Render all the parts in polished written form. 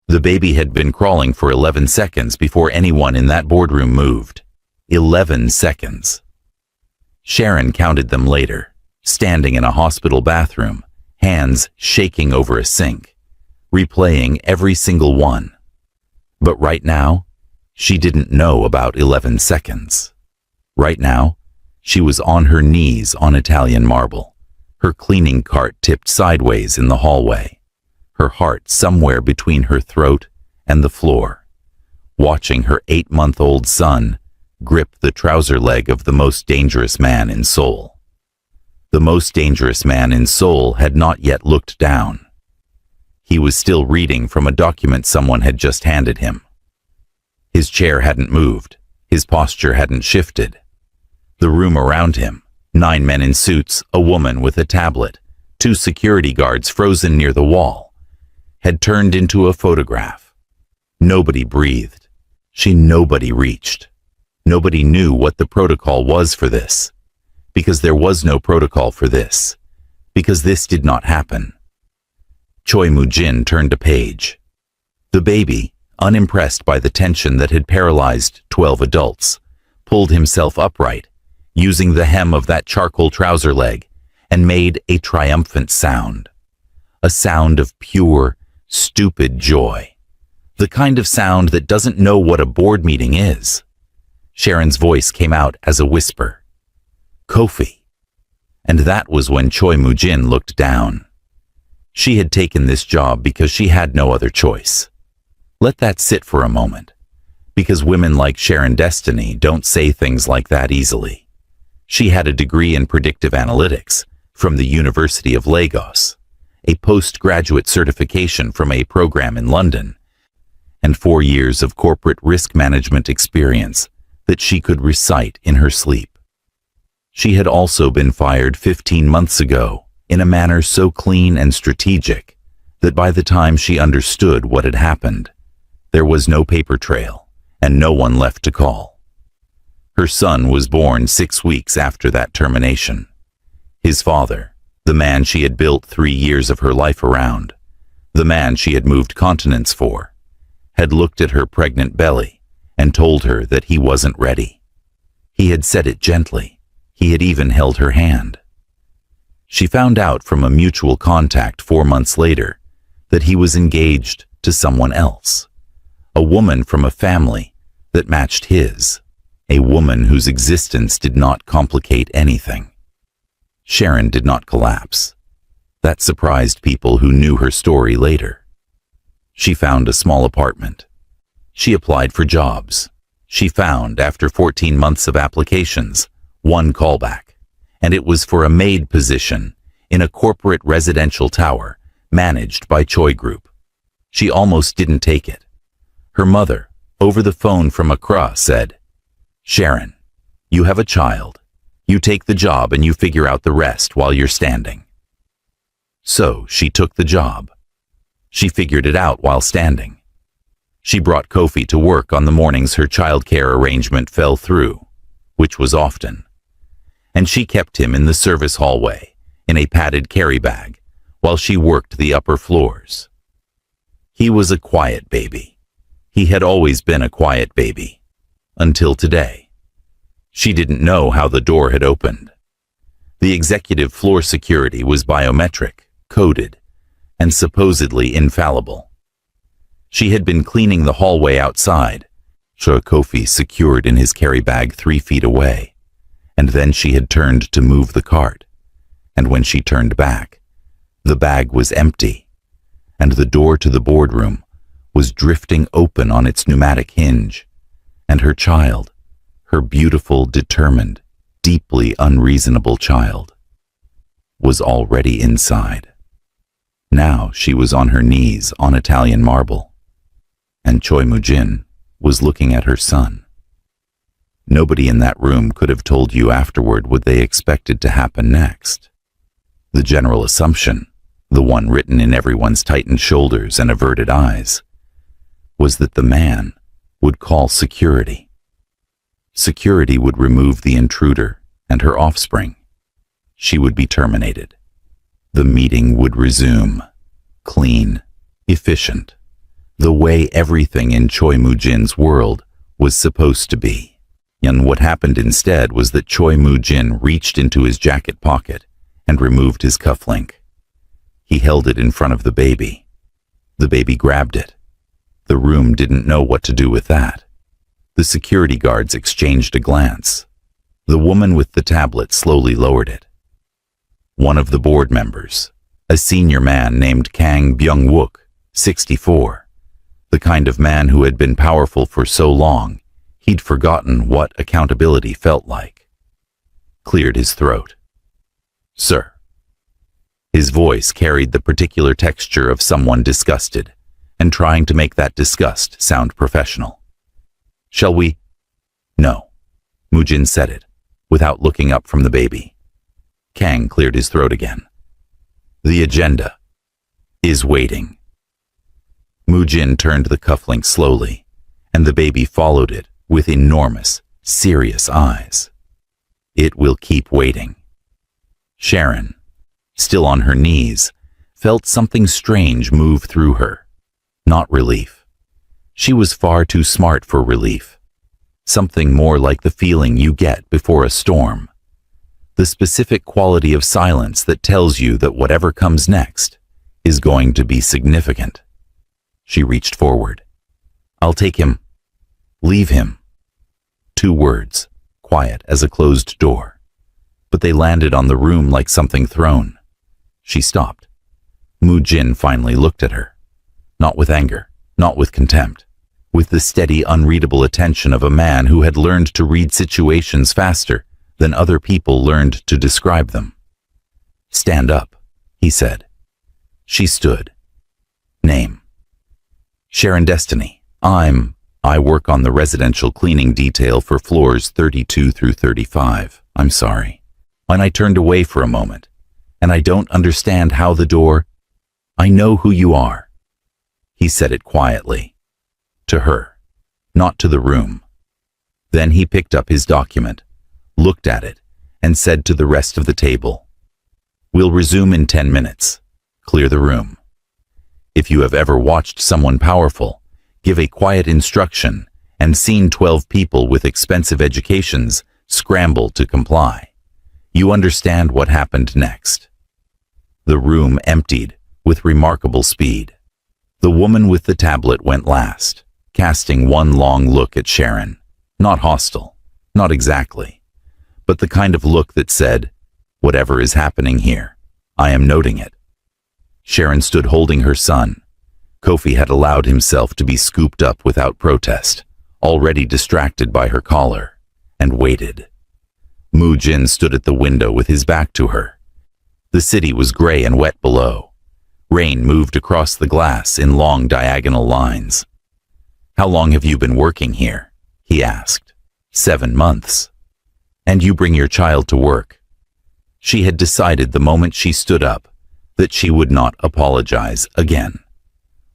The baby had been crawling for 11 seconds before anyone in that boardroom moved. 11 seconds. Sharon counted them later, standing in a hospital bathroom, hands shaking over a sink, replaying every single one. But right now, she didn't know about 11 seconds. Right now, she was on her knees on Italian marble, her cleaning cart tipped sideways in the hallway, her heart somewhere between her throat and the floor, watching her 8-month-old son grip the trouser leg of the most dangerous man in Seoul. The most dangerous man in Seoul had not yet looked down. He was still reading from a document someone had just handed him. His chair hadn't moved. His posture hadn't shifted. The room around him, 9 men in suits, a woman with a tablet, 2 security guards frozen near the wall, had turned into a photograph. Nobody breathed. Nobody reached. Nobody knew what the protocol was for this. Because there was no protocol for this. Because this did not happen. Choi Moo-jin turned a page. The baby, unimpressed by the tension that had paralyzed 12 adults, pulled himself upright, using the hem of that charcoal trouser leg, and made a triumphant sound. A sound of pure, stupid joy. The kind of sound that doesn't know what a board meeting is. Sharon's voice came out as a whisper. Kofi. And that was when Choi Moo-jin looked down. She had taken this job because she had no other choice. Let that sit for a moment. Because women like Sharon Destiny don't say things like that easily. She had a degree in predictive analytics from the University of Lagos, a postgraduate certification from a program in London, and 4 years of corporate risk management experience that she could recite in her sleep. She had also been fired 15 months ago in a manner so clean and strategic that by the time she understood what had happened, there was no paper trail and no one left to call. Her son was born 6 weeks after that termination. His father, the man she had built 3 years of her life around, the man she had moved continents for, had looked at her pregnant belly and told her that he wasn't ready. He had said it gently. He had even held her hand. She found out from a mutual contact 4 months later that he was engaged to someone else, a woman from a family that matched his, a woman whose existence did not complicate anything. Sharon did not collapse. That surprised people who knew her story later. She found a small apartment. She applied for jobs. She found, after 14 months of applications, 1 callback, and it was for a maid position in a corporate residential tower managed by Choi Group. She almost didn't take it. Her mother, over the phone from Accra, said, "Sharon, you have a child. You take the job and you figure out the rest while you're standing." So she took the job. She figured it out while standing. She brought Kofi to work on the mornings her childcare arrangement fell through, which was often. And she kept him in the service hallway, in a padded carry bag, while she worked the upper floors. He was a quiet baby. He had always been a quiet baby. Until today. She didn't know how the door had opened. The executive floor security was biometric, coded, and supposedly infallible. She had been cleaning the hallway outside, Kofi secured in his carry bag 3 feet away, and then she had turned to move the cart, and when she turned back, the bag was empty, and the door to the boardroom was drifting open on its pneumatic hinge, and her child, her beautiful, determined, deeply unreasonable child, was already inside. Now she was on her knees on Italian marble, and Choi Moo-jin was looking at her son. Nobody in that room could have told you afterward what they expected to happen next. The general assumption, the one written in everyone's tightened shoulders and averted eyes, was that the man would call security. Security would remove the intruder and her offspring. She would be terminated. The meeting would resume, clean, efficient, The way everything in Choi Moo-jin's world was supposed to be. And what happened instead was that Choi Moo-jin reached into his jacket pocket and removed his cufflink. He held it in front of the baby. The baby grabbed it. The room didn't know what to do with that. The security guards exchanged a glance. The woman with the tablet slowly lowered it. One of the board members, a senior man named Kang Byung-wook, 64, the kind of man who had been powerful for so long, he'd forgotten what accountability felt like, cleared his throat. "Sir." His voice carried the particular texture of someone disgusted and trying to make that disgust sound professional. "Shall we?" "No." Moo-jin said it, without looking up from the baby. Kang cleared his throat again. "The agenda is waiting." Moo-jin turned the cufflink slowly, and the baby followed it with enormous, serious eyes. It will keep waiting. Sharon, still on her knees, felt something strange move through her. Not relief. She was far too smart for relief. Something more like the feeling you get before a storm. The specific quality of silence that tells you that whatever comes next is going to be significant. She reached forward. "I'll take him. Leave him." 2 words, quiet as a closed door. But they landed on the room like something thrown. She stopped. Moo-jin finally looked at her. Not with anger, not with contempt. With the steady, unreadable attention of a man who had learned to read situations faster than other people learned to describe them. "Stand up," he said. She stood. "Name?" "Sharon Destiny. I work on the residential cleaning detail for floors 32 through 35. I'm sorry." And I turned away for a moment. "And I don't understand how the door—" "I know who you are." He said it quietly. To her, not to the room. Then he picked up his document, looked at it, and said to the rest of the table, "We'll resume in 10 minutes. Clear the room." If you have ever watched someone powerful give a quiet instruction and seen 12 people with expensive educations scramble to comply, you understand what happened next. The room emptied with remarkable speed. The woman with the tablet went last, casting one long look at Sharon. Not hostile, not exactly, but the kind of look that said, "Whatever is happening here, I am noting it." Sharon stood holding her son. Kofi had allowed himself to be scooped up without protest, already distracted by her collar, and waited. Moo-jin stood at the window with his back to her. The city was gray and wet below. Rain moved across the glass in long diagonal lines. "How long have you been working here?" he asked. 7 months. "And you bring your child to work?" She had decided the moment she stood up that she would not apologize again.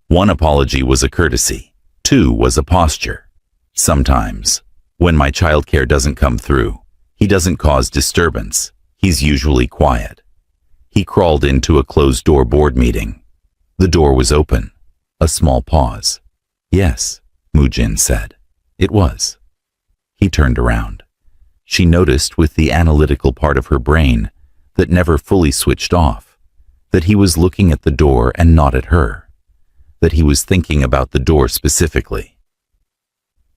1 apology was a courtesy. 2 was a posture. Sometimes, when my childcare doesn't come through, he doesn't cause disturbance. He's usually quiet. He crawled into a closed-door board meeting. The door was open. A small pause. "Yes," Moo-jin said. "It was." He turned around. She noticed with the analytical part of her brain that never fully switched off, that he was looking at the door and not at her, that he was thinking about the door specifically.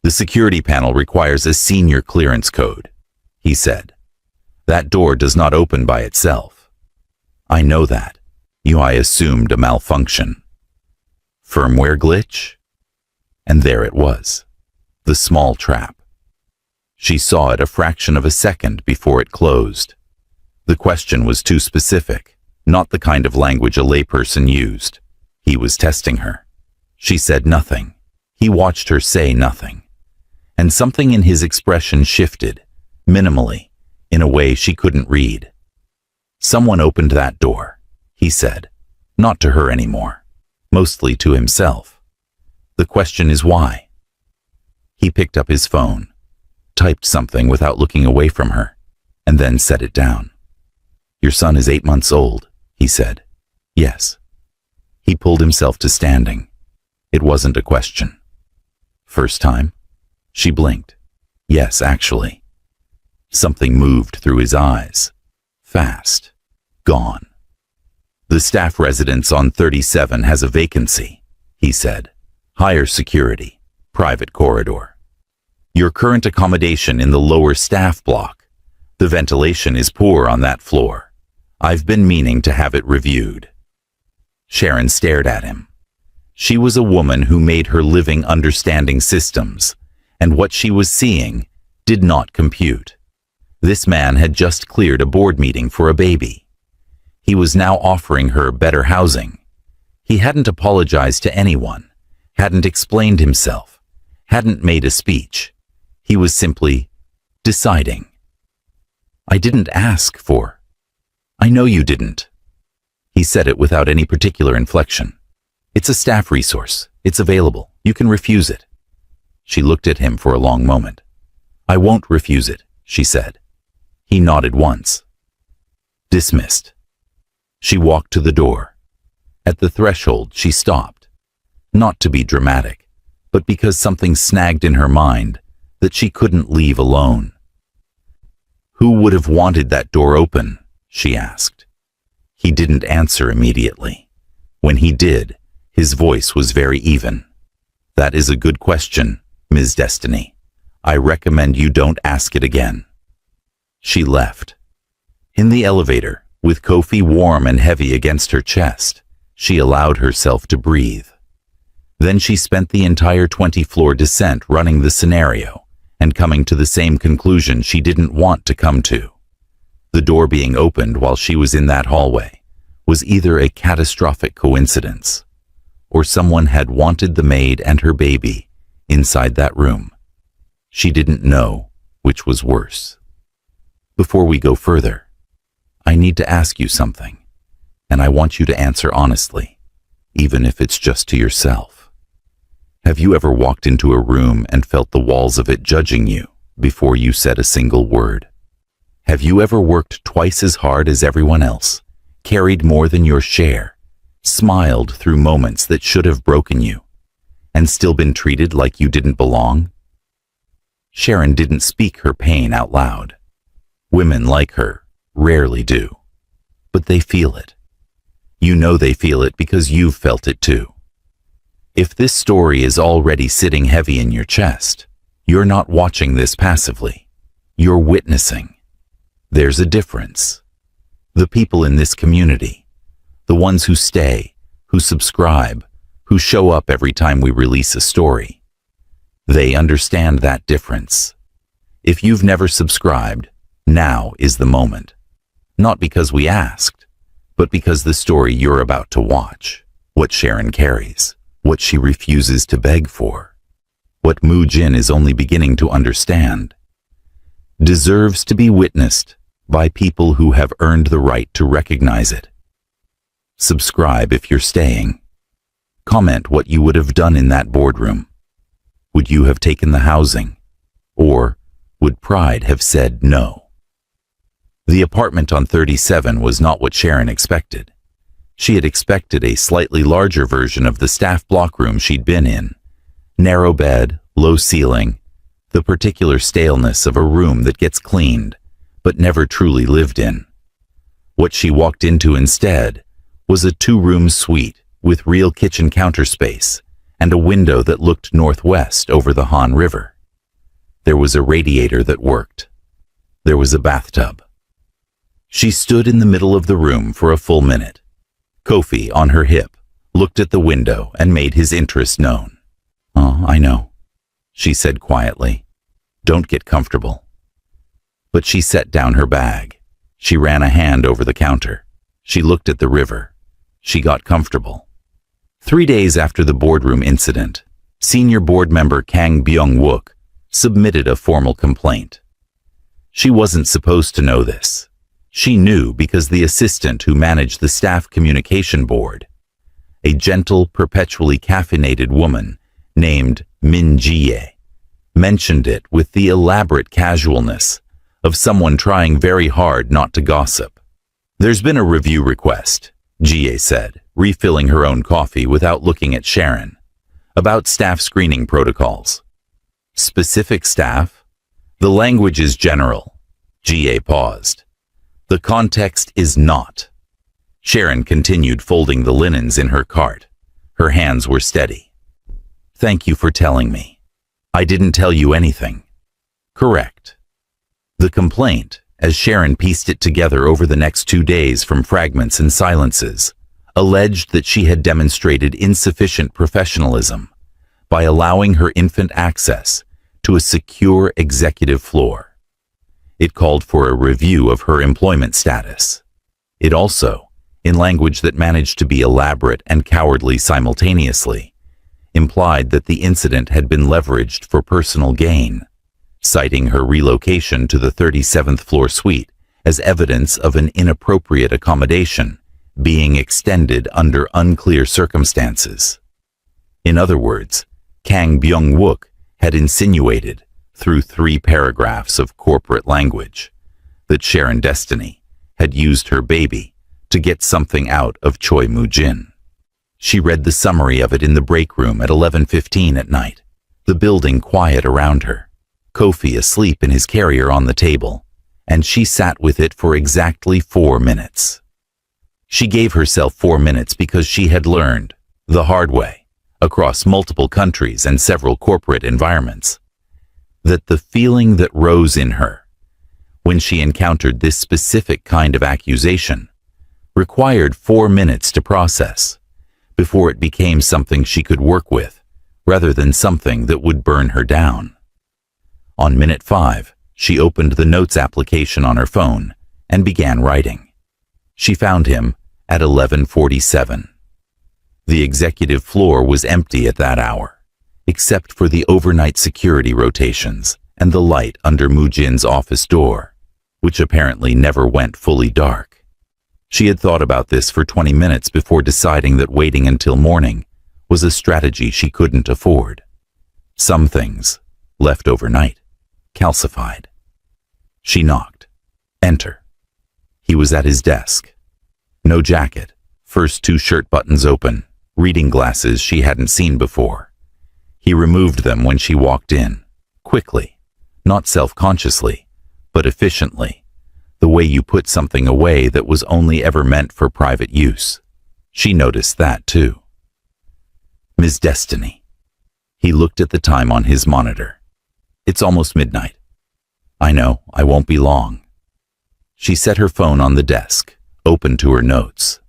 "The security panel requires a senior clearance code," he said. "That door does not open by itself." "I know that. I assumed a malfunction." "Firmware glitch?" And there it was, the small trap. She saw it a fraction of a second before it closed. The question was too specific, not the kind of language a layperson used. He was testing her. She said nothing. He watched her say nothing. And something in his expression shifted, minimally, in a way she couldn't read. "Someone opened that door," he said, not to her anymore, mostly to himself. "The question is why?" He picked up his phone, typed something without looking away from her, and then set it down. "Your son is 8 months old," he said. "Yes." He pulled himself to standing. It wasn't a question. First time? She blinked. Yes, actually. Something moved through his eyes. Fast. Gone. The staff residence on 37 has a vacancy, he said. Higher security. Private corridor. Your current accommodation in the lower staff block. The ventilation is poor on that floor. I've been meaning to have it reviewed. Sharon stared at him. She was a woman who made her living understanding systems, and what she was seeing did not compute. This man had just cleared a board meeting for a baby. He was now offering her better housing. He hadn't apologized to anyone, hadn't explained himself, hadn't made a speech. He was simply deciding. I didn't ask for. I know you didn't. He said it without any particular inflection. It's a staff resource. It's available. You can refuse it. She looked at him for a long moment. I won't refuse it, she said. He nodded once. Dismissed. She walked to the door. At the threshold, she stopped. Not to be dramatic, but because something snagged in her mind that she couldn't leave alone. Who would have wanted that door open? She asked. He didn't answer immediately. When he did, his voice was very even. That is a good question, Ms. Destiny. I recommend you don't ask it again. She left. In the elevator, with Kofi warm and heavy against her chest, she allowed herself to breathe. Then she spent the entire 20-floor descent running the scenario and coming to the same conclusion she didn't want to come to. The door being opened while she was in that hallway was either a catastrophic coincidence or someone had wanted the maid and her baby inside that room. She didn't know which was worse. Before we go further, I need to ask you something, and I want you to answer honestly, even if it's just to yourself. Have you ever walked into a room and felt the walls of it judging you before you said a single word? Have you ever worked twice as hard as everyone else, carried more than your share, smiled through moments that should have broken you, and still been treated like you didn't belong? Sharon didn't speak her pain out loud. Women like her rarely do, but they feel it. You know they feel it because you've felt it too. If this story is already sitting heavy in your chest, you're not watching this passively. You're witnessing. There's a difference. The people in this community, the ones who stay, who subscribe, who show up every time we release a story, they understand that difference. If you've never subscribed, now is the moment. Not because we asked, but because the story you're about to watch, what Sharon carries, what she refuses to beg for, what Moo Jin is only beginning to understand, deserves to be witnessed by people who have earned the right to recognize it. Subscribe if you're staying. Comment what you would have done in that boardroom. Would you have taken the housing? Or would pride have said no? The apartment on 37 was not what Sharon expected. She had expected a slightly larger version of the staff block room she'd been in. Narrow bed, low ceiling, the particular staleness of a room that gets cleaned, but never truly lived in. What she walked into instead was a 2-room suite with real kitchen counter space and a window that looked northwest over the Han River. There was a radiator that worked. There was a bathtub. She stood in the middle of the room for a full minute. Kofi, on her hip, looked at the window and made his interest known. "Oh, I know," she said quietly. "Don't get comfortable." But she set down her bag. She ran a hand over the counter. She looked at the river. She got comfortable. 3 days after the boardroom incident, senior board member Kang Byung-wook submitted a formal complaint. She wasn't supposed to know this. She knew because the assistant who managed the staff communication board, a gentle, perpetually caffeinated woman named Min Ji-ye, mentioned it with the elaborate casualness of someone trying very hard not to gossip. "There's been a review request," Ji-ye said, refilling her own coffee without looking at Sharon. about staff screening protocols. Specific staff? The language is general. GA paused. The context is not. Sharon continued folding the linens in her cart. Her hands were steady. Thank you for telling me. I didn't tell you anything. Correct. The complaint, as Sharon pieced it together over the next 2 days from fragments and silences, alleged that she had demonstrated insufficient professionalism by allowing her infant access to a secure executive floor. It called for a review of her employment status. It also, in language that managed to be elaborate and cowardly simultaneously, implied that the incident had been leveraged for personal gain, citing her relocation to the 37th floor suite as evidence of an inappropriate accommodation being extended under unclear circumstances. In other words, Kang Byung-wook had insinuated, through 3 paragraphs of corporate language, that Sharon Destiny had used her baby to get something out of Choi Moo-jin. She read the summary of it in the break room at 11:15 at night, the building quiet around her, Kofi asleep in his carrier on the table, and she sat with it for exactly 4 minutes. She gave herself 4 minutes because she had learned, the hard way, across multiple countries and several corporate environments, that the feeling that rose in her when she encountered this specific kind of accusation required 4 minutes to process before it became something she could work with rather than something that would burn her down. On minute 5, she opened the notes application on her phone and began writing. She found him at 11:47. The executive floor was empty at that hour, except for the overnight security rotations and the light under Moo-jin's office door, which apparently never went fully dark. She had thought about this for 20 minutes before deciding that waiting until morning was a strategy she couldn't afford. Some things, left overnight, calcified. She knocked. Enter. He was at his desk. No jacket, first 2 shirt buttons open, reading glasses she hadn't seen before. He removed them when she walked in, quickly, not self-consciously, but efficiently, the way you put something away that was only ever meant for private use. She noticed that too. Ms. Destiny. He looked at the time on his monitor. It's almost midnight. I know, I won't be long. She set her phone on the desk, open to her notes.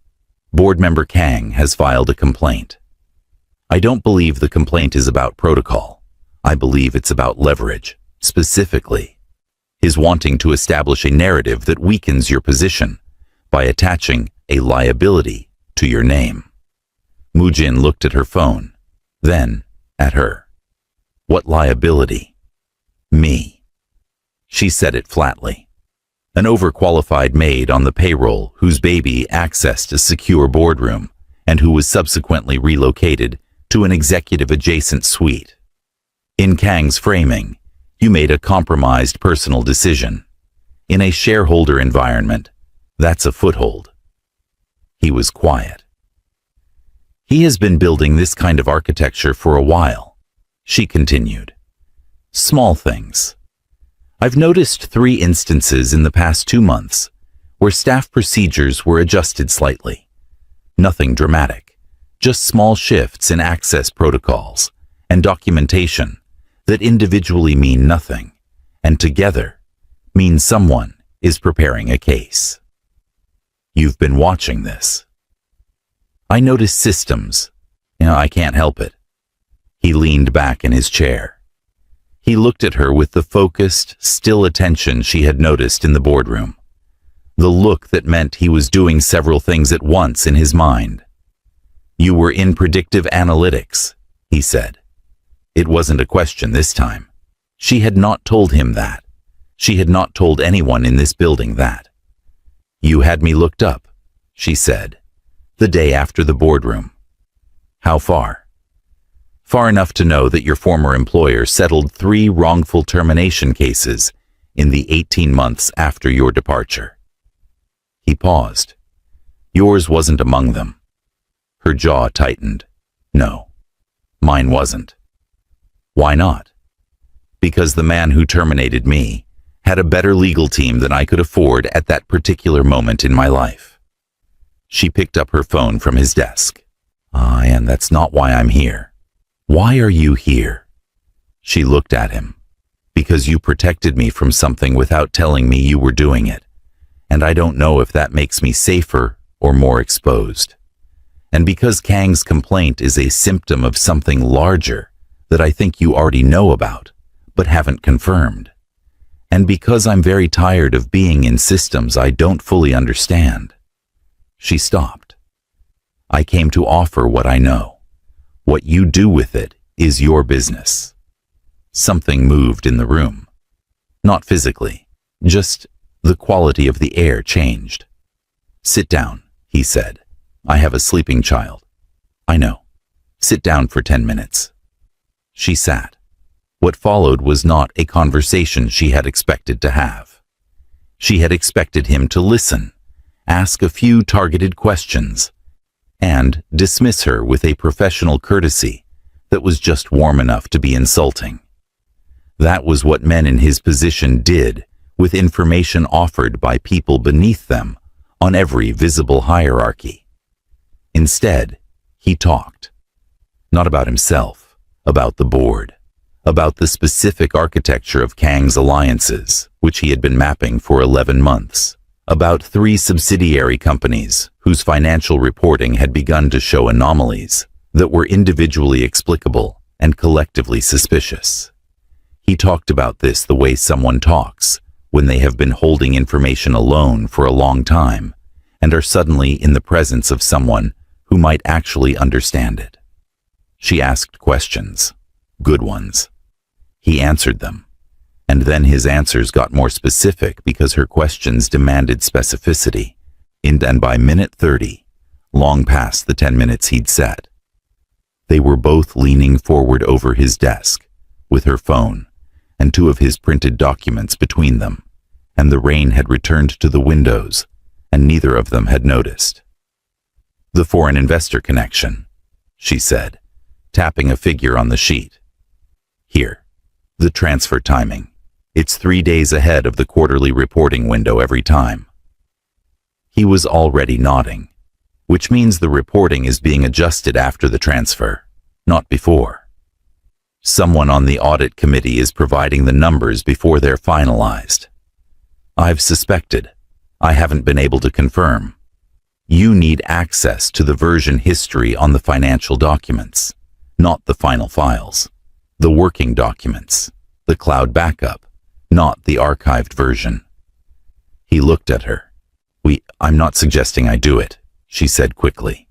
Board member Kang has filed a complaint. I don't believe the complaint is about protocol. I believe it's about leverage, specifically his wanting to establish a narrative that weakens your position by attaching a liability to your name. Moo-jin looked at her phone, then at her. What liability? Me. She said it flatly. An overqualified maid on the payroll whose baby accessed a secure boardroom and who was subsequently relocated to an executive-adjacent suite. In Kang's framing, you made a compromised personal decision. In a shareholder environment, that's a foothold. He was quiet. He has been building this kind of architecture for a while, she continued. Small things. I've noticed 3 instances in the past 2 months where staff procedures were adjusted slightly. Nothing dramatic, just small shifts in access protocols and documentation that individually mean nothing, and together mean someone is preparing a case. You've been watching this. I notice systems. I can't help it. He leaned back in his chair. He looked at her with the focused, still attention she had noticed in the boardroom. The look that meant he was doing several things at once in his mind. You were in predictive analytics, he said. It wasn't a question this time. She had not told him that. She had not told anyone in this building that. You had me looked up, she said, the day after the boardroom. How far? Far enough to know that your former employer settled 3 wrongful termination cases in the 18 months after your departure. He paused. Yours wasn't among them. Her jaw tightened. No. Mine wasn't. Why not? Because the man who terminated me had a better legal team than I could afford at that particular moment in my life. She picked up her phone from his desk. And that's not why I'm here. Why are you here? She looked at him. Because you protected me from something without telling me you were doing it. And I don't know if that makes me safer or more exposed. And because Kang's complaint is a symptom of something larger that I think you already know about, but haven't confirmed. And because I'm very tired of being in systems I don't fully understand. She stopped. I came to offer what I know. What you do with it is your business. Something moved in the room. Not physically, just the quality of the air changed. Sit down, he said. I have a sleeping child. I know. Sit down for 10 minutes. She sat. What followed was not a conversation she had expected to have. She had expected him to listen, ask a few targeted questions, and dismiss her with a professional courtesy that was just warm enough to be insulting. That was what men in his position did with information offered by people beneath them on every visible hierarchy. Instead, he talked. Not about himself, about the board, about the specific architecture of Kang's alliances, which he had been mapping for 11 months, about 3 subsidiary companies whose financial reporting had begun to show anomalies that were individually explicable and collectively suspicious. He talked about this the way someone talks when they have been holding information alone for a long time and are suddenly in the presence of someone who might actually understand it. She asked questions, good ones. He answered them, and then his answers got more specific because her questions demanded specificity, and by minute 30, long past the 10 minutes he'd set. They were both leaning forward over his desk, with her phone and 2 of his printed documents between them, and the rain had returned to the windows, and neither of them had noticed. The foreign investor connection, she said, tapping a figure on the sheet. Here, the transfer timing. It's 3 days ahead of the quarterly reporting window every time. He was already nodding, which means the reporting is being adjusted after the transfer, not before. Someone on the audit committee is providing the numbers before they're finalized. I've suspected. I haven't been able to confirm. You need access to the version history on the financial documents, not the final files, the working documents, the cloud backup, not the archived version. He looked at her. I'm not suggesting I do it, she said quickly.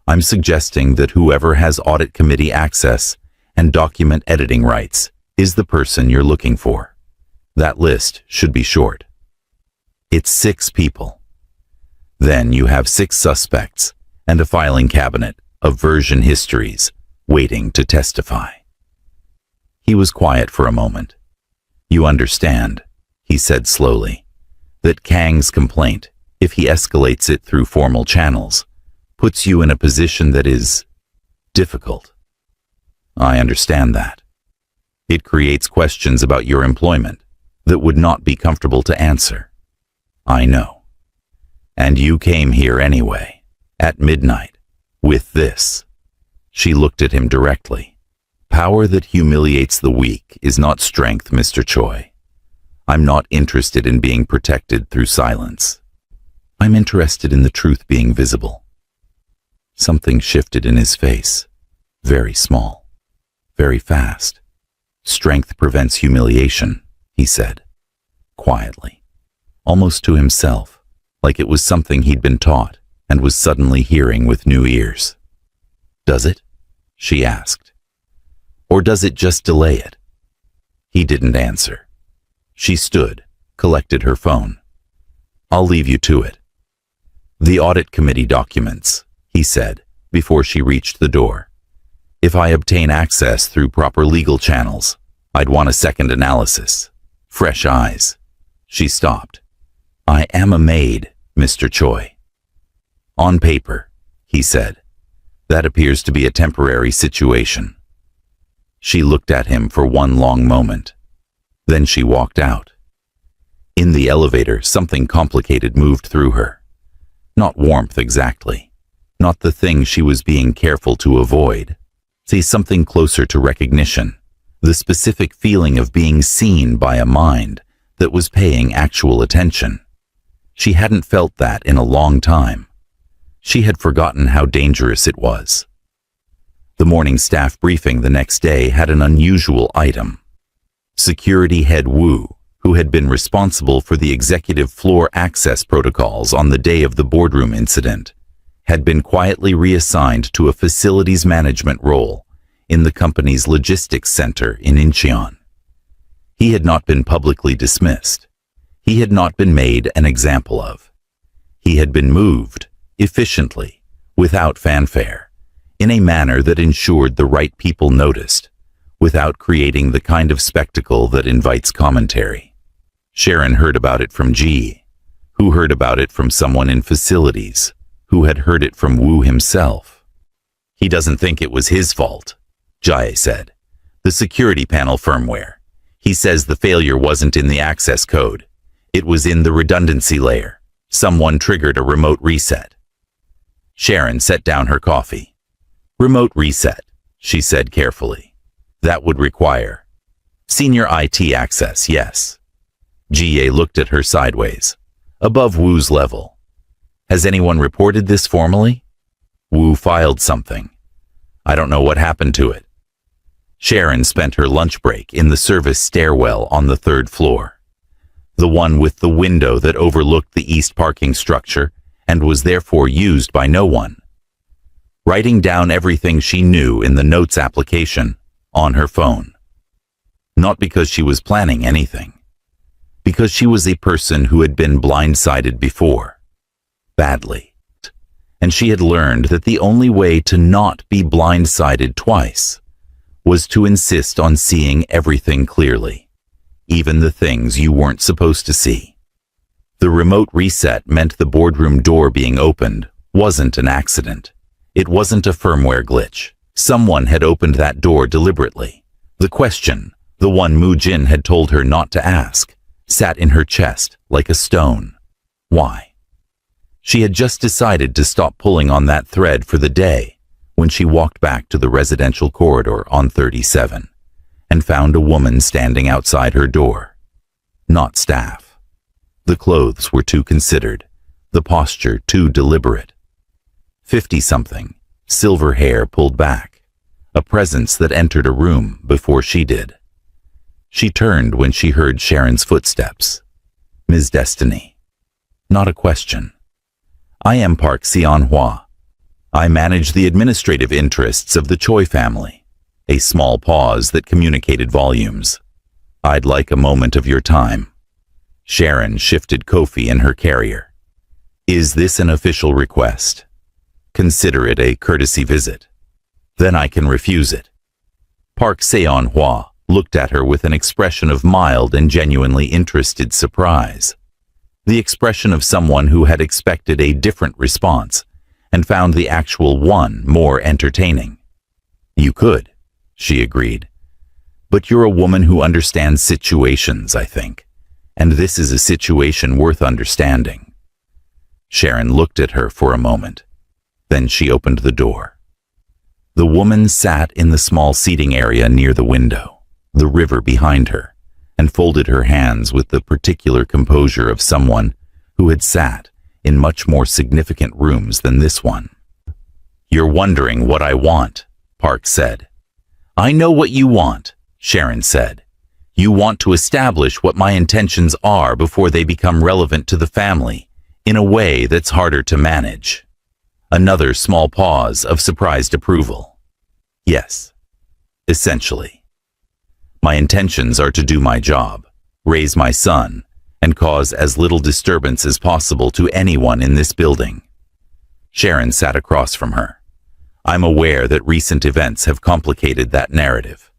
I'm suggesting that whoever has audit committee access and document editing rights is the person you're looking for. That list should be short. It's 6 people. Then you have 6 suspects and a filing cabinet of version histories waiting to testify. He was quiet for a moment. You understand, he said slowly, that Kang's complaint, if he escalates it through formal channels, puts you in a position that is difficult. I understand that. It creates questions about your employment that would not be comfortable to answer. I know. And you came here anyway, at midnight, with this. She looked at him directly. Power that humiliates the weak is not strength, Mr. Choi. I'm not interested in being protected through silence. I'm interested in the truth being visible. Something shifted in his face, very small. Very fast. Strength prevents humiliation, he said, quietly, almost to himself, like it was something he'd been taught and was suddenly hearing with new ears. Does it? She asked. Or does it just delay it? He didn't answer. She stood, collected her phone. I'll leave you to it. The audit committee documents, he said, before she reached the door. If I obtain access through proper legal channels, I'd want a second analysis. Fresh eyes. She stopped. I am a maid, Mr. Choi. On paper, he said. That appears to be a temporary situation. She looked at him for one long moment. Then she walked out. In the elevator, something complicated moved through her. Not warmth exactly. Not the thing she was being careful to avoid. See, something closer to recognition. The specific feeling of being seen by a mind that was paying actual attention. She hadn't felt that in a long time. She had forgotten how dangerous it was. The morning staff briefing the next day had an unusual item. Security head Wu, who had been responsible for the executive floor access protocols on the day of the boardroom incident, had been quietly reassigned to a facilities management role in the company's logistics center in Incheon. He had not been publicly dismissed. He had not been made an example of. He had been moved, efficiently, without fanfare, in a manner that ensured the right people noticed, without creating the kind of spectacle that invites commentary. Sharon heard about it from Ji, who heard about it from someone in facilities, who had heard it from Wu himself. He doesn't think it was his fault, Jai said. The security panel firmware. He says the failure wasn't in the access code. It was in the redundancy layer. Someone triggered a remote reset. Sharon set down her coffee. Remote reset, she said carefully. That would require senior IT access, yes. Jie looked at her sideways, above Wu's level. Has anyone reported this formally? Wu filed something. I don't know what happened to it. Sharon spent her lunch break in the service stairwell on the 3rd floor. The one with the window that overlooked the east parking structure and was therefore used by no one. Writing down everything she knew in the notes application on her phone. Not because she was planning anything. Because she was a person who had been blindsided before. Badly. And she had learned that the only way to not be blindsided twice was to insist on seeing everything clearly, even the things you weren't supposed to see. The remote reset meant the boardroom door being opened wasn't an accident. It wasn't a firmware glitch. Someone had opened that door deliberately. The question, the one Mu Jin had told her not to ask, sat in her chest like a stone. Why? She had just decided to stop pulling on that thread for the day when she walked back to the residential corridor on 37 and found a woman standing outside her door. Not staff. The clothes were too considered, the posture too deliberate. 50-something, silver hair pulled back, a presence that entered a room before she did. She turned when she heard Sharon's footsteps. Ms. Destiny. Not a question. I am Park Seon-hwa. I manage the administrative interests of the Choi family. A small pause that communicated volumes. I'd like a moment of your time. Sharon shifted Kofi in her carrier. Is this an official request? Consider it a courtesy visit. Then I can refuse it. Park Seon-hwa looked at her with an expression of mild and genuinely interested surprise. The expression of someone who had expected a different response and found the actual one more entertaining. You could, she agreed. But you're a woman who understands situations, I think, and this is a situation worth understanding. Sharon looked at her for a moment. Then she opened the door. The woman sat in the small seating area near the window, the river behind her, and folded her hands with the particular composure of someone who had sat in much more significant rooms than this one. You're wondering what I want, Park said. I know what you want, Sharon said. You want to establish what my intentions are before they become relevant to the family, in a way that's harder to manage. Another small pause of surprised approval. Yes, essentially. My intentions are to do my job, raise my son, and cause as little disturbance as possible to anyone in this building. Sharon sat across from her. I'm aware that recent events have complicated that narrative.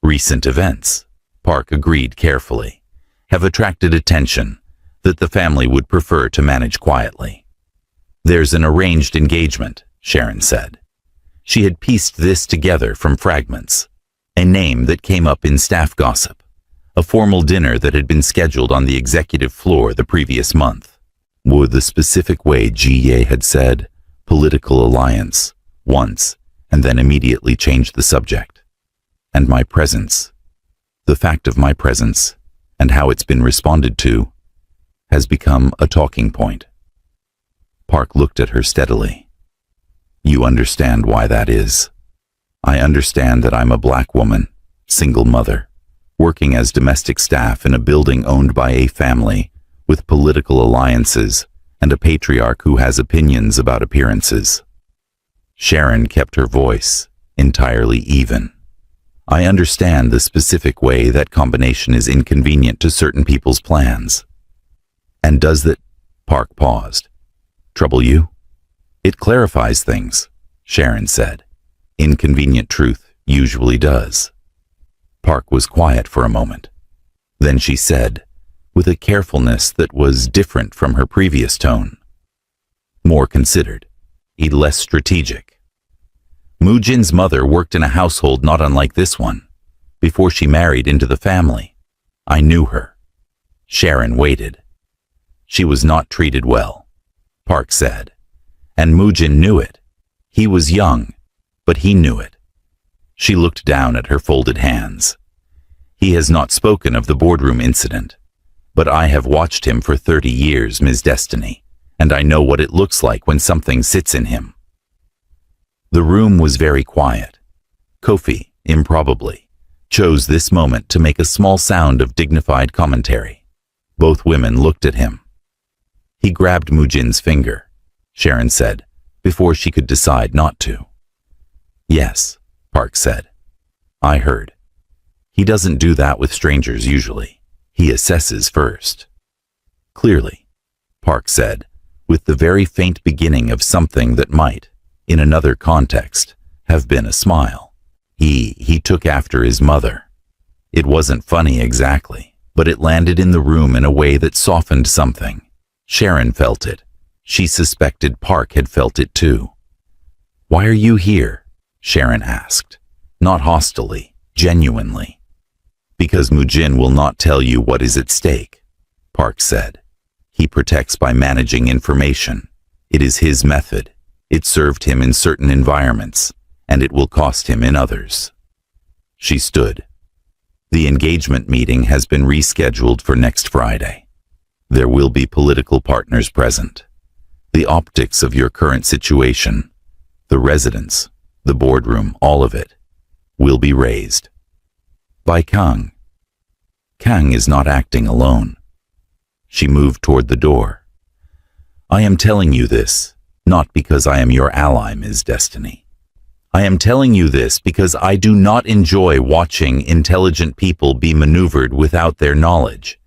Recent events, Park agreed carefully, have attracted attention that the family would prefer to manage quietly. There's an arranged engagement, Sharon said. She had pieced this together from fragments. A name that came up in staff gossip. A formal dinner that had been scheduled on the executive floor the previous month. With the specific way Ji had said, political alliance, once, and then immediately changed the subject. And my presence. The fact of my presence, and how it's been responded to, has become a talking point. Park looked at her steadily. You understand why that is. I understand that I'm a black woman, single mother, working as domestic staff in a building owned by a family with political alliances and a patriarch who has opinions about appearances. Sharon kept her voice entirely even. I understand the specific way that combination is inconvenient to certain people's plans. And does that, Park paused, trouble you? It clarifies things, Sharon said. Inconvenient truth usually does. Park was quiet for a moment. Then she said, with a carefulness that was different from her previous tone. More considered, less strategic. Moojin's mother worked in a household not unlike this one, before she married into the family. I knew her. Sharon waited. She was not treated well, Park said, and Moojin knew it. He was young, but he knew it. She looked down at her folded hands. He has not spoken of the boardroom incident, but I have watched him for 30 years, Ms. Destiny, and I know what it looks like when something sits in him. The room was very quiet. Kofi, improbably, chose this moment to make a small sound of dignified commentary. Both women looked at him. He grabbed Moojin's finger, Sharon said, before she could decide not to. Yes, Park said. I heard. He doesn't do that with strangers usually. He assesses first. Clearly, Park said, with the very faint beginning of something that might, in another context, have been a smile. He took after his mother. It wasn't funny exactly, but it landed in the room in a way that softened something. Sharon felt it. She suspected Park had felt it too. Why are you here? Sharon asked, not hostilely, genuinely. Because Moojin will not tell you what is at stake, Park said. He protects by managing information. It is his method. It served him in certain environments, and it will cost him in others. She stood. The engagement meeting has been rescheduled for next Friday. There will be political partners present. The optics of your current situation, the residence, the boardroom, all of it, will be raised. By Kang. Kang is not acting alone. She moved toward the door. I am telling you this, not because I am your ally, Ms. Destiny. I am telling you this because I do not enjoy watching intelligent people be maneuvered without their knowledge.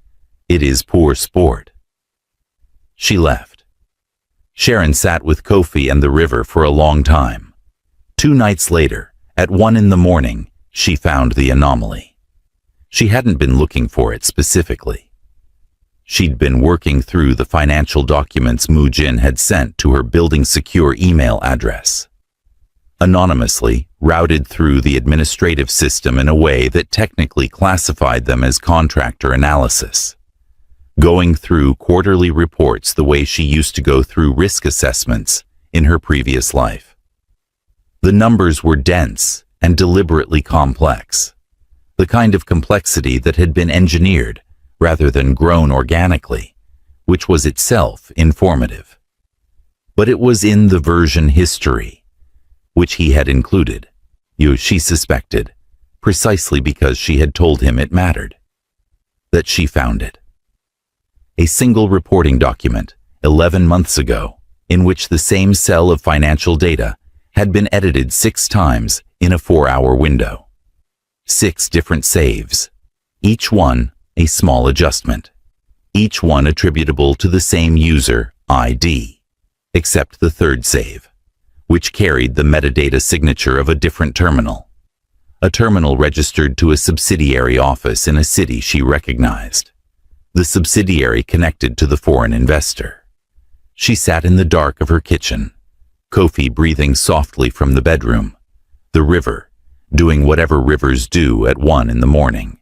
It is poor sport. She left. Sharon sat with Kofi and the river for a long time. 2 nights later, at 1 in the morning, she found the anomaly. She hadn't been looking for it specifically. She'd been working through the financial documents Moojin had sent to her building secure email address. Anonymously, routed through the administrative system in a way that technically classified them as contractor analysis. Going through quarterly reports the way she used to go through risk assessments in her previous life. The numbers were dense and deliberately complex, the kind of complexity that had been engineered rather than grown organically, which was itself informative. But it was in the version history, which he had included, she suspected, precisely because she had told him it mattered, that she found it. A single reporting document, 11 months ago, in which the same cell of financial data had been edited 6 times in a 4-hour window. 6 different saves, each one a small adjustment, each one attributable to the same user ID, except the 3rd save, which carried the metadata signature of a different terminal, a terminal registered to a subsidiary office in a city she recognized. The subsidiary connected to the foreign investor. She sat in the dark of her kitchen, Kofi breathing softly from the bedroom, the river, doing whatever rivers do at 1 in the morning,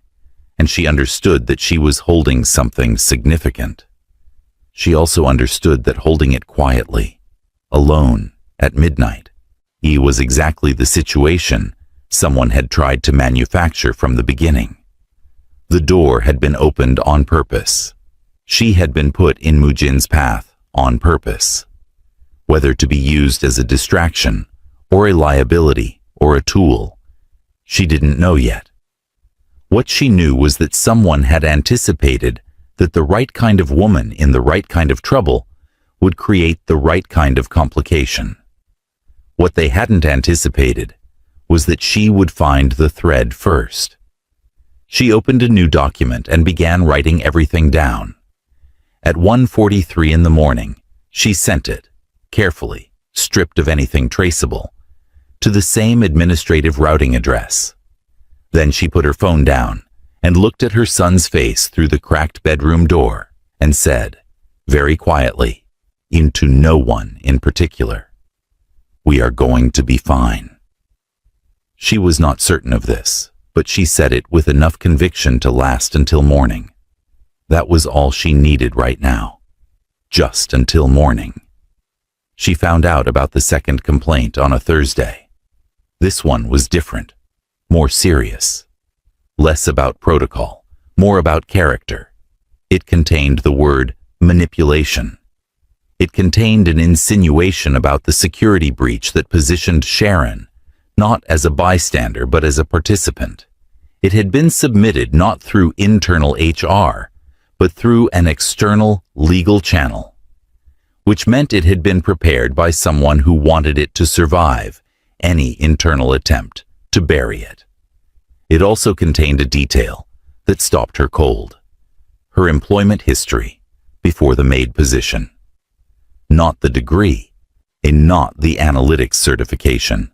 and she understood that she was holding something significant. She also understood that holding it quietly, alone, at midnight, was exactly the situation someone had tried to manufacture from the beginning. The door had been opened on purpose. She had been put in Mujin's path on purpose. Whether to be used as a distraction, or a liability, or a tool, she didn't know yet. What she knew was that someone had anticipated that the right kind of woman in the right kind of trouble would create the right kind of complication. What they hadn't anticipated was that she would find the thread first. She opened a new document and began writing everything down. At 1:43 in the morning, she sent it, carefully, stripped of anything traceable, to the same administrative routing address. Then she put her phone down and looked at her son's face through the cracked bedroom door and said, very quietly, into no one in particular, "We are going to be fine." She was not certain of this, but she said it with enough conviction to last until morning. That was all she needed right now. Just until morning. She found out about the second complaint on a Thursday. This one was different, more serious. Less about protocol, more about character. It contained the word manipulation. It contained an insinuation about the security breach that positioned Sharon not as a bystander but as a participant. It had been submitted not through internal HR, but through an external legal channel, which meant it had been prepared by someone who wanted it to survive any internal attempt to bury it. It also contained a detail that stopped her cold. Her employment history before the Maid position. Not the degree, and not the analytics certification.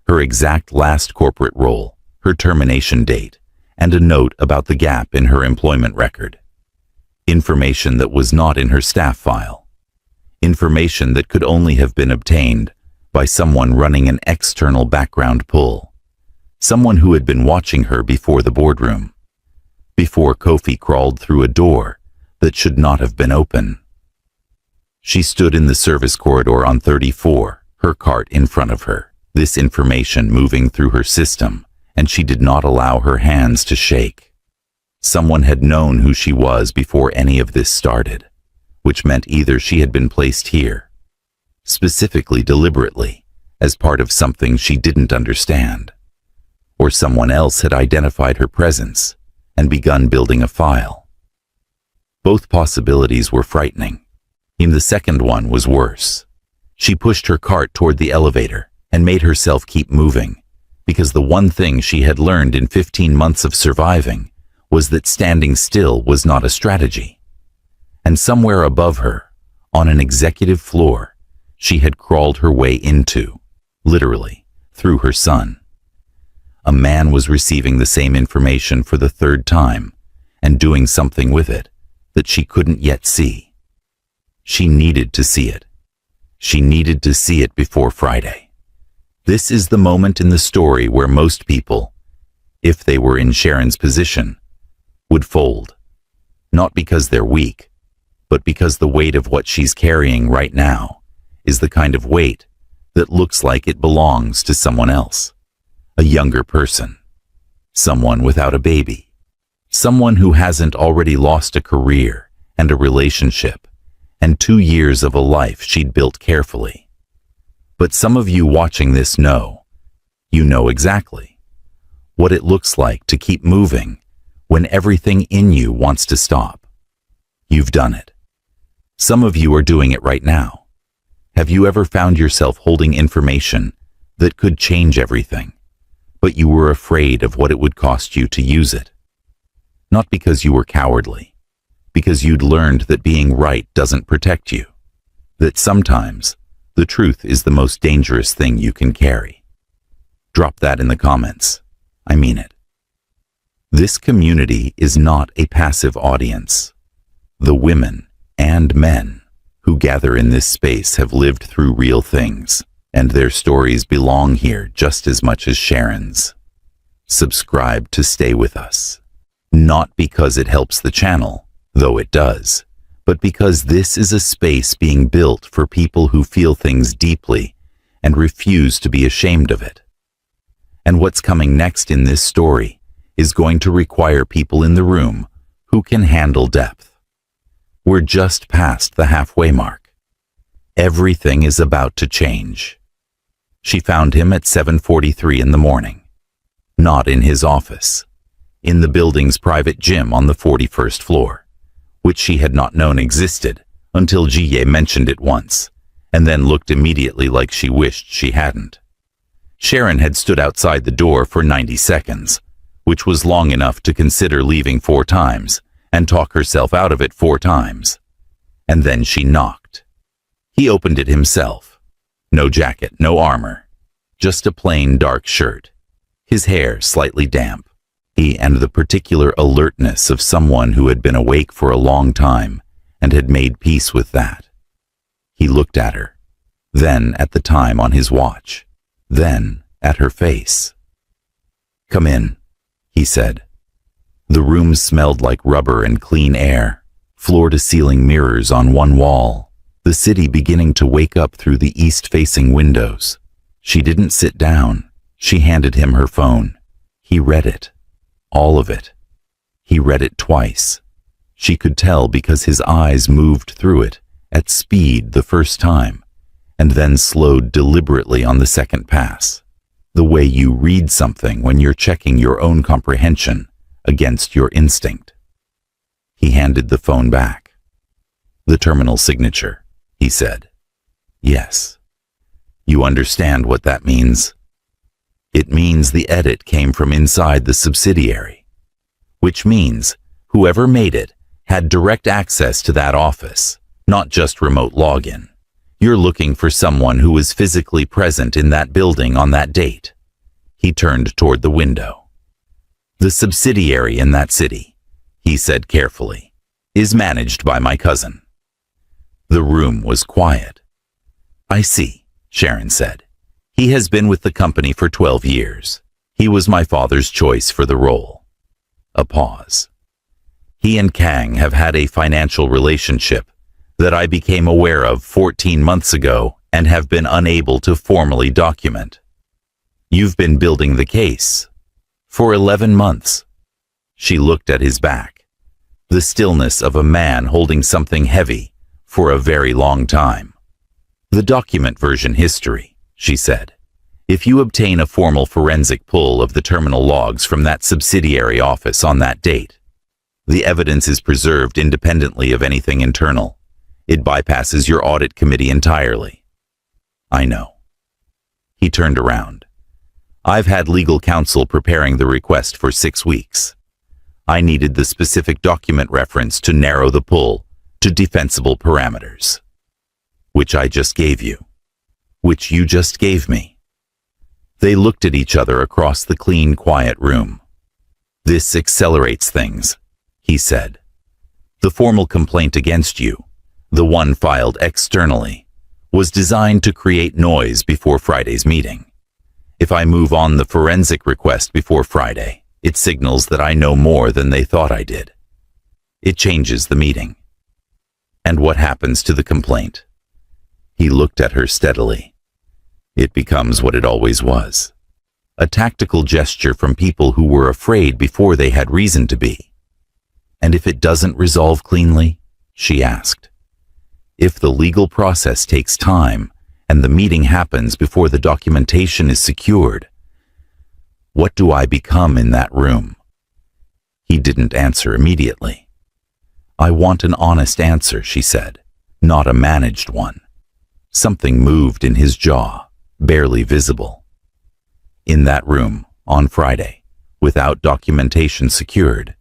Her exact last corporate role, her termination date, and a note about the gap in her employment record. Information that was not in her staff file. Information that could only have been obtained by someone running an external background pull. Someone who had been watching her before the boardroom. Before Kofi crawled through a door that should not have been open. She stood in the service corridor on 34, her cart in front of her, this information moving through her system, and she did not allow her hands to shake. Someone had known who she was before any of this started, which meant either she had been placed here, specifically deliberately, as part of something she didn't understand, or someone else had identified her presence and begun building a file. Both possibilities were frightening. The second one was worse. She pushed her cart toward the elevator and made herself keep moving, because the one thing she had learned in 15 months of surviving was that standing still was not a strategy. And somewhere above her, on an executive floor, she had crawled her way into, literally, through her son. A man was receiving the same information for the third time and doing something with it that she couldn't yet see. She needed to see it. She needed to see it before Friday. This is the moment in the story where most people, if they were in Sharon's position, would fold. Not because they're weak, but because the weight of what she's carrying right now is the kind of weight that looks like it belongs to someone else. A younger person. Someone without a baby. Someone who hasn't already lost a career and a relationship and 2 years of a life she'd built carefully. But some of you watching this know, you know exactly what it looks like to keep moving when everything in you wants to stop. You've done it. Some of you are doing it right now. Have you ever found yourself holding information that could change everything, but you were afraid of what it would cost you to use it? Not because you were cowardly, because you'd learned that being right doesn't protect you, that sometimes the truth is the most dangerous thing you can carry. Drop that in the comments. I mean it. This community is not a passive audience. The women and men who gather in this space have lived through real things, and their stories belong here just as much as Sharon's. Subscribe to stay with us. Not because it helps the channel, though it does, but because this is a space being built for people who feel things deeply and refuse to be ashamed of it. And what's coming next in this story is going to require people in the room who can handle depth. We're just past the halfway mark. Everything is about to change. She found him at 7:43 in the morning. Not in his office. In the building's private gym on the 41st floor, which she had not known existed until Ji mentioned it once, and then looked immediately like she wished she hadn't. Sharon had stood outside the door for 90 seconds, which was long enough to consider leaving 4 times and talk herself out of it 4 times. And then she knocked. He opened it himself. No jacket, no armor, just a plain dark shirt, his hair slightly damp. He and the particular alertness of someone who had been awake for a long time and had made peace with that. He looked at her, then at the time on his watch, then at her face. "Come in," he said. The room smelled like rubber and clean air, floor-to-ceiling mirrors on one wall, the city beginning to wake up through the east-facing windows. She didn't sit down. She handed him her phone. He read it. All of it. He read it twice. She could tell because his eyes moved through it at speed the first time, and then slowed deliberately on the second pass, the way you read something when you're checking your own comprehension against your instinct. He handed the phone back. "The terminal signature," he said. "Yes." "You understand what that means?" "It means the edit came from inside the subsidiary, which means whoever made it had direct access to that office, not just remote login. You're looking for someone who was physically present in that building on that date." He turned toward the window. "The subsidiary in that city," he said carefully, "is managed by my cousin." The room was quiet. "I see," Sharon said. "He has been with the company for 12 years. He was my father's choice for the role." A pause. "He and Kang have had a financial relationship that I became aware of 14 months ago and have been unable to formally document." "You've been building the case." "For 11 months. She looked at his back. The stillness of a man holding something heavy for a very long time. "The document version history," she said. "If you obtain a formal forensic pull of the terminal logs from that subsidiary office on that date, the evidence is preserved independently of anything internal. It bypasses your audit committee entirely." "I know." He turned around. "I've had legal counsel preparing the request for 6 weeks. I needed the specific document reference to narrow the pull to defensible parameters. Which I just gave you. Which you just gave me." They looked at each other across the clean, quiet room. "This accelerates things," he said. "The formal complaint against you, the one filed externally, was designed to create noise before Friday's meeting. If I move on the forensic request before Friday, it signals that I know more than they thought I did. It changes the meeting." "And what happens to the complaint?" He looked at her steadily. "It becomes what it always was. A tactical gesture from people who were afraid before they had reason to be." "And if it doesn't resolve cleanly?" she asked. "If the legal process takes time and the meeting happens before the documentation is secured, what do I become in that room?" He didn't answer immediately. "I want an honest answer," she said, "not a managed one." Something moved in his jaw, barely visible. "In that room, on Friday, without documentation secured,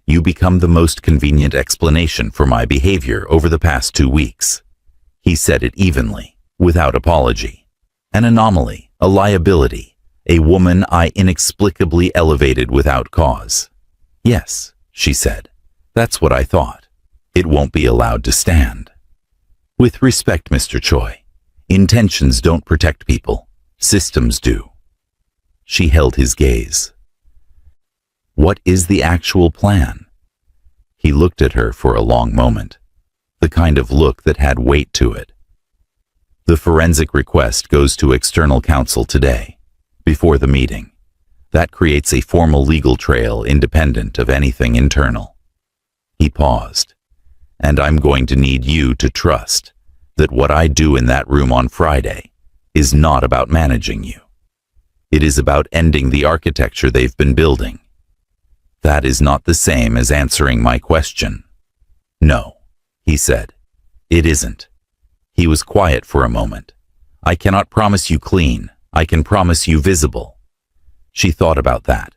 you become the most convenient explanation for my behavior over the past 2 weeks." He said it evenly, without apology. "An anomaly, a liability, a woman I inexplicably elevated without cause." "Yes," she said, "that's what I thought. It won't be allowed to stand." "With respect, Mr. Choi, Intentions don't protect people. Systems do. She held his gaze. What is the actual plan? He looked at her for a long moment, the kind of look that had weight to it. The forensic request goes to external counsel today, before the meeting. That creates a formal legal trail independent of anything internal. He paused. And I'm going to need you to trust that what I do in that room on Friday is not about managing you. It is about ending the architecture they've been building. That is not the same as answering my question. No, he said. It isn't. He was quiet for a moment. I cannot promise you clean. I can promise you visible. She thought about that.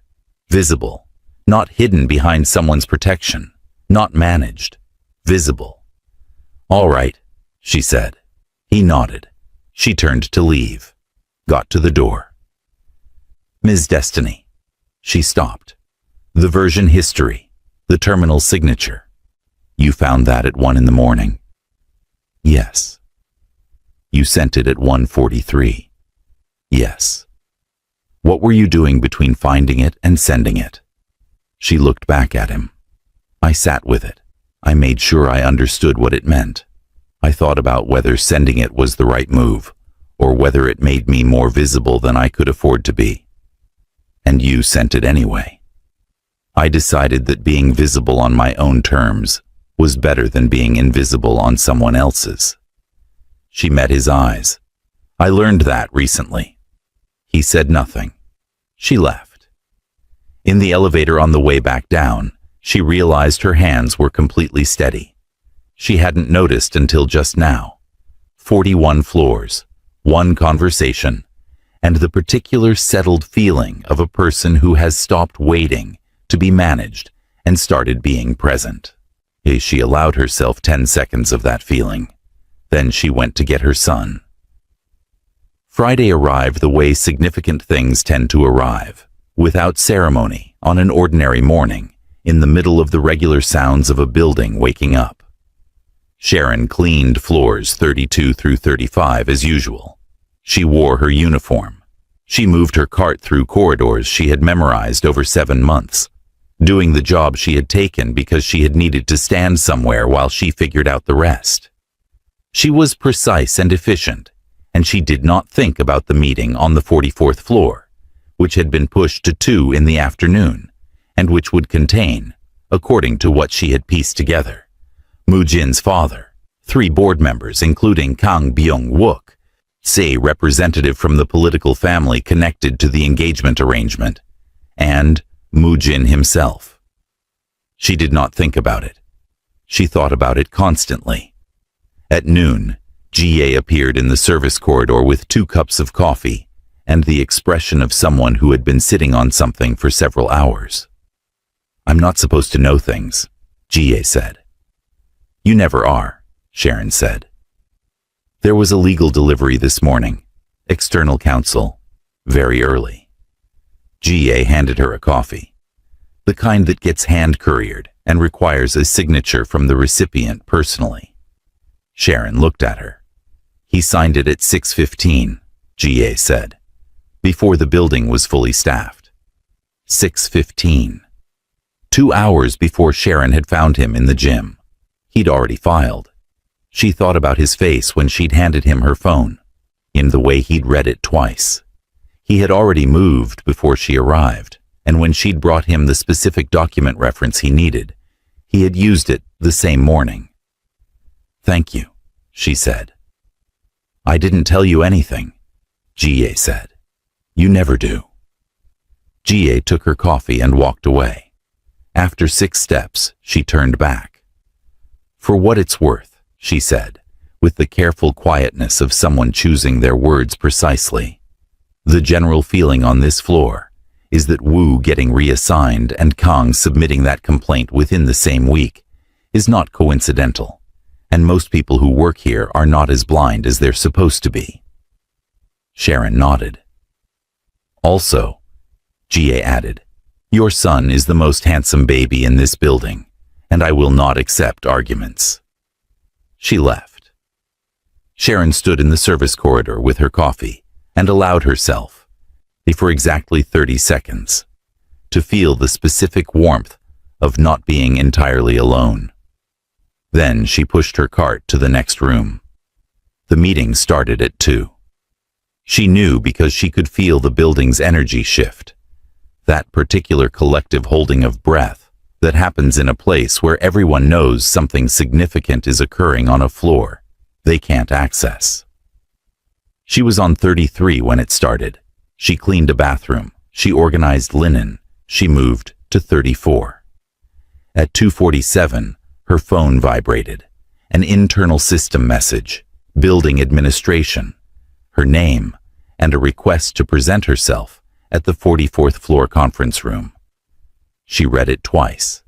Visible. Not hidden behind someone's protection. Not managed. Visible. All right, she said. He nodded. She turned to leave. Got to the door. Ms. Destiny. She stopped. The version history. The terminal signature. You found that at 1 a.m? Yes. You sent it at 1:43. Yes. What were you doing between finding it and sending it? She looked back at him. I sat with it. I made sure I understood what it meant. I thought about whether sending it was the right move, or whether it made me more visible than I could afford to be. And you sent it anyway. I decided that being visible on my own terms was better than being invisible on someone else's. She met his eyes. I learned that recently. He said nothing. She left. In the elevator on the way back down, she realized her hands were completely steady. She hadn't noticed until just now. 41 floors, one conversation, and the particular settled feeling of a person who has stopped waiting to be managed and started being present. She allowed herself 10 seconds of that feeling. Then she went to get her son. Friday arrived the way significant things tend to arrive, without ceremony, on an ordinary morning, in the middle of the regular sounds of a building waking up. Sharon cleaned floors 32 through 35 as usual. She wore her uniform. She moved her cart through corridors she had memorized over 7 months, doing the job she had taken because she had needed to stand somewhere while she figured out the rest. She was precise and efficient, and she did not think about the meeting on the 44th floor, which had been pushed to 2 in the afternoon, and which would contain, according to what she had pieced together, Moo-jin's father, 3 board members including Kang Byung-wook, a representative from the political family connected to the engagement arrangement, and Moo-jin himself. She did not think about it. She thought about it constantly. At noon, Ga appeared in the service corridor with 2 cups of coffee and the expression of someone who had been sitting on something for several hours. I'm not supposed to know things, Ga said. You never are, Sharon said. There was a legal delivery this morning, external counsel, very early. Ga handed her a coffee, the kind that gets hand-couriered and requires a signature from the recipient personally. Sharon looked at her. He signed it at 6:15, Ga said, before the building was fully staffed. 6:15. 2 hours before Sharon had found him in the gym. He'd already filed. She thought about his face when she'd handed him her phone, in the way he'd read it twice. He had already moved before she arrived, and when she'd brought him the specific document reference he needed, he had used it the same morning. Thank you, she said. I didn't tell you anything, Ga said. You never do. Ga took her coffee and walked away. After 6 steps, she turned back. For what it's worth, she said, with the careful quietness of someone choosing their words precisely. The general feeling on this floor is that Wu getting reassigned and Kang submitting that complaint within the same week is not coincidental, and most people who work here are not as blind as they're supposed to be. Sharon nodded. Also, Ga added, your son is the most handsome baby in this building, and I will not accept arguments. She left. Sharon stood in the service corridor with her coffee and allowed herself, for exactly 30 seconds, to feel the specific warmth of not being entirely alone. Then she pushed her cart to the next room. The meeting started at 2. She knew because she could feel the building's energy shift, that particular collective holding of breath that happens in a place where everyone knows something significant is occurring on a floor they can't access. She was on 33 when it started. She cleaned a bathroom. She organized linen. She moved to 34. At 2:47, her phone vibrated. An internal system message, building administration, her name, and a request to present herself at the 44th floor conference room. She read it twice.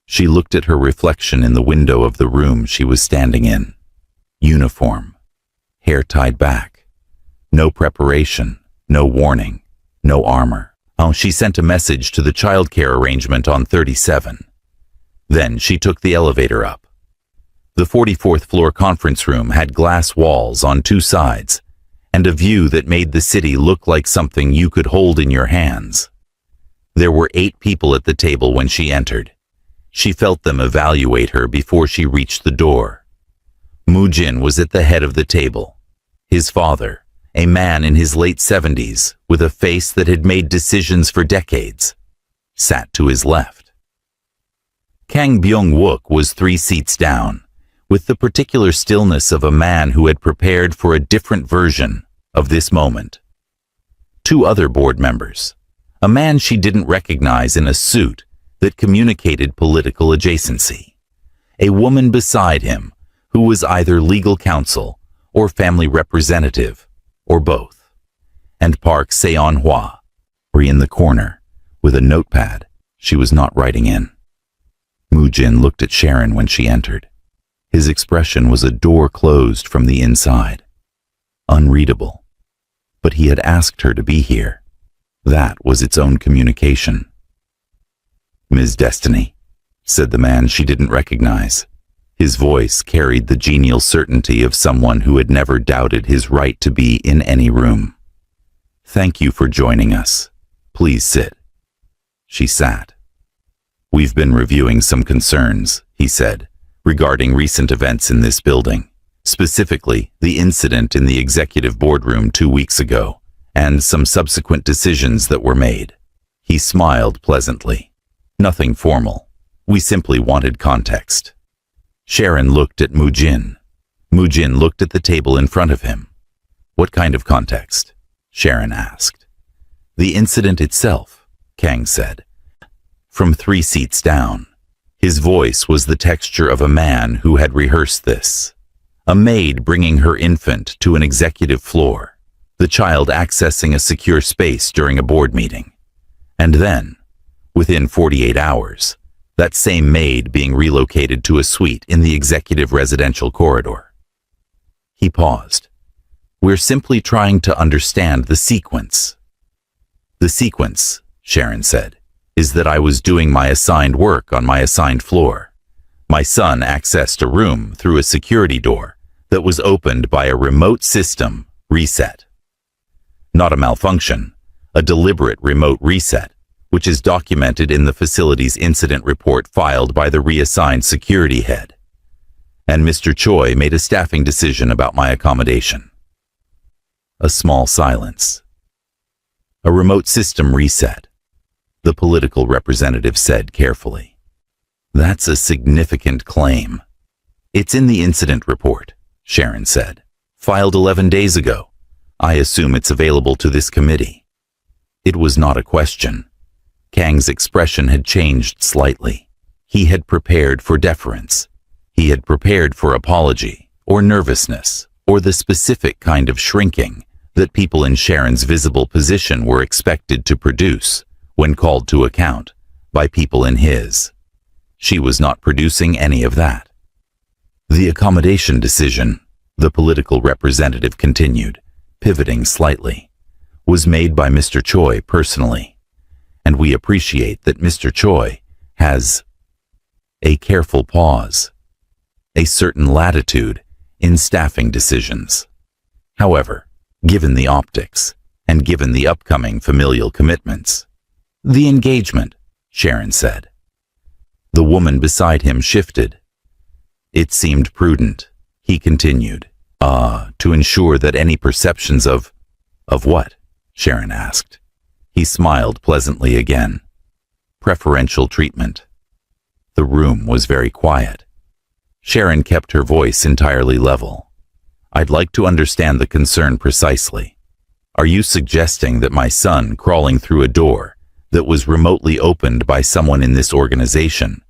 She looked at her reflection in the window of the room she was standing in. Uniform, hair tied back, no preparation, no warning, no armor. Oh, she sent a message to the childcare arrangement on 37. Then she took the elevator up. The 44th floor conference room had glass walls on 2 sides and a view that made the city look like something you could hold in your hands. There were 8 people at the table when she entered. She felt them evaluate her before she reached the door. Moo-jin was at the head of the table. His father, a man in his late 70s with a face that had made decisions for decades, sat to his left. Kang Byung-wook was 3 seats down, with the particular stillness of a man who had prepared for a different version of this moment. 2 other board members, a man she didn't recognize in a suit that communicated political adjacency, a woman beside him who was either legal counsel or family representative, or both, and Park Seon-hwa, in the corner, with a notepad she was not writing in. Moo-jin looked at Sharon when she entered. His expression was a door closed from the inside. Unreadable. But he had asked her to be here. That was its own communication. "Ms. Destiny," said the man she didn't recognize. His voice carried the genial certainty of someone who had never doubted his right to be in any room. "Thank you for joining us. Please sit." She sat. "We've been reviewing some concerns," he said, "regarding recent events in this building, specifically the incident in the executive boardroom 2 weeks ago, and some subsequent decisions that were made." He smiled pleasantly. "Nothing formal. We simply wanted context." Sharon looked at Moo-jin. Moo-jin looked at the table in front of him. "What kind of context?" Sharon asked. "The incident itself," Kang said. From 3 seats down. His voice was the texture of a man who had rehearsed this. A maid bringing her infant to an executive floor, the child accessing a secure space during a board meeting. And then, within 48 hours, that same maid being relocated to a suite in the executive residential corridor. He paused. "We're simply trying to understand the sequence." "The sequence," Sharon said, "is that I was doing my assigned work on my assigned floor. My son accessed a room through a security door that was opened by a remote system reset. Not a malfunction, a deliberate remote reset, which is documented in the facility's incident report filed by the reassigned security head. And Mr. Choi made a staffing decision about my accommodation." A small silence. "A remote system reset," the political representative said carefully. "That's a significant claim." "It's in the incident report," Sharon said. "Filed 11 days ago. I assume it's available to this committee." It was not a question. Kang's expression had changed slightly. He had prepared for deference. He had prepared for apology, or nervousness, or the specific kind of shrinking that people in Sharon's visible position were expected to produce when called to account by people in his. She was not producing any of that. "The accommodation decision," the political representative continued, pivoting slightly, "was made by Mr. Choi personally. And we appreciate that Mr. Choi has," a careful pause, "a certain latitude in staffing decisions. However, given the optics, and given the upcoming familial commitments, the engagement, Sharon said. The woman beside him shifted. It seemed prudent, he continued, to ensure that any perceptions of what? Sharon asked. He smiled pleasantly again. Preferential treatment. The room was very quiet. Sharon kept her voice entirely level. I'd like to understand the concern precisely. Are you suggesting that my son crawling through a door that was remotely opened by someone in this organization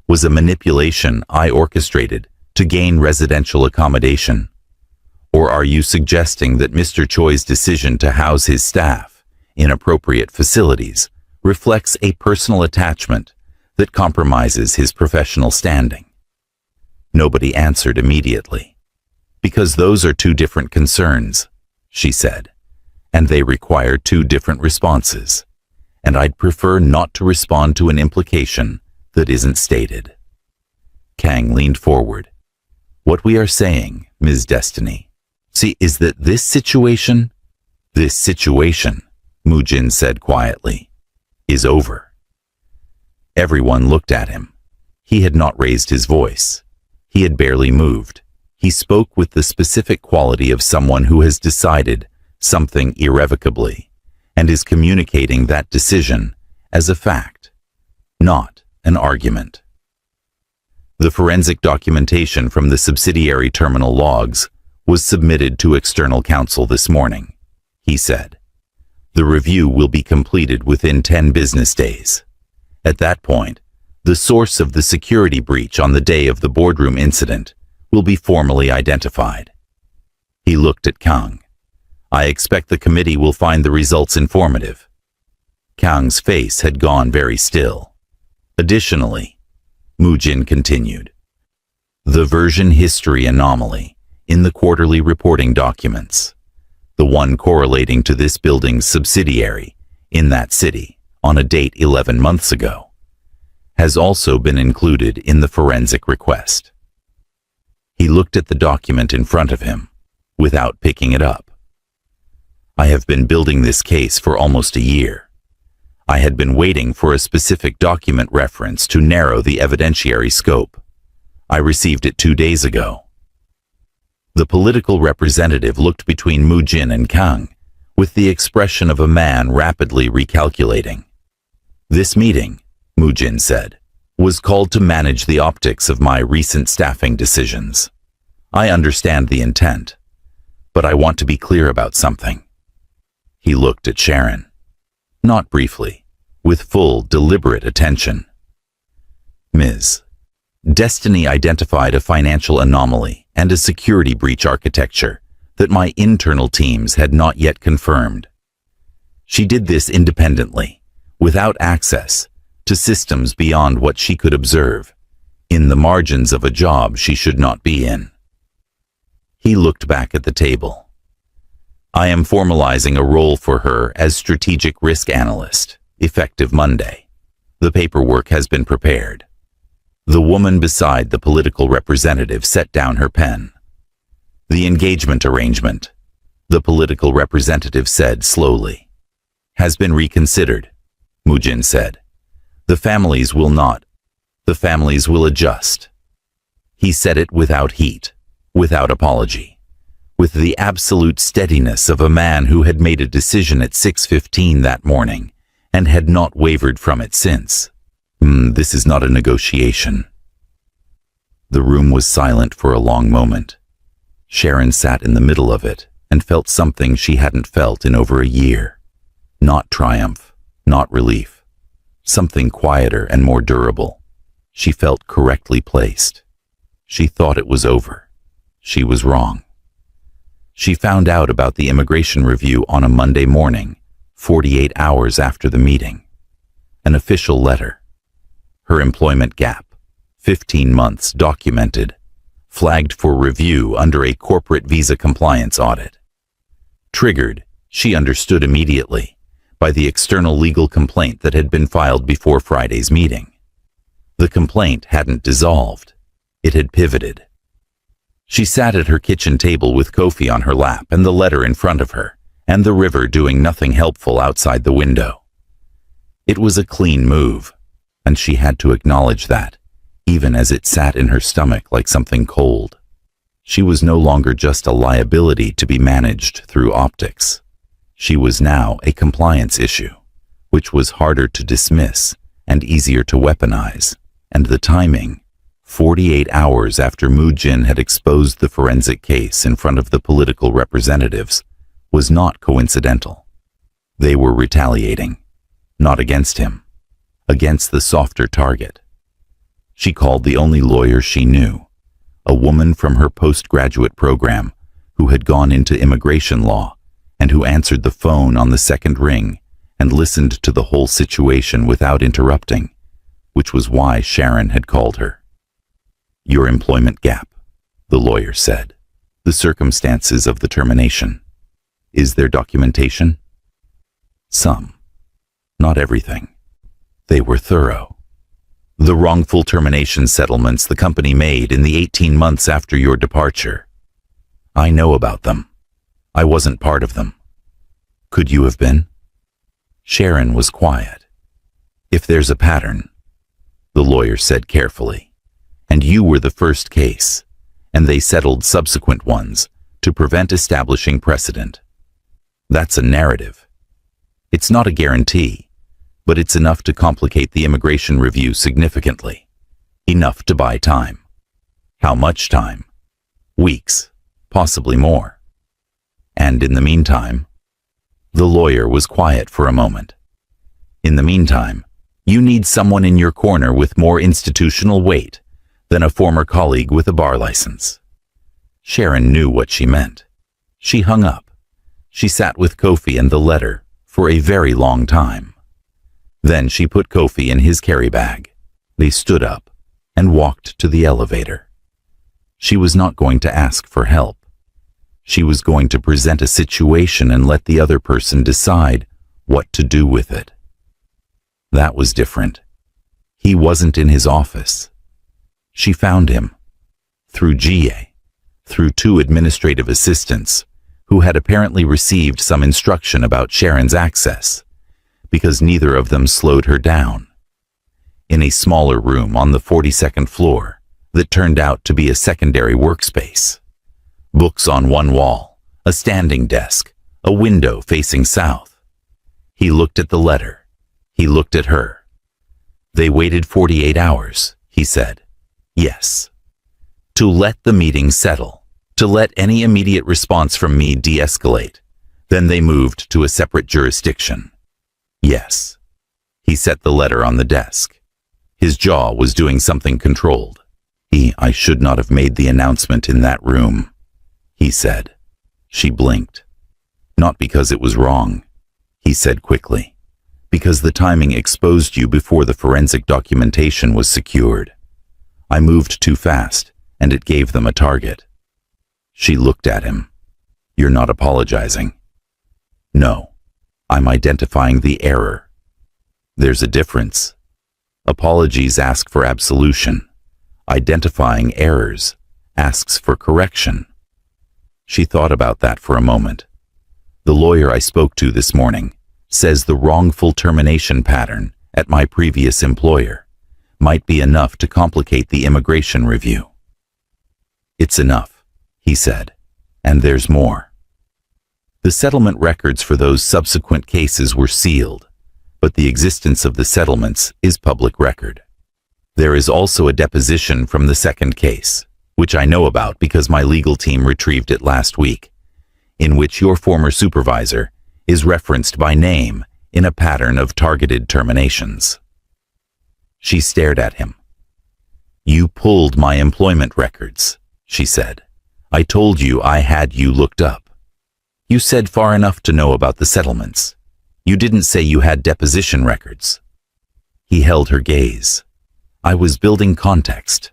was a manipulation I orchestrated to gain residential accommodation? Or are you suggesting that Mr. Choi's decision to house his staff in appropriate facilities reflects a personal attachment that compromises his professional standing? Nobody answered immediately. Because those are two different concerns, she said, and they require two different responses, and I'd prefer not to respond to an implication that isn't stated. Kang leaned forward. What we are saying, Ms. Destiny, is that this situation, Mujin said quietly, is over. Everyone looked at him. He had not raised his voice. He had barely moved. He spoke with the specific quality of someone who has decided something irrevocably and is communicating that decision as a fact, not an argument. The forensic documentation from the subsidiary terminal logs was submitted to external counsel this morning, he said. The review will be completed within 10 business days. At that point, the source of the security breach on the day of the boardroom incident will be formally identified. He looked at Kang. I expect the committee will find the results informative. Kang's face had gone very still. Additionally, Mujin continued, the version history anomaly in the quarterly reporting documents, the one correlating to this building's subsidiary in that city on a date 11 months ago, has also been included in the forensic request. He looked at the document in front of him, without picking it up. I have been building this case for almost a year. I had been waiting for a specific document reference to narrow the evidentiary scope. I received it 2 days ago. The political representative looked between Mujin and Kang with the expression of a man rapidly recalculating. This meeting, Mujin said, was called to manage the optics of my recent staffing decisions. I understand the intent, but I want to be clear about something. He looked at Sharon, not briefly, with full, deliberate attention. Ms. Destiny identified a financial anomaly and a security breach architecture that my internal teams had not yet confirmed. She did this independently, without access to systems beyond what she could observe, in the margins of a job she should not be in. He looked back at the table. I am formalizing a role for her as strategic risk analyst, effective Monday. The paperwork has been prepared. The woman beside the political representative set down her pen. The engagement arrangement, the political representative said slowly, has been reconsidered, Mujin said. The families will not. The families will adjust. He said it without heat, without apology, with the absolute steadiness of a man who had made a decision at 6:15 that morning and had not wavered from it since. This is not a negotiation. The room was silent for a long moment. Sharon sat in the middle of it and felt something she hadn't felt in over a year. Not triumph, not relief. Something quieter and more durable. She felt correctly placed. She thought it was over. She was wrong. She found out about the immigration review on a Monday morning, 48 hours after the meeting. An official letter. Her employment gap, 15 months documented, flagged for review under a corporate visa compliance audit. Triggered, she understood immediately, by the external legal complaint that had been filed before Friday's meeting. The complaint hadn't dissolved. It had pivoted. She sat at her kitchen table with Kofi on her lap and the letter in front of her, and the river doing nothing helpful outside the window. It was a clean move, and she had to acknowledge that, even as it sat in her stomach like something cold. She was no longer just a liability to be managed through optics. She was now a compliance issue, which was harder to dismiss and easier to weaponize, and the timing, 48 hours after Moo-jin had exposed the forensic case in front of the political representatives, was not coincidental. They were retaliating, not against him, against the softer target. She called the only lawyer she knew, a woman from her postgraduate program who had gone into immigration law and who answered the phone on the second ring and listened to the whole situation without interrupting, which was why Sharon had called her. "Your employment gap," the lawyer said. "The circumstances of the termination. Is there documentation?" "Some. Not everything. They were thorough. The wrongful termination settlements the company made in the 18 months after your departure. I know about them. I wasn't part of them. Could you have been?" Sharon was quiet. "If there's a pattern," the lawyer said carefully, "and you were the first case, and they settled subsequent ones to prevent establishing precedent. That's a narrative. It's not a guarantee, but it's enough to complicate the immigration review significantly. Enough to buy time. How much time? Weeks, possibly more. And in the meantime," the lawyer was quiet for a moment. "In the meantime, you need someone in your corner with more institutional weight than a former colleague with a bar license." Sharon knew what she meant. She hung up. She sat with Kofi and the letter for a very long time. Then she put Kofi in his carry bag. They stood up and walked to the elevator. She was not going to ask for help. She was going to present a situation and let the other person decide what to do with it. That was different. He wasn't in his office. She found him. Through GA. Through 2 administrative assistants who had apparently received some instruction about Sharon's access, because neither of them slowed her down. In a smaller room on the 42nd floor that turned out to be a secondary workspace. Books on one wall, a standing desk, a window facing south. He looked at the letter. He looked at her. "They waited 48 hours, he said. "Yes. To let the meeting settle, to let any immediate response from me de-escalate. Then they moved to a separate jurisdiction. Yes." He set the letter on the desk. His jaw was doing something controlled. I should not have made the announcement in that room," he said. She blinked. "Not because it was wrong," he said quickly. "Because the timing exposed you before the forensic documentation was secured. I moved too fast, and it gave them a target." She looked at him. "You're not apologizing." "No. I'm identifying the error. There's a difference. Apologies ask for absolution. Identifying errors asks for correction." She thought about that for a moment. "The lawyer I spoke to this morning says the wrongful termination pattern at my previous employer might be enough to complicate the immigration review." "It's enough," he said, "and there's more." The settlement records for those subsequent cases were sealed, but the existence of the settlements is public record. There is also a deposition from the second case, which I know about because my legal team retrieved it last week, in which your former supervisor is referenced by name in a pattern of targeted terminations. She stared at him. "You pulled my employment records," she said. "I told you I had you looked up. You said far enough to know about the settlements. You didn't say you had deposition records." He held her gaze. "I was building context.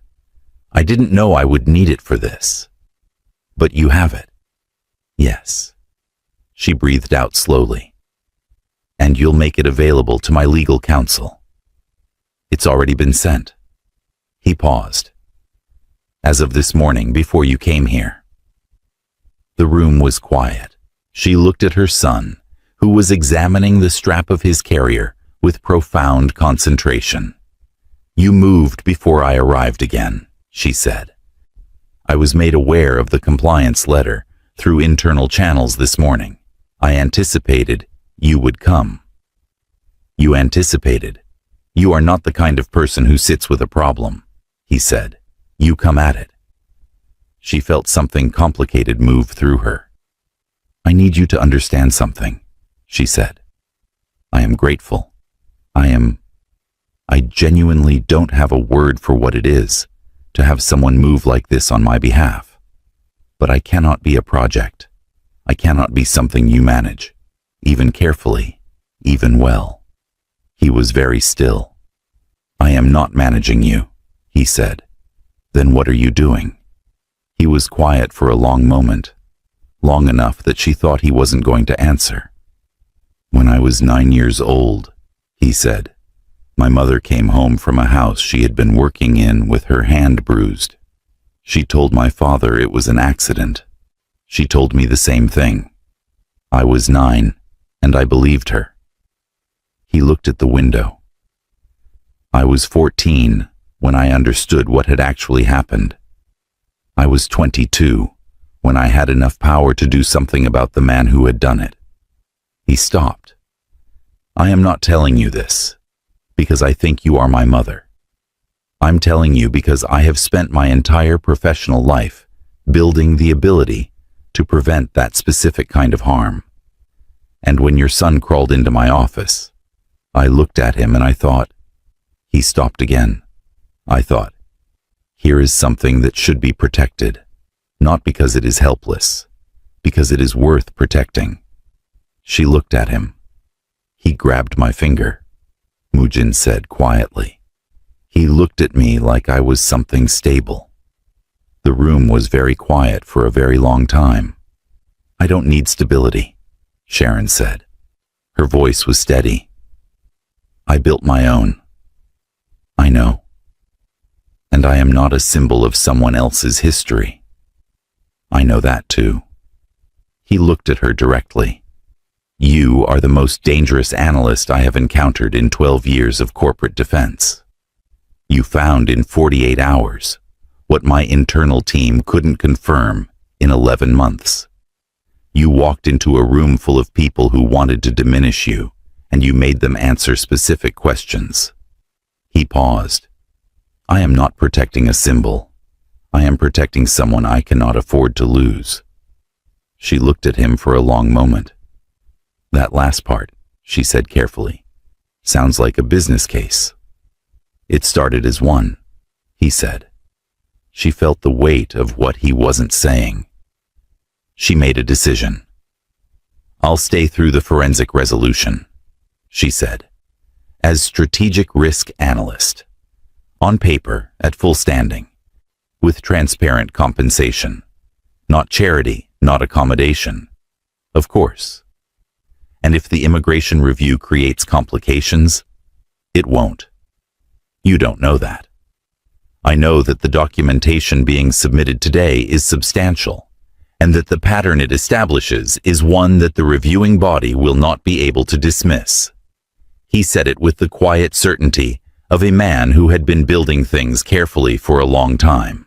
I didn't know I would need it for this. But you have it." "Yes." She breathed out slowly. "And you'll make it available to my legal counsel." "It's already been sent." He paused. as of this morning before you came here." The room was quiet. She looked at her son, who was examining the strap of his carrier with profound concentration. "You moved before I arrived again," she said. "I was made aware of the compliance letter through internal channels this morning. I anticipated you would come." "You anticipated? You are not the kind of person who sits with a problem," he said. "You come at it." She felt something complicated move through her. "I need you to understand something," she said. "I am grateful. I genuinely don't have a word for what it is to have someone move like this on my behalf. But I cannot be a project. I cannot be something you manage, even carefully, even well." He was very still. "I am not managing you," he said. "Then what are you doing?" He was quiet for a long moment, long enough that she thought he wasn't going to answer. "When I was 9 years old," he said, "my mother came home from a house she had been working in with her hand bruised. She told my father it was an accident. She told me the same thing. I was 9, and I believed her." He looked at the window. "I was 14 when I understood what had actually happened. I was 22 when I had enough power to do something about the man who had done it." He stopped. "I am not telling you this because I think you are my mother. I'm telling you because I have spent my entire professional life building the ability to prevent that specific kind of harm. And when your son crawled into my office, I looked at him and I thought," he stopped again. "I thought, here is something that should be protected, not because it is helpless, because it is worth protecting." She looked at him. "He grabbed my finger," Mujin said quietly. "He looked at me like I was something stable." The room was very quiet for a very long time. "I don't need stability," Sharon said. Her voice was steady. "I built my own. I know. And I am not a symbol of someone else's history. I know that too." He looked at her directly. "You are the most dangerous analyst I have encountered in 12 years of corporate defense. You found in 48 hours what my internal team couldn't confirm in 11 months. You walked into a room full of people who wanted to diminish you, and you made them answer specific questions." He paused. "I am not protecting a symbol. I am protecting someone I cannot afford to lose." She looked at him for a long moment. "That last part," she said carefully, "sounds like a business case." "It started as one," he said. She felt the weight of what he wasn't saying. She made a decision. "I'll stay through the forensic resolution," she said, "as strategic risk analyst. On paper, at full standing, with transparent compensation. Not charity, not accommodation. Of course. And if the immigration review creates complications, it won't. You don't know that. I know that the documentation being submitted today is substantial, and that the pattern it establishes is one that the reviewing body will not be able to dismiss." He said it with the quiet certainty of a man who had been building things carefully for a long time.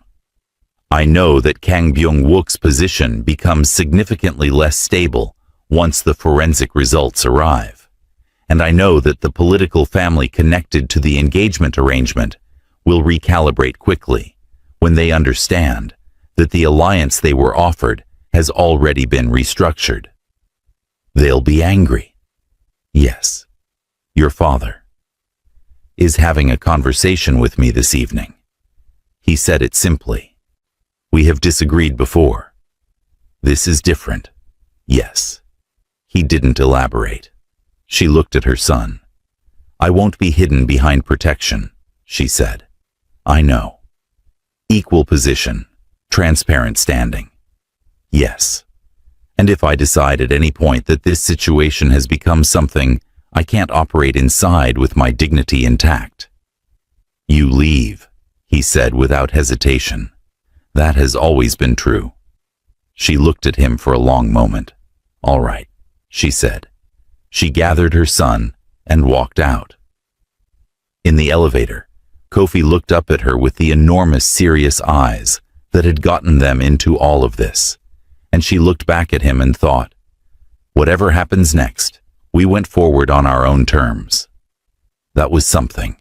"I know that Kang Byung-wook's position becomes significantly less stable once the forensic results arrive. And I know that the political family connected to the engagement arrangement will recalibrate quickly when they understand that the alliance they were offered has already been restructured. They'll be angry. Yes, your father is having a conversation with me this evening." He said it simply. "We have disagreed before. This is different. Yes." He didn't elaborate. She looked at her son. "I won't be hidden behind protection," she said. "I know. Equal position, transparent standing. Yes. And if I decide at any point that this situation has become something I can't operate inside with my dignity intact." "You leave," he said without hesitation. That has always been true. She looked at him for a long moment. All right, she said. She gathered her son and walked out. In the elevator, Kofi looked up at her with the enormous, serious eyes that had gotten them into all of this, and she looked back at him and thought, whatever happens next, we went forward on our own terms. That was something.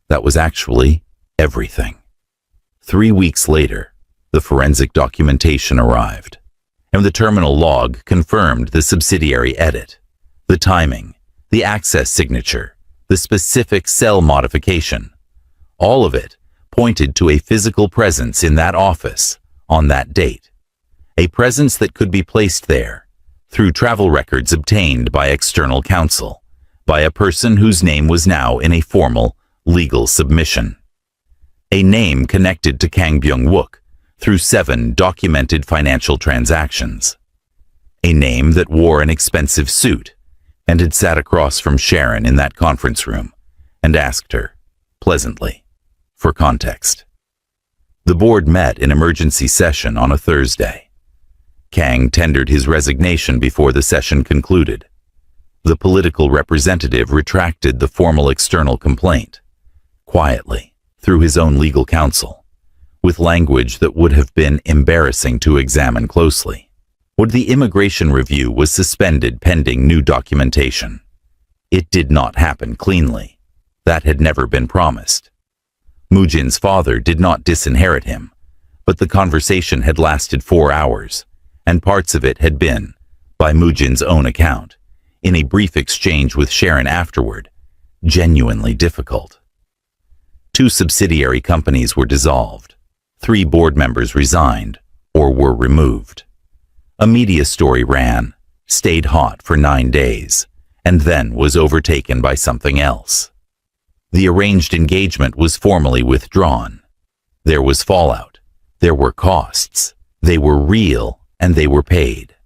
That was actually everything. 3 weeks later, the forensic documentation arrived, and the terminal log confirmed the subsidiary edit, the timing, the access signature, the specific cell modification. All of it pointed to a physical presence in that office on that date, a presence that could be placed there through travel records obtained by external counsel, by a person whose name was now in a formal legal submission. A name connected to Kang Byung-wook through 7 documented financial transactions. A name that wore an expensive suit and had sat across from Sharon in that conference room and asked her, pleasantly, for context. The board met in emergency session on a Thursday. Kang tendered his resignation before the session concluded. The political representative retracted the formal external complaint, quietly, through his own legal counsel, with language that would have been embarrassing to examine closely. The immigration review was suspended pending new documentation. It did not happen cleanly. That had never been promised. Moojin's father did not disinherit him, but the conversation had lasted 4 hours, and parts of it had been, by Moojin's own account, in a brief exchange with Sharon afterward, genuinely difficult. 2 subsidiary companies were dissolved. 3 board members resigned or were removed. A media story ran, stayed hot for 9 days, and then was overtaken by something else. The arranged engagement was formally withdrawn. There was fallout. There were costs. They were real, and they were paid.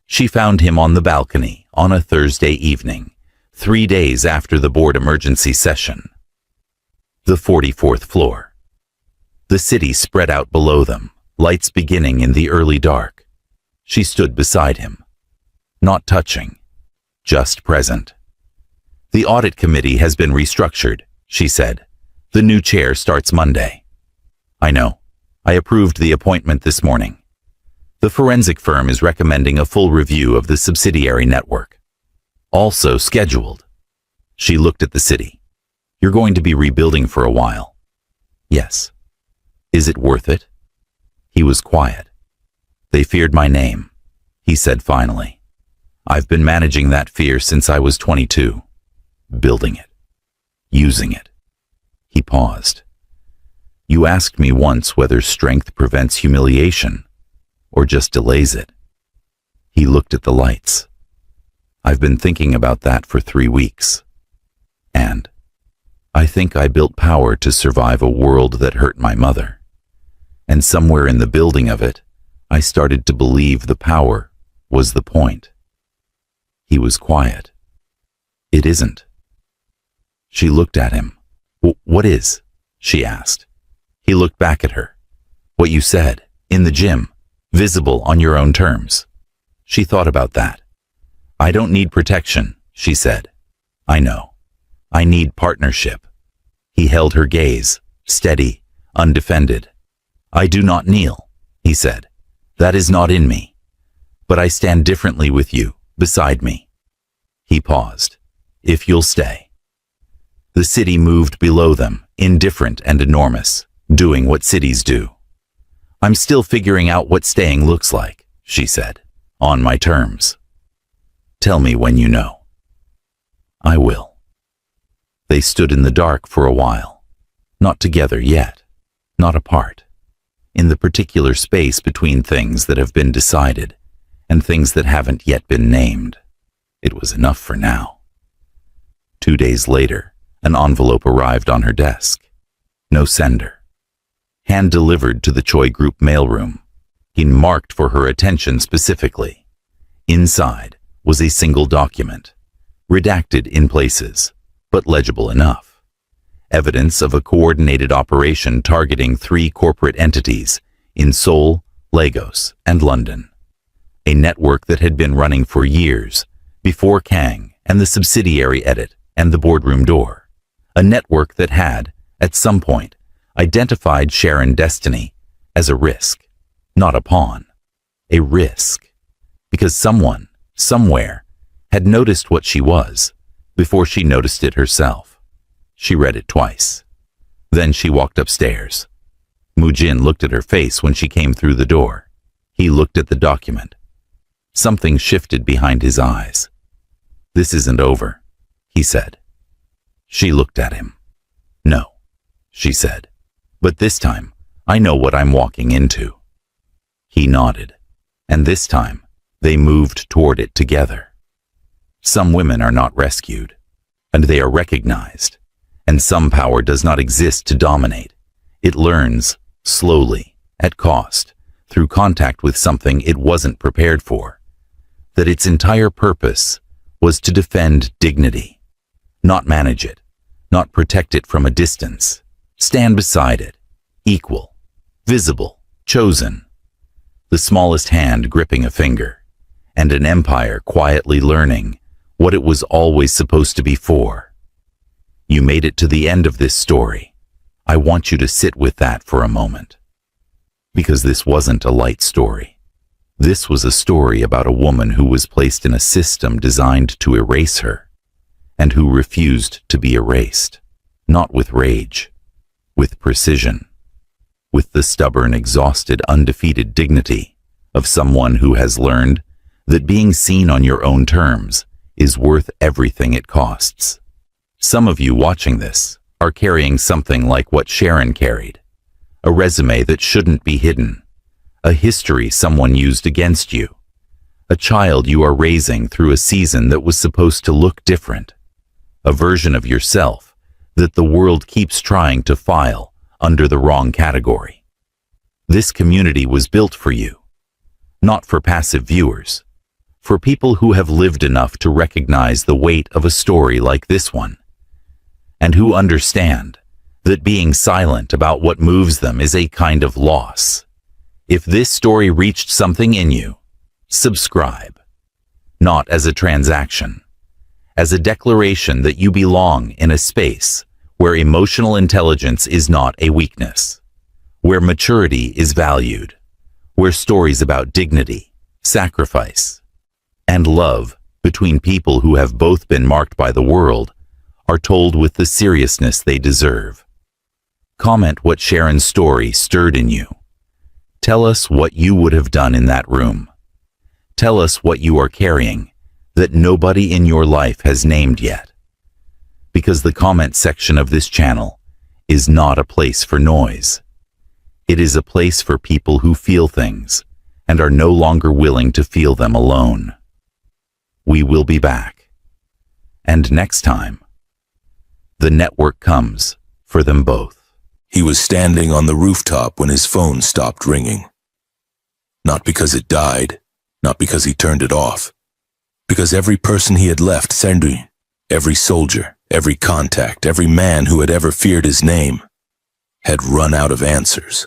She found him on the balcony on a Thursday evening, 3 days after the board emergency session. The 44th floor. The city spread out below them, lights beginning in the early dark. She stood beside him. Not touching, just present. The audit committee has been restructured, she said. The new chair starts Monday. I know. I approved the appointment this morning. The forensic firm is recommending a full review of the subsidiary network. Also scheduled. She looked at the city. You're going to be rebuilding for a while. Yes. Is it worth it? He was quiet. They feared my name, he said finally. I've been managing that fear since I was 22. Building it. Using it. He paused. You asked me once whether strength prevents humiliation or just delays it. He looked at the lights. I've been thinking about that for 3 weeks. And I think I built power to survive a world that hurt my mother. And somewhere in the building of it, I started to believe the power was the point. He was quiet. It isn't. She looked at him. What is? She asked. He looked back at her. What you said, in the gym, visible on your own terms. She thought about that. I don't need protection, she said. I know. I need partnership. He held her gaze, steady, undefended. I do not kneel, he said. That is not in me. But I stand differently with you, beside me. He paused. If you'll stay. The city moved below them, indifferent and enormous, doing what cities do. I'm still figuring out what staying looks like, she said, on my terms. Tell me when you know. I will. They stood in the dark for a while, not together yet, not apart, in the particular space between things that have been decided and things that haven't yet been named. It was enough for now. 2 days later, an envelope arrived on her desk. No sender. Hand-delivered to the Choi Group mailroom. He marked for her attention specifically. Inside was a single document, redacted in places, but legible enough. Evidence of a coordinated operation targeting 3 corporate entities in Seoul, Lagos, and London. A network that had been running for years, before Kang and the subsidiary Edit and the boardroom door. A network that had, at some point, identified Sharon Destiny as a risk, not a pawn. A risk. Because someone, somewhere, had noticed what she was before she noticed it herself. She read it twice. Then she walked upstairs. Mujin looked at her face when she came through the door. He looked at the document. Something shifted behind his eyes. "This isn't over," he said. She looked at him. "No," she said. "But this time, I know what I'm walking into." He nodded, and this time, they moved toward it together. Some women are not rescued, and they are recognized, and some power does not exist to dominate. It learns, slowly, at cost, through contact with something it wasn't prepared for, that its entire purpose was to defend dignity, not manage it, not protect it from a distance, stand beside it, equal, visible, chosen. The smallest hand gripping a finger, and an empire quietly learning what it was always supposed to be for. You made it to the end of this story. I want you to sit with that for a moment. Because this wasn't a light story. This was a story about a woman who was placed in a system designed to erase her, and who refused to be erased, not with rage, with precision, with the stubborn, exhausted, undefeated dignity of someone who has learned that being seen on your own terms is worth everything it costs. Some of you watching this are carrying something like what Sharon carried, a resume that shouldn't be hidden, a history someone used against you, a child you are raising through a season that was supposed to look different, a version of yourself that the world keeps trying to file under the wrong category. This community was built for you, not for passive viewers, for people who have lived enough to recognize the weight of a story like this one, and who understand that being silent about what moves them is a kind of loss. If this story reached something in you, subscribe. Not as a transaction, as a declaration that you belong in a space where emotional intelligence is not a weakness, where maturity is valued, where stories about dignity, sacrifice, and love between people who have both been marked by the world are told with the seriousness they deserve. Comment what Sharon's story stirred in you. Tell us what you would have done in that room. Tell us what you are carrying that nobody in your life has named yet. Because the comment section of this channel is not a place for noise. It is a place for people who feel things and are no longer willing to feel them alone. We will be back. And next time, the network comes for them both. He was standing on the rooftop when his phone stopped ringing. Not because it died, not because he turned it off, because every person he had left, Sendu, every soldier, every contact, every man who had ever feared his name, had run out of answers.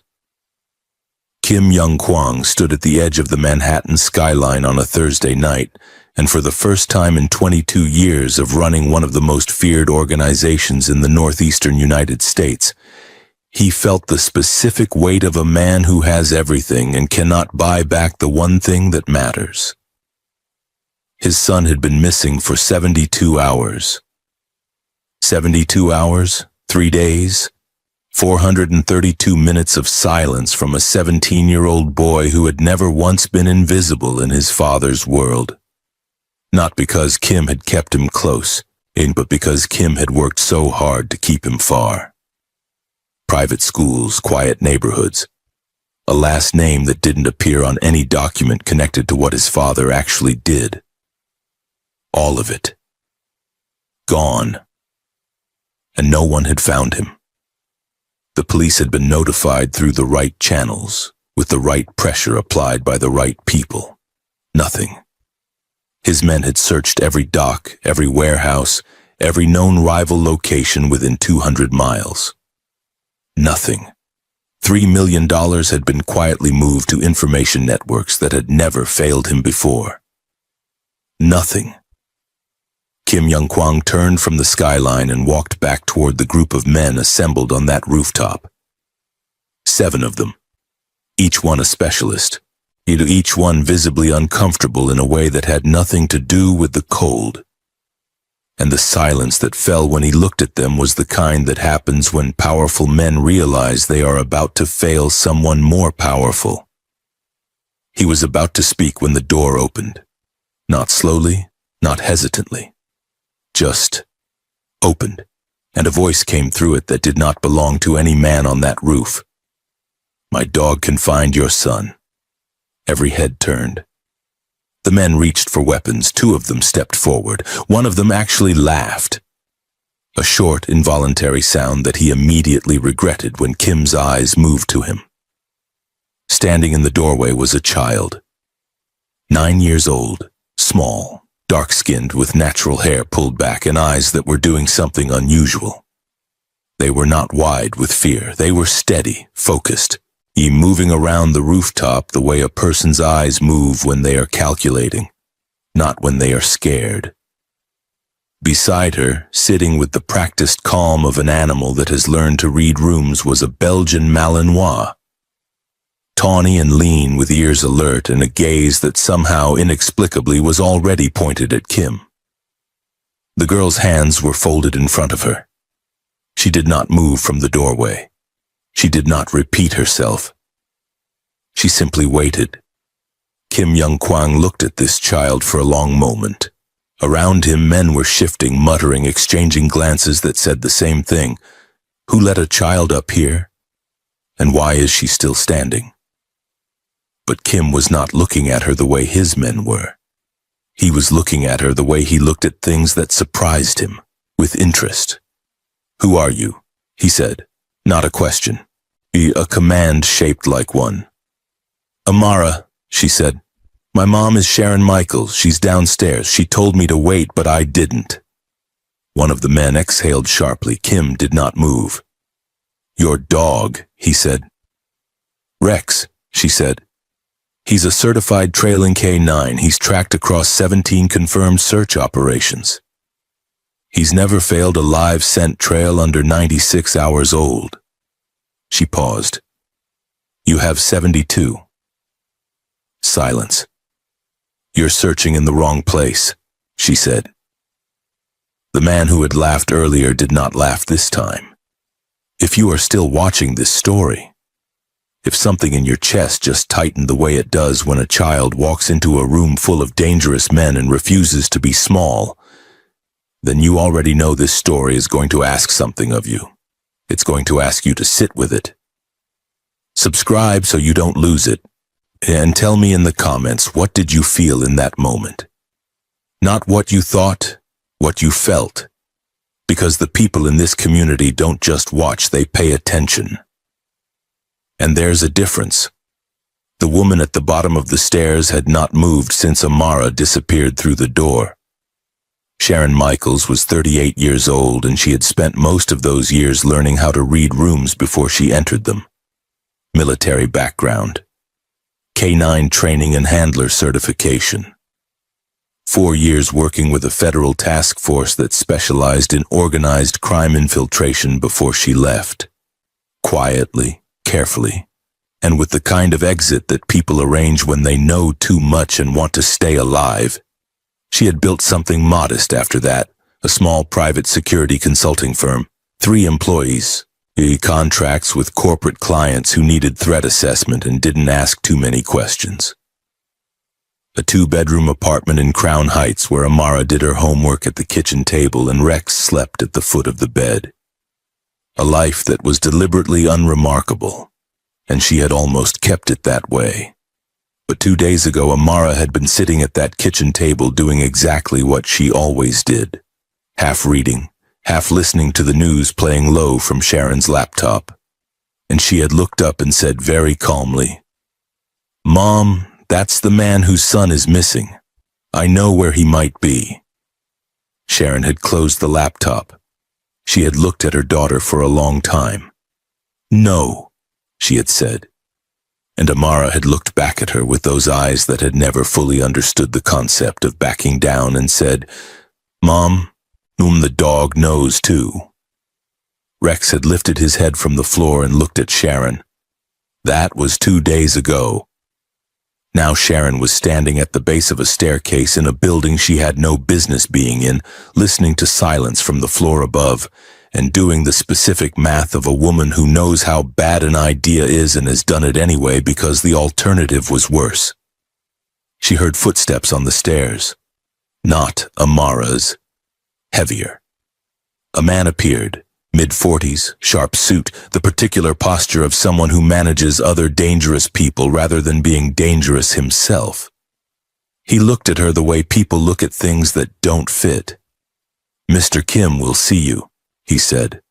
Kim Young-kwang stood at the edge of the Manhattan skyline on a Thursday night, and for the first time in 22 years of running one of the most feared organizations in the northeastern United States, he felt the specific weight of a man who has everything and cannot buy back the one thing that matters. His son had been missing for 72 hours. 72 hours, 3 days, 432 minutes of silence from a 17-year-old boy who had never once been invisible in his father's world. Not because Kim had kept him close, but because Kim had worked so hard to keep him far. Private schools, quiet neighborhoods, a last name that didn't appear on any document connected to what his father actually did. All of it. Gone. And no one had found him. The police had been notified through the right channels, with the right pressure applied by the right people. Nothing. His men had searched every dock, every warehouse, every known rival location within 200 miles. Nothing. $3 million had been quietly moved to information networks that had never failed him before. Nothing. Kim Young-kwang turned from the skyline and walked back toward the group of men assembled on that rooftop. 7 of them, each one a specialist, each one visibly uncomfortable in a way that had nothing to do with the cold. And the silence that fell when he looked at them was the kind that happens when powerful men realize they are about to fail someone more powerful. He was about to speak when the door opened. Not slowly, not hesitantly. Just opened, and a voice came through it that did not belong to any man on that roof. "My dog can find your son." Every head turned. The men reached for weapons. 2 of them stepped forward. One of them actually laughed. A short, involuntary sound that he immediately regretted when Kim's eyes moved to him. Standing in the doorway was a child. 9 years old, small, dark-skinned with natural hair pulled back and eyes that were doing something unusual. They were not wide with fear. They were steady, focused, moving around the rooftop the way a person's eyes move when they are calculating, not when they are scared. Beside her, sitting with the practiced calm of an animal that has learned to read rooms, was a Belgian Malinois. Tawny and lean, with ears alert and a gaze that somehow inexplicably was already pointed at Kim. The girl's hands were folded in front of her. She did not move from the doorway. She did not repeat herself. She simply waited. Kim Young-kwang looked at this child for a long moment. Around him, men were shifting, muttering, exchanging glances that said the same thing. Who let a child up here? And why is she still standing? But Kim was not looking at her the way his men were. He was looking at her the way he looked at things that surprised him, with interest. "Who are you?" he said. Not a question. A command shaped like one. "Amara," she said. "My mom is Sharon Michaels. She's downstairs. She told me to wait, but I didn't." One of the men exhaled sharply. Kim did not move. "Your dog," he said. "Rex," she said. "He's a certified trailing K9. He's tracked across 17 confirmed search operations. He's never failed a live scent trail under 96 hours old." She paused. "You have 72. Silence. "You're searching in the wrong place," she said. The man who had laughed earlier did not laugh this time. If you are still watching this story, if something in your chest just tightened the way it does when a child walks into a room full of dangerous men and refuses to be small, then you already know this story is going to ask something of you. It's going to ask you to sit with it. Subscribe so you don't lose it. And tell me in the comments, what did you feel in that moment? Not what you thought, what you felt. Because the people in this community don't just watch, they pay attention. And there's a difference. The woman at the bottom of the stairs had not moved since Amara disappeared through the door. Sharon Michaels was 38 years old, and she had spent most of those years learning how to read rooms before she entered them. Military background. K9 training and handler certification. 4 years working with a federal task force that specialized in organized crime infiltration before she left. Quietly, carefully, and with the kind of exit that people arrange when they know too much and want to stay alive. She had built something modest after that, a small private security consulting firm, 3 employees, contracts with corporate clients who needed threat assessment and didn't ask too many questions. A 2-bedroom apartment in Crown Heights where Amara did her homework at the kitchen table and Rex slept at the foot of the bed. A life that was deliberately unremarkable, and she had almost kept it that way. But 2 days ago, Amara had been sitting at that kitchen table doing exactly what she always did. Half reading, half listening to the news playing low from Sharon's laptop. And she had looked up and said very calmly, "Mom, that's the man whose son is missing. I know where he might be." Sharon had closed the laptop. She had looked at her daughter for a long time. "No," she had said. And Amara had looked back at her with those eyes that had never fully understood the concept of backing down and said, "Mom, whom the dog knows too." Rex had lifted his head from the floor and looked at Sharon. That was 2 days ago. Now Sharon was standing at the base of a staircase in a building she had no business being in, listening to silence from the floor above, and doing the specific math of a woman who knows how bad an idea is and has done it anyway because the alternative was worse. She heard footsteps on the stairs. Not Amara's. Heavier. A man appeared, mid-40s, sharp suit, the particular posture of someone who manages other dangerous people rather than being dangerous himself. He looked at her the way people look at things that don't fit. "Mr. Kim will see you," he said.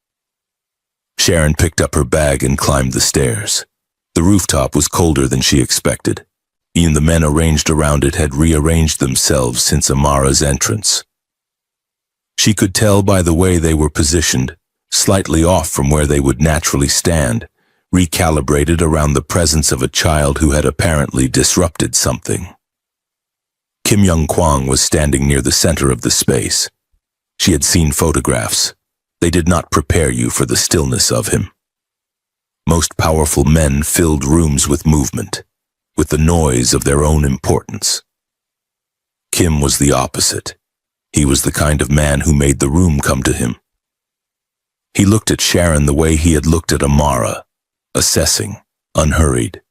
Sharon picked up her bag and climbed the stairs. The rooftop was colder than she expected. Even the men arranged around it had rearranged themselves since Amara's entrance. She could tell by the way they were positioned, slightly off from where they would naturally stand, recalibrated around the presence of a child who had apparently disrupted something. Kim Young-kwang was standing near the center of the space. She had seen photographs. They did not prepare you for the stillness of him. Most powerful men filled rooms with movement, with the noise of their own importance. Kim was the opposite. He was the kind of man who made the room come to him. He looked at Sharon the way he had looked at Amara, assessing, unhurried.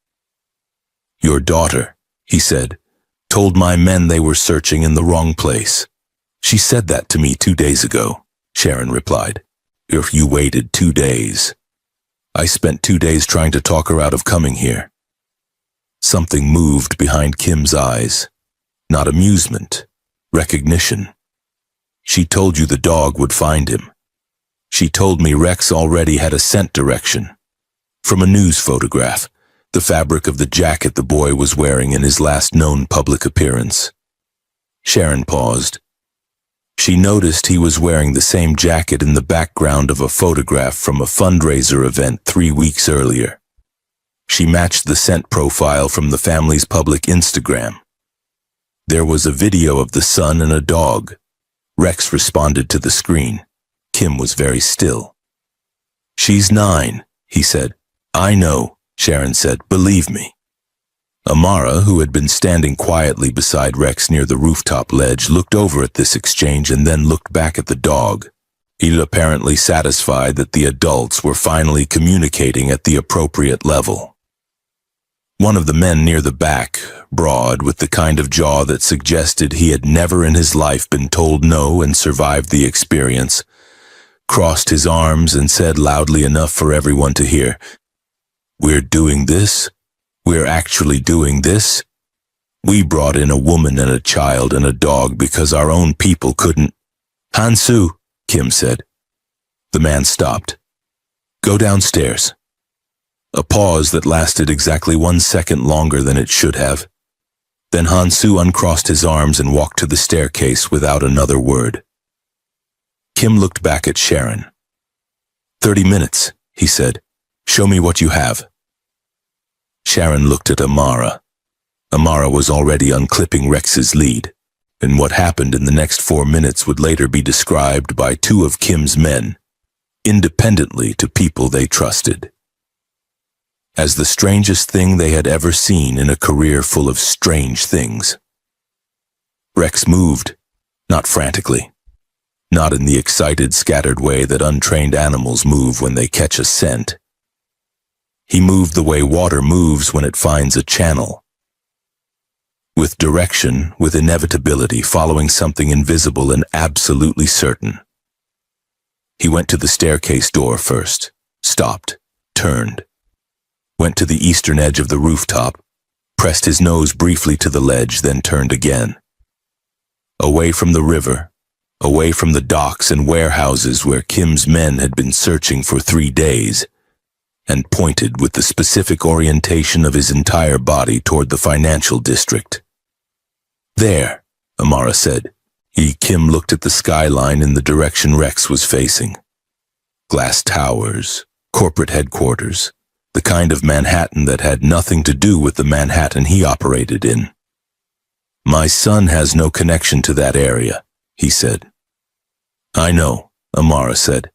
"Your daughter," he said, "told my men they were searching in the wrong place. She said that to me 2 days ago," Sharon replied. "If you waited 2 days. I spent 2 days trying to talk her out of coming here." Something moved behind Kim's eyes. Not amusement, recognition. "She told you the dog would find him. She told me Rex already had a scent direction. From a news photograph, the fabric of the jacket the boy was wearing in his last known public appearance." Sharon paused. She noticed he was wearing the same jacket in the background of a photograph from a fundraiser event 3 weeks earlier. She matched the scent profile from the family's public Instagram. There was a video of the son and a dog. Rex responded to the screen. Kim was very still. "She's 9, he said. "I know," Sharon said. "Believe me." Amara, who had been standing quietly beside Rex near the rooftop ledge, looked over at this exchange and then looked back at the dog. He apparently satisfied that the adults were finally communicating at the appropriate level. One of the men near the back, broad, with the kind of jaw that suggested he had never in his life been told no and survived the experience, crossed his arms and said loudly enough for everyone to hear, "We're doing this? We're actually doing this? We brought in a woman and a child and a dog because our own people couldn't." "Hansu," Kim said. The man stopped. "Go downstairs." A pause that lasted exactly 1 second longer than it should have. Then Hansu uncrossed his arms and walked to the staircase without another word. Kim looked back at Sharon. 30 minutes, he said. "Show me what you have." Sharon looked at Amara. Amara was already unclipping Rex's lead, and what happened in the next 4 minutes would later be described by 2 of Kim's men, independently to people they trusted, as the strangest thing they had ever seen in a career full of strange things. Rex moved, not frantically, not in the excited, scattered way that untrained animals move when they catch a scent. He moved the way water moves when it finds a channel, with direction, with inevitability, following something invisible and absolutely certain. He went to the staircase door first, stopped, turned, went to the eastern edge of the rooftop, pressed his nose briefly to the ledge, then turned again. Away from the river, away from the docks and warehouses where Kim's men had been searching for 3 days, and pointed with the specific orientation of his entire body toward the financial district. "There," Amara said. Kim looked at the skyline in the direction Rex was facing. Glass towers, corporate headquarters, The kind of Manhattan that had nothing to do with the Manhattan he operated in. My son has no connection to that area, he said. I know, Amara said.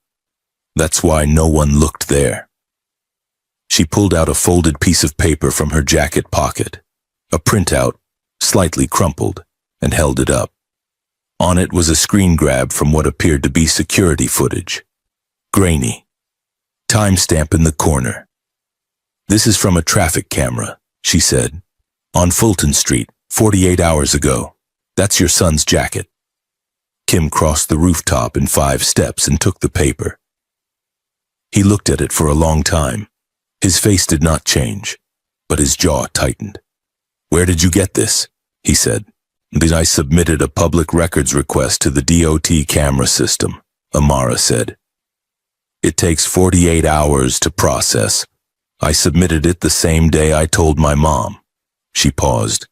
That's why no one looked there. She pulled out a folded piece of paper from her jacket pocket, a printout, slightly crumpled, and held it up. On it was a screen grab from what appeared to be security footage. Grainy. Timestamp in the corner. This is from a traffic camera, she said. On Fulton Street, 48 hours ago. That's your son's jacket. Kim crossed the rooftop in 5 steps and took the paper. He looked at it for a long time. His face did not change, but his jaw tightened. Where did you get this? He said. Then I submitted a public records request to the DOT camera system, Amara said. It takes 48 hours to process. I submitted it the same day I told my mom. She paused.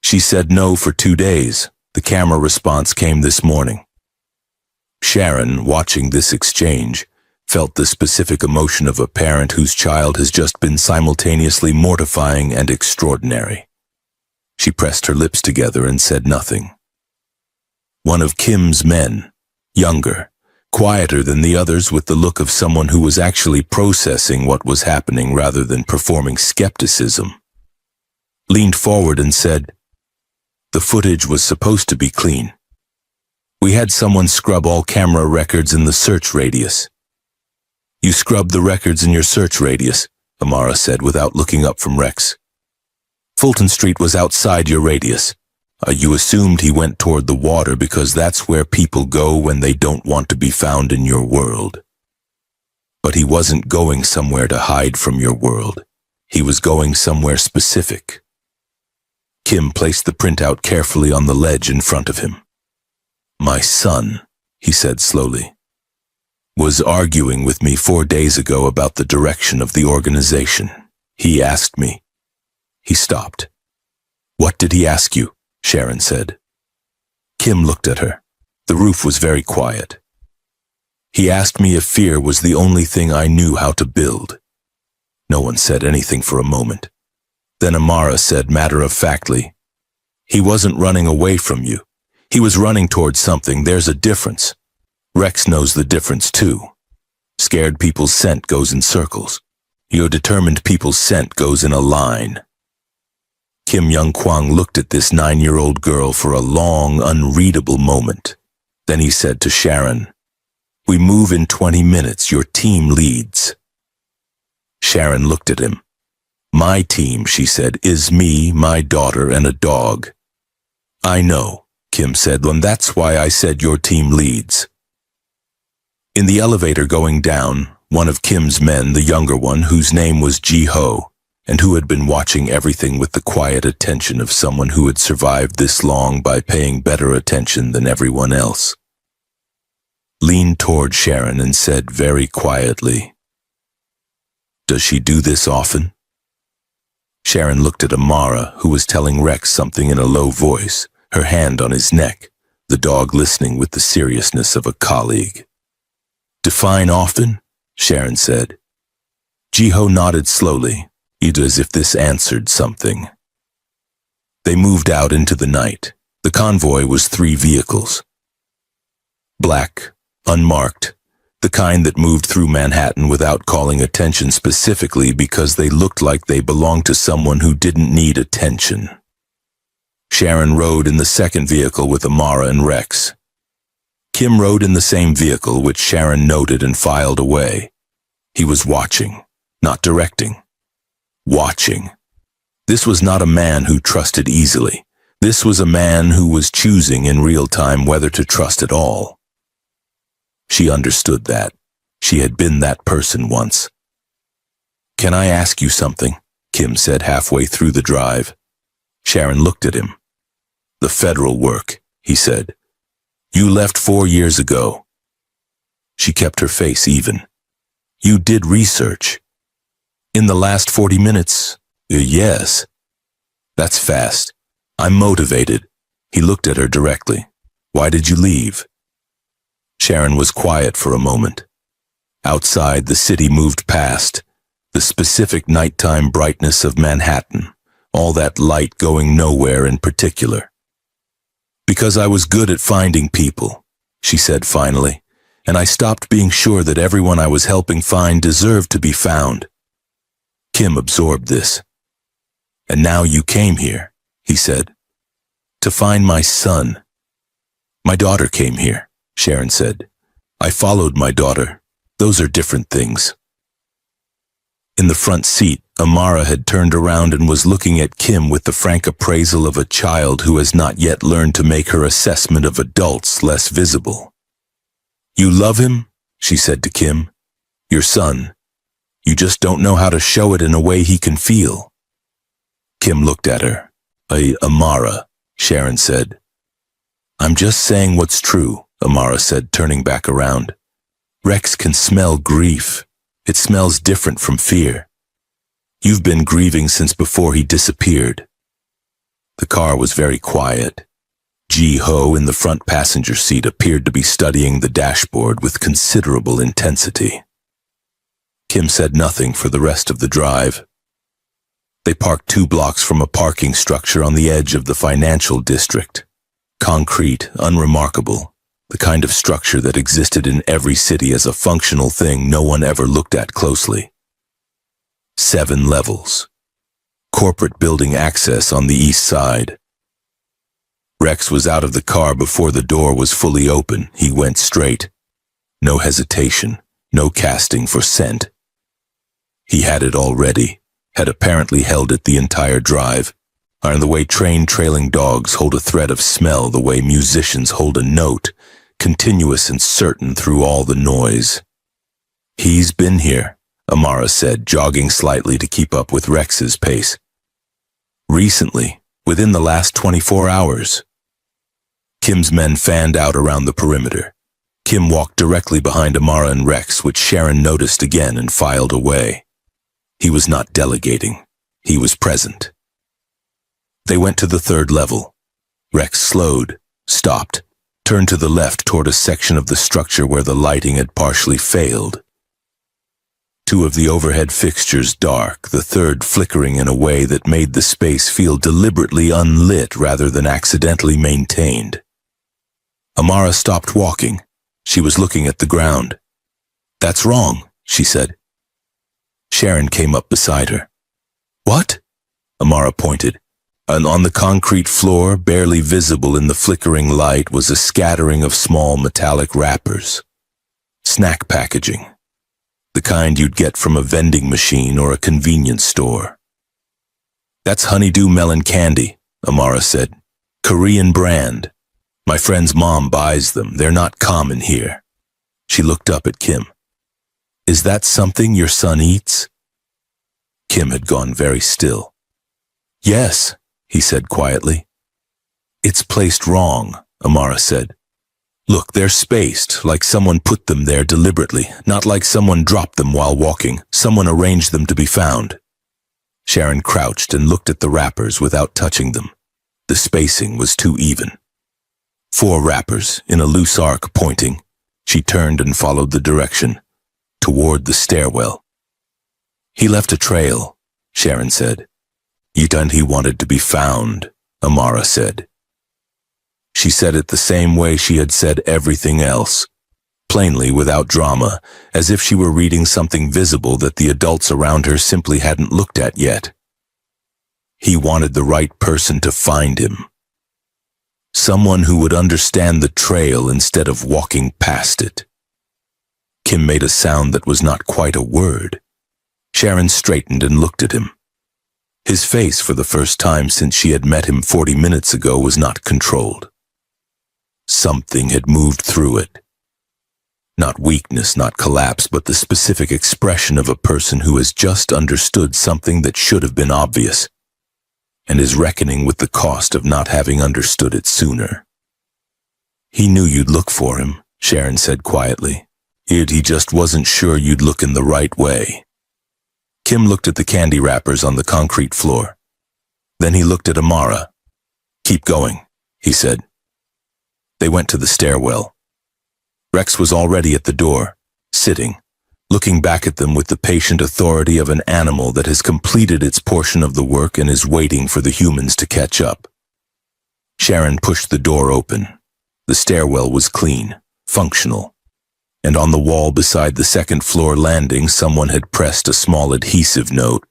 She said no for 2 days. The camera response came this morning. Sharon, watching this exchange, felt the specific emotion of a parent whose child has just been simultaneously mortifying and extraordinary. She pressed her lips together and said nothing. One of Kim's men, younger, quieter than the others, with the look of someone who was actually processing what was happening rather than performing skepticism, leaned forward and said, the footage was supposed to be clean. We had someone scrub all camera records in the search radius. You scrubbed the records in your search radius, Amara said without looking up from Rex. Fulton Street was outside your radius. You assumed he went toward the water because that's where people go when they don't want to be found in your world. But he wasn't going somewhere to hide from your world. He was going somewhere specific. Kim placed the printout carefully on the ledge in front of him. My son, he said slowly, was arguing with me 4 days ago about the direction of the organization. He asked me. He stopped. What did he ask you? Sharon said. Kim looked at her. The roof was very quiet. He asked me if fear was the only thing I knew how to build. No one said anything for a moment. Then Amara said matter-of-factly, he wasn't running away from you. He was running towards something. There's a difference. Rex knows the difference too. Scared people's scent goes in circles. Your determined people's scent goes in a line. Kim Young-kwang looked at this 9-year-old girl for a long, unreadable moment. Then he said to Sharon, we move in 20 minutes. Your team leads. Sharon looked at him. My team, she said, is me, my daughter, and a dog. I know, Kim said, and that's why I said your team leads. In the elevator going down, one of Kim's men, the younger one, whose name was Ji-ho, and who had been watching everything with the quiet attention of someone who had survived this long by paying better attention than everyone else, leaned toward Sharon and said very quietly, does she do this often? Sharon looked at Amara, who was telling Rex something in a low voice, her hand on his neck, the dog listening with the seriousness of a colleague. Define often, Sharon said. Ji-ho nodded slowly, as if this answered something. They moved out into the night. The convoy was 3 vehicles. Black, unmarked, the kind that moved through Manhattan without calling attention specifically because they looked like they belonged to someone who didn't need attention. Sharon rode in the second vehicle with Amara and Rex. Kim rode in the same vehicle, which Sharon noted and filed away. He was watching, not directing. Watching. This was not a man who trusted easily. This was a man who was choosing in real time whether to trust at all. She understood that. She had been that person once. Can I ask you something? Kim said halfway through the drive. Sharon looked at him. The federal work, he said. You left 4 years ago. She kept her face even. You did research. In the last 40 minutes, yes. That's fast. I'm motivated. He looked at her directly. Why did you leave? Sharon was quiet for a moment. Outside, the city moved past. The specific nighttime brightness of Manhattan, all that light going nowhere in particular. Because I was good at finding people, she said finally, and I stopped being sure that everyone I was helping find deserved to be found. Kim absorbed this. And now you came here, he said, to find my son. My daughter came here, Sharon said. I followed my daughter. Those are different things. In the front seat, Amara had turned around and was looking at Kim with the frank appraisal of a child who has not yet learned to make her assessment of adults less visible. You love him? She said to Kim. Your son. You just don't know how to show it in a way he can feel. Kim looked at her. Amara, Sharon said. I'm just saying what's true, Amara said, turning back around. Rex can smell grief. It smells different from fear. You've been grieving since before he disappeared. The car was very quiet. Ji-ho in the front passenger seat appeared to be studying the dashboard with considerable intensity. Kim said nothing for the rest of the drive. They parked 2 blocks from a parking structure on the edge of the financial district. Concrete, unremarkable, the kind of structure that existed in every city as a functional thing no one ever looked at closely. 7 levels. Corporate building access on the east side. Rex was out of the car before the door was fully open. He went straight. No hesitation, no casting for scent. He had it already, had apparently held it the entire drive, and the way trained trailing dogs hold a thread of smell, the way musicians hold a note, continuous and certain through all the noise. He's been here, Amara said, jogging slightly to keep up with Rex's pace. Recently, within the last 24 hours. Kim's men fanned out around the perimeter. Kim walked directly behind Amara and Rex, which Sharon noticed again and filed away. He was not delegating. He was present. They went to the 3rd level. Rex slowed, stopped, turned to the left toward a section of the structure where the lighting had partially failed. 2 of the overhead fixtures dark, the 3rd flickering in a way that made the space feel deliberately unlit rather than accidentally maintained. Amara stopped walking. She was looking at the ground. That's wrong, she said. Sharon came up beside her. What? Amara pointed. And on the concrete floor, barely visible in the flickering light, was a scattering of small metallic wrappers. Snack packaging. The kind you'd get from a vending machine or a convenience store. That's honeydew melon candy, Amara said. Korean brand. My friend's mom buys them. They're not common here. She looked up at Kim. Is that something your son eats? Kim had gone very still. Yes, he said quietly. It's placed wrong, Amara said. Look, they're spaced, like someone put them there deliberately, not like someone dropped them while walking. Someone arranged them to be found. Sharon crouched and looked at the wrappers without touching them. The spacing was too even. 4 wrappers, in a loose arc pointing. She turned and followed the direction, toward the stairwell. He left a trail, Sharon said. And he wanted to be found, Amara said. She said it the same way she had said everything else, plainly without drama, as if she were reading something visible that the adults around her simply hadn't looked at yet. He wanted the right person to find him. Someone who would understand the trail instead of walking past it. Kim made a sound that was not quite a word. Sharon straightened and looked at him. His face, for the first time since she had met him 40 minutes ago, was not controlled. Something had moved through it. Not weakness, not collapse, but the specific expression of a person who has just understood something that should have been obvious, and is reckoning with the cost of not having understood it sooner. He knew you'd look for him, Sharon said quietly. He just wasn't sure you'd look in the right way. Kim looked at the candy wrappers on the concrete floor. Then he looked at Amara. Keep going, he said. They went to the stairwell. Rex was already at the door, sitting, looking back at them with the patient authority of an animal that has completed its portion of the work and is waiting for the humans to catch up. Sharon pushed the door open. The stairwell was clean, functional, and on the wall beside the second-floor landing someone had pressed a small adhesive note,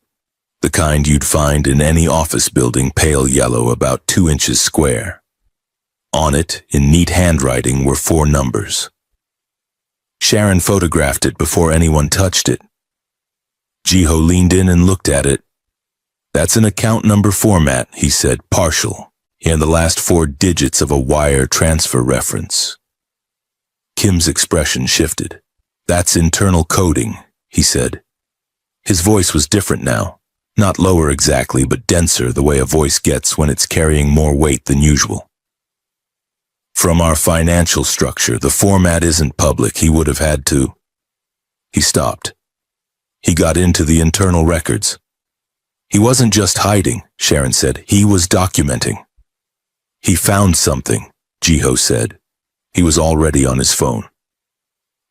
the kind you'd find in any office building, pale yellow, about 2 inches square. On it, in neat handwriting, were 4 numbers. Sharon photographed it before anyone touched it. Jiho leaned in and looked at it. "That's an account number format," he said, partial, and the last 4 digits of a wire transfer reference. Kim's expression shifted. "That's internal coding," he said. His voice was different now. Not lower exactly, but denser, the way a voice gets when it's carrying more weight than usual. "From our financial structure, the format isn't public. He would have had to..." He stopped. He got into the internal records. "He wasn't just hiding," Sharon said. "He was documenting." "He found something," Jiho said. He was already on his phone.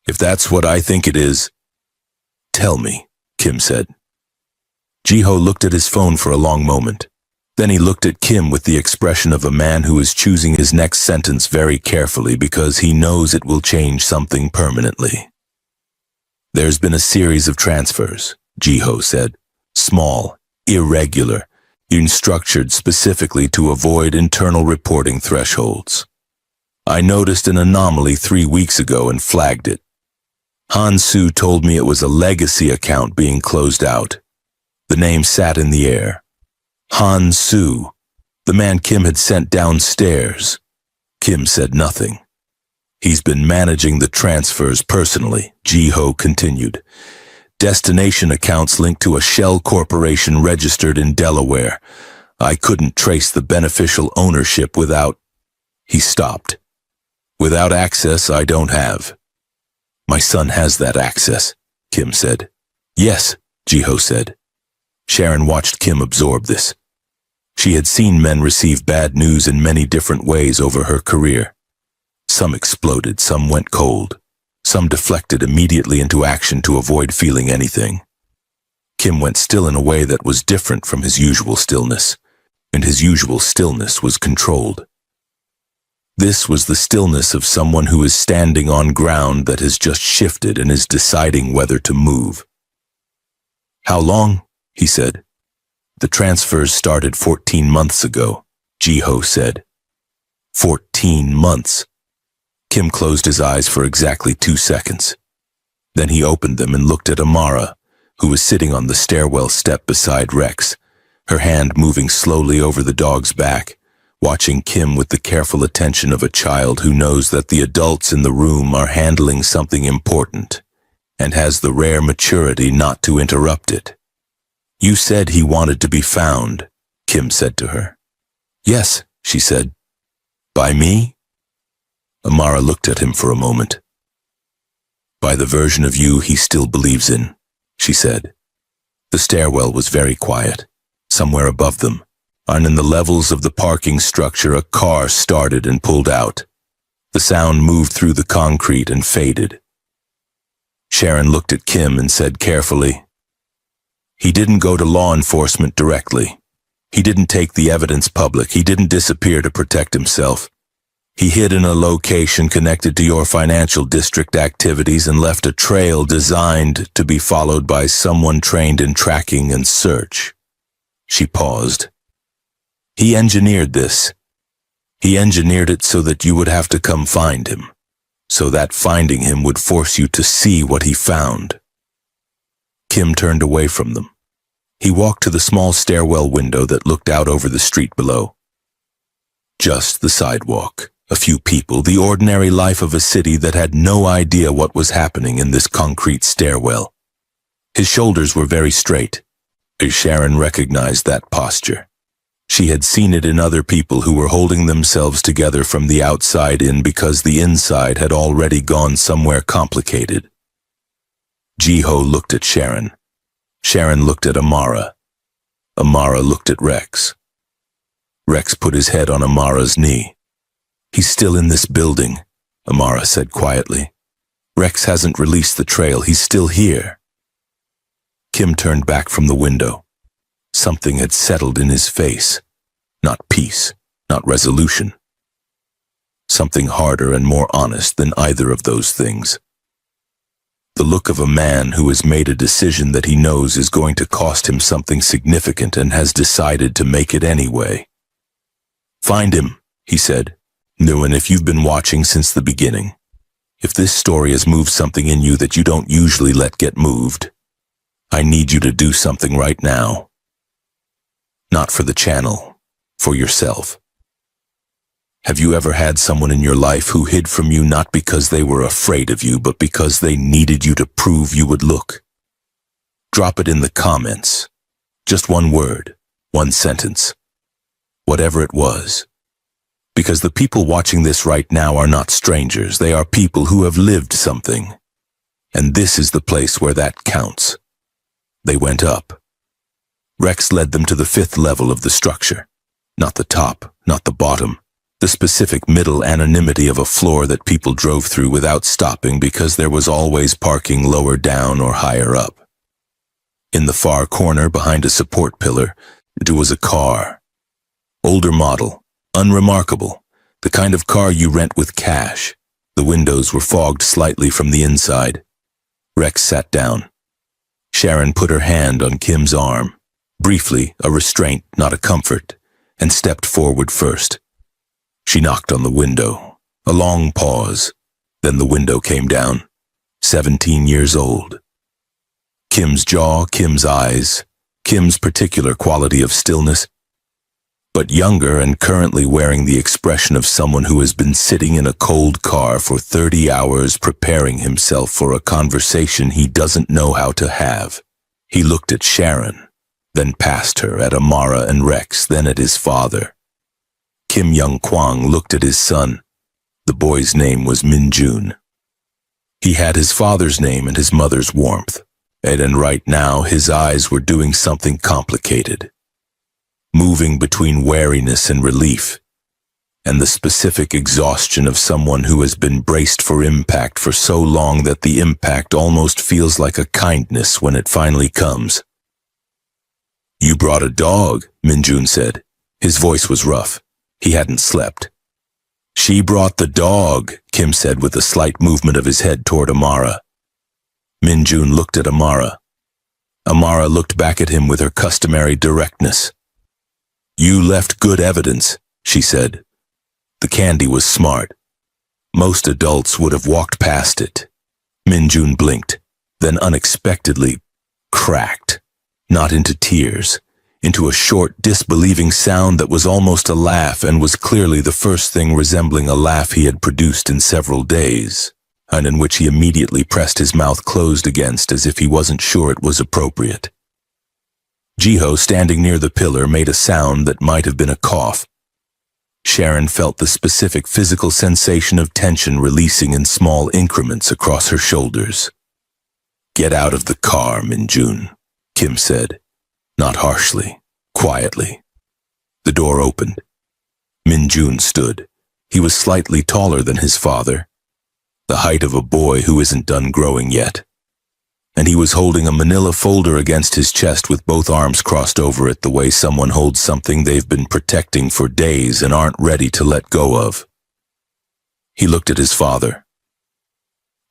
"If that's what I think it is..." "Tell me," Kim said. Jiho looked at his phone for a long moment. Then he looked at Kim with the expression of a man who is choosing his next sentence very carefully because he knows it will change something permanently. "There's been a series of transfers," Jiho said. "Small, irregular, structured specifically to avoid internal reporting thresholds. I noticed an anomaly 3 weeks ago and flagged it. Han Su told me it was a legacy account being closed out. The name sat in the air. Han Su, the man Kim had sent downstairs. Kim said nothing. He's been managing the transfers personally," Jiho continued. "Destination accounts linked to a shell corporation registered in Delaware. I couldn't trace the beneficial ownership without..." He stopped. "Without access I don't have." "My son has that access," Kim said. "Yes," Jiho said. Sharon watched Kim absorb this. She had seen men receive bad news in many different ways over her career. Some exploded, some went cold. Some deflected immediately into action to avoid feeling anything. Kim went still in a way that was different from his usual stillness, and his usual stillness was controlled. This was the stillness of someone who is standing on ground that has just shifted and is deciding whether to move. "How long?" he said. "The transfers started 14 months ago," Jiho said. 14 months. Kim closed his eyes for exactly 2 seconds. Then he opened them and looked at Amara, who was sitting on the stairwell step beside Rex, her hand moving slowly over the dog's back, watching Kim with the careful attention of a child who knows that the adults in the room are handling something important and has the rare maturity not to interrupt it. "You said he wanted to be found," Kim said to her. "Yes," she said. "By me?" Amara looked at him for a moment. "By the version of you he still believes in," she said. The stairwell was very quiet. Somewhere above them, and in the levels of the parking structure, a car started and pulled out. The sound moved through the concrete and faded. Sharon looked at Kim and said carefully, "He didn't go to law enforcement directly. He didn't take the evidence public. He didn't disappear to protect himself. He hid in a location connected to your financial district activities and left a trail designed to be followed by someone trained in tracking and search." She paused. "He engineered this. He engineered it so that you would have to come find him, so that finding him would force you to see what he found." Kim turned away from them. He walked to the small stairwell window that looked out over the street below. Just the sidewalk, a few people, the ordinary life of a city that had no idea what was happening in this concrete stairwell. His shoulders were very straight. Sharon recognized that posture. She had seen it in other people who were holding themselves together from the outside in because the inside had already gone somewhere complicated. Jiho looked at Sharon. Sharon looked at Amara. Amara looked at Rex. Rex put his head on Amara's knee. "He's still in this building," Amara said quietly. Rex hasn't released the trail. He's still here. Kim turned back from the window. Something had settled in his face. Not peace, not resolution. Something harder and more honest than either of those things. The look of a man who has made a decision that he knows is going to cost him something significant and has decided to make it anyway. "Find him," he said. "No, and if you've been watching since the beginning, if this story has moved something in you that you don't usually let get moved, I need you to do something right now. Not for the channel, for yourself. Have you ever had someone in your life who hid from you not because they were afraid of you, but because they needed you to prove you would look? Drop it in the comments. Just one word, one sentence. Whatever it was. Because the people watching this right now are not strangers. They are people who have lived something. And this is the place where that counts." They went up. Rex led them to the 5th level of the structure. Not the top, not the bottom. The specific middle anonymity of a floor that people drove through without stopping because there was always parking lower down or higher up. In the far corner behind a support pillar, there was a car. Older model, unremarkable, the kind of car you rent with cash. The windows were fogged slightly from the inside. Rex sat down. Sharon put her hand on Kim's arm, briefly a restraint, not a comfort, and stepped forward first. She knocked on the window. A long pause. Then the window came down. 17 years old. Kim's jaw, Kim's eyes, Kim's particular quality of stillness. But younger and currently wearing the expression of someone who has been sitting in a cold car for 30 hours preparing himself for a conversation he doesn't know how to have. He looked at Sharon, then past her, at Amara and Rex, then at his father. Kim Young-kwang looked at his son. The boy's name was Min-jun. He had his father's name and his mother's warmth, and right now his eyes were doing something complicated, moving between wariness and relief, and the specific exhaustion of someone who has been braced for impact for so long that the impact almost feels like a kindness when it finally comes. "You brought a dog," Min-jun said. His voice was rough. He hadn't slept. "She brought the dog," Kim said with a slight movement of his head toward Amara. Min-jun looked at Amara. Amara looked back at him with her customary directness. "You left good evidence," she said. The candy was smart. Most adults would have walked past it. Min-jun blinked, then unexpectedly cracked, not into tears, into a short, disbelieving sound that was almost a laugh and was clearly the first thing resembling a laugh he had produced in several days, and in which he immediately pressed his mouth closed against as if he wasn't sure it was appropriate. Jiho, standing near the pillar, made a sound that might have been a cough. Sharon felt the specific physical sensation of tension releasing in small increments across her shoulders. "Get out of the car, Min-jun," Kim said. Not harshly, quietly. The door opened. Min-jun stood. He was slightly taller than his father, the height of a boy who isn't done growing yet. And he was holding a manila folder against his chest with both arms crossed over it, the way someone holds something they've been protecting for days and aren't ready to let go of. He looked at his father.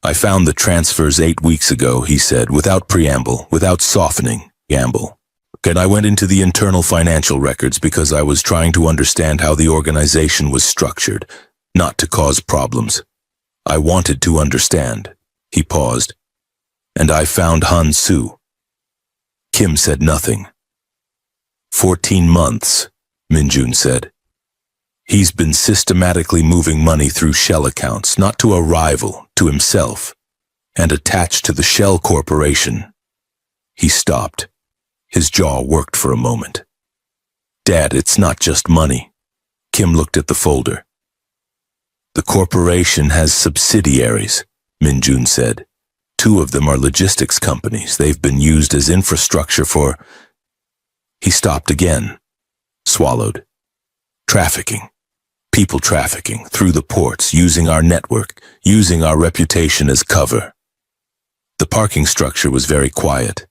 "I found the transfers 8 weeks ago," he said, without preamble, without softening, gamble. "And I went into the internal financial records because I was trying to understand how the organization was structured, not to cause problems. I wanted to understand." He paused. "And I found Han-soo." Kim said nothing. 14 months, Min-jun said. "He's been systematically moving money through shell accounts, not to a rival, to himself, and attached to the Shell Corporation." He stopped. His jaw worked for a moment. "Dad, it's not just money." Kim looked at the folder. "The corporation has subsidiaries," Min-jun said. "2 of them are logistics companies. They've been used as infrastructure for—" He stopped again, swallowed. "Trafficking. People trafficking through the ports, using our network, using our reputation as cover. The parking structure was very quiet.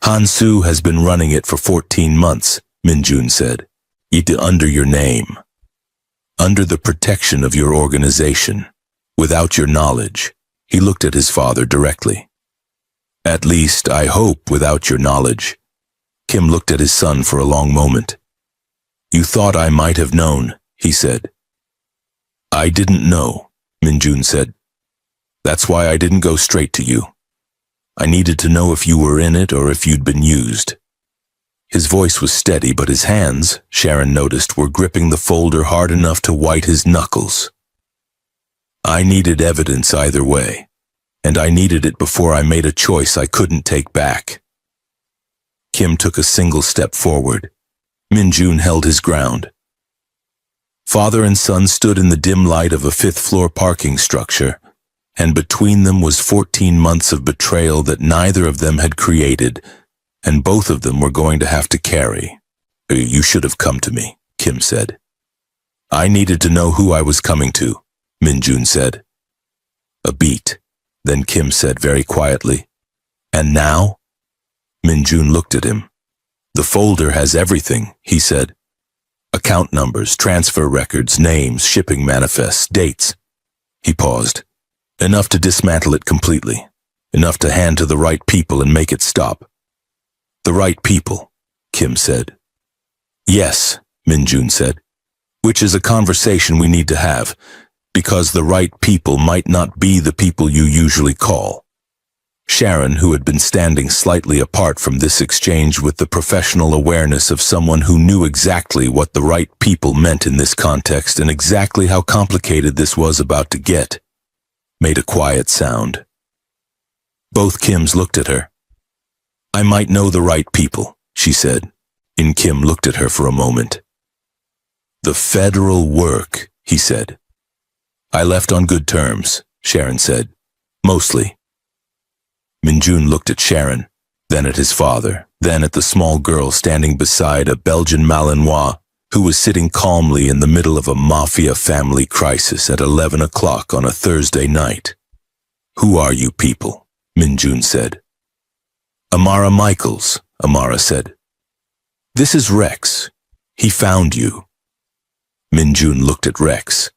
Han-soo has been running it for 14 months, Min-jun said. Under your name. Under the protection of your organization. Without your knowledge. He looked at his father directly. At least, I hope, without your knowledge. Kim looked at his son for a long moment. You thought I might have known, he said. I didn't know, Min-jun said. That's why I didn't go straight to you. I needed to know if you were in it or if you'd been used. His voice was steady, but his hands, Sharon noticed, were gripping the folder hard enough to white his knuckles. I needed evidence either way, and I needed it before I made a choice I couldn't take back. Kim took a single step forward. Min-jun held his ground. Father and son stood in the dim light of a fifth-floor parking structure, and between them was 14 months of betrayal that neither of them had created, and both of them were going to have to carry. You should have come to me, Kim said. I needed to know who I was coming to, Min-jun said. A beat. Then Kim said very quietly, And now? Min-jun looked at him. The folder has everything, he said. Account numbers, transfer records, names, shipping manifests, dates. He paused. Enough to dismantle it completely. Enough to hand to the right people and make it stop. The right people, Kim said. Yes, Min-jun said. Which is a conversation we need to have, because the right people might not be the people you usually call. Sharon, who had been standing slightly apart from this exchange with the professional awareness of someone who knew exactly what the right people meant in this context and exactly how complicated this was about to get, made a quiet sound. Both Kims looked at her. I might know the right people, she said, and Kim looked at her for a moment. The federal work, he said. I left on good terms, Sharon said. Mostly. Min-jun looked at Sharon, then at his father, then at the small girl standing beside a Belgian Malinois who was sitting calmly in the middle of a mafia family crisis at 11 o'clock on a Thursday night. Who are you people? Min-jun said. Amara Michaels, Amara said. This is Rex. He found you. Min-jun looked at Rex.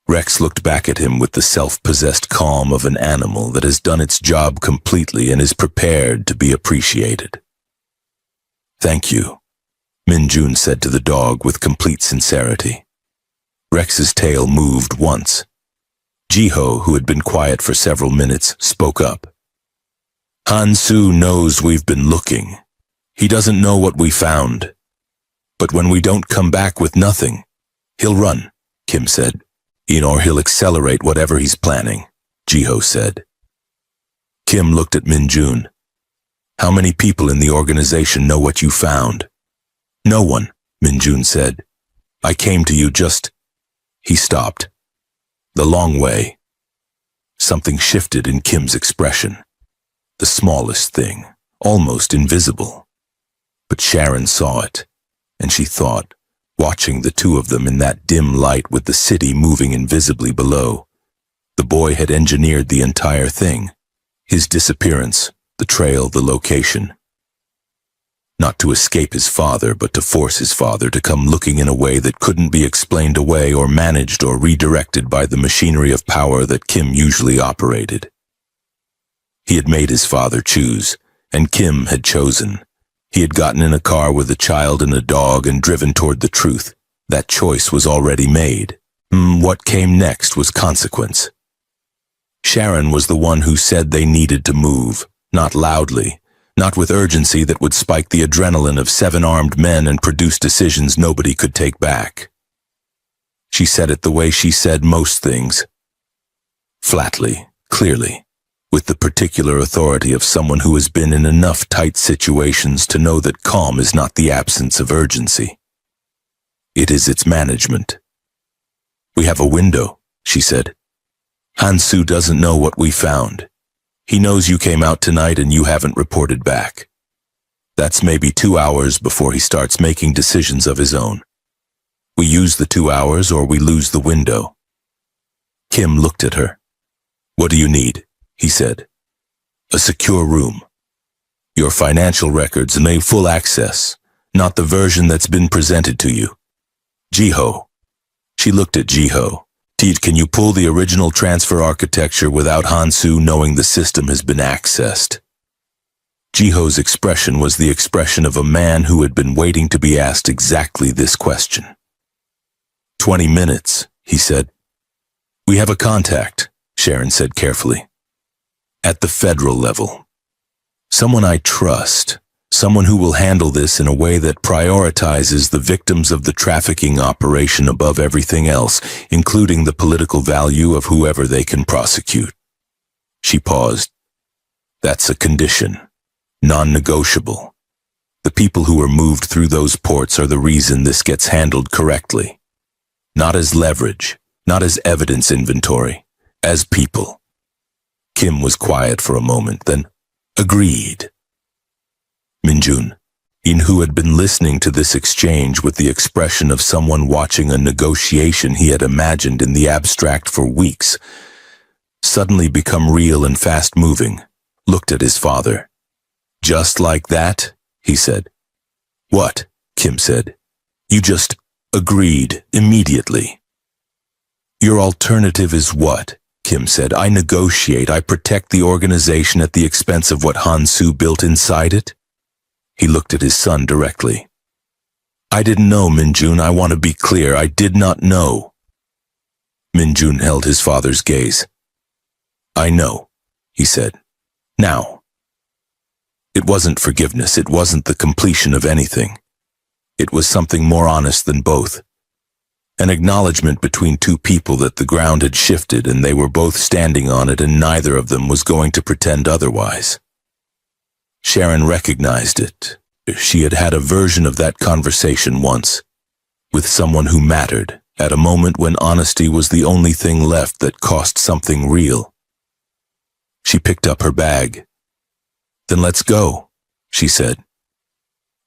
Rex looked back at him with the self-possessed calm of an animal that has done its job completely and is prepared to be appreciated. Thank you, Min-jun said to the dog with complete sincerity. Rex's tail moved once. Jiho, who had been quiet for several minutes, spoke up. Han-soo knows we've been looking. He doesn't know what we found. But when we don't come back with nothing, he'll run, Kim said. Or he'll accelerate whatever he's planning, Jiho said. Kim looked at Min-jun. How many people in the organization know what you found? No one, Min-jun said. I came to you just... He stopped. The long way. Something shifted in Kim's expression. The smallest thing, almost invisible. But Sharon saw it, and she thought, watching the two of them in that dim light with the city moving invisibly below. The boy had engineered the entire thing. His disappearance, the trail, the location. Not to escape his father, but to force his father to come looking in a way that couldn't be explained away or managed or redirected by the machinery of power that Kim usually operated. He had made his father choose, and Kim had chosen. He had gotten in a car with a child and a dog and driven toward the truth. That choice was already made. What came next was consequence. Sharon was the one who said they needed to move, not loudly, not with urgency that would spike the adrenaline of 7 armed men and produce decisions nobody could take back. She said it the way she said most things. Flatly, clearly. With the particular authority of someone who has been in enough tight situations to know that calm is not the absence of urgency. It is its management. We have a window, she said. Han-soo doesn't know what we found. He knows you came out tonight and you haven't reported back. That's maybe 2 hours before he starts making decisions of his own. We use the 2 hours or we lose the window. Kim looked at her. What do you need? He said. A secure room. Your financial records and full access, not the version that's been presented to you. Jiho. She looked at Jiho. Teed, can you pull the original transfer architecture without Hansu knowing the system has been accessed? Jiho's expression was the expression of a man who had been waiting to be asked exactly this question. 20 minutes, he said. We have a contact, Sharon said carefully. At the federal level. Someone I trust, someone who will handle this in a way that prioritizes the victims of the trafficking operation above everything else, including the political value of whoever they can prosecute. She paused. That's a condition. Non-negotiable. The people who are moved through those ports are the reason this gets handled correctly. Not as leverage, not as evidence inventory, as people. Kim was quiet for a moment, then agreed. Minjun, who had been listening to this exchange with the expression of someone watching a negotiation he had imagined in the abstract for weeks, suddenly become real and fast-moving, looked at his father. Just like that, he said. What? Kim said. You just agreed immediately. Your alternative is what? Kim said. I negotiate, I protect the organization at the expense of what Hansu built inside it? He looked at his son directly. I didn't know, Minjun, I want to be clear, I did not know. Minjun held his father's gaze. I know, he said. Now. It wasn't forgiveness, it wasn't the completion of anything. It was something more honest than both. An acknowledgement between two people that the ground had shifted and they were both standing on it and neither of them was going to pretend otherwise. Sharon recognized it. She had had a version of that conversation once, with someone who mattered, at a moment when honesty was the only thing left that cost something real. She picked up her bag. Then let's go, she said.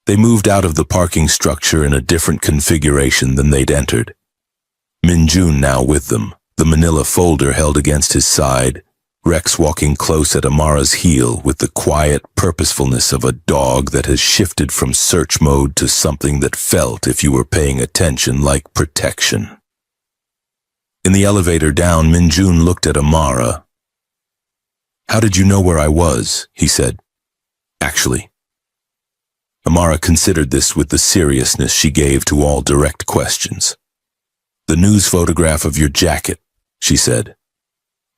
They moved out of the parking structure in a different configuration than they'd entered. Minjun now with them, the manila folder held against his side, Rex walking close at Amara's heel with the quiet purposefulness of a dog that has shifted from search mode to something that felt, if you were paying attention, like protection. In the elevator down, Minjun looked at Amara. How did you know where I was? He said. Actually. Amara considered this with the seriousness she gave to all direct questions. The news photograph of your jacket, she said.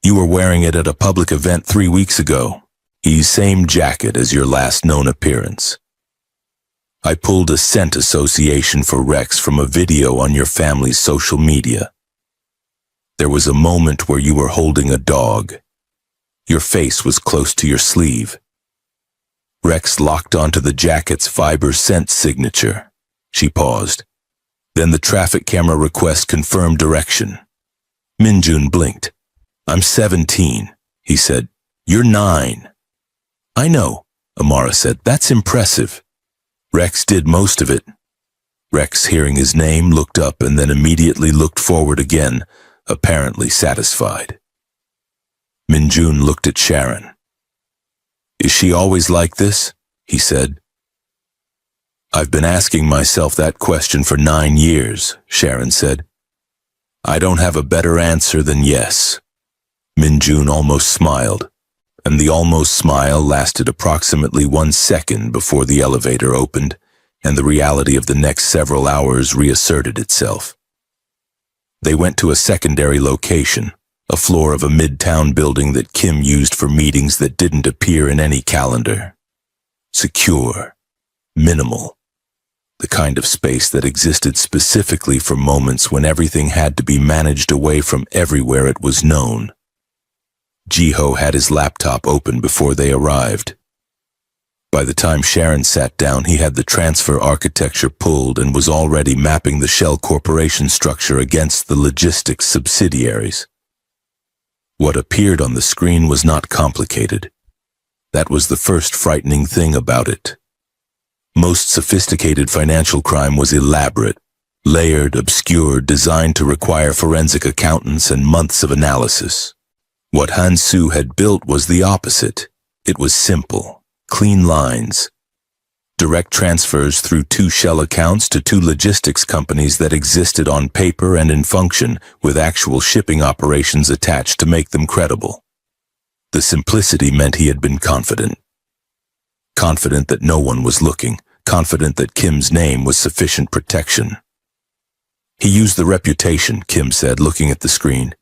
You were wearing it at a public event 3 weeks ago. Same jacket as your last known appearance. I pulled a scent association for Rex from a video on your family's social media. There was a moment where you were holding a dog. Your face was close to your sleeve. Rex locked onto the jacket's fiber scent signature. She paused. Then the traffic camera request confirmed direction. Minjun blinked. I'm 17, he said. You're 9. I know, Amara said. That's impressive. Rex did most of it. Rex, hearing his name, looked up and then immediately looked forward again, apparently satisfied. Minjun looked at Sharon. Is she always like this? He said. I've been asking myself that question for 9 years, Sharon said. I don't have a better answer than yes. Minjun almost smiled, and the almost smile lasted approximately 1 second before the elevator opened, and the reality of the next several hours reasserted itself. They went to a secondary location, a floor of a midtown building that Kim used for meetings that didn't appear in any calendar. Secure, minimal, the kind of space that existed specifically for moments when everything had to be managed away from everywhere it was known. Jiho had his laptop open before they arrived. By the time Sharon sat down, he had the transfer architecture pulled and was already mapping the shell corporation structure against the logistics subsidiaries. What appeared on the screen was not complicated. That was the first frightening thing about it. Most sophisticated financial crime was elaborate, Layered, obscure, designed to require forensic accountants and months of analysis. What Han-Soo had built was the opposite. It was simple, clean lines, direct transfers through 2 shell accounts to 2 logistics companies that existed on paper and in function, with actual shipping operations attached to make them credible. The simplicity meant he had been confident. Confident that no one was looking, confident that Kim's name was sufficient protection. He used the reputation, Kim said, looking at the screen.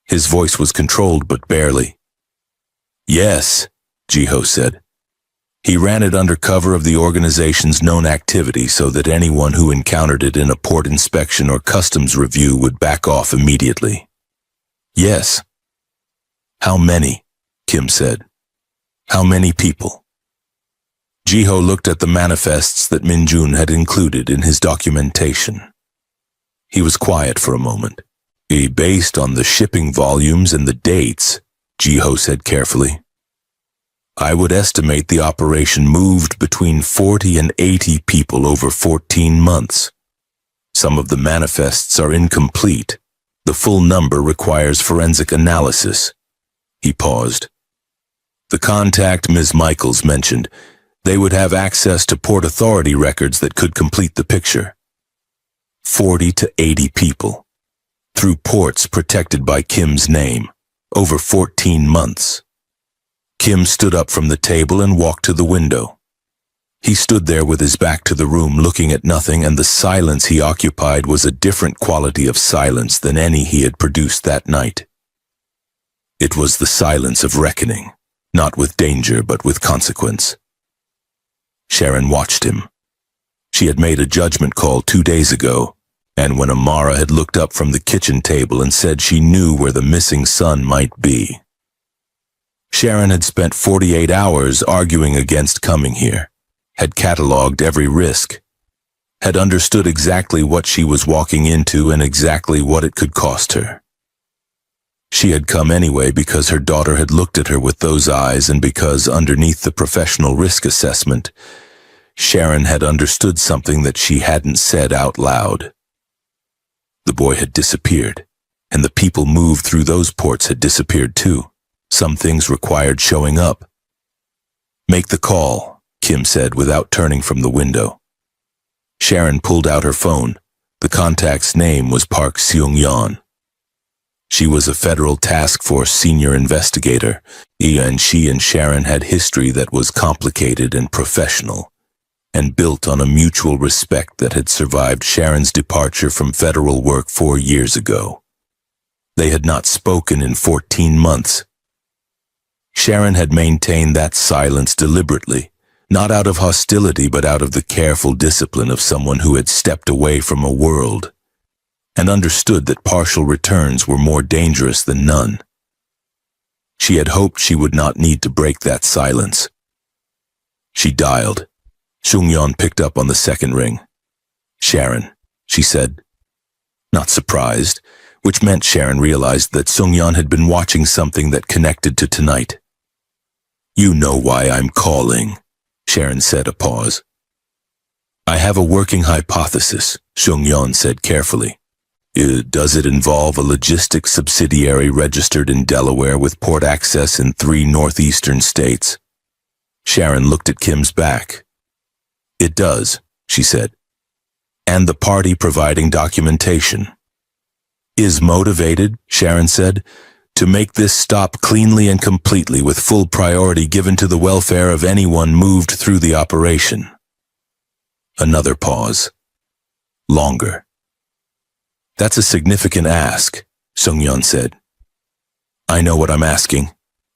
His voice was controlled but barely. Yes, Ji-ho said. He ran it under cover of the organization's known activity so that anyone who encountered it in a port inspection or customs review would back off immediately. Yes. How many? Kim said. How many people? Ji-ho looked at the manifests that Min-jun had included in his documentation. He was quiet for a moment. Based on the shipping volumes and the dates, Ji-ho said carefully, I would estimate the operation moved between 40 and 80 people over 14 months. Some of the manifests are incomplete. The full number requires forensic analysis. He paused. The contact Ms. Michaels mentioned, they would have access to Port Authority records that could complete the picture. 40 to 80 people. Through ports protected by Kim's name, over 14 months. Kim stood up from the table and walked to the window. He stood there with his back to the room looking at nothing, and the silence he occupied was a different quality of silence than any he had produced that night. It was the silence of reckoning, not with danger but with consequence. Sharon watched him. She had made a judgment call 2 days ago, and when Amara had looked up from the kitchen table and said she knew where the missing son might be. Sharon had spent 48 hours arguing against coming here, had catalogued every risk, had understood exactly what she was walking into and exactly what it could cost her. She had come anyway because her daughter had looked at her with those eyes, and because underneath the professional risk assessment, Sharon had understood something that she hadn't said out loud. The boy had disappeared, and the people moved through those ports had disappeared too. Some things required showing up. Make the call, Kim said without turning from the window. Sharon pulled out her phone. The contact's name was Park Seung-yeon. She was a federal task force senior investigator, and she and Sharon had history that was complicated and professional, and built on a mutual respect that had survived Sharon's departure from federal work 4 years ago. They had not spoken in 14 months. Sharon had maintained that silence deliberately, not out of hostility but out of the careful discipline of someone who had stepped away from a world, and understood that partial returns were more dangerous than none. She had hoped she would not need to break that silence. She dialed. Seung-yeon picked up on the second ring. Sharon, she said. Not surprised, which meant Sharon realized that Seung-yeon had been watching something that connected to tonight. You know why I'm calling, Sharon said, a pause. I have a working hypothesis, Seung-yeon said carefully. Does it involve a logistics subsidiary registered in Delaware with port access in 3 northeastern states? Sharon looked at Kim's back. It does, she said. And the party providing documentation. Is motivated, Sharon said, to make this stop cleanly and completely with full priority given to the welfare of anyone moved through the operation. Another pause. Longer. That's a significant ask, Seung-yeon said. I know what I'm asking,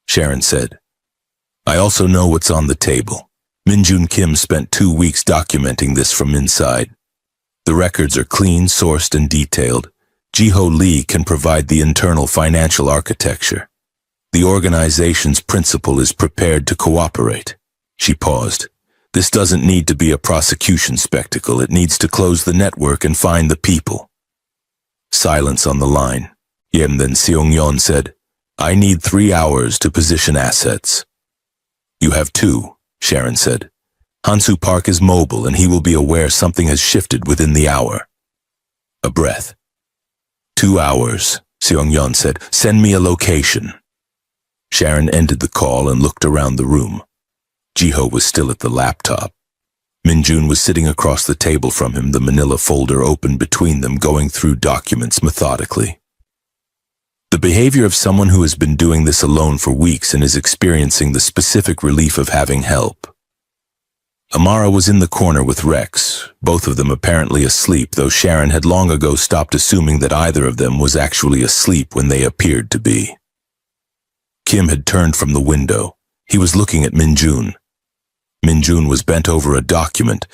Sharon said. I also know what's on the table. Min-jun Kim spent 2 weeks documenting this from inside. The records are clean, sourced, and detailed. Ji-ho Lee can provide the internal financial architecture. The organization's principal is prepared to cooperate. She paused. This doesn't need to be a prosecution spectacle. It needs to close the network and find the people. Silence on the line. Then Seung-yeon said, I need 3 hours to position assets. You have 2, Sharon said. Han-Soo Park is mobile and he will be aware something has shifted within the hour. A breath. 2 hours, Seong-yeon said. Send me a location. Sharon ended the call and looked around the room. Ji-ho was still at the laptop. Min-jun was sitting across the table from him, the manila folder open between them, going through documents methodically. The behavior of someone who has been doing this alone for weeks and is experiencing the specific relief of having help. Amara was in the corner with Rex, both of them apparently asleep, though Sharon had long ago stopped assuming that either of them was actually asleep when they appeared to be. Kim had turned from the window. He was looking at Min-jun. Min-jun was bent over a document,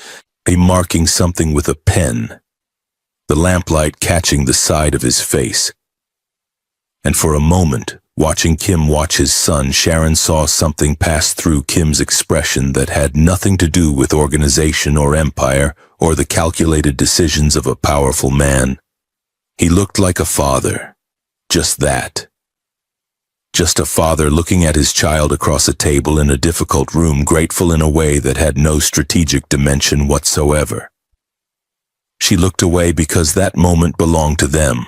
marking something with a pen, the lamplight catching the side of his face. And for a moment, watching Kim watch his son, Sharon saw something pass through Kim's expression that had nothing to do with organization or empire or the calculated decisions of a powerful man. He looked like a father. Just that. Just a father looking at his child across a table in a difficult room, grateful in a way that had no strategic dimension whatsoever. She looked away because that moment belonged to them.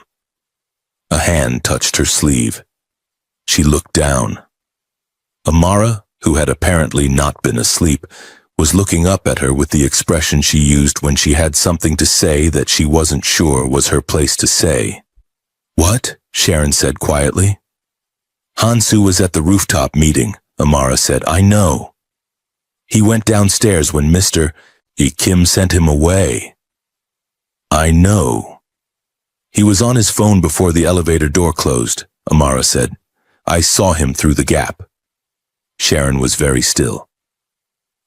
A hand touched her sleeve. She looked down. Amara, who had apparently not been asleep, was looking up at her with the expression she used when she had something to say that she wasn't sure was her place to say. "What?" Sharon said quietly. "Hansu was at the rooftop meeting," Amara said. "I know. He went downstairs when Mr. Kim sent him away." "I know. He was on his phone before the elevator door closed," Amara said. "I saw him through the gap." Sharon was very still.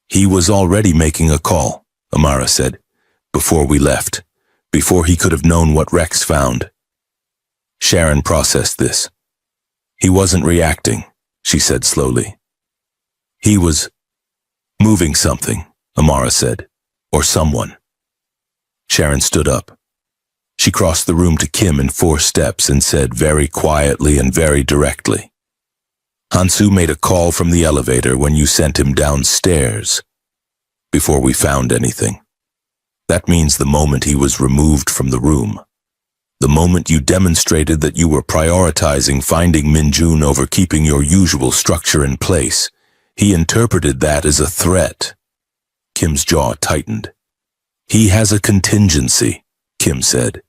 "He was already making a call," Amara said, "before we left, before he could have known what Rex found." Sharon processed this. "He wasn't reacting," she said slowly. "He was moving something," Amara said, "or someone." Sharon stood up. She crossed the room to Kim in 4 steps and said very quietly and very directly, "Hansu made a call from the elevator when you sent him downstairs, before we found anything. That means the moment he was removed from the room, the moment you demonstrated that you were prioritizing finding Min-jun over keeping your usual structure in place, he interpreted that as a threat." Kim's jaw tightened. "He has a contingency," Kim said.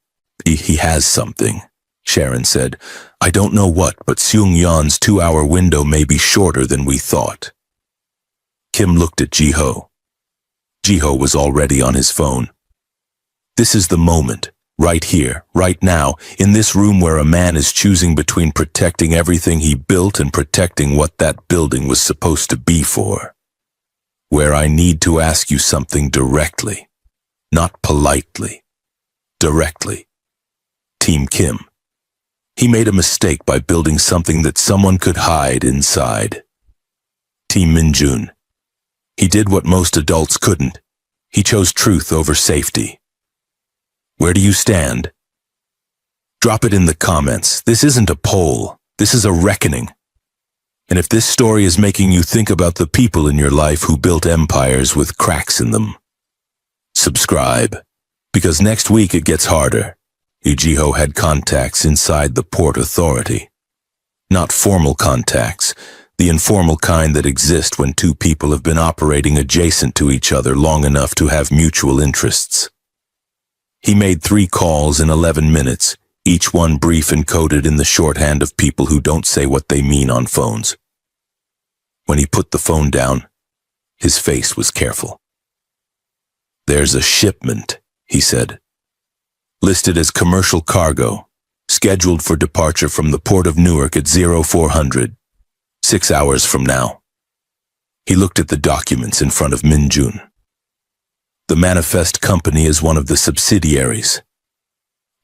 He has something," Sharon said. "I don't know what, but Seong-yeon's 2-hour window may be shorter than we thought." Kim looked at Ji-ho. Ji-ho was already on his phone. "This is the moment, right here, right now, in this room where a man is choosing between protecting everything he built and protecting what that building was supposed to be for. Where I need to ask you something directly, not politely, directly. Team Kim. He made a mistake by building something that someone could hide inside. Team Min-jun. He did what most adults couldn't. He chose truth over safety. Where do you stand? Drop it in the comments. This isn't a poll. This is a reckoning. And if this story is making you think about the people in your life who built empires with cracks in them, subscribe, because next week it gets harder. Ji-ho had contacts inside the Port Authority. Not formal contacts, the informal kind that exist when 2 people have been operating adjacent to each other long enough to have mutual interests. He made 3 calls in 11 minutes, each one brief and coded in the shorthand of people who don't say what they mean on phones. When he put the phone down, his face was careful. "There's a shipment," he said. "Listed as commercial cargo, scheduled for departure from the port of Newark at 0400, 6 hours from now." He looked at the documents in front of Min-jun. "The manifest company is one of the subsidiaries."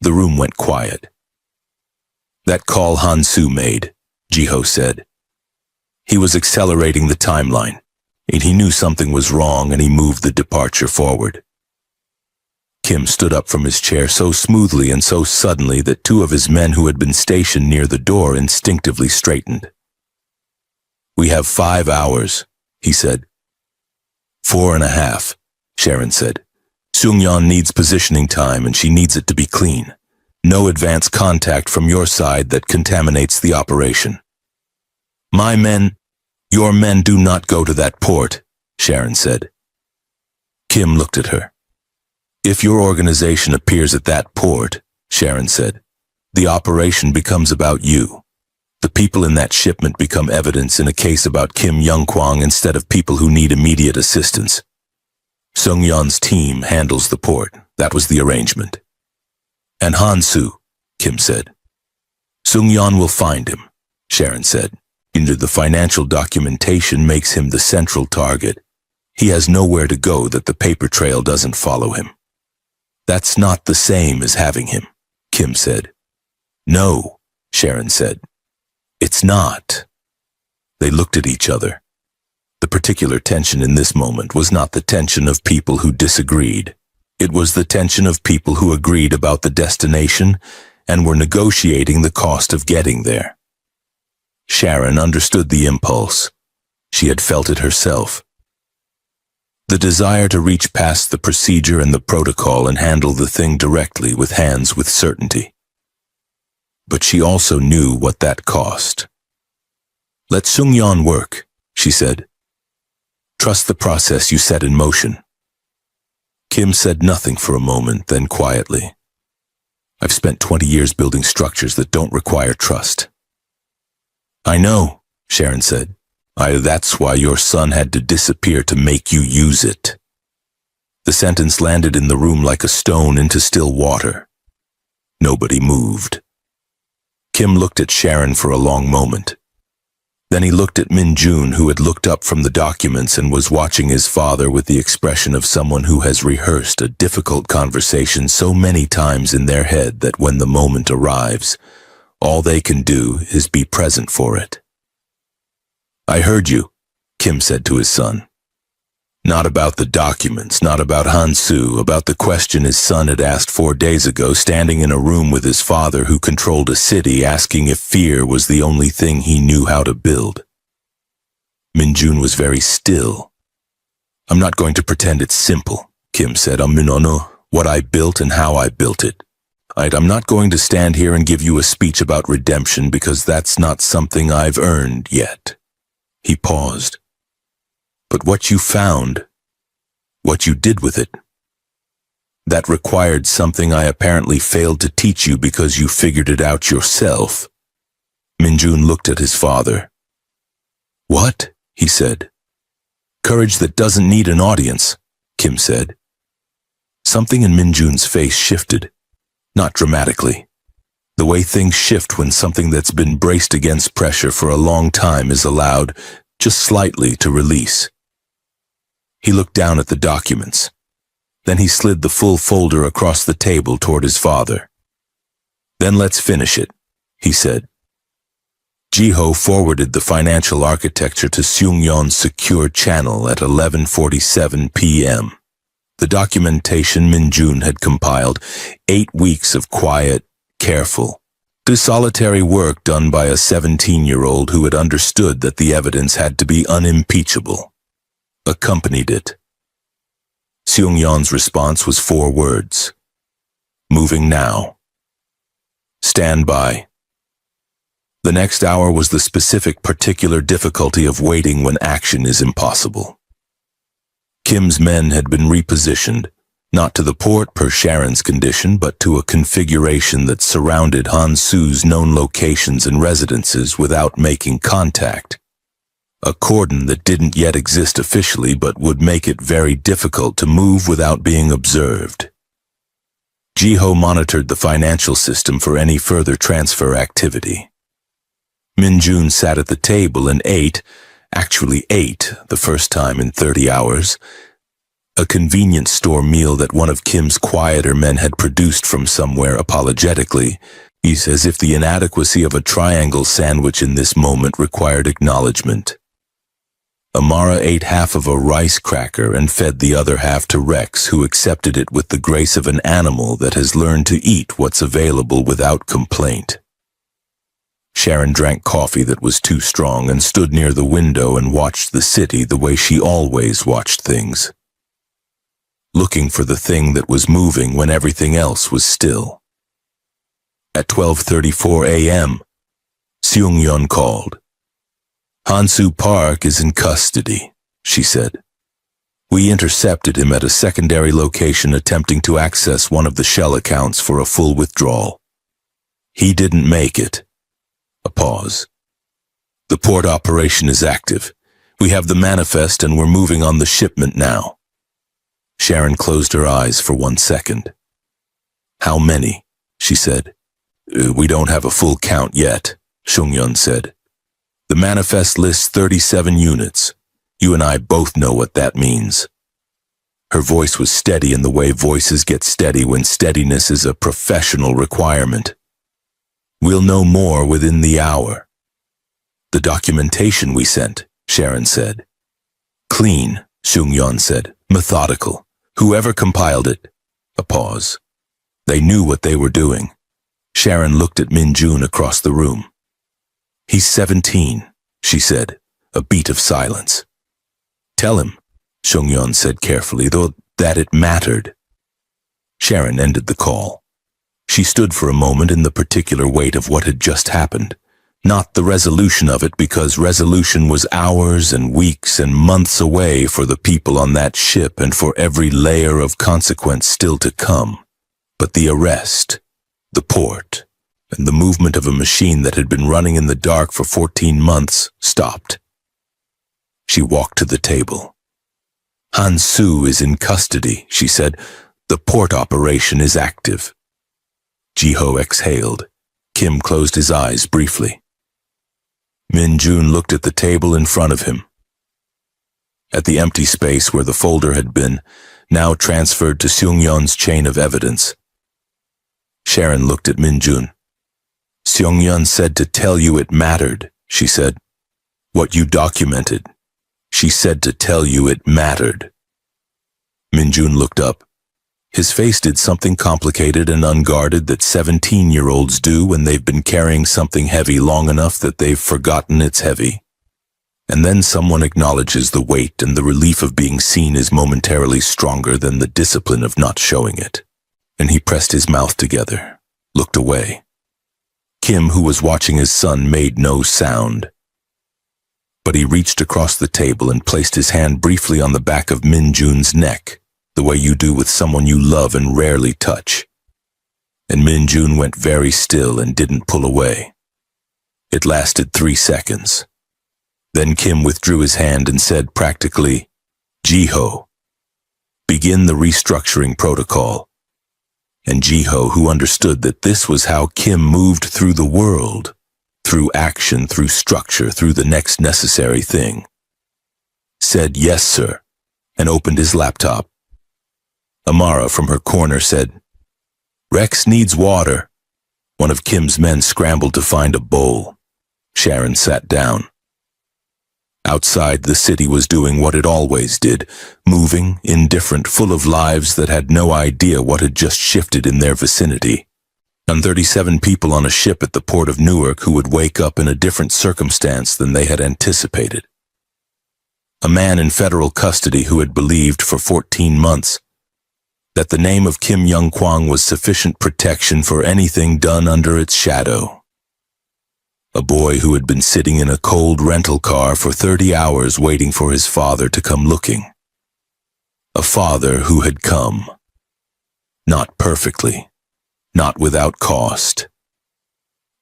The room went quiet. "That call Hansu made," Ji-ho said. "He was accelerating the timeline, and he knew something was wrong and he moved the departure forward." Kim stood up from his chair so smoothly and so suddenly that 2 of his men who had been stationed near the door instinctively straightened. "We have 5 hours, he said. 4.5, Sharon said. Seung-yeon needs positioning time and she needs it to be clean. No advance contact from your side that contaminates the operation. Your men do not go to that port, Sharon said. Kim looked at her. If your organization appears at that port, Sharon said, the operation becomes about you. The people in that shipment become evidence in a case about Kim Young-kwang instead of people who need immediate assistance. Seung-yeon's team handles the port. That was the arrangement. And Han-soo, Kim said. Seung-yeon will find him, Sharon said. The financial documentation makes him the central target. He has nowhere to go that the paper trail doesn't follow him. That's not the same as having him, Kim said. No, Sharon said. It's not. They looked at each other. The particular tension in this moment was not the tension of people who disagreed. It was the tension of people who agreed about the destination and were negotiating the cost of getting there. Sharon understood the impulse. She had felt it herself. The desire to reach past the procedure and the protocol and handle the thing directly with hands with certainty. But she also knew what that cost. Let Seung-yeon work, she said. Trust the process you set in motion. Kim said nothing for a moment, then quietly. I've spent 20 years building structures that don't require trust. I know, Sharon said. That's why your son had to disappear to make you use it. The sentence landed in the room like a stone into still water. Nobody moved. Kim looked at Sharon for a long moment. Then he looked at Min-jun, who had looked up from the documents and was watching his father with the expression of someone who has rehearsed a difficult conversation so many times in their head that when the moment arrives, all they can do is be present for it. I heard you, Kim said to his son. Not about the documents, not about Han-soo, about the question his son had asked 4 days ago, standing in a room with his father who controlled a city, asking if fear was the only thing he knew how to build. Min-jun was very still. I'm not going to pretend it's simple, Kim said. What I built and how I built it. I'm not going to stand here and give you a speech about redemption because that's not something I've earned yet. He paused. But what you found, what you did with it, that required something I apparently failed to teach you because you figured it out yourself. Min-jun looked at his father. What? He said. Courage that doesn't need an audience, Kim said. Something in Min-jun's face shifted. Not dramatically. The way things shift when something that's been braced against pressure for a long time is allowed, just slightly, to release. He looked down at the documents. Then he slid the full folder across the table toward his father. Then let's finish it, he said. Ji-ho forwarded the financial architecture to Seung-yeon's secure channel at 11:47 p.m. The documentation Min-jun had compiled, 8 weeks of quiet, careful, solitary work done by a 17-year-old who had understood that the evidence had to be unimpeachable, accompanied it. Seung-yeon's response was 4 words. Moving now. Stand by. The next hour was the specific particular difficulty of waiting when action is impossible. Kim's men had been repositioned, not to the port per Sharon's condition, but to a configuration that surrounded Han-soo's known locations and residences without making contact. A cordon that didn't yet exist officially but would make it very difficult to move without being observed. Ji-ho monitored the financial system for any further transfer activity. Min-jun sat at the table and ate, the first time in 30 hours, a convenience store meal that one of Kim's quieter men had produced from somewhere apologetically, as if the inadequacy of a triangle sandwich in this moment required acknowledgement. Amara ate half of a rice cracker and fed the other half to Rex, who accepted it with the grace of an animal that has learned to eat what's available without complaint. Sharon drank coffee that was too strong and stood near the window and watched the city the way she always watched things. looking for the thing that was moving when everything else was still. At 12:34 a.m., Seung-yeon called. "Hansu Park is in custody," she said. "We intercepted him at a secondary location attempting to access one of the shell accounts for a full withdrawal. He didn't make it." A pause. "The port operation is active. We have the manifest and we're moving on the shipment now." Sharon closed her eyes for 1 second. "How many?" she said. "We don't have a full count yet," Seung-yeon said. "The manifest lists 37 units. You and I both know what that means." Her voice was steady in the way voices get steady when steadiness is a professional requirement. "We'll know more within the hour." "The documentation we sent," Sharon said. "Clean," Seung-yeon said. "Methodical. Whoever compiled it." A pause. They knew what they were doing. Sharon looked at Min-jun across the room. "He's 17, she said, a beat of silence. "Tell him," Seung-yeon said carefully, though that it mattered. Sharon ended the call. She stood for a moment in the particular weight of what had just happened. Not the resolution of it, because resolution was hours and weeks and months away for the people on that ship and for every layer of consequence still to come. But the arrest, the port, and the movement of a machine that had been running in the dark for 14 months stopped. She walked to the table. "Han-soo is in custody," she said. "The port operation is active." Ji-ho exhaled. Kim closed his eyes briefly. Min-jun looked at the table in front of him. At the empty space where the folder had been, now transferred to Seung-yeon's chain of evidence. Sharon looked at Min-jun. "Seung-yeon said to tell you it mattered," she said. "What you documented. She said to tell you it mattered." Min-jun looked up. His face did something complicated and unguarded that 17-year-olds do when they've been carrying something heavy long enough that they've forgotten it's heavy. And then someone acknowledges the weight, and the relief of being seen is momentarily stronger than the discipline of not showing it. And he pressed his mouth together, looked away. Kim, who was watching his son, made no sound. But he reached across the table and placed his hand briefly on the back of Min-jun's neck, the way you do with someone you love and rarely touch. And Min-jun went very still and didn't pull away. It lasted 3 seconds. Then Kim withdrew his hand and said practically, "Ji-ho, begin the restructuring protocol." And Ji-ho, who understood that this was how Kim moved through the world, through action, through structure, through the next necessary thing, said, "Yes, sir," and opened his laptop. Amara from her corner said, "Rex needs water." One of Kim's men scrambled to find a bowl. Sharon sat down. Outside, the city was doing what it always did, moving, indifferent, full of lives that had no idea what had just shifted in their vicinity. And 37 people on a ship at the port of Newark who would wake up in a different circumstance than they had anticipated. A man in federal custody who had believed for 14 months that the name of Kim Young-kwang was sufficient protection for anything done under its shadow. A boy who had been sitting in a cold rental car for 30 hours waiting for his father to come looking. A father who had come. Not perfectly, not without cost,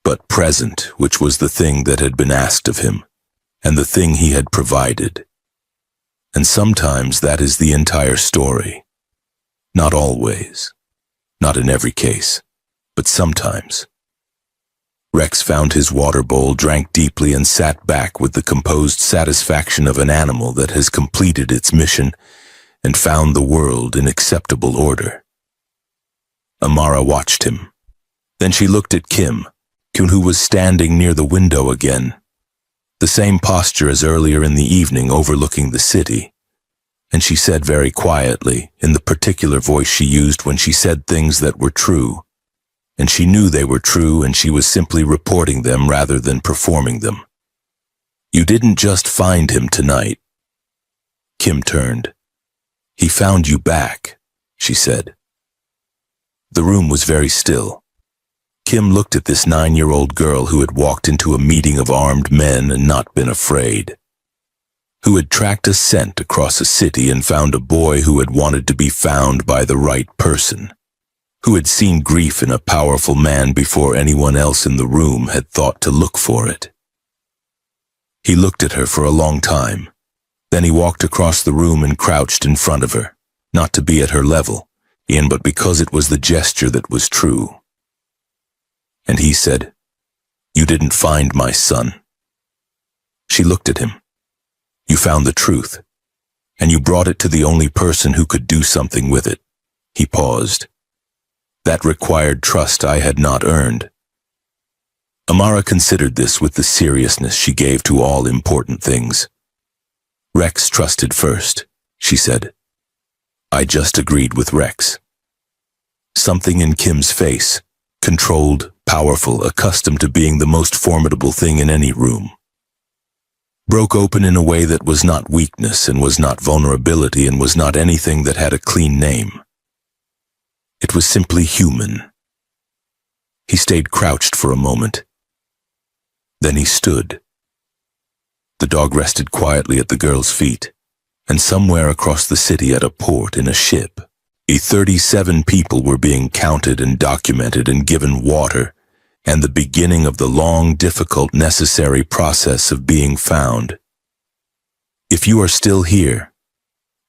but present, which was the thing that had been asked of him, and the thing he had provided. And sometimes that is the entire story. Not always, not in every case, but sometimes. Rex found his water bowl, drank deeply, and sat back with the composed satisfaction of an animal that has completed its mission and found the world in acceptable order. Amara watched him. Then she looked at Kim, who was standing near the window again, the same posture as earlier in the evening overlooking the city. And she said very quietly, in the particular voice she used when she said things that were true, and she knew they were true, and she was simply reporting them rather than performing them. "You didn't just find him tonight." Kim turned. "He found you back." she said. The room was very still. Kim looked at this 9-year-old girl who had walked into a meeting of armed men and not been afraid, who had tracked a scent across a city and found a boy who had wanted to be found by the right person, who had seen grief in a powerful man before anyone else in the room had thought to look for it. He looked at her for a long time. Then he walked across the room and crouched in front of her, not to be at her level, but because it was the gesture that was true. And he said, "You didn't find my son." She looked at him. "You found the truth, and you brought it to the only person who could do something with it." He paused. "That required trust I had not earned." Amara considered this with the seriousness she gave to all important things. "Rex trusted first," she said. "I just agreed with Rex." Something in Kim's face, controlled, powerful, accustomed to being the most formidable thing in any room, broke open in a way that was not weakness and was not vulnerability and was not anything that had a clean name. It was simply human. He stayed crouched for a moment. Then he stood. The dog rested quietly at the girl's feet, and somewhere across the city at a port in a ship, 37 people were being counted and documented and given water, and the beginning of the long, difficult, necessary process of being found. If you are still here,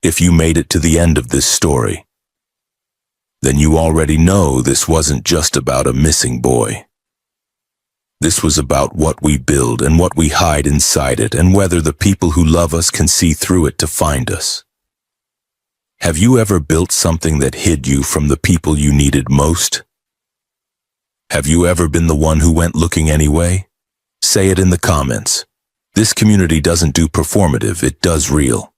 if you made it to the end of this story, then you already know this wasn't just about a missing boy. This was about what we build and what we hide inside it, and whether the people who love us can see through it to find us. Have you ever built something that hid you from the people you needed most? Have you ever been the one who went looking anyway? Say it in the comments. This community doesn't do performative, it does real.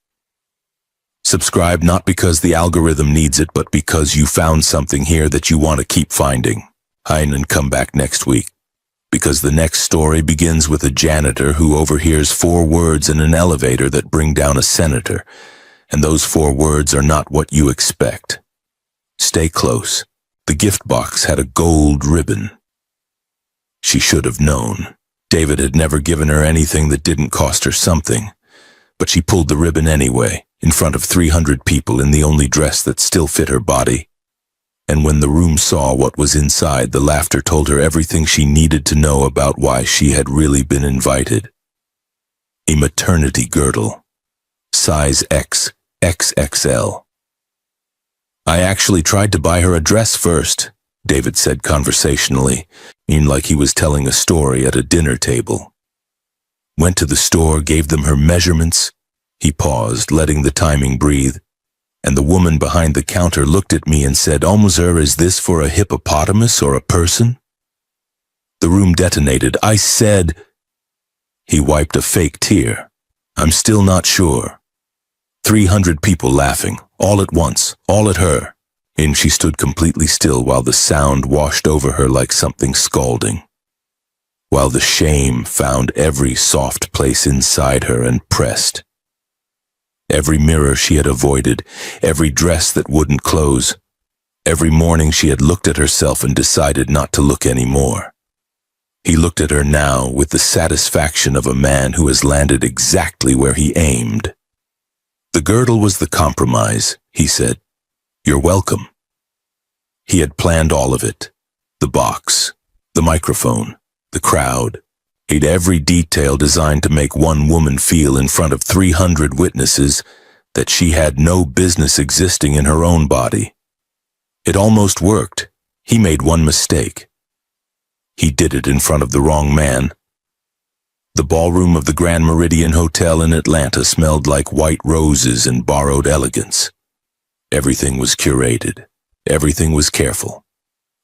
Subscribe not because the algorithm needs it, but because you found something here that you want to keep finding. And come back next week, because the next story begins with a janitor who overhears 4 words in an elevator that bring down a senator, and those 4 words are not what you expect. Stay close. The gift box had a gold ribbon. She should have known. David had never given her anything that didn't cost her something, but she pulled the ribbon anyway, in front of 300 people in the only dress that still fit her body. And when the room saw what was inside, the laughter told her everything she needed to know about why she had really been invited. A maternity girdle. Size X, XXL. "I actually tried to buy her a dress first," David said conversationally, like he was telling a story at a dinner table. "Went to the store, gave them her measurements." He paused, letting the timing breathe. "And the woman behind the counter looked at me and said, 'Almozer, is this for a hippopotamus or a person?' The room detonated. I said..." He wiped a fake tear. "I'm still not sure." 300 people laughing, all at once, all at her, and she stood completely still while the sound washed over her like something scalding, while the shame found every soft place inside her and pressed. Every mirror she had avoided, every dress that wouldn't close, every morning she had looked at herself and decided not to look anymore. He looked at her now with the satisfaction of a man who has landed exactly where he aimed. "The girdle was the compromise," he said. "You're welcome." He had planned all of it. The box, the microphone, the crowd. He'd every detail designed to make one woman feel in front of 300 witnesses that she had no business existing in her own body. It almost worked. He made one mistake. He did it in front of the wrong man. The ballroom of the Grand Meridian Hotel in Atlanta smelled like white roses and borrowed elegance. Everything was curated. Everything was careful.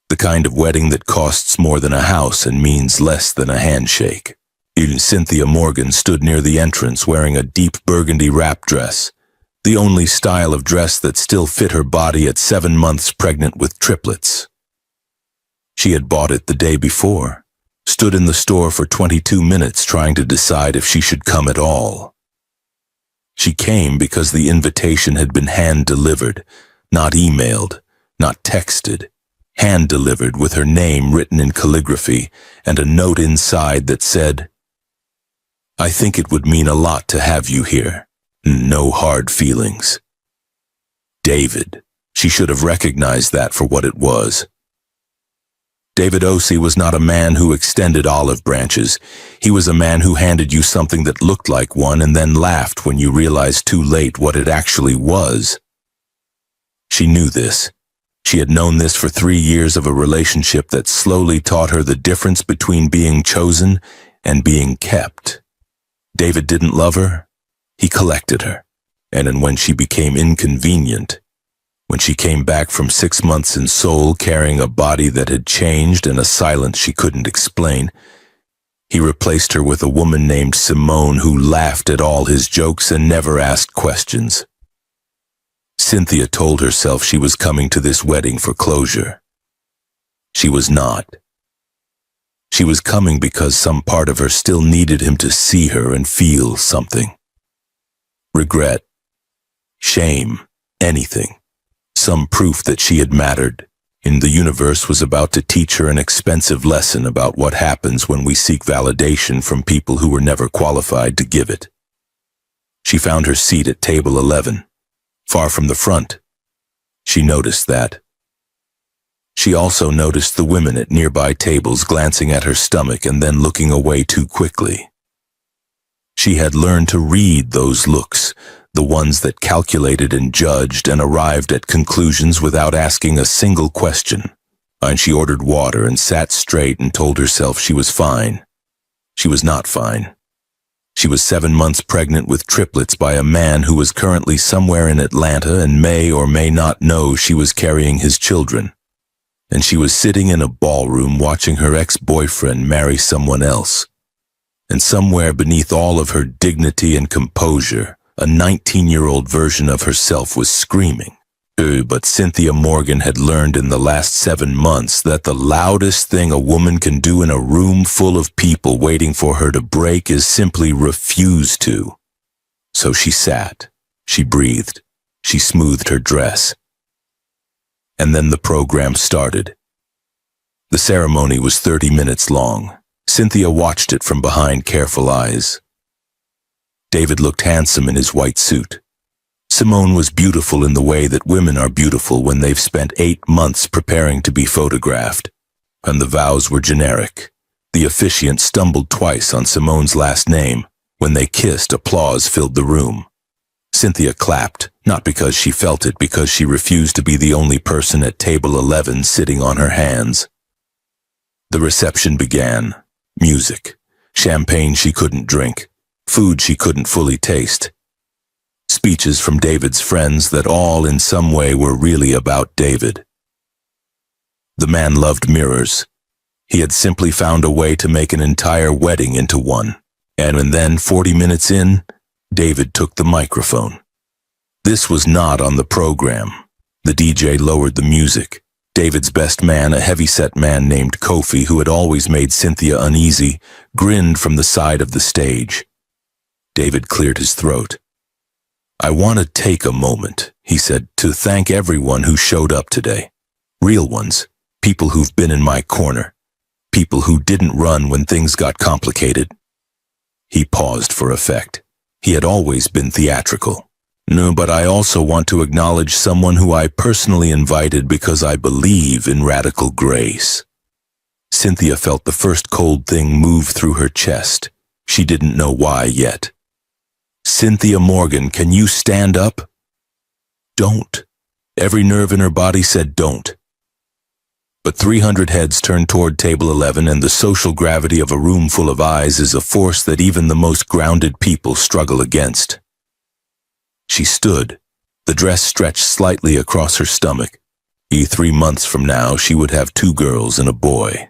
The kind of wedding that costs more than a house and means less than a handshake. Even Cynthia Morgan stood near the entrance wearing a deep burgundy wrap dress, the only style of dress that still fit her body at 7 months pregnant with triplets. She had bought it the day before, stood in the store for 22 minutes trying to decide if she should come at all. She came because the invitation had been hand-delivered, Not emailed, not texted, hand-delivered with her name written in calligraphy and a note inside that said, "I think it would mean a lot to have you here. No hard feelings." David. She should have recognized that for what it was. David Osei was not a man who extended olive branches. He was a man who handed you something that looked like one and then laughed when you realized too late what it actually was. She knew this. She had known this for 3 years of a relationship that slowly taught her the difference between being chosen and being kept. David didn't love her. He collected her. And when she became inconvenient, when she came back from 6 months in Seoul carrying a body that had changed and a silence she couldn't explain, he replaced her with a woman named Simone who laughed at all his jokes and never asked questions. Cynthia told herself she was coming to this wedding for closure. She was not. She was coming because some part of her still needed him to see her and feel something. Regret, shame, anything. Some proof that she had mattered, and the universe was about to teach her an expensive lesson about what happens when we seek validation from people who were never qualified to give it. She found her seat at table 11, far from the front. She noticed that. She also noticed the women at nearby tables glancing at her stomach and then looking away too quickly. She had learned to read those looks, the ones that calculated and judged and arrived at conclusions without asking a single question. And she ordered water and sat straight and told herself she was fine. She was not fine. She was 7 months pregnant with triplets by a man who was currently somewhere in Atlanta and may or may not know she was carrying his children. And she was sitting in a ballroom watching her ex-boyfriend marry someone else. And somewhere beneath all of her dignity and composure, a 19-year-old version of herself was screaming. But Cynthia Morgan had learned in the last 7 months that the loudest thing a woman can do in a room full of people waiting for her to break is simply refuse to. So she sat, she breathed, she smoothed her dress. And then the program started. The ceremony was 30 minutes long. Cynthia watched it from behind careful eyes. David looked handsome in his white suit. Simone was beautiful in the way that women are beautiful when they've spent 8 months preparing to be photographed. And the vows were generic. The officiant stumbled twice on Simone's last name. When they kissed, applause filled the room. Cynthia clapped, not because she felt it, because she refused to be the only person at table 11 sitting on her hands. The reception began. Music, champagne she couldn't drink, food she couldn't fully taste. Speeches from David's friends that all in some way were really about David. The man loved mirrors. He had simply found a way to make an entire wedding into one. And then, 40 minutes in, David took the microphone. This was not on the program. The DJ lowered the music. David's best man, a heavyset man named Kofi, who had always made Cynthia uneasy, grinned from the side of the stage. David cleared his throat. "I want to take a moment," he said, "to thank everyone who showed up today. Real ones, people who've been in my corner, people who didn't run when things got complicated." He paused for effect. He had always been theatrical. "No, but I also want to acknowledge someone who I personally invited because I believe in radical grace." Cynthia felt the first cold thing move through her chest. She didn't know why yet. "Cynthia Morgan, can you stand up?" "Don't." Every nerve in her body said don't. But 300 heads turned toward table 11, and the social gravity of a room full of eyes is a force that even the most grounded people struggle against. She stood, the dress stretched slightly across her stomach. 3 months from now, she would have 2 girls and a boy.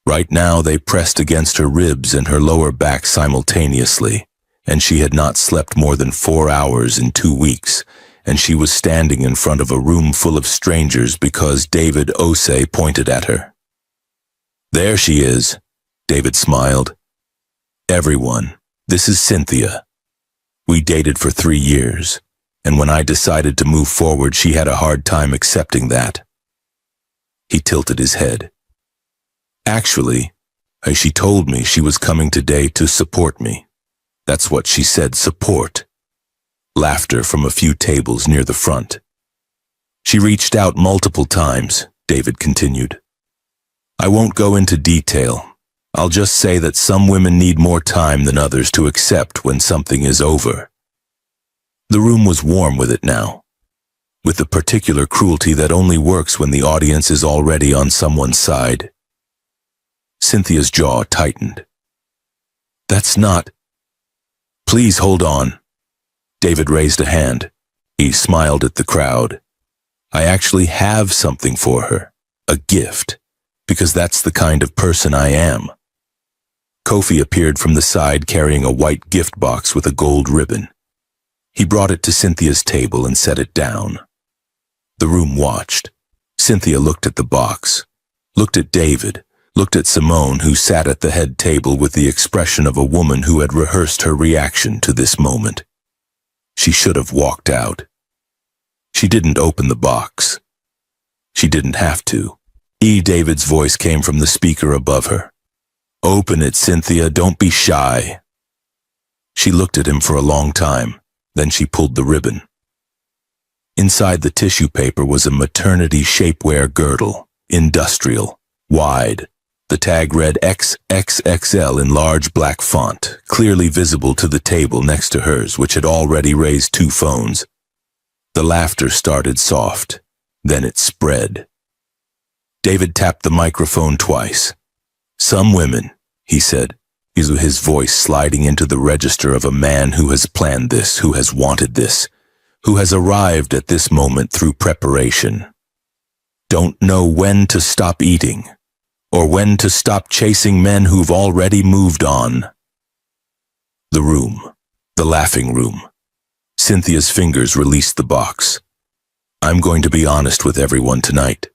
Right now, they pressed against her ribs and her lower back simultaneously, and she had not slept more than 4 hours in 2 weeks, and she was standing in front of a room full of strangers because David Osei pointed at her. "There she is," David smiled. "Everyone, this is Cynthia. We dated for 3 years. and when I decided to move forward, she had a hard time accepting that. He tilted his head. Actually, she told me she was coming today to support me. That's what she said, support. Laughter from a few tables near the front. She reached out multiple times, David continued. I won't go into detail. I'll just say that some women need more time than others to accept when something is over. The room was warm with it now, with the particular cruelty that only works when the audience is already on someone's side. Cynthia's jaw tightened. That's not... Please hold on. David raised a hand. He smiled at the crowd. I actually have something for her, a gift, because that's the kind of person I am. Kofi appeared from the side carrying a white gift box with a gold ribbon. He brought it to Cynthia's table and set it down. The room watched. Cynthia looked at the box, looked at David, looked at Simone, who sat at the head table with the expression of a woman who had rehearsed her reaction to this moment. She should have walked out. She didn't open the box. She didn't have to. David's voice came from the speaker above her. Open it, Cynthia, don't be shy. She looked at him for a long time, then she pulled the ribbon. Inside the tissue paper was a maternity shapewear girdle, industrial, wide. The tag read XXXL in large black font, clearly visible to the table next to hers, which had already raised 2 phones. The laughter started soft, then it spread. David tapped the microphone twice. Some women, he said, his voice sliding into the register of a man who has planned this, who has wanted this, who has arrived at this moment through preparation. Don't know when to stop eating, or when to stop chasing men who've already moved on. The room, the laughing room. Cynthia's fingers released the box. I'm going to be honest with everyone tonight.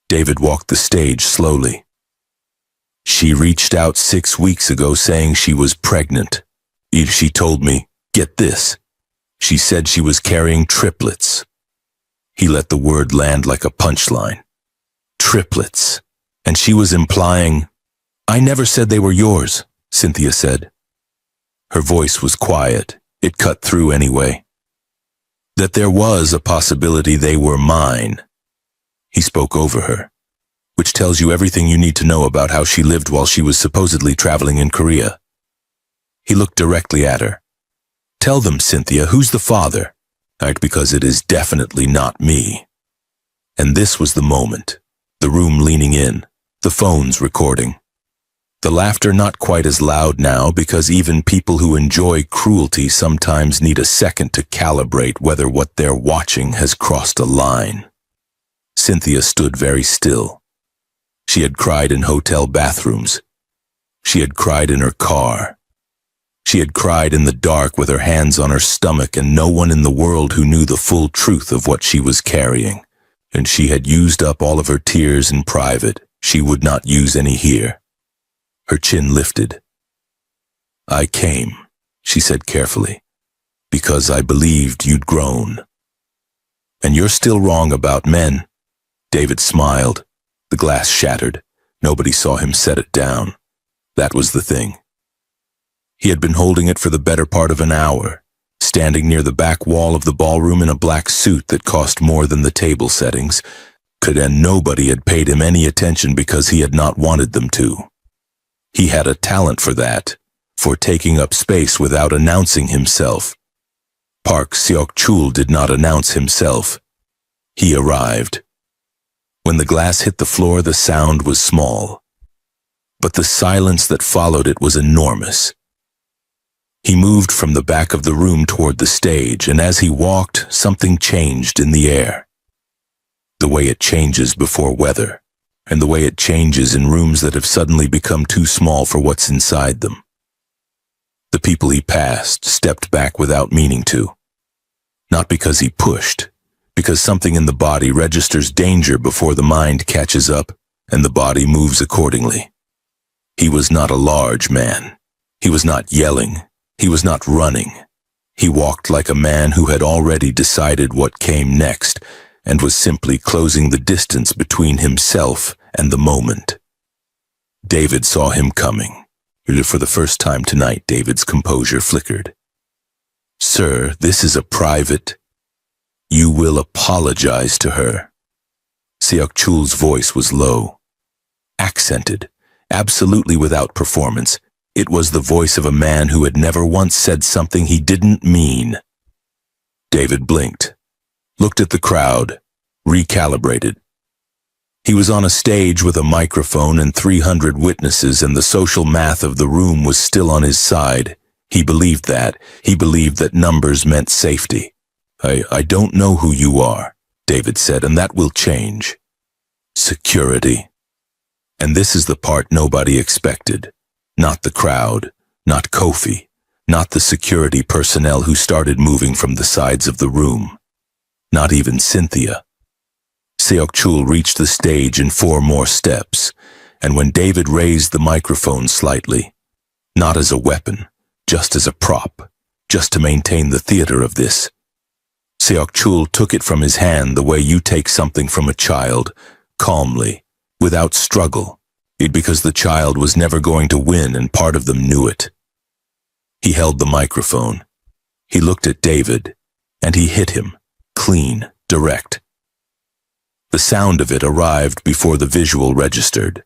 David walked the stage slowly. She reached out 6 weeks ago saying she was pregnant. She told me, get this. She said she was carrying triplets. He let the word land like a punchline. Triplets. And she was implying, I never said they were yours, Cynthia said. Her voice was quiet. It cut through anyway. That there was a possibility they were mine. He spoke over her, which tells you everything you need to know about how she lived while she was supposedly traveling in Korea. He looked directly at her. Tell them, Cynthia, who's the father? Because it is definitely not me. And this was the moment. The room leaning in, the phones recording. The laughter not quite as loud now because even people who enjoy cruelty sometimes need a second to calibrate whether what they're watching has crossed a line. Cynthia stood very still. She had cried in hotel bathrooms. She had cried in her car. She had cried in the dark with her hands on her stomach and no one in the world who knew the full truth of what she was carrying. And she had used up all of her tears in private. She would not use any here. Her chin lifted. I came, she said carefully, because I believed you'd grown. And you're still wrong about men. David smiled. The glass shattered. Nobody saw him set it down. That was the thing. He had been holding it for the better part of an hour, standing near the back wall of the ballroom in a black suit that cost more than the table settings, and nobody had paid him any attention because he had not wanted them to. He had a talent for that, for taking up space without announcing himself. Park Seok-chul did not announce himself. He arrived. When the glass hit the floor, the sound was small, but the silence that followed it was enormous. He moved from the back of the room toward the stage, and as he walked, something changed in the air. The way it changes before weather, and the way it changes in rooms that have suddenly become too small for what's inside them. The people he passed stepped back without meaning to. Not because he pushed, because something in the body registers danger before the mind catches up, and the body moves accordingly. He was not a large man. He was not yelling. He was not running. He walked like a man who had already decided what came next and was simply closing the distance between himself and the moment. David saw him coming. For the first time tonight, David's composure flickered. "Sir, this is a private. You will apologize to her." Seok-chul's voice was low, accented, absolutely without performance. It was the voice of a man who had never once said something he didn't mean. David blinked, looked at the crowd, recalibrated. He was on a stage with a microphone and 300 witnesses, and the social math of the room was still on his side. He believed that. He believed that numbers meant safety. I don't know who you are," David said, "and that will change." Security. And this is the part nobody expected. Not the crowd, not Kofi, not the security personnel who started moving from the sides of the room. Not even Cynthia. Seok-chul reached the stage in 4 more steps, and when David raised the microphone slightly, not as a weapon, just as a prop, just to maintain the theater of this, Seok-chul took it from his hand the way you take something from a child, calmly, without struggle, because the child was never going to win and part of them knew it. He held the microphone. He looked at David, and he hit him, clean, direct. The sound of it arrived before the visual registered.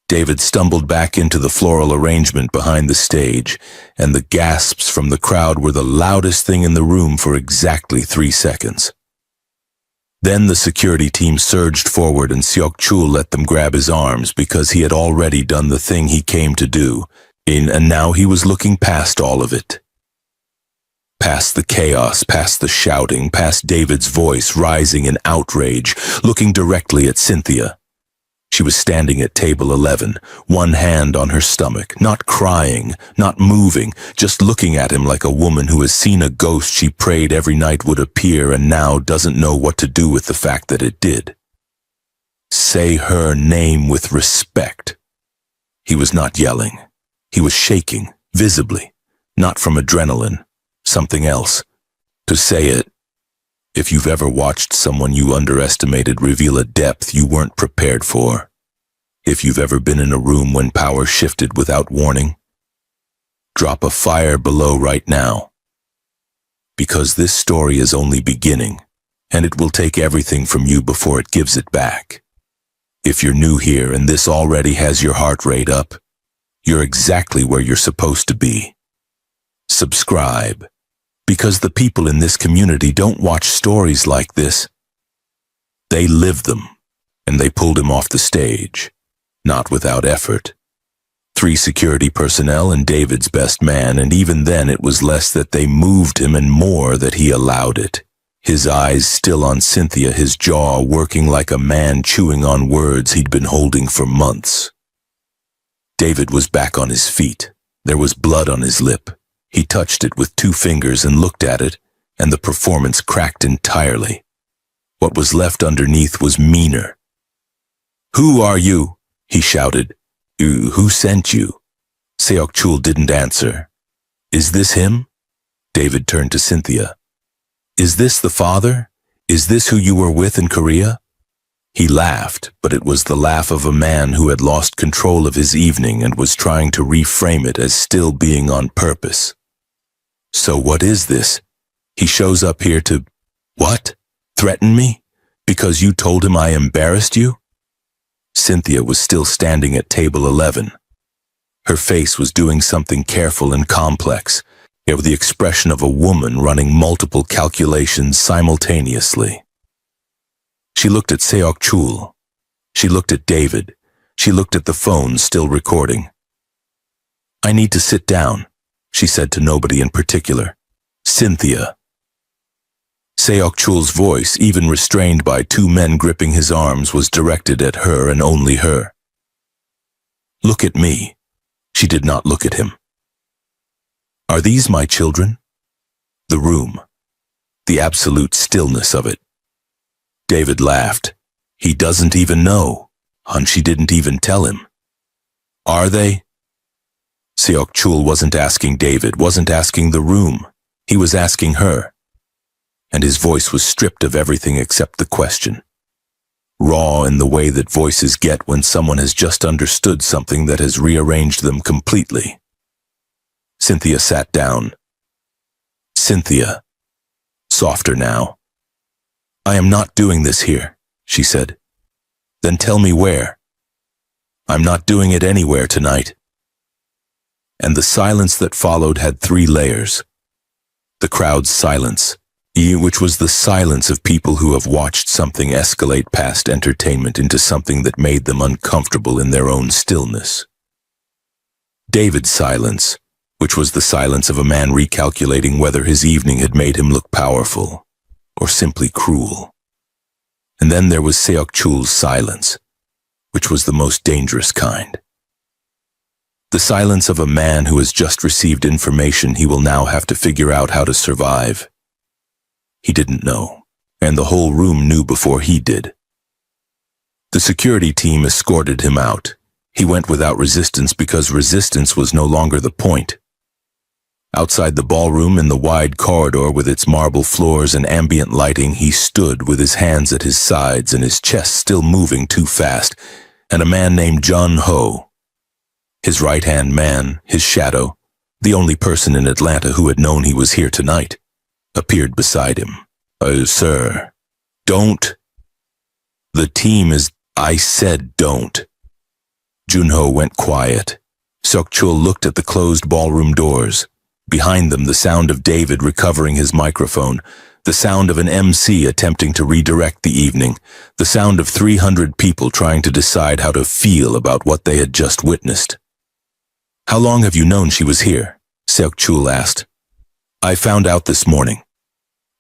David stumbled back into the floral arrangement behind the stage, and the gasps from the crowd were the loudest thing in the room for exactly 3 seconds. Then the security team surged forward and Seok-chul let them grab his arms because he had already done the thing he came to do, and now he was looking past all of it. Past the chaos, past the shouting, past David's voice rising in outrage, looking directly at Cynthia. She was standing at table 11, one hand on her stomach, not crying, not moving, just looking at him like a woman who has seen a ghost she prayed every night would appear and now doesn't know what to do with the fact that it did. Say her name with respect. He was not yelling. He was shaking, visibly, not from adrenaline. Something else. To say it, if you've ever watched someone you underestimated reveal a depth you weren't prepared for, if you've ever been in a room when power shifted without warning, drop a fire below right now. Because this story is only beginning, and it will take everything from you before it gives it back. If you're new here and this already has your heart rate up, you're exactly where you're supposed to be. Subscribe. Because the people in this community don't watch stories like this. They live them, and they pulled him off the stage, not without effort. 3 security personnel and David's best man, and even then it was less that they moved him and more that he allowed it. His eyes still on Cynthia, his jaw working like a man chewing on words he'd been holding for months. David was back on his feet. There was blood on his lip. He touched it with 2 fingers and looked at it, and the performance cracked entirely. What was left underneath was meaner. "Who are you?" he shouted. Who sent you?" Seok-chul didn't answer. "Is this him?" David turned to Cynthia. "Is this the father? Is this who you were with in Korea?" He laughed, but it was the laugh of a man who had lost control of his evening and was trying to reframe it as still being on purpose. "So what is this? He shows up here to, what? Threaten me? Because you told him I embarrassed you?" Cynthia was still standing at table 11. Her face was doing something careful and complex, yet with the expression of a woman running multiple calculations simultaneously. She looked at Seok-chul. She looked at David. She looked at the phone still recording. "I need to sit down," she said to nobody in particular. "Cynthia." Seok-chul's voice, even restrained by 2 men gripping his arms, was directed at her and only her. "Look at me." She did not look at him. "Are these my children?" The room. The absolute stillness of it. David laughed. "He doesn't even know, and she didn't even tell him." "Are they?" Seok-chul wasn't asking David, wasn't asking the room. He was asking her, and his voice was stripped of everything except the question. Raw in the way that voices get when someone has just understood something that has rearranged them completely. Cynthia sat down. Cynthia, softer now. I am not doing this here, she said. Then tell me where. I'm not doing it anywhere tonight. And the silence that followed had 3 layers. The crowd's silence, which was the silence of people who have watched something escalate past entertainment into something that made them uncomfortable in their own stillness. David's silence, which was the silence of a man recalculating whether his evening had made him look powerful or simply cruel. And then there was Seok-chul's silence, which was the most dangerous kind. The silence of a man who has just received information he will now have to figure out how to survive. He didn't know, and the whole room knew before he did. The security team escorted him out. He went without resistance because resistance was no longer the point. Outside the ballroom in the wide corridor with its marble floors and ambient lighting, he stood with his hands at his sides and his chest still moving too fast, and a man named Jun-ho, his right-hand man, his shadow, the only person in Atlanta who had known he was here tonight, appeared beside him. Sir, don't. The team is... I said don't. Jun-ho went quiet. Seok-chul looked at the closed ballroom doors. Behind them, the sound of David recovering his microphone, the sound of an MC attempting to redirect the evening, the sound of 300 people trying to decide how to feel about what they had just witnessed. How long have you known she was here? Seok-chul asked. I found out this morning.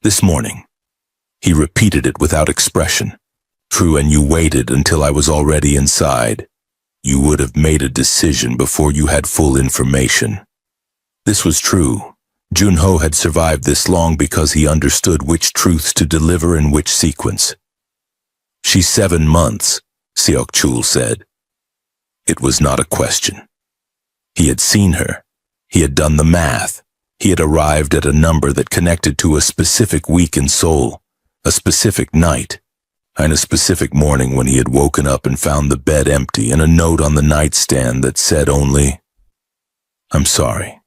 This morning. He repeated it without expression. True, and you waited until I was already inside. You would have made a decision before you had full information. This was true. Jun-ho had survived this long because he understood which truths to deliver in which sequence. She's 7 months, Seok-chul said. It was not a question. He had seen her. He had done the math. He had arrived at a number that connected to a specific week in Seoul, a specific night, and a specific morning when he had woken up and found the bed empty and a note on the nightstand that said only, I'm sorry.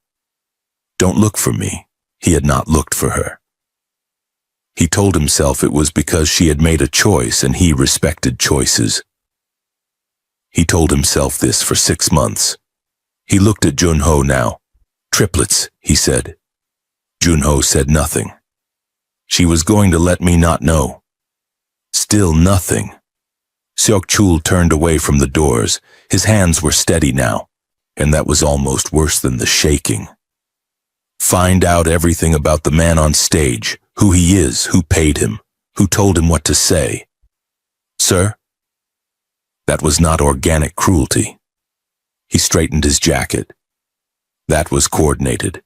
Don't look for me. He had not looked for her. He told himself it was because she had made a choice and he respected choices. He told himself this for 6 months. He looked at Jun-ho now. Triplets, he said. Jun-ho said nothing. She was going to let me not know. Still nothing. Seok-chul turned away from the doors. His hands were steady now, and that was almost worse than the shaking. Find out everything about the man on stage, who he is, who paid him, who told him what to say. Sir? That was not organic cruelty. He straightened his jacket. That was coordinated.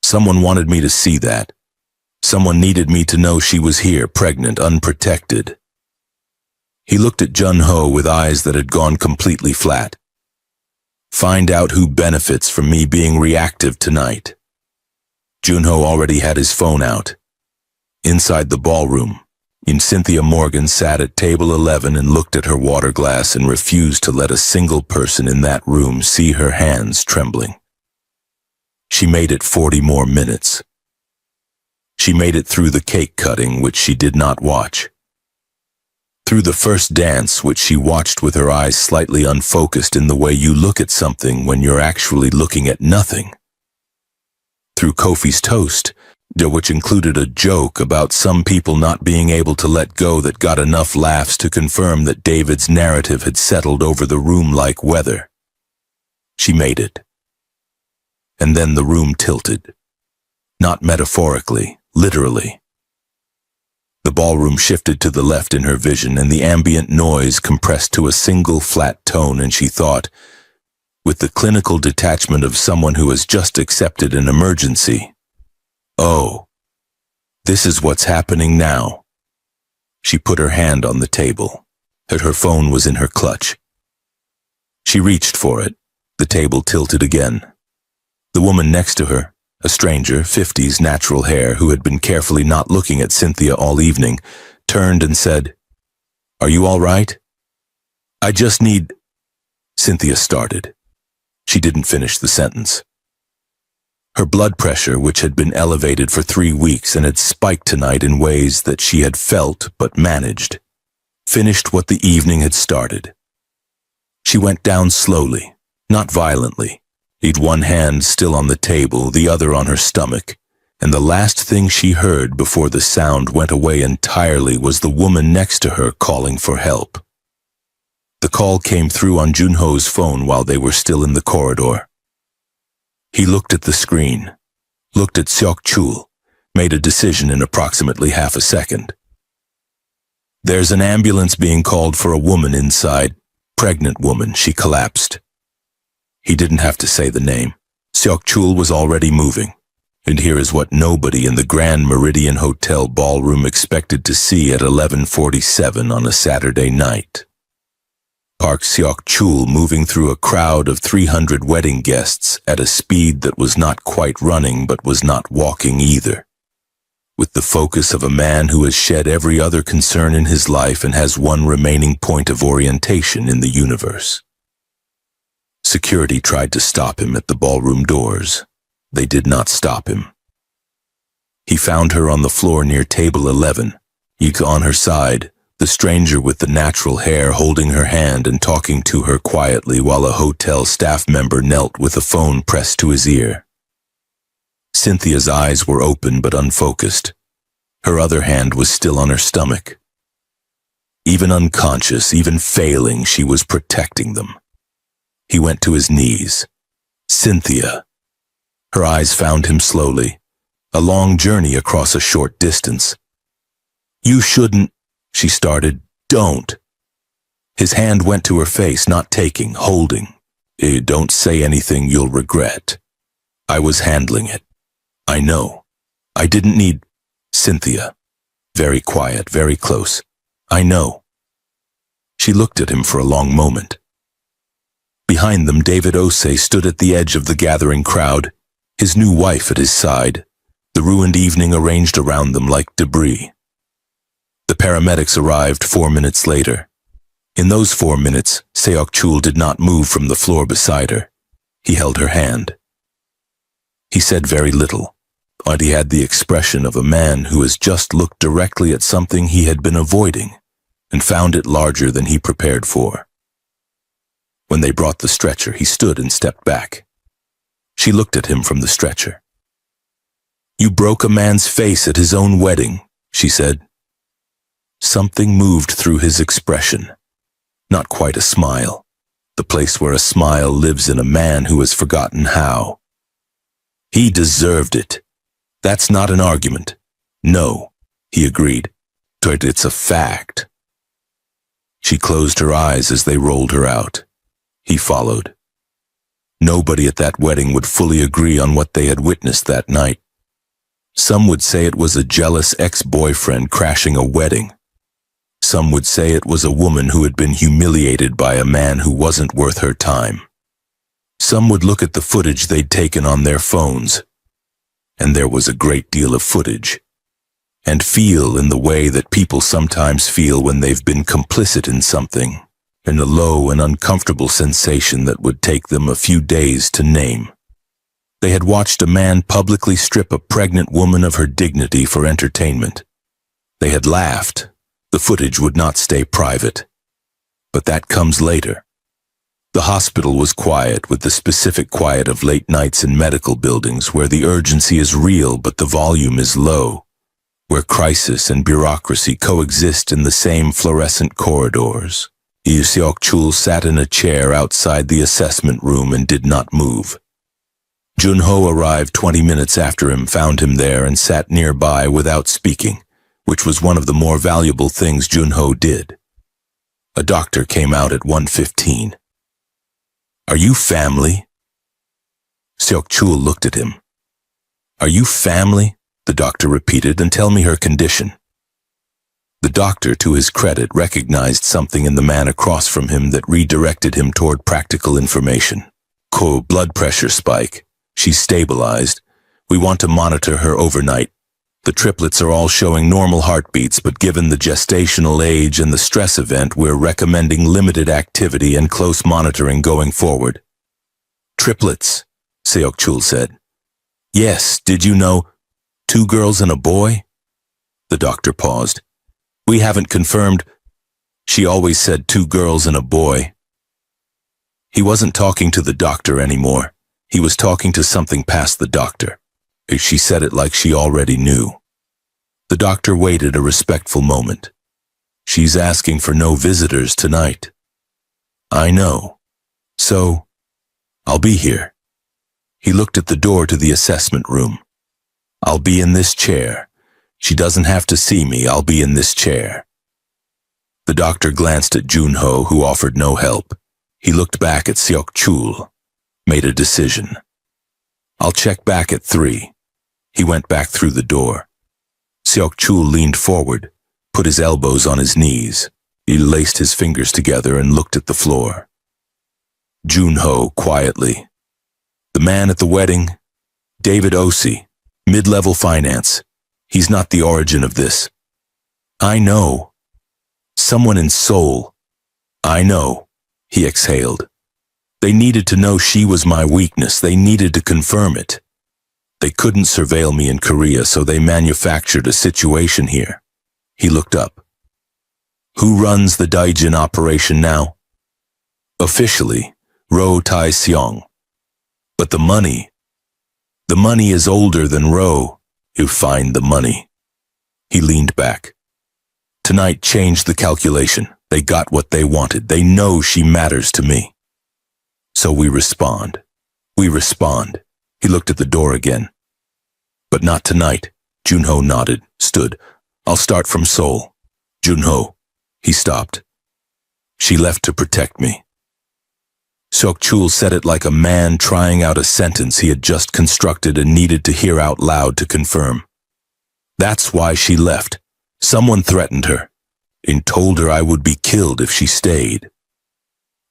Someone wanted me to see that. Someone needed me to know she was here, pregnant, unprotected. He looked at Jun-ho with eyes that had gone completely flat. Find out who benefits from me being reactive tonight. Jun-ho already had his phone out. Inside the ballroom, Cynthia Morgan sat at table 11 and looked at her water glass and refused to let a single person in that room see her hands trembling. She made it 40 more minutes. She made it through the cake cutting, which she did not watch. Through the first dance, which she watched with her eyes slightly unfocused in the way you look at something when you're actually looking at nothing. Through Kofi's toast, which included a joke about some people not being able to let go that got enough laughs to confirm that David's narrative had settled over the room like weather. She made it. And then the room tilted. Not metaphorically, literally. The ballroom shifted to the left in her vision, and the ambient noise compressed to a single flat tone, and she thought, with the clinical detachment of someone who has just accepted an emergency, oh, this is what's happening now. She put her hand on the table. Her phone was in her clutch. She reached for it. The table tilted again. The woman next to her, A stranger, 50s, natural hair, who had been carefully not looking at Cynthia all evening, turned and said, "Are you all right?" "I just need—" Cynthia started. She didn't finish the sentence. Her blood pressure, which had been elevated for 3 weeks and had spiked tonight in ways that she had felt but managed, finished what the evening had started. She went down slowly, not violently. He'd one hand still on the table, the other on her stomach, and the last thing she heard before the sound went away entirely was the woman next to her calling for help. The call came through on Junho's phone while they were still in the corridor. He looked at the screen, looked at Seok-chul, made a decision in approximately half a second. "There's an ambulance being called for a woman inside. Pregnant woman," she collapsed. He didn't have to say the name. Seok-chul was already moving. And here is what nobody in the Grand Meridian Hotel ballroom expected to see at 11:47 on a Saturday night. Park Seok-chul moving through a crowd of 300 wedding guests at a speed that was not quite running but was not walking either. With the focus of a man who has shed every other concern in his life and has one remaining point of orientation in the universe. Security tried to stop him at the ballroom doors. They did not stop him. He found her on the floor near table 11, Yika on her side, the stranger with the natural hair holding her hand and talking to her quietly while a hotel staff member knelt with a phone pressed to his ear. Cynthia's eyes were open but unfocused. Her other hand was still on her stomach. Even unconscious, even failing, she was protecting them. He went to his knees. "Cynthia." Her eyes found him slowly. A long journey across a short distance. "You shouldn't," she started. "Don't." His hand went to her face, not taking, holding. "Don't say anything you'll regret. I was handling it. I know. I didn't need—" "Cynthia." Very quiet, very close. "I know." She looked at him for a long moment. Behind them, David Osei stood at the edge of the gathering crowd, his new wife at his side, the ruined evening arranged around them like debris. The paramedics arrived 4 minutes later. In those 4 minutes, Seok-chul did not move from the floor beside her. He held her hand. He said very little, but he had the expression of a man who has just looked directly at something he had been avoiding and found it larger than he prepared for. When they brought the stretcher, he stood and stepped back. She looked at him from the stretcher. "You broke a man's face at his own wedding," she said. Something moved through his expression. Not quite a smile, the place where a smile lives in a man who has forgotten how. "He deserved it. That's not an argument." "No," he agreed. "But it's a fact." She closed her eyes as they rolled her out. He followed. Nobody at that wedding would fully agree on what they had witnessed that night. Some would say it was a jealous ex-boyfriend crashing a wedding. Some would say it was a woman who had been humiliated by a man who wasn't worth her time. Some would look at the footage they'd taken on their phones, and there was a great deal of footage, and feel in the way that people sometimes feel when they've been complicit in something, in a low and uncomfortable sensation that would take them a few days to name. They had watched a man publicly strip a pregnant woman of her dignity for entertainment. They had laughed. The footage would not stay private. But that comes later. The hospital was quiet, with the specific quiet of late nights in medical buildings where the urgency is real but the volume is low, where crisis and bureaucracy coexist in the same fluorescent corridors. Seok-chul sat in a chair outside the assessment room and did not move. Junho arrived 20 minutes after him, found him there, and sat nearby without speaking, which was one of the more valuable things Junho did. A doctor came out at 1:15. "Are you family?" Seok-chul looked at him. "Are you family?" the doctor repeated, "and tell me her condition." The doctor, to his credit, recognized something in the man across from him that redirected him toward practical information. Blood pressure spike. She's stabilized. We want to monitor her overnight. The triplets are all showing normal heartbeats, but given the gestational age and the stress event, we're recommending limited activity and close monitoring going forward. Triplets, Seok-chul said. Yes, did you know? 2 girls and a boy? The doctor paused. We haven't confirmed. She always said 2 girls and a boy. He wasn't talking to the doctor anymore. He was talking to something past the doctor. She said it like she already knew. The doctor waited a respectful moment. She's asking for no visitors tonight. I know. So, I'll be here. He looked at the door to the assessment room. I'll be in this chair. She doesn't have to see me. I'll be in this chair. The doctor glanced at Junho, who offered no help. He looked back at Seok-chul, made a decision. I'll check back at 3. He went back through the door. Seok-chul leaned forward, put his elbows on his knees. He laced his fingers together and looked at the floor. Junho quietly. The man at the wedding, David Osi, mid-level finance. He's not the origin of this. I know. Someone in Seoul. I know. He exhaled. They needed to know she was my weakness. They needed to confirm it. They couldn't surveil me in Korea, so they manufactured a situation here. He looked up. Who runs the Daijin operation now? Officially, Ro Tai-seong. But the money is older than Ro. You find the money. He leaned back. Tonight changed the calculation. They got what they wanted. They know she matters to me. So we respond. We respond. He looked at the door again. But not tonight. Junho nodded, stood. I'll start from Seoul. Junho. He stopped. She left to protect me. Seok-chul said it like a man trying out a sentence he had just constructed and needed to hear out loud to confirm. That's why she left. Someone threatened her and told her I would be killed if she stayed.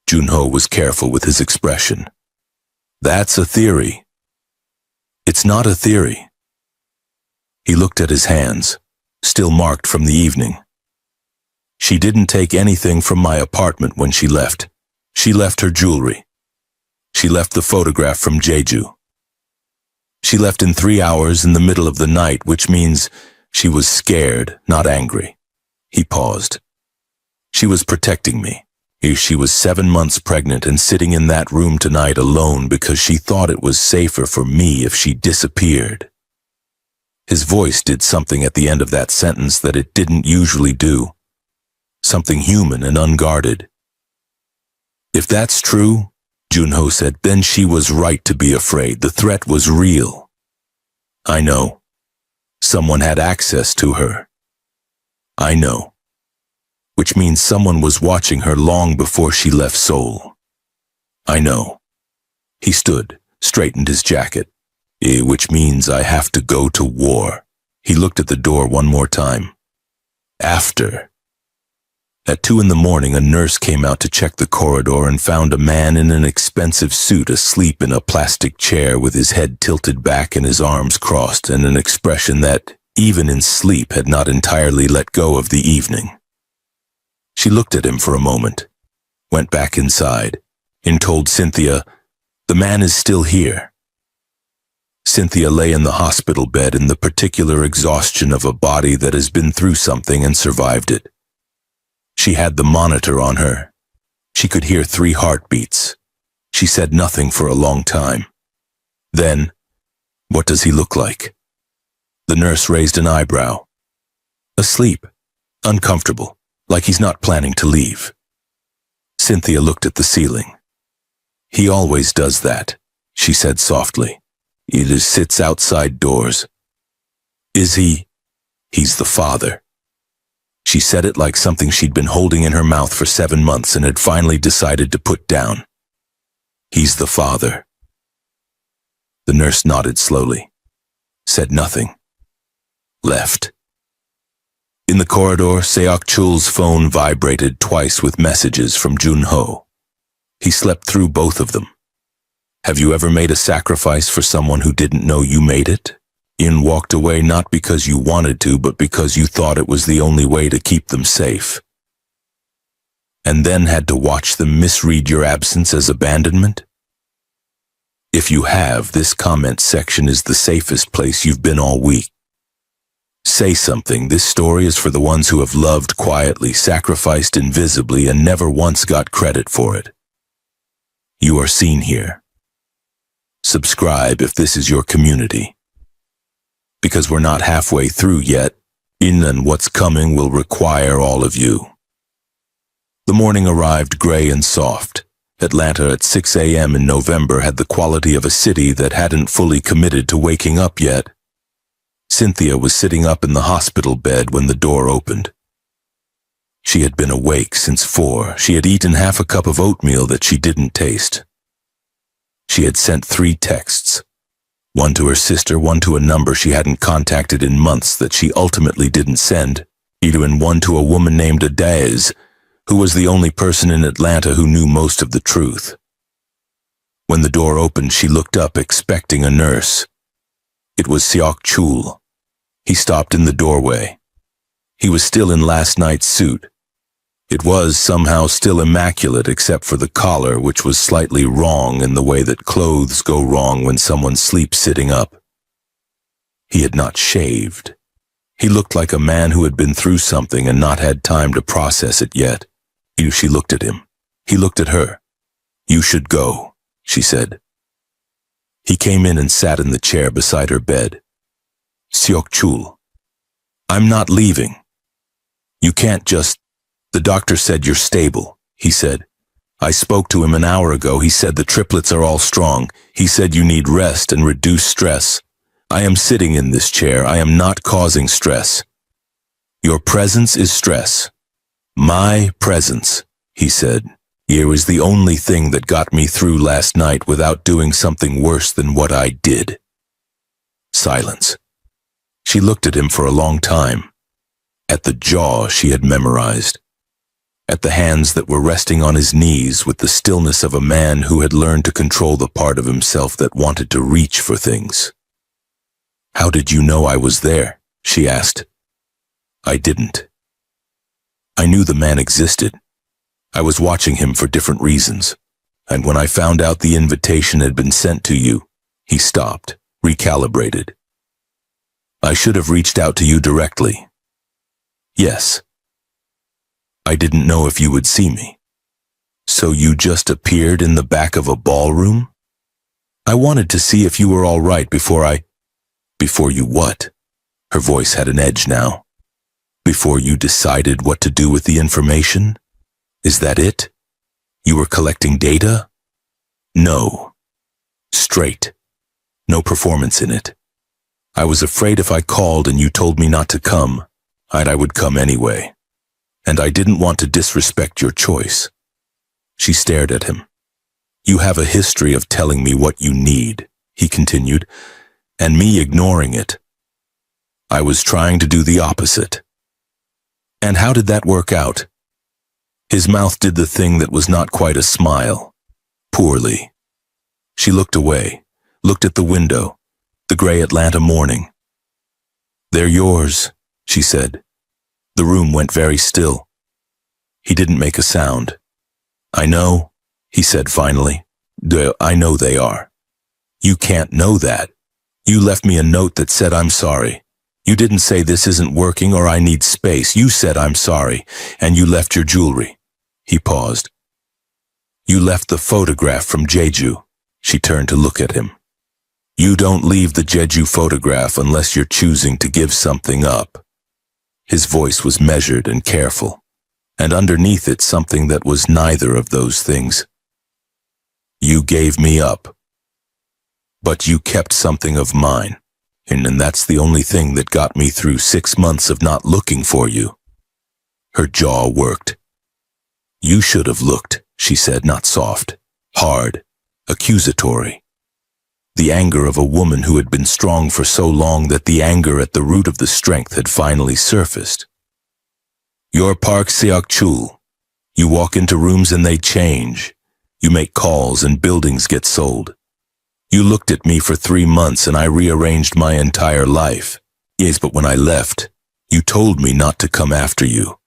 Junho was careful with his expression. That's a theory. It's not a theory. He looked at his hands, still marked from the evening. She didn't take anything from my apartment when she left. She left her jewelry. She left the photograph from Jeju. She left in 3 hours in the middle of the night, which means she was scared, not angry. He paused. She was protecting me. She was 7 months pregnant and sitting in that room tonight alone because she thought it was safer for me if she disappeared. His voice did something at the end of that sentence that it didn't usually do. Something human and unguarded. If that's true, Junho said, then she was right to be afraid. The threat was real. I know. Someone had access to her. I know. Which means someone was watching her long before she left Seoul. I know. He stood, straightened his jacket. Which means I have to go to war. He looked at the door one more time. After. At 2 a.m, a nurse came out to check the corridor and found a man in an expensive suit asleep in a plastic chair with his head tilted back and his arms crossed and an expression that, even in sleep, had not entirely let go of the evening. She looked at him for a moment, went back inside, and told Cynthia, "The man is still here." Cynthia lay in the hospital bed in the particular exhaustion of a body that has been through something and survived it. She had the monitor on her. She could hear 3 heartbeats. She said nothing for a long time. Then, "What does he look like?" The nurse raised an eyebrow. "Asleep. Uncomfortable. Like he's not planning to leave." Cynthia looked at the ceiling. "He always does that," she said softly. "He just sits outside doors." "Is he?" "He's the father." She said it like something she'd been holding in her mouth for 7 months and had finally decided to put down. "He's the father." The nurse nodded slowly, said nothing, left. In the corridor, Seok-chul's phone vibrated twice with messages from Junho. He slept through both of them. Have you ever made a sacrifice for someone who didn't know you made it? In walked away not because you wanted to, but because you thought it was the only way to keep them safe. And then had to watch them misread your absence as abandonment? If you have, this comment section is the safest place you've been all week. Say something. This story is for the ones who have loved quietly, sacrificed invisibly, and never once got credit for it. You are seen here. Subscribe if this is your community. Because we're not halfway through yet, and what's coming will require all of you. The morning arrived gray and soft. Atlanta at 6 a.m. in November had the quality of a city that hadn't fully committed to waking up yet. Cynthia was sitting up in the hospital bed when the door opened. She had been awake since 4. She had eaten half a cup of oatmeal that she didn't taste. She had sent 3 texts. One to her sister, one to a number she hadn't contacted in months that she ultimately didn't send, and one to a woman named Adez, who was the only person in Atlanta who knew most of the truth. When the door opened, she looked up, expecting a nurse. It was Seok Chul. He stopped in the doorway. He was still in last night's suit. It was somehow still immaculate except for the collar, which was slightly wrong in the way that clothes go wrong when someone sleeps sitting up. He had not shaved. He looked like a man who had been through something and not had time to process it yet. She looked at him. He looked at her. "You should go," she said. He came in and sat in the chair beside her bed. "Seok Chul, I'm not leaving. You can't just... The doctor said you're stable," he said. "I spoke to him an hour ago. He said the triplets are all strong. He said you need rest and reduce stress. I am sitting in this chair. I am not causing stress. Your presence is stress." "My presence," he said. "It was the only thing that got me through last night without doing something worse than what I did." Silence. She looked at him for a long time. At the jaw she had memorized. At the hands that were resting on his knees with the stillness of a man who had learned to control the part of himself that wanted to reach for things. "How did you know I was there?" she asked. "I didn't. I knew the man existed. I was watching him for different reasons. And when I found out the invitation had been sent to you," he stopped, recalibrated. "I should have reached out to you directly." "Yes. I didn't know if you would see me." "So you just appeared in the back of a ballroom?" "I wanted to see if you were all right before I..." "Before you what?" Her voice had an edge now. "Before you decided what to do with the information? Is that it? You were collecting data?" "No. Straight. No performance in it. I was afraid if I called and you told me not to come, I would come anyway. And I didn't want to disrespect your choice." She stared at him. "You have a history of telling me what you need," he continued, "and me ignoring it. I was trying to do the opposite." "And how did that work out?" His mouth did the thing that was not quite a smile. "Poorly." She looked away, looked at the window, the gray Atlanta morning. "They're yours," she said. The room went very still. He didn't make a sound. "I know," he said finally. "I know they are." "You can't know that. You left me a note that said I'm sorry. You didn't say this isn't working or I need space. You said I'm sorry, and you left your jewelry." He paused. "You left the photograph from Jeju." She turned to look at him. "You don't leave the Jeju photograph unless you're choosing to give something up." His voice was measured and careful, and underneath it something that was neither of those things. "You gave me up. But you kept something of mine, and that's the only thing that got me through 6 months of not looking for you." Her jaw worked. "You should have looked," she said, not soft, hard, accusatory. The anger of a woman who had been strong for so long that the anger at the root of the strength had finally surfaced. "You're Park Seok-chul. You walk into rooms and they change. You make calls and buildings get sold. You looked at me for 3 months and I rearranged my entire life. Yes, but when I left, you told me not to come after you.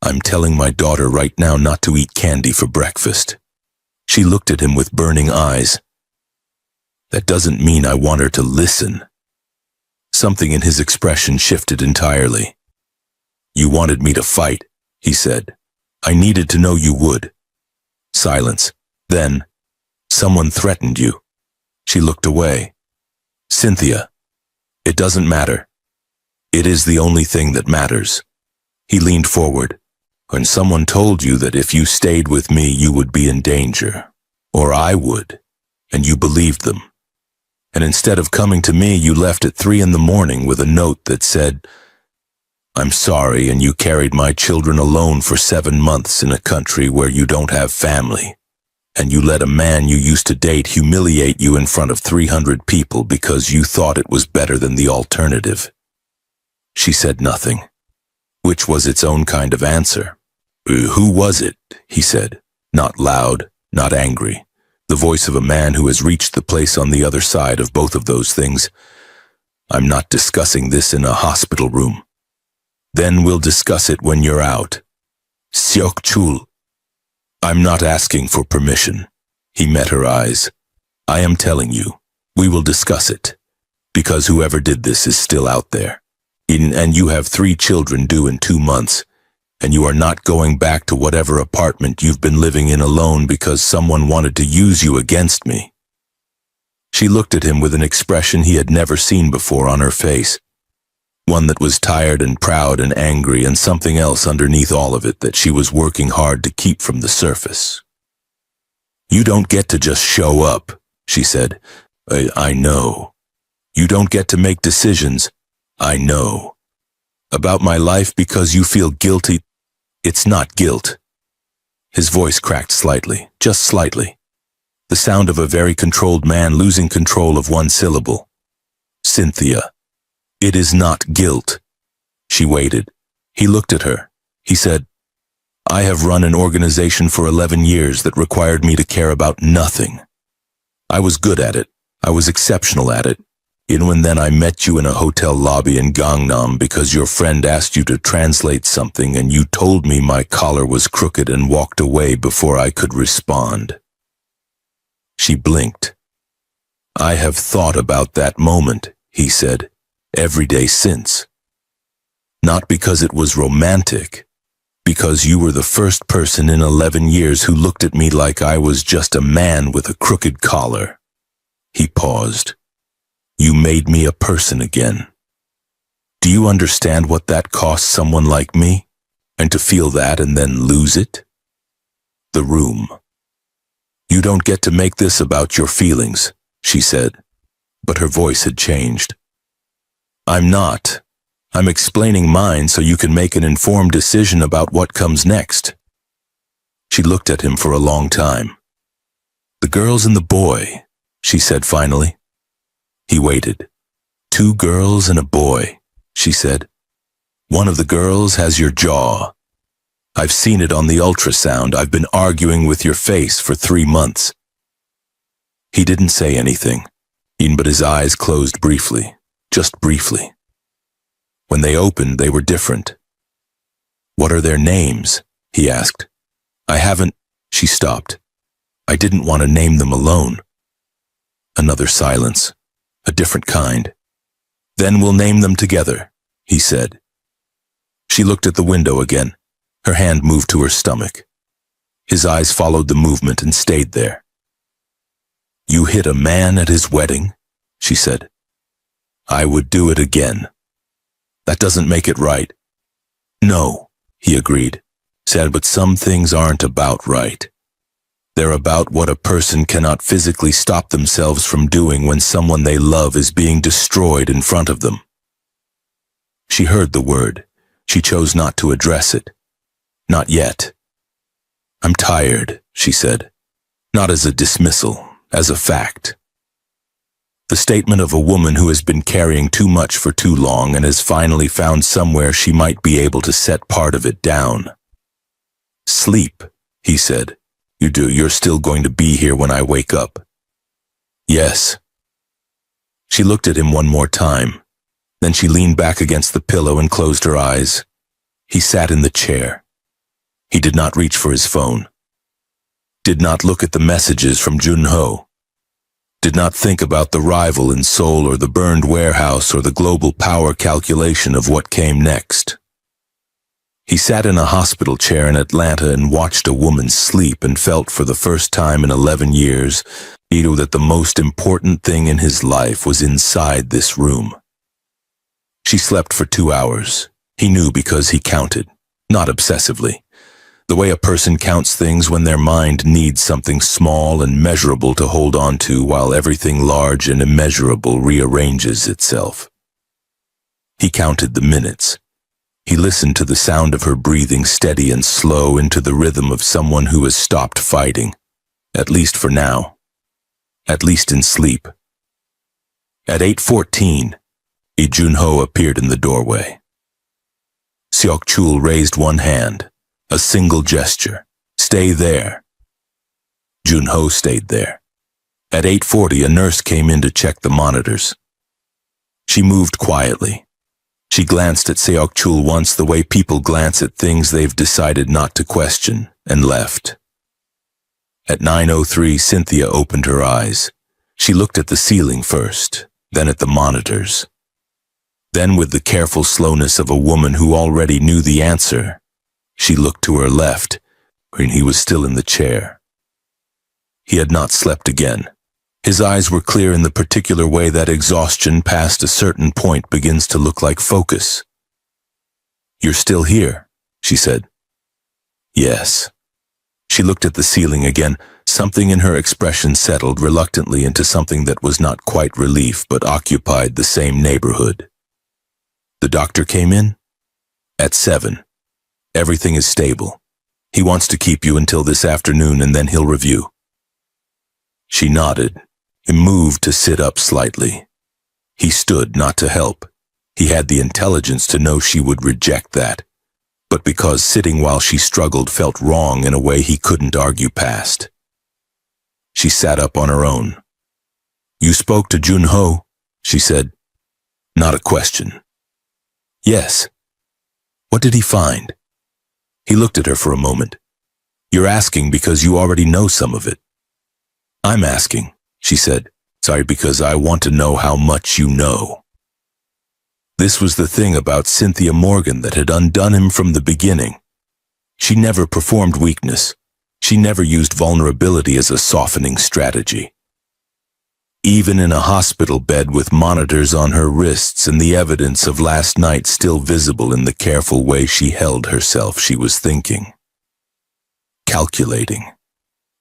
I'm telling my daughter right now not to eat candy for breakfast. She looked at him with burning eyes. That doesn't mean I want her to listen. Something in his expression shifted entirely. You wanted me to fight, he said. I needed to know you would. Silence. Then, someone threatened you. She looked away. Cynthia. It doesn't matter. It is the only thing that matters. He leaned forward. When someone told you that if you stayed with me you would be in danger, or I would, and you believed them. And instead of coming to me, you left at 3 a.m. with a note that said, I'm sorry, and you carried my children alone for 7 months in a country where you don't have family. And you let a man you used to date humiliate you in front of 300 people because you thought it was better than the alternative. She said nothing, which was its own kind of answer. Who was it? He said, not loud, not angry, the voice of a man who has reached the place on the other side of both of those things. I'm not discussing this in a hospital room. Then we'll discuss it when you're out. Seok Chul. I'm not asking for permission. He met her eyes. I am telling you, we will discuss it, because whoever did this is still out there. And you have 3 children due in 2 months, and you are not going back to whatever apartment you've been living in alone because someone wanted to use you against me. She looked at him with an expression he had never seen before on her face, one that was tired and proud and angry, and something else underneath all of it that she was working hard to keep from the surface. You don't get to just show up, she said. I know. You don't get to make decisions. I know. About my life because you feel guilty. It's not guilt. His voice cracked slightly, just slightly. The sound of a very controlled man losing control of one syllable. Cynthia. It is not guilt. She waited. He looked at her. He said, I have run an organization for 11 years that required me to care about nothing. I was good at it. I was exceptional at it. And then I met you in a hotel lobby in Gangnam because your friend asked you to translate something and you told me my collar was crooked and walked away before I could respond. She blinked. I have thought about that moment, he said, every day since. Not because it was romantic, because you were the first person in 11 years who looked at me like I was just a man with a crooked collar. He paused. You made me a person again. Do you understand what that costs someone like me? And to feel that and then lose it? The room. You don't get to make this about your feelings, she said, but her voice had changed. I'm not. I'm explaining mine so you can make an informed decision about what comes next. She looked at him for a long time. The girls and the boy, she said finally. He waited. 2 girls and a boy, she said. One of the girls has your jaw. I've seen it on the ultrasound. I've been arguing with your face for 3 months. He didn't say anything, but his eyes closed briefly, just briefly. When they opened, they were different. What are their names? He asked. I haven't, she stopped. I didn't want to name them alone. Another silence. A different kind. Then we'll name them together, he said. She looked at the window again. Her hand moved to her stomach. His eyes followed the movement and stayed there. You hit a man at his wedding, she said. I would do it again. That doesn't make it right. No, he agreed, said, but some things aren't about right. They're about what a person cannot physically stop themselves from doing when someone they love is being destroyed in front of them. She heard the word. She chose not to address it. Not yet. I'm tired, she said. Not as a dismissal, as a fact. The statement of a woman who has been carrying too much for too long and has finally found somewhere she might be able to set part of it down. Sleep, he said. You're still going to be here when I wake up. Yes. She looked at him one more time. Then she leaned back against the pillow and closed her eyes. He sat in the chair. He did not reach for his phone. Did not look at the messages from Junho. Did not think about the rival in Seoul or the burned warehouse or the global power calculation of what came next. He sat in a hospital chair in Atlanta and watched a woman sleep and felt for the first time in 11 years that the most important thing in his life was inside this room. She slept for 2 hours. He knew because he counted, not obsessively. The way a person counts things when their mind needs something small and measurable to hold on to while everything large and immeasurable rearranges itself. He counted the minutes. He listened to the sound of her breathing steady and slow into the rhythm of someone who has stopped fighting, at least for now, at least in sleep. At 8:14, Lee Junho appeared in the doorway. Seok-chul raised one hand, a single gesture. Stay there. Junho stayed there. At 8:40, a nurse came in to check the monitors. She moved quietly. She glanced at Seok-chul once the way people glance at things they've decided not to question, and left. At 9:03, Cynthia opened her eyes. She looked at the ceiling first, then at the monitors. Then, with the careful slowness of a woman who already knew the answer, she looked to her left, when he was still in the chair. He had not slept again. His eyes were clear in the particular way that exhaustion past a certain point begins to look like focus. "You're still here," she said. "Yes." She looked at the ceiling again. Something in her expression settled reluctantly into something that was not quite relief but occupied the same neighborhood. "The doctor came in?" "At 7. Everything is stable. He wants to keep you until this afternoon and then he'll review." She nodded. He moved to sit up slightly. He stood not to help. He had the intelligence to know she would reject that, but because sitting while she struggled felt wrong in a way he couldn't argue past. She sat up on her own. "You spoke to Junho?" she said. Not a question. "Yes." "What did he find?" He looked at her for a moment. "You're asking because you already know some of it." "I'm asking," she said. "Sorry, because I want to know how much you know." This was the thing about Cynthia Morgan that had undone him from the beginning. She never performed weakness. She never used vulnerability as a softening strategy. Even in a hospital bed with monitors on her wrists and the evidence of last night still visible in the careful way she held herself, she was thinking. Calculating.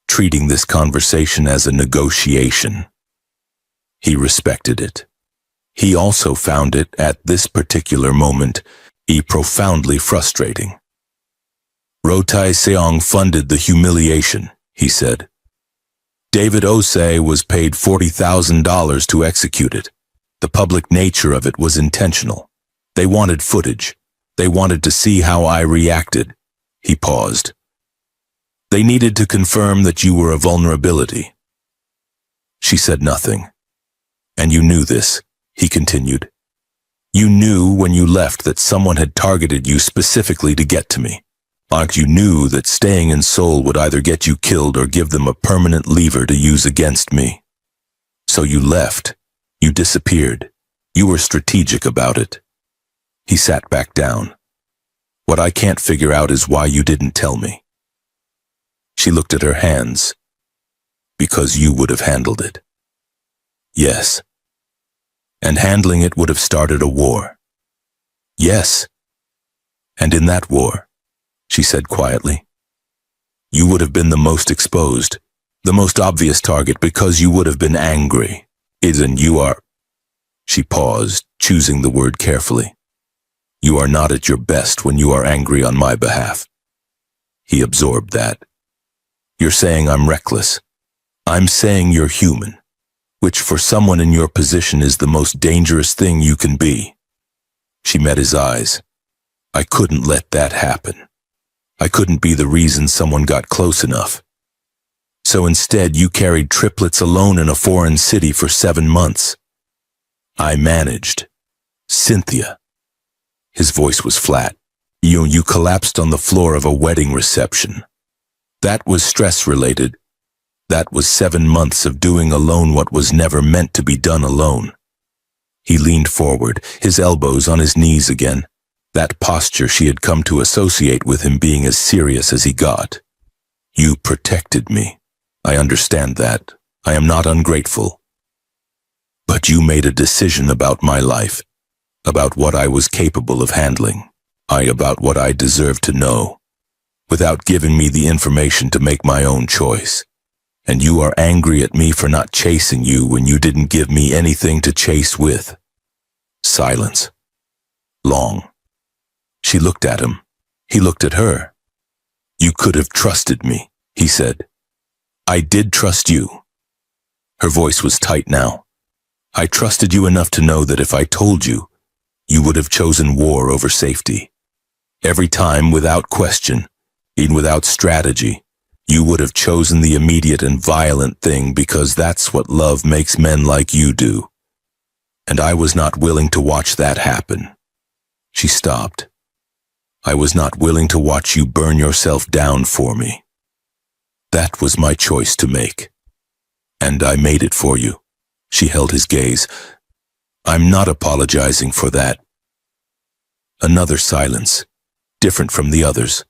Treating this conversation as a negotiation. He respected it. He also found it, at this particular moment, profoundly frustrating. "Ro Tai-seong funded the humiliation," he said. "David Osei was paid $40,000 to execute it. The public nature of it was intentional. They wanted footage. They wanted to see how I reacted." He paused. "They needed to confirm that you were a vulnerability." She said nothing. "And you knew this," he continued. "You knew when you left that someone had targeted you specifically to get to me. Like you knew that staying in Seoul would either get you killed or give them a permanent lever to use against me. So you left. You disappeared. You were strategic about it." He sat back down. "What I can't figure out is why you didn't tell me." She looked at her hands. "Because you would have handled it." "Yes." "And handling it would have started a war." "Yes." "And in that war," she said quietly, "you would have been the most exposed, the most obvious target because you would have been angry. And you are..." She paused, choosing the word carefully. "You are not at your best when you are angry on my behalf." He absorbed that. "You're saying I'm reckless. I'm saying you're human, which for someone in your position is the most dangerous thing you can be." She met his eyes. "I couldn't let that happen. I couldn't be the reason someone got close enough." So instead, you carried triplets alone in a foreign city for 7 months. I managed. Cynthia. His voice was flat. You collapsed on the floor of a wedding reception. That was stress-related. That was 7 months of doing alone what was never meant to be done alone. He leaned forward, his elbows on his knees again. That posture she had come to associate with him being as serious as he got. You protected me. I understand that. I am not ungrateful. But you made a decision about my life, about what I was capable of handling, about what I deserved to know, without giving me the information to make my own choice. And you are angry at me for not chasing you when you didn't give me anything to chase with. Silence. Long. She looked at him. He looked at her. You could have trusted me, he said. I did trust you. Her voice was tight now. I trusted you enough to know that if I told you, you would have chosen war over safety. Every time, without question, even without strategy, you would have chosen the immediate and violent thing because that's what love makes men like you do. And I was not willing to watch that happen. She stopped. I was not willing to watch you burn yourself down for me. That was my choice to make. And I made it for you. She held his gaze. I'm not apologizing for that. Another silence, different from the others.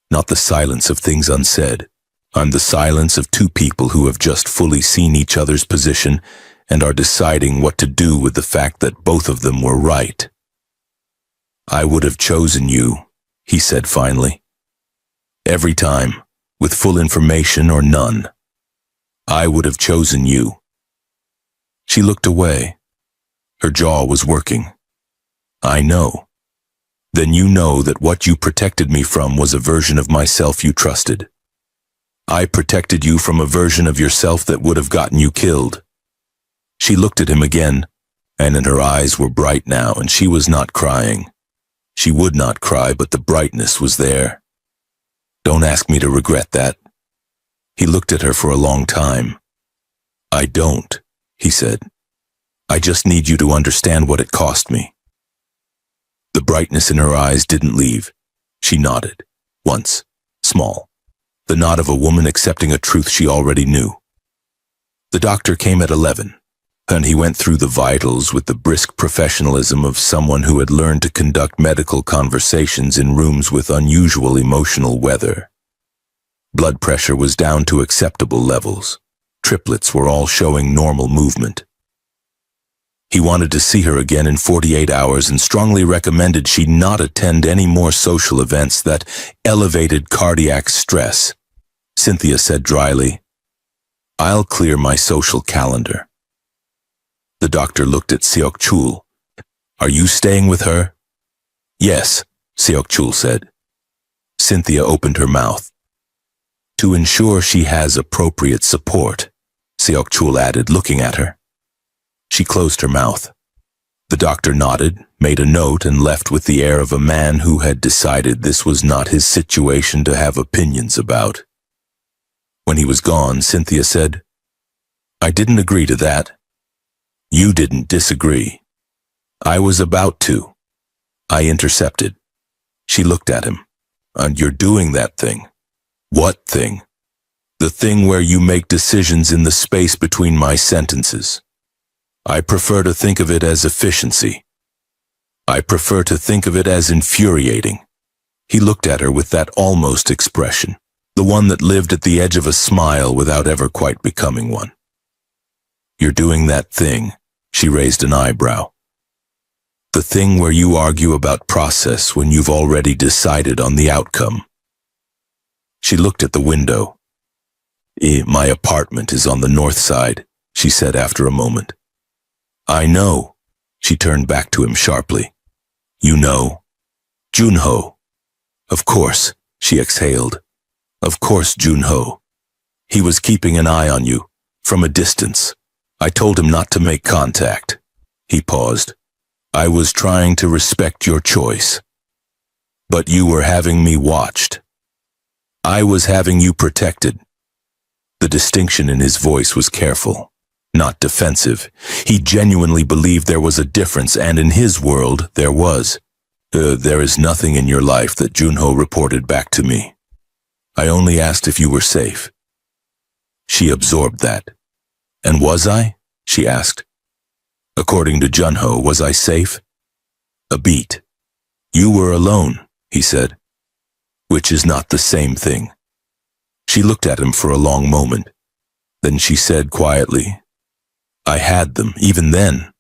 Not the silence of things unsaid. I'm the silence of two people who have just fully seen each other's position and are deciding what to do with the fact that both of them were right. I would have chosen you, he said finally. Every time, with full information or none. I would have chosen you. She looked away. Her jaw was working. I know. Then you know that what you protected me from was a version of myself you trusted. I protected you from a version of yourself that would have gotten you killed. She looked at him again, and in her eyes were bright now, and she was not crying. She would not cry, but the brightness was there. Don't ask me to regret that. He looked at her for a long time. I don't, he said. I just need you to understand what it cost me. The brightness in her eyes didn't leave. She nodded. Once. Small. The nod of a woman accepting a truth she already knew. The doctor came at 11, and he went through the vitals with the brisk professionalism of someone who had learned to conduct medical conversations in rooms with unusual emotional weather. Blood pressure was down to acceptable levels. Triplets were all showing normal movement. He wanted to see her again in 48 hours and strongly recommended she not attend any more social events that elevated cardiac stress. Cynthia said dryly, I'll clear my social calendar. The doctor looked at Seok-chul. Are you staying with her? Yes, Seok-chul said. Cynthia opened her mouth. To ensure she has appropriate support, Seok-chul added, looking at her. She closed her mouth. The doctor nodded, made a note, and left with the air of a man who had decided this was not his situation to have opinions about. When he was gone, Cynthia said, I didn't agree to that. You didn't disagree. I was about to. I intercepted. She looked at him. And you're doing that thing. What thing? The thing where you make decisions in the space between my sentences. I prefer to think of it as efficiency. I prefer to think of it as infuriating. He looked at her with that almost expression, the one that lived at the edge of a smile without ever quite becoming one. You're doing that thing, she raised an eyebrow. The thing where you argue about process when you've already decided on the outcome. She looked at the window. My apartment is on the north side, she said after a moment. I know. She turned back to him sharply. You know. Junho. Of course, she exhaled. Of course, Junho. He was keeping an eye on you, from a distance. I told him not to make contact. He paused. I was trying to respect your choice. But you were having me watched. I was having you protected. The distinction in his voice was careful, not defensive. He genuinely believed there was a difference, and in his world, there was. There is nothing in your life that Junho reported back to me. I only asked if you were safe. She absorbed that. And was I? She asked. According to Junho, was I safe? A beat. You were alone, he said. Which is not the same thing. She looked at him for a long moment. Then she said quietly, I had them, even then.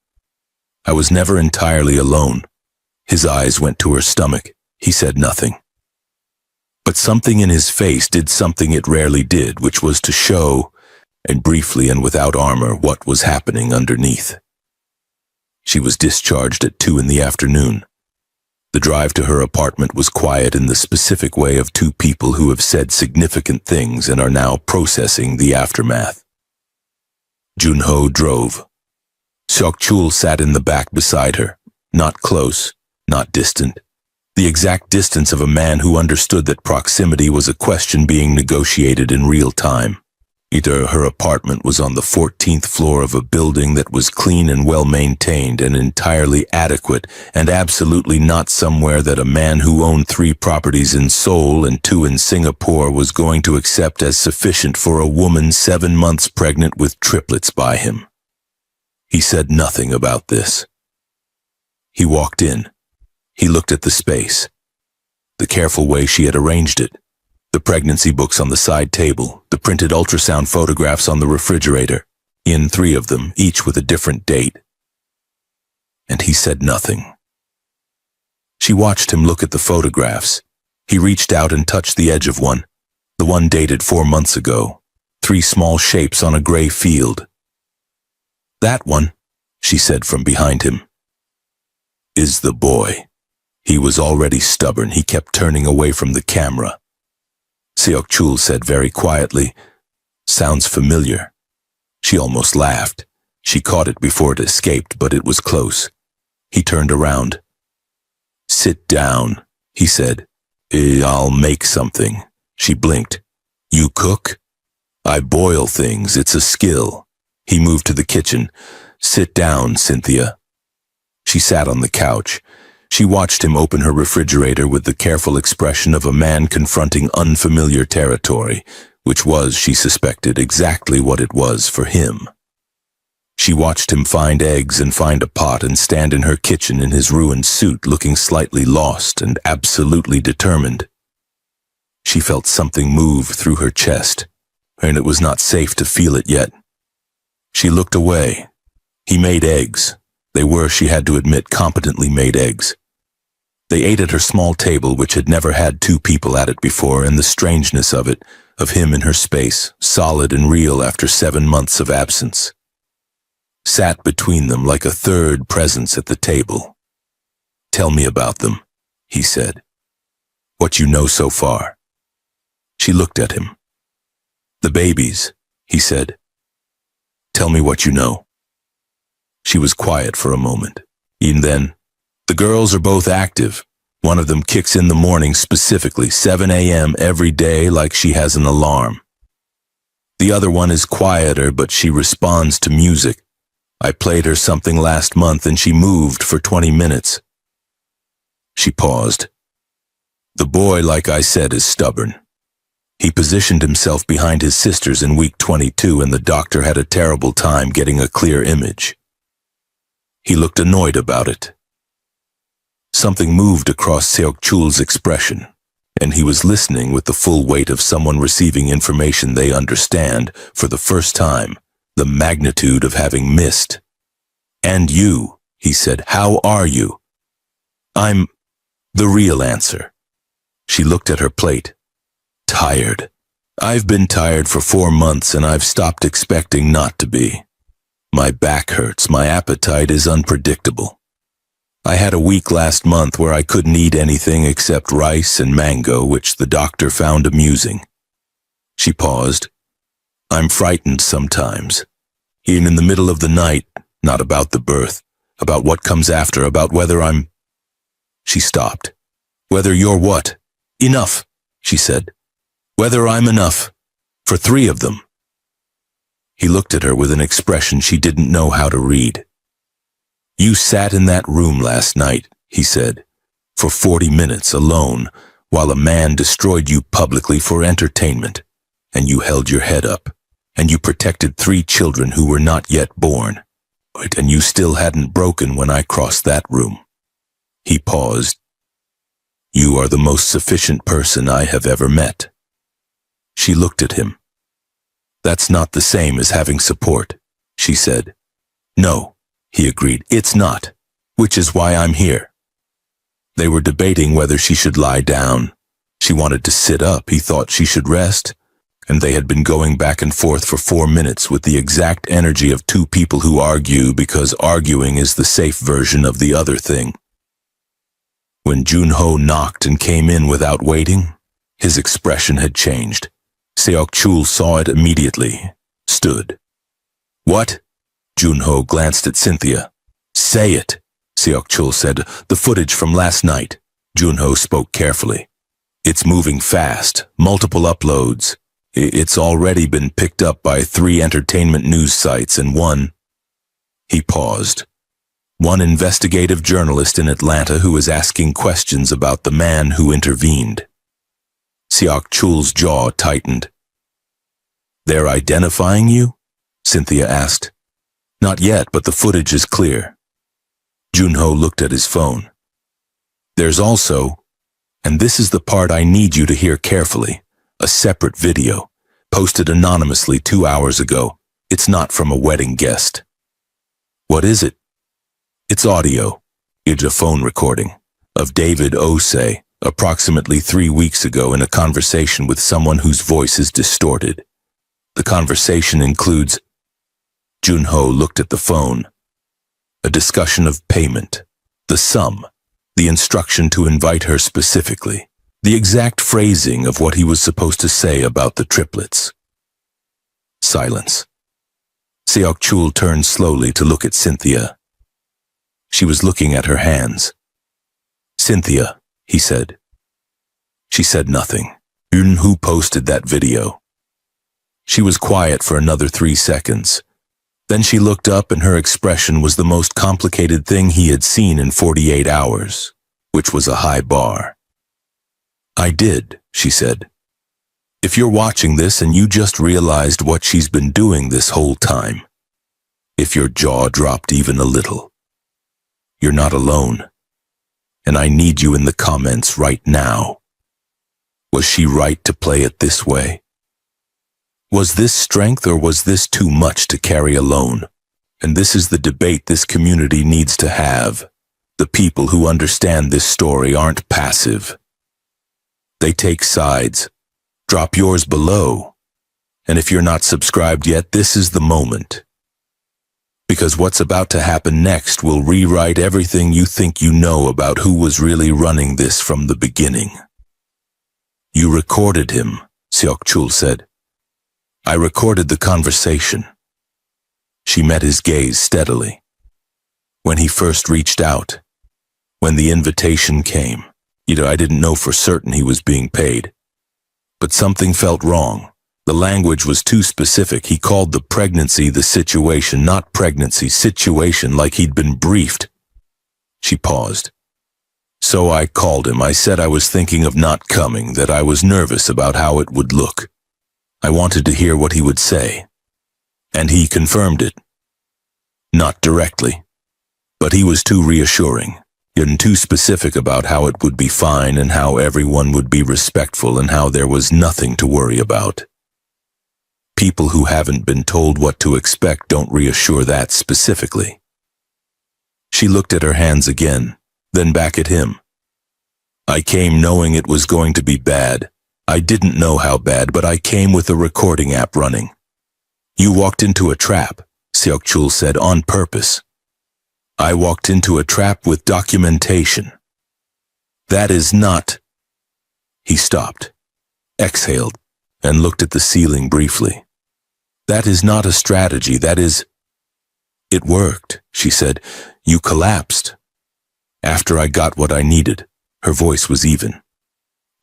I was never entirely alone. His eyes went to her stomach. He said nothing. But something in his face did something it rarely did, which was to show, and briefly and without armor, what was happening underneath. She was discharged at 2 in the afternoon. The drive to her apartment was quiet in the specific way of two people who have said significant things and are now processing the aftermath. Junho drove. Seok-chul sat in the back beside her, not close, not distant. The exact distance of a man who understood that proximity was a question being negotiated in real time. Either her apartment was on the 14th floor of a building that was clean and well-maintained and entirely adequate, and absolutely not somewhere that a man who owned 3 properties in Seoul and 2 in Singapore was going to accept as sufficient for a woman 7 months pregnant with triplets by him. He said nothing about this. He walked in. He looked at the space. The careful way she had arranged it. The pregnancy books on the side table, the printed ultrasound photographs on the refrigerator, in 3 of them, each with a different date. And he said nothing. She watched him look at the photographs. He reached out and touched the edge of one, the one dated 4 months ago, 3 small shapes on a gray field. That one, she said from behind him, is the boy. He was already stubborn. He kept turning away from the camera. Seok-chul said very quietly, sounds familiar. She almost laughed. She caught it before it escaped, but it was close. He turned around. Sit down, he said. I'll make something. She blinked. You cook? I boil things. It's a skill. He moved to the kitchen. Sit down, Cynthia. She sat on the couch. She watched him open her refrigerator with the careful expression of a man confronting unfamiliar territory, which was, she suspected, exactly what it was for him. She watched him find eggs and find a pot and stand in her kitchen in his ruined suit, looking slightly lost and absolutely determined. She felt something move through her chest, and it was not safe to feel it yet. She looked away. He made eggs. They were, she had to admit, competently made eggs. They ate at her small table, which had never had 2 people at it before, and the strangeness of it, of him in her space, solid and real after 7 months of absence, sat between them like a third presence at the table. Tell me about them, he said. What you know so far. She looked at him. The babies, he said. Tell me what you know. She was quiet for a moment. Even then, the girls are both active. One of them kicks in the morning specifically, 7 a.m. every day, like she has an alarm. The other one is quieter, but she responds to music. I played her something last month and she moved for 20 minutes. She paused. The boy, like I said, is stubborn. He positioned himself behind his sisters in week 22 and the doctor had a terrible time getting a clear image. He looked annoyed about it. Something moved across Seok-chul's expression, and he was listening with the full weight of someone receiving information they understand for the first time, the magnitude of having missed. And you, he said, how are you? I'm the real answer. She looked at her plate. Tired. I've been tired for 4 months and I've stopped expecting not to be. My back hurts, my appetite is unpredictable. I had a week last month where I couldn't eat anything except rice and mango, which the doctor found amusing. She paused. I'm frightened sometimes. Even in the middle of the night, not about the birth, about what comes after, about whether I'm... She stopped. Whether you're what? Enough, she said. Whether I'm enough. For 3 of them. He looked at her with an expression she didn't know how to read. "You sat in that room last night," he said, "for 40 minutes alone, while a man destroyed you publicly for entertainment, and you held your head up, and you protected 3 children who were not yet born, and you still hadn't broken when I crossed that room." He paused. "You are the most sufficient person I have ever met." She looked at him. "That's not the same as having support," she said. "No," he agreed, "it's not, which is why I'm here." They were debating whether she should lie down. She wanted to sit up, he thought she should rest, and they had been going back and forth for 4 minutes with the exact energy of 2 people who argue because arguing is the safe version of the other thing. When Junho knocked and came in without waiting, his expression had changed. Seok-chul saw it immediately, stood. "What?" Junho glanced at Cynthia. "Say it," Seok-chul said. "The footage from last night." Junho spoke carefully. "It's moving fast, multiple uploads. It's already been picked up by 3 entertainment news sites and 1..." He paused. "One investigative journalist in Atlanta who is asking questions about the man who intervened." Seok-chul's jaw tightened. "They're identifying you?" Cynthia asked. "Not yet, but the footage is clear." Junho looked at his phone. "There's also, and this is the part I need you to hear carefully, a separate video, posted anonymously 2 hours ago. It's not from a wedding guest." "What is it?" "It's audio. It's a phone recording of David Osei approximately 3 weeks ago in a conversation with someone whose voice is distorted. The conversation includes..." Junho looked at the phone. "A discussion of payment, the sum, the instruction to invite her specifically, the exact phrasing of what he was supposed to say about the triplets." Silence. Seok-chul turned slowly to look at Cynthia. She was looking at her hands. "Cynthia," he said. She said nothing. "Who posted that video?" She was quiet for another 3 seconds. Then she looked up and her expression was the most complicated thing he had seen in 48 hours, which was a high bar. "I did," she said. "If you're watching this and you just realized what she's been doing this whole time, if your jaw dropped even a little, you're not alone. And I need you in the comments right now. Was she right to play it this way? Was this strength or was this too much to carry alone? And this is the debate this community needs to have. The people who understand this story aren't passive. They take sides. Drop yours below. And if you're not subscribed yet, this is the moment. Because what's about to happen next will rewrite everything you think you know about who was really running this from the beginning." "You recorded him," Seok-chul said. "I recorded the conversation." She met his gaze steadily. "When he first reached out, when the invitation came, I didn't know for certain he was being paid. But something felt wrong. The language was too specific. He called the pregnancy the situation, not pregnancy, situation, like he'd been briefed." She paused. "So I called him. I said I was thinking of not coming, that I was nervous about how it would look. I wanted to hear what he would say. And he confirmed it. Not directly. But he was too reassuring, and too specific about how it would be fine and how everyone would be respectful and how there was nothing to worry about. People who haven't been told what to expect don't reassure that specifically." She looked at her hands again, then back at him. "I came knowing it was going to be bad. I didn't know how bad, but I came with a recording app running." "You walked into a trap," Seok-chul said, "on purpose." "I walked into a trap with documentation." "That is not..." He stopped, exhaled, and looked at the ceiling briefly. "That is not a strategy, that is..." "It worked," she said. "You collapsed. After I got what I needed." Her voice was even.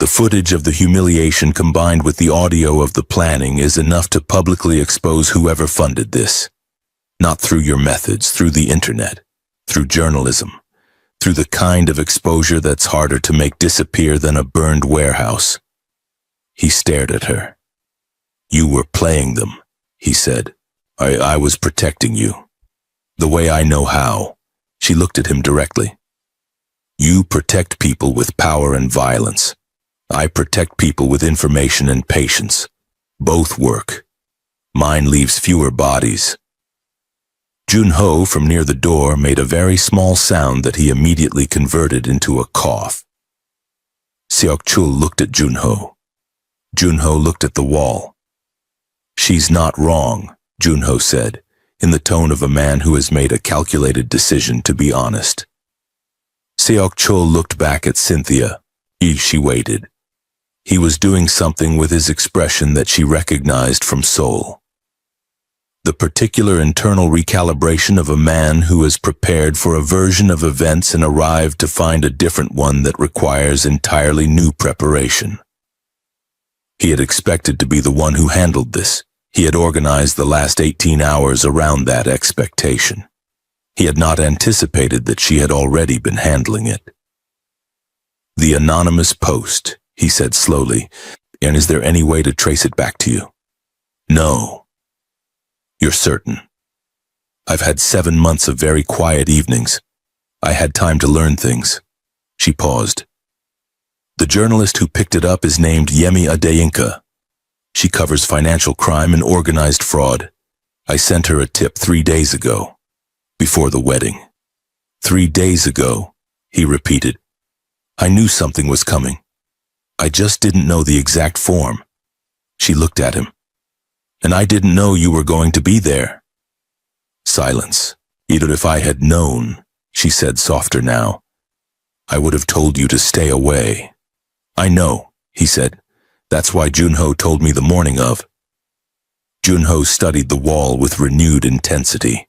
The footage of the humiliation combined with the audio of the planning is enough to publicly expose whoever funded this. Not through your methods, through the internet, through journalism, through the kind of exposure that's harder to make disappear than a burned warehouse. He stared at her. You were playing them, he said. I was protecting you. The way I know how. She looked at him directly. You protect people with power and violence. I protect people with information and patience. Both work. Mine leaves fewer bodies. Jun-ho from near the door made a very small sound that he immediately converted into a cough. Seok-chul looked at Jun-ho. Jun-ho looked at the wall. She's not wrong, Jun-ho said, in the tone of a man who has made a calculated decision to be honest. Seok-chul looked back at Cynthia. She waited. He was doing something with his expression that she recognized from Seoul. The particular internal recalibration of a man who is prepared for a version of events and arrived to find a different one that requires entirely new preparation. He had expected to be the one who handled this. He had organized the last 18 hours around that expectation. He had not anticipated that she had already been handling it. The anonymous post, he said slowly, and is there any way to trace it back to you? No. You're certain. I've had 7 months of very quiet evenings. I had time to learn things. She paused. The journalist who picked it up is named Yemi Adeyinka. She covers financial crime and organized fraud. I sent her a tip 3 days ago, before the wedding. 3 days ago, he repeated. I knew something was coming. I just didn't know the exact form. She looked at him. And I didn't know you were going to be there. Silence. Even if I had known, she said softer now, I would have told you to stay away. I know, he said. That's why Jun-ho told me the morning of. Jun-ho studied the wall with renewed intensity.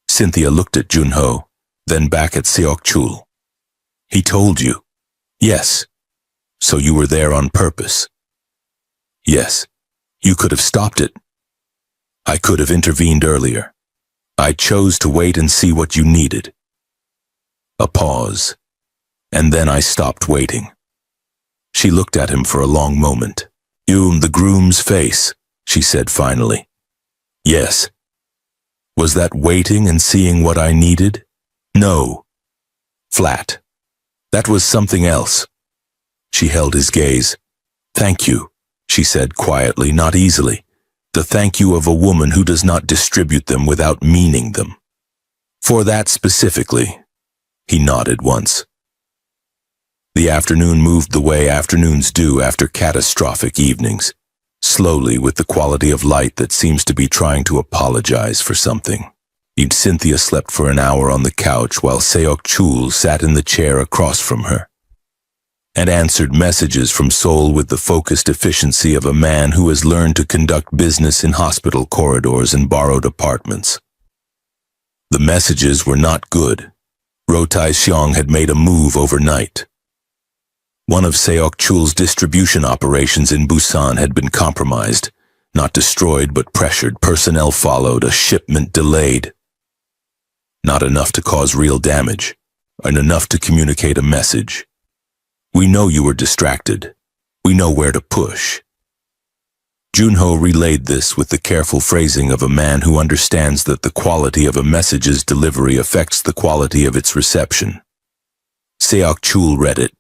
Cynthia looked at Jun-ho, then back at Seok-chul. He told you? Yes. So you were there on purpose? Yes. You could have stopped it. I could have intervened earlier. I chose to wait and see what you needed. A pause. And then I stopped waiting. She looked at him for a long moment. The groom's face, she said finally. Yes. Was that waiting and seeing what I needed? No. Flat. That was something else. She held his gaze. Thank you, she said quietly, not easily. The thank you of a woman who does not distribute them without meaning them. For that specifically, he nodded once. The afternoon moved the way afternoons do after catastrophic evenings, slowly with the quality of light that seems to be trying to apologize for something. Cynthia slept for an hour on the couch while Seok-chul sat in the chair across from her and answered messages from Seoul with the focused efficiency of a man who has learned to conduct business in hospital corridors and borrowed apartments. The messages were not good. Ro Tai-xiong had made a move overnight. One of Seok-chul's distribution operations in Busan had been compromised, not destroyed but pressured. Personnel followed, a shipment delayed. Not enough to cause real damage, and enough to communicate a message. We know you were distracted. We know where to push. Jun-ho relayed this with the careful phrasing of a man who understands that the quality of a message's delivery affects the quality of its reception. Seok-chul read it,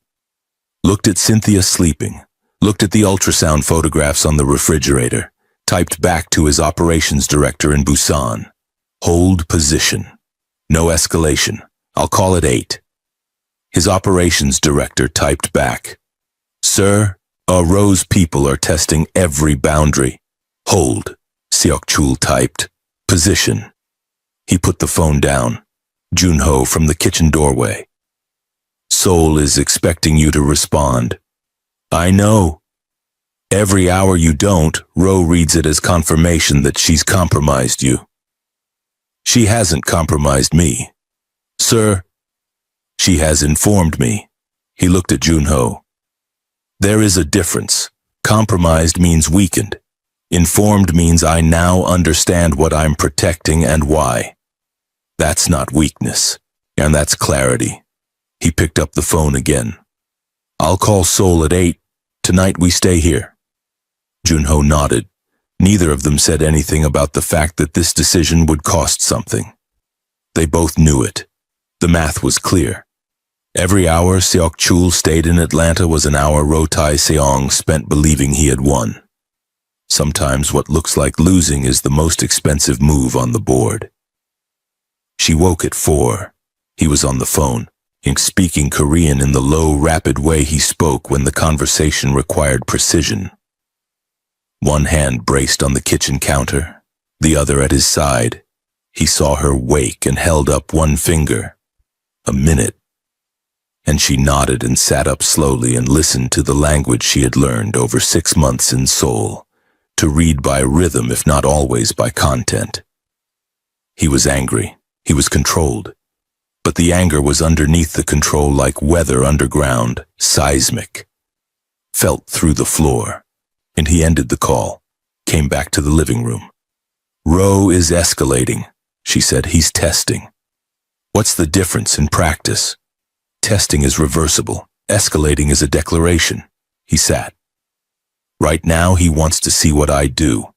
looked at Cynthia sleeping, looked at the ultrasound photographs on the refrigerator, typed back to his operations director in Busan. Hold position. No escalation. I'll call it 8. His operations director typed back. Sir, Ro's people are testing every boundary. Hold, Seok-chul typed. Position. He put the phone down. Jun-ho from the kitchen doorway. Seoul is expecting you to respond. I know. Every hour you don't, Ro reads it as confirmation that she's compromised you. She hasn't compromised me. Sir, she has informed me. He looked at Jun-ho. There is a difference. Compromised means weakened. Informed means I now understand what I'm protecting and why. That's not weakness, and that's clarity. He picked up the phone again. I'll call Seoul at 8. Tonight we stay here. Junho nodded. Neither of them said anything about the fact that this decision would cost something. They both knew it. The math was clear. Every hour Seok-chul stayed in Atlanta was an hour Ro Tai-seong spent believing he had won. Sometimes what looks like losing is the most expensive move on the board. She woke at 4. He was on the phone, speaking Korean in the low, rapid way he spoke when the conversation required precision. One hand braced on the kitchen counter, the other at his side. He saw her wake and held up one finger. A minute. And she nodded and sat up slowly and listened to the language she had learned over 6 months in Seoul, to read by rhythm if not always by content. He was angry. He was controlled. But the anger was underneath the control like weather underground, seismic. Felt through the floor. And he ended the call, came back to the living room. Ro is escalating, she said. He's testing. What's the difference in practice? Testing is reversible. Escalating is a declaration. He sat. Right now he wants to see what I do.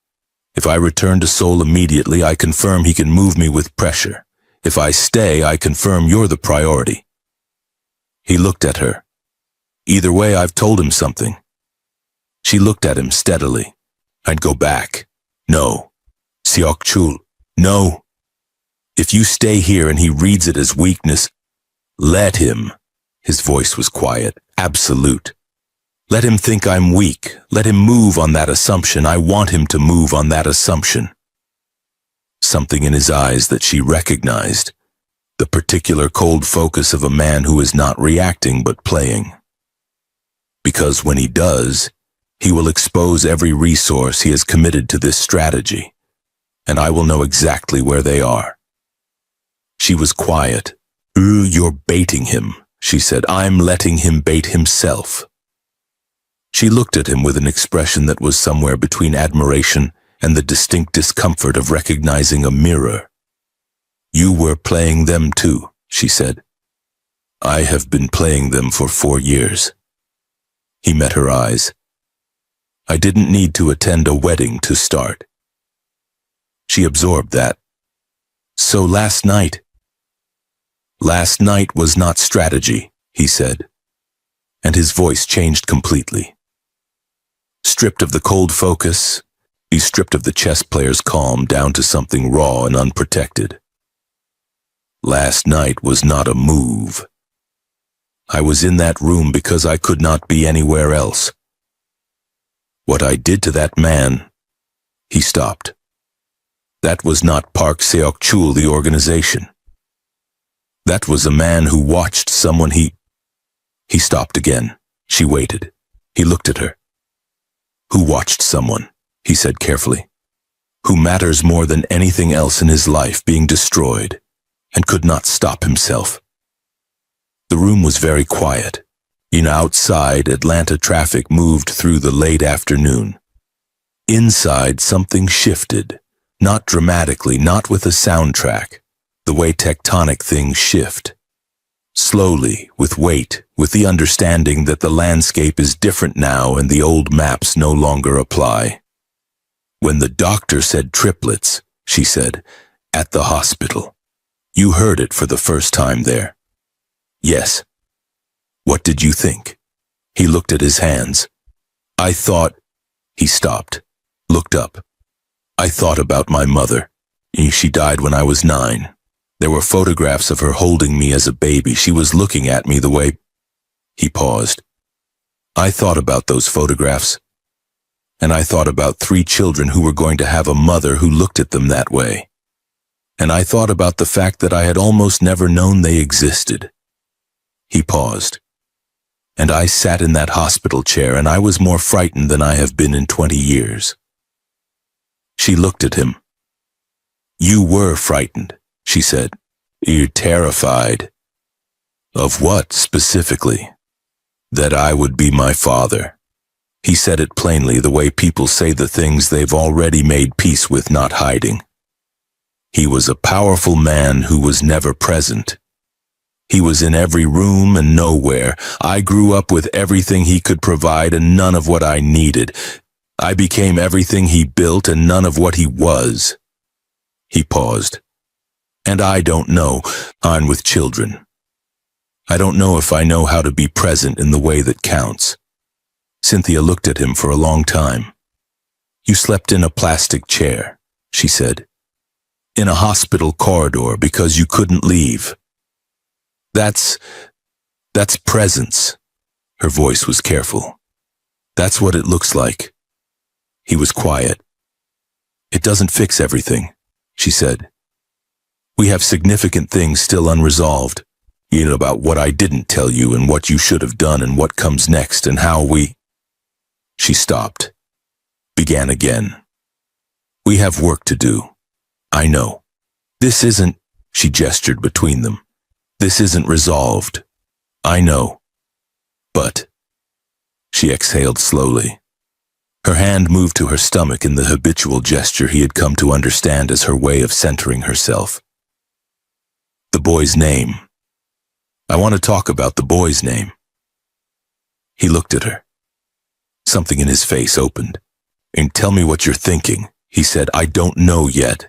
If I return to Seoul immediately, I confirm he can move me with pressure. If I stay, I confirm you're the priority. He looked at her. Either way, I've told him something. She looked at him steadily. I'd go back. No. Seok-chul. No. If you stay here and he reads it as weakness, let him. His voice was quiet, absolute. Let him think I'm weak. Let him move on that assumption. I want him to move on that assumption. Something in his eyes that she recognized. The particular cold focus of a man who is not reacting but playing. Because when he does, he will expose every resource he has committed to this strategy, and I will know exactly where they are. She was quiet. You're baiting him, she said. I'm letting him bait himself. She looked at him with an expression that was somewhere between admiration and the distinct discomfort of recognizing a mirror. You were playing them too, she said. I have been playing them for 4 years. He met her eyes. I didn't need to attend a wedding to start. She absorbed that. So last night was not strategy, he said, and his voice changed completely. Stripped of the cold focus, he stripped of the chess player's calm down to something raw and unprotected. Last night was not a move. I was in that room because I could not be anywhere else. What I did to that man, he stopped. That was not Park Seok-chul, the organization. That was a man who watched someone He stopped again. She waited. He looked at her. Who watched someone, he said carefully, who matters more than anything else in his life being destroyed, and could not stop himself. The room was very quiet. Outside, Atlanta traffic moved through the late afternoon. Inside, something shifted, not dramatically, not with a soundtrack, the way tectonic things shift. Slowly, with weight, with the understanding that the landscape is different now and the old maps no longer apply. When the doctor said triplets, she said, at the hospital. You heard it for the first time there. Yes. What did you think? He looked at his hands. I thought. He stopped, looked up. I thought about my mother. She died when I was 9. There were photographs of her holding me as a baby. She was looking at me the way. He paused. I thought about those photographs. And I thought about 3 children who were going to have a mother who looked at them that way. And I thought about the fact that I had almost never known they existed. He paused. And I sat in that hospital chair and I was more frightened than I have been in 20 years. She looked at him. You were frightened, she said. You're terrified. Of what, specifically? That I would be my father. He said it plainly, the way people say the things they've already made peace with not hiding. He was a powerful man who was never present. He was in every room and nowhere. I grew up with everything he could provide and none of what I needed. I became everything he built and none of what he was. He paused. And I don't know. I'm with children. I don't know if I know how to be present in the way that counts. Cynthia looked at him for a long time. You slept in a plastic chair, she said. In a hospital corridor because you couldn't leave. That's presence. Her voice was careful. That's what it looks like. He was quiet. It doesn't fix everything, she said. We have significant things still unresolved. You know, about what I didn't tell you and what you should have done and what comes next and how we... She stopped. Began again. We have work to do. I know. This isn't... She gestured between them. This isn't resolved. I know. But... She exhaled slowly. Her hand moved to her stomach in the habitual gesture he had come to understand as her way of centering herself. The boy's name. I want to talk about the boy's name. He looked at her. Something in his face opened. And tell me what you're thinking, he said. I don't know yet.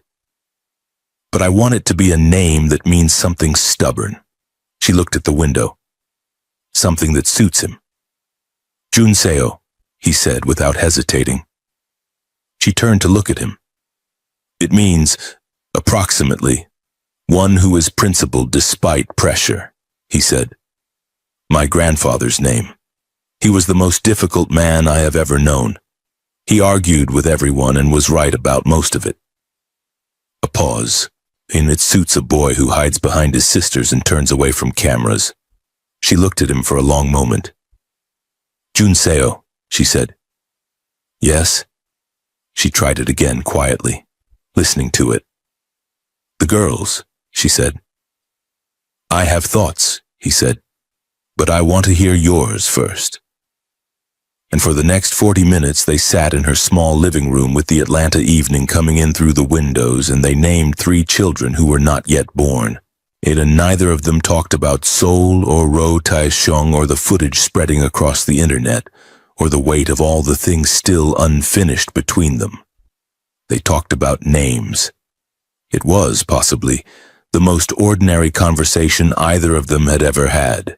But I want it to be a name that means something stubborn. She looked at the window. Something that suits him. Junseo, he said without hesitating. She turned to look at him. It means, approximately, one who is principled despite pressure, he said. My grandfather's name. He was the most difficult man I have ever known. He argued with everyone and was right about most of it. A pause, and it suits a boy who hides behind his sisters and turns away from cameras. She looked at him for a long moment. Junseo, she said. Yes? She tried it again quietly, listening to it. The girls, she said. I have thoughts, he said, but I want to hear yours first. And for the next 40 minutes they sat in her small living room with the Atlanta evening coming in through the windows, and they named 3 children who were not yet born. And neither of them talked about Seoul or Ro Taishong or the footage spreading across the internet, or the weight of all the things still unfinished between them. They talked about names. It was, possibly, the most ordinary conversation either of them had ever had.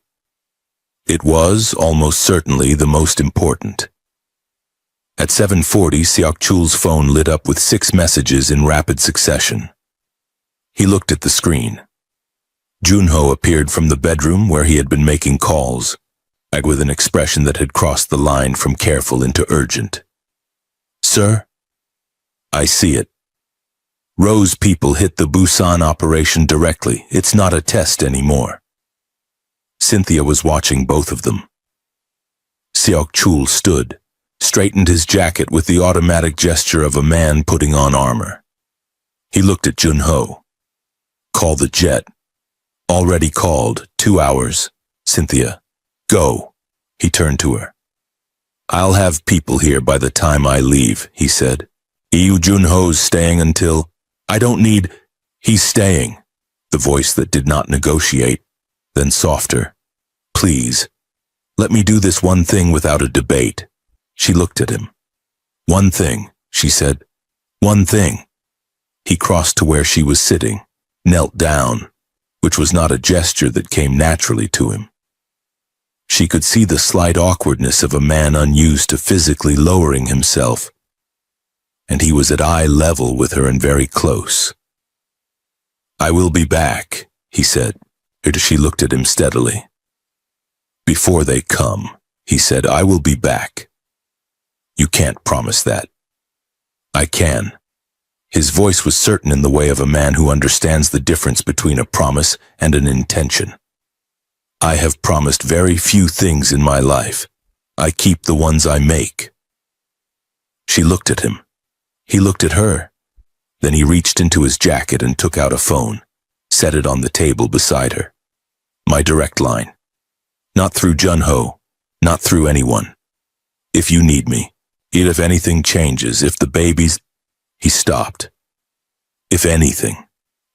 It was, almost certainly, the most important. At 7:40, Seok-chul's phone lit up with 6 messages in rapid succession. He looked at the screen. Junho appeared from the bedroom where he had been making calls, with an expression that had crossed the line from careful into urgent. Sir? I see it. Ro's people hit the Busan operation directly. It's not a test anymore. Cynthia was watching both of them. Seok-chul stood, straightened his jacket with the automatic gesture of a man putting on armor. He looked at Junho. Call the jet. Already called, 2 hours. Cynthia. Go. He turned to her. I'll have people here by the time I leave, he said. Yu Junho's staying until... I don't need... He's staying. The voice that did not negotiate. Then softer. Please. Let me do this one thing without a debate. She looked at him. One thing, she said. One thing. He crossed to where she was sitting, knelt down, which was not a gesture that came naturally to him. She could see the slight awkwardness of a man unused to physically lowering himself, and he was at eye level with her and very close. I will be back, he said. She looked at him steadily. Before they come, he said, I will be back. You can't promise that. I can. His voice was certain in the way of a man who understands the difference between a promise and an intention. I have promised very few things in my life. I keep the ones I make. She looked at him. He looked at her. Then he reached into his jacket and took out a phone, set it on the table beside her. My direct line. Not through Junho, not through anyone. If you need me, if anything changes, if the baby's... He stopped. If anything.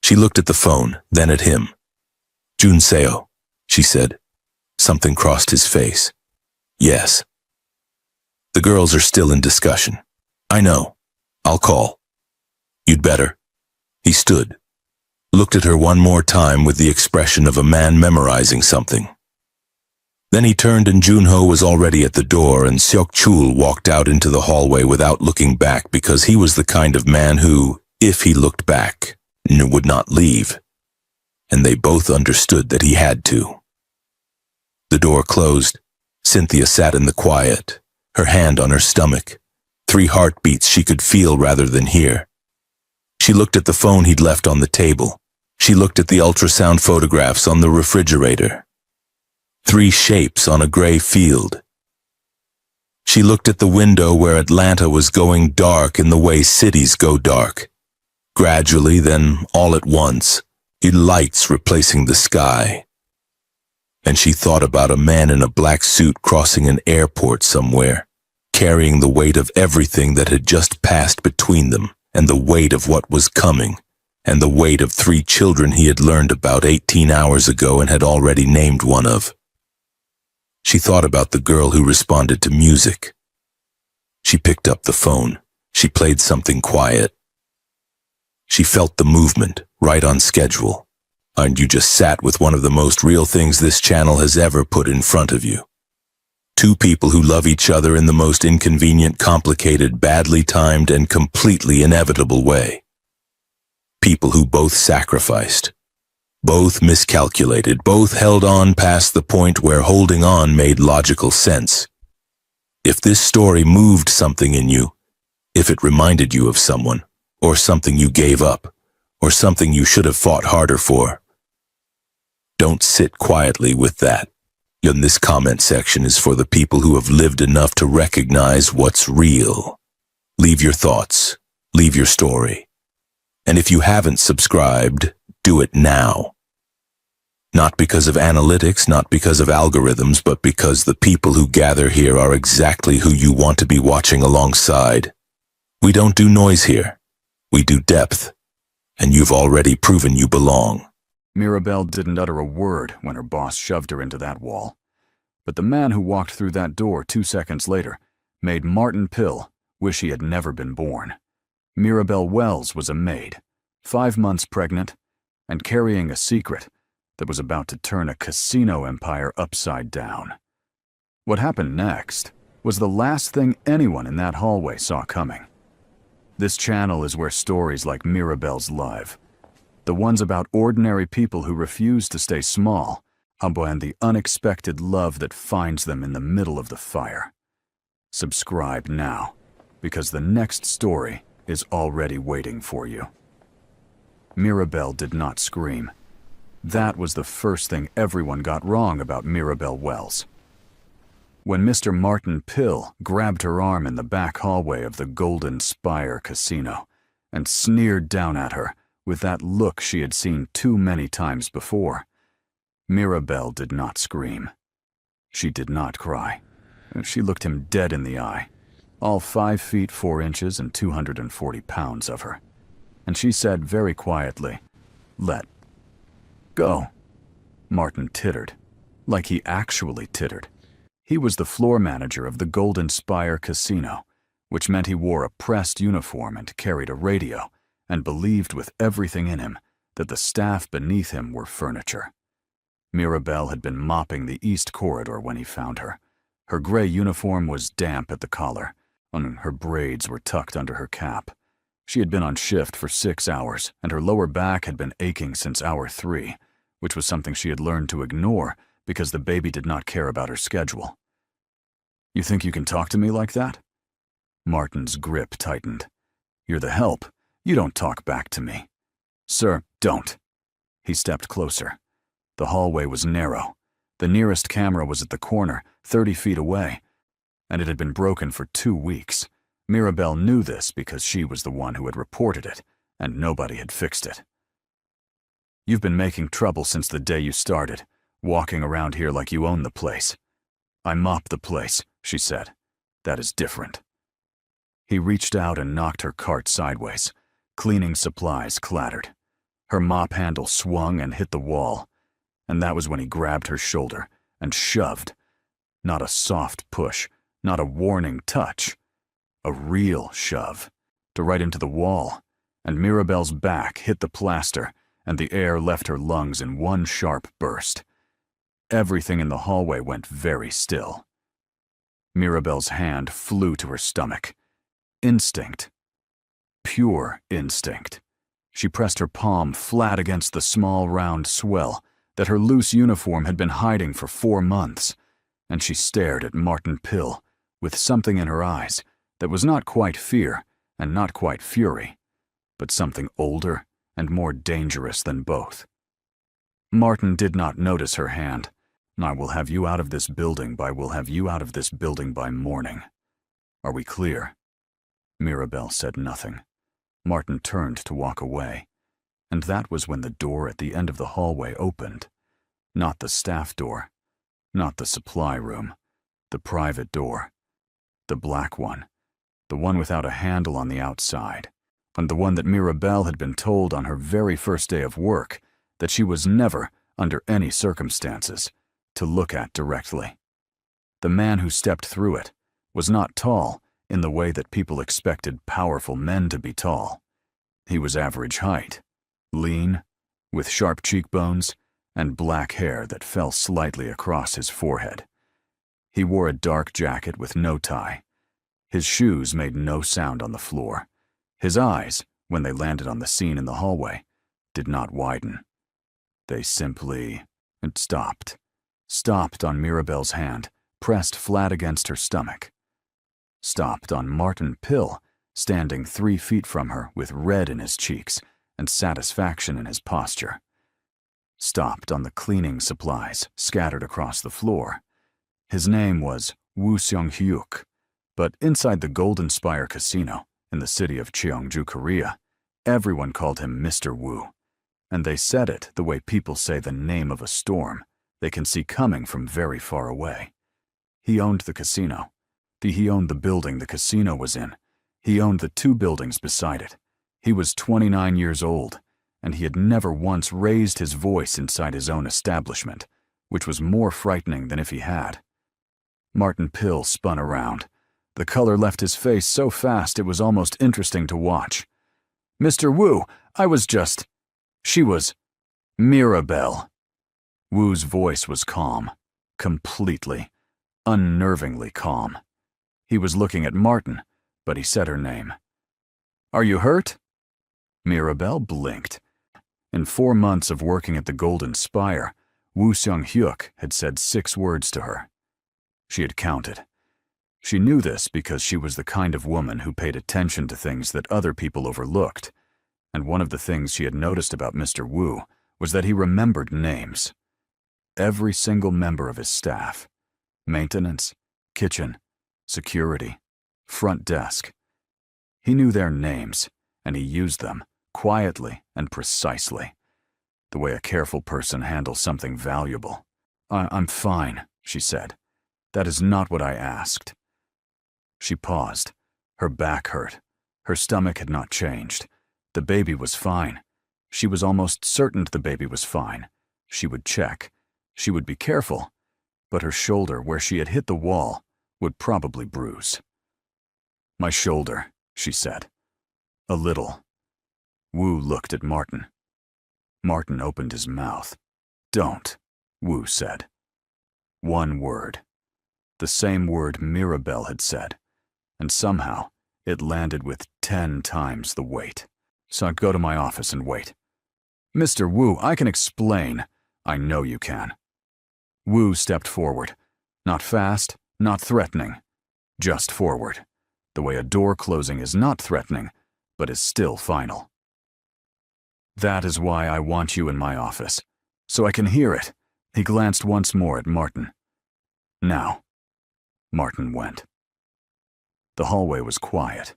She looked at the phone, then at him. Junseo, she said. Something crossed his face. Yes. The girls are still in discussion. I know. I'll call. You'd better. He stood, looked at her one more time with the expression of a man memorizing something. Then he turned and Junho was already at the door and Seok-chul walked out into the hallway without looking back because he was the kind of man who, if he looked back, would not leave. And they both understood that he had to. The door closed. Cynthia sat in the quiet, her hand on her stomach, 3 heartbeats she could feel rather than hear. She looked at the phone he'd left on the table. She looked at the ultrasound photographs on the refrigerator. 3 shapes on a gray field. She looked at the window where Atlanta was going dark in the way cities go dark. Gradually, then all at once, lights replacing the sky. And she thought about a man in a black suit crossing an airport somewhere, carrying the weight of everything that had just passed between them, and the weight of what was coming, and the weight of 3 children he had learned about 18 hours ago and had already named one of. She thought about the girl who responded to music. She picked up the phone. She played something quiet. She felt the movement, right on schedule. And you just sat with one of the most real things this channel has ever put in front of you. 2 people who love each other in the most inconvenient, complicated, badly timed, and completely inevitable way. People who both sacrificed. Both miscalculated, both held on past the point where holding on made logical sense. If this story moved something in you, if it reminded you of someone, or something you gave up, or something you should have fought harder for, don't sit quietly with that. And this comment section is for the people who have lived enough to recognize what's real. Leave your thoughts, leave your story. And if you haven't subscribed, do it now. Not because of analytics, not because of algorithms, but because the people who gather here are exactly who you want to be watching alongside. We don't do noise here. We do depth. And you've already proven you belong. Mirabelle didn't utter a word when her boss shoved her into that wall. But the man who walked through that door 2 seconds later made Martin Pill wish he had never been born. Mirabelle Wells was a maid, 5 months pregnant, and carrying a secret that was about to turn a casino empire upside down. What happened next was the last thing anyone in that hallway saw coming. This channel is where stories like Mirabelle's live. The ones about ordinary people who refuse to stay small, and the unexpected love that finds them in the middle of the fire. Subscribe now, because the next story is already waiting for you. Mirabelle did not scream. That was the first thing everyone got wrong about Mirabelle Wells. When Mr. Martin Pill grabbed her arm in the back hallway of the Golden Spire Casino and sneered down at her with that look she had seen too many times before, Mirabelle did not scream. She did not cry. She looked him dead in the eye, all 5 feet 4 inches and 240 pounds of her. And she said very quietly, "Let go." Martin tittered, like he actually tittered. He was the floor manager of the Golden Spire Casino, which meant he wore a pressed uniform and carried a radio, and believed with everything in him that the staff beneath him were furniture. Mirabelle had been mopping the east corridor when he found her. Her gray uniform was damp at the collar, and her braids were tucked under her cap. She had been on shift for 6 hours, and her lower back had been aching since hour 3, which was something she had learned to ignore because the baby did not care about her schedule. "You think you can talk to me like that?" Martin's grip tightened. "You're the help. You don't talk back to me." "Sir, don't." He stepped closer. The hallway was narrow. The nearest camera was at the corner, 30 feet away, and it had been broken for 2 weeks. Mirabelle knew this because she was the one who had reported it, and nobody had fixed it. "You've been making trouble since the day you started, walking around here like you own the place." "I mop the place," she said. That is different. He reached out and knocked her cart sideways. Cleaning supplies clattered. Her mop handle swung and hit the wall, and that was when he grabbed her shoulder and shoved. Not a soft push, not a warning touch. A real shove, to right into the wall, and Mirabelle's back hit the plaster, and the air left her lungs in one sharp burst. Everything in the hallway went very still. Mirabelle's hand flew to her stomach. Instinct. Pure instinct. She pressed her palm flat against the small round swell that her loose uniform had been hiding for 4 months, and she stared at Martin Pill with something in her eyes that was not quite fear and not quite fury, but something older and more dangerous than both. Martin did not notice her hand. I will have you out of this building by morning. Are we clear? Mirabelle said nothing. Martin turned to walk away, and that was when the door at the end of the hallway opened. Not the staff door, not the supply room, the private door, the black one, the one without a handle on the outside, and the one that Mirabelle had been told on her very first day of work that she was never, under any circumstances, to look at directly. The man who stepped through it was not tall in the way that people expected powerful men to be tall. He was average height, lean, with sharp cheekbones, and black hair that fell slightly across his forehead. He wore a dark jacket with no tie. His shoes made no sound on the floor. His eyes, when they landed on the scene in the hallway, did not widen. They simply stopped on Mirabelle's hand, pressed flat against her stomach. Stopped on Martin Pill, standing 3 feet from her with red in his cheeks and satisfaction in his posture. Stopped on the cleaning supplies scattered across the floor. His name was Woo Seung-hyuk, but inside the Golden Spire Casino in the city of Cheongju, Korea, everyone called him Mr. Woo, and they said it the way people say the name of a storm they can see coming from very far away. He owned the casino. He owned the building the casino was in. He owned the 2 buildings beside it. He was 29 years old, and he had never once raised his voice inside his own establishment, which was more frightening than if he had. Martin Pill spun around. The color left his face so fast it was almost interesting to watch. "Mr. Woo, she was Mirabelle." Woo's voice was calm, completely, unnervingly calm. He was looking at Martin, but he said her name. "Are you hurt?" Mirabelle blinked. In 4 months of working at the Golden Spire, Woo Seung-hyuk had said 6 words to her. She had counted. She knew this because she was the kind of woman who paid attention to things that other people overlooked, and one of the things she had noticed about Mr. Woo was that he remembered names. Every single member of his staff. Maintenance, kitchen, security, front desk. He knew their names, and he used them, quietly and precisely, the way a careful person handles something valuable. I'm fine," she said. "That is not what I asked." She paused. Her back hurt. Her stomach had not changed. The baby was fine. She was almost certain the baby was fine. She would check. She would be careful, but her shoulder, where she had hit the wall, would probably bruise. "My shoulder," she said. "A little." Woo looked at Martin. Martin opened his mouth. "Don't," Woo said. One word. The same word Mirabelle had said, and somehow it landed with 10 times the weight. "So I'd go to my office and wait." "Mr. Woo, I can explain." "I know you can." Woo stepped forward. Not fast, not threatening. Just forward. The way a door closing is not threatening, but is still final. "That is why I want you in my office, so I can hear it." He glanced once more at Martin. "Now." Martin went. The hallway was quiet.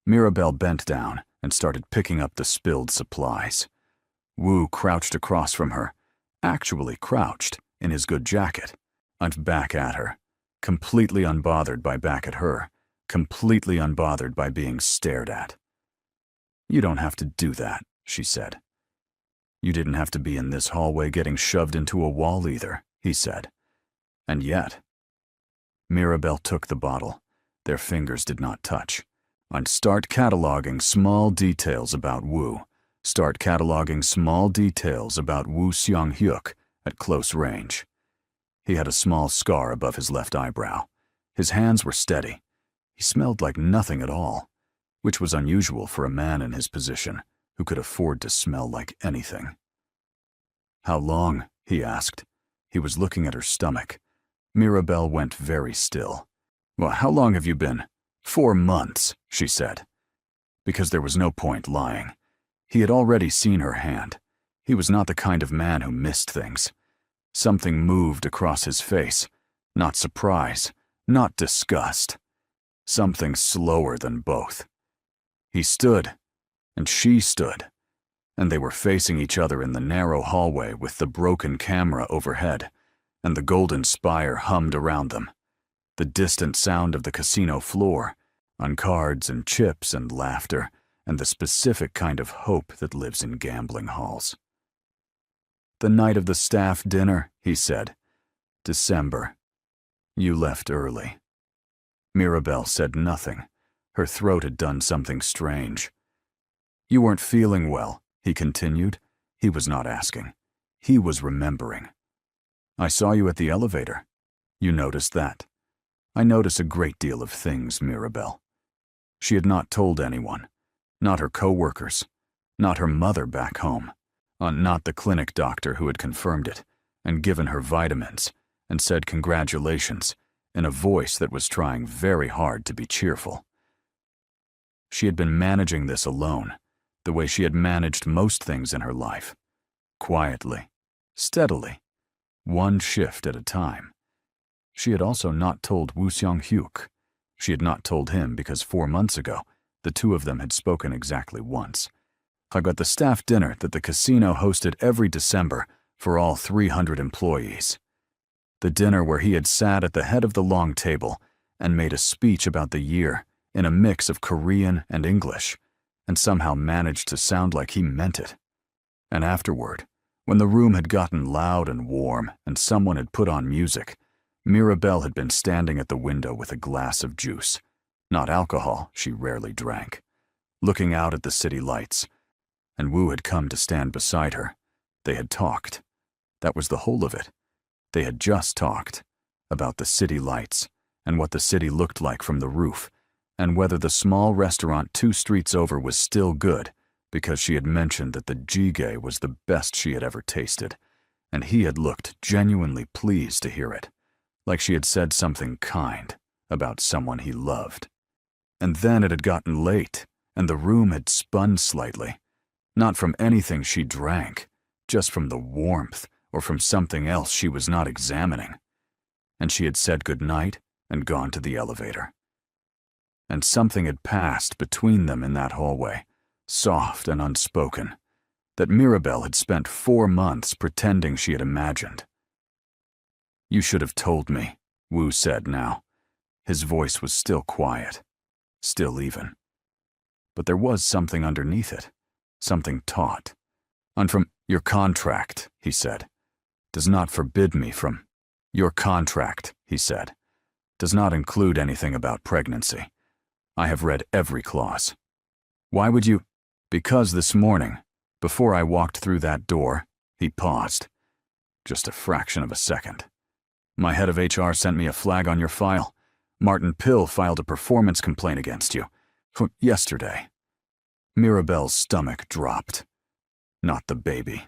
Mirabelle bent down and started picking up the spilled supplies. Woo crouched across from her, actually crouched, in his good jacket, and back at her. completely unbothered by back at her, completely unbothered by being stared at. "You don't have to do that," she said. "You didn't have to be in this hallway getting shoved into a wall either," he said. And yet, Mirabelle took the bottle. Their fingers did not touch. And start cataloging small details about Wu. Start cataloging small details about Woo Seong-hyuk at close range. He had a small scar above his left eyebrow. His hands were steady. He smelled like nothing at all, which was unusual for a man in his position who could afford to smell like anything. "How long?" he asked. He was looking at her stomach. Mirabelle went very still. "Well, how long have you been?" 4 months, she said. Because there was no point lying. He had already seen her hand. He was not the kind of man who missed things. Something moved across his face. Not surprise, not disgust. Something slower than both. He stood, and she stood, and they were facing each other in the narrow hallway with the broken camera overhead, and the golden spire hummed around them. The distant sound of the casino floor, on cards and chips and laughter, and the specific kind of hope that lives in gambling halls. "The night of the staff dinner," he said. "December. You left early." Mirabelle said nothing. Her throat had done something strange. "You weren't feeling well," he continued. He was not asking. He was remembering. "I saw you at the elevator. You noticed that." "I notice a great deal of things, Mirabelle." She had not told anyone. Not her co-workers. Not her mother back home. Not the clinic doctor who had confirmed it, and given her vitamins, and said congratulations, in a voice that was trying very hard to be cheerful. She had been managing this alone, the way she had managed most things in her life. Quietly, steadily, one shift at a time. She had also not told Woo Seong-hyuk. She had not told him because 4 months ago, the two of them had spoken exactly once. At the staff dinner that the casino hosted every December for all 300 employees. The dinner where he had sat at the head of the long table and made a speech about the year in a mix of Korean and English, and somehow managed to sound like he meant it. And afterward, when the room had gotten loud and warm and someone had put on music, Mirabelle had been standing at the window with a glass of juice, not alcohol she rarely drank, looking out at the city lights, and Wu had come to stand beside her. They had talked. That was the whole of it. They had just talked about the city lights and what the city looked like from the roof, and whether the small restaurant 2 streets over was still good, because she had mentioned that the jjigae was the best she had ever tasted, and he had looked genuinely pleased to hear it, like she had said something kind about someone he loved. And then it had gotten late, and the room had spun slightly, not from anything she drank, just from the warmth or from something else she was not examining. And she had said goodnight and gone to the elevator. And something had passed between them in that hallway, soft and unspoken, that Mirabelle had spent 4 months pretending she had imagined. "You should have told me," Wu said now. His voice was still quiet, still even. But there was something underneath it, something taut. "And from your contract," he said, "does not forbid me from—" "Your contract," he said, "does not include anything about pregnancy. I have read every clause. Why would you—" "Because this morning, before I walked through that door," he paused. "Just a fraction of a second. My head of HR sent me a flag on your file. Martin Pill filed a performance complaint against you. Yesterday." Mirabelle's stomach dropped. Not the baby.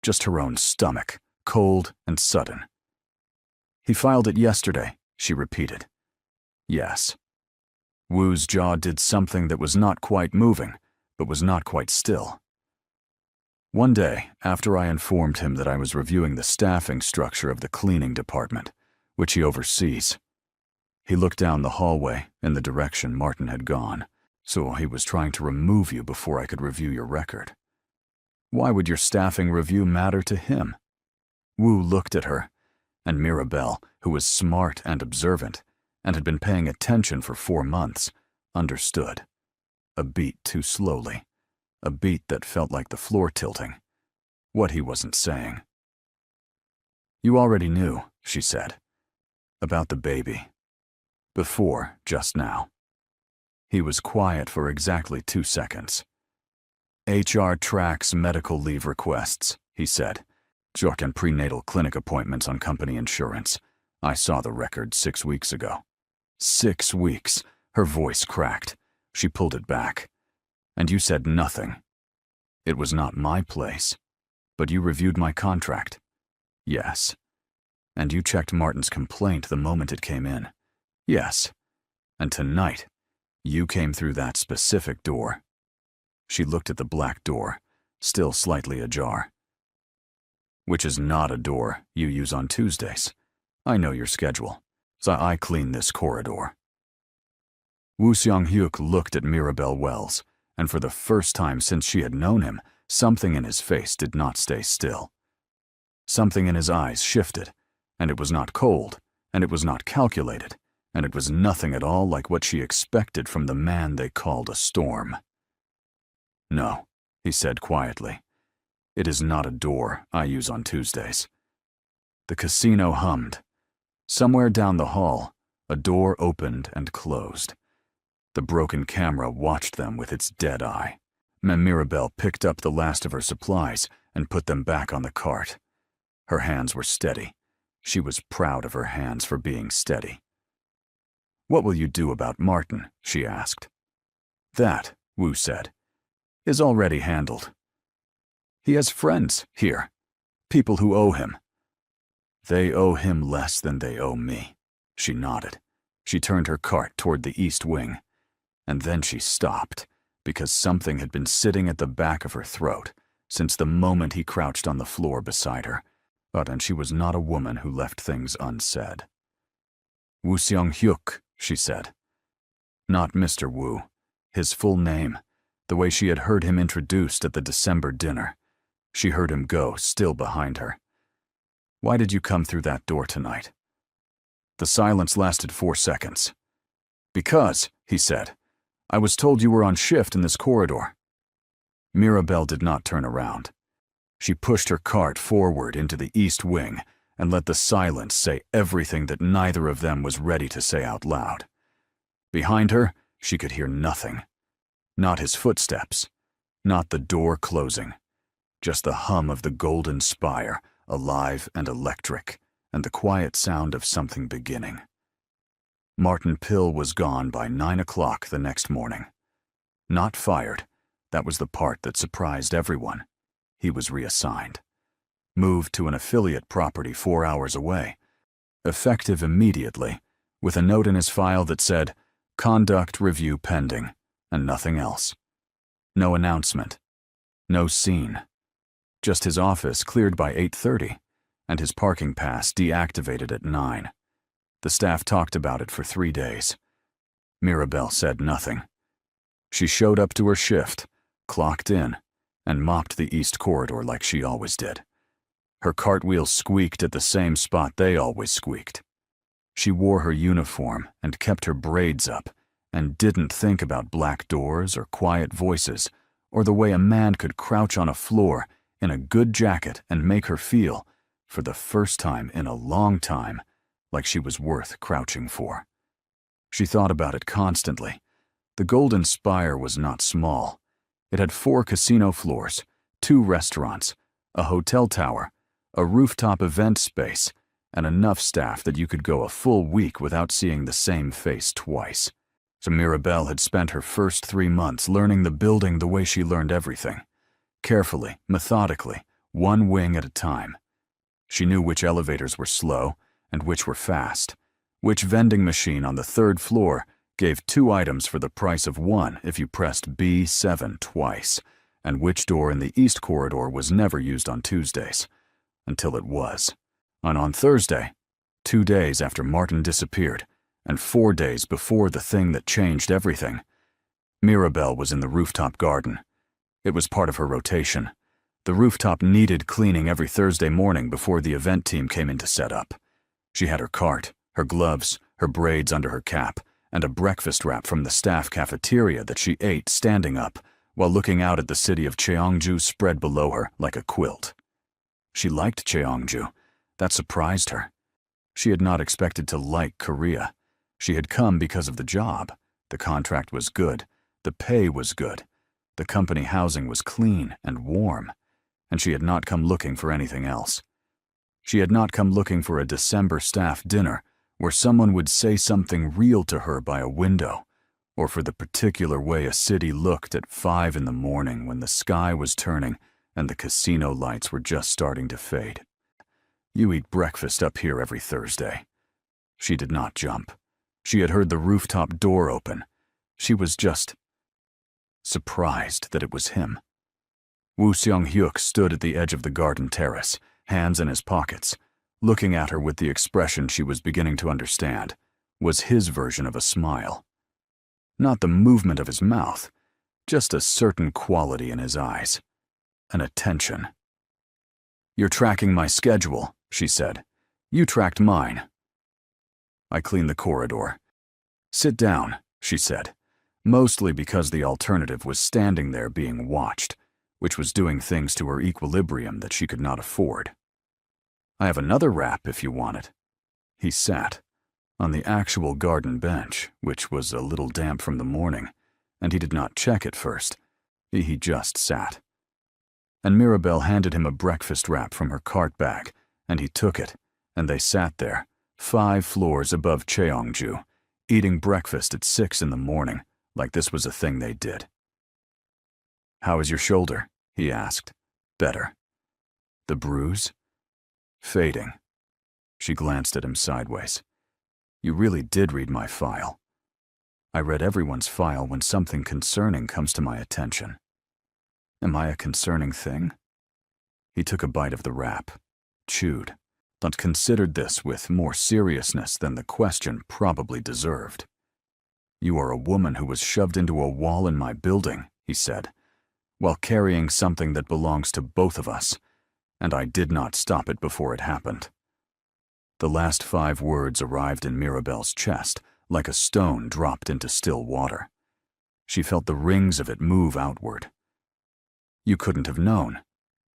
Just her own stomach, cold and sudden. "He filed it yesterday," she repeated. "Yes." Wu's jaw did something that was not quite moving, but was not quite still. One day, after I informed him that I was reviewing the staffing structure of the cleaning department, which he oversees, he looked down the hallway in the direction Martin had gone. "So he was trying to remove you before I could review your record. Why would your staffing review matter to him?" Wu looked at her, and Mirabelle, who was smart and observant, and had been paying attention for 4 months, understood. A beat too slowly. A beat that felt like the floor tilting. What he wasn't saying. "You already knew," she said. "About the baby. Before, just now." He was quiet for exactly 2 seconds. "HR tracks medical leave requests," he said. "Jock and prenatal clinic appointments on company insurance. I saw the record 6 weeks ago." 6 weeks. Her voice cracked. She pulled it back. "And you said nothing." "It was not my place. But you reviewed my contract." "Yes." "And you checked Martin's complaint the moment it came in." "Yes." "And tonight, you came through that specific door." She looked at the black door, still slightly ajar. "Which is not a door you use on Tuesdays. I know your schedule, so I clean this corridor." Woo Seong-hyuk looked at Mirabelle Wells, and for the first time since she had known him, something in his face did not stay still. Something in his eyes shifted, and it was not cold, and it was not calculated, and it was nothing at all like what she expected from the man they called a storm. "No," he said quietly. "It is not a door I use on Tuesdays." The casino hummed. Somewhere down the hall, a door opened and closed. The broken camera watched them with its dead eye. Mirabelle picked up the last of her supplies and put them back on the cart. Her hands were steady. She was proud of her hands for being steady. "What will you do about Martin?" she asked. "That," Woo said, "is already handled. He has friends here, people who owe him." "They owe him less than they owe me." She nodded. She turned her cart toward the east wing. And then she stopped, because something had been sitting at the back of her throat since the moment he crouched on the floor beside her. And she was not a woman who left things unsaid. "Woo Seong-hyuk," she said. Not Mr. Woo, his full name, the way she had heard him introduced at the December dinner. She heard him go, still behind her. "Why did you come through that door tonight?" The silence lasted 4 seconds. "Because," he said, "I was told you were on shift in this corridor." Mirabelle did not turn around. She pushed her cart forward into the east wing and let the silence say everything that neither of them was ready to say out loud. Behind her, she could hear nothing. Not his footsteps, not the door closing, just the hum of the golden spire, alive and electric, and the quiet sound of something beginning. Martin Pill was gone by 9 o'clock the next morning. Not fired. That was the part that surprised everyone. He was reassigned. Moved to an affiliate property 4 hours away. Effective immediately, with a note in his file that said, "Conduct review pending," and nothing else. No announcement. No scene. Just his office cleared by 8:30, and his parking pass deactivated at 9. The staff talked about it for 3 days. Mirabelle said nothing. She showed up to her shift, clocked in, and mopped the east corridor like she always did. Her cartwheel squeaked at the same spot they always squeaked. She wore her uniform and kept her braids up and didn't think about black doors or quiet voices or the way a man could crouch on a floor in a good jacket and make her feel, for the first time in a long time, like she was worth crouching for. She thought about it constantly. The Golden Spire was not small. It had 4 casino floors, 2 restaurants, a hotel tower, a rooftop event space, and enough staff that you could go a full week without seeing the same face twice. So Mirabelle had spent her first 3 months learning the building the way she learned everything. Carefully, methodically, 1 wing at a time. She knew which elevators were slow and which were fast, which vending machine on the 3rd floor gave 2 items for the price of 1 if you pressed B7 twice, and which door in the east corridor was never used on Tuesdays, until it was. And on Thursday, 2 days after Martin disappeared, and 4 days before the thing that changed everything, Mirabelle was in the rooftop garden. It was part of her rotation. The rooftop needed cleaning every Thursday morning before the event team came in to set up. She had her cart, her gloves, her braids under her cap, and a breakfast wrap from the staff cafeteria that she ate standing up while looking out at the city of Cheongju spread below her like a quilt. She liked Cheongju. That surprised her. She had not expected to like Korea. She had come because of the job. The contract was good. The pay was good. The company housing was clean and warm. And she had not come looking for anything else. She had not come looking for a December staff dinner where someone would say something real to her by a window, or for the particular way a city looked at 5 in the morning when the sky was turning and the casino lights were just starting to fade. You eat breakfast up here every Thursday. She did not jump. She had heard the rooftop door open. She was just surprised that it was him. Woo Seong-hyuk stood at the edge of the garden terrace, hands in his pockets, looking at her with the expression she was beginning to understand, was his version of a smile. Not the movement of his mouth, just a certain quality in his eyes, an attention. "You're tracking my schedule," she said. "You tracked mine." I cleaned the corridor. "Sit down," she said, mostly because the alternative was standing there being watched, which was doing things to her equilibrium that she could not afford. "I have another wrap if you want it." He sat on the actual garden bench, which was a little damp from the morning, and he did not check it first. He just sat. And Mirabelle handed him a breakfast wrap from her cart bag, and he took it, and they sat there, 5 floors above Cheongju, eating breakfast at 6 in the morning, like this was a thing they did. "How is your shoulder?" he asked. "Better." "The bruise?" "Fading." She glanced at him sideways. "You really did read my file." "I read everyone's file when something concerning comes to my attention." "Am I a concerning thing?" He took a bite of the wrap, chewed, but considered this with more seriousness than the question probably deserved. "You are a woman who was shoved into a wall in my building," he said, "while carrying something that belongs to both of us, and I did not stop it before it happened." The last 5 words arrived in Mirabelle's chest like a stone dropped into still water. She felt the rings of it move outward. "You couldn't have known.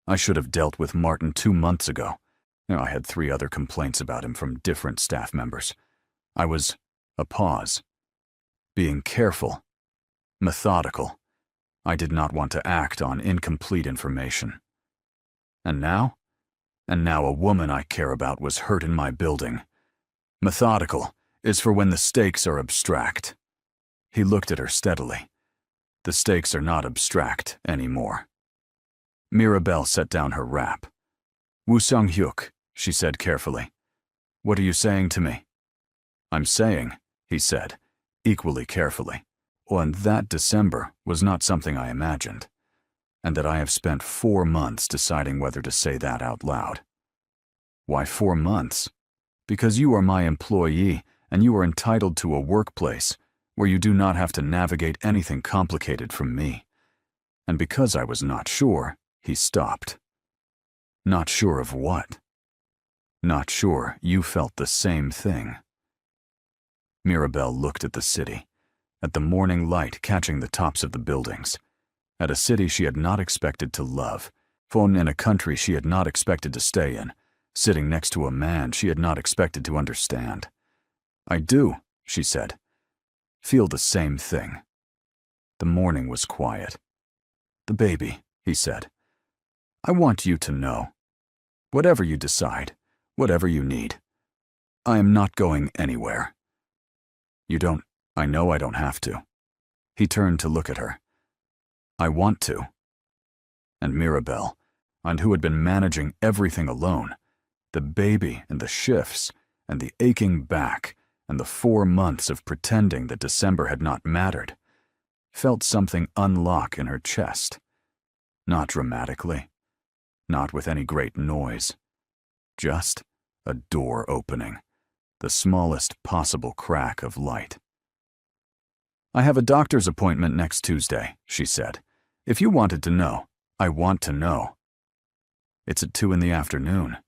I should have dealt with Martin 2 months ago. I had 3 other complaints about him from different staff members. I was..." A pause. "Being careful. Methodical. I did not want to act on incomplete information. And now? And now a woman I care about was hurt in my building. Methodical is for when the stakes are abstract." He looked at her steadily. "The stakes are not abstract anymore." Mirabelle set down her wrap. "Woo Seong-hyuk," she said carefully. "What are you saying to me?" "I'm saying," he said, equally carefully, "and that December was not something I imagined, and that I have spent 4 months deciding whether to say that out loud." "Why 4 months?" "Because you are my employee, and you are entitled to a workplace where you do not have to navigate anything complicated from me. And because I was not sure," he stopped. "Not sure of what?" "Not sure you felt the same thing." Mirabelle looked at the city, at the morning light catching the tops of the buildings, at a city she had not expected to love, phone in a country she had not expected to stay in, sitting next to a man she had not expected to understand. "I do," she said. "Feel the same thing." The morning was quiet. "The baby," he said. "I want you to know. Whatever you decide, whatever you need, I am not going anywhere." "You don't..." "I know I don't have to." He turned to look at her. "I want to." And Mirabelle, and who had been managing everything alone, the baby and the shifts and the aching back and the 4 months of pretending that December had not mattered, felt something unlock in her chest. Not dramatically, not with any great noise, just a door opening, the smallest possible crack of light. "I have a doctor's appointment next Tuesday," she said. "If you wanted to know, I want to know." "It's at 2 in the afternoon.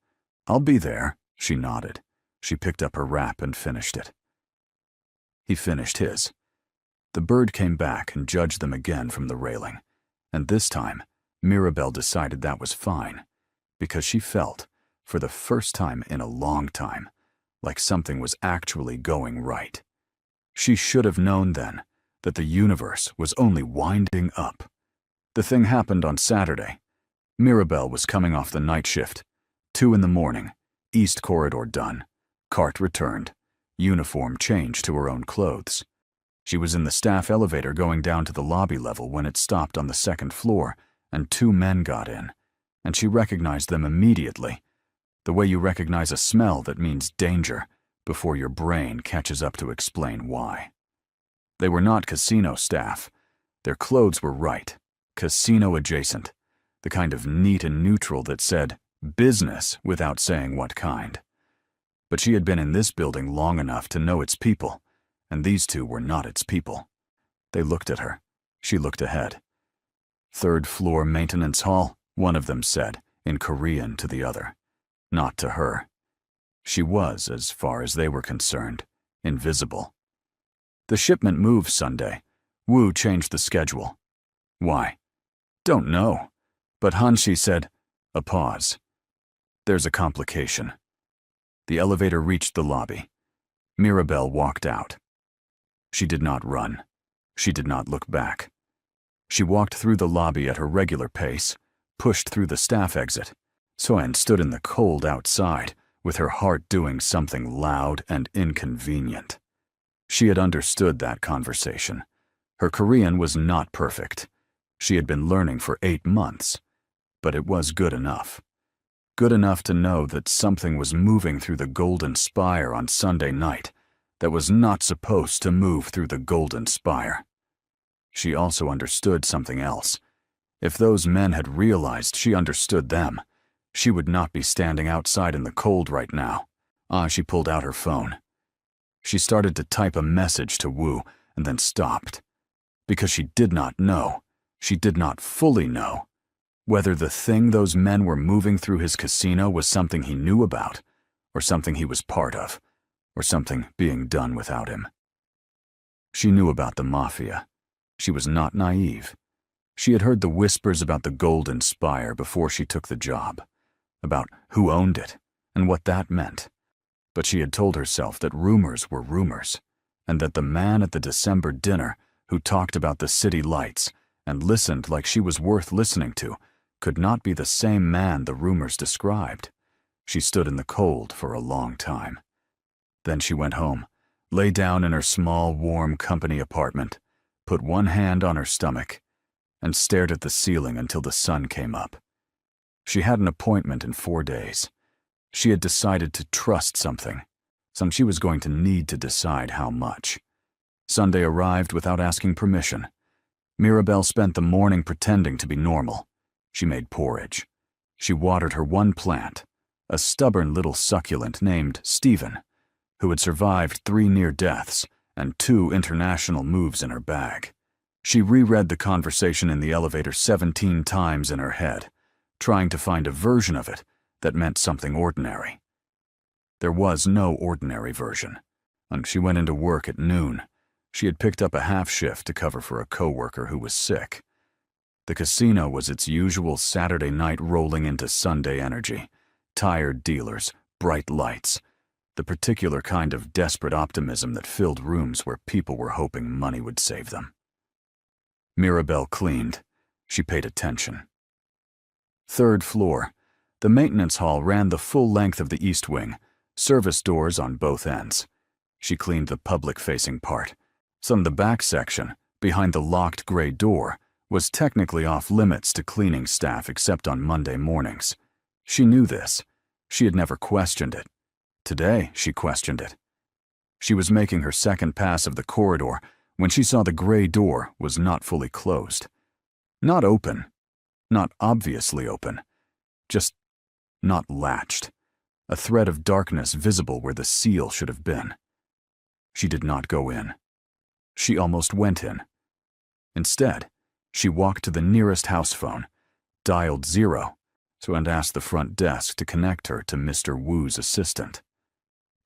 I'll be there," she nodded. She picked up her wrap and finished it. He finished his. The bird came back and judged them again from the railing, and this time, Mirabelle decided that was fine, because she felt, for the first time in a long time, like something was actually going right. She should have known then that the universe was only winding up. The thing happened on Saturday. Mirabelle was coming off the night shift. 2 a.m, East Corridor done. Cart returned. Uniform changed to her own clothes. She was in the staff elevator going down to the lobby level when it stopped on the 2nd floor, and 2 men got in, and she recognized them immediately, the way you recognize a smell that means danger before your brain catches up to explain why. They were not casino staff. Their clothes were right, casino adjacent, the kind of neat and neutral that said business without saying what kind. But she had been in this building long enough to know its people, and these 2 were not its people. They looked at her. She looked ahead. 3rd floor maintenance hall, one of them said, in Korean to the other. Not to her. She was, as far as they were concerned, invisible. The shipment moved Sunday. Wu changed the schedule. Why? Don't know. But Hanshi said, a pause. There's a complication. The elevator reached the lobby. Mirabelle walked out. She did not run. She did not look back. She walked through the lobby at her regular pace, pushed through the staff exit. Soen stood in the cold outside, with her heart doing something loud and inconvenient. She had understood that conversation. Her Korean was not perfect. She had been learning for 8 months, but it was good enough. Good enough to know that something was moving through the Golden Spire on Sunday night that was not supposed to move through the Golden Spire. She also understood something else. If those men had realized she understood them, she would not be standing outside in the cold right now. She pulled out her phone. She started to type a message to Wu and then stopped. Because she did not know, she did not fully know, whether the thing those men were moving through his casino was something he knew about, or something he was part of, or something being done without him. She knew about the mafia. She was not naive. She had heard the whispers about the Golden Spire before she took the job, about who owned it and what that meant. But she had told herself that rumors were rumors, and that the man at the December dinner who talked about the city lights and listened like she was worth listening to could not be the same man the rumors described. She stood in the cold for a long time. Then she went home, lay down in her small, warm company apartment, put one hand on her stomach, and stared at the ceiling until the sun came up. She had an appointment in 4 days. She had decided to trust something. She was going to need to decide how much. Sunday arrived without asking permission. Mirabelle spent the morning pretending to be normal. She made porridge. She watered her one plant, a stubborn little succulent named Stephen, who had survived 3 near deaths and 2 international moves in her bag. She reread the conversation in the elevator 17 times in her head, trying to find a version of it that meant something ordinary. There was no ordinary version. When she went into work at noon, she had picked up a half shift to cover for a coworker who was sick. The casino was its usual Saturday night rolling into Sunday energy. Tired dealers, bright lights, the particular kind of desperate optimism that filled rooms where people were hoping money would save them. Mirabelle cleaned. She paid attention. 3rd floor. The maintenance hall ran the full length of the east wing, service doors on both ends. She cleaned the public-facing part. The back section, behind the locked gray door, was technically off-limits to cleaning staff except on Monday mornings. She knew this. She had never questioned it. Today, she questioned it. She was making her second pass of the corridor when she saw the gray door was not fully closed. Not open. Not obviously open. Just not latched. A thread of darkness visible where the seal should have been. She did not go in. She almost went in. Instead, she walked to the nearest house phone, dialed 0, and asked the front desk to connect her to Mr. Wu's assistant.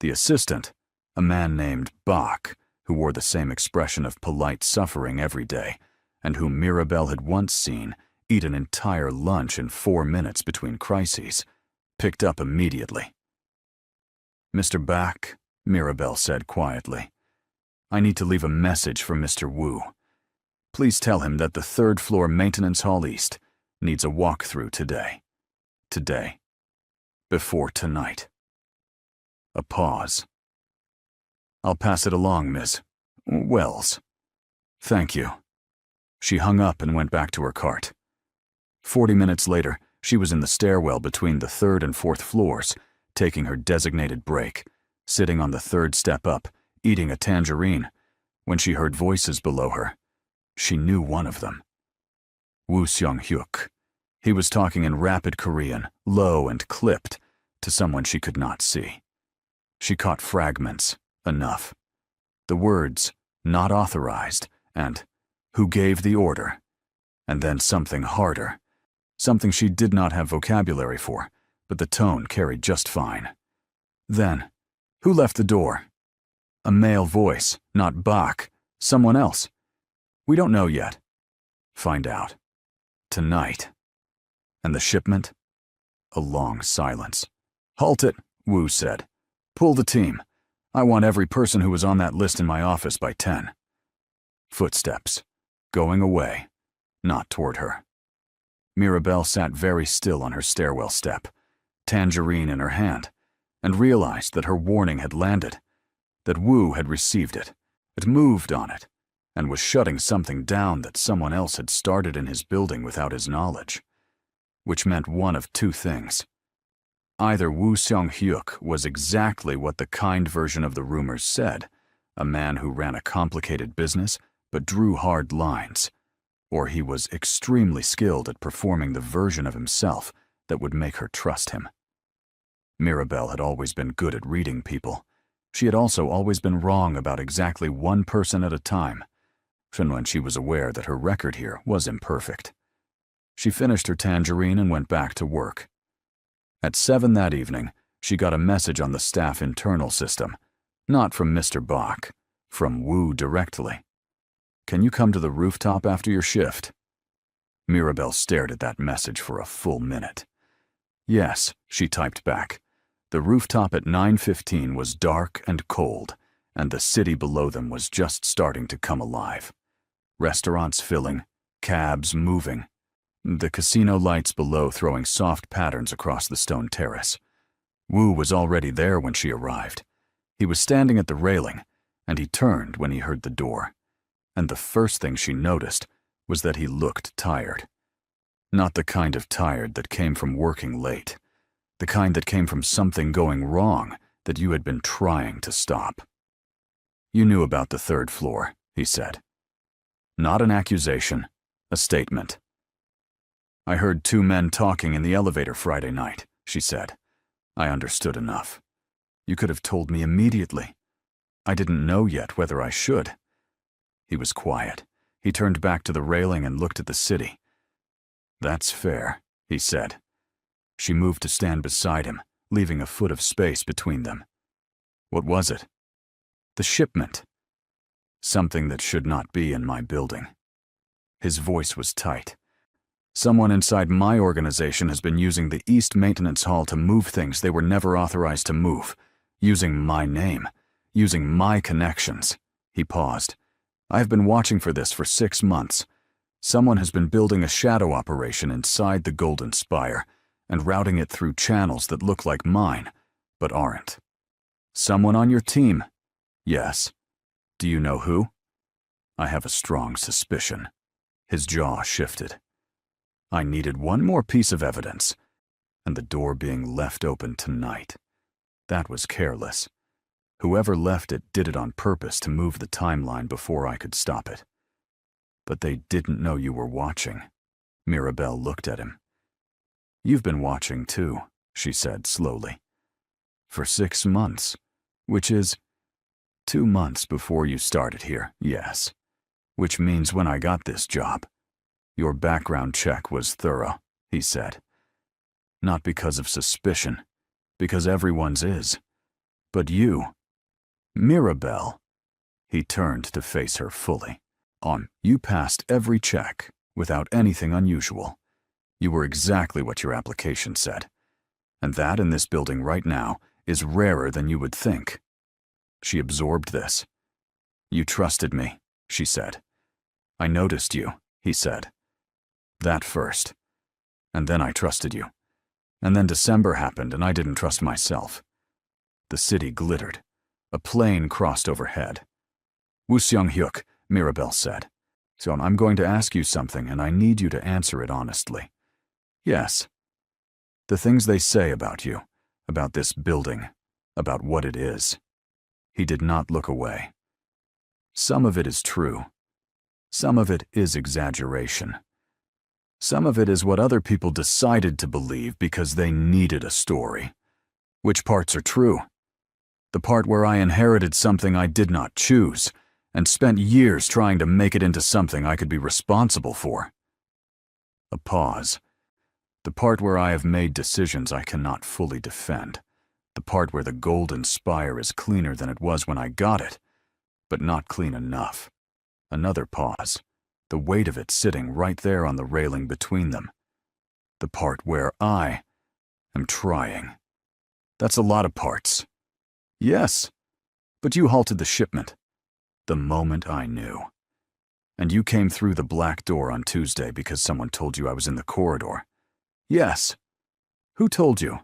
The assistant, a man named Bach, who wore the same expression of polite suffering every day, and whom Mirabelle had once seen eat an entire lunch in 4 minutes between crises, picked up immediately. "Mr. Bach," Mirabelle said quietly, "I need to leave a message for Mr. Wu. Please tell him that the 3rd floor maintenance hall east needs a walkthrough today. Today. Before tonight." A pause. "I'll pass it along, Miss Wells." "Thank you." She hung up and went back to her cart. 40 minutes later, she was in the stairwell between the 3rd and 4th floors, taking her designated break, sitting on the 3rd step up, eating a tangerine, when she heard voices below her. She knew one of them. Woo Seong-hyuk. He was talking in rapid Korean, low and clipped, to someone she could not see. She caught fragments, enough. The words, "not authorized," and "who gave the order," and then something harder, something she did not have vocabulary for, but the tone carried just fine. Then, "who left the door?" A male voice, not Bach, someone else. "We don't know yet." "Find out. Tonight." "And the shipment?" A long silence. "Halt it," Wu said. "Pull the team. I want every person who was on that list in my office by 10. Footsteps. Going away. Not toward her. Mirabelle sat very still on her stairwell step, tangerine in her hand, and realized that her warning had landed, that Wu had received it, had moved on it, and was shutting something down that someone else had started in his building without his knowledge, which meant one of two things. Either Woo Seong-hyuk was exactly what the kind version of the rumors said, a man who ran a complicated business but drew hard lines, or he was extremely skilled at performing the version of himself that would make her trust him. Mirabelle had always been good at reading people. She had also always been wrong about exactly one person at a time, even when she was aware that her record here was imperfect. She finished her tangerine and went back to work. At 7 that evening, she got a message on the staff internal system, not from Mr. Bach, from Wu directly. "Can you come to the rooftop after your shift?" Mirabelle stared at that message for a full minute. "Yes," she typed back. The rooftop at 9:15 was dark and cold, and the city below them was just starting to come alive. Restaurants filling, cabs moving, the casino lights below throwing soft patterns across the stone terrace. Wu was already there when she arrived. He was standing at the railing, and he turned when he heard the door. And the first thing she noticed was that he looked tired. Not the kind of tired that came from working late. The kind that came from something going wrong that you had been trying to stop. "You knew about the 3rd floor," he said. "Not an accusation, a statement." "I heard 2 men talking in the elevator Friday night," she said. "I understood enough. You could have told me immediately. I didn't know yet whether I should." He was quiet. He turned back to the railing and looked at the city. "That's fair," he said. She moved to stand beside him, leaving a foot of space between them. "What was it?" "The shipment. Something that should not be in my building." His voice was tight. "Someone inside my organization has been using the East Maintenance Hall to move things they were never authorized to move, using my name, using my connections." He paused. "I have been watching for this for 6 months. Someone has been building a shadow operation inside the Golden Spire and routing it through channels that look like mine, but aren't." "Someone on your team?" "Yes." "Do you know who?" "I have a strong suspicion." His jaw shifted. "I needed one more piece of evidence, and the door being left open tonight. That was careless. Whoever left it did it on purpose to move the timeline before I could stop it." "But they didn't know you were watching." Mirabelle looked at him. "You've been watching too," she said slowly. "For 6 months, which is 2 months before you started here, yes. Which means when I got this job, your background check was thorough," he said. "Not because of suspicion, because everyone's is. But you, Mirabelle. He turned to face her fully. You passed every check without anything unusual. You were exactly what your application said. And that in this building right now is rarer than you would think. She absorbed this. You trusted me, she said. I noticed you, he said. That first. And then I trusted you. And then December happened and I didn't trust myself. The city glittered. A plane crossed overhead. Woo Seung-hyuk, Mirabelle said. So I'm going to ask you something and I need you to answer it honestly. Yes. The things they say about you, about this building, about what it is. He did not look away. Some of it is true. Some of it is exaggeration. Some of it is what other people decided to believe because they needed a story. Which parts are true? The part where I inherited something I did not choose and spent years trying to make it into something I could be responsible for. A pause. The part where I have made decisions I cannot fully defend. The part where the golden spire is cleaner than it was when I got it, but not clean enough. Another pause. The weight of it sitting right there on the railing between them. The part where I am trying. That's a lot of parts. Yes, but you halted the shipment. The moment I knew. And you came through the black door on Tuesday because someone told you I was in the corridor. Yes. Who told you?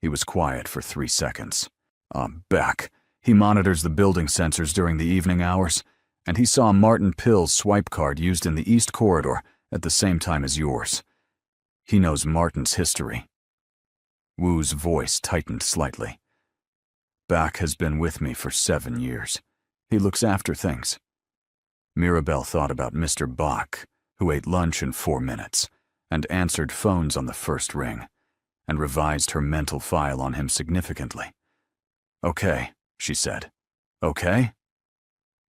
He was quiet for 3 seconds. Beck. He monitors the building sensors during the evening hours, and he saw Martin Pill's swipe card used in the East Corridor at the same time as yours. He knows Martin's history. Woo's voice tightened slightly. Beck has been with me for 7 years. He looks after things. Mirabelle thought about Mr. Bach, who ate lunch in 4 minutes, and answered phones on the first ring, and revised her mental file on him significantly. Okay, she said. Okay?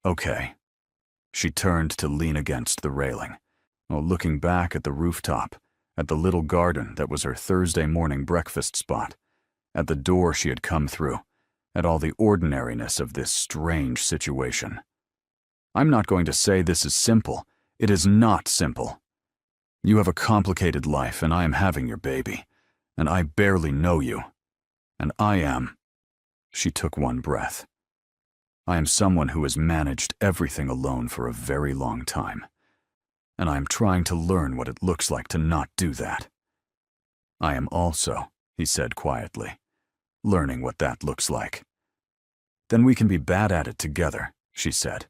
Okay. She turned to lean against the railing, looking back at the rooftop, at the little garden that was her Thursday morning breakfast spot, at the door she had come through, at all the ordinariness of this strange situation. I'm not going to say this is simple. It is not simple. You have a complicated life, and I am having your baby, and I barely know you. And I am. She took one breath. I am someone who has managed everything alone for a very long time, and I am trying to learn what it looks like to not do that. I am also, he said quietly, learning what that looks like. Then we can be bad at it together, she said.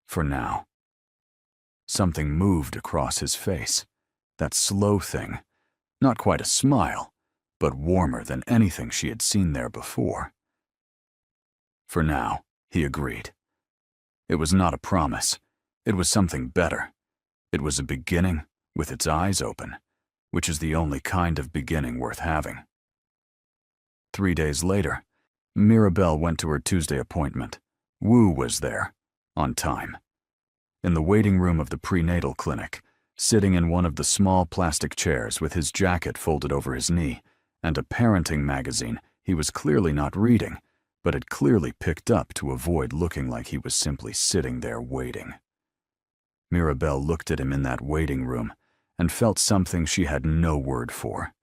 For now. Something moved across his face, that slow thing, not quite a smile, but warmer than anything she had seen there before. For now, he agreed. It was not a promise. It was something better. It was a beginning with its eyes open, which is the only kind of beginning worth having. 3 days later, Mirabelle went to her Tuesday appointment. Woo was there, on time. In the waiting room of the prenatal clinic, sitting in one of the small plastic chairs with his jacket folded over his knee and a parenting magazine he was clearly not reading, but had clearly picked up to avoid looking like he was simply sitting there waiting. Mirabelle looked at him in that waiting room and felt something she had no word for.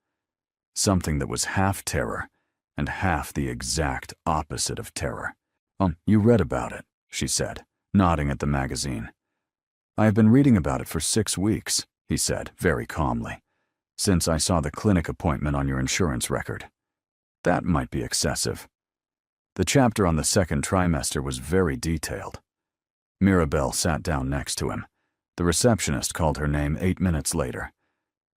Something that was half terror and half the exact opposite of terror. You read about it, she said, nodding at the magazine. I have been reading about it for 6 weeks, he said, very calmly, since I saw the clinic appointment on your insurance record. That might be excessive. The chapter on the second trimester was very detailed. Mirabelle sat down next to him. The receptionist called her name 8 minutes later.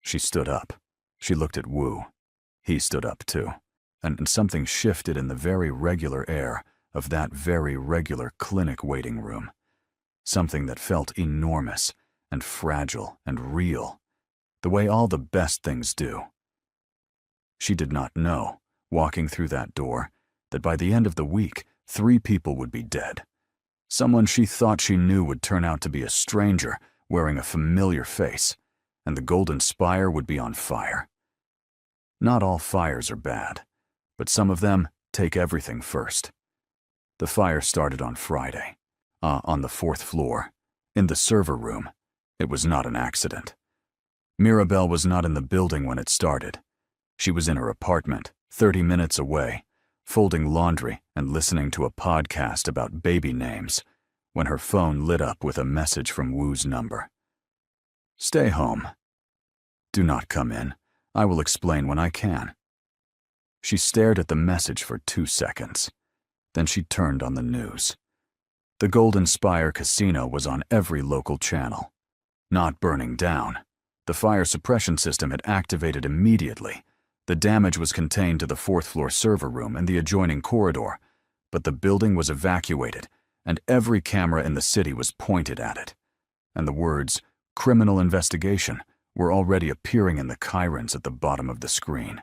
She stood up. She looked at Woo. He stood up too, and something shifted in the very regular air of that very regular clinic waiting room. Something that felt enormous and fragile and real, the way all the best things do. She did not know, walking through that door, that by the end of the week, 3 people would be dead. Someone she thought she knew would turn out to be a stranger wearing a familiar face, and the golden spire would be on fire. Not all fires are bad, but some of them take everything first. The fire started on Friday, on the 4th floor, in the server room. It was not an accident. Mirabelle was not in the building when it started. She was in her apartment, 30 minutes away, folding laundry and listening to a podcast about baby names, when her phone lit up with a message from Wu's number. "Stay home. Do not come in. I will explain when I can." She stared at the message for 2 seconds. Then she turned on the news. The Golden Spire Casino was on every local channel. Not burning down. The fire suppression system had activated immediately. The damage was contained to the 4th floor server room and the adjoining corridor, but the building was evacuated, and every camera in the city was pointed at it. And the words, "criminal investigation," were already appearing in the chirons at the bottom of the screen.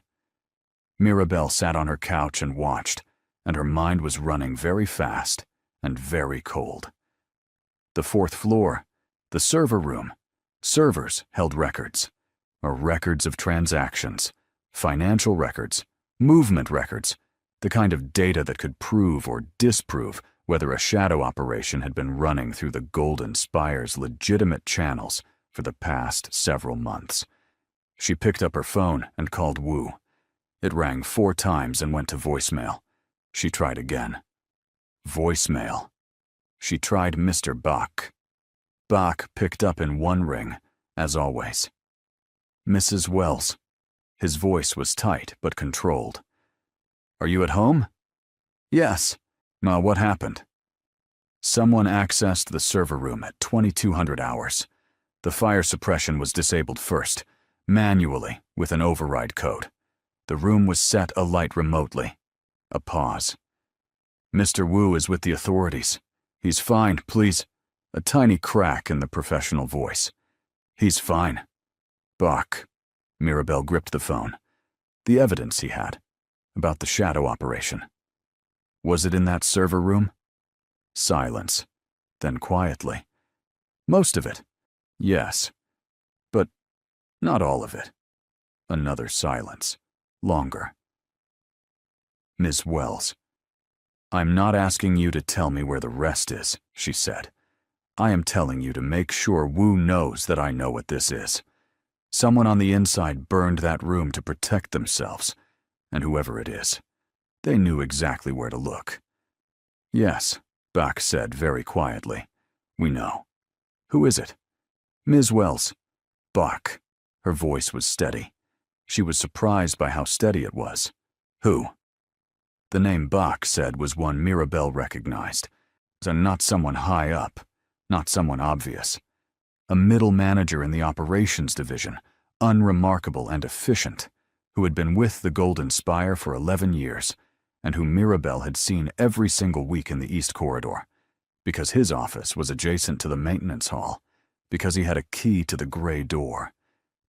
Mirabelle sat on her couch and watched, and her mind was running very fast and very cold. The 4th floor, the server room, servers held records, records of transactions, financial records, movement records, the kind of data that could prove or disprove whether a shadow operation had been running through the Golden Spire's legitimate channels for the past several months. She picked up her phone and called Wu. It rang 4 times and went to voicemail. She tried again. Voicemail. She tried Mr. Bach. Bach picked up in 1 ring, as always. "Mrs. Wells." His voice was tight but controlled. "Are you at home?" "Yes." "What happened?" "Someone accessed the server room at 2200 hours. The fire suppression was disabled first, manually, with an override code. The room was set alight remotely." A pause. "Mr. Wu is with the authorities. He's fine, please." A tiny crack in the professional voice. "He's fine." "Bach." Mirabelle gripped the phone. The evidence he had, about the shadow operation. "Was it in that server room?" Silence. Then quietly. "Most of it. Yes. But not all of it." Another silence. Longer. "Ms. Wells, I'm not asking you to tell me where the rest is," she said. "I am telling you to make sure Wu knows that I know what this is. Someone on the inside burned that room to protect themselves, and whoever it is, they knew exactly where to look." "Yes," Bach said very quietly. "We know. Who is it?" "Ms. Wells." "Bach." Her voice was steady. She was surprised by how steady it was. "Who?" The name Bach said was one Mirabelle recognized, and not someone high up, not someone obvious. A middle manager in the operations division, unremarkable and efficient, who had been with the Golden Spire for 11 years, and whom Mirabelle had seen every single week in the East Corridor, because his office was adjacent to the maintenance hall, because he had a key to the gray door,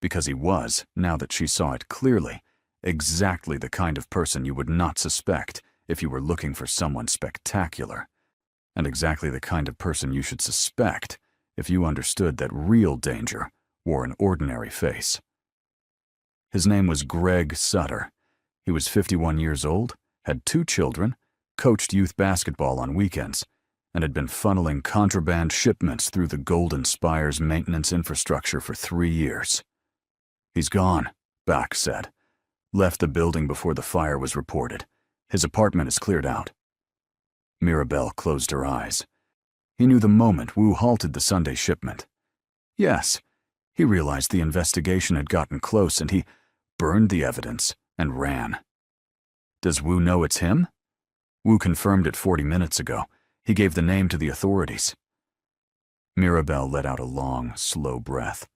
because he was, now that she saw it clearly, exactly the kind of person you would not suspect if you were looking for someone spectacular, and exactly the kind of person you should suspect if you understood that real danger wore an ordinary face. His name was Greg Sutter. He was 51 years old, had 2 children, coached youth basketball on weekends, and had been funneling contraband shipments through the Golden Spire's maintenance infrastructure for 3 years. "He's gone," Bach said. "Left the building before the fire was reported. His apartment is cleared out." Mirabelle closed her eyes. He knew the moment Wu halted the Sunday shipment. Yes, he realized the investigation had gotten close and he burned the evidence and ran. "Does Wu know it's him?" "Wu confirmed it 40 minutes ago. He gave the name to the authorities." Mirabelle let out a long, slow breath.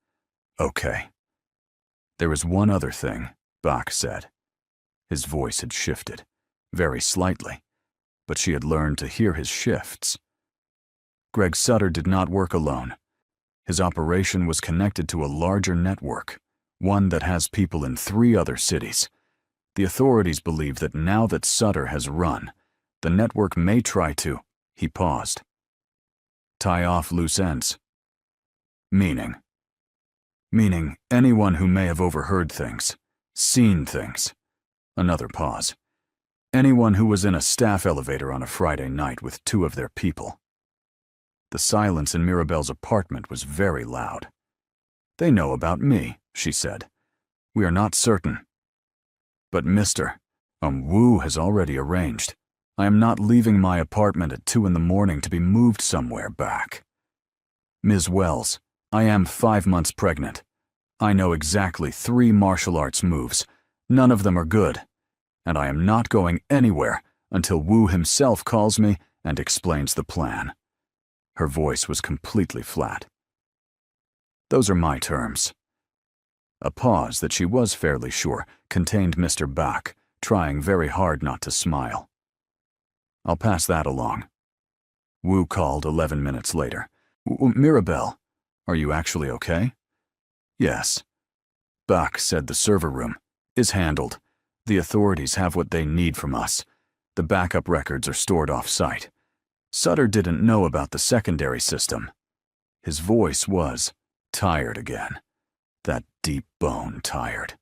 "Okay." "There is one other thing," Bach said. His voice had shifted, very slightly, but she had learned to hear his shifts. Greg Sutter did not work alone. His operation was connected to a larger network, one that has people in 3 other cities. The authorities believe that now that Sutter has run, the network may try to, he paused, tie off loose ends. Meaning anyone who may have overheard things, seen things. Another pause. Anyone who was in a staff elevator on a Friday night with two of their people. The silence in Mirabelle's apartment was very loud. "They know about me," she said. "We are not certain." "But Mr. Wu has already arranged. I am not leaving my apartment at 2 in the morning to be moved somewhere back. Ms. Wells, I am 5 months pregnant. I know exactly 3 martial arts moves. None of them are good. And I am not going anywhere until Wu himself calls me and explains the plan." Her voice was completely flat. "Those are my terms." A pause that she was fairly sure contained Mr. Bach, trying very hard not to smile. "I'll pass that along." Wu called 11 minutes later. "Mirabelle, are you actually okay?" "Yes." Bach said the server room is handled. The authorities have what they need from us. The backup records are stored off-site. Sutter didn't know about the secondary system. His voice was tired again. That deep bone tired.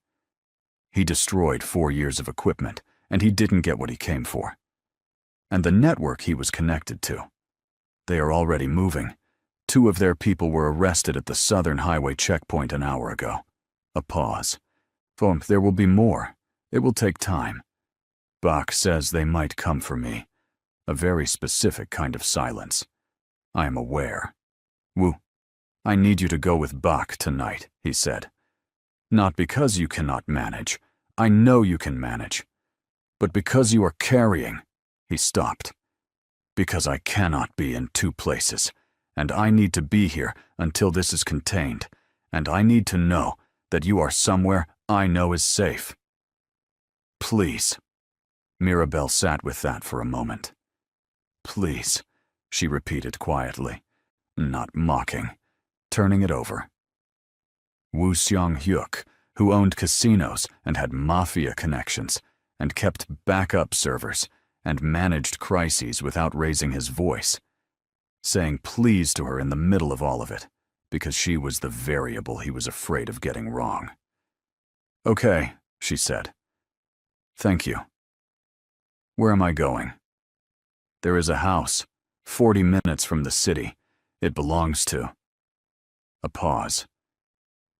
He destroyed 4 years of equipment, and he didn't get what he came for. And the network he was connected to. They are already moving. 2 of their people were arrested at the Southern Highway checkpoint an hour ago. A pause. There will be more. It will take time. Bach says they might come for me. A very specific kind of silence. I am aware. "Wu, I need you to go with Bach tonight," he said. "Not because you cannot manage. I know you can manage. But because you are carrying." He stopped. "Because I cannot be in 2 places, and I need to be here until this is contained, and I need to know that you are somewhere I know is safe. Please." Mirabelle sat with that for a moment. "Please," she repeated quietly, not mocking, turning it over. Woo Seong-hyuk, who owned casinos and had mafia connections, and kept backup servers, and managed crises without raising his voice, saying please to her in the middle of all of it, because she was the variable he was afraid of getting wrong. "Okay," she said. "Thank you. Where am I going?" "There is a house, 40 minutes from the city. It belongs to..." A pause.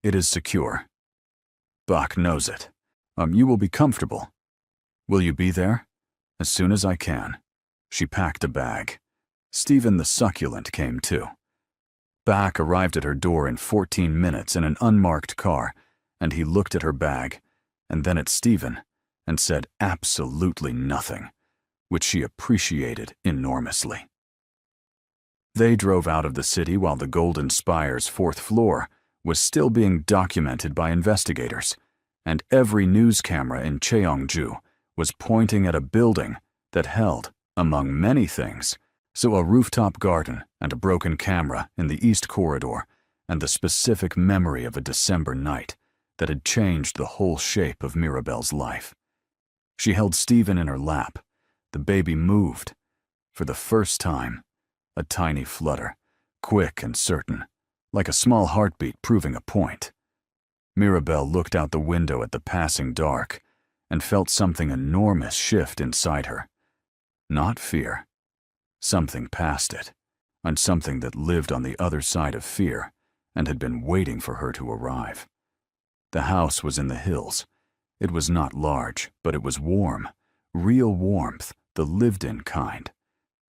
"It is secure. Bach knows it. You will be comfortable. Will you be there?" "As soon as I can." She packed a bag. Stephen the Succulent came too. Bach arrived at her door in 14 minutes in an unmarked car, and he looked at her bag, and then at Stephen, and said absolutely nothing, which she appreciated enormously. They drove out of the city while the Golden Spire's 4th floor was still being documented by investigators, and every news camera in Cheongju was pointing at a building that held, among many things, a rooftop garden and a broken camera in the East Corridor, and the specific memory of a December night that had changed the whole shape of Mirabelle's life. She held Stephen in her lap. The baby moved. For the first time, a tiny flutter, quick and certain, like a small heartbeat proving a point. Mirabelle looked out the window at the passing dark and felt something enormous shift inside her. Not fear. Something past it, and something that lived on the other side of fear and had been waiting for her to arrive. The house was in the hills. It was not large, but it was warm, real warmth, the lived-in kind.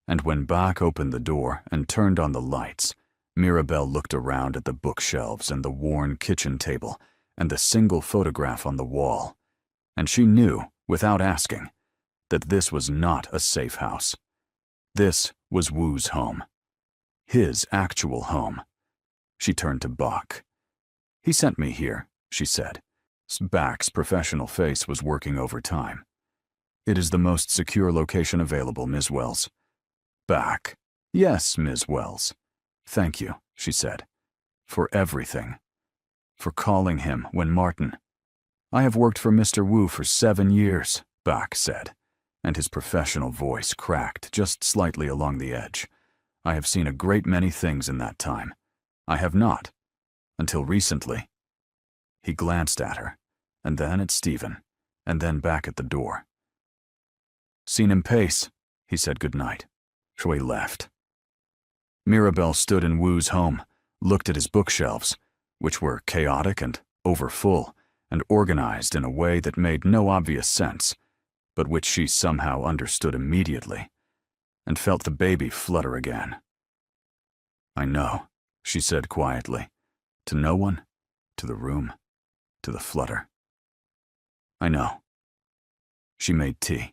And when Bach opened the door and turned on the lights, Mirabelle looked around at the bookshelves and the worn kitchen table and the single photograph on the wall, and she knew, without asking, that this was not a safe house. This was Woo's home. His actual home. She turned to Bach. "He sent me here," she said. Bach's professional face was working overtime. "It is the most secure location available, Ms. Wells." Bach. "Yes, Ms. Wells. Thank you," she said. "For everything. For calling him when Martin..." "I have worked for Mr. Wu for 7 years," Bach said, and his professional voice cracked just slightly along the edge. "I have seen a great many things in that time. I have not. Until recently." He glanced at her, and then at Stephen, and then back at the door. Seen him pace. He said goodnight. Shui left. Mirabelle stood in Wu's home, looked at his bookshelves, which were chaotic and overfull, and organized in a way that made no obvious sense, but which she somehow understood immediately, and felt the baby flutter again. I know, she said quietly, to no one, to the room, to the flutter. I know. She made tea.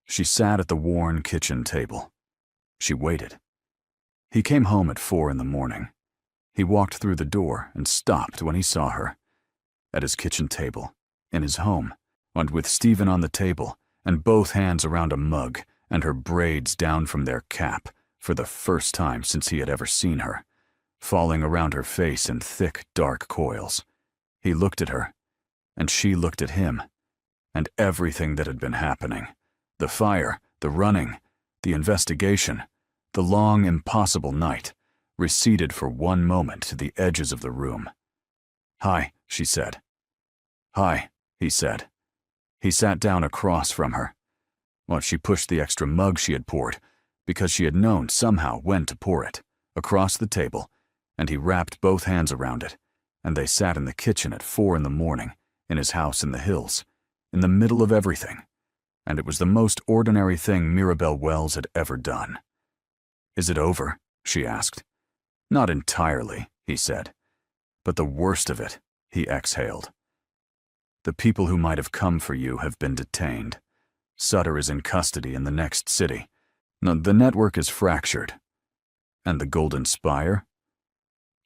She sat at the worn kitchen table. She waited. He came home at 4 a.m. He walked through the door and stopped when he saw her. At his kitchen table, in his home, and with Stephen on the table, and both hands around a mug, and her braids down from their cap, for the first time since he had ever seen her, falling around her face in thick, dark coils. He looked at her, and she looked at him, and everything that had been happening, the fire, the running, the investigation, the long, impossible night, receded for one moment to the edges of the room. Hi, she said. Hi, he said. He sat down across from her. Well, she pushed the extra mug she had poured, because she had known somehow when to pour it, across the table, and he wrapped both hands around it, and they sat in the kitchen at 4 a.m, in his house in the hills, in the middle of everything, and it was the most ordinary thing Mirabelle Wells had ever done. Is it over? She asked. Not entirely, he said, but the worst of it, he exhaled. The people who might have come for you have been detained. Sutter is in custody in the next city. No, the network is fractured. And the Golden Spire?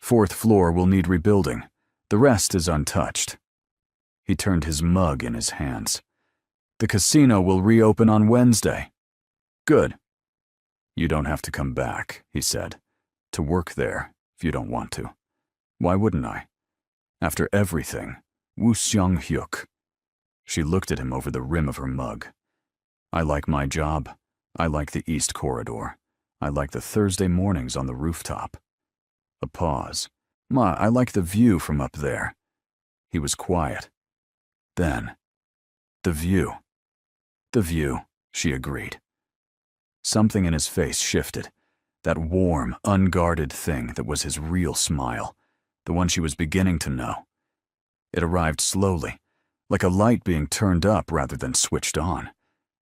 4th floor will need rebuilding. The rest is untouched. He turned his mug in his hands. The casino will reopen on Wednesday. Good. You don't have to come back, he said, to work there if you don't want to. Why wouldn't I? After everything, Woo Seong-hyuk. She looked at him over the rim of her mug. I like my job. I like the East Corridor. I like the Thursday mornings on the rooftop. A pause. Ma, I like the view from up there. He was quiet. Then, the view. The view, she agreed. Something in his face shifted. That warm, unguarded thing that was his real smile, the one she was beginning to know. It arrived slowly, like a light being turned up rather than switched on,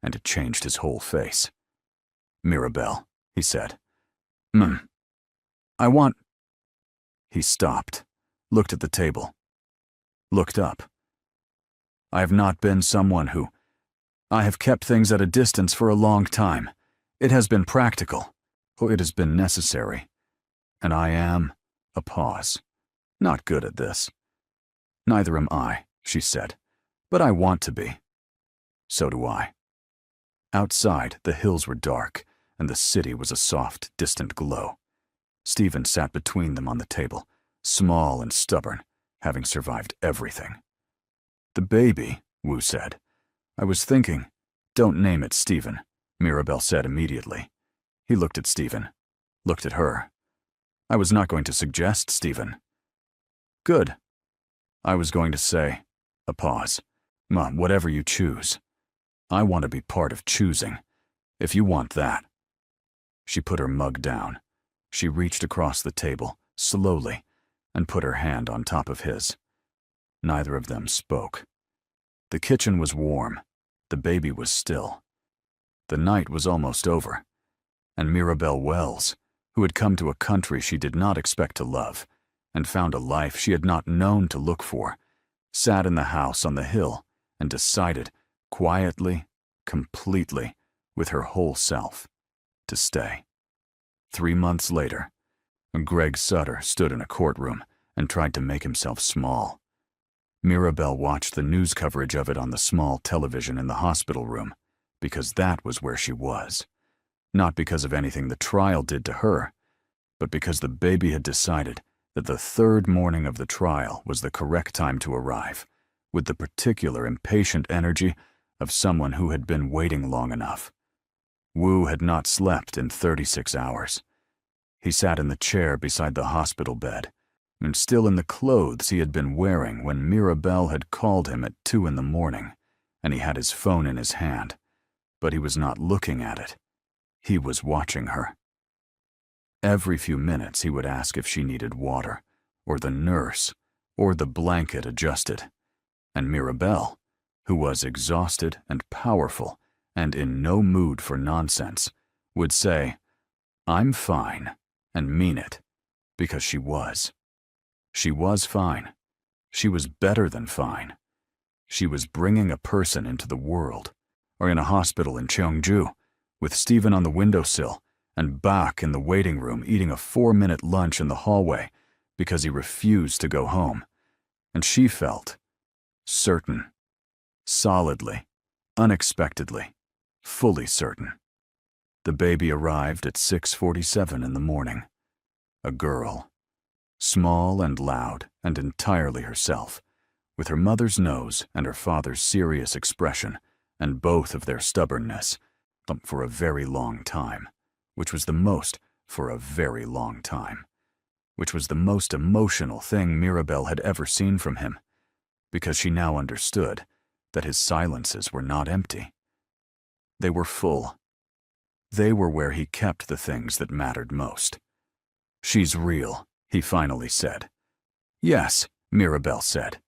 and it changed his whole face. Mirabelle, he said. I want... He stopped, looked at the table, looked up. I have not been someone who... I have kept things at a distance for a long time. It has been practical, or it has been necessary. And I am... A pause. Not good at this. Neither am I, she said, but I want to be. So do I. Outside, the hills were dark, and the city was a soft, distant glow. Stephen sat between them on the table, small and stubborn, having survived everything. The baby, Wu said. I was thinking, don't name it Stephen, Mirabelle said immediately. He looked at Stephen, looked at her. I was not going to suggest Stephen. Good. I was going to say, a pause, Mom, whatever you choose. I want to be part of choosing, if you want that. She put her mug down. She reached across the table, slowly, and put her hand on top of his. Neither of them spoke. The kitchen was warm. The baby was still. The night was almost over, and Mirabelle Wells, who had come to a country she did not expect to love, and found a life she had not known to look for, sat in the house on the hill and decided, quietly, completely, with her whole self, to stay. 3 months later, Greg Sutter stood in a courtroom and tried to make himself small. Mirabelle watched the news coverage of it on the small television in the hospital room, because that was where she was. Not because of anything the trial did to her, but because the baby had decided that the 3rd morning of the trial was the correct time to arrive, with the particular impatient energy of someone who had been waiting long enough. Wu had not slept in 36 hours. He sat in the chair beside the hospital bed, and still in the clothes he had been wearing when Mirabelle had called him at 2 a.m, and he had his phone in his hand. but he was not looking at it. He was watching her. Every few minutes he would ask if she needed water, or the nurse, or the blanket adjusted. And Mirabelle, who was exhausted and powerful and in no mood for nonsense, would say, "I'm fine," and mean it, because she was. She was fine. She was better than fine. She was bringing a person into the world, or in a hospital in Cheongju, with Stephen on the windowsill and Bach in the waiting room eating a 4-minute lunch in the hallway because he refused to go home. And she felt certain, solidly, unexpectedly, fully certain. The baby arrived at 6:47 in the morning. A girl, small and loud and entirely herself, with her mother's nose and her father's serious expression, and both of their stubbornness, for a very long time, which was the most for a very long time, which was the most emotional thing Mirabelle had ever seen from him, because she now understood that his silences were not empty. They were full. They were where he kept the things that mattered most. "She's real," he finally said. "Yes," Mirabelle said.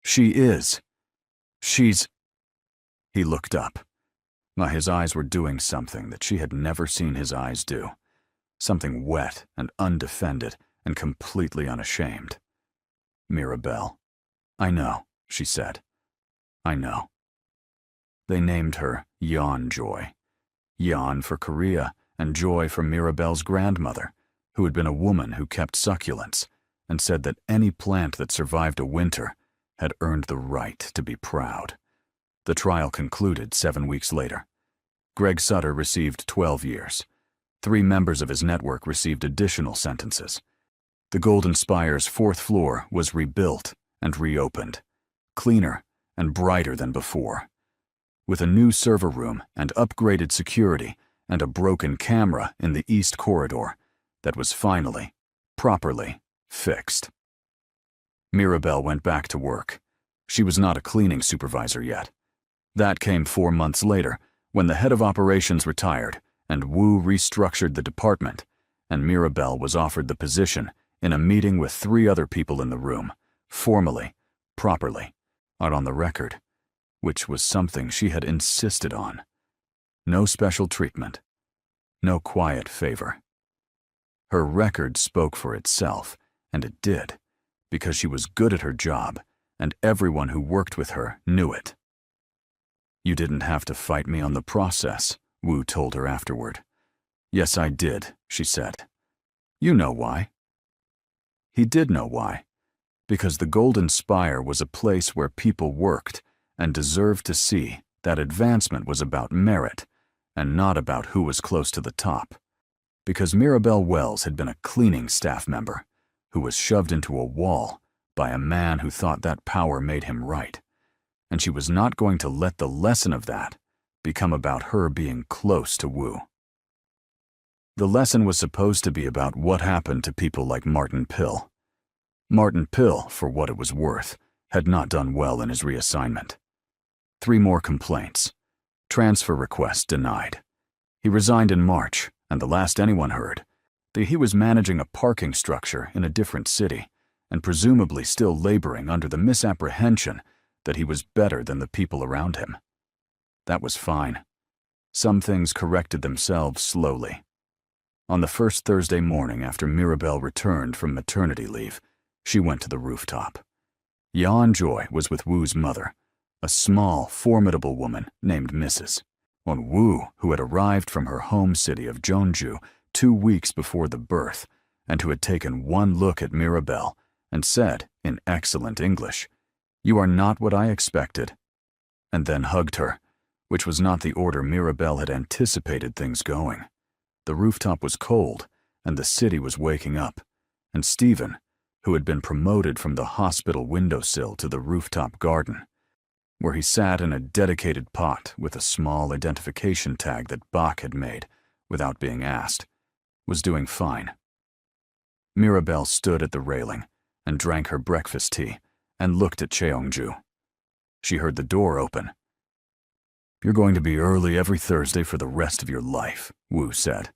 "She is. She's—" He looked up. His eyes were doing something that she had never seen his eyes do, something wet and undefended and completely unashamed. "Mirabelle, I know," she said. "I know." They named her Yeon Joy. Yeon for Korea and Joy for Mirabelle's grandmother, who had been a woman who kept succulents and said that any plant that survived a winter had earned the right to be proud. The trial concluded 7 weeks later. Greg Sutter received 12 years. 3 members of his network received additional sentences. The Golden Spire's 4th floor was rebuilt and reopened, cleaner and brighter than before, with a new server room and upgraded security and a broken camera in the East Corridor that was finally, properly fixed. Mirabelle went back to work. She was not a cleaning supervisor yet. That came 4 months later, when the head of operations retired and Wu restructured the department, and Mirabelle was offered the position in a meeting with 3 other people in the room, formally, properly, out on the record, which was something she had insisted on. No special treatment, no quiet favor. Her record spoke for itself, and it did, because she was good at her job, and everyone who worked with her knew it. "You didn't have to fight me on the process," Wu told her afterward. "Yes, I did," she said. "You know why." He did know why, because the Golden Spire was a place where people worked and deserved to see that advancement was about merit and not about who was close to the top. Because Mirabelle Wells had been a cleaning staff member who was shoved into a wall by a man who thought that power made him right, and she was not going to let the lesson of that become about her being close to Wu. The lesson was supposed to be about what happened to people like Martin Pill. Martin Pill, for what it was worth, had not done well in his reassignment. 3 more complaints. Transfer request denied. He resigned in March, and the last anyone heard, that he was managing a parking structure in a different city, and presumably still laboring under the misapprehension that he was better than the people around him. That was fine. Some things corrected themselves slowly. On the first Thursday morning after Mirabelle returned from maternity leave, she went to the rooftop. Yeon Joy was with Wu's mother, a small, formidable woman named Mrs. On Wu, who had arrived from her home city of Jeonju 2 weeks before the birth, and who had taken one look at Mirabelle and said, in excellent English, "You are not what I expected," and then hugged her, which was not the order Mirabelle had anticipated things going. The rooftop was cold, and the city was waking up, and Stephen, who had been promoted from the hospital windowsill to the rooftop garden, where he sat in a dedicated pot with a small identification tag that Bach had made without being asked, was doing fine. Mirabelle stood at the railing and drank her breakfast tea and looked at Cheongju. She heard the door open. You're going to be early every Thursday for the rest of your life, Wu said.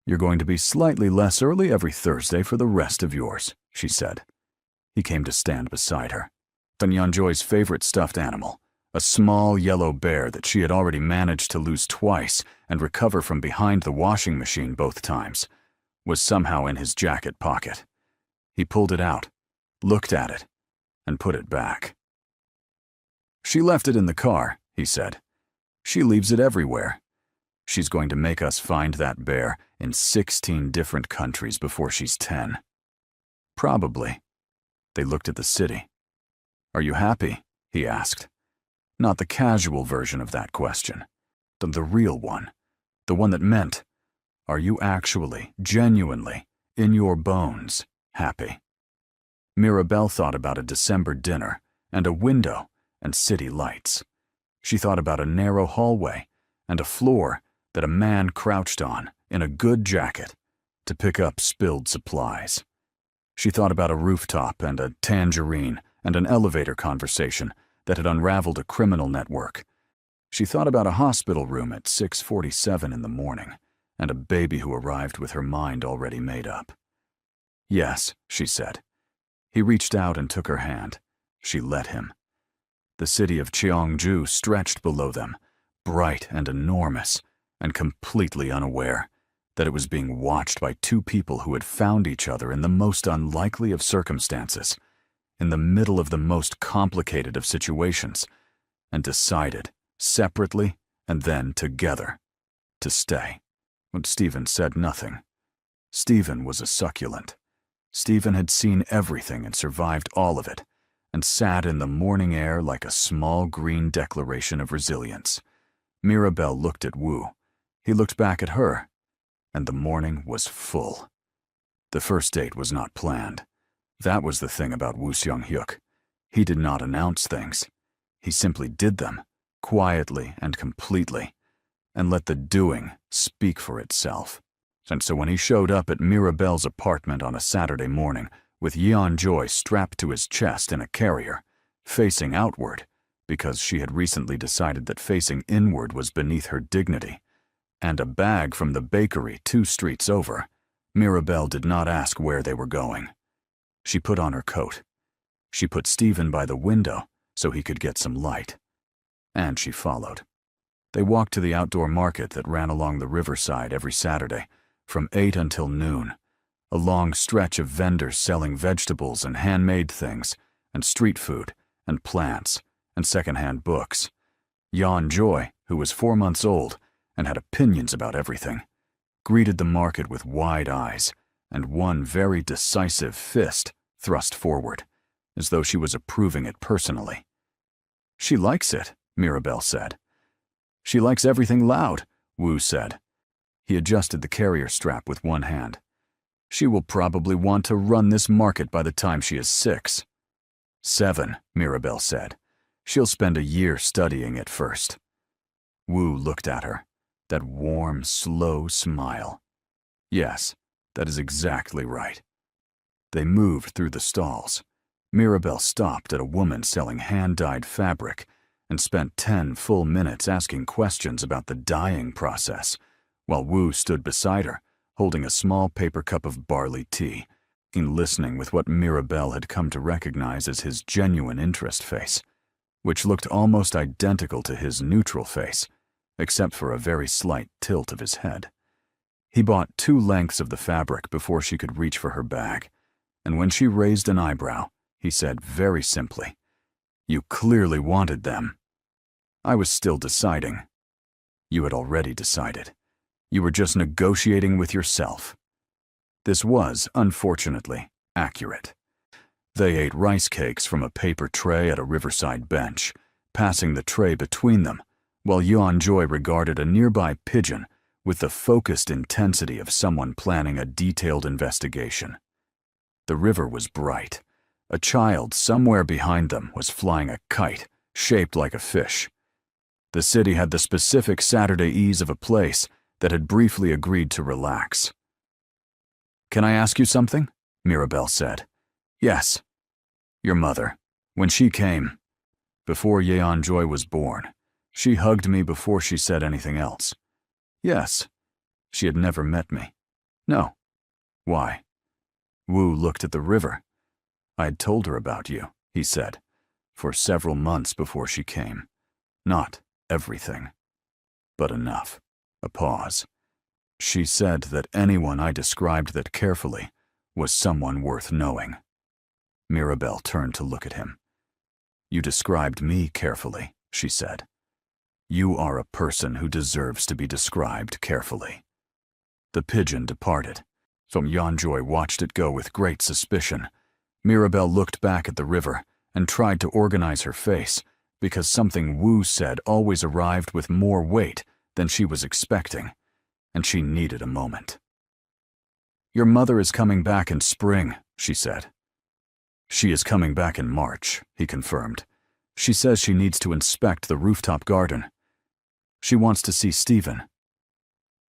You're going to be slightly less early every Thursday for the rest of yours, she said. He came to stand beside her. Yeonjoy's favorite stuffed animal, a small yellow bear that she had already managed to lose twice and recover from behind the washing machine both times, was somehow in his jacket pocket. He pulled it out, looked at it, and put it back. She left it in the car, he said. She leaves it everywhere. She's going to make us find that bear in 16 different countries before she's 10. Probably. They looked at the city. Are you happy? He asked. Not the casual version of that question. The real one. The one that meant, are you actually, genuinely, in your bones, happy? Mirabelle thought about a December dinner and a window and city lights. She thought about a narrow hallway and a floor that a man crouched on in a good jacket to pick up spilled supplies. She thought about a rooftop and a tangerine and an elevator conversation that had unraveled a criminal network. She thought about a hospital room at 6:47 in the morning and a baby who arrived with her mind already made up. Yes, she said. He reached out and took her hand. She let him. The city of Cheongju stretched below them, bright and enormous, and completely unaware that it was being watched by two people who had found each other in the most unlikely of circumstances, in the middle of the most complicated of situations, and decided, separately and then together, to stay. But Stephen said nothing. Stephen was a succulent. Stephen had seen everything and survived all of it, and sat in the morning air like a small green declaration of resilience. Mirabelle looked at Wu. He looked back at her, and the morning was full. The first date was not planned. That was the thing about Woo Seung-hyuk. He did not announce things. He simply did them, quietly and completely, and let the doing speak for itself. And so when he showed up at Mirabelle's apartment on a Saturday morning, with Yeon-joy strapped to his chest in a carrier, facing outward, because she had recently decided that facing inward was beneath her dignity, and a bag from the bakery 2 streets over, Mirabelle did not ask where they were going. She put on her coat. She put Stephen by the window so he could get some light. And she followed. They walked to the outdoor market that ran along the riverside every Saturday, from 8 until noon, a long stretch of vendors selling vegetables and handmade things, and street food, and plants, and secondhand books. Yeon-joy, who was 4 months old and had opinions about everything, greeted the market with wide eyes and one very decisive fist thrust forward, as though she was approving it personally. She likes it, Mirabelle said. She likes everything loud, Wu said. He adjusted the carrier strap with one hand. She will probably want to run this market by the time she is 6. 7, Mirabelle said. She'll spend a year studying it first. Wu looked at her, that warm, slow smile. Yes, that is exactly right. They moved through the stalls. Mirabelle stopped at a woman selling hand-dyed fabric and spent 10 full minutes asking questions about the dyeing process, while Wu stood beside her, holding a small paper cup of barley tea, and listening with what Mirabelle had come to recognize as his genuine interest face, which looked almost identical to his neutral face, except for a very slight tilt of his head. He bought 2 lengths of the fabric before she could reach for her bag, and when she raised an eyebrow, he said very simply, "You clearly wanted them." I was still deciding. You had already decided. You were just negotiating with yourself. This was, unfortunately, accurate. They ate rice cakes from a paper tray at a riverside bench, passing the tray between them, while Yeon-joy regarded a nearby pigeon with the focused intensity of someone planning a detailed investigation. The river was bright. A child somewhere behind them was flying a kite shaped like a fish. The city had the specific Saturday ease of a place that had briefly agreed to relax. "Can I ask you something?" Mirabelle said. "Yes. Your mother, when she came, before Yeon-joy was born, She hugged me before she said anything else. Yes. She had never met me. No. Why? Wu looked at the river. I had told her about you, he said, for several months before she came. Not everything, but enough. A pause. She said that anyone I described that carefully was someone worth knowing. Mirabelle turned to look at him. You described me carefully, she said. You are a person who deserves to be described carefully. The pigeon departed. Yanjoy watched it go with great suspicion. Mirabelle looked back at the river and tried to organize her face, because something Wu said always arrived with more weight than she was expecting, and she needed a moment. Your mother is coming back in spring, she said. She is coming back in March, he confirmed. She says she needs to inspect the rooftop garden. She wants to see Stephen.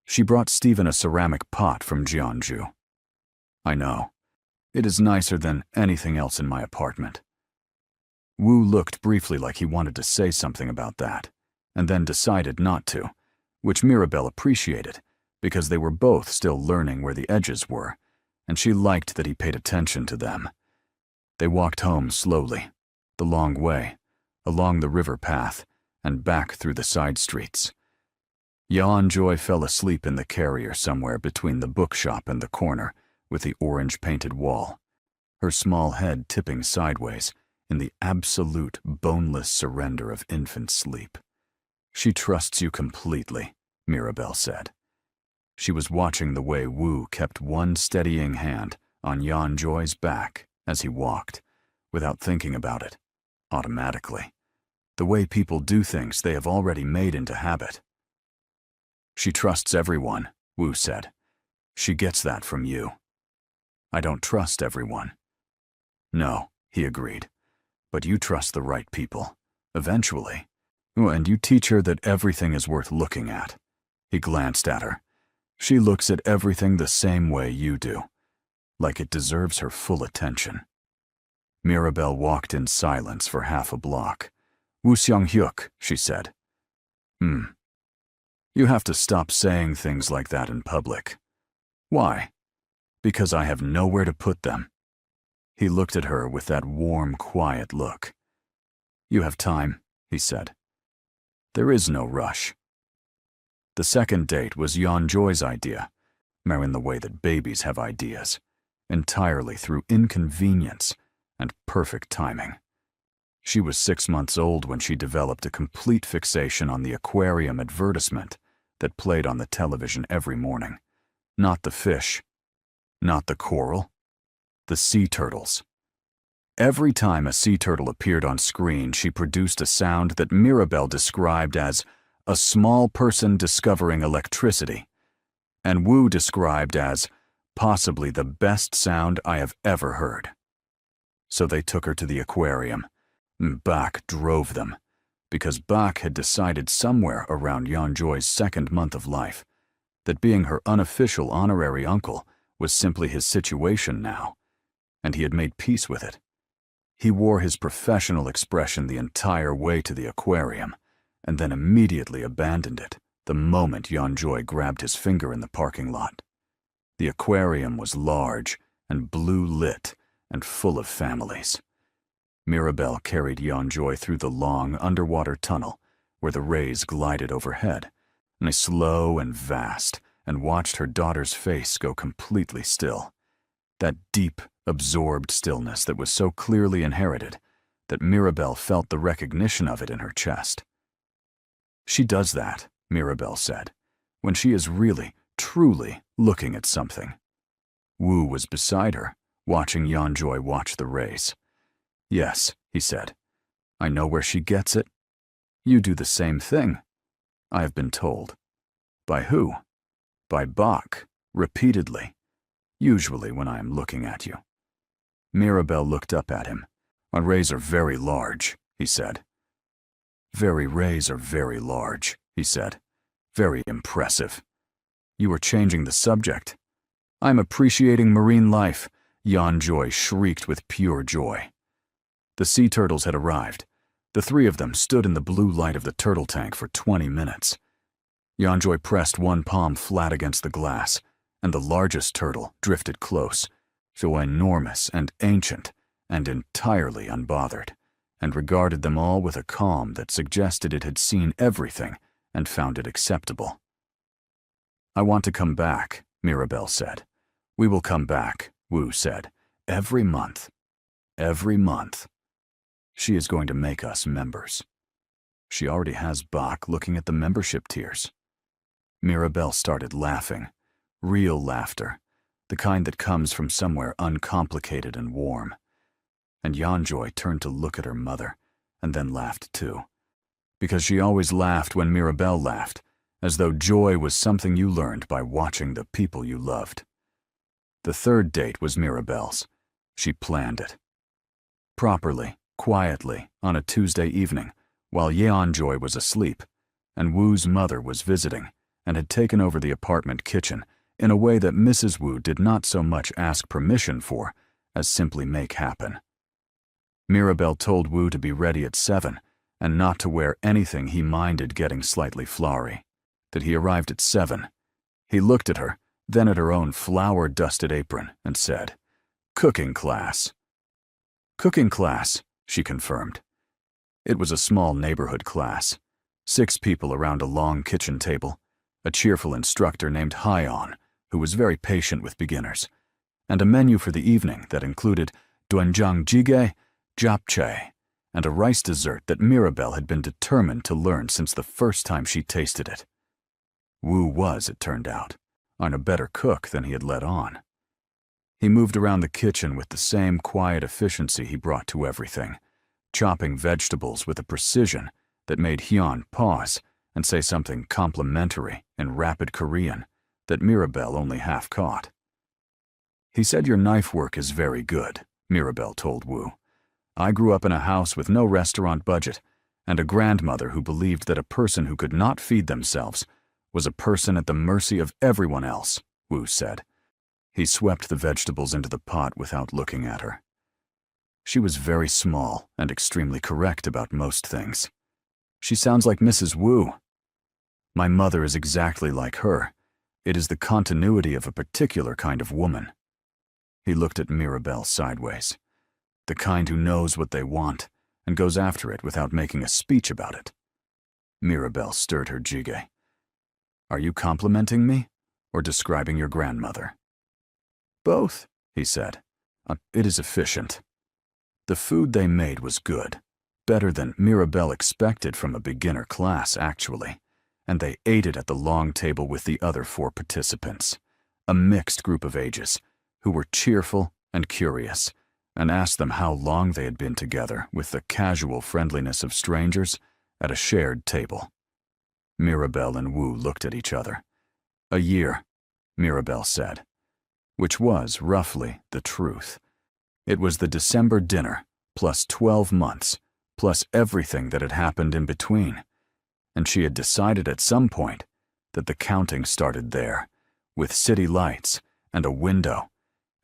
She brought Stephen a ceramic pot from Jeonju. I know. It is nicer than anything else in my apartment. Wu looked briefly like he wanted to say something about that, and then decided not to, which Mirabelle appreciated, because they were both still learning where the edges were, and she liked that he paid attention to them. They walked home slowly, the long way, along the river path, and back through the side streets. Yeonjoy fell asleep in the carrier somewhere between the bookshop and the corner with the orange-painted wall, her small head tipping sideways in the absolute boneless surrender of infant sleep. She trusts you completely, Mirabelle said. She was watching the way Wu kept one steadying hand on Yeonjoy's back as he walked, without thinking about it, automatically. The way people do things they have already made into habit. She trusts everyone, Wu said. She gets that from you. I don't trust everyone. No, he agreed. But you trust the right people, eventually. And you teach her that everything is worth looking at. He glanced at her. She looks at everything the same way you do, like it deserves her full attention. Mirabelle walked in silence for half a block. Woo Seong-hyuk, she said. You have to stop saying things like that in public. Why? Because I have nowhere to put them. He looked at her with that warm, quiet look. You have time, he said. There is no rush. The second date was Yeonjoy's idea, in the way that babies have ideas, entirely through inconvenience and perfect timing. She was 6 months old when she developed a complete fixation on the aquarium advertisement that played on the television every morning. Not the fish, not the coral, the sea turtles. Every time a sea turtle appeared on screen, she produced a sound that Mirabelle described as a small person discovering electricity, and Wu described as possibly the best sound I have ever heard. So they took her to the aquarium. Bak drove them, because Bak had decided somewhere around Yeonjoy's second month of life that being her unofficial honorary uncle was simply his situation now, and he had made peace with it. He wore his professional expression the entire way to the aquarium, and then immediately abandoned it the moment Yeonjoy grabbed his finger in the parking lot. The aquarium was large and blue-lit and full of families. Mirabelle carried Yeonjoy through the long underwater tunnel where the rays glided overhead, and slow and vast, and watched her daughter's face go completely still. That deep, absorbed stillness that was so clearly inherited that Mirabelle felt the recognition of it in her chest. She does that, Mirabelle said, when she is really, truly looking at something. Wu was beside her, watching Yeonjoy watch the rays. Yes, he said. I know where she gets it. You do the same thing. I have been told. By who? By Bak, repeatedly, usually when I am looking at you. Mirabelle looked up at him. Our rays are very large, he said. Very rays are very large, he said. Very impressive. You are changing the subject. I'm appreciating marine life, Yeonjoy shrieked with pure joy. The sea turtles had arrived. The three of them stood in the blue light of the turtle tank for 20 minutes. Yeonjoy pressed one palm flat against the glass, and the largest turtle drifted close, so enormous and ancient and entirely unbothered, and regarded them all with a calm that suggested it had seen everything and found it acceptable. "I want to come back," Mirabelle said. "We will come back," Wu said. "Every month. Every month. She is going to make us members." She already has Bach looking at the membership tiers. Mirabelle started laughing. Real laughter. The kind that comes from somewhere uncomplicated and warm. And Yeonjoy turned to look at her mother, and then laughed too. Because she always laughed when Mirabelle laughed, as though joy was something you learned by watching the people you loved. The third date was Mirabelle's. She planned it. Properly, quietly, on a Tuesday evening, while Yeonjoy was asleep, and Wu's mother was visiting, and had taken over the apartment kitchen in a way that Mrs. Wu did not so much ask permission for as simply make happen. Mirabelle told Wu to be ready at 7 and not to wear anything he minded getting slightly flowery. That he arrived at 7. He looked at her, then at her own flour-dusted apron, and said, "Cooking class." "Cooking class," she confirmed. It was a small neighborhood class. 6 people around a long kitchen table, a cheerful instructor named Hyeon, who was very patient with beginners, and a menu for the evening that included doenjang jjigae, japchae, and a rice dessert that Mirabelle had been determined to learn since the first time she tasted it. Wu was, it turned out, a better cook than he had let on. He moved around the kitchen with the same quiet efficiency he brought to everything, chopping vegetables with a precision that made Hyun pause and say something complimentary in rapid Korean that Mirabelle only half caught. "He said your knife work is very good," Mirabelle told Wu. "I grew up in a house with no restaurant budget and a grandmother who believed that a person who could not feed themselves was a person at the mercy of everyone else," Wu said. He swept the vegetables into the pot without looking at her. She was very small and extremely correct about most things. "She sounds like Mrs. Wu." "My mother is exactly like her. It is the continuity of a particular kind of woman." He looked at Mirabelle sideways. The kind who knows what they want and goes after it without making a speech about it. Mirabelle stirred her jjigae. "Are you complimenting me or describing your grandmother?" "Both," he said. "It is efficient." The food they made was good, better than Mirabelle expected from a beginner class, actually, and they ate it at the long table with the other 4 participants, a mixed group of ages, who were cheerful and curious, and asked them how long they had been together with the casual friendliness of strangers at a shared table. Mirabelle and Wu looked at each other. "A year," Mirabelle said, which was, roughly, the truth. It was the December dinner, plus 12 months, plus everything that had happened in between. And she had decided at some point that the counting started there, with city lights and a window,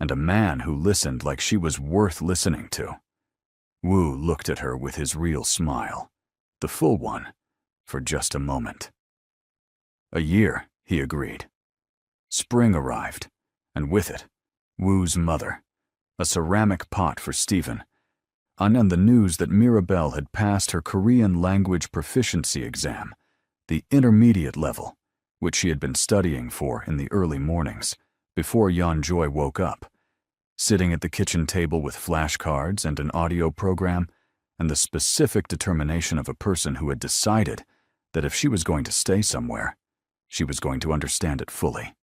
and a man who listened like she was worth listening to. Wu looked at her with his real smile, the full one, for just a moment. "A year," he agreed. Spring arrived, and with it, Wu's mother, a ceramic pot for Stephen, and the news that Mirabelle had passed her Korean language proficiency exam, the intermediate level, which she had been studying for in the early mornings, before Yeonjoy woke up, sitting at the kitchen table with flashcards and an audio program, and the specific determination of a person who had decided that if she was going to stay somewhere, she was going to understand it fully.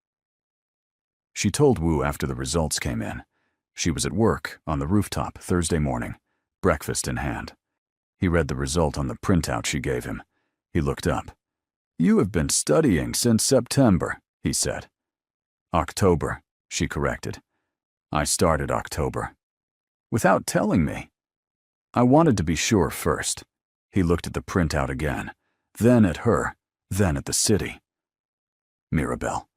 She told Wu after the results came in. She was at work on the rooftop Thursday morning, breakfast in hand. He read the result on the printout she gave him. He looked up. "You have been studying since September," he said. "October," she corrected. "I started October." "Without telling me." "I wanted to be sure first." He looked at the printout again, then at her, then at the city. "Mirabelle."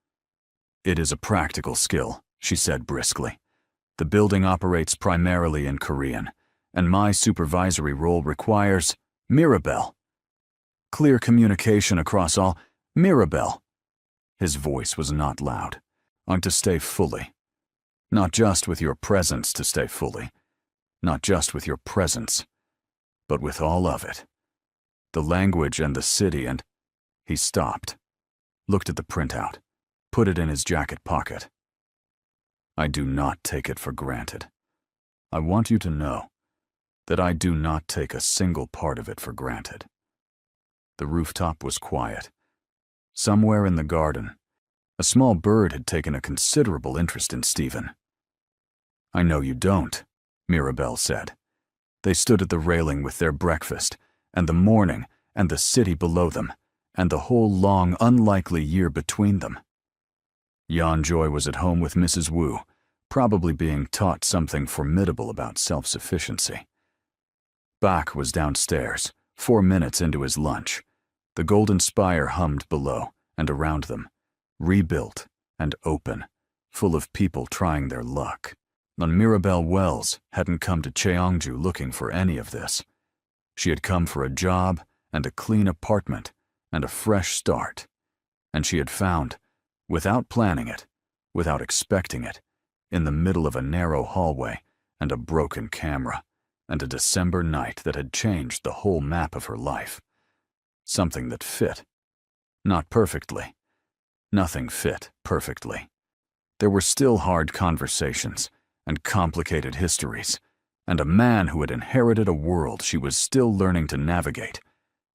"It is a practical skill," she said briskly. "The building operates primarily in Korean, and my supervisory role requires Mirabelle. Clear communication across all. Mirabelle. His voice was not loud. I'm to stay fully. Not just with your presence to stay fully. Not just with your presence, but with all of it. The language and the city and... He stopped, looked at the printout, put it in his jacket pocket. I do not take it for granted. I want you to know that I do not take a single part of it for granted. The rooftop was quiet. Somewhere in the garden, a small bird had taken a considerable interest in Stephen. I know you don't, Mirabelle said. They stood at the railing with their breakfast, and the morning, and the city below them, and the whole long, unlikely year between them. Jan Joy was at home with Mrs. Wu, probably being taught something formidable about self-sufficiency. Bach was downstairs, 4 minutes into his lunch. The golden spire hummed below and around them, rebuilt and open, full of people trying their luck. And Mirabelle Wells hadn't come to Cheongju looking for any of this. She had come for a job and a clean apartment and a fresh start. And she had found, without planning it, without expecting it, in the middle of a narrow hallway and a broken camera and a December night that had changed the whole map of her life. Something that fit. Not perfectly. Nothing fit perfectly. There were still hard conversations and complicated histories, and a man who had inherited a world she was still learning to navigate,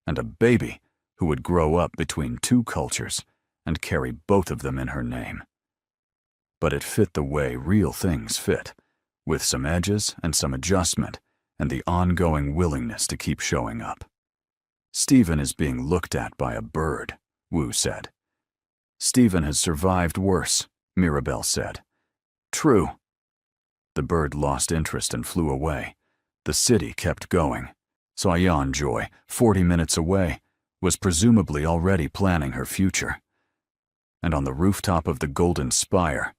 and a baby who would grow up between two cultures and carry both of them in her name. But it fit the way real things fit, with some edges and some adjustment and the ongoing willingness to keep showing up. Stephen is being looked at by a bird, Wu said. Stephen has survived worse, Mirabelle said. True. The bird lost interest and flew away. The city kept going. So Jan Joy, 40 minutes away, was presumably already planning her future. And on the rooftop of the Golden Spire,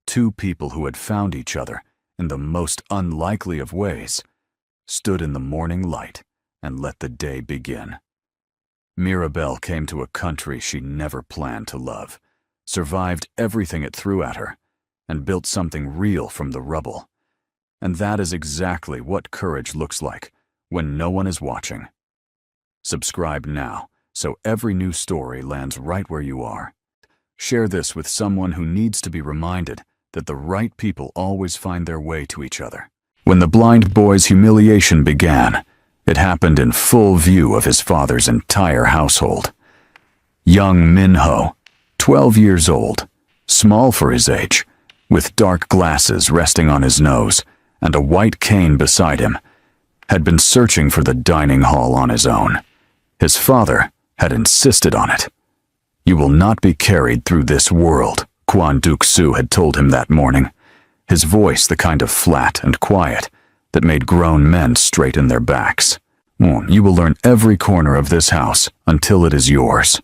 two people who had found each other in the most unlikely of ways stood in the morning light and let the day begin. Mirabelle came to a country she never planned to love, survived everything it threw at her, and built something real from the rubble. And that is exactly what courage looks like when no one is watching. Subscribe now so every new story lands right where you are. Share this with someone who needs to be reminded that the right people always find their way to each other. When the blind boy's humiliation began, it happened in full view of his father's entire household. Young Minho, 12 years old, small for his age, with dark glasses resting on his nose and a white cane beside him, had been searching for the dining hall on his own. His father had insisted on it. You will not be carried through this world, Kwon Duk-soo had told him that morning, his voice the kind of flat and quiet that made grown men straighten their backs. You will learn every corner of this house until it is yours.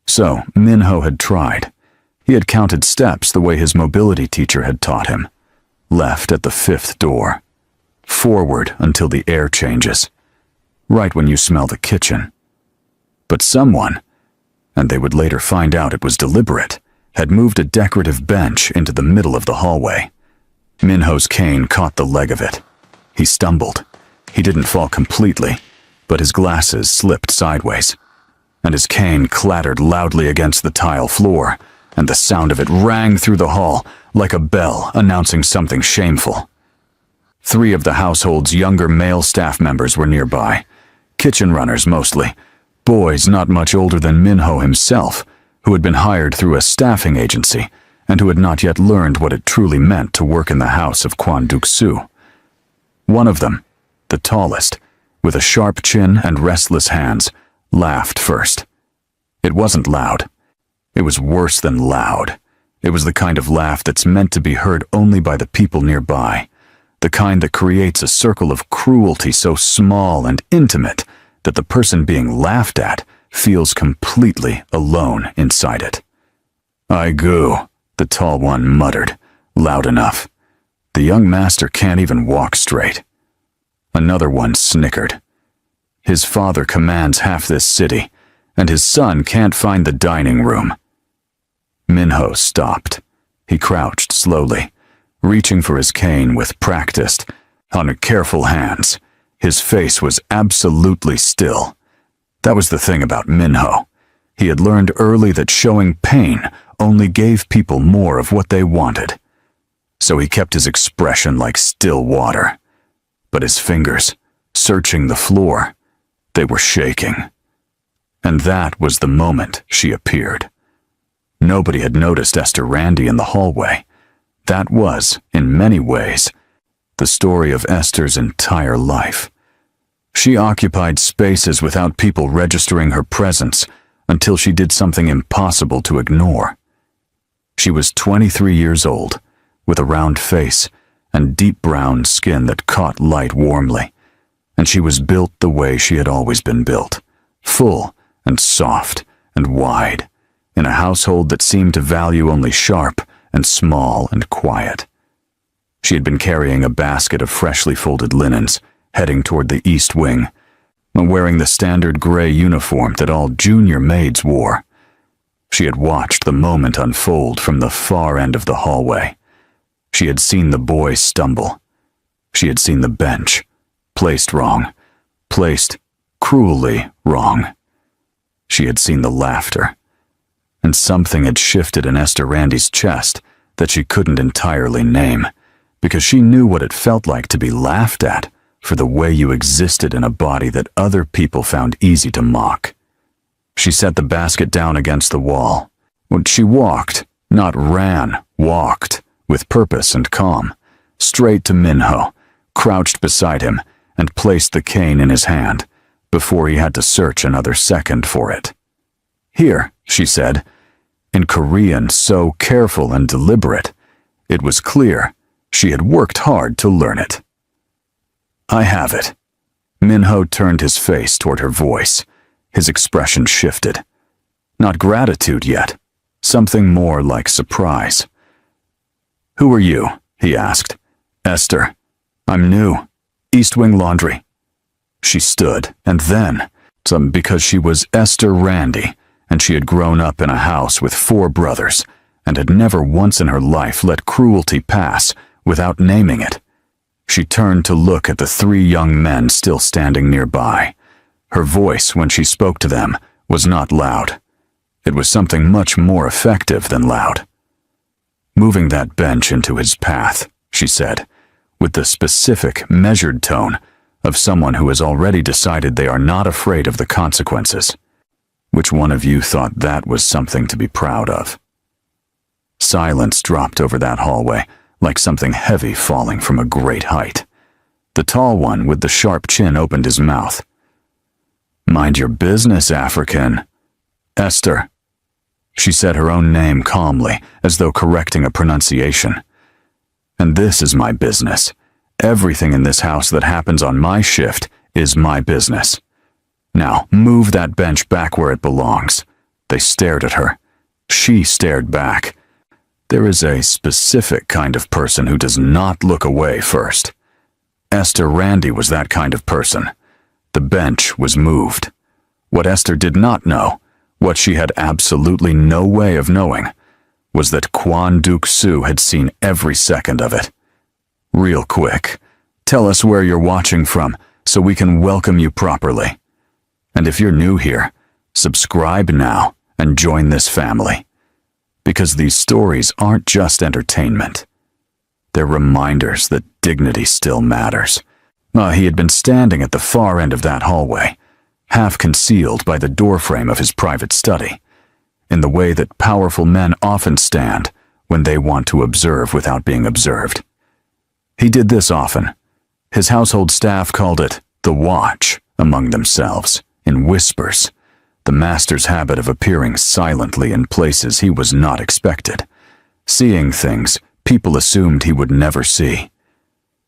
So Minho had tried. He had counted steps the way his mobility teacher had taught him. Left at the 5th door. Forward until the air changes. Right when you smell the kitchen. But someone, and they would later find out it was deliberate, had moved a decorative bench into the middle of the hallway. Minho's cane caught the leg of it. He stumbled. He didn't fall completely, but his glasses slipped sideways, and his cane clattered loudly against the tile floor, and the sound of it rang through the hall like a bell announcing something shameful. 3 of the household's younger male staff members were nearby, kitchen runners mostly, boys not much older than Minho himself, who had been hired through a staffing agency and who had not yet learned what it truly meant to work in the house of Kwon Duk-soo. One of them, the tallest, with a sharp chin and restless hands, laughed first. It wasn't loud. It was worse than loud. It was the kind of laugh that's meant to be heard only by the people nearby, the kind that creates a circle of cruelty so small and intimate that the person being laughed at feels completely alone inside it. "Aigu," the tall one muttered, loud enough. "The young master can't even walk straight." Another one snickered. His father commands half this city, and his son can't find the dining room. Minho stopped. He crouched slowly, reaching for his cane with practiced, careful hands. His face was absolutely still. That was the thing about Minho. He had learned early that showing pain only gave people more of what they wanted. So he kept his expression like still water. But his fingers, searching the floor, they were shaking. And that was the moment she appeared. Nobody had noticed Esther Randy in the hallway. That was, in many ways, the story of Esther's entire life. She occupied spaces without people registering her presence until she did something impossible to ignore. She was 23 years old, with a round face and deep brown skin that caught light warmly, and she was built the way she had always been built, full and soft and wide, in a household that seemed to value only sharp and small and quiet. She had been carrying a basket of freshly folded linens, heading toward the East Wing, wearing the standard gray uniform that all junior maids wore. She had watched the moment unfold from the far end of the hallway. She had seen the boy stumble. She had seen the bench, placed wrong, placed cruelly wrong. She had seen the laughter. And something had shifted in Esther Randy's chest that she couldn't entirely name, because she knew what it felt like to be laughed at for the way you existed in a body that other people found easy to mock. She set the basket down against the wall. She walked, not ran, walked, with purpose and calm, straight to Minho, crouched beside him, and placed the cane in his hand, before he had to search another second for it. "Here," she said, in Korean so careful and deliberate, it was clear she had worked hard to learn it. "I have it." Minho turned his face toward her voice. His expression shifted. Not gratitude yet, something more like surprise. "Who are you?" he asked. "Esther. I'm new. East Wing Laundry." She stood, and then, because she was Esther Randy, and she had grown up in a house with 4 brothers, and had never once in her life let cruelty pass without naming it. She turned to look at the 3 young men still standing nearby. Her voice, when she spoke to them, was not loud. It was something much more effective than loud. "Moving that bench into his path," she said, with the specific, measured tone of someone who has already decided they are not afraid of the consequences. Which one of you thought that was something to be proud of? Silence dropped over that hallway, like something heavy falling from a great height. The tall one with the sharp chin opened his mouth. "Mind your business, African." "Esther." She said her own name calmly, as though correcting a pronunciation. "And this is my business. Everything in this house that happens on my shift is my business. Now, move that bench back where it belongs." They stared at her. She stared back. There is a specific kind of person who does not look away first. Esther Randy was that kind of person. The bench was moved. What Esther did not know, what she had absolutely no way of knowing, was that Kwon Duk-soo had seen every second of it. "Real quick, tell us where you're watching from so we can welcome you properly. And if you're new here, subscribe now and join this family. Because these stories aren't just entertainment. They're reminders that dignity still matters." He had been standing at the far end of that hallway, half concealed by the doorframe of his private study, in the way that powerful men often stand when they want to observe without being observed. He did this often. His household staff called it the watch among themselves, in whispers, the master's habit of appearing silently in places he was not expected, seeing things people assumed he would never see.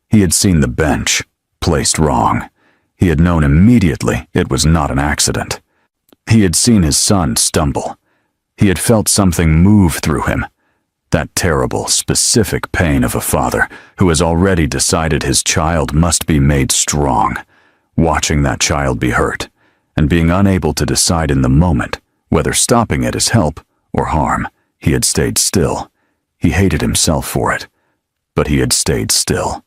He had seen the bench, placed wrong. He had known immediately it was not an accident. He had seen his son stumble. He had felt something move through him, that terrible, specific pain of a father who has already decided his child must be made strong, watching that child be hurt, and being unable to decide in the moment whether stopping it is help or harm. He had stayed still. He hated himself for it, but he had stayed still.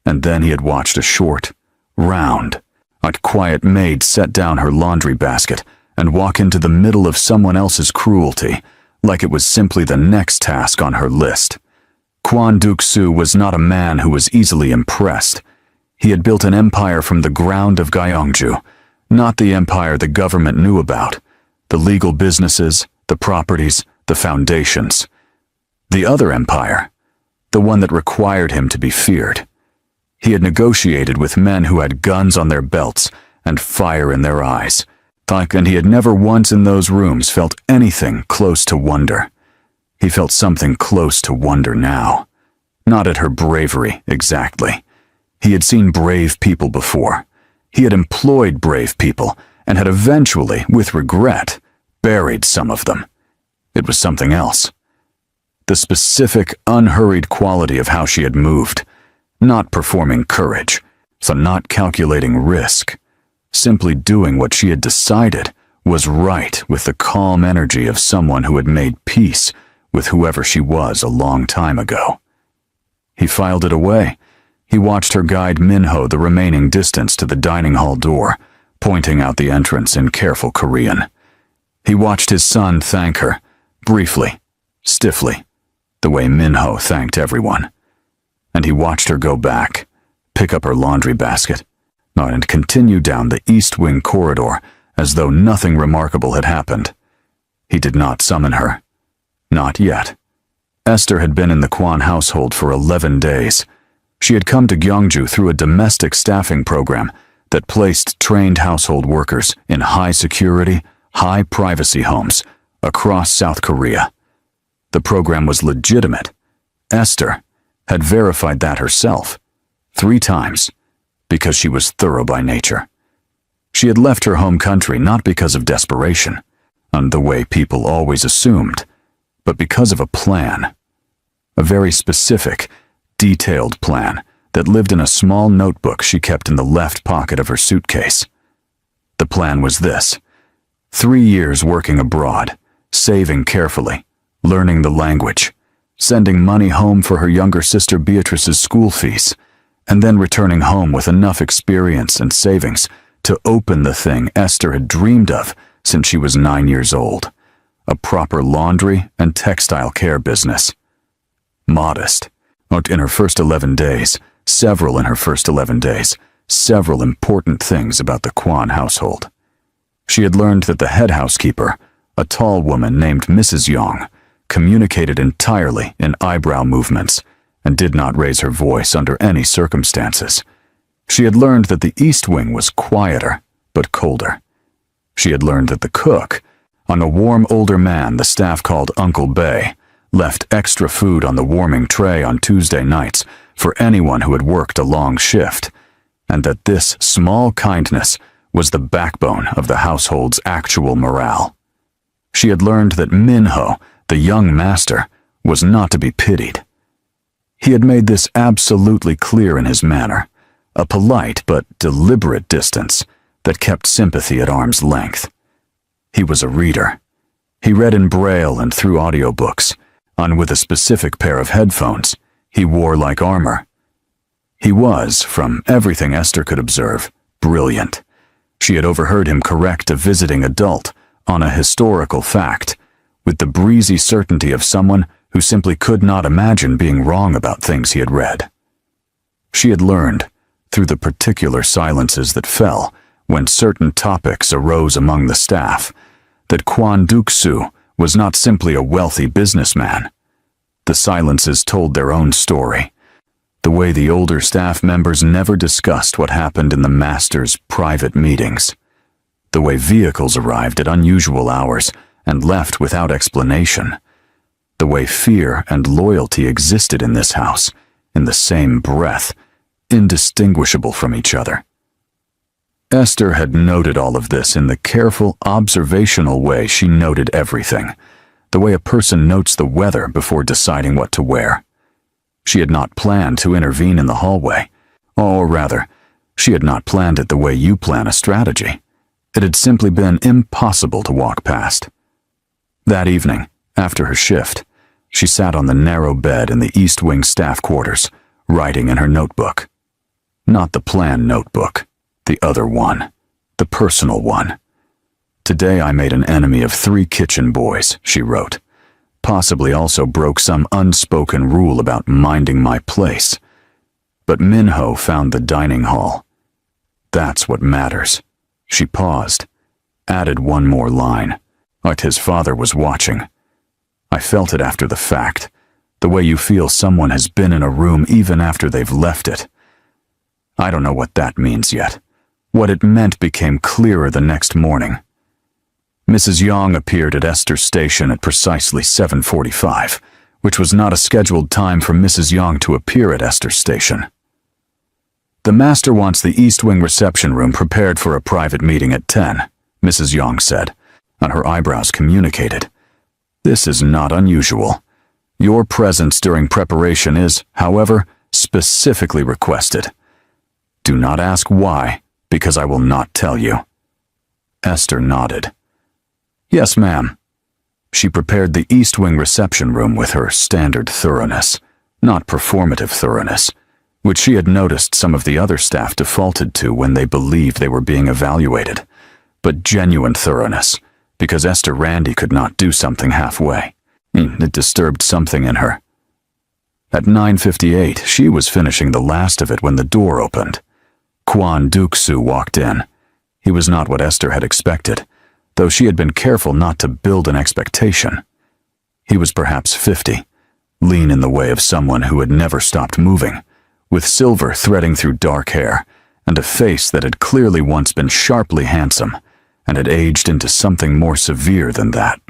And then he had watched a short, round, like quiet maid set down her laundry basket and walk into the middle of someone else's cruelty, like it was simply the next task on her list. Kwon Duk-soo was not a man who was easily impressed. He had built an empire from the ground of Gyeongju, not the empire the government knew about, the legal businesses, the properties, the foundations. The other empire, the one that required him to be feared. He had negotiated with men who had guns on their belts and fire in their eyes, and he had never once in those rooms felt anything close to wonder. He felt something close to wonder now. Not at her bravery, exactly. He had seen brave people before. He had employed brave people and had eventually, with regret, buried some of them. It was something else. The specific, unhurried quality of how she had moved. Not performing courage, so not calculating risk. Simply doing what she had decided was right with the calm energy of someone who had made peace with whoever she was a long time ago. He filed it away. He watched her guide Minho the remaining distance to the dining hall door, pointing out the entrance in careful Korean. He watched his son thank her, briefly, stiffly, the way Minho thanked everyone. And he watched her go back, pick up her laundry basket, and continue down the East Wing corridor as though nothing remarkable had happened. He did not summon her. Not yet. Esther had been in the Kwon household for 11 days. She had come to Gyeongju through a domestic staffing program that placed trained household workers in high-security, high-privacy homes across South Korea. The program was legitimate. Esther had verified that herself, 3 times, because she was thorough by nature. She had left her home country not because of desperation, and the way people always assumed, but because of a plan. A very specific, detailed plan that lived in a small notebook she kept in the left pocket of her suitcase. The plan was this: 3 years working abroad, saving carefully, learning the language, sending money home for her younger sister Beatrice's school fees, and then returning home with enough experience and savings to open the thing Esther had dreamed of since she was 9 years old, a proper laundry and textile care business. Modest. In her first 11 days, several important things about the Kwon household. She had learned that the head housekeeper, a tall woman named Mrs. Yong, communicated entirely in eyebrow movements and did not raise her voice under any circumstances. She had learned that the East Wing was quieter, but colder. She had learned that the cook, a warm older man the staff called Uncle Bay, left extra food on the warming tray on Tuesday nights for anyone who had worked a long shift, and that this small kindness was the backbone of the household's actual morale. She had learned that Minho, the young master, was not to be pitied. He had made this absolutely clear in his manner, a polite but deliberate distance that kept sympathy at arm's length. He was a reader. He read in Braille and through audiobooks, and with a specific pair of headphones he wore like armor. He was, from everything Esther could observe, brilliant. She had overheard him correct a visiting adult on a historical fact, with the breezy certainty of someone who simply could not imagine being wrong about things he had read. She had learned, through the particular silences that fell when certain topics arose among the staff, that Kwon Duk-soo was not simply a wealthy businessman. The silences told their own story. The way the older staff members never discussed what happened in the master's private meetings. The way vehicles arrived at unusual hours and left without explanation. The way fear and loyalty existed in this house, in the same breath, indistinguishable from each other. Esther had noted all of this in the careful, observational way she noted everything, the way a person notes the weather before deciding what to wear. She had not planned to intervene in the hallway, or rather, She had not planned it the way you plan a strategy. It had simply been impossible to walk past. That evening, after her shift, she sat on the narrow bed in the East Wing staff quarters, writing in her notebook. Not the plan notebook, the other one, the personal one. Today I made an enemy of 3 kitchen boys, she wrote. Possibly also broke some unspoken rule about minding my place. But Minho found the dining hall. That's what matters. She paused, added one more line, like his father was watching. I felt it after the fact, the way you feel someone has been in a room even after they've left it. I don't know what that means yet. What it meant became clearer the next morning. Mrs. Yong appeared at Esther's station at precisely 7:45, which was not a scheduled time for Mrs. Yong to appear at Esther's station. The master wants the East Wing reception room prepared for a private meeting at 10, Mrs. Yong said, and her eyebrows communicated. This is not unusual. Your presence during preparation is, however, specifically requested. Do not ask why, because I will not tell you. Esther nodded. Yes, ma'am. She prepared the East Wing reception room with her standard thoroughness, not performative thoroughness, which she had noticed some of the other staff defaulted to when they believed they were being evaluated, but genuine thoroughness, because Esther Randy could not do something halfway. It disturbed something in her. At 9:58, she was finishing the last of it when the door opened. Kwon Duk-soo walked in. He was not what Esther had expected, though she had been careful not to build an expectation. He was perhaps 50, lean in the way of someone who had never stopped moving, with silver threading through dark hair, and a face that had clearly once been sharply handsome, and had aged into something more severe than that.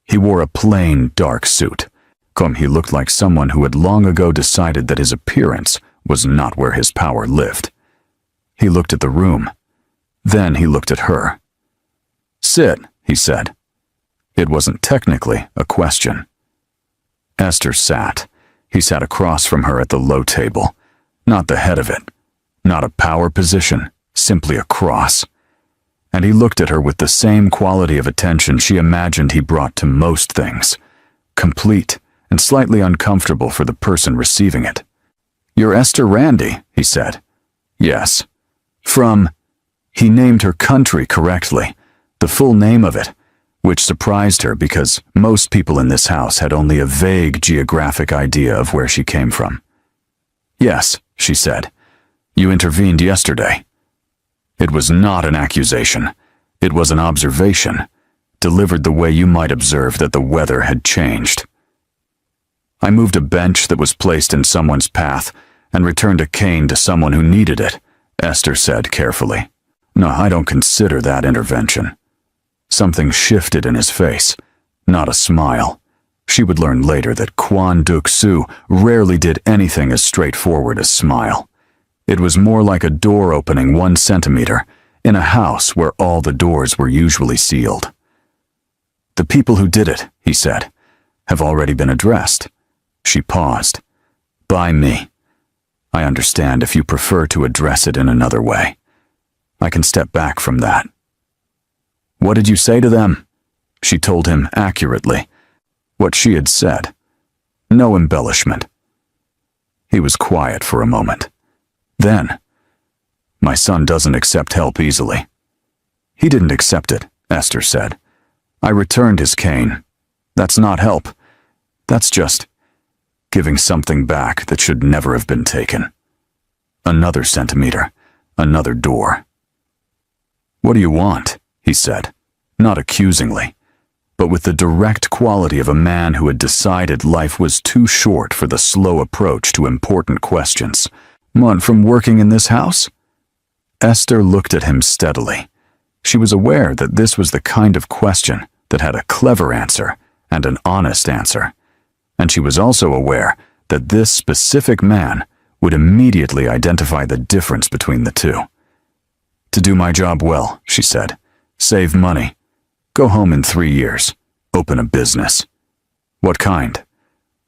He wore a plain, dark suit. He looked like someone who had long ago decided that his appearance was not where his power lived. He looked at the room. Then he looked at her. Sit, he said. It wasn't technically a question. Esther sat. He sat across from her at the low table. Not the head of it. Not a power position, simply across. And he looked at her with the same quality of attention she imagined he brought to most things. Complete and slightly uncomfortable for the person receiving it. You're Esther Randy, he said. Yes. From... He named her country correctly, the full name of it, which surprised her because most people in this house had only a vague geographic idea of where she came from. Yes, she said. You intervened yesterday. It was not an accusation. It was an observation, delivered the way you might observe that the weather had changed. I moved a bench that was placed in someone's path and returned a cane to someone who needed it, Esther said carefully. No, I don't consider that intervention. Something shifted in his face, not a smile. She would learn later that Kwon Duk-soo rarely did anything as straightforward as smile. It was more like a door opening 1 centimeter in a house where all the doors were usually sealed. The people who did it, he said, have already been addressed. She paused. By me. I understand if you prefer to address it in another way. I can step back from that. What did you say to them? She told him accurately what she had said. No embellishment. He was quiet for a moment. Then, my son doesn't accept help easily. He didn't accept it, Esther said. I returned his cane. That's not help. That's just giving something back that should never have been taken. Another centimeter, another door. What do you want? He said, not accusingly, but with the direct quality of a man who had decided life was too short for the slow approach to important questions. Mon, from working in this house? Esther looked at him steadily. She was aware that this was the kind of question that had a clever answer and an honest answer. And she was also aware that this specific man would immediately identify the difference between the two. To do my job well, she said. Save money. Go home in 3 years. Open a business. What kind?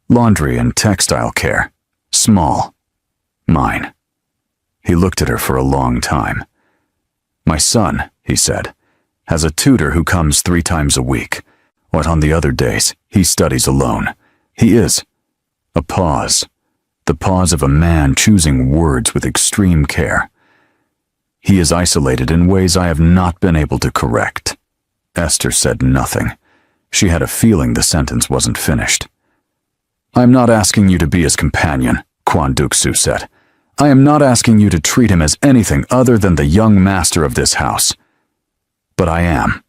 Laundry and textile care. Small. Mine. He looked at her for a long time. "My son," he said, "has a tutor who comes 3 times a week. But on the other days, he studies alone. He is—" A pause. The pause of a man choosing words with extreme care. "He is isolated in ways I have not been able to correct." Esther said nothing. She had a feeling the sentence wasn't finished. "I am not asking you to be his companion," Kwon Duk-soo said. "I am not asking you to treat him as anything other than the young master of this house. But I am.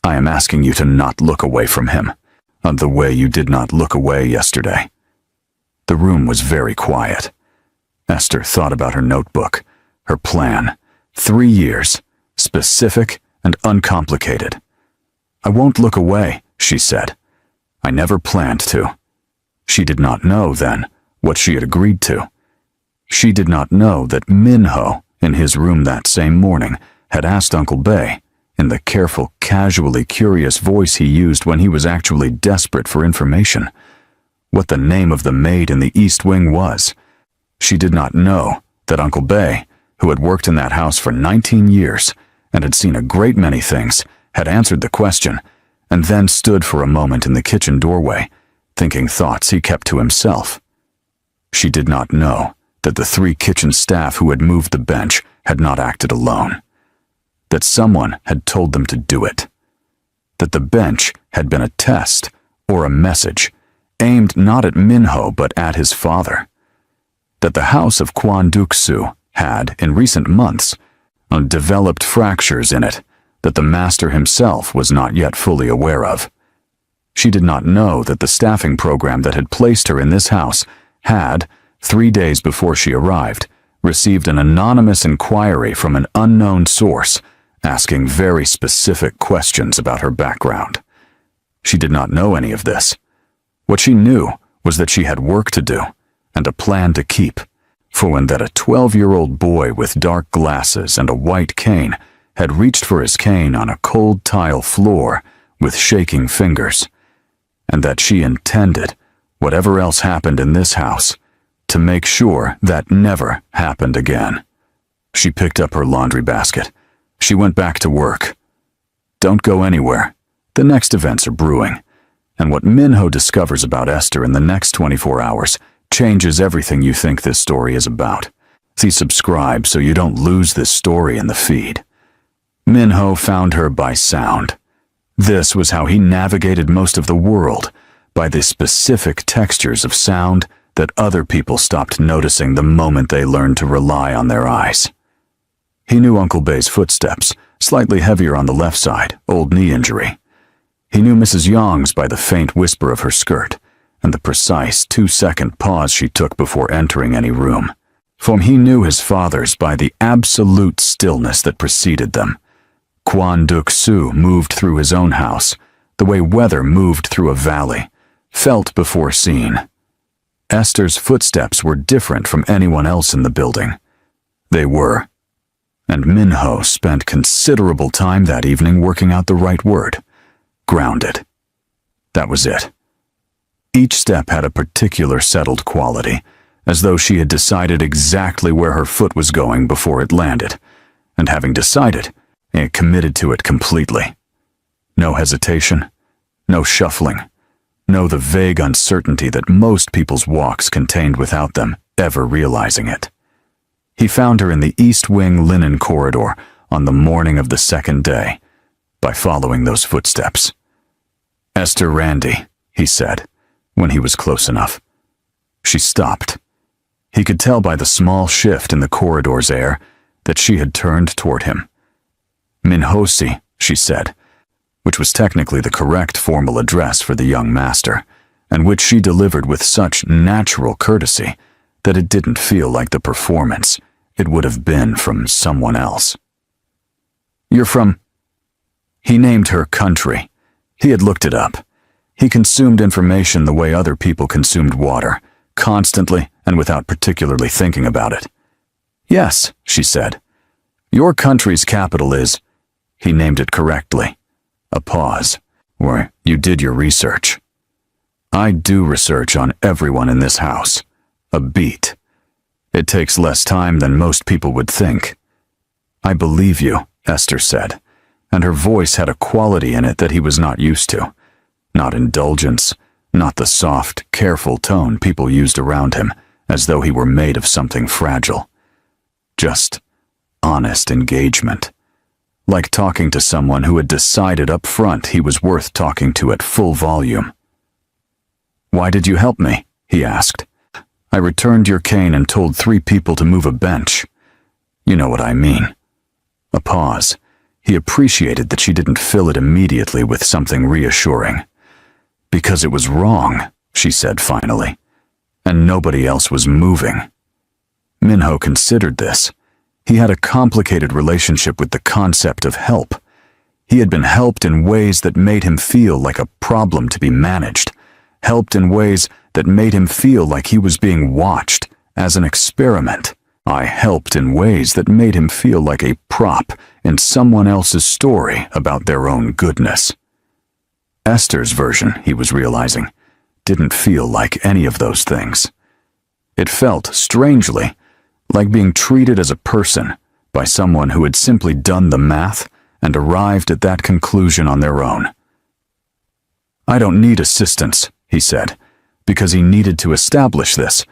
I am asking you to not look away from him, the way you did not look away yesterday." The room was very quiet. Esther thought about her notebook, her plan. 3 years, specific and uncomplicated. "I won't look away," she said. "I never planned to." She did not know, then, what she had agreed to. She did not know that Min-ho, in his room that same morning, had asked Uncle Bae, in the careful, casually curious voice he used when he was actually desperate for information, what the name of the maid in the East Wing was. She did not know that Uncle Bae, who had worked in that house for 19 years and had seen a great many things, had answered the question, and then stood for a moment in the kitchen doorway, thinking thoughts he kept to himself. She did not know that the 3 kitchen staff who had moved the bench had not acted alone, that someone had told them to do it, that the bench had been a test or a message aimed not at Min-ho but at his father, that the house of Kwon Duk-soo had, in recent months, developed fractures in it that the master himself was not yet fully aware of. She did not know that the staffing program that had placed her in this house had, 3 days before she arrived, received an anonymous inquiry from an unknown source asking very specific questions about her background. She did not know any of this. What she knew was that she had work to do and a plan to keep, for when that a 12-year-old boy with dark glasses and a white cane had reached for his cane on a cold tile floor with shaking fingers, and that she intended, whatever else happened in this house, to make sure that never happened again. She picked up her laundry basket. She went back to work. Don't go anywhere. The next events are brewing, and what Min-ho discovers about Esther in the next 24 hours changes everything you think this story is about. Please subscribe so you don't lose this story in the feed. Min-ho found her by sound. This was how he navigated most of the world, by the specific textures of sound that other people stopped noticing the moment they learned to rely on their eyes. He knew Uncle Bae's footsteps, slightly heavier on the left side, old knee injury. He knew Mrs. Yong's by the faint whisper of her skirt, and the precise 2-second pause she took before entering any room. For he knew his father's by the absolute stillness that preceded them. Kwon Duk-soo moved through his own house, the way weather moved through a valley, felt before seen. Esther's footsteps were different from anyone else in the building. They were. And Min-ho spent considerable time that evening working out the right word. Grounded. That was it. Each step had a particular settled quality, as though she had decided exactly where her foot was going before it landed, and having decided, it committed to it completely. No hesitation, no shuffling, no the vague uncertainty that most people's walks contained without them ever realizing it. He found her in the East Wing linen corridor on the morning of the second day, by following those footsteps. "Esther Randy," he said, when he was close enough. She stopped. He could tell by the small shift in the corridor's air that she had turned toward him. "Min-ho-si," she said, which was technically the correct formal address for the young master, and which she delivered with such natural courtesy that it didn't feel like the performance it would have been from someone else. "You're from—" He named her country. He had looked it up. He consumed information the way other people consumed water, constantly and without particularly thinking about it. "Yes," she said. "Your country's capital is—" He named it correctly. A pause, where you did your research. "I do research on everyone in this house. A beat. It takes less time than most people would think. I believe you, Esther said, and her voice had a quality in it that he was not used to. Not indulgence, not the soft, careful tone people used around him, as though he were made of something fragile. Just honest engagement. Like talking to someone who had decided up front he was worth talking to at full volume. "Why did you help me?" he asked. "I returned your cane and told 3 people to move a bench. You know what I mean." A pause. He appreciated that she didn't fill it immediately with something reassuring. "Because it was wrong," she said finally, "and nobody else was moving." Minho considered this. He had a complicated relationship with the concept of help. He had been helped in ways that made him feel like a problem to be managed, helped in ways that made him feel like he was being watched as an experiment. I helped in ways that made him feel like a prop in someone else's story about their own goodness. Esther's version, he was realizing, didn't feel like any of those things. It felt, strangely, like being treated as a person by someone who had simply done the math and arrived at that conclusion on their own. "I don't need assistance," he said, because he needed to establish this,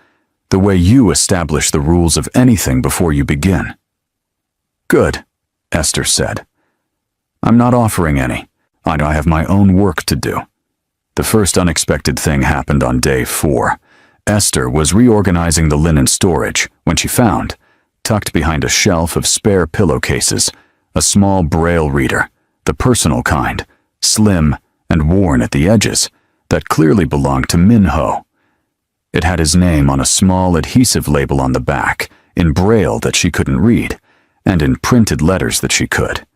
the way you establish the rules of anything before you begin. "Good," Esther said. "I'm not offering any. I have my own work to do." The first unexpected thing happened on day 4. Esther was reorganizing the linen storage when she found, tucked behind a shelf of spare pillowcases, a small braille reader, the personal kind, slim and worn at the edges, that clearly belonged to Minho. It had his name on a small adhesive label on the back, in braille that she couldn't read, and in printed letters that she could.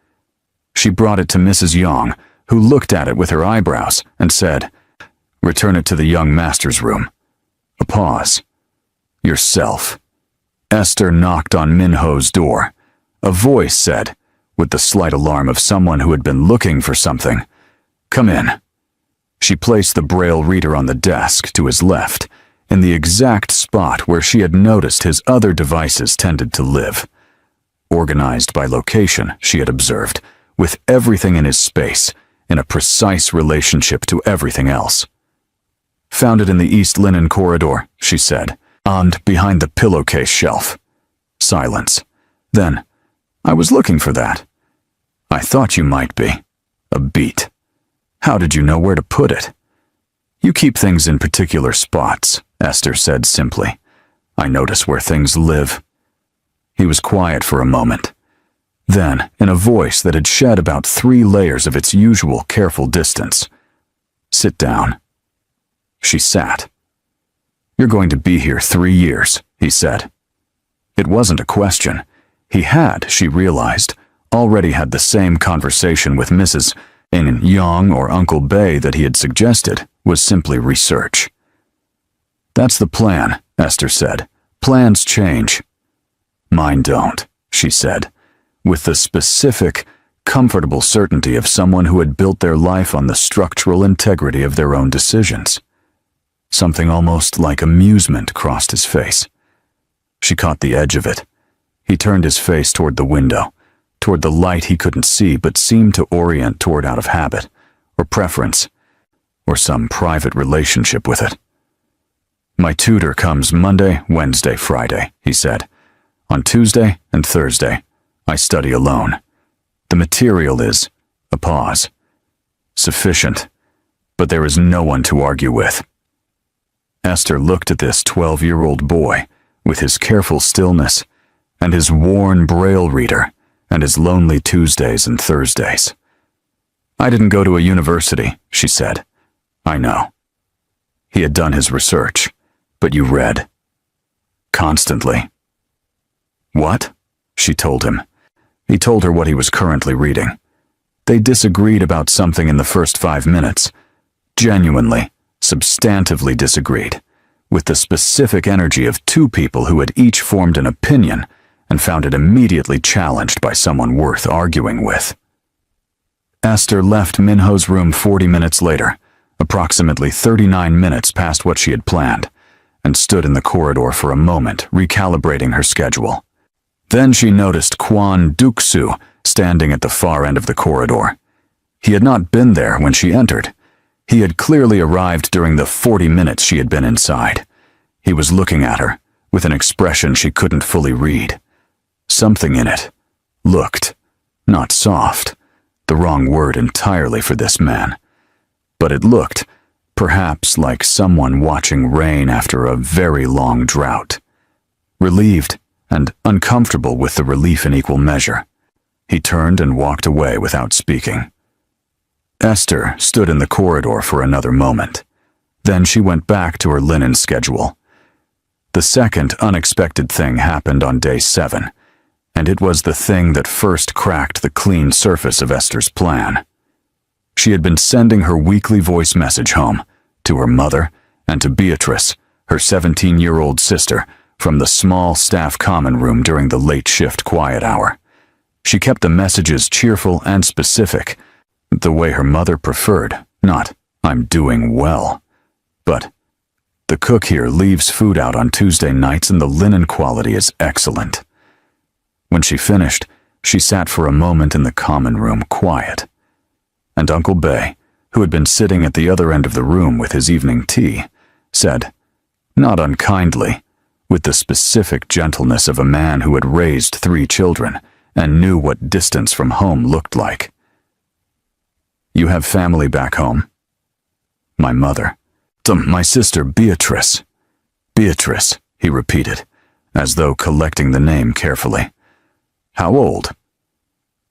She brought it to Mrs. Yong, who looked at it with her eyebrows and said, "Return it to the young master's room." A pause. "Yourself." Esther knocked on Minho's door. A voice said, with the slight alarm of someone who had been looking for something, "Come in." She placed the braille reader on the desk to his left, in the exact spot where she had noticed his other devices tended to live. Organized by location, she had observed, with everything in his space, in a precise relationship to everything else. "Found it in the East Linen corridor," she said, "and behind the pillowcase shelf." Silence. Then, "I was looking for that." "I thought you might be." A beat. "How did you know where to put it?" "You keep things in particular spots," Esther said simply. "I notice where things live." He was quiet for a moment. Then, in a voice that had shed about 3 layers of its usual careful distance, "Sit down." She sat. "You're going to be here 3 years," he said. It wasn't a question. He had, she realized, already had the same conversation with Mrs. Yong or Uncle Bay that he had suggested was simply research. "That's the plan," Esther said. "Plans change." "Mine don't," she said, with the specific, comfortable certainty of someone who had built their life on the structural integrity of their own decisions. Something almost like amusement crossed his face. She caught the edge of it. He turned his face toward the window, toward the light he couldn't see but seemed to orient toward out of habit, or preference, or some private relationship with it. "My tutor comes Monday, Wednesday, Friday," he said. "On Tuesday and Thursday, I study alone. The material is," a pause, "sufficient, but there is no one to argue with." Esther looked at this 12-year-old boy, with his careful stillness, and his worn braille reader, and his lonely Tuesdays and Thursdays. "I didn't go to a university," she said. "I know." He had done his research, but you read. Constantly. "What?" she told him. He told her what he was currently reading. They disagreed about something in the first 5 minutes. Genuinely, substantively disagreed, with the specific energy of 2 people who had each formed an opinion and found it immediately challenged by someone worth arguing with. Esther left Minho's room 40 minutes later, approximately 39 minutes past what she had planned, and stood in the corridor for a moment, recalibrating her schedule. Then she noticed Kwon Duk-soo standing at the far end of the corridor. He had not been there when she entered. He had clearly arrived during the 40 minutes she had been inside. He was looking at her, with an expression she couldn't fully read. Something in it looked, not soft, the wrong word entirely for this man, but it looked, perhaps like someone watching rain after a very long drought. Relieved and uncomfortable with the relief in equal measure, he turned and walked away without speaking. Esther stood in the corridor for another moment. Then she went back to her linen schedule. The second unexpected thing happened on day 7, and it was the thing that first cracked the clean surface of Esther's plan. She had been sending her weekly voice message home, to her mother and to Beatrice, her 17-year-old sister, from the small staff common room during the late shift quiet hour. She kept the messages cheerful and specific, the way her mother preferred, not, "I'm doing well," but, "The cook here leaves food out on Tuesday nights and the linen quality is excellent." When she finished, she sat for a moment in the common room quiet, and Uncle Bay, who had been sitting at the other end of the room with his evening tea, said, not unkindly, with the specific gentleness of a man who had raised 3 children and knew what distance from home looked like, "You have family back home?" "My mother." "My sister Beatrice." "Beatrice," he repeated, as though collecting the name carefully. "How old?"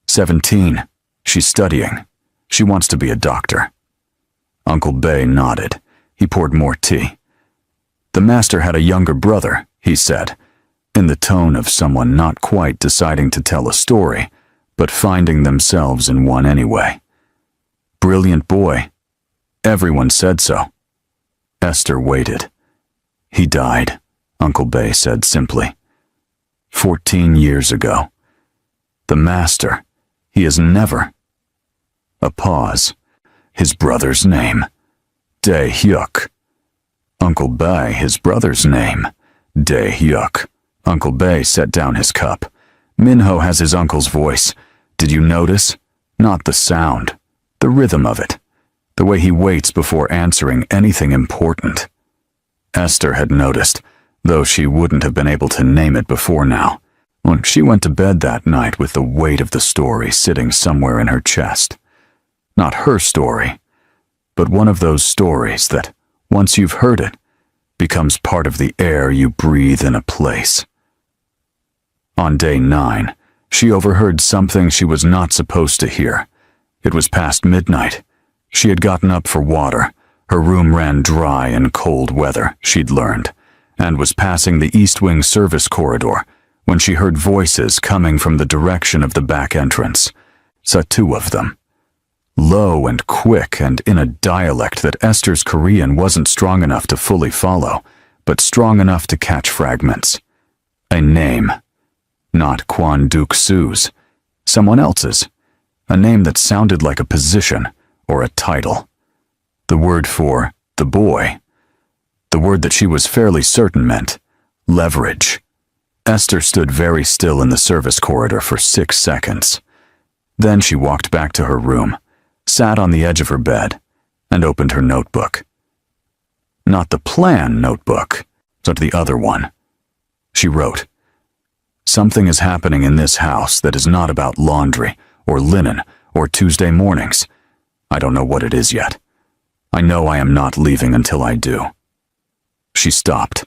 17. She's studying. She wants to be a doctor." Uncle Bay nodded. He poured more tea. "The master had a younger brother," he said, in the tone of someone not quite deciding to tell a story, but finding themselves in one anyway. "Brilliant boy. Everyone said so." Esther waited. "He died," Uncle Bay said simply. 14 years ago. The master, he is never. A pause. His brother's name. Dae-hyuk. Uncle Bay, his brother's name. Dae-hyuk. Uncle Bay set down his cup. "Minho has his uncle's voice. Did you notice? Not the sound. The rhythm of it. The way he waits before answering anything important." Esther had noticed, though she wouldn't have been able to name it before now. When she went to bed that night with the weight of the story sitting somewhere in her chest. Not her story, but one of those stories that, once you've heard it, becomes part of the air you breathe in a place. On day 9, she overheard something she was not supposed to hear. It was past midnight. She had gotten up for water. Her room ran dry in cold weather, she'd learned, and was passing the East Wing service corridor when she heard voices coming from the direction of the back entrance. Saw 2 of them. Low and quick and in a dialect that Esther's Korean wasn't strong enough to fully follow, but strong enough to catch fragments. A name. Not Kwon Duk-soo's. Someone else's. A name that sounded like a position or a title. The word for the boy. The word that she was fairly certain meant leverage. Esther stood very still in the service corridor for 6 seconds. Then she walked back to her room, sat on the edge of her bed, and opened her notebook. Not the plan notebook, but the other one. She wrote, "Something is happening in this house that is not about laundry, or linen, or Tuesday mornings. I don't know what it is yet. I know I am not leaving until I do." She stopped,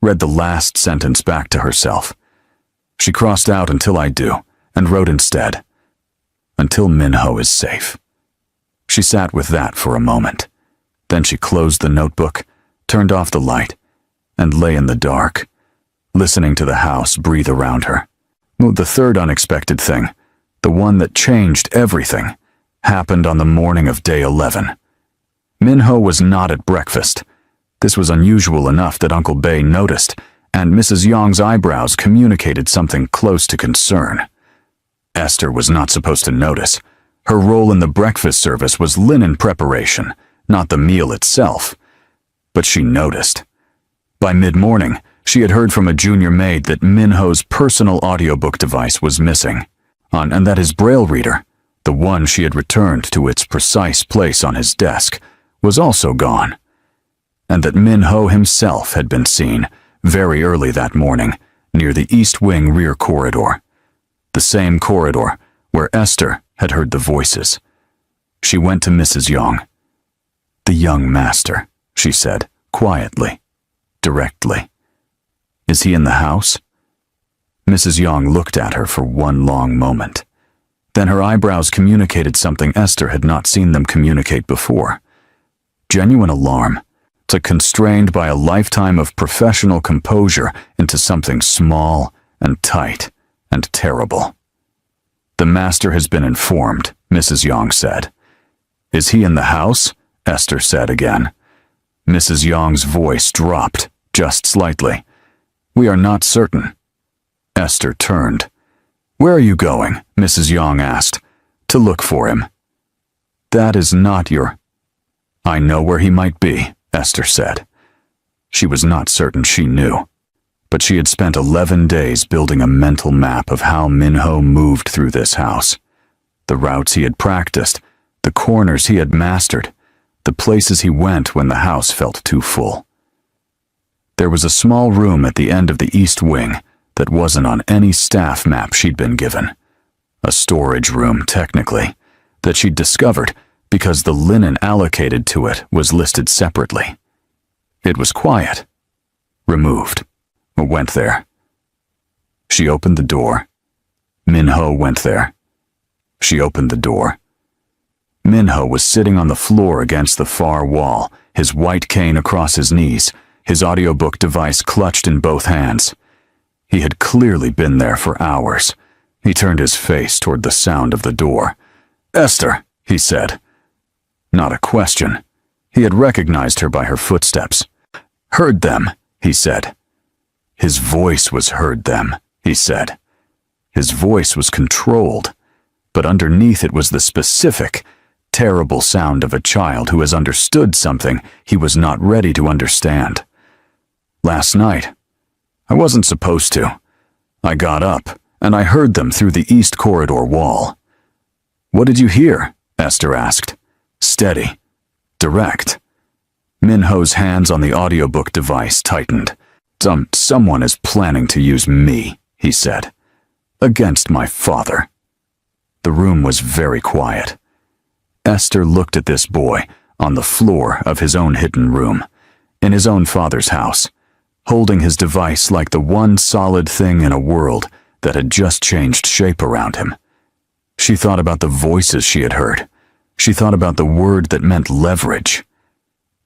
read the last sentence back to herself. She crossed out "until I do," and wrote instead, "until Minho is safe." She sat with that for a moment. Then she closed the notebook, turned off the light, and lay in the dark, listening to the house breathe around her. The third unexpected thing, the one that changed everything, happened on the morning of day 11. Minho was not at breakfast. This was unusual enough that Uncle Bay noticed, and Mrs. Yong's eyebrows communicated something close to concern. Esther was not supposed to notice. Her role in the breakfast service was linen preparation, not the meal itself. But she noticed. By mid-morning, she had heard from a junior maid that Minho's personal audiobook device was missing, and that his braille reader, the one she had returned to its precise place on his desk, was also gone, and that Minho himself had been seen very early that morning near the East Wing rear corridor, the same corridor where Esther had heard the voices. She went to Mrs. Yong. "The young master," she said, quietly, directly. "Is he in the house?" Mrs. Yong looked at her for one long moment. Then her eyebrows communicated something Esther had not seen them communicate before. Genuine alarm, constrained by a lifetime of professional composure into something small and tight and terrible. "The master has been informed," Mrs. Yong said. "Is he in the house?" Esther said again. Mrs. Yong's voice dropped, just slightly. "We are not certain." Esther turned. "Where are you going?" Mrs. Yong asked. "To look for him." "That is not your—" "I know where he might be," Esther said. She was not certain she knew, but she had spent 11 days building a mental map of how Minho moved through this house. The routes he had practiced, the corners he had mastered, the places he went when the house felt too full. There was a small room at the end of the East Wing that wasn't on any staff map she'd been given. A storage room, technically, that she'd discovered because the linen allocated to it was listed separately. It was quiet. Removed. Went there. She opened the door. Minho went there. She opened the door. Minho was sitting on the floor against the far wall, his white cane across his knees, his audiobook device clutched in both hands. He had clearly been there for hours. He turned his face toward the sound of the door. "Esther," he said. Not a question. He had recognized her by her footsteps. "Heard them," he said. His voice was "heard them," he said. His voice was controlled, but underneath it was the specific, terrible sound of a child who has understood something he was not ready to understand. "Last night, I wasn't supposed to. I got up, and I heard them through the East Corridor wall." "What did you hear?" Esther asked. Steady. Direct. Minho's hands on the audiobook device tightened. Someone is planning to use me," he said. "Against my father." The room was very quiet. Esther looked at this boy on the floor of his own hidden room, in his own father's house, holding his device like the one solid thing in a world that had just changed shape around him. She thought about the voices she had heard. She thought about the word that meant leverage.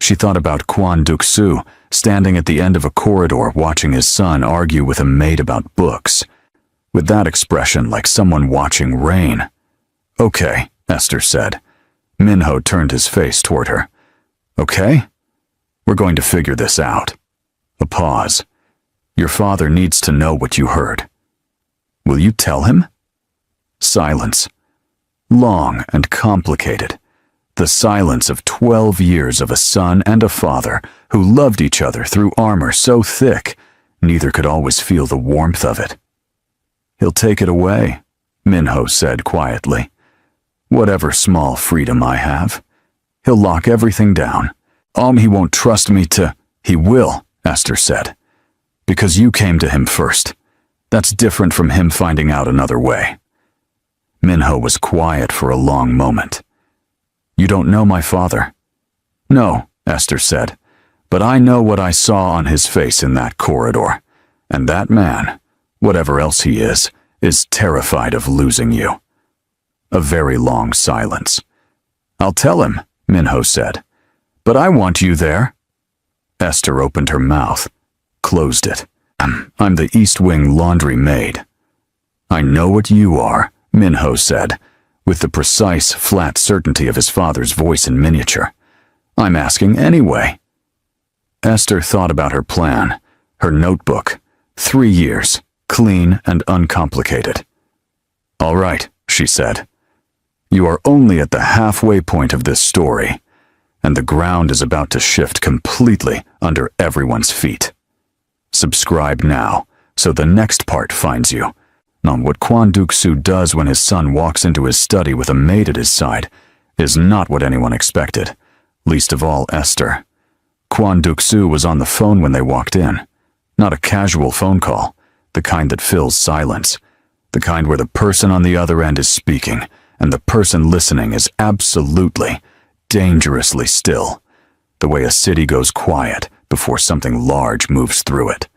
She thought about Kwon Duk-soo standing at the end of a corridor watching his son argue with a maid about books, with that expression like someone watching rain. "Okay," Esther said. Minho turned his face toward her. "Okay? We're going to figure this out." A pause. "Your father needs to know what you heard. Will you tell him?" Silence. Long and complicated. The silence of 12 years of a son and a father who loved each other through armor so thick, neither could always feel the warmth of it. "He'll take it away," Minho said quietly. "Whatever small freedom I have. He'll lock everything down. He won't trust me to—" "He will," Esther said. "Because you came to him first. That's different from him finding out another way." Minho was quiet for a long moment. "You don't know my father?" "No," Esther said, "but I know what I saw on his face in that corridor, and that man, whatever else he is terrified of losing you." A very long silence. "I'll tell him," Minho said, "but I want you there." Esther opened her mouth, closed it. "I'm the East Wing laundry maid." "I know what you are," Minho said, with the precise, flat certainty of his father's voice in miniature. "I'm asking anyway." Esther thought about her plan, her notebook. 3 years, clean and uncomplicated. "All right," she said. "You are only at the halfway point of this story, and the ground is about to shift completely under everyone's feet." Subscribe now, so the next part finds you. On what Kwon Duk-soo does when his son walks into his study with a maid at his side is not what anyone expected, least of all Esther. Kwon Duk-soo was on the phone when they walked in. Not a casual phone call, the kind that fills silence, the kind where the person on the other end is speaking, and the person listening is absolutely, dangerously still, the way a city goes quiet before something large moves through it.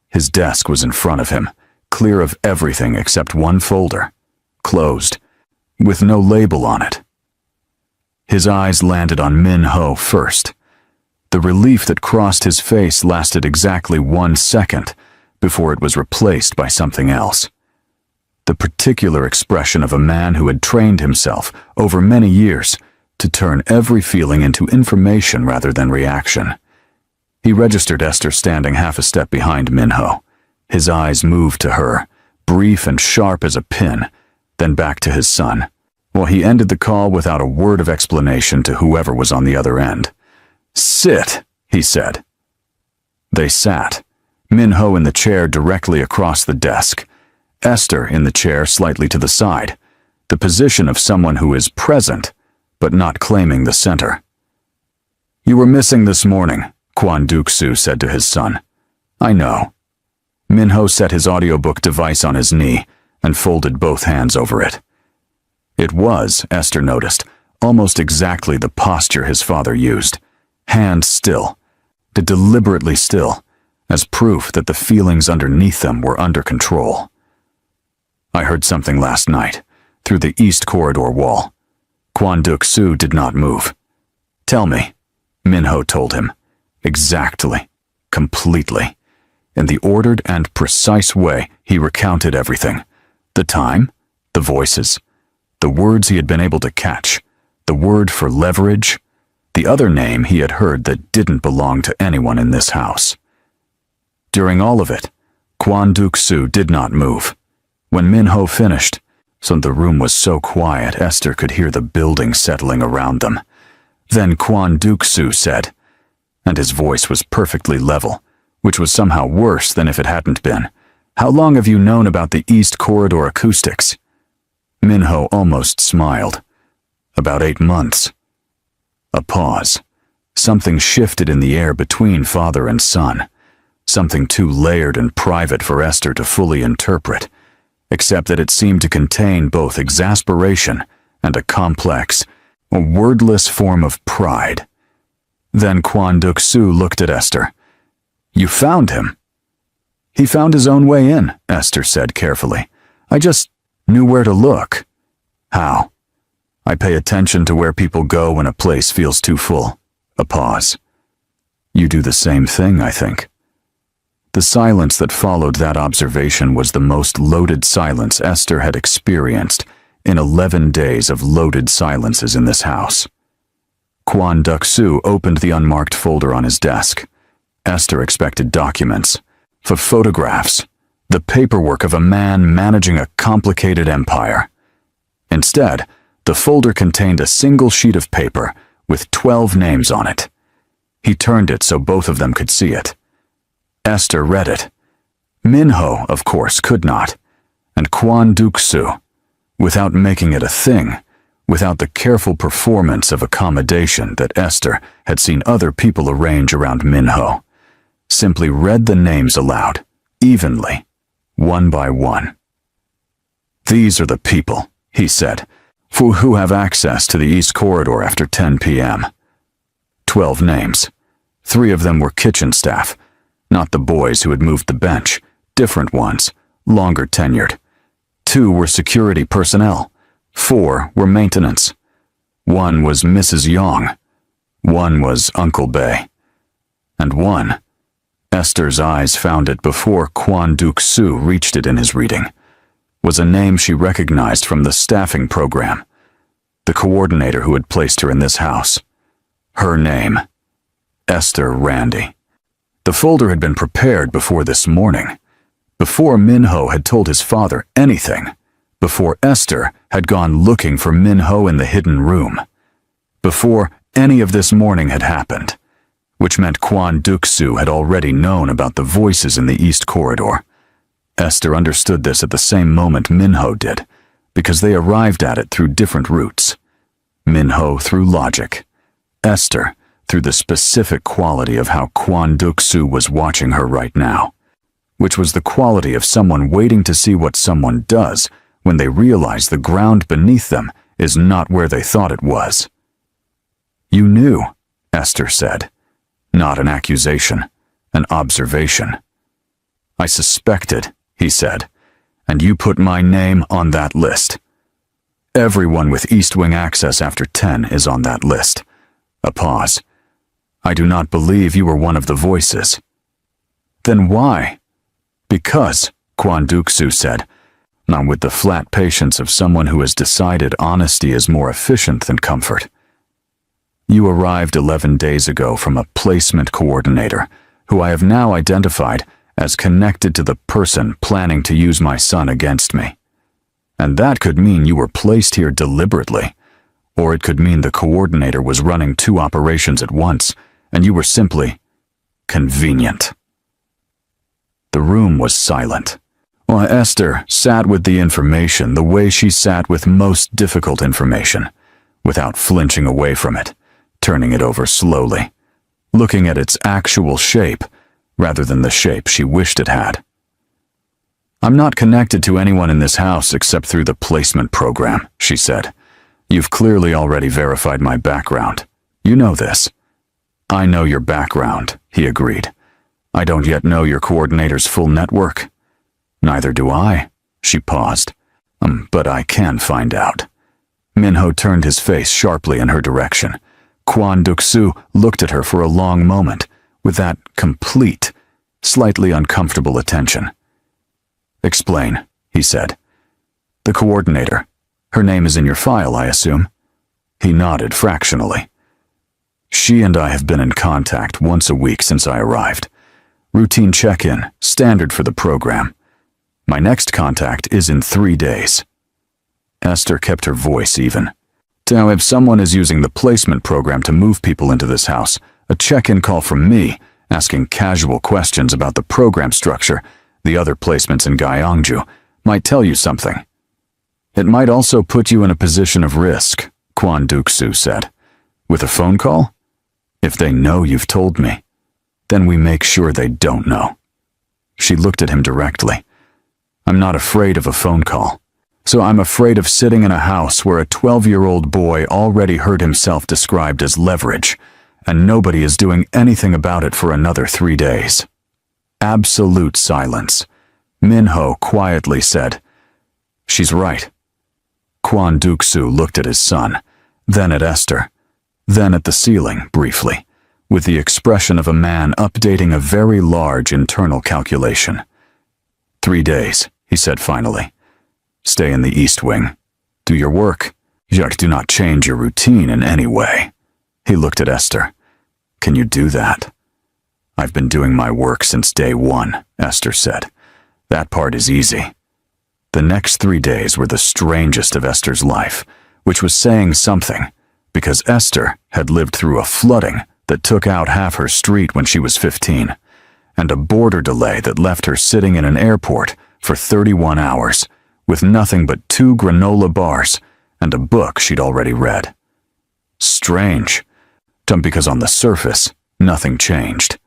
His desk was in front of him, clear of everything except one folder, closed, with no label on it. His eyes landed on Min-ho first. The relief that crossed his face lasted exactly 1 second before it was replaced by something else. The particular expression of a man who had trained himself over many years to turn every feeling into information rather than reaction. He registered Esther standing half a step behind Min-ho. His eyes moved to her, brief and sharp as a pin, then back to his son, while he ended the call without a word of explanation to whoever was on the other end. "Sit," he said. They sat, Min-ho in the chair directly across the desk, Esther in the chair slightly to the side, the position of someone who is present, but not claiming the center. "You were missing this morning," Kwon Duk-soo said to his son. "I know." Min-ho set his audiobook device on his knee and folded both hands over it. It was, Esther noticed, almost exactly the posture his father used. Hands still, deliberately still, as proof that the feelings underneath them were under control. "I heard something last night, through the east corridor wall." Kwon Duk-soo did not move. "Tell me," Min-ho told him. Exactly, completely. In the ordered and precise way, he recounted everything. The time, the voices, the words he had been able to catch, the word for leverage, the other name he had heard that didn't belong to anyone in this house. During all of it, Kwon Duk-soo did not move. When Min-ho finished, so the room was so quiet Esther could hear the building settling around them. Then Kwon Duk-soo said, and his voice was perfectly level, which was somehow worse than if it hadn't been, "How long have you known about the East Corridor acoustics?" Min-ho almost smiled. "About 8 months." A pause. Something shifted in the air between father and son. Something too layered and private for Esther to fully interpret, except that it seemed to contain both exasperation and a complex, a wordless form of pride. Then Kwon Duk-soo looked at Esther. "You found him?" "He found his own way in," Esther said carefully. "I just knew where to look." "How?" "I pay attention to where people go when a place feels too full." A pause. "You do the same thing, I think." The silence that followed that observation was the most loaded silence Esther had experienced in 11 days of loaded silences in this house. Kwon Duk-soo opened the unmarked folder on his desk. Esther expected documents, photographs, the paperwork of a man managing a complicated empire. Instead, the folder contained a single sheet of paper with 12 names on it. He turned it so both of them could see it. Esther read it. Min-ho, of course, could not, and Kwon Duk-soo, without making it a thing, without the careful performance of accommodation that Esther had seen other people arrange around Min-ho, simply read the names aloud, evenly, one by one. "These are the people," he said, "who have access to the East Corridor after 10 p.m. 12 names. 3 of them were kitchen staff, not the boys who had moved the bench, different ones, longer tenured. 2 were security personnel. 4 were maintenance. 1 was Mrs. Yong. 1 was Uncle Bae. And 1, Esther's eyes found it before Kwon Duk-soo reached it in his reading, was a name she recognized from the staffing program, the coordinator who had placed her in this house. Her name, Esther Randy. The folder had been prepared before this morning, before Min-ho had told his father anything, before Esther had gone looking for Min-ho in the hidden room, before any of this morning had happened. which meant Kwon Duk-soo had already known about the voices in the East Corridor. Esther understood this at the same moment Min-ho did, because they arrived at it through different routes. Min-ho through logic, Esther through the specific quality of how Kwon Duk-soo was watching her right now, which was the quality of someone waiting to see what someone does when they realize the ground beneath them is not where they thought it was. "You knew," Esther said. Not an accusation, an observation. "I suspected," he said, "and you put my name on that list. Everyone with East Wing access after 10 is on that list." A pause. "I do not believe you were one of the voices." "Then why?" "Because," Kwon Duk-soo said, not with the flat patience of someone who has decided honesty is more efficient than comfort. "You arrived 11 days ago from a placement coordinator, who I have now identified as connected to the person planning to use my son against me. And that could mean you were placed here deliberately, or it could mean the coordinator was running 2 operations at once, and you were simply convenient." The room was silent. While Esther sat with the information the way she sat with most difficult information, without flinching away from it, turning it over slowly, looking at its actual shape rather than the shape she wished it had. "I'm not connected to anyone in this house except through the placement program," she said. "You've clearly already verified my background. You know this." "I know your background," he agreed. "I don't yet know your coordinator's full network." "Neither do I." She paused. But I can find out." Min-ho turned his face sharply in her direction. Kwon Duk-soo looked at her for a long moment, with that complete, slightly uncomfortable attention. "Explain," he said. "The coordinator. Her name is in your file, I assume?" He nodded fractionally. "She and I have been in contact once a week since I arrived. Routine check-in, standard for the program. My next contact is in 3 days." Esther kept her voice even. "Now, if someone is using the placement program to move people into this house, a check-in call from me, asking casual questions about the program structure, the other placements in Gyeongju, might tell you something. It might also put you in a position of risk," Kwon Duk-soo said. "With a phone call? If they know you've told me, then we make sure they don't know." She looked at him directly. "I'm not afraid of a phone call. So I'm afraid of sitting in a house where a 12-year-old boy already heard himself described as leverage, and nobody is doing anything about it for another 3 days." Absolute silence. Min-ho quietly said, "She's right." Kwon Duk-soo looked at his son, then at Esther, then at the ceiling briefly, with the expression of a man updating a very large internal calculation. 3 days, he said finally. "Stay in the East Wing. Do your work. Yet do not change your routine in any way." He looked at Esther. "Can you do that?" "I've been doing my work since day 1, Esther said. "That part is easy." The next 3 days were the strangest of Esther's life, which was saying something, because Esther had lived through a flooding that took out half her street when she was 15, and a border delay that left her sitting in an airport for 31 hours, with nothing but 2 granola bars and a book she'd already read. Strange, because on the surface, nothing changed.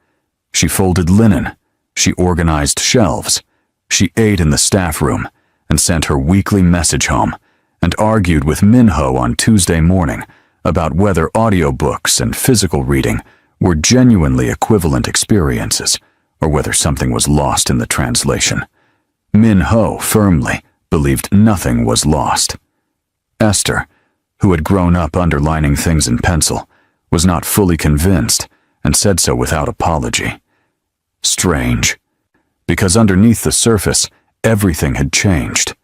She folded linen, she organized shelves, she ate in the staff room, and sent her weekly message home, and argued with Min-ho on Tuesday morning about whether audiobooks and physical reading were genuinely equivalent experiences, or whether something was lost in the translation. Min-ho firmly believed nothing was lost. Esther, who had grown up underlining things in pencil, was not fully convinced and said so without apology. Strange, because underneath the surface, everything had changed.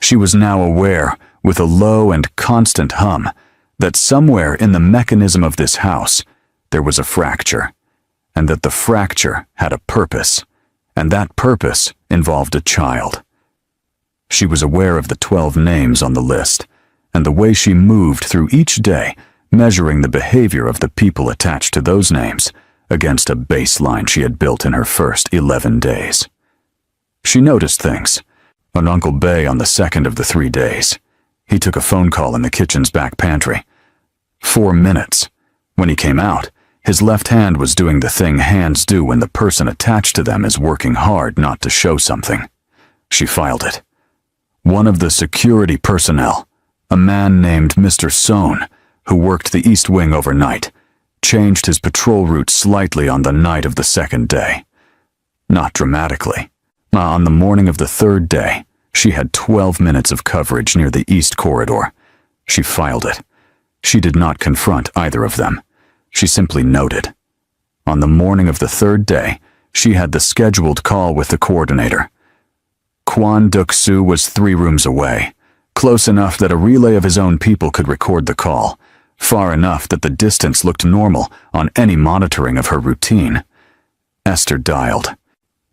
She was now aware, with a low and constant hum, that somewhere in the mechanism of this house there was a fracture, and that the fracture had a purpose, and that purpose involved a child. She was aware of the 12 names on the list, and the way she moved through each day, measuring the behavior of the people attached to those names, against a baseline she had built in her first 11 days. She noticed things. On Uncle Bay on the second of the 3 days. He took a phone call in the kitchen's back pantry. 4 minutes. When he came out, his left hand was doing the thing hands do when the person attached to them is working hard not to show something. She filed it. One of the security personnel, a man named Mr. Sohn, who worked the East Wing overnight, changed his patrol route slightly on the night of the second day. Not dramatically. On the morning of the third day, she had 12 minutes of coverage near the East Corridor. She filed it. She did not confront either of them. She simply noted. On the morning of the third day, she had the scheduled call with the coordinator. Kwon Duk-soo was 3 rooms away, close enough that a relay of his own people could record the call, far enough that the distance looked normal on any monitoring of her routine. Esther dialed.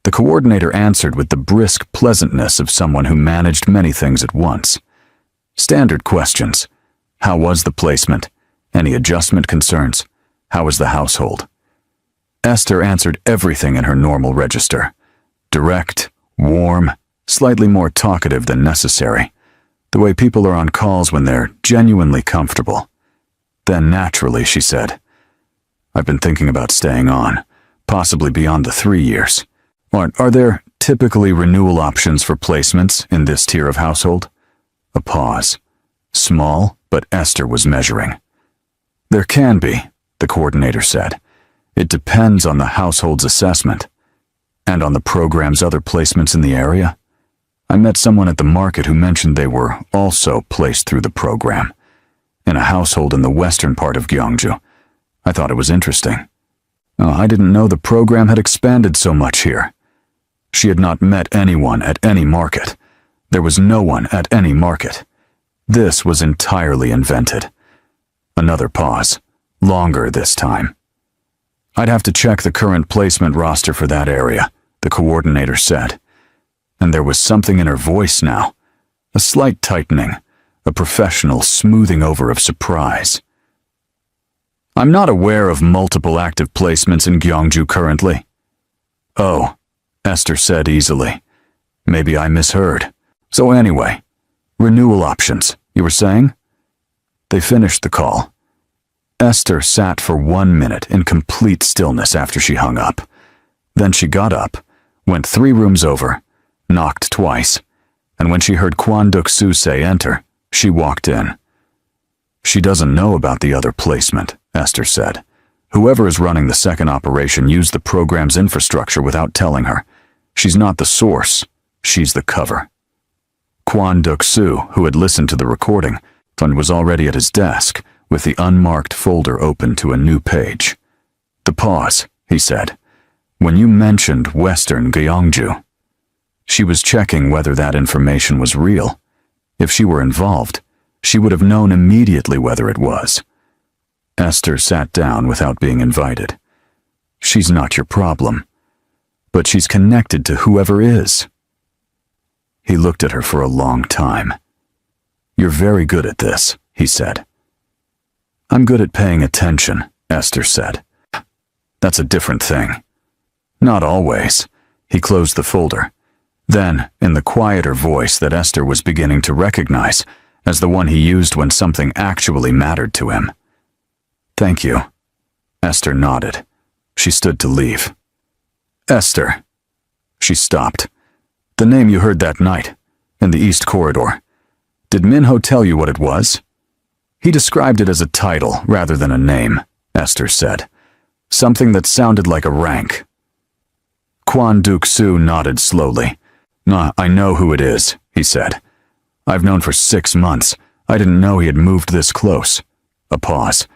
The coordinator answered with the brisk pleasantness of someone who managed many things at once. Standard questions. How was the placement? Any adjustment concerns? How was the household? Esther answered everything in her normal register. Direct, warm, slightly more talkative than necessary. The way people are on calls when they're genuinely comfortable. Then naturally she said, "I've been thinking about staying on, possibly beyond the 3 years. Are there typically renewal options for placements in this tier of household?" A pause. Small, but Esther was measuring. "There can be," the coordinator said. "It depends on the household's assessment. And on the program's other placements in the area? I met someone at the market who mentioned they were also placed through the program, in a household in the western part of Gyeongju. I thought it was interesting. I didn't know the program had expanded so much here." She had not met anyone at any market. There was no one at any market. This was entirely invented. Another pause, longer this time. "I'd have to check the current placement roster for that area," the coordinator said. And there was something in her voice now, a slight tightening, a professional smoothing over of surprise. "I'm not aware of multiple active placements in Gyeongju currently." "Oh," Esther said easily. "Maybe I misheard. So anyway, renewal options, you were saying?" They finished the call. Esther sat for 1 minute in complete stillness after she hung up. Then she got up, went 3 rooms over, knocked twice, and when she heard Kwon Duk-soo say enter, she walked in. "She doesn't know about the other placement," Esther said. "Whoever is running the second operation used the program's infrastructure without telling her. She's not the source, she's the cover." Kwon Duk-soo, who had listened to the recording, was already at his desk, with the unmarked folder open to a new page. "The pause," he said. "When you mentioned Western Gyeongju." She was checking whether that information was real. If she were involved, she would have known immediately whether it was. Esther sat down without being invited. "She's not your problem, but she's connected to whoever is." He looked at her for a long time. "You're very good at this," he said. "I'm good at paying attention," Esther said. "That's a different thing." "Not always." He closed the folder. Then, in the quieter voice that Esther was beginning to recognize as the one he used when something actually mattered to him. "Thank you." Esther nodded. She stood to leave. "Esther." She stopped. "The name you heard that night, in the East Corridor. Did Minho tell you what it was?" "He described it as a title rather than a name," Esther said. "Something that sounded like a rank." Kwon Duk-soo nodded slowly. "I know who it is," he said. "I've known for 6 months. I didn't know he had moved this close." A pause.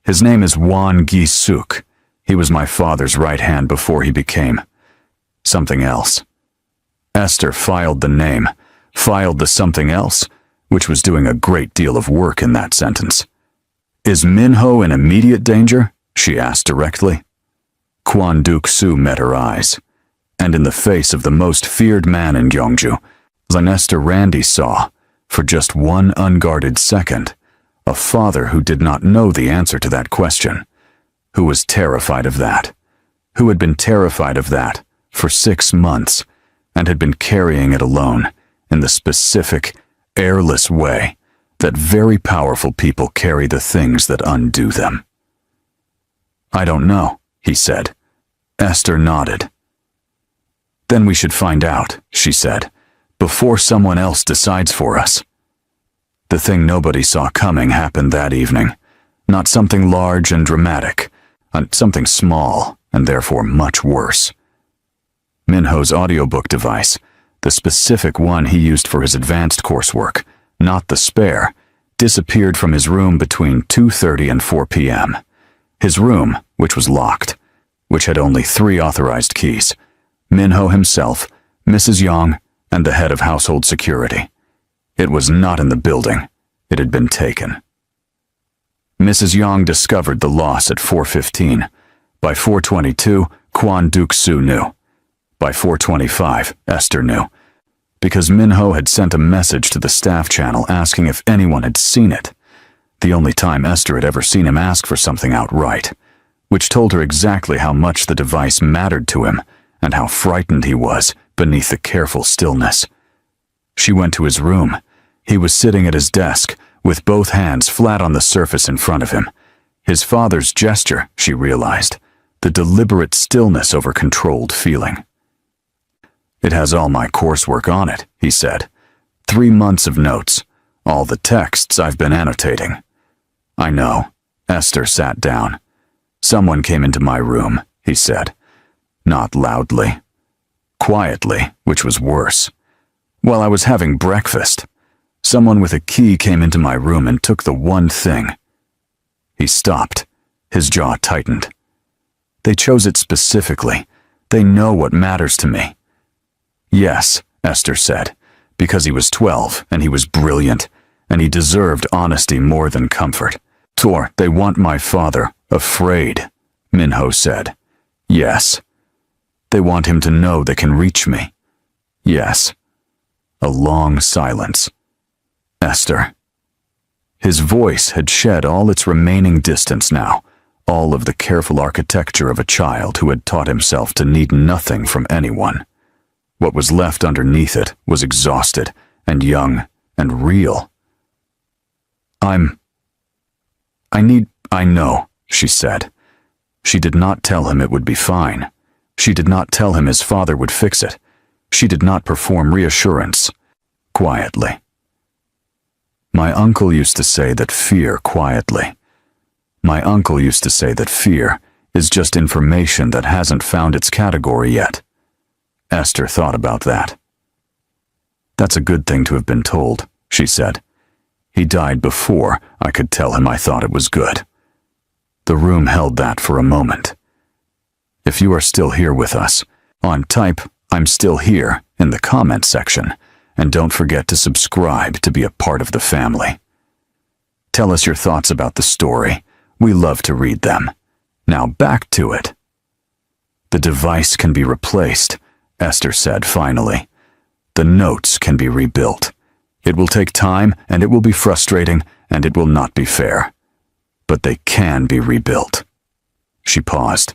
"His name is Won Gi-suk. He was my father's right hand before he became something else." Esther filed the name, filed the something else, which was doing a great deal of work in that sentence. "Is Minho in immediate danger?" she asked directly. Kwon Duk-soo met her eyes, and in the face of the most feared man in Gyeongju, Esther Randy saw, for just one unguarded second, a father who did not know the answer to that question, who was terrified of that, who had been terrified of that for 6 months and had been carrying it alone in the specific, airless way that very powerful people carry the things that undo them. "I don't know," he said. Esther nodded. "Then we should find out," she said, "before someone else decides for us." The thing nobody saw coming happened that evening. Not something large and dramatic, something small and therefore much worse. Minho's audiobook device, the specific one he used for his advanced coursework, not the spare, disappeared from his room between 2:30 and 4 p.m. His room, which was locked, which had only 3 authorized keys, Minho himself, Mrs. Yang, and the head of household security. It was not in the building. It had been taken. Mrs. Yang discovered the loss at 4:15. By 4:22, Kwon Duk-soo knew. By 4:25, Esther knew. Because Minho had sent a message to the staff channel asking if anyone had seen it. The only time Esther had ever seen him ask for something outright, which told her exactly how much the device mattered to him and how frightened he was beneath the careful stillness. She went to his room. He was sitting at his desk, with both hands flat on the surface in front of him. His father's gesture, she realized, the deliberate stillness over controlled feeling. "It has all my coursework on it," he said. 3 months of notes, all the texts I've been annotating. "I know." Esther sat down. "Someone came into my room," he said. Not loudly. Quietly, which was worse. While I was having breakfast, someone with a key came into my room and took the one thing. He stopped. His jaw tightened. "They chose it specifically. They know what matters to me." "Yes," Esther said, "because he was 12 and he was brilliant, and he deserved honesty more than comfort." "Tor, they want my father afraid," Minho said. "Yes." "They want him to know they can reach me." "Yes." A long silence. "Esther." His voice had shed all its remaining distance now, all of the careful architecture of a child who had taught himself to need nothing from anyone. What was left underneath it was exhausted and young and real. I know, she said. She did not tell him it would be fine. She did not tell him his father would fix it. She did not perform reassurance. Quietly. My uncle used to say that fear quietly. My uncle used to say that fear is just information that hasn't found its category yet. Esther thought about that. That's a good thing to have been told, she said. He died before I could tell him I thought it was good. The room held that for a moment. If you are still here with us, type "I'm still here" in the comment section, and don't forget to subscribe to be a part of the family. Tell us your thoughts about the story. We love to read them. Now back to it. The device can be replaced, Esther said finally. The notes can be rebuilt. It will take time, and it will be frustrating, and it will not be fair. But they can be rebuilt. She paused.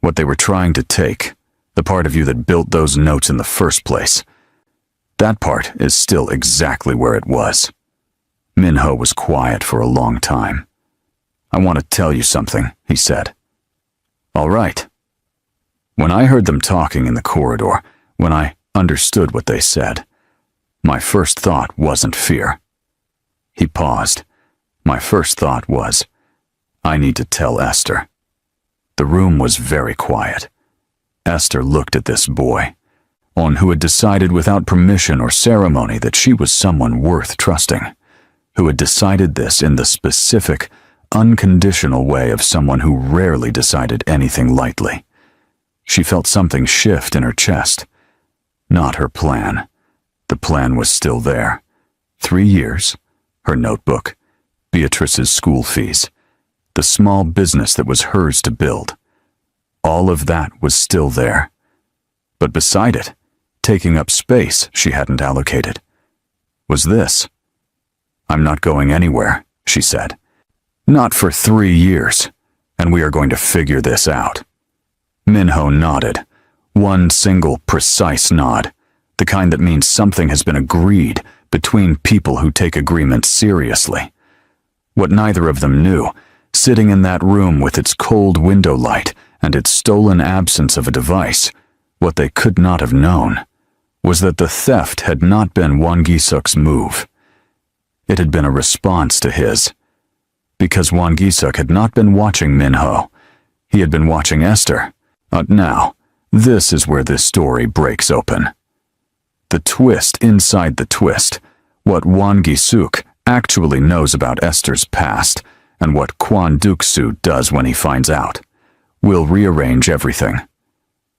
What they were trying to take, the part of you that built those notes in the first place, that part is still exactly where it was. Minho was quiet for a long time. I want to tell you something, he said. All right. When I heard them talking in the corridor, when I understood what they said, my first thought wasn't fear. He paused. My first thought was, I need to tell Esther. The room was very quiet. Esther looked at this boy, one who had decided without permission or ceremony that she was someone worth trusting, who had decided this in the specific, unconditional way of someone who rarely decided anything lightly. She felt something shift in her chest. Not her plan. The plan was still there. 3 years, her notebook, Beatrice's school fees, the small business that was hers to build. All of that was still there. But beside it, taking up space she hadn't allocated, was this. I'm not going anywhere, she said. Not for 3 years, and we are going to figure this out. Minho nodded. One single, precise nod. The kind that means something has been agreed between people who take agreements seriously. What neither of them knew, sitting in that room with its cold window light and its stolen absence of a device, what they could not have known, was that the theft had not been Won Gi-suk's move. It had been a response to his. Because Won Gi-suk had not been watching Minho. He had been watching Esther. Now, this is where this story breaks open. The twist inside the twist, what Won Gi-suk actually knows about Esther's past, and what Kwon Duk-soo does when he finds out, will rearrange everything.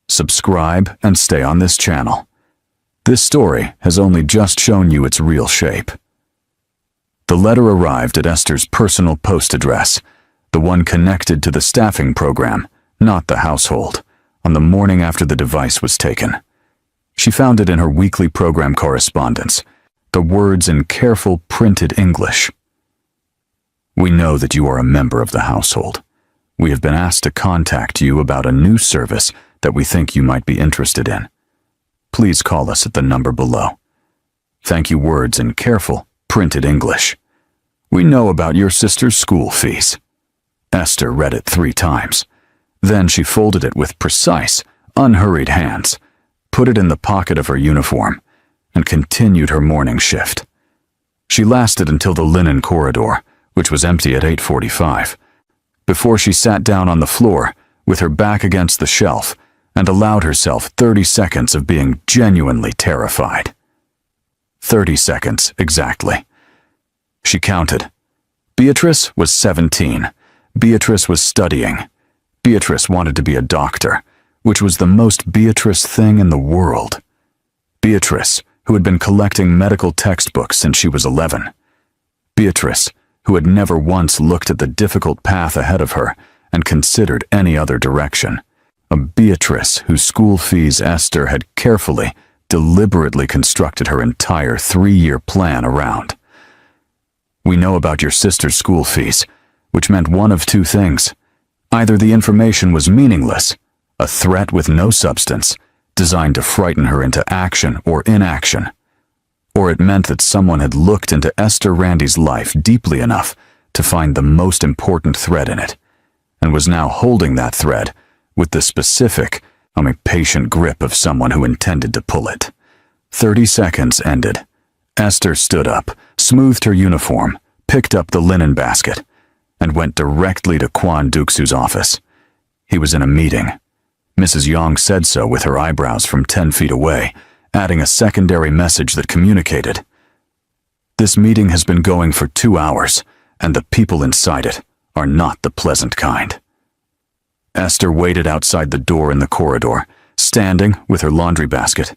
Subscribe and stay on this channel. This story has only just shown you its real shape. The letter arrived at Esther's personal post address, the one connected to the staffing program, not the household, on the morning after the device was taken. She found it in her weekly program correspondence, the words in careful printed English. We know that you are a member of the household. We have been asked to contact you about a new service that we think you might be interested in. Please call us at the number below. Thank you. Words in careful printed English. We know about your sister's school fees. Esther read it 3 times. Then she folded it with precise, unhurried hands, put it in the pocket of her uniform, and continued her morning shift. She lasted until the linen corridor, which was empty at 8:45, before she sat down on the floor with her back against the shelf and allowed herself 30 seconds of being genuinely terrified. 30 seconds, exactly. She counted. Beatrice was 17. Beatrice was studying. Beatrice wanted to be a doctor, which was the most Beatrice thing in the world. Beatrice, who had been collecting medical textbooks since she was 11. Beatrice, who had never once looked at the difficult path ahead of her and considered any other direction. A Beatrice whose school fees Esther had carefully, deliberately constructed her entire 3-year plan around. We know about your sister's school fees, which meant one of 2 things. Either the information was meaningless, a threat with no substance, designed to frighten her into action or inaction, or it meant that someone had looked into Esther Randy's life deeply enough to find the most important thread in it, and was now holding that thread with the specific, patient grip of someone who intended to pull it. 30 seconds ended. Esther stood up, smoothed her uniform, picked up the linen basket, and went directly to Kwon Duk-soo's office. He was in a meeting. Mrs. Yong said so with her eyebrows from 10 feet away, adding a secondary message that communicated. This meeting has been going for 2 hours, and the people inside it are not the pleasant kind. Esther waited outside the door in the corridor, standing with her laundry basket,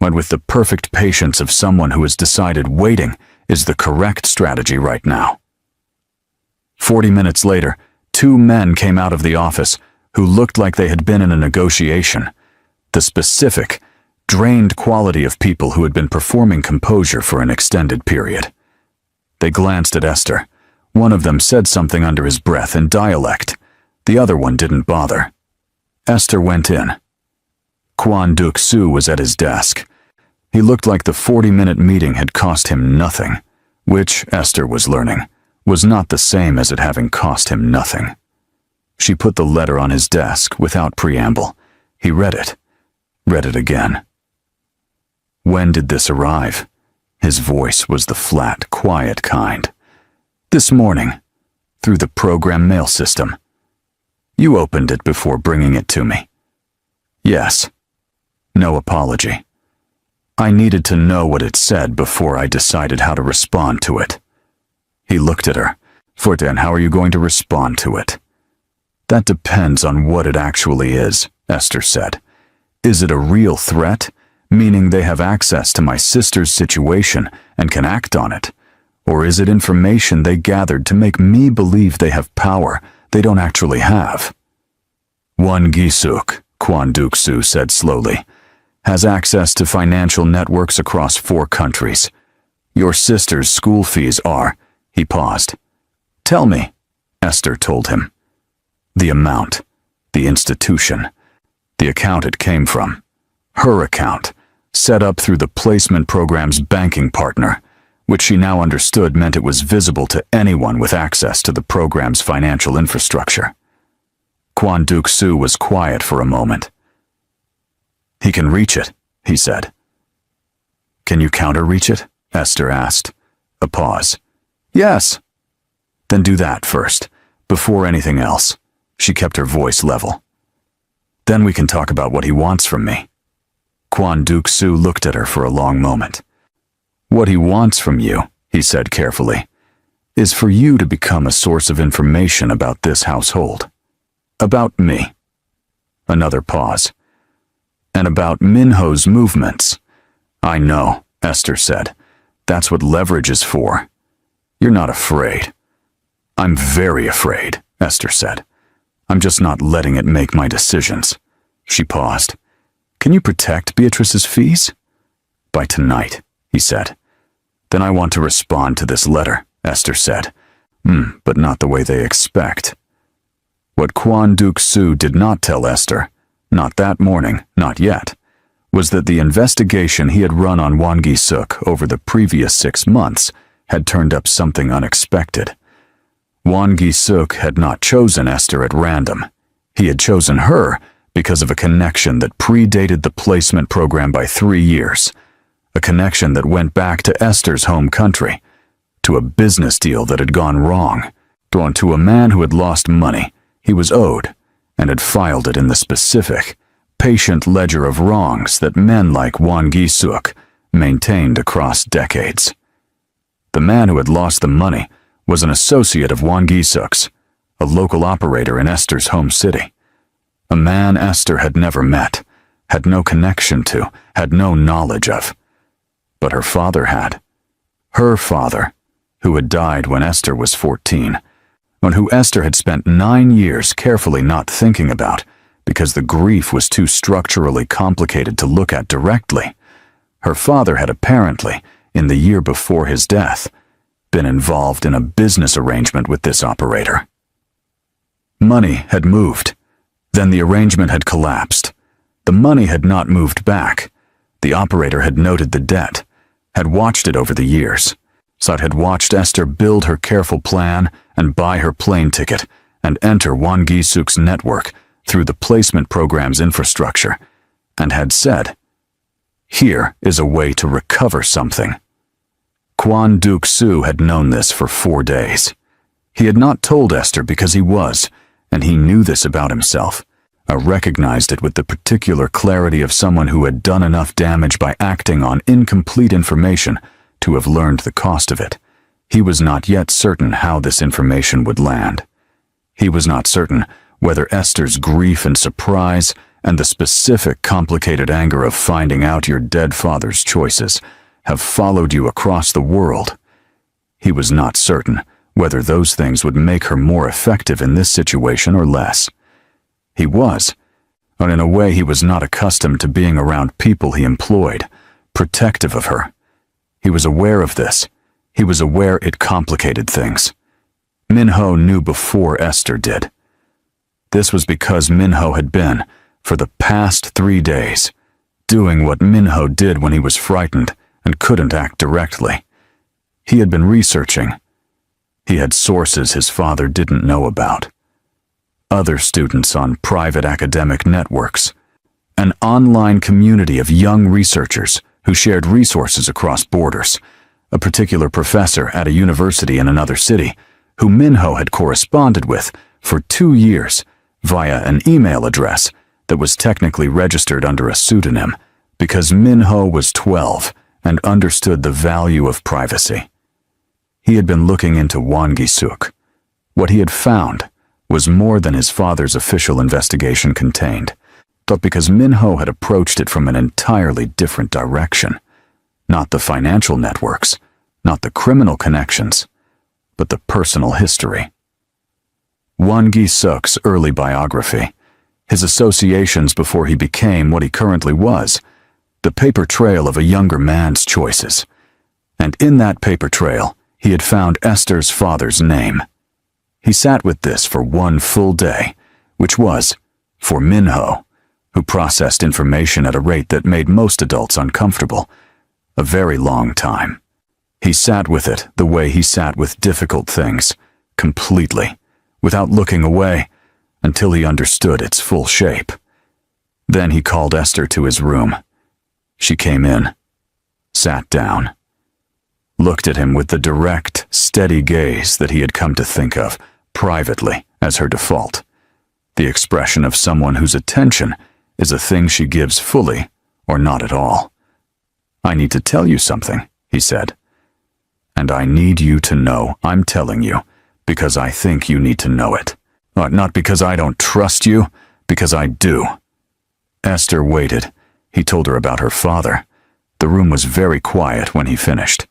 and with the perfect patience of someone who has decided waiting is the correct strategy right now. 40 minutes later, 2 men came out of the office who looked like they had been in a negotiation, the specific, drained quality of people who had been performing composure for an extended period. They glanced at Esther. One of them said something under his breath in dialect. The other one didn't bother. Esther went in. Kwon Duk-soo was at his desk. He looked like the 40-minute meeting had cost him nothing, which, Esther was learning, was not the same as it having cost him nothing. She put the letter on his desk without preamble. He read it again. When did this arrive? His voice was the flat, quiet kind. This morning, through the program mail system. You opened it before bringing it to me. Yes. No apology. I needed to know what it said before I decided how to respond to it. He looked at her. Then how are you going to respond to it? That depends on what it actually is, Esther said. Is it a real threat, meaning they have access to my sister's situation and can act on it? Or is it information they gathered to make me believe they have power they don't actually have? Won Gi-suk, Kwon Duk-soo said slowly, has access to financial networks across 4 countries. Your sister's school fees are, he paused. Tell me, Esther told him. The amount, the institution, The account it came from. Her account, set up through the placement program's banking partner, which she now understood meant it was visible to anyone with access to the program's financial infrastructure. Kwon Duk-soo was quiet for a moment. "He can reach it," he said. "Can you counter-reach it?" Esther asked. A pause. "Yes." "Then do that first, before anything else." She kept her voice level. "Then we can talk about what he wants from me." Kwon Duk-soo looked at her for a long moment. "What he wants from you," he said carefully, "is for you to become a source of information about this household. About me." Another pause. "And about Minho's movements." "I know," Esther said. "That's what leverage is for. You're not afraid." "I'm very afraid," Esther said. "I'm just not letting it make my decisions." She paused. "Can you protect Beatrice's fees?" "By tonight," he said. "Then I want to respond to this letter," Esther said. But not the way they expect." What Kwon Duk-soo did not tell Esther, not that morning, not yet, was that the investigation he had run on Won Gi-suk over the previous 6 months had turned up something unexpected. Won Gi-suk had not chosen Esther at random. He had chosen her because of a connection that predated the placement program by 3 years, a connection that went back to Esther's home country, to a business deal that had gone wrong, to a man who had lost money he was owed and had filed it in the specific, patient ledger of wrongs that men like Won Gi-suk maintained across decades. The man who had lost the money was an associate of Won Gi-suk's, a local operator in Esther's home city. A man Esther had never met, had no connection to, had no knowledge of. But her father had. Her father, who had died when Esther was 14, and who Esther had spent 9 years carefully not thinking about because the grief was too structurally complicated to look at directly. Her father had apparently, in the year before his death, been involved in a business arrangement with this operator. Money had moved. Then the arrangement had collapsed. The money had not moved back. The operator had noted the debt, had watched it over the years. Sut had watched Esther build her careful plan and buy her plane ticket and enter Won Gi-suk's network through the placement program's infrastructure, and had said, "Here is a way to recover something." Kwon Duk-soo had known this for 4 days. He had not told Esther because he was, and he knew this about himself. I recognized it with the particular clarity of someone who had done enough damage by acting on incomplete information to have learned the cost of it. He was not yet certain how this information would land. He was not certain whether Esther's grief and surprise and the specific complicated anger of finding out your dead father's choices have followed you across the world. He was not certain whether those things would make her more effective in this situation or less. He was, but in a way he was not accustomed to being around people he employed, protective of her. He was aware of this. He was aware it complicated things. Minho knew before Esther did. This was because Minho had been, for the past 3 days, doing what Minho did when he was frightened and couldn't act directly. He had been researching. He had sources his father didn't know about. Other students on private academic networks. An online community of young researchers who shared resources across borders. A particular professor at a university in another city, who Minho had corresponded with for 2 years via an email address that was technically registered under a pseudonym because Minho was 12 and understood the value of privacy. He had been looking into Won Gi-suk. What he had found was more than his father's official investigation contained, but because Minho had approached it from an entirely different direction. Not the financial networks, not the criminal connections, but the personal history. Won Gi-suk's early biography, his associations before he became what he currently was, the paper trail of a younger man's choices. And in that paper trail, he had found Esther's father's name. He sat with this for 1 full day, which was, for Minho, who processed information at a rate that made most adults uncomfortable. A very long time. He sat with it the way he sat with difficult things, completely, without looking away, until he understood its full shape. Then he called Esther to his room. She came in, sat down, looked at him with the direct, steady gaze that he had come to think of, privately, as her default. The expression of someone whose attention is a thing she gives fully or not at all. "I need to tell you something," he said. "And I need you to know I'm telling you because I think you need to know it. Not because I don't trust you, because I do." Esther waited. He told her about her father. The room was very quiet when he finished.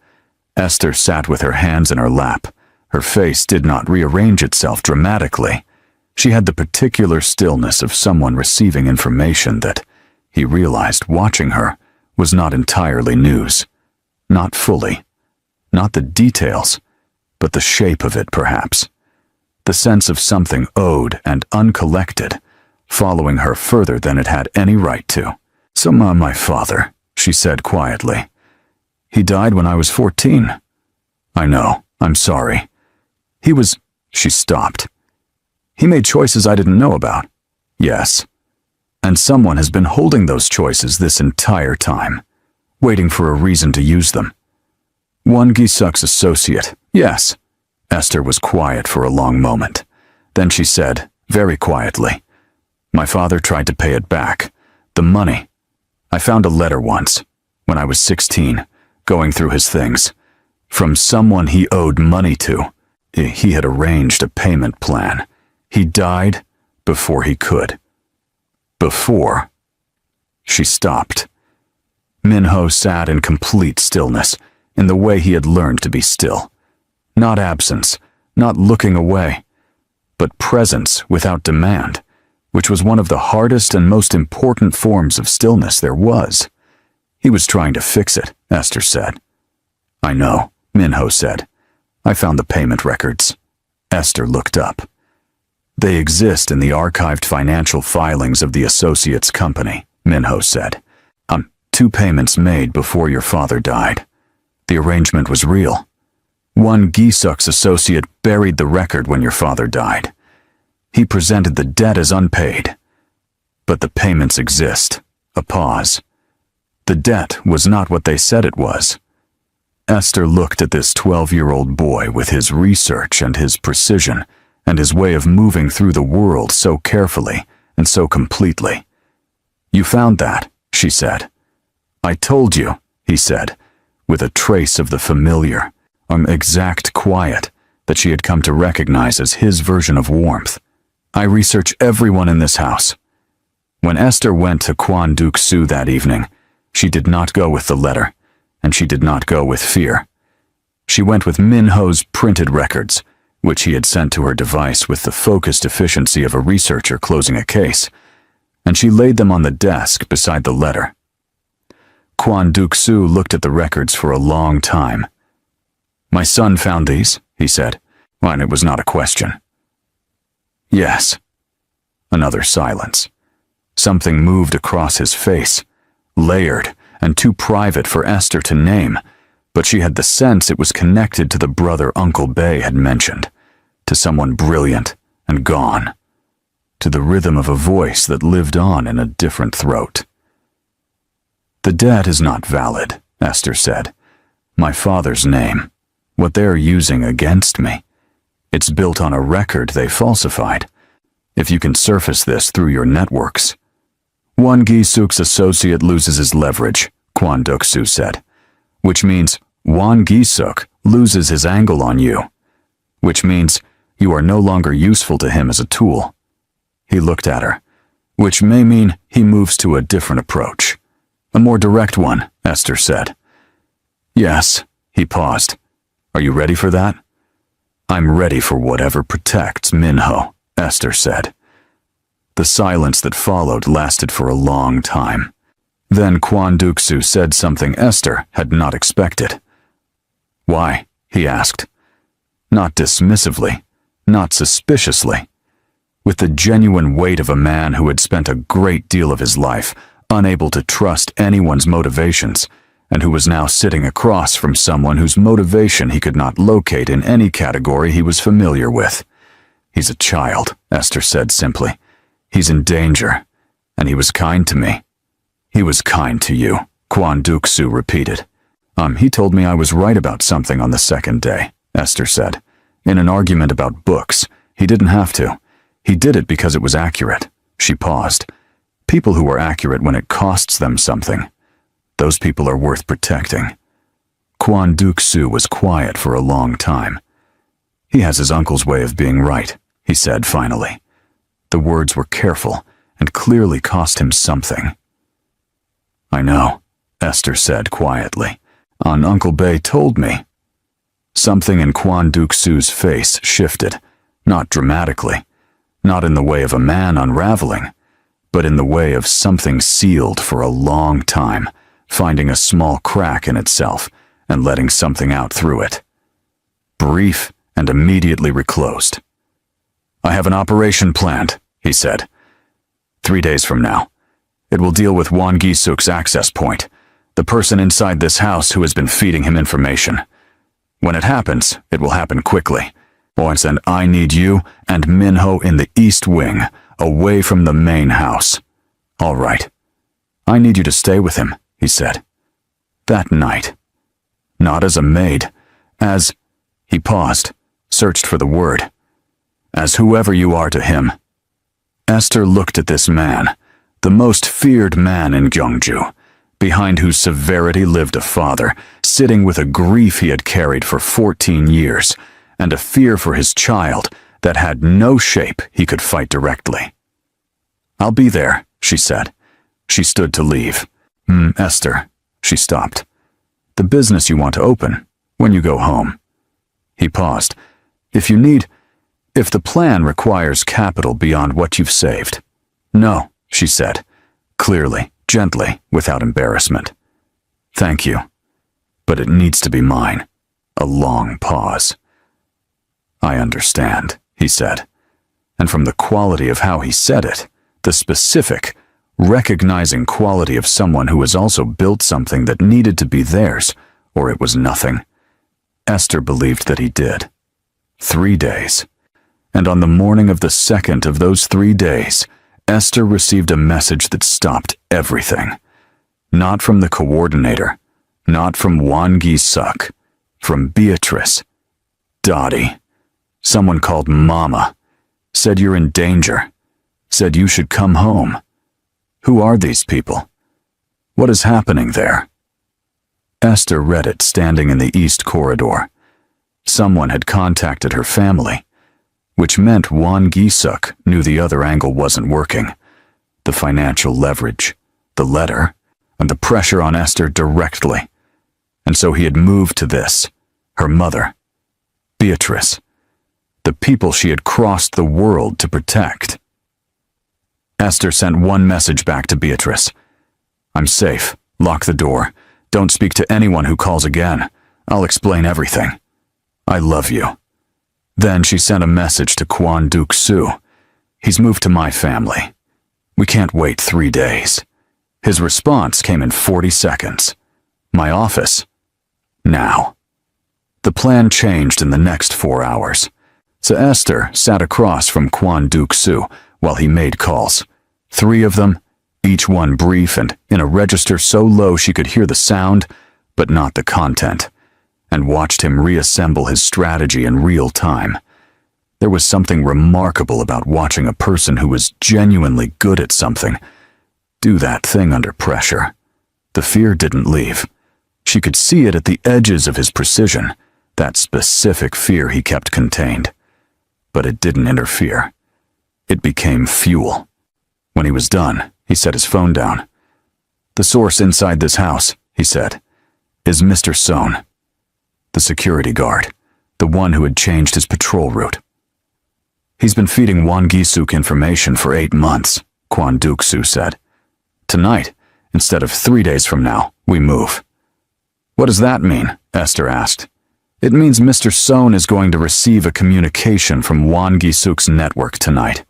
Esther sat with her hands in her lap. Her face did not rearrange itself dramatically. She had the particular stillness of someone receiving information that, he realized watching her, was not entirely news. Not fully. Not the details, but the shape of it perhaps. The sense of something owed and uncollected, following her further than it had any right to. "So my father," she said quietly. "He died when I was 14. I know, I'm sorry. He was—" She stopped. "He made choices I didn't know about." "Yes. And someone has been holding those choices this entire time, waiting for a reason to use them. Won Gi-suk's associate, yes." Esther was quiet for a long moment. Then she said, very quietly, "My father tried to pay it back. The money. I found a letter once, when I was 16, going through his things, from someone he owed money to. He had arranged a payment plan. He died before he could. Before." She stopped. Minho sat in complete stillness, in the way he had learned to be still. Not absence, not looking away, but presence without demand, which was one of the hardest and most important forms of stillness there was. "He was trying to fix it," Esther said. "I know," Minho said. "I found the payment records." Esther looked up. "They exist in the archived financial filings of the associates company," Minho said. 2 payments made before your father died. The arrangement was real. Won Gi-suk's associate buried the record when your father died. He presented the debt as unpaid. But the payments exist. A pause. The debt was not what they said it was. Esther looked at this 12-year-old boy with his research and his precision and his way of moving through the world so carefully and so completely. "You found that," she said. "I told you," he said, with a trace of the familiar, exact quiet that she had come to recognize as his version of warmth. "I research everyone in this house." When Esther went to Kwon Duk-soo that evening, she did not go with the letter, and she did not go with fear. She went with Minho's printed records, which he had sent to her device with the focused efficiency of a researcher closing a case, and she laid them on the desk beside the letter. Kwon Duk-soo looked at the records for a long time. "My son found these," he said, and it was not a question. "Yes." Another silence. Something moved across his face, layered and too private for Esther to name, but she had the sense it was connected to the brother Uncle Bae had mentioned, to someone brilliant and gone, to the rhythm of a voice that lived on in a different throat. "The debt is not valid," Esther said. "My father's name, what they're using against me. It's built on a record they falsified. If you can surface this through your networks." "Won Gi-suk's associate loses his leverage," Kwon Duk-soo said, "which means Won Gi-suk loses his angle on you, which means you are no longer useful to him as a tool." He looked at her, "which may mean he moves to a different approach. A more direct one," Esther said. "Yes," he paused. "Are you ready for that?" "I'm ready for whatever protects Minho," Esther said. The silence that followed lasted for a long time. Then Kwon Duk-soo said something Esther had not expected. "Why?" he asked. Not dismissively, not suspiciously. with the genuine weight of a man who had spent a great deal of his life unable to trust anyone's motivations, and who was now sitting across from someone whose motivation he could not locate in any category he was familiar with. "He's a child," Esther said simply. "He's in danger, and he was kind to me." "He was kind to you," Kwon Duk-soo repeated. He told me I was right about something on the second day," Esther said. "In an argument about books. He didn't have to. He did it because it was accurate." She paused. "People who are accurate when it costs them something. Those people are worth protecting." Kwon Duk-soo was quiet for a long time. "He has his uncle's way of being right," he said finally. The words were careful and clearly cost him something. "I know," Esther said quietly. "Uncle Bae told me." Something in Kwon Duk-soo's face shifted, not dramatically, not in the way of a man unraveling, but in the way of something sealed for a long time, finding a small crack in itself and letting something out through it. Brief and immediately reclosed. "I have an operation planned," he said. 3 days from now. It will deal with Won Gi-suk's access point, the person inside this house who has been feeding him information. When it happens, it will happen quickly. And I need you and Minho in the East Wing, away from the main house. All right. I need you to stay with him, he said. That night. Not as a maid, as... He paused, searched for the word. As whoever you are to him. Esther looked at this man, the most feared man in Gyeongju, behind whose severity lived a father, sitting with a grief he had carried for 14 years, and a fear for his child that had no shape he could fight directly. I'll be there, she said. She stood to leave. Esther, she stopped. The business you want to open, when you go home. He paused. If the plan requires capital beyond what you've saved. No, she said, clearly, gently, without embarrassment. Thank you. But it needs to be mine. A long pause. I understand, he said. And from the quality of how he said it, the specific, recognizing quality of someone who has also built something that needed to be theirs, or it was nothing, Esther believed that he did. 3 days. And on the morning of the second of those 3 days, Esther received a message that stopped everything. Not from the coordinator, not from Won Gi-suk, from Beatrice. Dottie. Someone called Mama. Said you're in danger. Said you should come home. Who are these people? What is happening there? Esther read it standing in the east corridor. Someone had contacted her family, which meant Won Gi-suk knew the other angle wasn't working. The financial leverage, the letter, and the pressure on Esther directly. And so he had moved to this, her mother, Beatrice, the people she had crossed the world to protect. Esther sent one message back to Beatrice. I'm safe. Lock the door. Don't speak to anyone who calls again. I'll explain everything. I love you. Then she sent a message to Kwon Duk-soo. He's moved to my family. We can't wait 3 days. His response came in 40 seconds. My office. Now. The plan changed in the next 4 hours. So Esther sat across from Kwon Duk-soo while he made calls. 3 of them, each one brief and in a register so low she could hear the sound, but not the content, and watched him reassemble his strategy in real time. There was something remarkable about watching a person who was genuinely good at something do that thing under pressure. The fear didn't leave. She could see it at the edges of his precision, that specific fear he kept contained. But it didn't interfere. It became fuel. When he was done, he set his phone down. The source inside this house, he said, is Mr. Sohn, the security guard, the one who had changed his patrol route. He's been feeding Won Gi-suk information for 8 months, Kwon Duk-soo said. Tonight, instead of 3 days from now, we move. What does that mean? Esther asked. It means Mr. Sohn is going to receive a communication from Won Gi-suk's network tonight.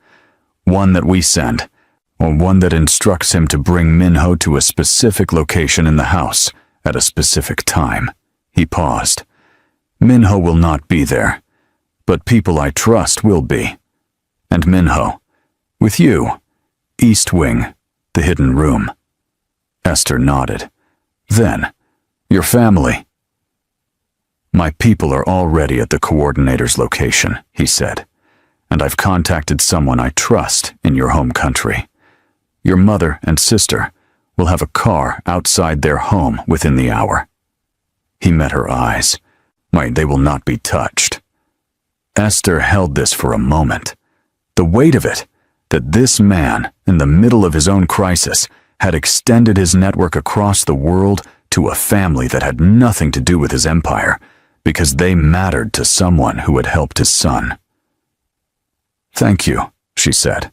One that we send, or one that instructs him to bring Minho to a specific location in the house at a specific time. He paused. Minho will not be there, but people I trust will be. And Minho, with you, East Wing, the hidden room. Esther nodded. Then, your family. My people are already at the coordinator's location, he said, and I've contacted someone I trust in your home country. Your mother and sister will have a car outside their home within the hour. He met her eyes. They will not be touched. Esther held this for a moment. The weight of it, that this man, in the middle of his own crisis, had extended his network across the world to a family that had nothing to do with his empire, because they mattered to someone who had helped his son. Thank you, she said,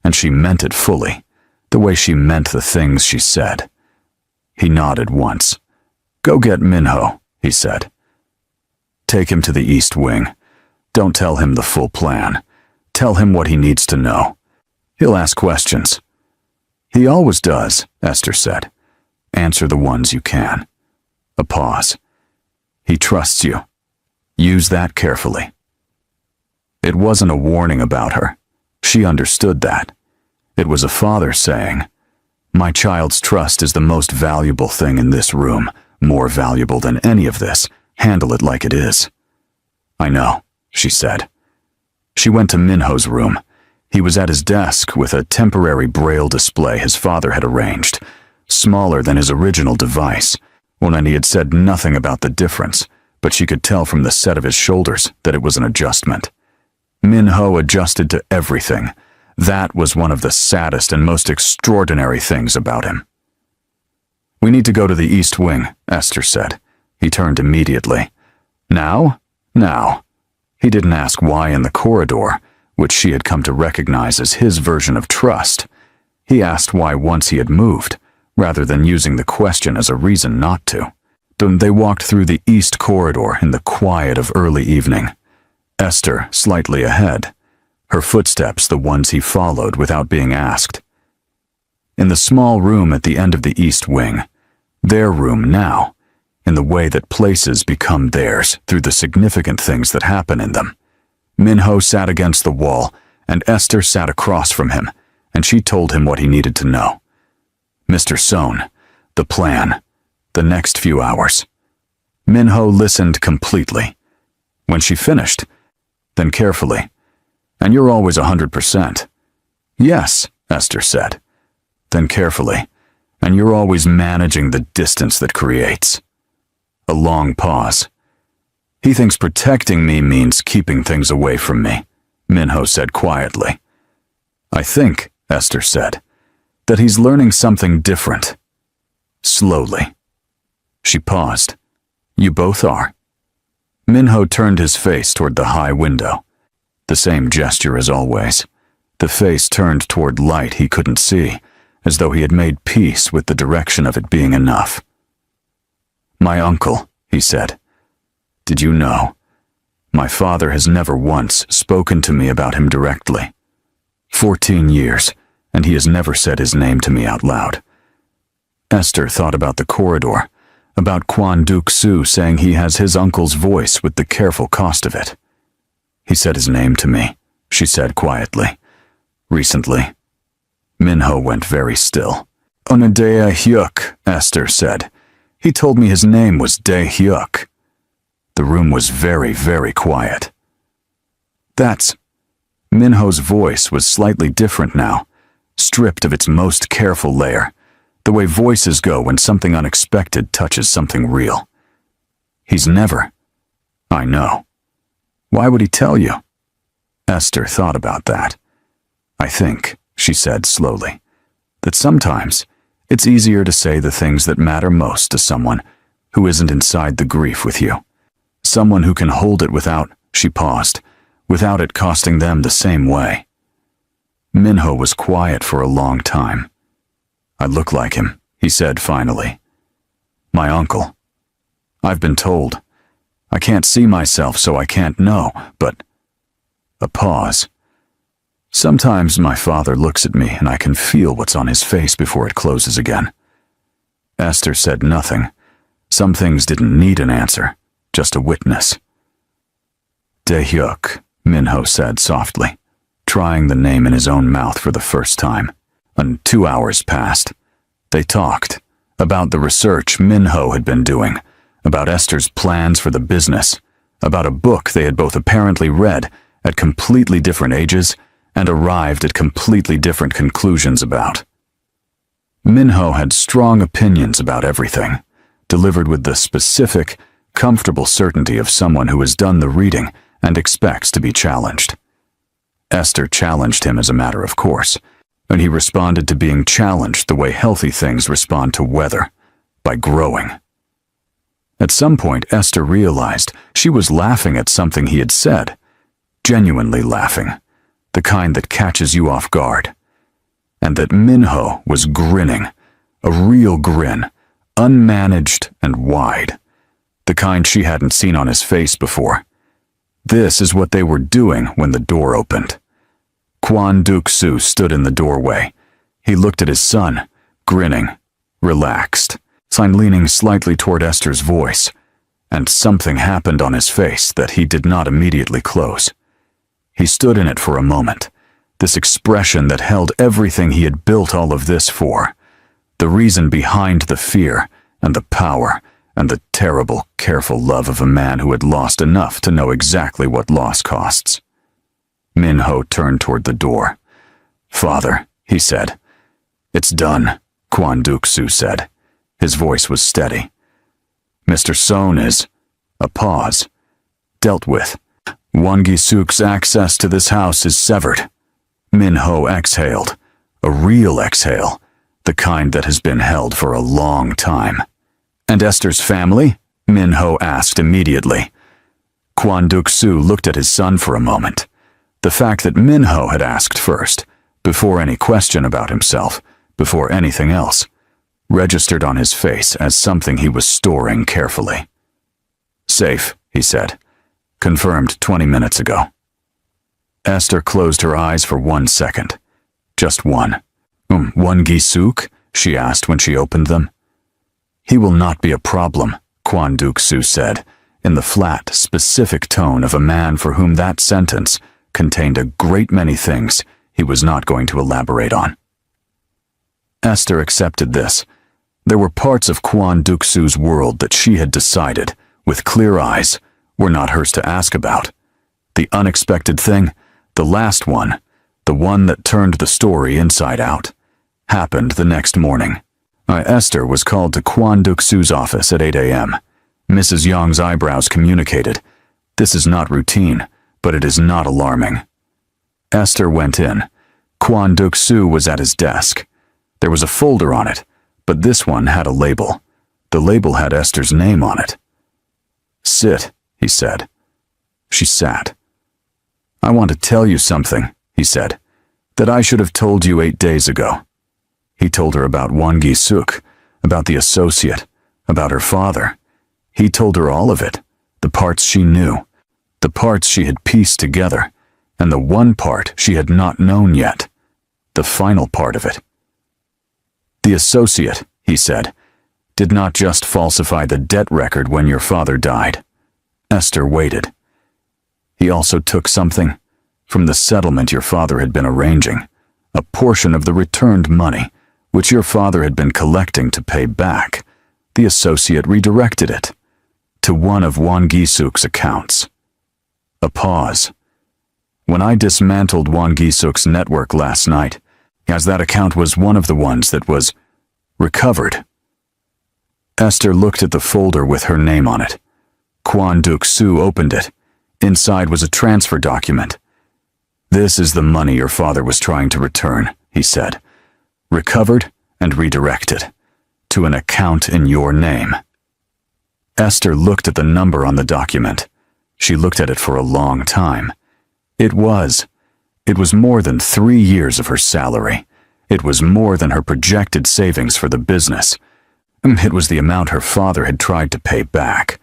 and she meant it fully, the way she meant the things she said. He nodded once. Go get Minho, he said. Take him to the East Wing. Don't tell him the full plan. Tell him what he needs to know. He'll ask questions. He always does, Esther said. Answer the ones you can. A pause. He trusts you. Use that carefully. It wasn't a warning about her. She understood that. It was a father saying, my child's trust is the most valuable thing in this room, more valuable than any of this. Handle it like it is. I know, she said. She went to Minho's room. He was at his desk with a temporary braille display his father had arranged, smaller than his original device. And he had said nothing about the difference, but she could tell from the set of his shoulders that it was an adjustment. Minho adjusted to everything. That was one of the saddest and most extraordinary things about him. We need to go to the East Wing, Esther said. He turned immediately. Now? Now. He didn't ask why in the corridor, which she had come to recognize as his version of trust. He asked why once he had moved, rather than using the question as a reason not to. Then they walked through the East Corridor in the quiet of early evening. Esther slightly ahead, her footsteps the ones he followed without being asked. In the small room at the end of the East Wing, their room now, in the way that places become theirs through the significant things that happen in them. Minho sat against the wall, and Esther sat across from him, and she told him what he needed to know. Mr. Sohn, the plan, the next few hours. Minho listened completely. When she finished, then carefully, and you're always 100%. Yes, Esther said. Then carefully, and you're always managing the distance that creates. A long pause. He thinks protecting me means keeping things away from me, Minho said quietly. I think, Esther said, that he's learning something different. Slowly. She paused. You both are. Minho turned his face toward the high window. The same gesture as always. The face turned toward light he couldn't see, as though he had made peace with the direction of it being enough. My uncle, he said. Did you know? My father has never once spoken to me about him directly. 14 years, and he has never said his name to me out loud. Esther thought about the corridor, about Kwan Duk-soo saying he has his uncle's voice with the careful cost of it. He said his name to me, she said quietly. Recently. Minho went very still. Onadea Hyuk, Esther said. He told me his name was Dae Hyuk. The room was very, very quiet. That's... Minho's voice was slightly different now, stripped of its most careful layer, the way voices go when something unexpected touches something real. He's never... I know. Why would he tell you? Esther thought about that. I think, she said slowly, that sometimes it's easier to say the things that matter most to someone who isn't inside the grief with you. Someone who can hold it without, she paused, without it costing them the same way. Minho was quiet for a long time. I look like him, he said finally. My uncle. I've been told. I can't see myself, so I can't know, but... A pause. Sometimes my father looks at me and I can feel what's on his face before it closes again. Esther said nothing. Some things didn't need an answer, just a witness. Dae-hyuk, Min-ho said softly, trying the name in his own mouth for the first time. And 2 hours passed. They talked about the research Min-ho had been doing, about Esther's plans for the business, about a book they had both apparently read at completely different ages and arrived at completely different conclusions about. Min-ho had strong opinions about everything, delivered with the specific, comfortable certainty of someone who has done the reading and expects to be challenged. Esther challenged him as a matter of course, and he responded to being challenged the way healthy things respond to weather, by growing. At some point, Esther realized she was laughing at something he had said, genuinely laughing, the kind that catches you off guard, and that Min-ho was grinning, a real grin, unmanaged and wide, the kind she hadn't seen on his face before. This is what they were doing when the door opened. Kwon Duk-soo stood in the doorway. He looked at his son, grinning, relaxed, leaning slightly toward Esther's voice, and something happened on his face that he did not immediately close. He stood in it for a moment, this expression that held everything he had built all of this for, the reason behind the fear and the power and the terrible, careful love of a man who had lost enough to know exactly what loss costs. Min-ho turned toward the door. "Father," he said. "It's done," Kwon Duk-soo said. His voice was steady. "Mr. Son is," a pause, "dealt with. Won Gi-suk's access to this house is severed." Min-ho exhaled, a real exhale, the kind that has been held for a long time. "And Esther's family?" Min-ho asked immediately. Kwon Duk-soo looked at his son for a moment. The fact that Min-ho had asked first, before any question about himself, before anything else, registered on his face as something he was storing carefully. "Safe," he said. "Confirmed 20 minutes ago." Esther closed her eyes for 1 second. Just one. Won Gi-suk?" she asked when she opened them. "He will not be a problem," Kwon Duk-soo said, in the flat, specific tone of a man for whom that sentence contained a great many things he was not going to elaborate on. Esther accepted this. There were parts of Kwon Duk-soo's world that she had decided, with clear eyes, were not hers to ask about. The unexpected thing, the last one, the one that turned the story inside out, happened the next morning. Esther was called to Kwon Duk-soo's office at 8 a.m. Mrs. Young's eyebrows communicated, "This is not routine, but it is not alarming." Esther went in. Kwon Duk-soo was at his desk. There was a folder on it, but this one had a label. The label had Esther's name on it. "Sit," he said. She sat. "I want to tell you something," he said, "that I should have told you 8 days ago." He told her about Won Gi-suk, about the associate, about her father. He told her all of it, the parts she knew, the parts she had pieced together, and the one part she had not known yet, the final part of it. "The associate," he said, "did not just falsify the debt record when your father died." Esther waited. "He also took something from the settlement your father had been arranging, a portion of the returned money, which your father had been collecting to pay back. The associate redirected it to one of Won Gi-suk's accounts." A pause. "When I dismantled Won Gi-suk's network last night, as that account was one of the ones that was recovered." Esther looked at the folder with her name on it. Kwon Duk-soo opened it. Inside was a transfer document. "This is the money your father was trying to return," he said. "Recovered and redirected to an account in your name." Esther looked at the number on the document. She looked at it for a long time. It was more than 3 years of her salary. It was more than her projected savings for the business. It was the amount her father had tried to pay back,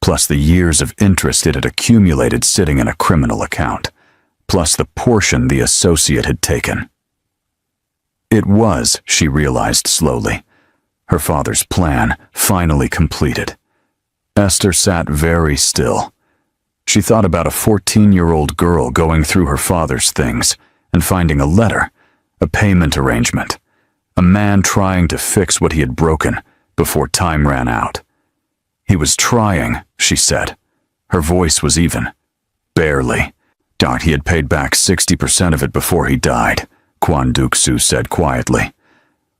plus the years of interest it had accumulated sitting in a criminal account, plus the portion the associate had taken. It was, she realized slowly, her father's plan finally completed. Esther sat very still. She thought about a 14-year-old girl going through her father's things and finding a letter, a payment arrangement, a man trying to fix what he had broken before time ran out. He was trying, she said. Her voice was even. Barely. He had paid back 60% of it before he died, Kwon Duk-soo said quietly.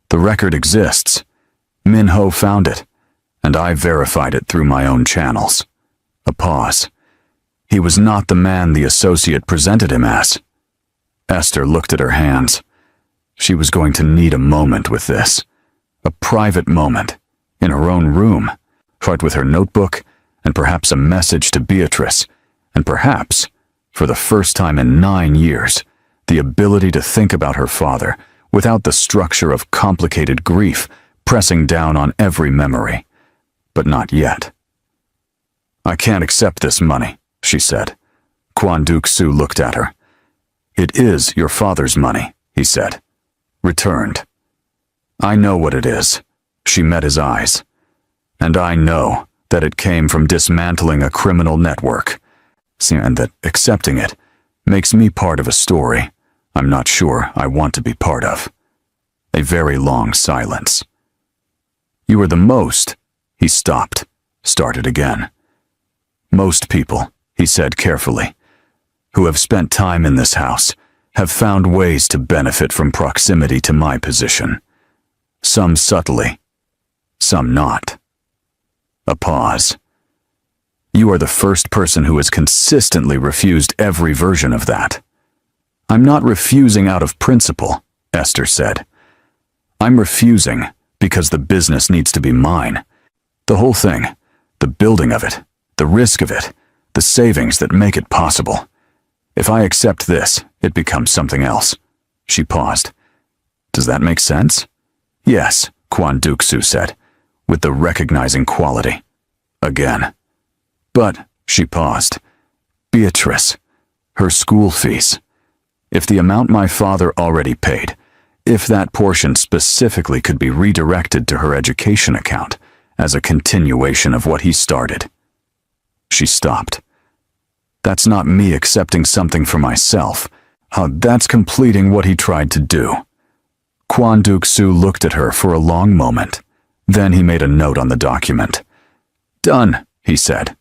The record exists. Min-ho found it, and I verified it through my own channels. A pause. He was not the man the associate presented him as. Esther looked at her hands. She was going to need a moment with this. A private moment, in her own room, right with her notebook, and perhaps a message to Beatrice, and perhaps, for the first time in 9 years, the ability to think about her father without the structure of complicated grief pressing down on every memory. But not yet. I can't accept this money, she said. Kwon Duk-soo looked at her. It is your father's money, he said. Returned. I know what it is. She met his eyes. And I know that it came from dismantling a criminal network, and that accepting it makes me part of a story I'm not sure I want to be part of. A very long silence. You are the most, he stopped, started again. Most people, he said carefully, who have spent time in this house have found ways to benefit from proximity to my position. Some subtly, some not. A pause. You are the first person who has consistently refused every version of that. I'm not refusing out of principle, Esther said. I'm refusing because the business needs to be mine. The whole thing, the building of it, the risk of it, the savings that make it possible. If I accept this, it becomes something else. She paused. Does that make sense? Yes, Kwon Duk-soo said, with the recognizing quality. Again. But, she paused, Beatrice, her school fees. If the amount my father already paid, if that portion specifically could be redirected to her education account as a continuation of what he started. She stopped. That's not me accepting something for myself. That's completing what he tried to do. Kwon Duk-soo looked at her for a long moment. Then he made a note on the document. Done, he said.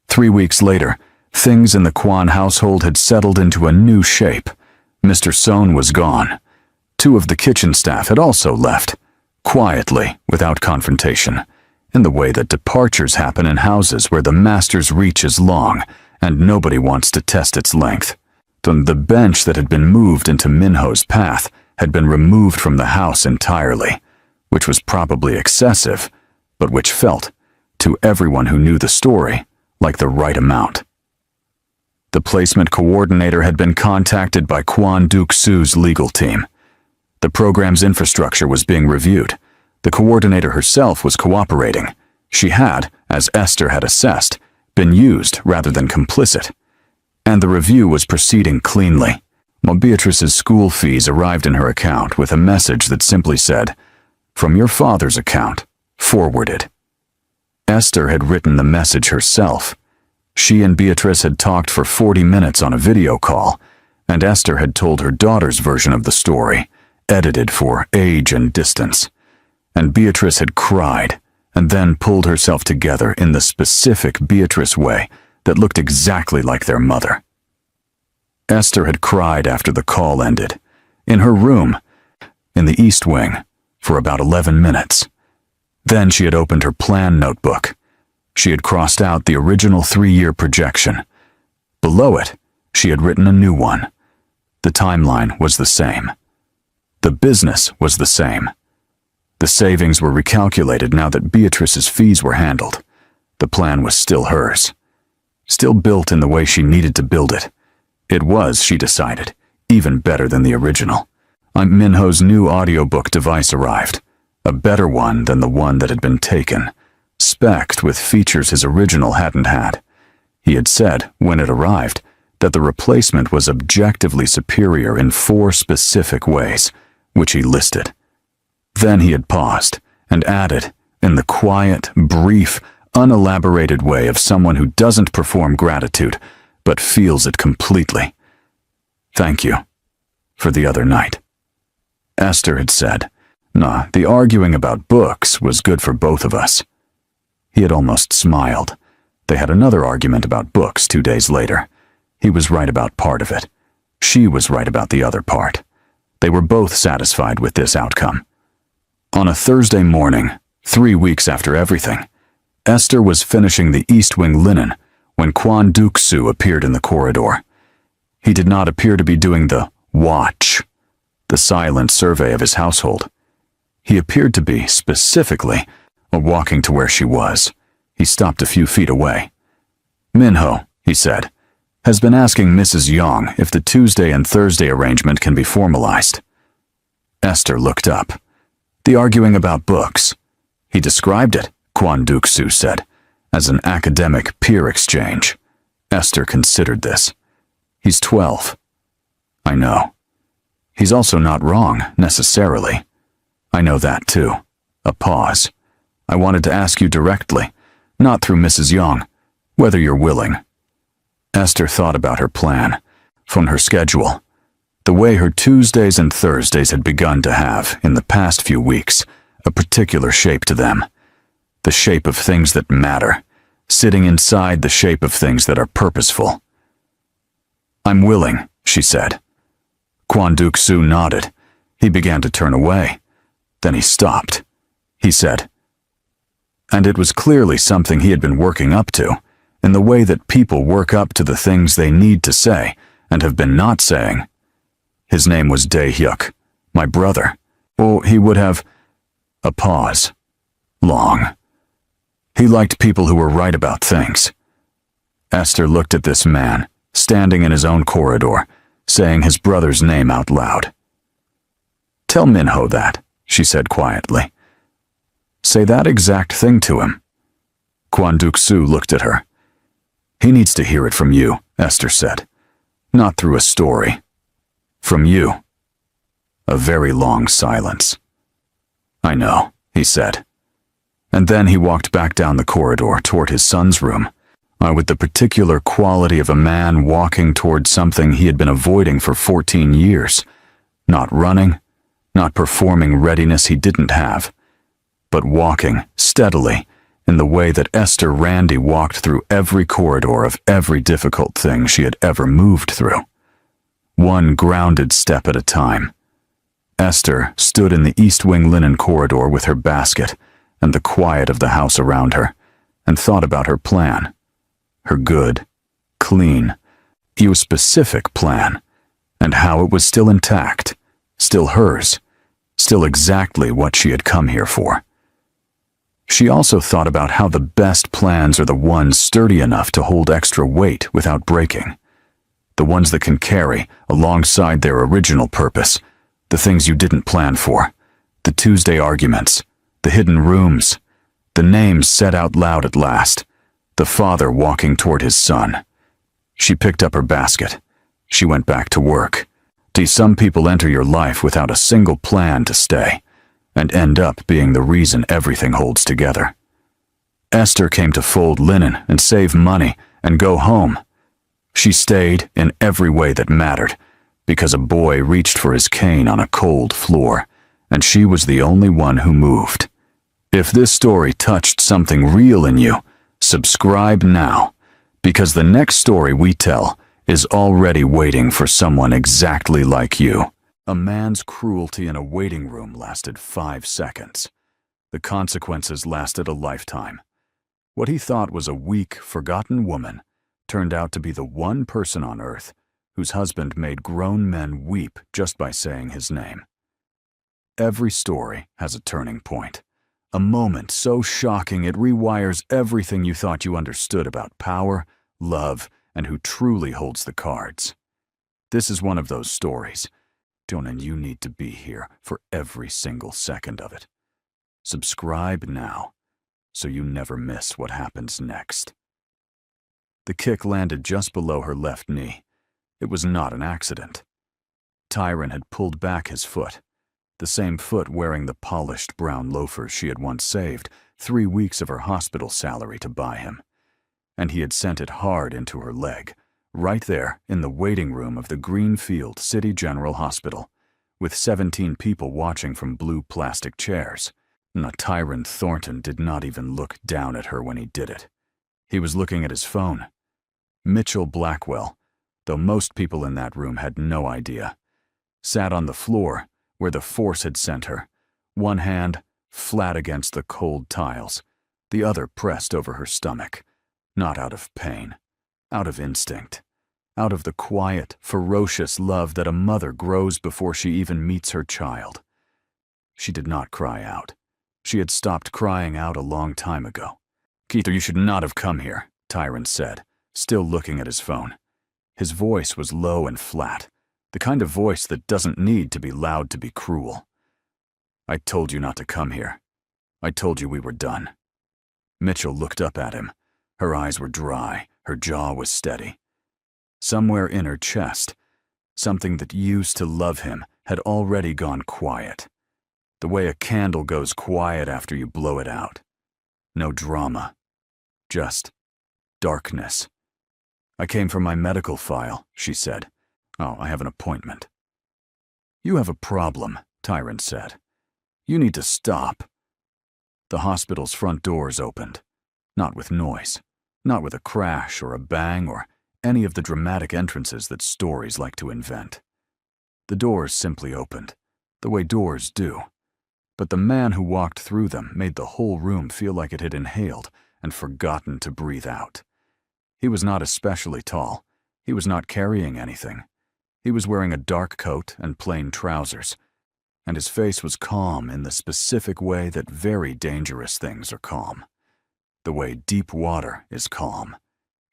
3 weeks later, things in the Kwon household had settled into a new shape. Mr. Sohn was gone. 2 of the kitchen staff had also left, quietly, without confrontation, in the way that departures happen in houses where the master's reach is long and nobody wants to test its length. The bench that had been moved into Min-ho's path had been removed from the house entirely, which was probably excessive, but which felt, to everyone who knew the story, like the right amount. The placement coordinator had been contacted by Kwon Duk-soo's legal team. The program's infrastructure was being reviewed. The coordinator herself was cooperating. She had, as Esther had assessed, been used rather than complicit. And the review was proceeding cleanly. While Beatrice's school fees arrived in her account with a message that simply said, "From your father's account, forwarded." Esther had written the message herself. She and Beatrice had talked for 40 minutes on a video call, and Esther had told her daughter's version of the story, edited for age and distance. And Beatrice had cried, and then pulled herself together in the specific Beatrice way that looked exactly like their mother. Esther had cried after the call ended, in her room, in the East Wing, for about 11 minutes. Then she had opened her plan notebook. She had crossed out the original 3-year projection. Below it, she had written a new one. The timeline was the same. The business was the same. The savings were recalculated now that Beatrice's fees were handled. The plan was still hers. Still built in the way she needed to build it. It was, she decided, even better than the original. Min-ho's new audiobook device arrived. A better one than the one that had been taken, specced with features his original hadn't had. He had said, when it arrived, that the replacement was objectively superior in 4 specific ways, which he listed. Then he had paused and added, in the quiet, brief, unelaborated way of someone who doesn't perform gratitude, but feels it completely. "Thank you for the other night." Esther had said, "Nah, the arguing about books was good for both of us." He had almost smiled. They had another argument about books 2 days later. He was right about part of it. She was right about the other part. They were both satisfied with this outcome. On a Thursday morning, 3 weeks after everything, Esther was finishing the East Wing linen when Kwon Duk-soo appeared in the corridor. He did not appear to be doing the watch, the silent survey of his household. He appeared to be, specifically, walking to where she was. He stopped a few feet away. "Minho," he said, "has been asking Mrs. Yong if the Tuesday and Thursday arrangement can be formalized." Esther looked up. "The arguing about books." He described it, Kwon Duk-soo said, as an academic peer exchange. Esther considered this. "He's 12. "I know. He's also not wrong, necessarily." "I know that, too." A pause. "I wanted to ask you directly, not through Mrs. Yong, whether you're willing." Esther thought about her plan, from her schedule, the way her Tuesdays and Thursdays had begun to have, in the past few weeks, a particular shape to them. The shape of things that matter, sitting inside the shape of things that are purposeful. "I'm willing," she said. Kwon Duk-soo nodded. He began to turn away. Then he stopped. He said, and it was clearly something he had been working up to, in the way that people work up to the things they need to say and have been not saying. His name was Dae-hyuk, my brother. Or he would have... A pause. Long. He liked people who were right about things. Esther looked at this man, standing in his own corridor, saying his brother's name out loud. "Tell Minho that," she said quietly. "Say that exact thing to him." Kwon Duk-soo looked at her. "He needs to hear it from you," Esther said. "Not through a story. From you." A very long silence. "I know," he said. And then he walked back down the corridor toward his son's room, with the particular quality of a man walking toward something he had been avoiding for 14 years. Not running, not performing readiness he didn't have, but walking steadily in the way that Esther Randy walked through every corridor of every difficult thing she had ever moved through. One grounded step at a time. Esther stood in the East Wing linen corridor with her basket and the quiet of the house around her, and thought about her plan. Her good, clean, specific plan, and how it was still intact, still hers, still exactly what she had come here for. She also thought about how the best plans are the ones sturdy enough to hold extra weight without breaking. The ones that can carry, alongside their original purpose, the things you didn't plan for, the Tuesday arguments, the hidden rooms, the names said out loud at last, the father walking toward his son. She picked up her basket. She went back to work. Some people enter your life without a single plan to stay, and end up being the reason everything holds together. Esther came to fold linen and save money and go home. She stayed in every way that mattered, because a boy reached for his cane on a cold floor, and she was the only one who moved. If this story touched something real in you, subscribe now, because the next story we tell is already waiting for someone exactly like you. A man's cruelty in a waiting room lasted 5 seconds. The consequences lasted a lifetime. What he thought was a weak, forgotten woman turned out to be the one person on earth whose husband made grown men weep just by saying his name. Every story has a turning point. A moment so shocking it rewires everything you thought you understood about power, love, and who truly holds the cards. This is one of those stories. And you need to be here for every single second of it. Subscribe now, so you never miss what happens next. The kick landed just below her left knee, It was not an accident. Tyron had pulled back his foot, the same foot wearing the polished brown loafers she had once saved 3 weeks of her hospital salary to buy him, and he had sent it hard into her leg, right there in the waiting room of the Greenfield City General Hospital, with 17 people watching from blue plastic chairs. Tyron Thornton did not even look down at her when he did it. He was looking at his phone. Mitchell Blackwell, though most people in that room had no idea, sat on the floor where the force had sent her, one hand flat against the cold tiles, the other pressed over her stomach, not out of pain, out of instinct, out of the quiet, ferocious love that a mother grows before she even meets her child. She did not cry out. She had stopped crying out a long time ago. "Keith, you should not have come here," Tyron said, still looking at his phone. His voice was low and flat, the kind of voice that doesn't need to be loud to be cruel. "I told you not to come here. I told you we were done." Mitchell looked up at him. Her eyes were dry, her jaw was steady. Somewhere in her chest, something that used to love him had already gone quiet. The way a candle goes quiet after you blow it out. No drama. Just darkness. "I came for my medical file," she said. "Oh, I have an appointment." "You have a problem," Tyron said. "You need to stop." The hospital's front doors opened. Not with noise. Not with a crash or a bang or any of the dramatic entrances that stories like to invent. The doors simply opened, the way doors do. But the man who walked through them made the whole room feel like it had inhaled and forgotten to breathe out. He was not especially tall. He was not carrying anything. He was wearing a dark coat and plain trousers, and his face was calm in the specific way that very dangerous things are calm. The way deep water is calm.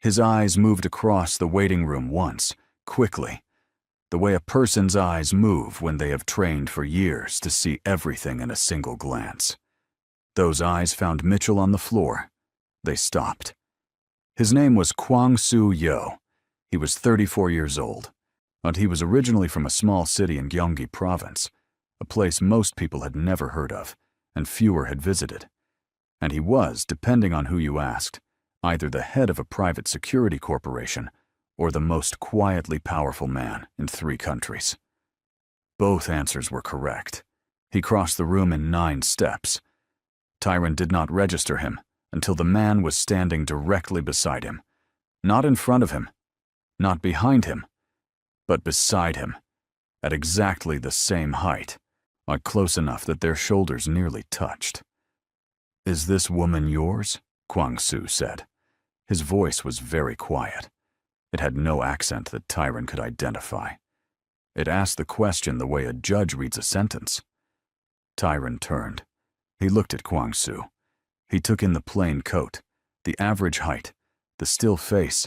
His eyes moved across the waiting room once, quickly, the way a person's eyes move when they have trained for years to see everything in a single glance. Those eyes found Mitchell on the floor. They stopped. His name was Kwang-Soo Yo. He was 34 years old, but he was originally from a small city in Gyeonggi Province, a place most people had never heard of, and fewer had visited. And he was, depending on who you asked, either the head of a private security corporation or the most quietly powerful man in 3 countries. Both answers were correct. He crossed the room in 9 steps. Tyron did not register him until the man was standing directly beside him, not in front of him, not behind him, but beside him, at exactly the same height, close enough that their shoulders nearly touched. "Is this woman yours?" Kwang-Soo said. His voice was very quiet. It had no accent that Tyron could identify. It asked the question the way a judge reads a sentence. Tyron turned. He looked at Kwang-Soo. He took in the plain coat, the average height, the still face,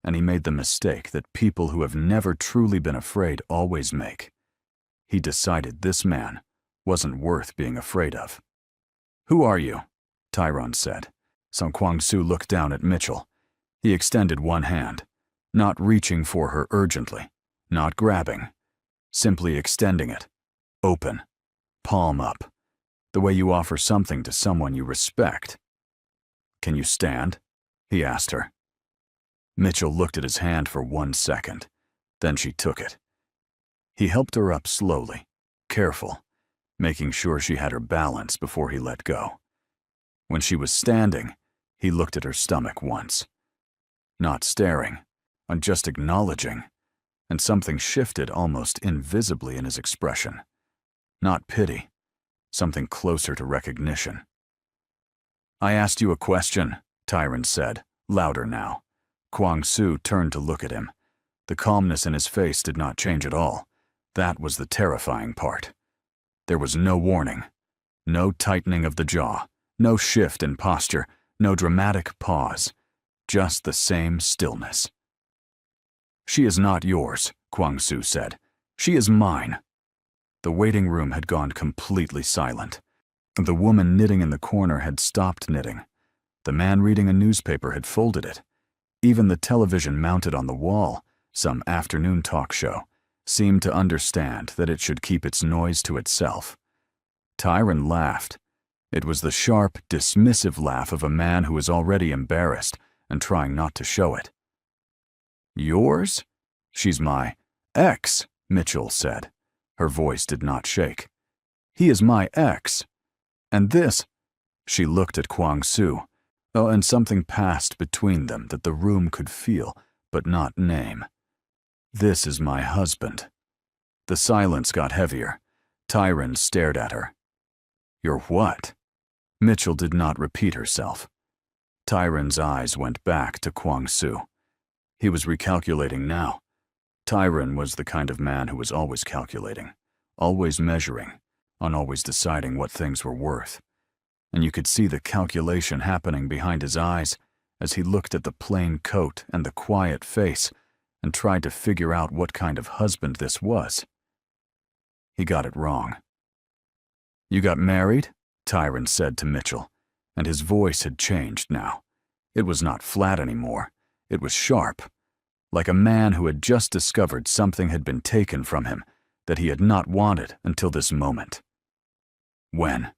and he made the mistake that people who have never truly been afraid always make. He decided this man wasn't worth being afraid of. "Who are you?" Tyron said. So Kwang-Soo looked down at Mitchell. He extended one hand, not reaching for her urgently, not grabbing, simply extending it, open, palm up, the way you offer something to someone you respect. "Can you stand?" he asked her. Mitchell looked at his hand for 1 second, then she took it. He helped her up slowly, careful, making sure she had her balance before he let go. When she was standing, he looked at her stomach once. Not staring, just acknowledging, and something shifted almost invisibly in his expression. Not pity, something closer to recognition. "I asked you a question," Tyron said, louder now. Kwang-Soo turned to look at him. The calmness in his face did not change at all. That was the terrifying part. There was no warning, no tightening of the jaw, no shift in posture, no dramatic pause, just the same stillness. "She is not yours," Kwang-Soo said. "She is mine." The waiting room had gone completely silent. The woman knitting in the corner had stopped knitting. The man reading a newspaper had folded it. Even the television mounted on the wall, some afternoon talk show, seemed to understand that it should keep its noise to itself. Tyron laughed. It was the sharp, dismissive laugh of a man who is already embarrassed and trying not to show it. "Yours? She's my ex," Mitchell said. Her voice did not shake. "He is my ex. And this—" She looked at Kwang-soo. Oh, and something passed between them that the room could feel, but not name. "This is my husband." The silence got heavier. Tyron stared at her. "You're what?" Mitchell did not repeat herself. Tyron's eyes went back to Kwang-soo. He was recalculating now. Tyron was the kind of man who was always calculating, always measuring, on always deciding what things were worth. And you could see the calculation happening behind his eyes as he looked at the plain coat and the quiet face and tried to figure out what kind of husband this was. He got it wrong. "You got married?" Tyron said to Mitchell, and his voice had changed now. It was not flat anymore. It was sharp, like a man who had just discovered something had been taken from him that he had not wanted until this moment. "When?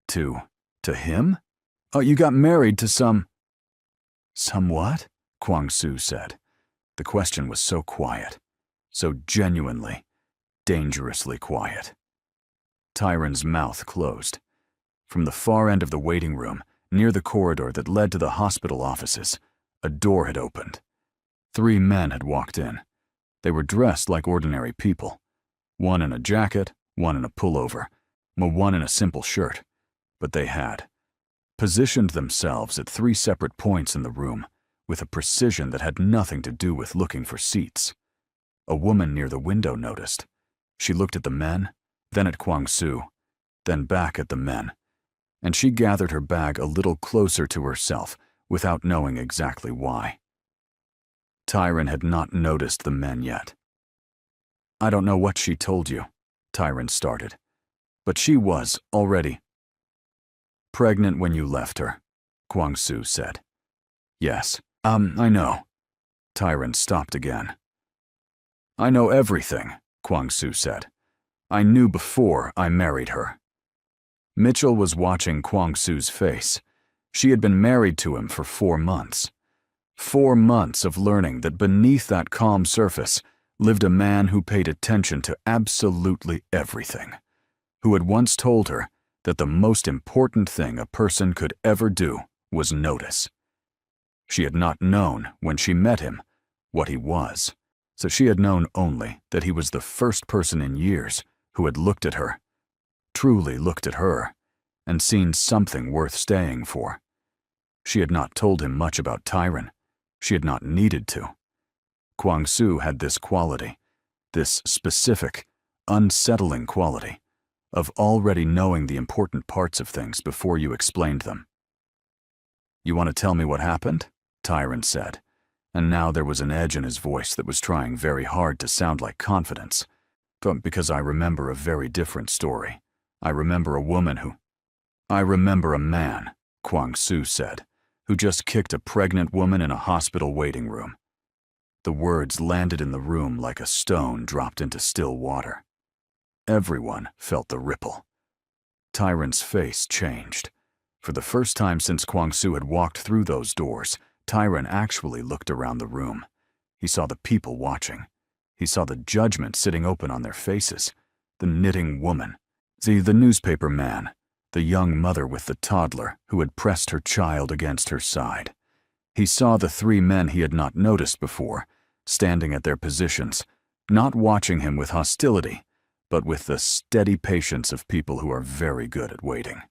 To him? Oh, you got married to some—" "Some what?" Kwang-soo said. The question was so quiet, so genuinely, dangerously quiet. Tyron's mouth closed. From the far end of the waiting room, near the corridor that led to the hospital offices, a door had opened. 3 men had walked in. They were dressed like ordinary people. One in a jacket, one in a pullover, one in a simple shirt. But they had positioned themselves at 3 separate points in the room with a precision that had nothing to do with looking for seats. A woman near the window noticed. She looked at the men, then at Kwang-soo, then back at the men, and she gathered her bag a little closer to herself without knowing exactly why. Tyron had not noticed the men yet. "I don't know what she told you," Tyron started, "but she was already pregnant when you left her," Kwang-soo said. "Yes, I know." Tyron stopped again. "I know everything," Kwang-soo said. "I knew before I married her." Mitchell was watching Kwang-soo's face. She had been married to him for 4 months. 4 months of learning that beneath that calm surface lived a man who paid attention to absolutely everything, who had once told her that the most important thing a person could ever do was notice. She had not known, when she met him, what he was, so she had known only that he was the first person in years who had looked at her, truly looked at her, and seen something worth staying for. She had not told him much about Tyron. She had not needed to. Kwang-soo had this quality, this specific, unsettling quality, of already knowing the important parts of things before you explained them. "You want to tell me what happened?" Tyron said, and now there was an edge in his voice that was trying very hard to sound like confidence. But because I remember a very different story. I remember a woman who— "I remember a man," Kwang-soo said, "who just kicked a pregnant woman in a hospital waiting room." The words landed in the room like a stone dropped into still water. Everyone felt the ripple. Tyron's face changed. For the first time since Kwang-soo had walked through those doors, Tyron actually looked around the room. He saw the people watching. He saw the judgment sitting open on their faces, the knitting woman, the newspaper man, the young mother with the toddler who had pressed her child against her side. He saw the 3 men he had not noticed before, standing at their positions, not watching him with hostility, but with the steady patience of people who are very good at waiting.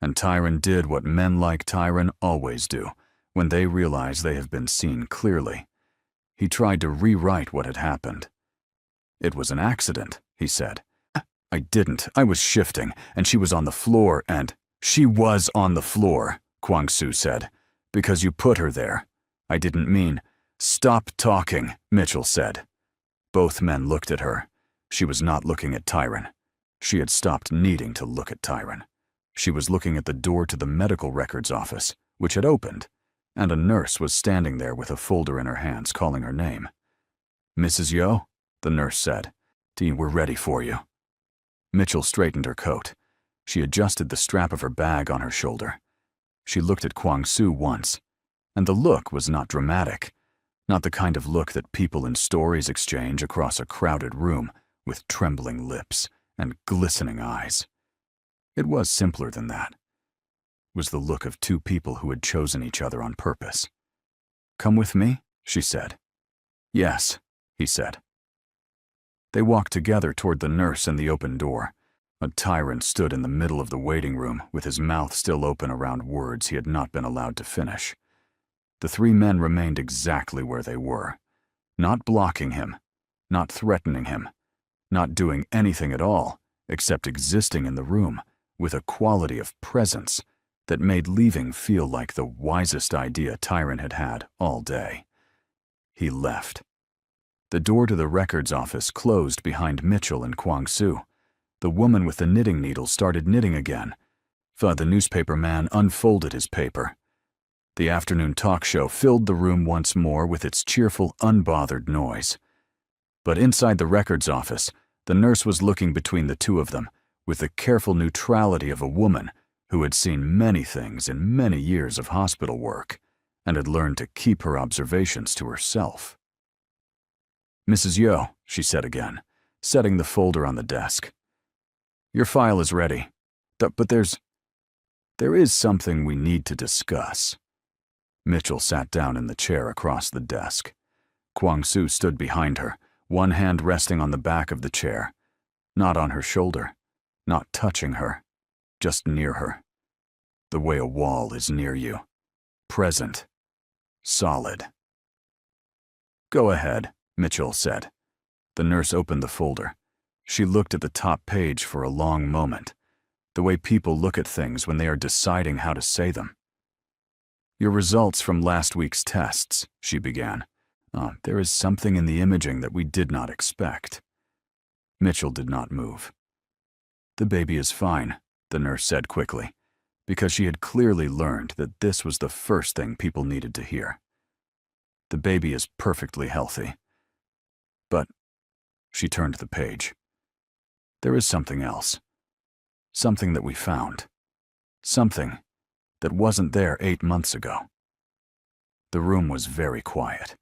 And Tyron did what men like Tyron always do when they realize they have been seen clearly. He tried to rewrite what had happened. "It was an accident," he said. "I didn't. I was shifting, and she was on the floor, and—" "She was on the floor," Kwang-soo said, "because you put her there. I didn't mean—" "Stop talking," Mitchell said. Both men looked at her. She was not looking at Tyron. She had stopped needing to look at Tyron. She was looking at the door to the medical records office, which had opened, and a nurse was standing there with a folder in her hands calling her name. Mrs. Yo, the nurse said. We're ready for you. Mitchell straightened her coat. She adjusted the strap of her bag on her shoulder. She looked at Kwang-soo once, and the look was not dramatic, not the kind of look that people in stories exchange across a crowded room with trembling lips and glistening eyes. It was simpler than that. It was the look of two people who had chosen each other on purpose. Come with me, she said. Yes, he said. They walked together toward the nurse and the open door. A tyrant stood in the middle of the waiting room with his mouth still open around words he had not been allowed to finish. The three men remained exactly where they were, not blocking him, not threatening him, not doing anything at all except existing in the room with a quality of presence that made leaving feel like the wisest idea Tyrant had had all day. He left. The door to the records office closed behind Mitchell and Kwang-soo. The woman with the knitting needle started knitting again. The newspaper man unfolded his paper. The afternoon talk show filled the room once more with its cheerful, unbothered noise. But inside the records office, the nurse was looking between the two of them with the careful neutrality of a woman who had seen many things in many years of hospital work and had learned to keep her observations to herself. Mrs. Yo, she said again, setting the folder on the desk. Your file is ready, but there is something we need to discuss. Mitchell sat down in the chair across the desk. Kwang-soo stood behind her, one hand resting on the back of the chair, not on her shoulder, not touching her, just near her. The way a wall is near you. Present. Solid. Go ahead, Mitchell said. The nurse opened the folder. She looked at the top page for a long moment, the way people look at things when they are deciding how to say them. Your results from last week's tests, she began. There is something in the imaging that we did not expect. Mitchell did not move. The baby is fine, the nurse said quickly, because she had clearly learned that this was the first thing people needed to hear. The baby is perfectly healthy. But she turned the page. There is something else. Something that we found. Something that wasn't there 8 months ago. The room was very quiet.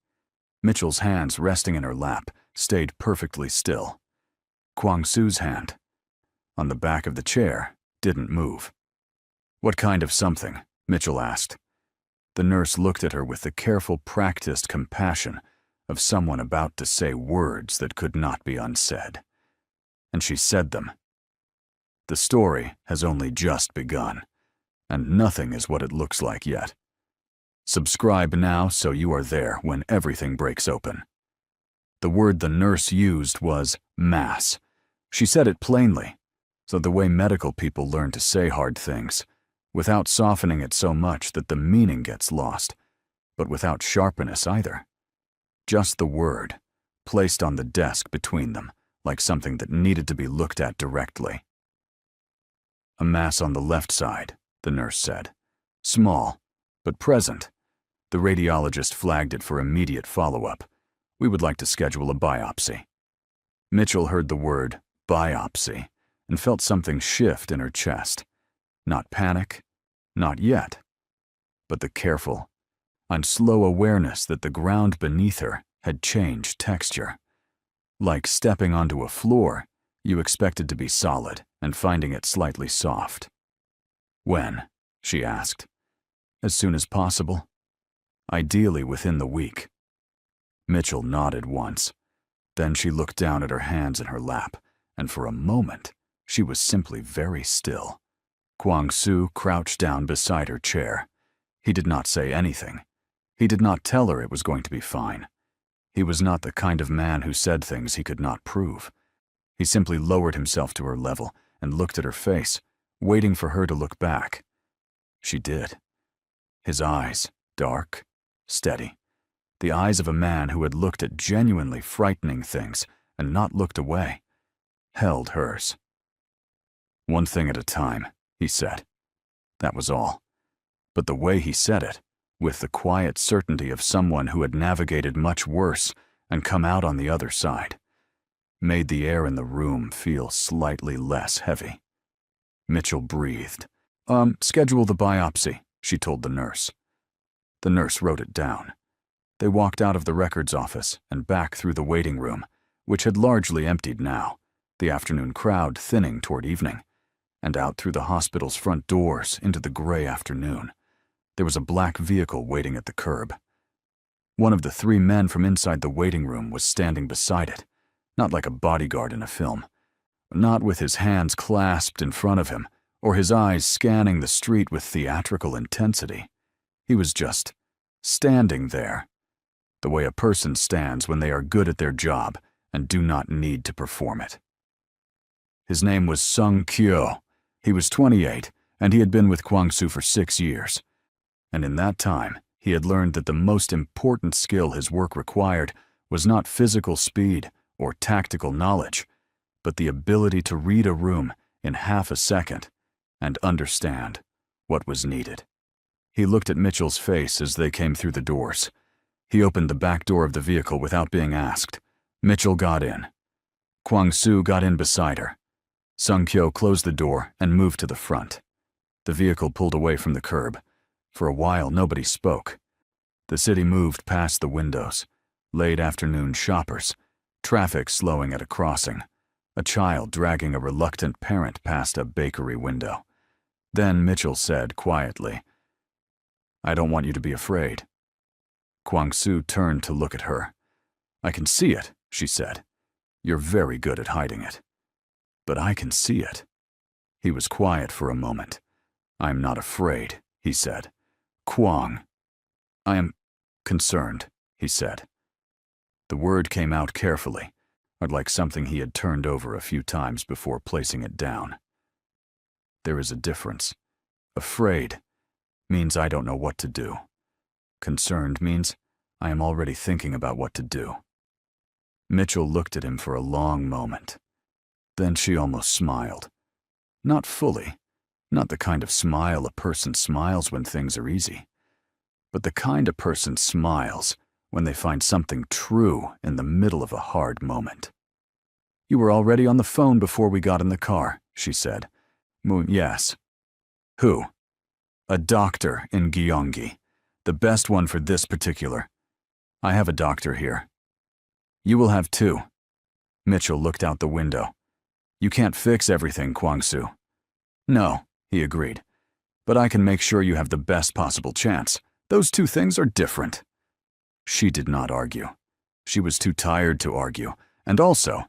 Mitchell's hands resting in her lap stayed perfectly still. Kwang-soo's hand, on the back of the chair, didn't move. What kind of something? Mitchell asked. The nurse looked at her with the careful, practiced compassion of someone about to say words that could not be unsaid. And she said them. The story has only just begun, and nothing is what it looks like yet. Subscribe now so you are there when everything breaks open. The word the nurse used was mass. She said it plainly, so the way medical people learn to say hard things, without softening it so much that the meaning gets lost, but without sharpness either. Just the word, placed on the desk between them, like something that needed to be looked at directly. A mass on the left side, the nurse said. Small, but present. The radiologist flagged it for immediate follow-up. We would like to schedule a biopsy. Mitchell heard the word biopsy and felt something shift in her chest. Not panic, not yet, but the careful and slow awareness that the ground beneath her had changed texture. Like stepping onto a floor you expected to be solid and finding it slightly soft. When? She asked. As soon as possible. Ideally within the week. Mitchell nodded once. Then she looked down at her hands in her lap, and for a moment she was simply very still. Kwang-soo crouched down beside her chair. He did not say anything. He did not tell her it was going to be fine. He was not the kind of man who said things he could not prove. He simply lowered himself to her level and looked at her face, waiting for her to look back. She did. His eyes, dark, steady. The eyes of a man who had looked at genuinely frightening things and not looked away, held hers. One thing at a time, he said. That was all. But the way he said it, with the quiet certainty of someone who had navigated much worse and come out on the other side, made the air in the room feel slightly less heavy. Mitchell breathed. Schedule the biopsy, she told the nurse. The nurse wrote it down. They walked out of the records office and back through the waiting room, which had largely emptied now, the afternoon crowd thinning toward evening, and out through the hospital's front doors into the gray afternoon. There was a black vehicle waiting at the curb. One of the three men from inside the waiting room was standing beside it, not like a bodyguard in a film, not with his hands clasped in front of him or his eyes scanning the street with theatrical intensity. He was just standing there, the way a person stands when they are good at their job and do not need to perform it. His name was Sung Kyo. He was 28, and he had been with Kwang-soo for 6 years. And in that time, he had learned that the most important skill his work required was not physical speed or tactical knowledge, but the ability to read a room in half a second and understand what was needed. He looked at Mitchell's face as they came through the doors. He opened the back door of the vehicle without being asked. Mitchell got in. Kwang-soo got in beside her. Sung-kyo closed the door and moved to the front. The vehicle pulled away from the curb. For a while, nobody spoke. The city moved past the windows. Late afternoon shoppers, traffic slowing at a crossing, a child dragging a reluctant parent past a bakery window. Then Mitchell said quietly, "I don't want you to be afraid." Kwang-soo turned to look at her. "I can see it," she said. "You're very good at hiding it." "But I can see it." He was quiet for a moment. "I'm not afraid," he said. "Kwang." "I am concerned," he said. The word came out carefully, like something he had turned over a few times before placing it down. There is a difference. Afraid means I don't know what to do. Concerned means I am already thinking about what to do. Mitchell looked at him for a long moment. Then she almost smiled. Not fully, not the kind of smile a person smiles when things are easy, but the kind a person smiles when they find something true in the middle of a hard moment. "You were already on the phone before we got in the car," she said. "Yes." "Who?" "A doctor in Gyeonggi. The best one for this particular. I have a doctor here." "You will have two." Mitchell looked out the window. "You can't fix everything, Kwang-soo." "No," he agreed. "But I can make sure you have the best possible chance. Those two things are different." She did not argue. She was too tired to argue, and also,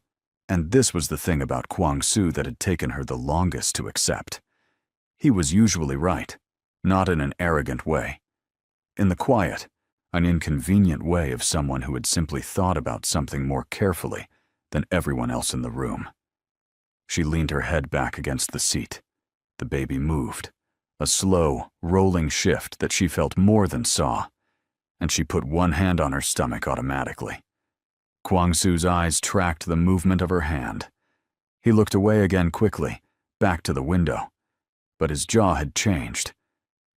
and this was the thing about Kwang-soo that had taken her the longest to accept, he was usually right, not in an arrogant way. In the quiet, an inconvenient way of someone who had simply thought about something more carefully than everyone else in the room. She leaned her head back against the seat. The baby moved, a slow, rolling shift that she felt more than saw, and she put one hand on her stomach automatically. Kwang-soo's eyes tracked the movement of her hand. He looked away again quickly, back to the window, but his jaw had changed,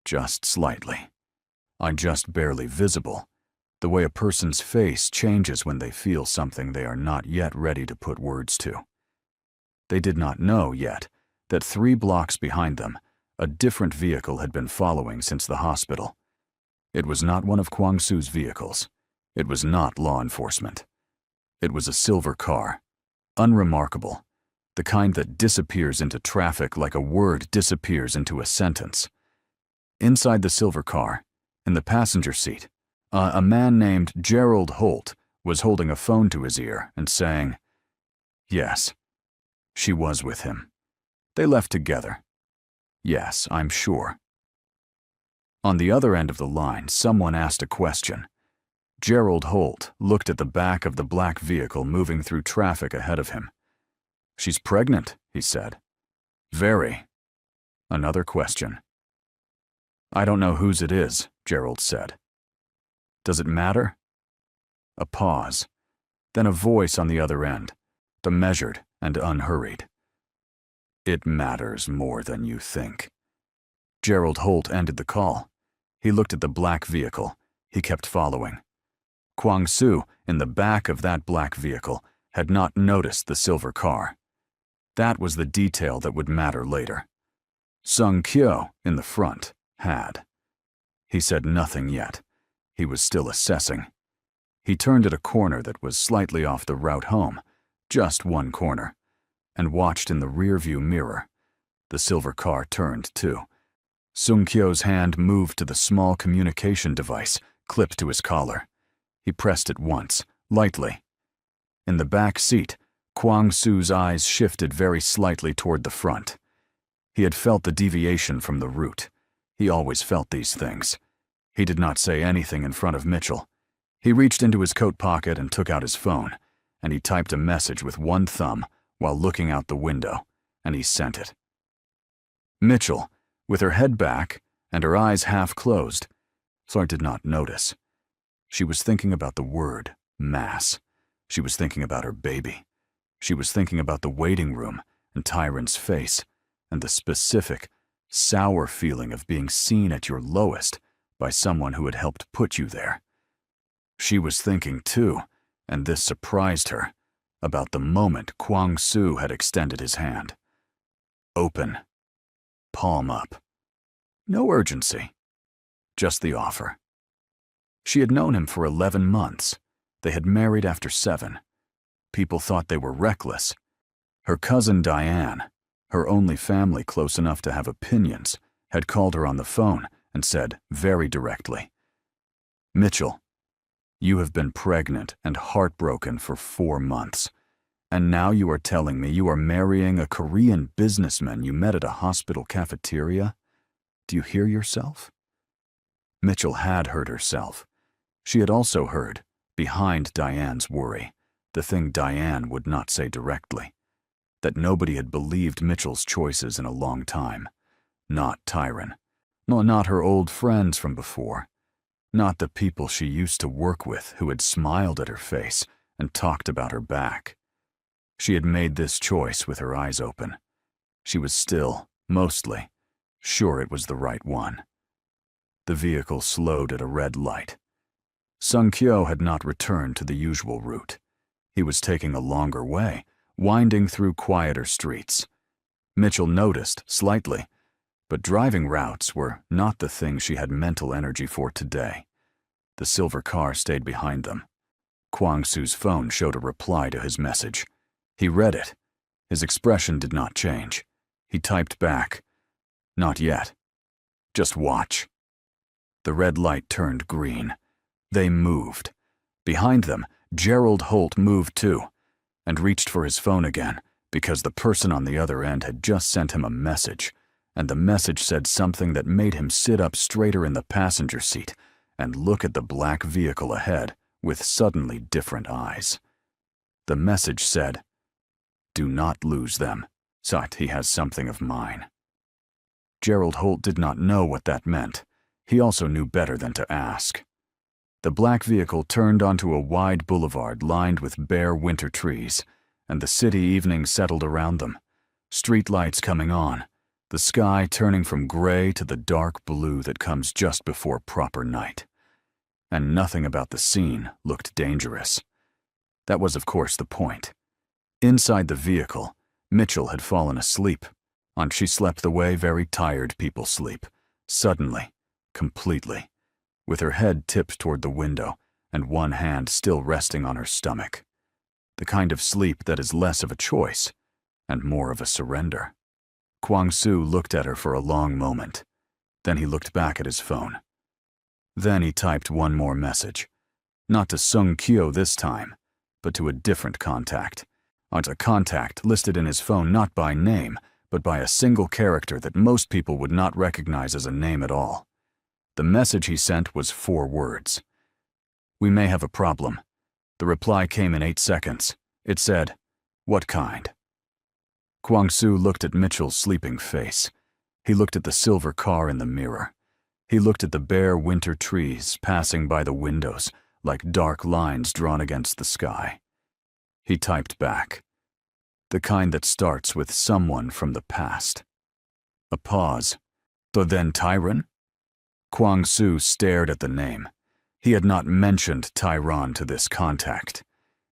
just slightly. Just barely visible, the way a person's face changes when they feel something they are not yet ready to put words to. They did not know yet that 3 blocks behind them, a different vehicle had been following since the hospital. It was not one of Kwang-soo's vehicles. It was not law enforcement. It was a silver car, unremarkable, the kind that disappears into traffic like a word disappears into a sentence. Inside the silver car, in the passenger seat, a man named Gerald Holt was holding a phone to his ear and saying, "Yes, she was with him. They left together. Yes, I'm sure." On the other end of the line, someone asked a question. Gerald Holt looked at the back of the black vehicle moving through traffic ahead of him. "She's pregnant," he said. "Very." Another question. "I don't know whose it is," Gerald said. "Does it matter?" A pause, then a voice on the other end, the measured and unhurried. "It matters more than you think." Gerald Holt ended the call. He looked at the black vehicle. He kept following. Kwang-soo, in the back of that black vehicle, had not noticed the silver car. That was the detail that would matter later. Sung-kyo, in the front, had. He said nothing yet. He was still assessing. He turned at a corner that was slightly off the route home, just one corner, and watched in the rearview mirror. The silver car turned too. Sung-kyo's hand moved to the small communication device clipped to his collar. He pressed it once, lightly. In the back seat, Kwang-soo's eyes shifted very slightly toward the front. He had felt the deviation from the route. He always felt these things. He did not say anything in front of Mitchell. He reached into his coat pocket and took out his phone, and he typed a message with one thumb while looking out the window, and he sent it. Mitchell, with her head back and her eyes half closed, so I did not notice. She was thinking about the word, mass. She was thinking about her baby. She was thinking about the waiting room and Tyron's face and the specific, sour feeling of being seen at your lowest by someone who had helped put you there. She was thinking too, and this surprised her, about the moment Kwang-soo had extended his hand. Open. Palm up. No urgency. Just the offer. She had known him for 11 months. They had married after 7. People thought they were reckless. Her cousin Diane, her only family close enough to have opinions, had called her on the phone and said very directly, "Mitchell, you have been pregnant and heartbroken for 4 months, and now you are telling me you are marrying a Korean businessman you met at a hospital cafeteria? Do you hear yourself?" Mitchell had heard herself. She had also heard, behind Diane's worry, the thing Diane would not say directly, that nobody had believed Mitchell's choices in a long time. Not Tyron. No, not her old friends from before. Not the people she used to work with who had smiled at her face and talked about her back. She had made this choice with her eyes open. She was still, mostly, sure it was the right one. The vehicle slowed at a red light. Sung-kyo had not returned to the usual route. He was taking a longer way, winding through quieter streets. Mitchell noticed, slightly, but driving routes were not the thing she had mental energy for today. The silver car stayed behind them. Kwang-soo's phone showed a reply to his message. He read it. His expression did not change. He typed back, "Not yet. Just watch." The red light turned green. They moved. Behind them, Gerald Holt moved too, and reached for his phone again because the person on the other end had just sent him a message, and the message said something that made him sit up straighter in the passenger seat and look at the black vehicle ahead with suddenly different eyes. The message said, "Do not lose them. Sight, he has something of mine." Gerald Holt did not know what that meant. He also knew better than to ask. The black vehicle turned onto a wide boulevard lined with bare winter trees, and the city evening settled around them. Street lights coming on, the sky turning from gray to the dark blue that comes just before proper night. And nothing about the scene looked dangerous. That was, of course, the point. Inside the vehicle, Mitchell had fallen asleep, and she slept the way very tired people sleep, suddenly, completely, with her head tipped toward the window and one hand still resting on her stomach. The kind of sleep that is less of a choice and more of a surrender. Kwang-soo looked at her for a long moment. Then he looked back at his phone. Then he typed one more message. Not to Sung-kyo this time, but to a different contact. A contact listed in his phone not by name, but by a single character that most people would not recognize as a name at all. The message he sent was 4 words. "We may have a problem." The reply came in 8 seconds. It said, "What kind?" Kwang-soo looked at Mitchell's sleeping face. He looked at the silver car in the mirror. He looked at the bare winter trees passing by the windows like dark lines drawn against the sky. He typed back, "The kind that starts with someone from the past." A pause. "So then Tyron?" Kwang-soo stared at the name. He had not mentioned Tyron to this contact.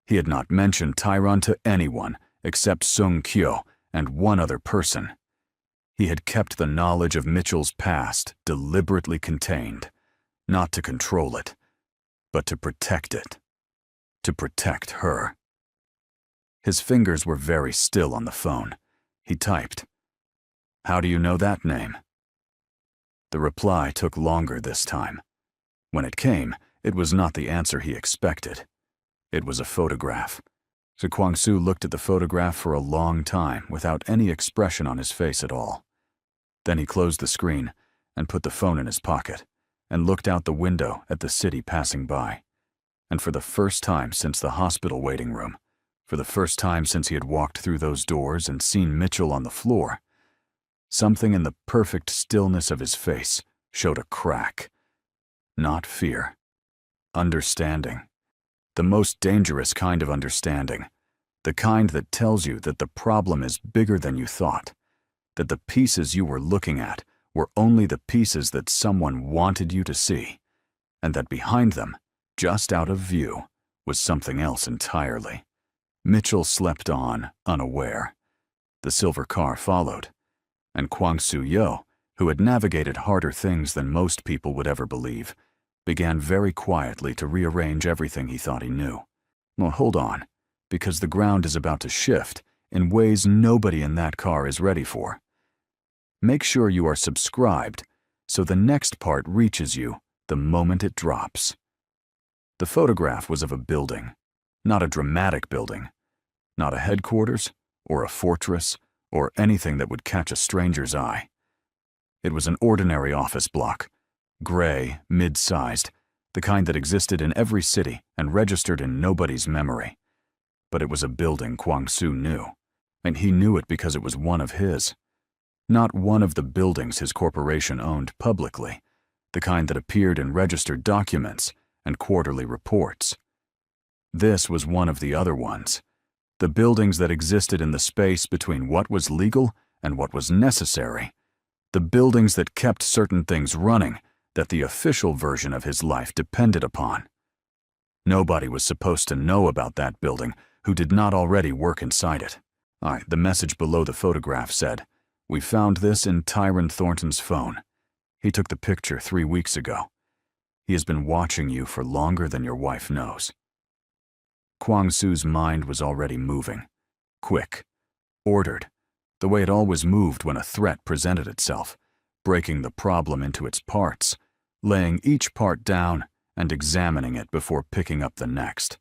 He had not mentioned Tyron to anyone except Sung Kyo and one other person. He had kept the knowledge of Mitchell's past deliberately contained, not to control it, but to protect it. To protect her. His fingers were very still on the phone. He typed, "How do you know that name?" The reply took longer this time. When it came, it was not the answer he expected. It was a photograph. So Kwang-soo looked at the photograph for a long time without any expression on his face at all. Then he closed the screen and put the phone in his pocket and looked out the window at the city passing by. And for the first time since the hospital waiting room, for the first time since he had walked through those doors and seen Mitchell on the floor, something in the perfect stillness of his face showed a crack. Not fear. Understanding. The most dangerous kind of understanding. The kind that tells you that the problem is bigger than you thought. That the pieces you were looking at were only the pieces that someone wanted you to see. And that behind them, just out of view, was something else entirely. Mitchell slept on, unaware. The silver car followed. And Kwang-soo Yo, who had navigated harder things than most people would ever believe, began very quietly to rearrange everything he thought he knew. Well, hold on, because the ground is about to shift in ways nobody in that car is ready for. Make sure you are subscribed so the next part reaches you the moment it drops. The photograph was of a building, not a dramatic building, not a headquarters or a fortress or anything that would catch a stranger's eye. It was an ordinary office block, gray, mid-sized, the kind that existed in every city and registered in nobody's memory. But it was a building Kwang-soo knew, and he knew it because it was one of his. Not one of the buildings his corporation owned publicly, the kind that appeared in registered documents and quarterly reports. This was one of the other ones, the buildings that existed in the space between what was legal and what was necessary, the buildings that kept certain things running that the official version of his life depended upon. Nobody was supposed to know about that building who did not already work inside it. The message below the photograph said, "We found this in Tyron Thornton's phone. He took the picture 3 weeks ago. He has been watching you for longer than your wife knows." Kwang-soo's mind was already moving. Quick. Ordered. The way it always moved when a threat presented itself, breaking the problem into its parts, laying each part down and examining it before picking up the next.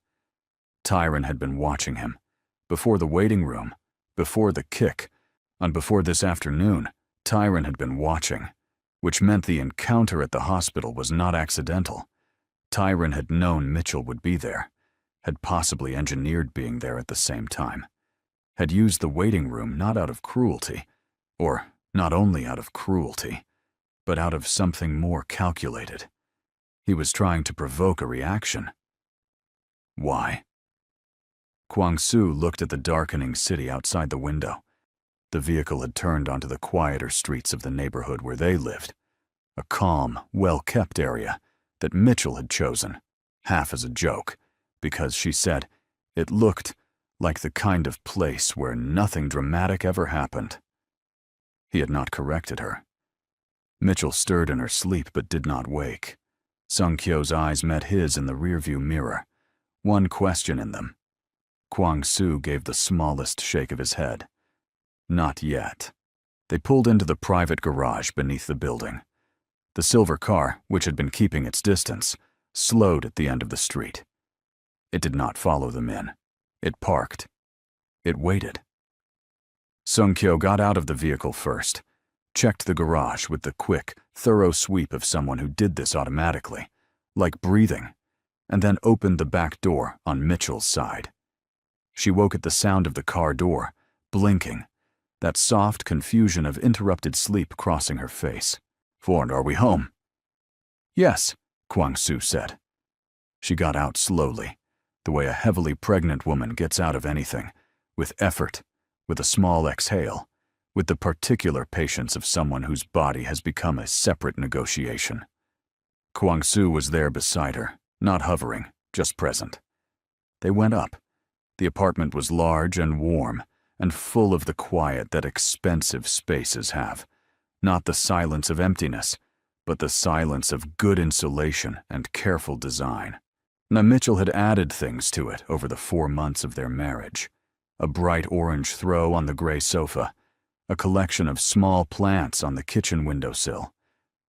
Tyron had been watching him. Before the waiting room, before the kick, and before this afternoon, Tyron had been watching, which meant the encounter at the hospital was not accidental. Tyron had known Mitchell would be there, had possibly engineered being there at the same time, had used the waiting room not out of cruelty, or not only out of cruelty, but out of something more calculated. He was trying to provoke a reaction. Why? Kwang-soo looked at the darkening city outside the window. The vehicle had turned onto the quieter streets of the neighborhood where they lived, a calm, well-kept area that Mitchell had chosen, half as a joke, because she said it looked like the kind of place where nothing dramatic ever happened. He had not corrected her. Mitchell stirred in her sleep but did not wake. Sung Kyo's eyes met his in the rearview mirror, one question in them. Kwang-soo gave the smallest shake of his head. Not yet. They pulled into the private garage beneath the building. The silver car, which had been keeping its distance, slowed at the end of the street. It did not follow them in. It parked. It waited. Sung Kyo got out of the vehicle first, checked the garage with the quick, thorough sweep of someone who did this automatically, like breathing, and then opened the back door on Mitchell's side. She woke at the sound of the car door, blinking, that soft confusion of interrupted sleep crossing her face. "Ford, are we home?" "Yes," Kwang-soo said. She got out slowly, the way a heavily pregnant woman gets out of anything, with effort, with a small exhale, with the particular patience of someone whose body has become a separate negotiation. Kwang-soo was there beside her, not hovering, just present. They went up. The apartment was large and warm, and full of the quiet that expensive spaces have. Not the silence of emptiness, but the silence of good insulation and careful design. Now Mitchell had added things to it over the 4 months of their marriage. A bright orange throw on the gray sofa, a collection of small plants on the kitchen windowsill,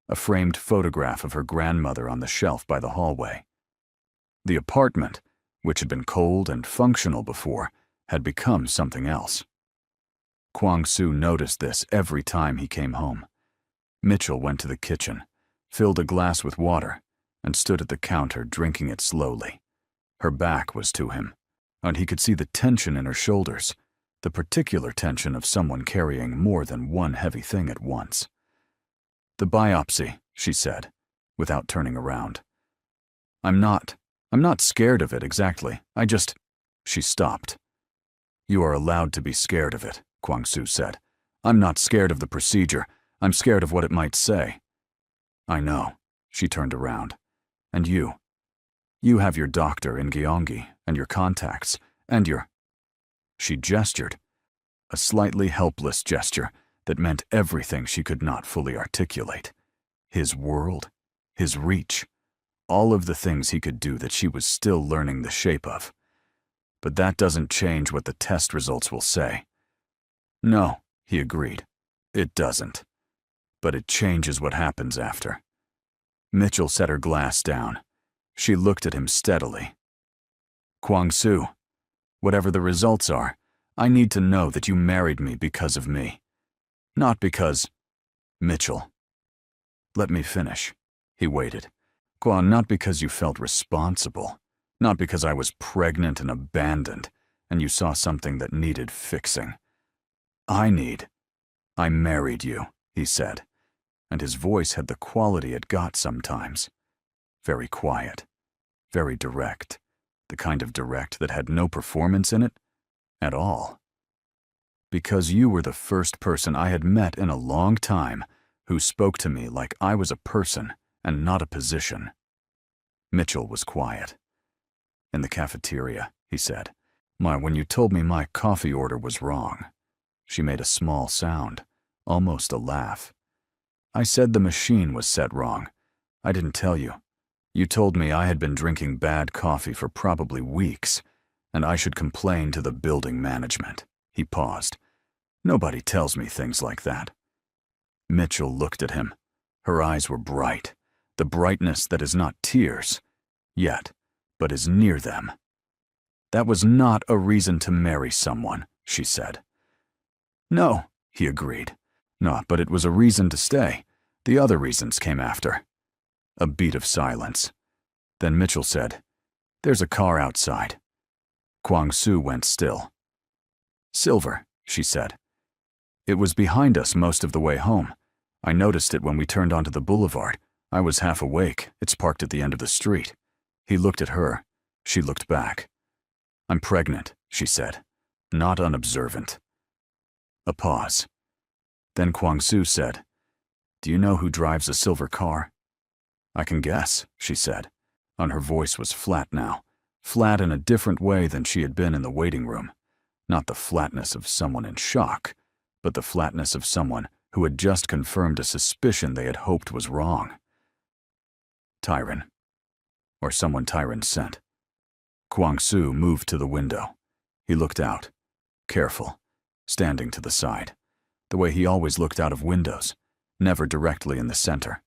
a framed photograph of her grandmother on the shelf by the hallway. The apartment, which had been cold and functional before, had become something else. Kwang-soo noticed this every time he came home. Mitchell went to the kitchen, filled a glass with water, and stood at the counter drinking it slowly. Her back was to him, and he could see the tension in her shoulders, the particular tension of someone carrying more than one heavy thing at once. "The biopsy," she said, without turning around. I'm not scared of it exactly. She stopped. "You are allowed to be scared of it," Kwang-soo said. "I'm not scared of the procedure. I'm scared of what it might say." "I know." She turned around. "And you? You have your doctor in Gyeonggi, and your contacts, and your—" She gestured, a slightly helpless gesture that meant everything she could not fully articulate. His world, his reach, all of the things he could do that she was still learning the shape of. "But that doesn't change what the test results will say." "No," he agreed. "It doesn't. But it changes what happens after." Mitchell set her glass down. She looked at him steadily. "Kwang-soo, whatever the results are, I need to know that you married me because of me. Not because—" "Mitchell, let me finish." He waited. "Kwang, not because you felt responsible. Not because I was pregnant and abandoned, and you saw something that needed fixing. I married you," he said, and his voice had the quality it got sometimes. Very quiet, very direct, the kind of direct that had no performance in it at all. "Because you were the first person I had met in a long time who spoke to me like I was a person and not a position." Mitchell was quiet. "In the cafeteria," he said, when you told me my coffee order was wrong." She made a small sound, almost a laugh. "I said the machine was set wrong. I didn't tell you. You told me I had been drinking bad coffee for probably weeks, and I should complain to the building management." He paused. "Nobody tells me things like that." Mitchell looked at him. Her eyes were bright, the brightness that is not tears, yet, but is near them. "That was not a reason to marry someone," she said. "No," he agreed. "No, but it was a reason to stay. The other reasons came after." A beat of silence. Then Mitchell said, "There's a car outside." Kwang-soo went still. "Silver," she said. "It was behind us most of the way home. I noticed it when we turned onto the boulevard. I was half awake. It's parked at the end of the street." He looked at her. She looked back. "I'm pregnant," she said, not unobservant. A pause. Then Kwang-soo said, "Do you know who drives a silver car?" "I can guess," she said, and her voice was flat now, flat in a different way than she had been in the waiting room. Not the flatness of someone in shock, but the flatness of someone who had just confirmed a suspicion they had hoped was wrong. Tyron. Or someone Tyron sent. Kwang-soo moved to the window. He looked out, careful, standing to the side, the way he always looked out of windows, never directly in the center.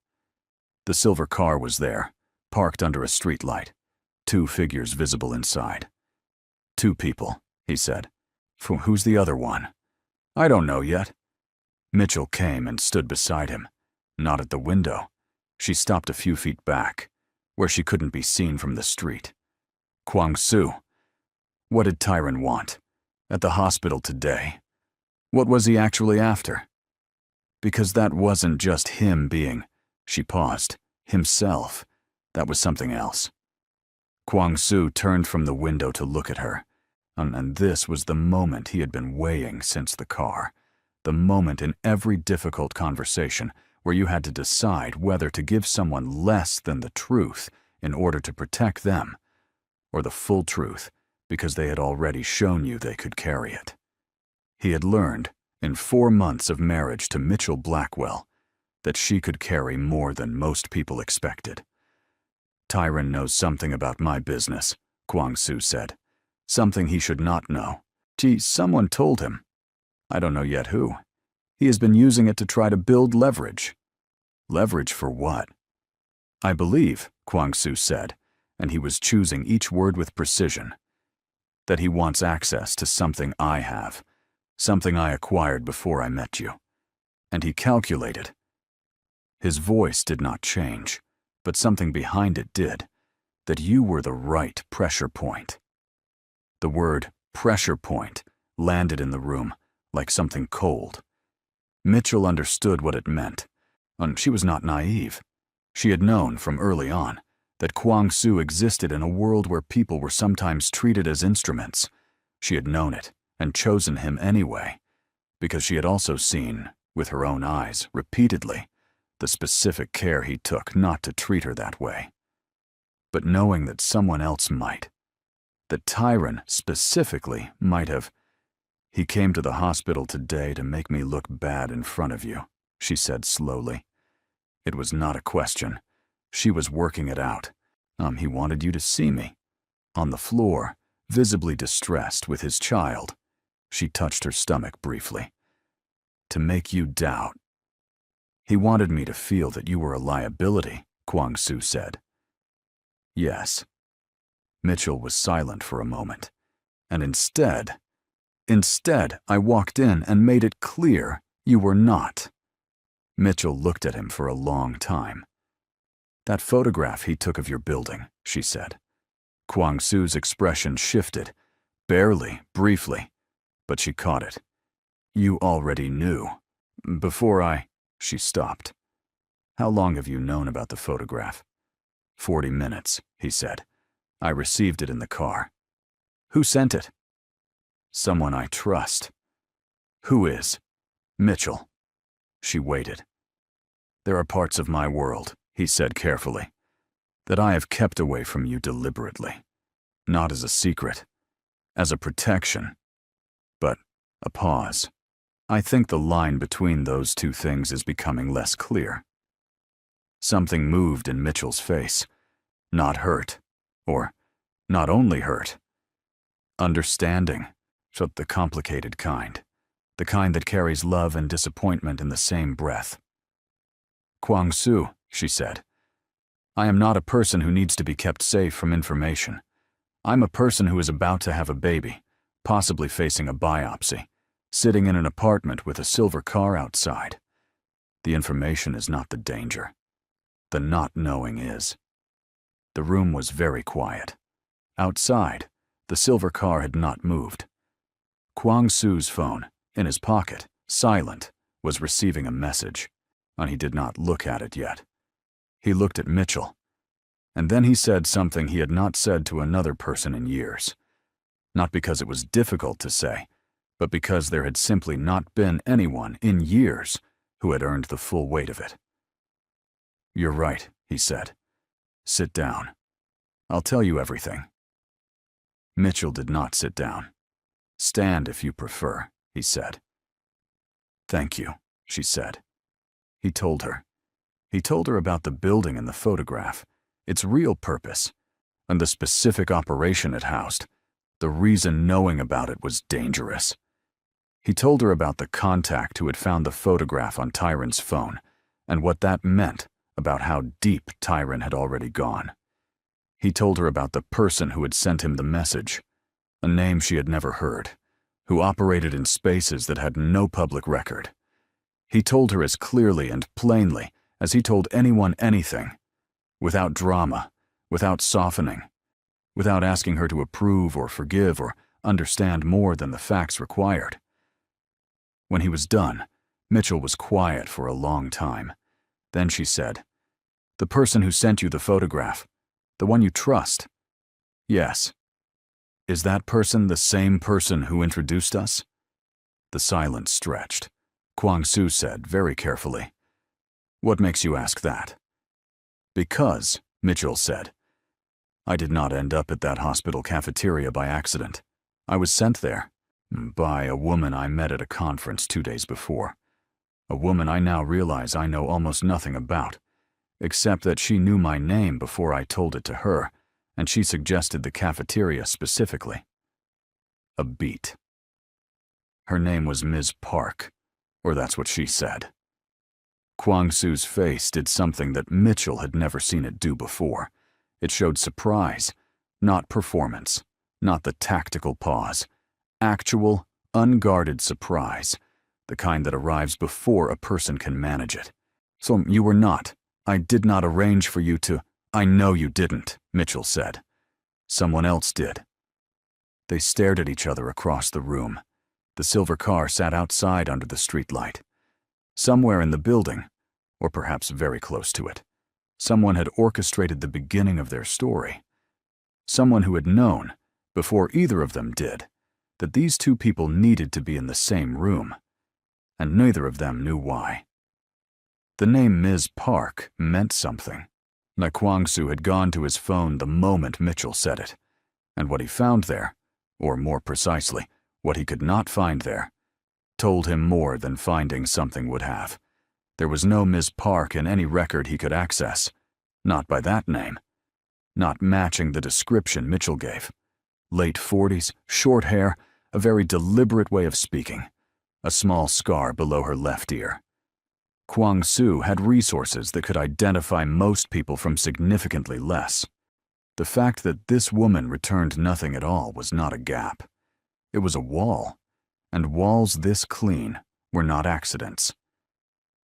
The silver car was there, parked under a street light, 2 figures visible inside. 2 people, he said. "Who's the other one?" "I don't know yet." Mitchell came and stood beside him, not at the window. She stopped a few feet back, where she couldn't be seen from the street. "Kwang-soo, what did Tyron want? At the hospital today? What was he actually after?" "Because that wasn't just him being," she paused, "himself. That was something else." Kwang-soo turned from the window to look at her, and this was the moment he had been weighing since the car, the moment in every difficult conversation where you had to decide whether to give someone less than the truth in order to protect them, or the full truth because they had already shown you they could carry it. He had learned, in 4 months of marriage to Mitchell Blackwell, that she could carry more than most people expected. Tyron knows something about my business, Kwang-soo said. Something he should not know. Gee, someone told him. I don't know yet who. He has been using it to try to build leverage. Leverage for what? I believe, Kwang-soo said, and he was choosing each word with precision, that he wants access to something I have, something I acquired before I met you. And he calculated. His voice did not change, but something behind it did, that you were the right pressure point. The word pressure point landed in the room like something cold. Mitchell understood what it meant, and she was not naive. She had known from early on that Kwang-soo existed in a world where people were sometimes treated as instruments. She had known it and chosen him anyway, because she had also seen, with her own eyes, repeatedly, the specific care he took not to treat her that way. But knowing that someone else might, that Tyron specifically might have, he came to the hospital today to make me look bad in front of you, she said slowly. It was not a question. She was working it out. He wanted you to see me. On the floor, visibly distressed with his child. She touched her stomach briefly. To make you doubt. He wanted me to feel that you were a liability, Kwang-soo said. Yes. Mitchell was silent for a moment. And instead, I walked in and made it clear you were not. Mitchell looked at him for a long time. That photograph he took of your building, she said. Kwang-soo's expression shifted, barely, briefly, but she caught it. You already knew. She stopped. How long have you known about the photograph? 40 minutes, he said. I received it in the car. Who sent it? Someone I trust. Who is? Mitchell. She waited. There are parts of my world, he said carefully, that I have kept away from you deliberately. Not as a secret, as a protection, but a pause. I think the line between those two things is becoming less clear. Something moved in Mitchell's face. Not hurt, or not only hurt. Understanding, but the complicated kind. The kind that carries love and disappointment in the same breath. Kwang-soo, she said, I am not a person who needs to be kept safe from information. I'm a person who is about to have a baby, possibly facing a biopsy, sitting in an apartment with a silver car outside. The information is not the danger. The not knowing is. The room was very quiet. Outside, the silver car had not moved. Kwang-soo's phone, in his pocket, silent, was receiving a message, and he did not look at it yet. He looked at Mitchell, and then he said something he had not said to another person in years. Not because it was difficult to say, but because there had simply not been anyone in years who had earned the full weight of it. You're right, he said. Sit down. I'll tell you everything. Mitchell did not sit down. Stand if you prefer, he said. Thank you, she said. He told her. He told her about the building in the photograph, its real purpose, and the specific operation it housed. The reason knowing about it was dangerous. He told her about the contact who had found the photograph on Tyron's phone, and what that meant about how deep Tyron had already gone. He told her about the person who had sent him the message, a name she had never heard, who operated in spaces that had no public record. He told her as clearly and plainly as he told anyone anything, without drama, without softening, without asking her to approve or forgive or understand more than the facts required. When he was done, Mitchell was quiet for a long time. Then she said, The person who sent you the photograph, the one you trust. Yes. Is that person the same person who introduced us? The silence stretched. Kwang-soo said very carefully, What makes you ask that? Because, Mitchell said, I did not end up at that hospital cafeteria by accident. I was sent there by a woman I met at a conference 2 days before. A woman I now realize I know almost nothing about, except that she knew my name before I told it to her, and she suggested the cafeteria specifically. A beat. Her name was Ms. Park, or that's what she said. Kwang-soo's face did something that Mitchell had never seen it do before. It showed surprise, not performance, not the tactical pause. Actual, unguarded surprise, the kind that arrives before a person can manage it. So you were not. I did not arrange for you to. I know you didn't, Mitchell said. Someone else did. They stared at each other across the room. The silver car sat outside under the streetlight. Somewhere in the building, or perhaps very close to it, someone had orchestrated the beginning of their story. Someone who had known, before either of them did, that these two people needed to be in the same room, and neither of them knew why. The name Ms. Park meant something. Kwang-soo had gone to his phone the moment Mitchell said it, and what he found there, or more precisely, what he could not find there, told him more than finding something would have. There was no Ms. Park in any record he could access, not by that name, not matching the description Mitchell gave. Late 40s, short hair, a very deliberate way of speaking, a small scar below her left ear. Kwang-soo had resources that could identify most people from significantly less. The fact that this woman returned nothing at all was not a gap. It was a wall, and walls this clean were not accidents.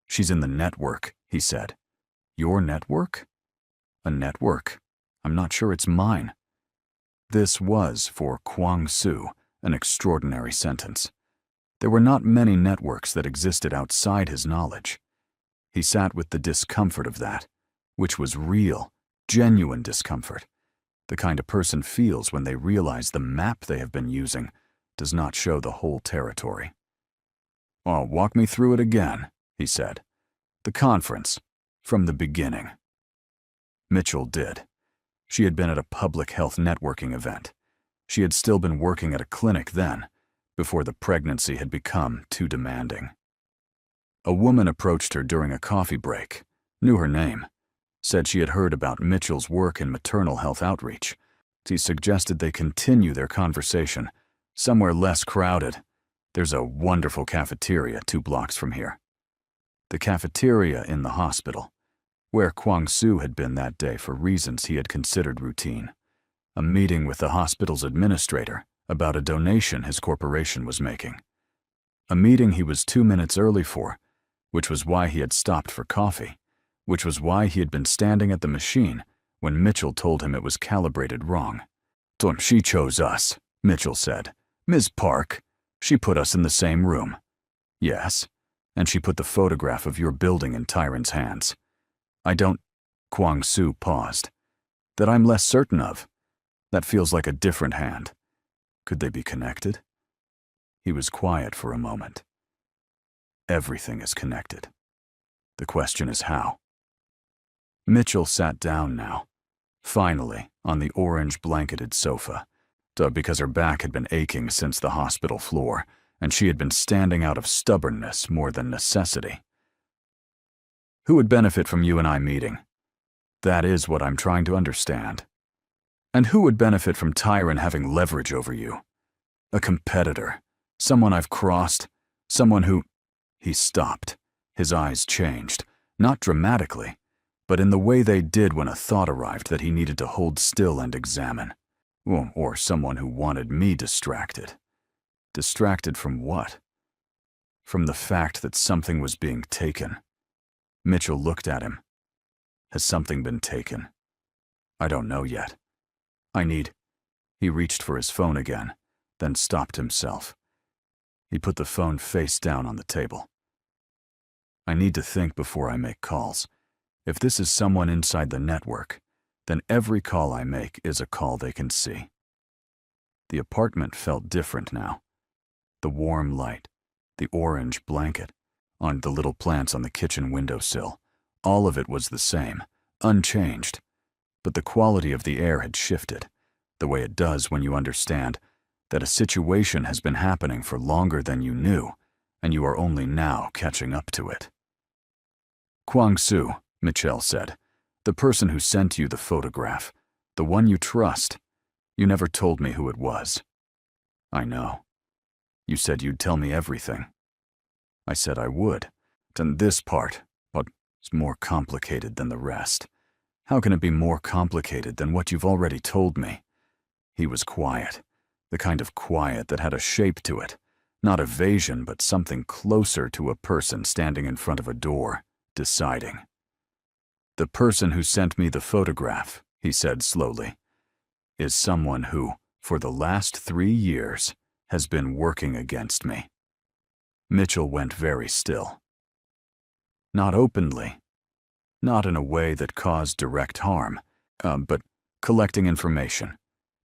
She's in the network, he said. Your network? A network? I'm not sure it's mine. This was, for Kwang-soo, an extraordinary sentence. There were not many networks that existed outside his knowledge. He sat with the discomfort of that, which was real, genuine discomfort, the kind a person feels when they realize the map they have been using does not show the whole territory. "Oh, walk me through it again," he said. "The conference, from the beginning." Mitchell did. She had been at a public health networking event. She had still been working at a clinic then, before the pregnancy had become too demanding. A woman approached her during a coffee break, knew her name, said she had heard about Mitchell's work in maternal health outreach. She suggested they continue their conversation somewhere less crowded. There's a wonderful cafeteria 2 blocks from here. The cafeteria in the hospital, where Kwang-soo had been that day for reasons he had considered routine. A meeting with the hospital's administrator about a donation his corporation was making. A meeting he was 2 minutes early for, which was why he had stopped for coffee, which was why he had been standing at the machine when Mitchell told him it was calibrated wrong. "She chose us," Mitchell said. "Ms. Park, she put us in the same room." "Yes, and she put the photograph of your building in Tyron's hands." "I don't," Kwang-soo paused, "that I'm less certain of. That feels like a different hand. Could they be connected?" He was quiet for a moment. Everything is connected. The question is how. Mitchell sat down now, finally, on the orange blanketed sofa, because her back had been aching since the hospital floor, and she had been standing out of stubbornness more than necessity. "Who would benefit from you and I meeting? That is what I'm trying to understand. And who would benefit from Tyron having leverage over you? A competitor, someone I've crossed, someone who—" He stopped. His eyes changed, not dramatically, but in the way they did when a thought arrived that he needed to hold still and examine. Or someone who wanted me distracted. Distracted from what? From the fact that something was being taken. Mitchell looked at him. Has something been taken? I don't know yet. He reached for his phone again, then stopped himself. He put the phone face down on the table. I need to think before I make calls. If this is someone inside the network, then every call I make is a call they can see. The apartment felt different now. The warm light, the orange blanket, on the little plants on the kitchen windowsill, all of it was the same, unchanged. but the quality of the air had shifted, the way it does when you understand that a situation has been happening for longer than you knew, and you are only now catching up to it. "Kwang-soo," Michelle said, "the person who sent you the photograph, the one you trust. You never told me who it was." "I know. You said you'd tell me everything." "I said I would. And this part, but it's more complicated than the rest." "How can it be more complicated than what you've already told me?" He was quiet, the kind of quiet that had a shape to it, not evasion but something closer to a person standing in front of a door, deciding. "The person who sent me the photograph," he said slowly, "is someone who, for the last 3 years, has been working against me." Mitchell went very still. Not openly, not in a way that caused direct harm, but collecting information,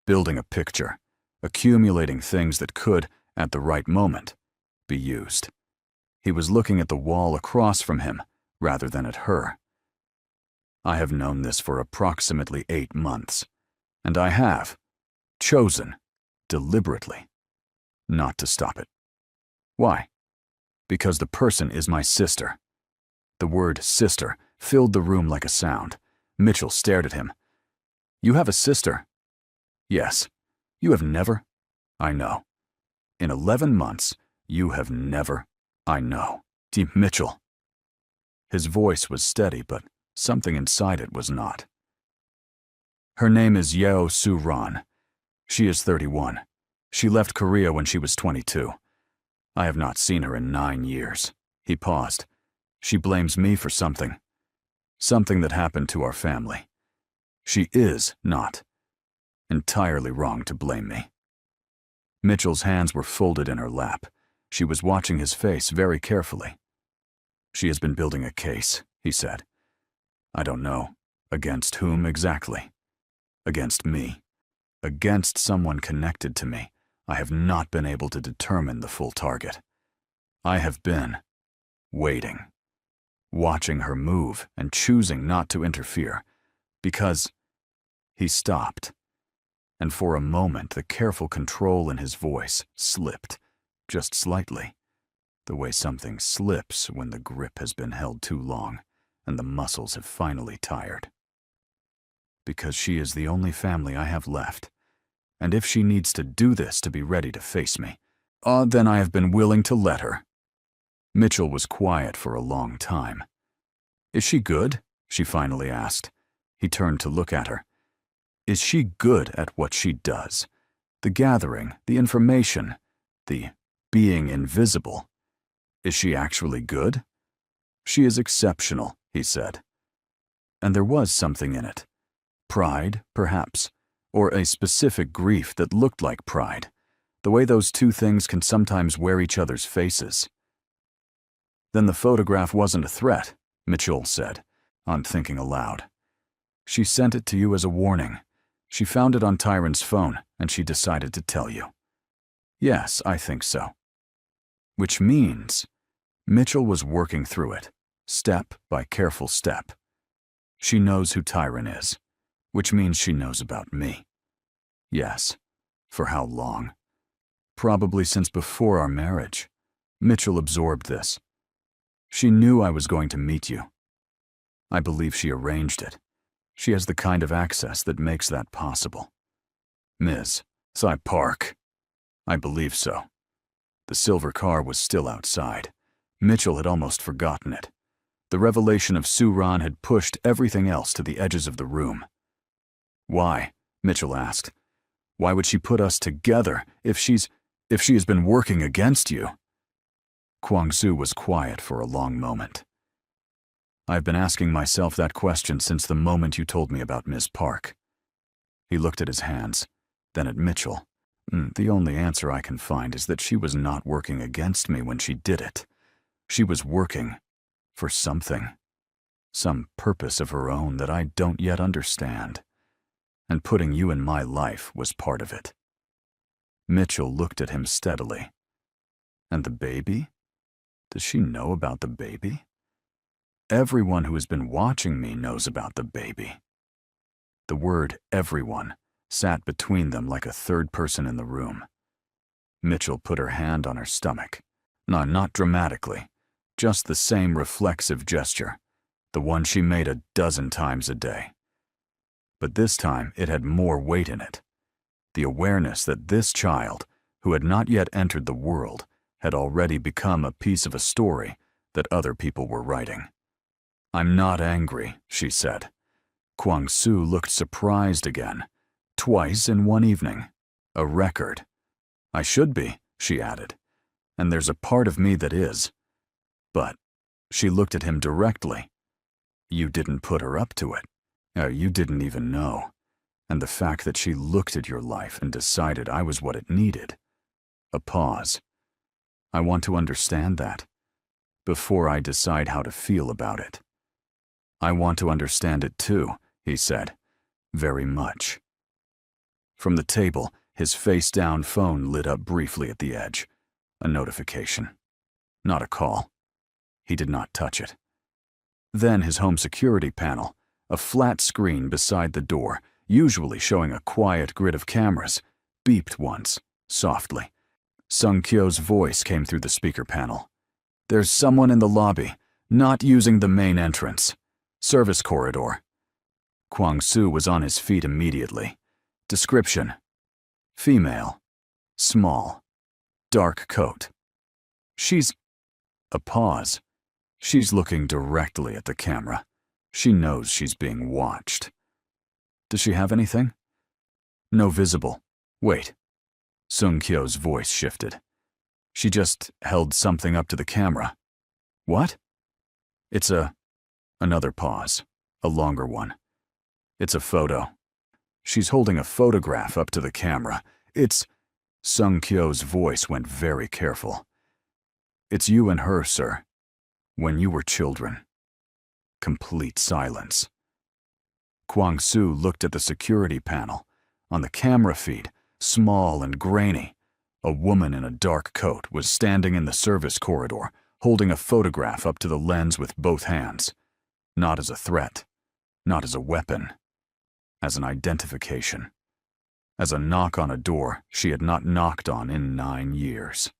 building a picture, accumulating things that could, at the right moment, be used. He was looking at the wall across from him rather than at her. "I have known this for approximately 8 months, and I have chosen, deliberately, not to stop it." "Why?" "Because the person is my sister." The word sister filled the room like a sound. Mitchell stared at him. "You have a sister?" "Yes. You have never?" "I know. In 11 months, you have never." "I know." Deep Mitchell. His voice was steady, but something inside it was not. "Her name is Yeo Soo-ran. She is 31. She left Korea when she was 22. I have not seen her in 9 years. He paused. "She blames me for something. Something that happened to our family. She is not entirely wrong to blame me." Mitchell's hands were folded in her lap. She was watching his face very carefully. "She has been building a case," he said. "I don't know. Against whom exactly? Against me. Against someone connected to me. I have not been able to determine the full target. I have been waiting, watching her move and choosing not to interfere, because..." He stopped, and for a moment the careful control in his voice slipped, just slightly, the way something slips when the grip has been held too long and the muscles have finally tired. "Because she is the only family I have left, and if she needs to do this to be ready to face me, then I have been willing to let her." Mitchell was quiet for a long time. "Is she good?" she finally asked. He turned to look at her. "Is she good at what she does? The gathering, the information, the being invisible. Is she actually good?" "She is exceptional," he said. And there was something in it. Pride, perhaps, or a specific grief that looked like pride, the way those two things can sometimes wear each other's faces. "Then the photograph wasn't a threat," Mitchell said, on thinking aloud. "She sent it to you as a warning. She found it on Tyron's phone, and she decided to tell you." "Yes, I think so." Which means Mitchell was working through it, step by careful step. She knows who Tyron is, which means she knows about me. Yes. For how long? Probably since before our marriage. Mitchell absorbed this. She knew I was going to meet you. I believe she arranged it. She has the kind of access that makes that possible. Ms. Cy Park. I believe so. The silver car was still outside. Mitchell had almost forgotten it. The revelation of Soo-ran had pushed everything else to the edges of the room. "Why?" Mitchell asked. "Why would she put us together if she has been working against you?" Kwang-soo was quiet for a long moment. "I've been asking myself that question since the moment you told me about Ms. Park." He looked at his hands, then at Mitchell. "The only answer I can find is that she was not working against me when she did it. She was working for something, some purpose of her own that I don't yet understand. And putting you in my life was part of it." Mitchell looked at him steadily. "And the baby? Does she know about the baby?" "Everyone who has been watching me knows about the baby." The word everyone sat between them like a third person in the room. Mitchell put her hand on her stomach. No, not dramatically, just the same reflexive gesture, the one she made a dozen times a day. But this time it had more weight in it. The awareness that this child, who had not yet entered the world, had already become a piece of a story that other people were writing. "I'm not angry," she said. Kwang-soo looked surprised again. Twice in one evening. A record. "I should be," she added. "And there's a part of me that is." But she looked at him directly. "You didn't put her up to it. You didn't even know. And the fact that she looked at your life and decided I was what it needed." A pause. "I want to understand that before I decide how to feel about it." "I want to understand it too," he said. "Very much." From the table, his face-down phone lit up briefly at the edge. A notification. Not a call. He did not touch it. Then his home security panel, a flat screen beside the door, usually showing a quiet grid of cameras, beeped once, softly. Sung-kyo's voice came through the speaker panel. "There's someone in the lobby, not using the main entrance. Service corridor." Kwang-soo was on his feet immediately. Description: female, small, dark coat. She's... A pause. She's looking directly at the camera. She knows she's being watched. "Does she have anything?" "No visible. Wait." Sung-kyo's voice shifted. "She just held something up to the camera." "What?" "It's Another pause. A longer one. "It's a photo." "She's holding a photograph up to the camera. It's..." Sung-kyo's voice went very careful. "It's you and her, sir. When you were children." Complete silence. Kwang-soo looked at the security panel. On the camera feed, small and grainy, a woman in a dark coat was standing in the service corridor, holding a photograph up to the lens with both hands. Not as a threat, not as a weapon, as an identification. As a knock on a door she had not knocked on in 9 years.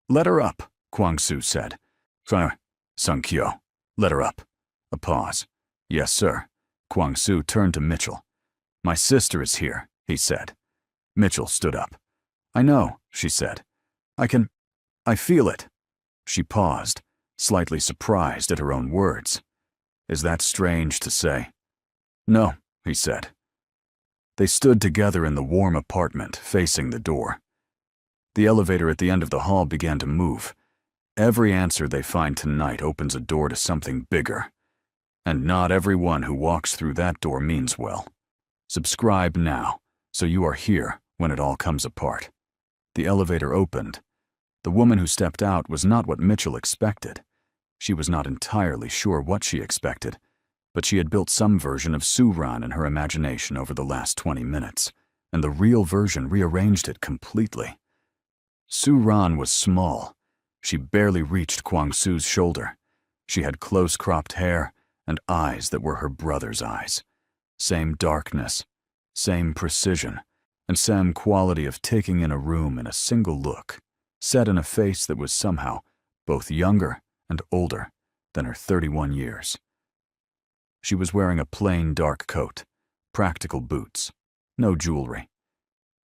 "Let her up," Kwang-soo said. Sung-kyo, let her up." A pause. "Yes, sir." Kwang-soo turned to Mitchell. "My sister is here," he said. Mitchell stood up. "I know," she said. I feel it." She paused, slightly surprised at her own words. "Is that strange to say?" "No," he said. They stood together in the warm apartment, facing the door. The elevator at the end of the hall began to move. Every answer they find tonight opens a door to something bigger. And not everyone who walks through that door means well. Subscribe now, so you are here when it all comes apart. The elevator opened. The woman who stepped out was not what Mitchell expected. She was not entirely sure what she expected, but she had built some version of Soo-ran in her imagination over the last 20 minutes, and the real version rearranged it completely. Soo-ran was small. She barely reached Kwang-soo's shoulder. She had close-cropped hair and eyes that were her brother's eyes. Same darkness, same precision, and same quality of taking in a room in a single look, set in a face that was somehow both younger and older than her 31 years. She was wearing a plain dark coat, practical boots, no jewelry.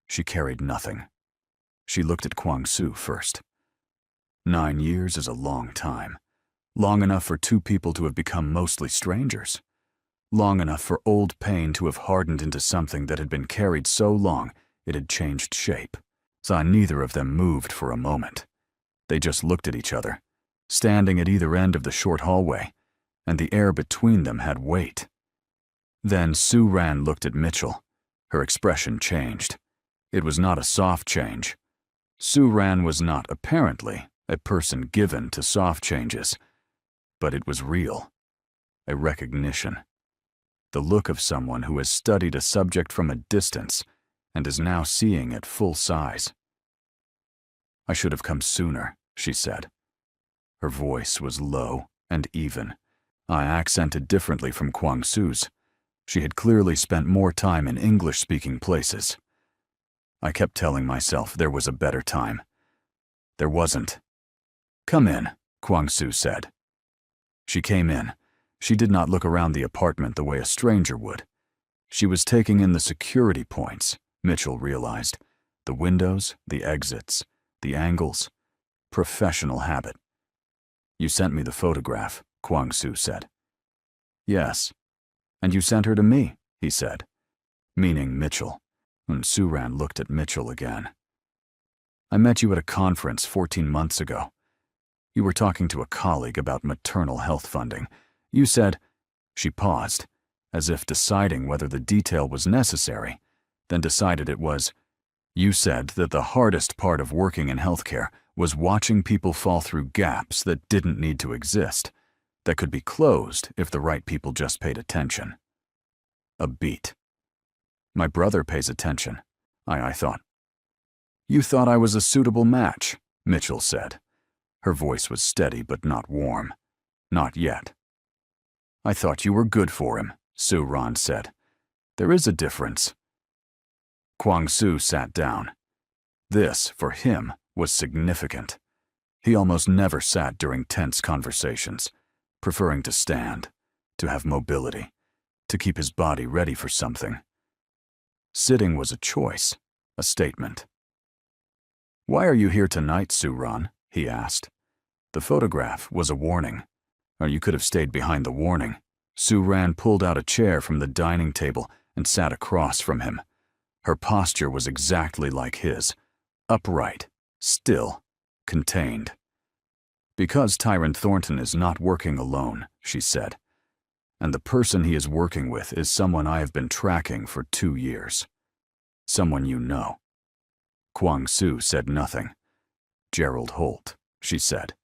She carried nothing. She looked at Kwang-soo first. 9 years is a long time. Long enough for two people to have become mostly strangers. Long enough for old pain to have hardened into something that had been carried so long it had changed shape. So neither of them moved for a moment. They just looked at each other, standing at either end of the short hallway, and the air between them had weight. Then Soo-ran looked at Mitchell. Her expression changed. It was not a soft change. Soo-ran was not, apparently, a person given to soft changes, but it was real. A recognition. The look of someone who has studied a subject from a distance and is now seeing it full size. "I should have come sooner," she said. Her voice was low and even, accented differently from Kwang-soo's. She had clearly spent more time in English-speaking places. I kept telling myself there was a better time. There wasn't. "Come in," Kwang-soo said. She came in. She did not look around the apartment the way a stranger would. She was taking in the security points, Mitchell realized. The windows, the exits, the angles. Professional habit. "You sent me the photograph," Kwang-soo said. "Yes. And you sent her to me," he said, meaning Mitchell. And Soo-ran looked at Mitchell again. "I met you at a conference 14 months ago. You were talking to a colleague about maternal health funding. You said—" She paused, as if deciding whether the detail was necessary, then decided it was. "You said that the hardest part of working in healthcare was watching people fall through gaps that didn't need to exist, that could be closed if the right people just paid attention." A beat. "My brother pays attention," I thought. "You thought I was a suitable match," Mitchell said. Her voice was steady but not warm. "Not yet." "I thought you were good for him," Soo-ran said. "There is a difference." Kwang-soo sat down. This, for him, was significant. He almost never sat during tense conversations, preferring to stand, to have mobility, to keep his body ready for something. Sitting was a choice, a statement. "Why are you here tonight, Soo-ran?" he asked. The photograph was a warning. Or you could have stayed behind the warning. Soo-ran pulled out a chair from the dining table and sat across from him. Her posture was exactly like his, upright, still, contained. "Because Tyron Thornton is not working alone," she said. "And the person he is working with is someone I have been tracking for 2 years. Someone you know." Kwang-soo said nothing. "Gerald Holt," she said.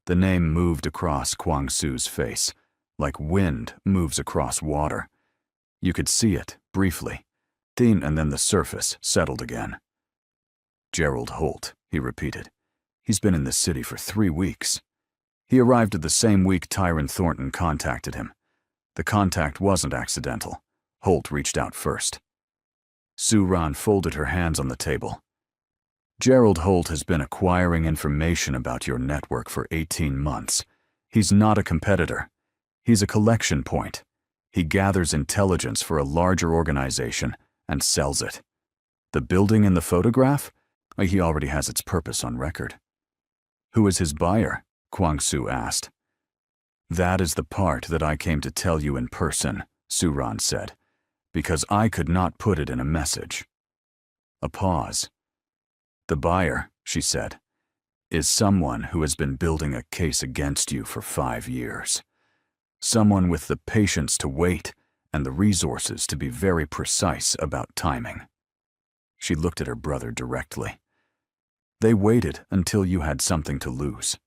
The name moved across Kwang-soo's face, like wind moves across water. You could see it, briefly, and then the surface settled again. "Gerald Holt," he repeated. "He's been in the city for 3 weeks. He arrived at the same week Tyron Thornton contacted him. The contact wasn't accidental. Holt reached out first." Soo-ran folded her hands on the table. "Gerald Holt has been acquiring information about your network for 18 months. He's not a competitor. He's a collection point. He gathers intelligence for a larger organization and sells it. The building in the photograph? He already has its purpose on record." "Who is his buyer?" Kwang-soo asked. "That is the part that I came to tell you in person," Soo-ran said, "because I could not put it in a message." A pause. "The buyer," she said, "is someone who has been building a case against you for 5 years. Someone with the patience to wait and the resources to be very precise about timing." She looked at her brother directly. "They waited until you had something to lose."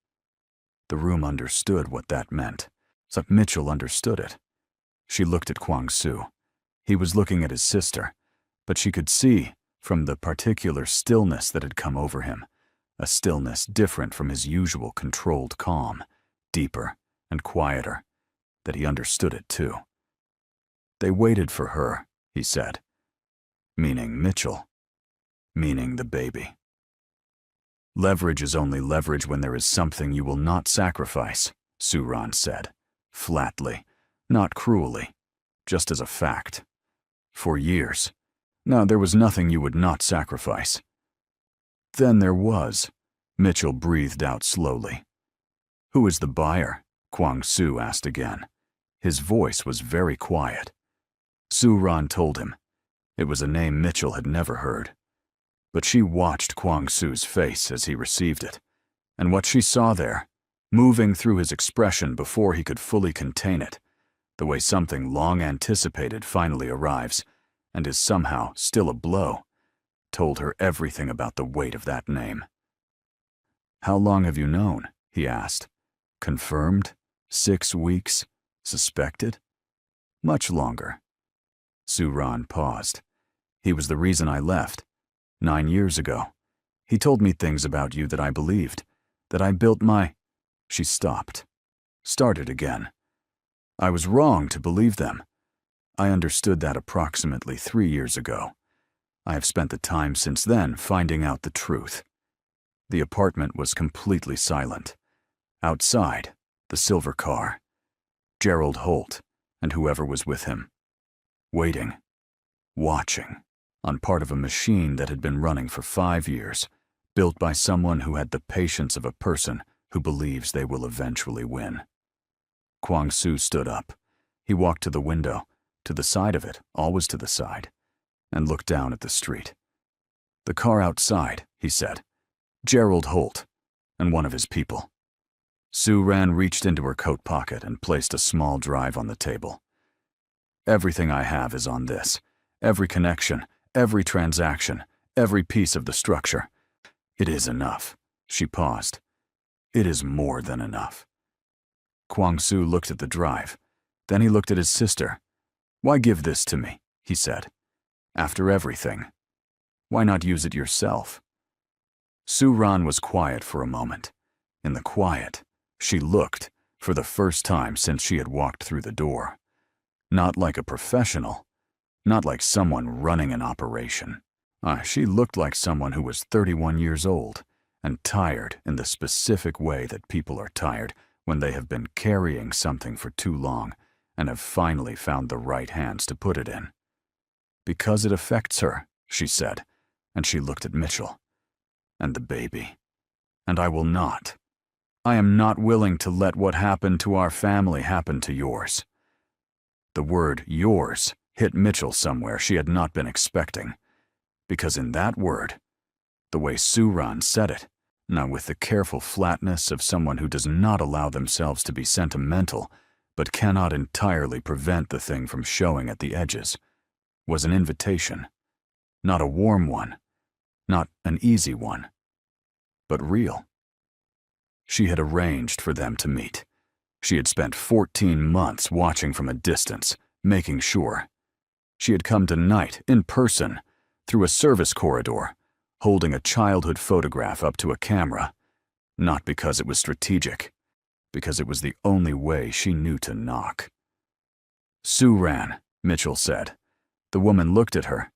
The room understood what that meant. So Mitchell understood it. She looked at Kwang-soo. He was looking at his sister, but she could see, from the particular stillness that had come over him, a stillness different from his usual controlled calm, deeper and quieter, that he understood it too. "They waited for her," he said. Meaning Mitchell. Meaning the baby. "Leverage is only leverage when there is something you will not sacrifice," Soo-ran said, flatly, not cruelly, just as a fact. "For years. No, there was nothing you would not sacrifice." "Then there was," Mitchell breathed out slowly. "Who is the buyer?" Kwang-soo asked again. His voice was very quiet. Soo-ran told him. It was a name Mitchell had never heard. But she watched Kwang-soo's face as he received it, and what she saw there, moving through his expression before he could fully contain it, the way something long anticipated finally arrives, and is somehow still a blow, told her everything about the weight of that name. "How long have you known?" he asked. "Confirmed? 6 weeks? Suspected?" "Much longer." Soo-ran paused. "He was the reason I left. 9 years ago. He told me things about you that I believed, that I built my—" She stopped. Started again. "I was wrong to believe them. I understood that approximately 3 years ago. I have spent the time since then finding out the truth. The apartment was completely silent. Outside, the silver car, Gerald Holt, and whoever was with him. Waiting, watching, on part of a machine that had been running for 5 years, built by someone who had the patience of a person who believes they will eventually win. Kwang-soo stood up. He walked to the window, to the side of it, always to the side, and looked down at the street. The car outside, he said. Gerald Holt, and one of his people. Soo-ran reached into her coat pocket and placed a small drive on the table. Everything I have is on this. Every connection, every transaction, every piece of the structure. It is enough. She paused. It is more than enough. Kwang-soo looked at the drive. Then he looked at his sister. Why give this to me? He said. After everything. Why not use it yourself? Soo-ran was quiet for a moment. In the quiet, she looked, for the first time since she had walked through the door. Not like a professional. Not like someone running an operation. She looked like someone who was 31 years old and tired in the specific way that people are tired when they have been carrying something for too long and have finally found the right hands to put it in. Because it affects her, she said, and she looked at Mitchell. And the baby. And I will not. I am not willing to let what happened to our family happen to yours. The word yours hit Mitchell somewhere she had not been expecting. Because in that word, the way Soo-ran said it, now with the careful flatness of someone who does not allow themselves to be sentimental, but cannot entirely prevent the thing from showing at the edges, was an invitation. Not a warm one, not an easy one, but real. She had arranged for them to meet. She had spent 14 months watching from a distance, making sure. She had come tonight, in person, through a service corridor, holding a childhood photograph up to a camera, not because it was strategic, because it was the only way she knew to knock. Soo-ran, Mitchell said. The woman looked at her.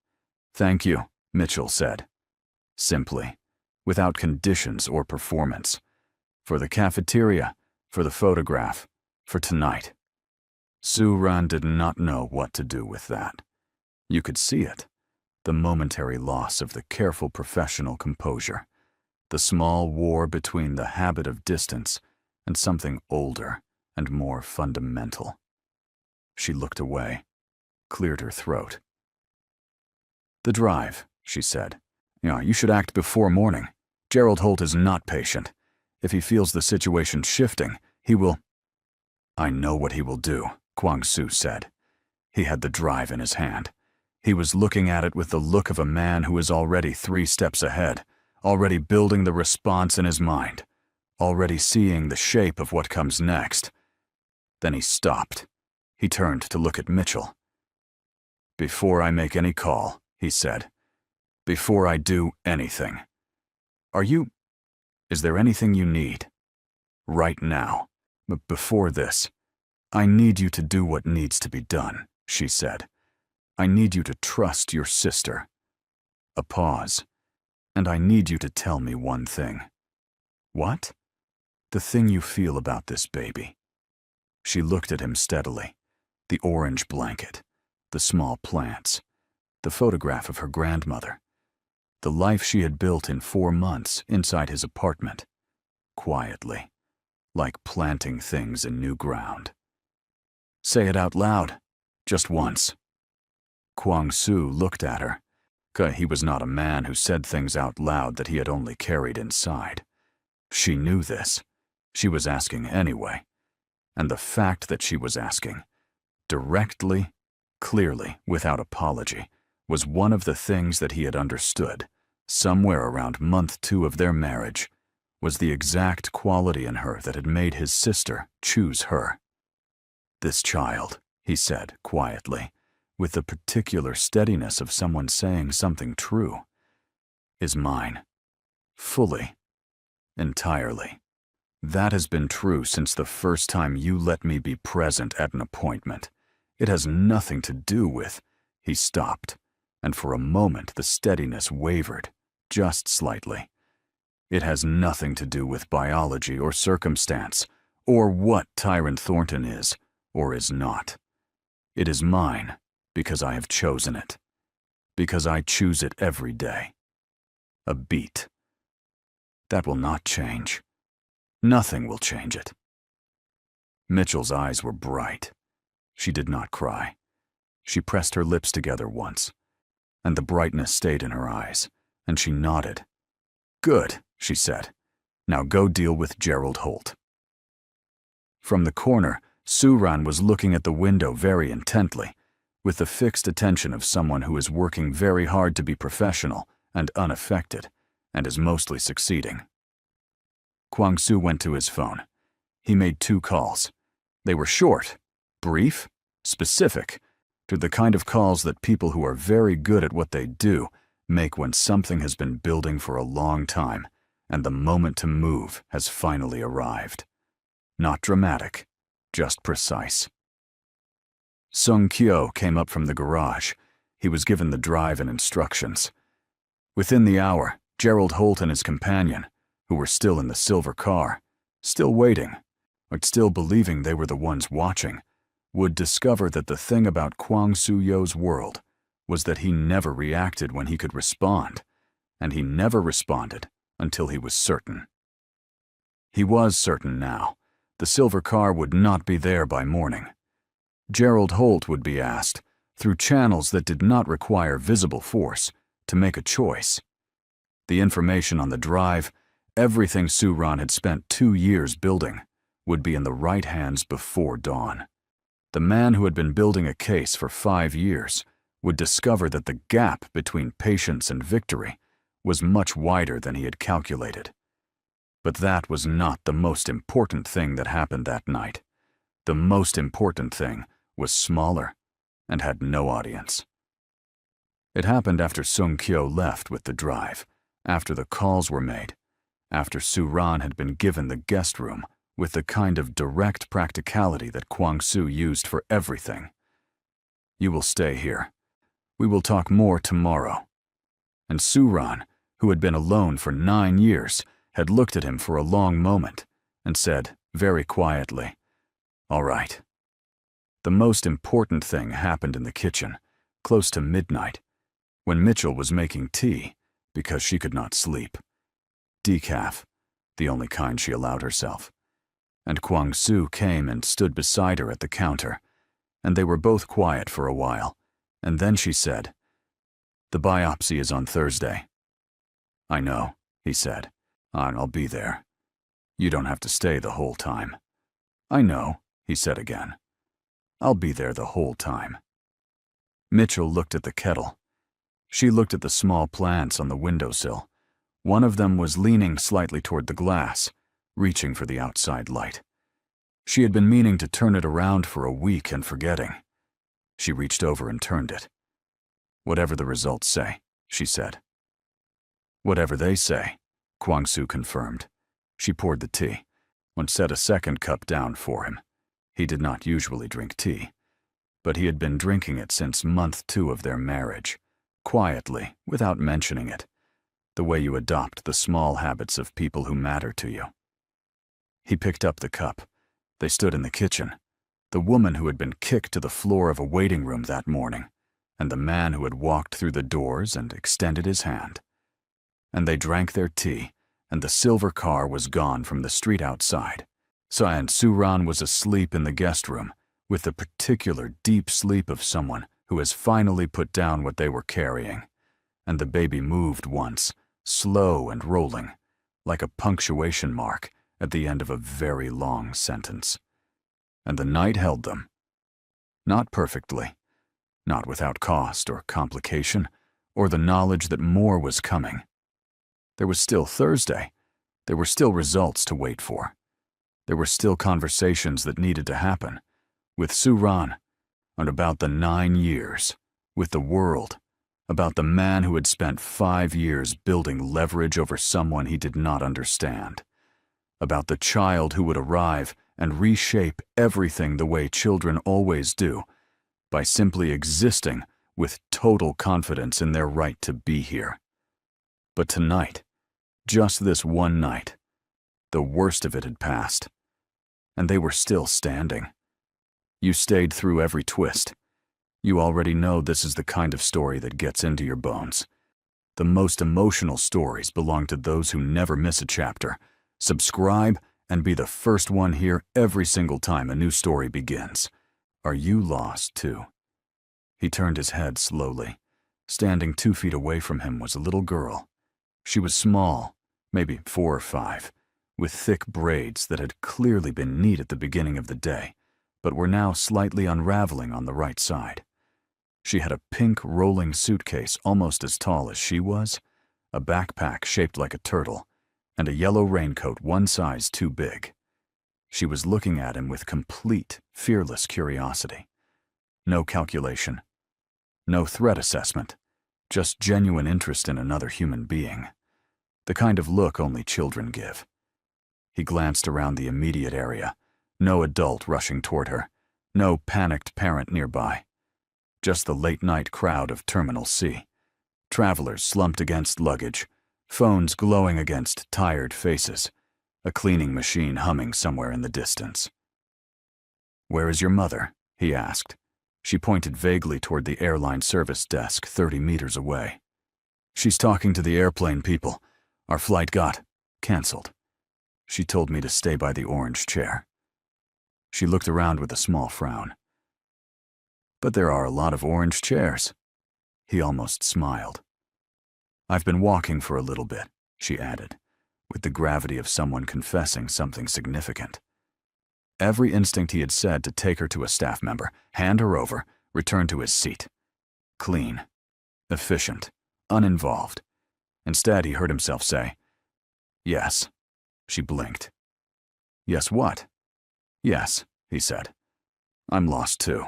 Thank you, Mitchell said. Simply, without conditions or performance. For the cafeteria, for the photograph, for tonight. Soo-ran did not know what to do with that. You could see it. The momentary loss of the careful professional composure. The small war between the habit of distance and something older and more fundamental. She looked away, cleared her throat. The drive, she said. You should act before morning. Gerald Holt is not patient. If he feels the situation shifting, he will... I know what he will do, Kwang-soo said. He had the drive in his hand. He was looking at it with the look of a man who is already 3 steps ahead, already building the response in his mind, already seeing the shape of what comes next. Then he stopped. He turned to look at Mitchell. Before I make any call, he said. Before I do anything. Is there anything you need? Right now. But before this, I need you to do what needs to be done, she said. I need you to trust your sister. A pause. And I need you to tell me one thing. What? The thing you feel about this baby. She looked at him steadily. The orange blanket, the small plants, the photograph of her grandmother, the life she had built in 4 months inside his apartment, quietly, like planting things in new ground. Say it out loud, just once. Kwang-soo looked at her. He was not a man who said things out loud that he had only carried inside. She knew this. She was asking anyway. And the fact that she was asking, directly, clearly, without apology, was one of the things that he had understood, somewhere around month 2 of their marriage, was the exact quality in her that had made his sister choose her. This child, he said quietly, with the particular steadiness of someone saying something true, is mine. Fully. Entirely. That has been true since the first time you let me be present at an appointment. It has nothing to do with... He stopped, and for a moment the steadiness wavered, just slightly. It has nothing to do with biology or circumstance, or what Tyrant Thornton is, or is not. It is mine, because I have chosen it. Because I choose it every day. A beat. That will not change. Nothing will change it. Mitchell's eyes were bright. She did not cry. She pressed her lips together once, and the brightness stayed in her eyes, and she nodded. "Good," she said. "Now go deal with Gerald Holt." From the corner, Suran was looking at the window very intently, with the fixed attention of someone who is working very hard to be professional and unaffected, and is mostly succeeding. Kwang-soo went to his phone. He made 2 calls. They were short, brief, specific, to the kind of calls that people who are very good at what they do make when something has been building for a long time and the moment to move has finally arrived. Not dramatic, just precise. Sung Kyo came up from the garage. He was given the drive and instructions. Within the hour, Gerald Holt and his companion, who were still in the silver car, still waiting, but still believing they were the ones watching, would discover that the thing about Kwang Soo-yo's world was that he never reacted when he could respond, and he never responded until he was certain. He was certain now. The silver car would not be there by morning. Gerald Holt would be asked, through channels that did not require visible force, to make a choice. The information on the drive, everything Suran had spent 2 years building, would be in the right hands before dawn. The man who had been building a case for 5 years would discover that the gap between patience and victory was much wider than he had calculated. But that was not the most important thing that happened that night. The most important thing was smaller and had no audience. It happened after Sung Kyo left with the drive, after the calls were made, after Suran had been given the guest room with the kind of direct practicality that Kwang-soo used for everything. "You will stay here. We will talk more tomorrow." And Suran, who had been alone for 9 years, had looked at him for a long moment and said, very quietly, "All right." The most important thing happened in the kitchen, close to midnight, when Mitchell was making tea because she could not sleep. Decaf, the only kind she allowed herself. And Kwang-soo came and stood beside her at the counter, and they were both quiet for a while, and then she said, "The biopsy is on Thursday." "I know," he said. "I'll be there. You don't have to stay the whole time." "I know," he said again. "I'll be there the whole time." Mitchell looked at the kettle. She looked at the small plants on the windowsill. One of them was leaning slightly toward the glass, reaching for the outside light. She had been meaning to turn it around for a week and forgetting. She reached over and turned it. "Whatever the results say," she said. "Whatever they say," Kwang-soo confirmed. She poured the tea, and set a second cup down for him. He did not usually drink tea, but he had been drinking it since month 2 of their marriage, quietly, without mentioning it, the way you adopt the small habits of people who matter to you. He picked up the cup. They stood in the kitchen, the woman who had been kicked to the floor of a waiting room that morning, and the man who had walked through the doors and extended his hand. And they drank their tea, and the silver car was gone from the street outside. And Suran was asleep in the guest room, with the particular deep sleep of someone who has finally put down what they were carrying. And the baby moved once, slow and rolling, like a punctuation mark at the end of a very long sentence. And the night held them. Not perfectly, not without cost or complication, or the knowledge that more was coming. There was still Thursday. There were still results to wait for. There were still conversations that needed to happen, with Suran, and about the 9 years, with the world, about the man who had spent 5 years building leverage over someone he did not understand, about the child who would arrive and reshape everything the way children always do, by simply existing with total confidence in their right to be here. But tonight, just this one night, the worst of it had passed, and they were still standing. You stayed through every twist. You already know this is the kind of story that gets into your bones. The most emotional stories belong to those who never miss a chapter. Subscribe and be the first one here every single time a new story begins. Are you lost too? He turned his head slowly. Standing 2 feet away from him was a little girl. She was small, maybe 4 or 5, with thick braids that had clearly been neat at the beginning of the day, but were now slightly unraveling on the right side. She had a pink rolling suitcase almost as tall as she was, a backpack shaped like a turtle, and a yellow raincoat 1 size too big. She was looking at him with complete, fearless curiosity. No calculation. No threat assessment. Just genuine interest in another human being. The kind of look only children give. He glanced around the immediate area. No adult rushing toward her. No panicked parent nearby. Just the late-night crowd of Terminal C. Travelers slumped against luggage, phones glowing against tired faces, a cleaning machine humming somewhere in the distance. "Where is your mother?" he asked. She pointed vaguely toward the airline service desk 30 meters away. "She's talking to the airplane people. Our flight got canceled. She told me to stay by the orange chair." She looked around with a small frown. "But there are a lot of orange chairs." He almost smiled. "I've been walking for a little bit," she added, with the gravity of someone confessing something significant. Every instinct he had said to take her to a staff member, hand her over, return to his seat. Clean, efficient, uninvolved. Instead, he heard himself say, "Yes." She blinked. "Yes, what?" "Yes," he said. "I'm lost too."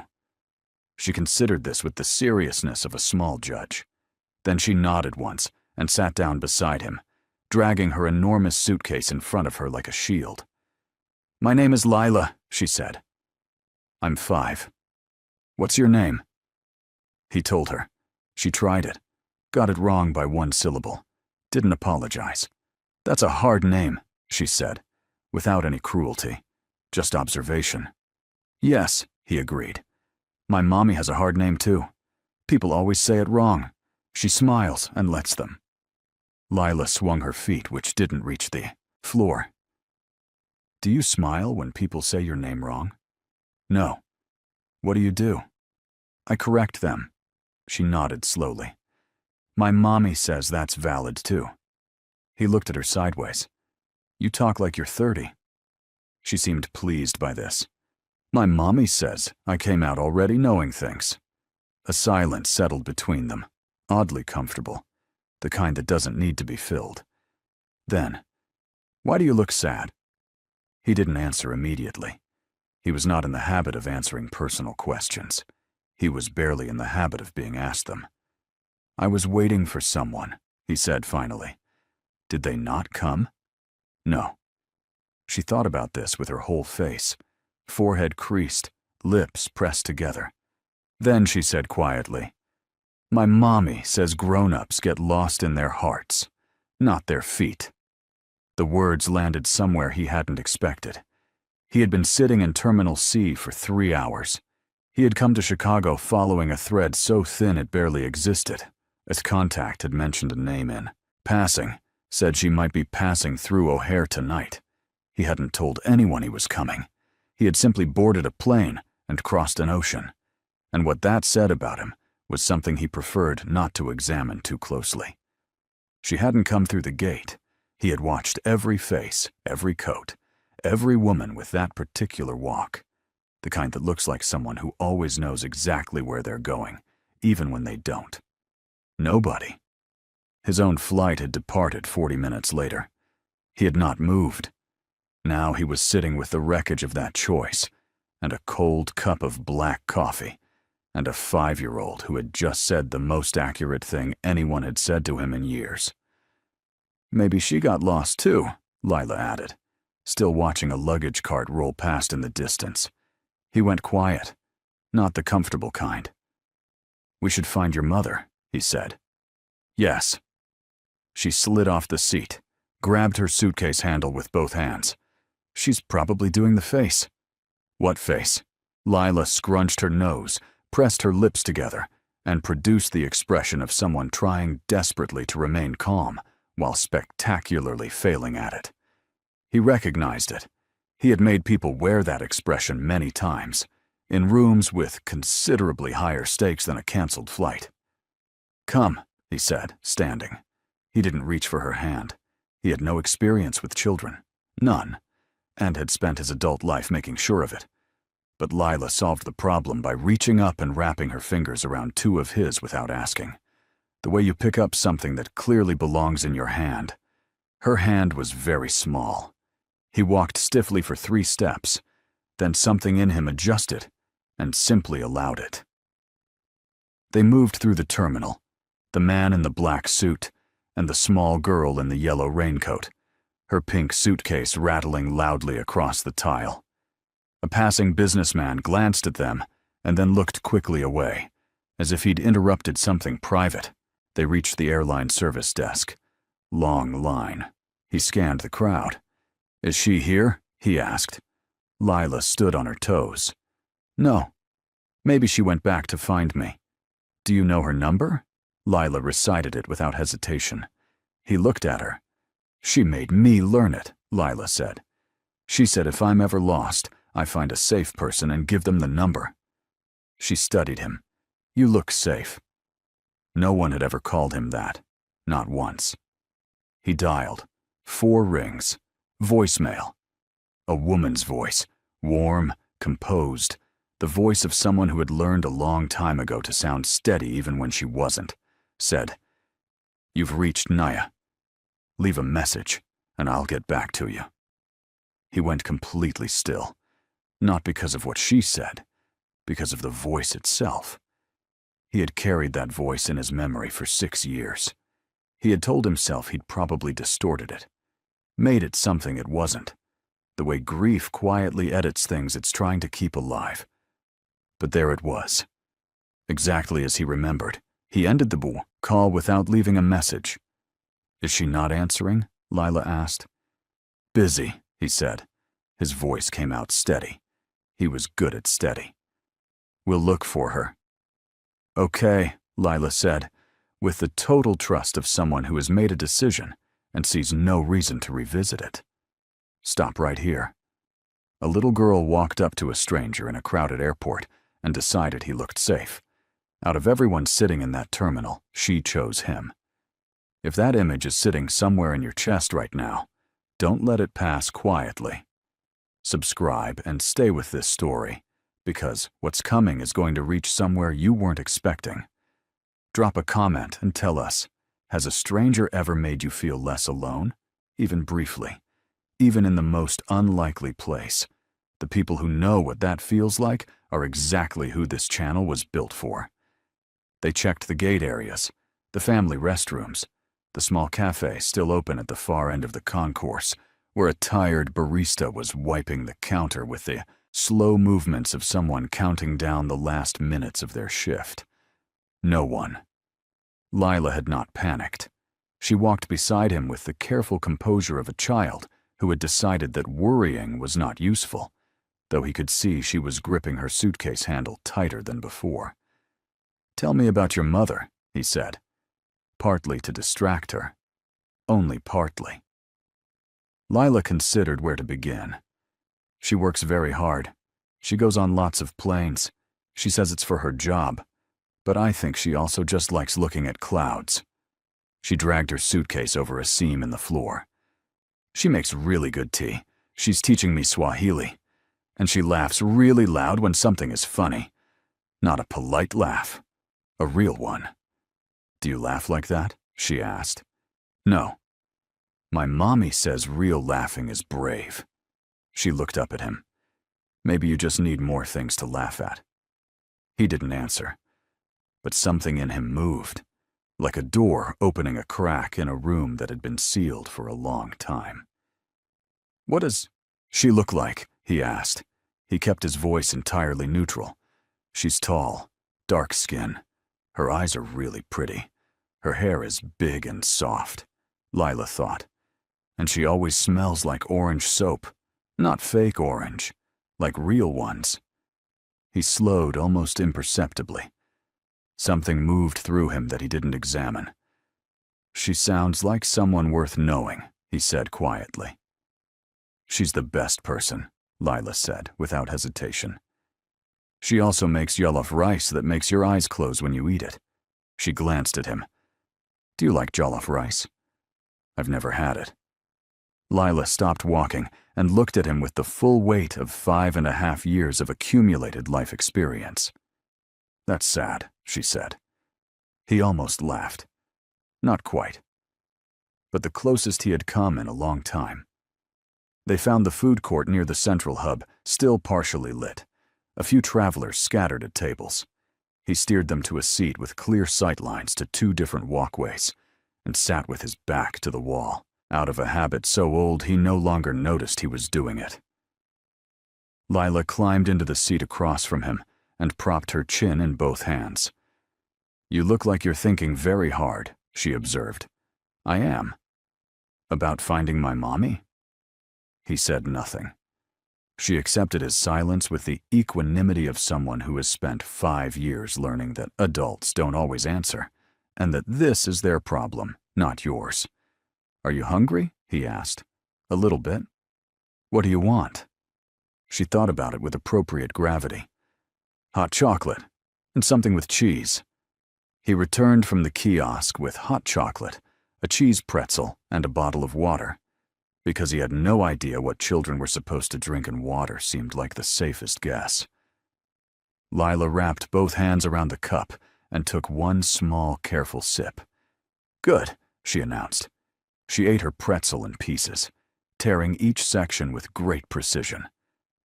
She considered this with the seriousness of a small judge. Then she nodded once and sat down beside him, dragging her enormous suitcase in front of her like a shield. "My name is Lila," she said. "I'm 5. What's your name?" He told her. She tried it. Got it wrong by 1 syllable. Didn't apologize. "That's a hard name," she said, without any cruelty, just observation. "Yes," he agreed. "My mommy has a hard name too. People always say it wrong. She smiles and lets them." Lila swung her feet, which didn't reach the floor. "Do you smile when people say your name wrong?" "No." "What do you do?" "I correct them." She nodded slowly. "My mommy says that's valid too." He looked at her sideways. "You talk like you're 30. She seemed pleased by this. "My mommy says I came out already knowing things." A silence settled between them, oddly comfortable, the kind that doesn't need to be filled. Then, "Why do you look sad?" He didn't answer immediately. He was not in the habit of answering personal questions. He was barely in the habit of being asked them. "I was waiting for someone," he said finally. "Did they not come?" "No." She thought about this with her whole face, forehead creased, lips pressed together. Then she said quietly, "My mommy says grown-ups get lost in their hearts, not their feet." The words landed somewhere he hadn't expected. He had been sitting in Terminal C for 3 hours. He had come to Chicago following a thread so thin it barely existed. Its contact had mentioned a name in passing, said she might be passing through O'Hare tonight. He hadn't told anyone he was coming. He had simply boarded a plane and crossed an ocean. And what that said about him was something he preferred not to examine too closely. She hadn't come through the gate. He had watched every face, every coat, every woman with that particular walk. The kind that looks like someone who always knows exactly where they're going, even when they don't. Nobody. His own flight had departed 40 minutes later. He had not moved. Now he was sitting with the wreckage of that choice, and a cold cup of black coffee, and a 5-year-old who had just said the most accurate thing anyone had said to him in years. "Maybe she got lost too," Lila added, still watching a luggage cart roll past in the distance. He went quiet. Not the comfortable kind. "We should find your mother," he said. "Yes." She slid off the seat, grabbed her suitcase handle with both hands. "She's probably doing the face." "What face?" Lila scrunched her nose, pressed her lips together, and produced the expression of someone trying desperately to remain calm while spectacularly failing at it. He recognized it. He had made people wear that expression many times, in rooms with considerably higher stakes than a canceled flight. "Come," he said, standing. He didn't reach for her hand. He had no experience with children. None. And had spent his adult life making sure of it. But Lila solved the problem by reaching up and wrapping her fingers around two of his without asking. The way you pick up something that clearly belongs in your hand. Her hand was very small. He walked stiffly for 3 steps. Then something in him adjusted and simply allowed it. They moved through the terminal, the man in the black suit and the small girl in the yellow raincoat, her pink suitcase rattling loudly across the tile. A passing businessman glanced at them and then looked quickly away, as if he'd interrupted something private. They reached the airline service desk. Long line. He scanned the crowd. "Is she here?" he asked. Lila stood on her toes. "No. Maybe she went back to find me." "Do you know her number?" Lila recited it without hesitation. He looked at her. "She made me learn it," Lila said. "She said if I'm ever lost, I find a safe person and give them the number." She studied him. "You look safe." No one had ever called him that. Not once. He dialed. 4 rings. Voicemail. A woman's voice. Warm, composed. The voice of someone who had learned a long time ago to sound steady even when she wasn't. Said, "You've reached Naya. Leave a message, and I'll get back to you." He went completely still. Not because of what she said, because of the voice itself. He had carried that voice in his memory for 6 years. He had told himself he'd probably distorted it, made it something it wasn't, the way grief quietly edits things it's trying to keep alive. But there it was. Exactly as he remembered, he ended the call without leaving a message. "Is she not answering?" Lila asked. "Busy," he said. His voice came out steady. He was good at steady. "We'll look for her." "Okay," Lila said, with the total trust of someone who has made a decision and sees no reason to revisit it. "Stop right here." A little girl walked up to a stranger in a crowded airport and decided he looked safe. Out of everyone sitting in that terminal, she chose him. If that image is sitting somewhere in your chest right now, don't let it pass quietly. Subscribe and stay with this story, because what's coming is going to reach somewhere you weren't expecting. Drop a comment and tell us, has a stranger ever made you feel less alone? Even briefly. Even in the most unlikely place. The people who know what that feels like are exactly who this channel was built for. They checked the gate areas, the family restrooms, the small cafe still open at the far end of the concourse, where a tired barista was wiping the counter with the slow movements of someone counting down the last minutes of their shift. No one. Lila had not panicked. She walked beside him with the careful composure of a child who had decided that worrying was not useful, though he could see she was gripping her suitcase handle tighter than before. "Tell me about your mother," he said, partly to distract her. Only partly. Lila considered where to begin. She works very hard. She goes on lots of planes. She says it's for her job. But I think she also just likes looking at clouds. She dragged her suitcase over a seam in the floor. She makes really good tea. She's teaching me Swahili. And she laughs really loud when something is funny. Not a polite laugh. A real one. "Do you laugh like that?" she asked. "No." "My mommy says real laughing is brave." She looked up at him. "Maybe you just need more things to laugh at." He didn't answer. But something in him moved, like a door opening a crack in a room that had been sealed for a long time. "What does she look like?" he asked. He kept his voice entirely neutral. She's tall, dark skin. Her eyes are really pretty. Her hair is big and soft, Lila thought. And she always smells like orange soap. Not fake orange, like real ones. He slowed almost imperceptibly. Something moved through him that he didn't examine. She sounds like someone worth knowing, he said quietly. She's the best person, Lila said without hesitation. She also makes jollof rice that makes your eyes close when you eat it. She glanced at him. Do you like jollof rice? I've never had it. Lila stopped walking and looked at him with the full weight of 5.5 years of accumulated life experience. That's sad, she said. He almost laughed. Not quite. But the closest he had come in a long time. They found the food court near the central hub, still partially lit. A few travelers scattered at tables. He steered them to a seat with clear sight lines to 2 different walkways, and sat with his back to the wall, out of a habit so old he no longer noticed he was doing it. Lila climbed into the seat across from him and propped her chin in both hands. You look like you're thinking very hard, she observed. I am. About finding my mommy? He said nothing. She accepted his silence with the equanimity of someone who has spent 5 years learning that adults don't always answer, and that this is their problem, not yours. Are you hungry? He asked. A little bit. What do you want? She thought about it with appropriate gravity. Hot chocolate, and something with cheese. He returned from the kiosk with hot chocolate, a cheese pretzel, and a bottle of water. Because he had no idea what children were supposed to drink, and water seemed like the safest guess. Lila wrapped both hands around the cup and took one small, careful sip. Good, she announced. She ate her pretzel in pieces, tearing each section with great precision.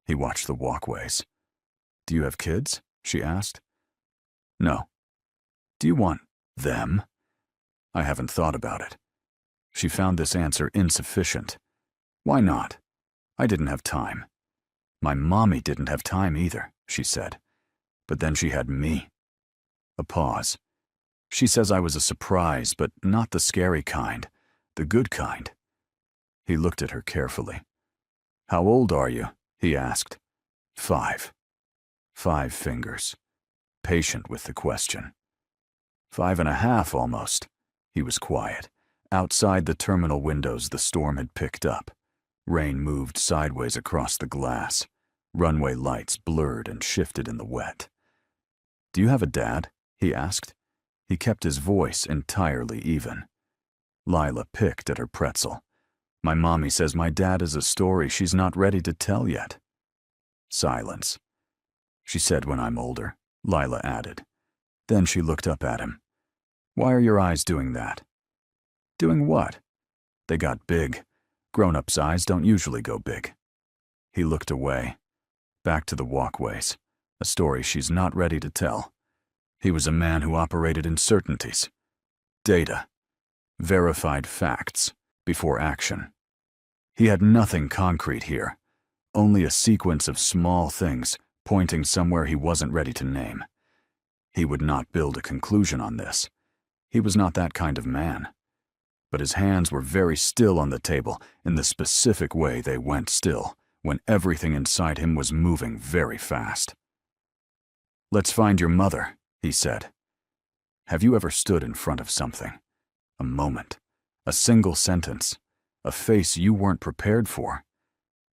He watched the walkways. Do you have kids? She asked. No. Do you want them? I haven't thought about it. She found this answer insufficient. Why not? I didn't have time. My mommy didn't have time either, she said. But then she had me. A pause. She says I was a surprise, but not the scary kind, the good kind. He looked at her carefully. How old are you? He asked. 5. 5 fingers. Patient with the question. 5.5 almost. He was quiet. Outside the terminal windows, the storm had picked up. Rain moved sideways across the glass. Runway lights blurred and shifted in the wet. Do you have a dad? He asked. He kept his voice entirely even. Lila picked at her pretzel. My mommy says my dad is a story she's not ready to tell yet. Silence. She said when I'm older, Lila added. Then she looked up at him. Why are your eyes doing that? Doing what? They got big. Grown-ups' eyes don't usually go big. He looked away, back to the walkways, a story she's not ready to tell. He was a man who operated in certainties, data, verified facts, before action. He had nothing concrete here, only a sequence of small things pointing somewhere he wasn't ready to name. He would not build a conclusion on this. He was not that kind of man. But his hands were very still on the table in the specific way they went still when everything inside him was moving very fast. Let's find your mother, he said. Have you ever stood in front of something? A moment, a single sentence, a face you weren't prepared for,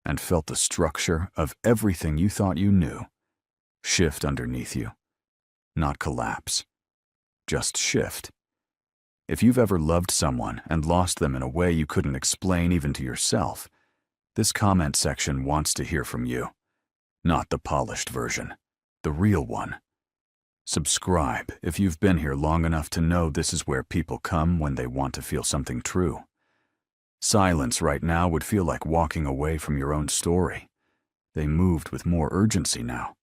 and felt the structure of everything you thought you knew shift underneath you? Not collapse, just shift. If you've ever loved someone and lost them in a way you couldn't explain even to yourself, this comment section wants to hear from you. Not the polished version, the real one. Subscribe if you've been here long enough to know this is where people come when they want to feel something true. Silence right now would feel like walking away from your own story. They moved with more urgency now.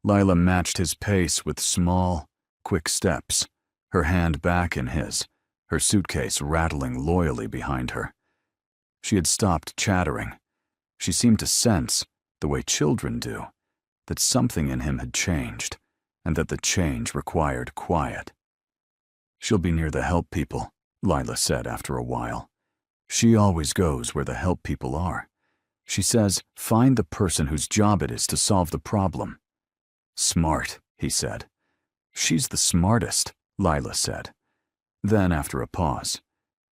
Lila matched his pace with small, quick steps, her hand back in his, her suitcase rattling loyally behind her. She had stopped chattering. She seemed to sense, the way children do, that something in him had changed, and that the change required quiet. "She'll be near the help people," Lila said after a while. "She always goes where the help people are. She says, find the person whose job it is to solve the problem." "Smart," he said. "She's the smartest," Lila said. Then, after a pause,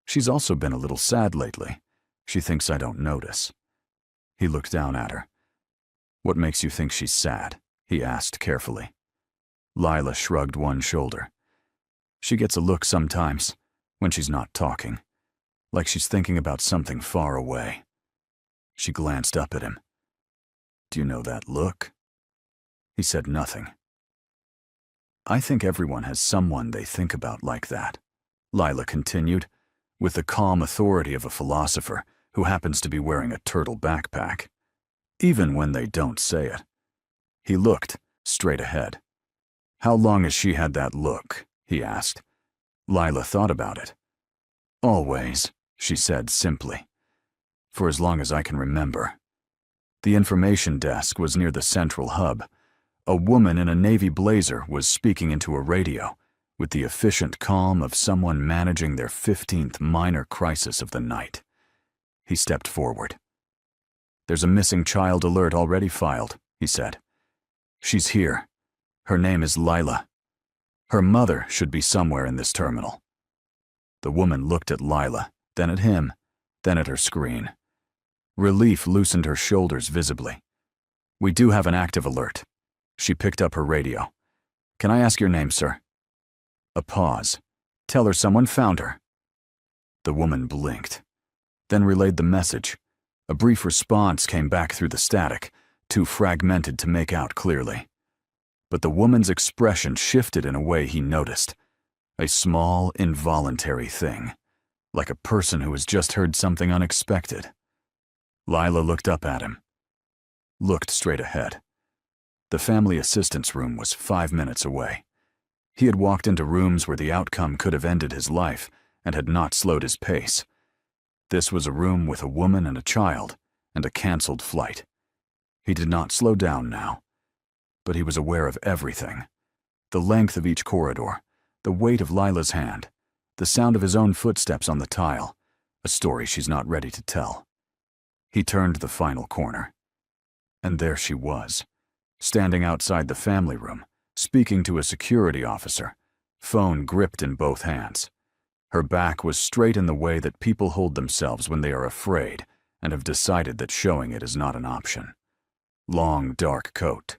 "She's also been a little sad lately. She thinks I don't notice." He looked down at her. "What makes you think she's sad?" he asked carefully. Lila shrugged one shoulder. "She gets a look sometimes, when she's not talking, like she's thinking about something far away." She glanced up at him. "Do you know that look?" He said nothing. "I think everyone has someone they think about like that," Lila continued, with the calm authority of a philosopher who happens to be wearing a turtle backpack, even when they don't say it. He looked straight ahead. "How long has she had that look?" he asked. Lila thought about it. "Always," she said simply. "For as long as I can remember." The information desk was near the central hub. A woman in a navy blazer was speaking into a radio, with the efficient calm of someone managing their 15th minor crisis of the night. He stepped forward. "There's a missing child alert already filed," he said. "She's here. Her name is Lila. Her mother should be somewhere in this terminal." The woman looked at Lila, then at him, then at her screen. Relief loosened her shoulders visibly. "We do have an active alert." She picked up her radio. "Can I ask your name, sir?" A pause. "Tell her someone found her." The woman blinked, then relayed the message. A brief response came back through the static, too fragmented to make out clearly. But the woman's expression shifted in a way he noticed. A small, involuntary thing, like a person who has just heard something unexpected. Lila looked up at him, looked straight ahead. The family assistance room was 5 minutes away. He had walked into rooms where the outcome could have ended his life and had not slowed his pace. This was a room with a woman and a child, and a cancelled flight. He did not slow down now, but he was aware of everything. The length of each corridor, the weight of Lila's hand, the sound of his own footsteps on the tile, a story she's not ready to tell. He turned the final corner. And there she was, standing outside the family room, speaking to a security officer, phone gripped in both hands. Her back was straight in the way that people hold themselves when they are afraid and have decided that showing it is not an option. Long, dark coat,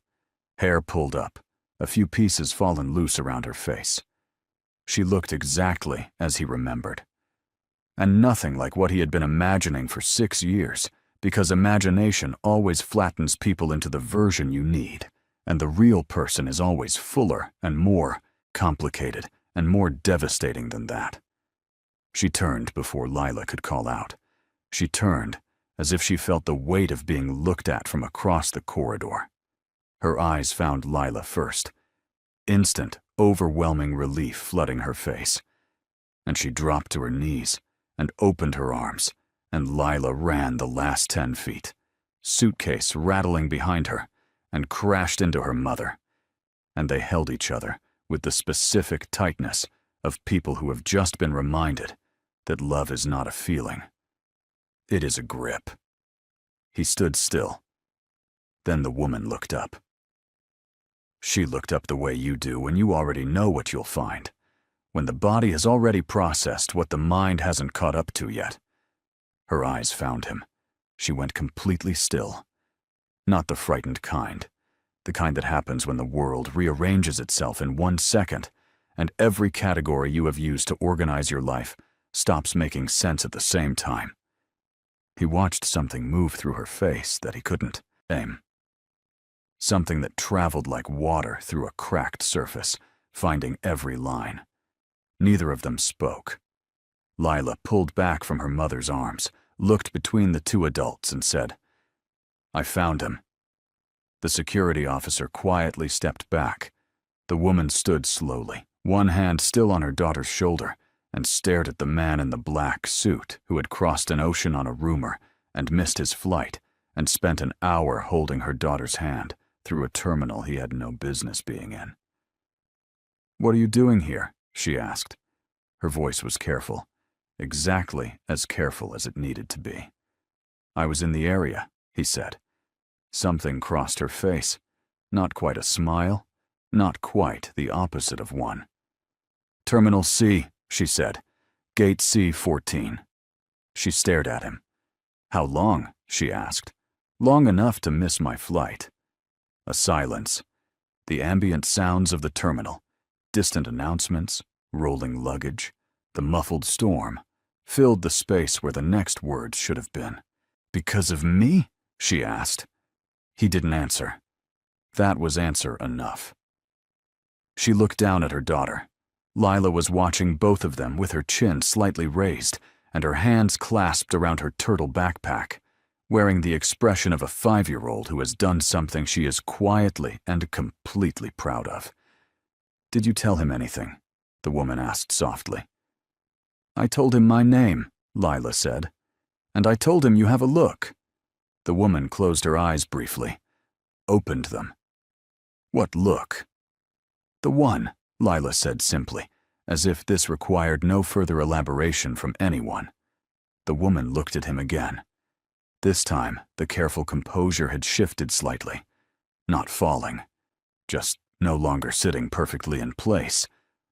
hair pulled up, a few pieces fallen loose around her face. She looked exactly as he remembered. And nothing like what he had been imagining for 6 years, because imagination always flattens people into the version you need, and the real person is always fuller and more complicated and more devastating than that. She turned before Lila could call out. She turned as if she felt the weight of being looked at from across the corridor. Her eyes found Lila first. Instant, overwhelming relief flooding her face. And she dropped to her knees and opened her arms, and Lila ran the last 10 feet, suitcase rattling behind her, and crashed into her mother. And they held each other with the specific tightness of people who have just been reminded that love is not a feeling. It is a grip. He stood still. Then the woman looked up. She looked up the way you do when you already know what you'll find, when the body has already processed what the mind hasn't caught up to yet. Her eyes found him. She went completely still. Not the frightened kind, the kind that happens when the world rearranges itself in 1 second, and every category you have used to organize your life stops making sense at the same time. He watched something move through her face that he couldn't name. Something that traveled like water through a cracked surface, finding every line. Neither of them spoke. Lila pulled back from her mother's arms, looked between the 2 adults, and said, "I found him." The security officer quietly stepped back. The woman stood slowly, one hand still on her daughter's shoulder, and stared at the man in the black suit who had crossed an ocean on a rumor and missed his flight and spent an hour holding her daughter's hand through a terminal he had no business being in. "What are you doing here?" she asked. Her voice was careful, exactly as careful as it needed to be. "I was in the area," he said. Something crossed her face. Not quite a smile, not quite the opposite of one. "Terminal C," she said. "Gate C-14. She stared at him. "How long?" she asked. "Long enough to miss my flight." A silence. The ambient sounds of the terminal, distant announcements, rolling luggage, the muffled storm, filled the space where the next words should have been. "Because of me?" she asked. He didn't answer. That was answer enough. She looked down at her daughter. Lila was watching both of them with her chin slightly raised and her hands clasped around her turtle backpack, wearing the expression of a 5-year-old who has done something she is quietly and completely proud of. "Did you tell him anything?" the woman asked softly. "I told him my name," Lila said. "And I told him you have a look." The woman closed her eyes briefly, opened them. "What look?" "The one," Lila said simply, as if this required no further elaboration from anyone. The woman looked at him again. This time, the careful composure had shifted slightly. Not falling, just no longer sitting perfectly in place,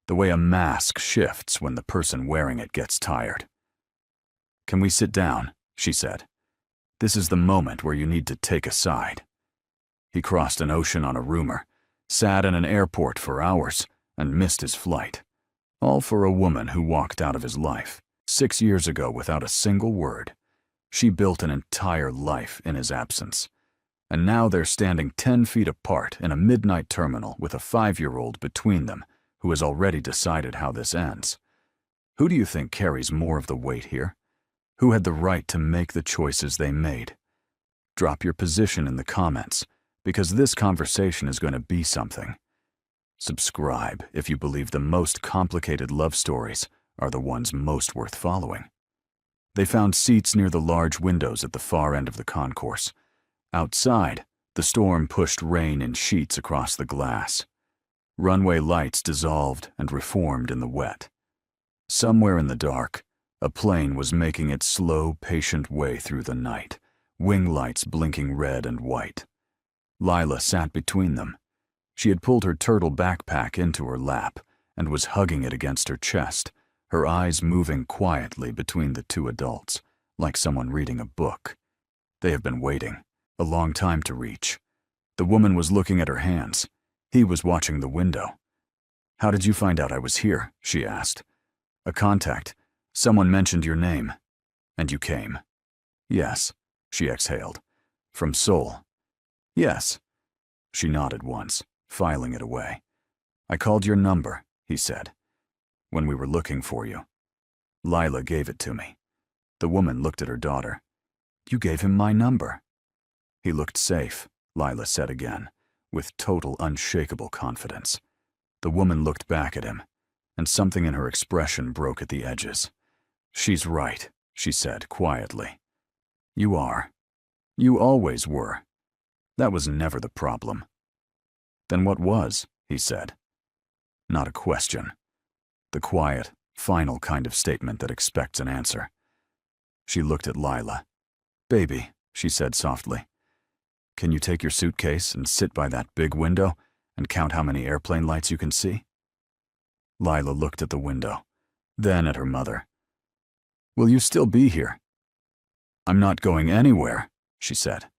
the way a mask shifts when the person wearing it gets tired. "Can we sit down?" she said. "This is the moment where you need to take a side." He crossed an ocean on a rumor, sat in an airport for hours, and missed his flight. All for a woman who walked out of his life 6 years ago without a single word. She built an entire life in his absence. And now they're standing 10 feet apart in a midnight terminal with a 5-year-old between them who has already decided how this ends. Who do you think carries more of the weight here? Who had the right to make the choices they made? Drop your position in the comments, because this conversation is going to be something. Subscribe if you believe the most complicated love stories are the ones most worth following. They found seats near the large windows at the far end of the concourse. Outside, the storm pushed rain in sheets across the glass. Runway lights dissolved and reformed in the wet. Somewhere in the dark, a plane was making its slow, patient way through the night, wing lights blinking red and white. Lila sat between them. She had pulled her turtle backpack into her lap and was hugging it against her chest, her eyes moving quietly between the two adults, like someone reading a book. They have been waiting, a long time to reach. The woman was looking at her hands. He was watching the window. "How did you find out I was here?" she asked. "A contact. Someone mentioned your name. And you came." "Yes," she exhaled. "From Seoul." "Yes." She nodded once, filing it away. "I called your number," he said, "when we were looking for you. Lila gave it to me." The woman looked at her daughter. "You gave him my number." "He looked safe," Lila said again, with total unshakable confidence. The woman looked back at him, and something in her expression broke at the edges. "She's right," she said quietly. "You are. You always were. That was never the problem." "Then what was?" he said. Not a question. The quiet, final kind of statement that expects an answer. She looked at Lila. "Baby," she said softly, "can you take your suitcase and sit by that big window and count how many airplane lights you can see?" Lila looked at the window, then at her mother. "Will you still be here?" "I'm not going anywhere," she said.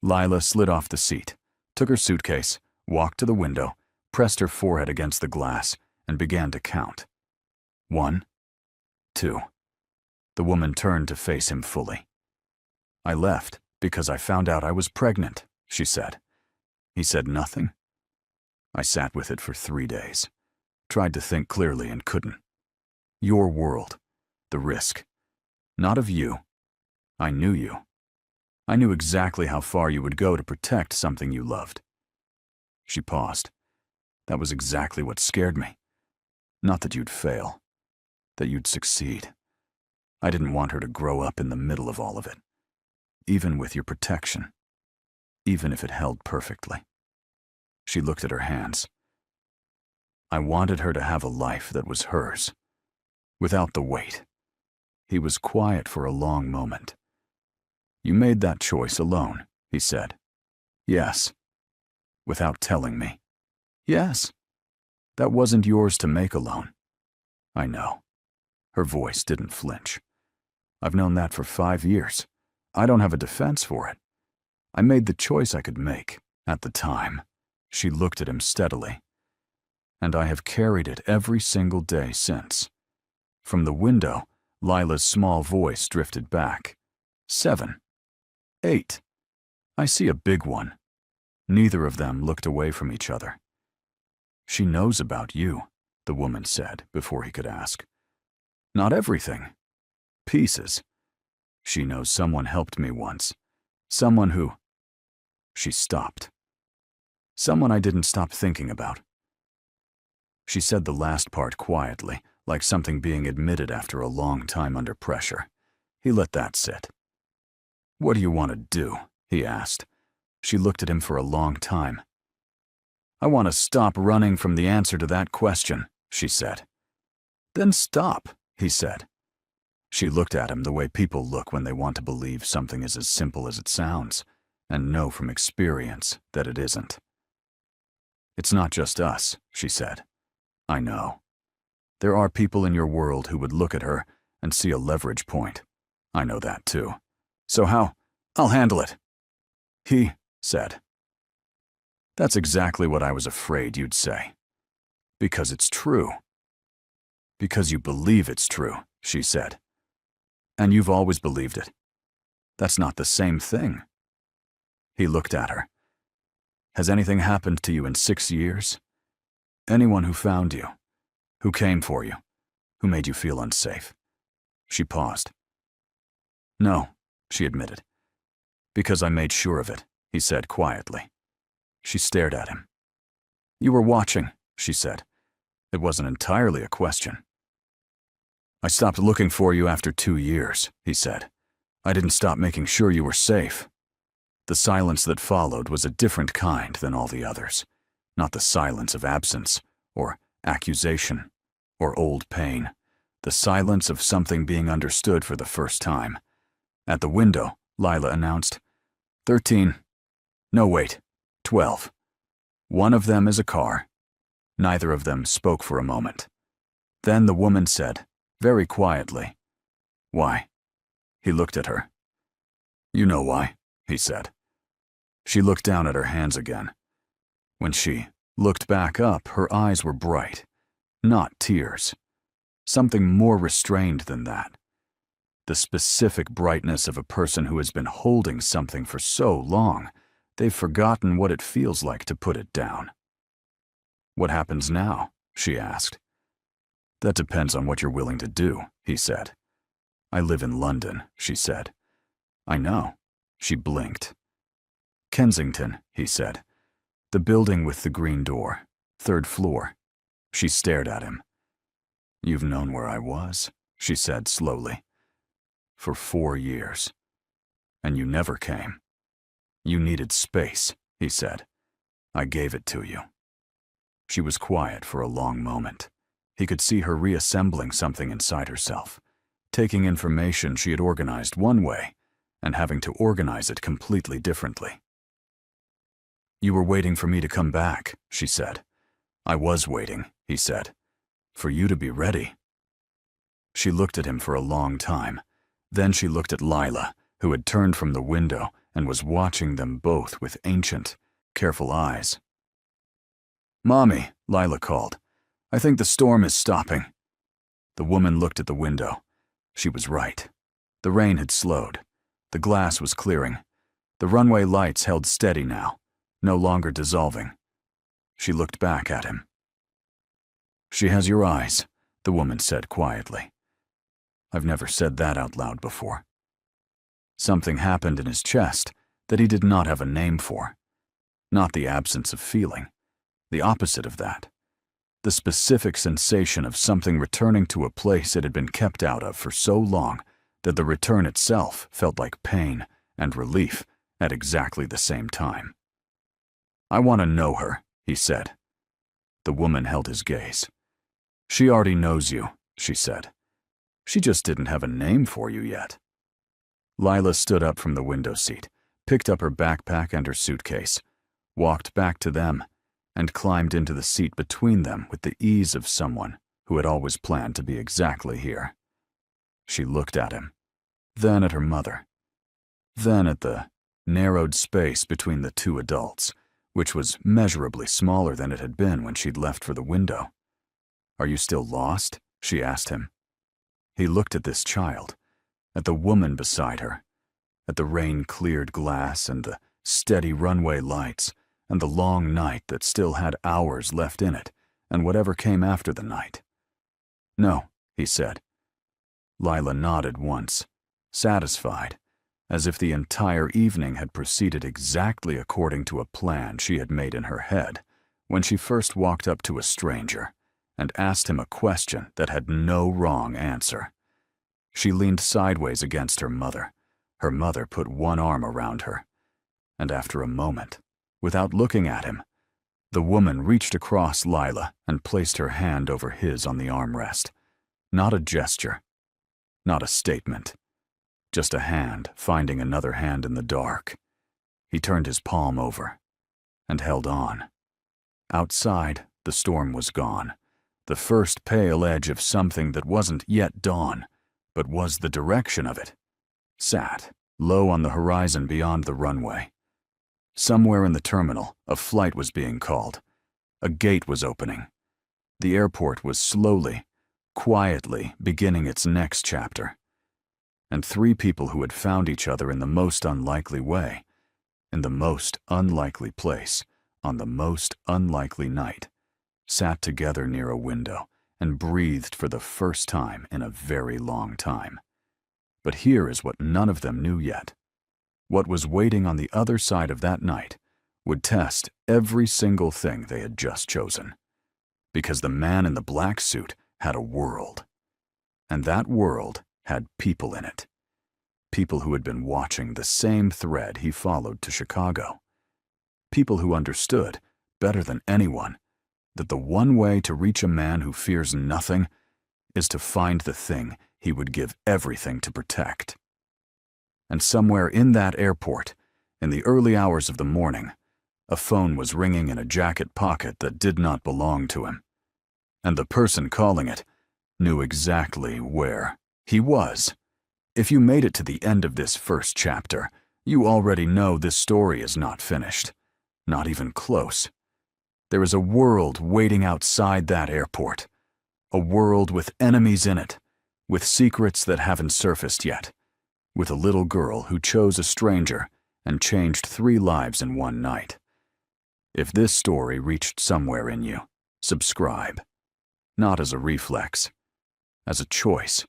Lila slid off the seat, took her suitcase, walked to the window, pressed her forehead against the glass, and began to count. 1, 2. The woman turned to face him fully. "I left because I found out I was pregnant," she said. He said nothing. I sat with it for 3 days. Tried to think clearly and couldn't. Your world. The risk. Not of you. I knew you. I knew exactly how far you would go to protect something you loved. She paused. That was exactly what scared me. Not that you'd fail. That you'd succeed. I didn't want her to grow up in the middle of all of it. Even with your protection. even if it held perfectly. She looked at her hands. I wanted her to have a life that was hers, without the weight. He was quiet for a long moment. You made that choice alone, he said. Yes. Without telling me. Yes. That wasn't yours to make alone. I know. Her voice didn't flinch. I've known that for 5 years. I don't have a defense for it. I made the choice I could make, at the time. She looked at him steadily. And I have carried it every single day since. From the window, Lila's small voice drifted back. 7. 8. I see a big one. Neither of them looked away from each other. She knows about you, the woman said before he could ask. Not everything. Pieces. She knows someone helped me once. Someone who... She stopped. Someone I didn't stop thinking about. She said the last part quietly, like something being admitted after a long time under pressure. He let that sit. What do you want to do? He asked. She looked at him for a long time. I want to stop running from the answer to that question, she said. Then stop, he said. She looked at him the way people look when they want to believe something is as simple as it sounds, and know from experience that it isn't. It's not just us, she said. I know. There are people in your world who would look at her and see a leverage point. I know that too. So how? I'll handle it. He said. That's exactly what I was afraid you'd say. Because it's true. Because you believe it's true, she said. And you've always believed it. That's not the same thing. He looked at her. Has anything happened to you in 6 years? Anyone who found you, who came for you, who made you feel unsafe? She paused. No, she admitted. Because I made sure of it, he said quietly. She stared at him. You were watching, she said. It wasn't entirely a question. I stopped looking for you after 2 years, he said. I didn't stop making sure you were safe. The silence that followed was a different kind than all the others. Not the silence of absence, or accusation, or old pain. The silence of something being understood for the first time. At the window, Lila announced, 13. No, wait. 12. One of them is a car. Neither of them spoke for a moment. Then the woman said, very quietly, Why? He looked at her. You know why, he said. She looked down at her hands again. When she looked back up, her eyes were bright. Not tears. Something more restrained than that. The specific brightness of a person who has been holding something for so long, they've forgotten what it feels like to put it down. What happens now? She asked. That depends on what you're willing to do, he said. I live in London, she said. I know. She blinked. Kensington, he said. The building with the green door, 3rd floor. She stared at him. You've known where I was, she said slowly. For 4 years. And you never came. You needed space, he said. I gave it to you. She was quiet for a long moment. He could see her reassembling something inside herself, taking information she had organized one way and having to organize it completely differently. You were waiting for me to come back, she said. I was waiting, he said, for you to be ready. She looked at him for a long time. Then she looked at Lila, who had turned from the window and was watching them both with ancient, careful eyes. Mommy, Lila called. I think the storm is stopping. The woman looked at the window. She was right. The rain had slowed. The glass was clearing. The runway lights held steady now, no longer dissolving. She looked back at him. She has your eyes, the woman said quietly. I've never said that out loud before. Something happened in his chest that he did not have a name for. Not the absence of feeling. The opposite of that. The specific sensation of something returning to a place it had been kept out of for so long that the return itself felt like pain and relief at exactly the same time. "I want to know her," he said. The woman held his gaze. "She already knows you," she said. "She just didn't have a name for you yet." Lila stood up from the window seat, picked up her backpack and her suitcase, walked back to them, and climbed into the seat between them with the ease of someone who had always planned to be exactly here. She looked at him, then at her mother, then at the narrowed space between the two adults, which was measurably smaller than it had been when she'd left for the window. "Are you still lost?" she asked him. He looked at this child, at the woman beside her, at the rain-cleared glass and the steady runway lights, and the long night that still had hours left in it, and whatever came after the night. "No," he said. Lila nodded once, satisfied, as if the entire evening had proceeded exactly according to a plan she had made in her head when she first walked up to a stranger and asked him a question that had no wrong answer. She leaned sideways against her mother. Her mother put one arm around her, and after a moment, without looking at him, the woman reached across Lila and placed her hand over his on the armrest. Not a gesture, not a statement, just a hand finding another hand in the dark. He turned his palm over and held on. Outside, the storm was gone, the first pale edge of something that wasn't yet dawn, but was the direction of it, sat low on the horizon beyond the runway. Somewhere in the terminal, a flight was being called. A gate was opening. The airport was slowly, quietly beginning its next chapter. And three people who had found each other in the most unlikely way, in the most unlikely place, on the most unlikely night, sat together near a window and breathed for the first time in a very long time. But here is what none of them knew yet. What was waiting on the other side of that night would test every single thing they had just chosen. Because the man in the black suit had a world. And that world had people in it. People who had been watching the same thread he followed to Chicago. People who understood, better than anyone, that the one way to reach a man who fears nothing is to find the thing he would give everything to protect. And somewhere in that airport, in the early hours of the morning, a phone was ringing in a jacket pocket that did not belong to him. And the person calling it knew exactly where he was. If you made it to the end of this first chapter, you already know this story is not finished. Not even close. There is a world waiting outside that airport. A world with enemies in it, with secrets that haven't surfaced yet, with a little girl who chose a stranger and changed 3 lives in one night. If this story reached somewhere in you, subscribe. Not as a reflex, as a choice.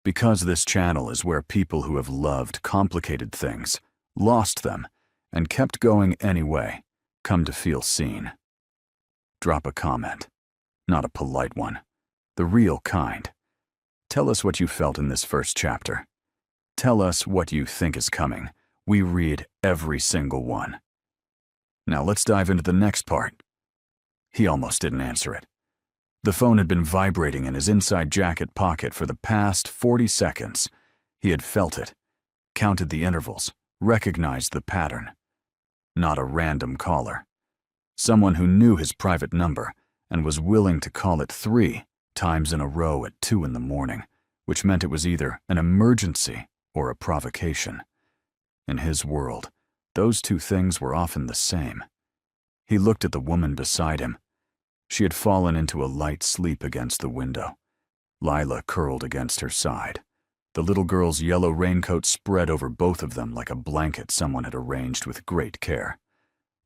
Because this channel is where people who have loved complicated things, lost them, and kept going anyway, come to feel seen. Drop a comment, not a polite one, the real kind. Tell us what you felt in this first chapter. Tell us what you think is coming. We read every single one. Now let's dive into the next part. He almost didn't answer it. The phone had been vibrating in his inside jacket pocket for the past 40 seconds. He had felt it, counted the intervals, recognized the pattern. Not a random caller. Someone who knew his private number and was willing to call it 3 times in a row at 2 in the morning, which meant it was either an emergency or a provocation. In his world, those 2 things were often the same. He looked at the woman beside him. She had fallen into a light sleep against the window. Lila curled against her side. The little girl's yellow raincoat spread over both of them like a blanket someone had arranged with great care.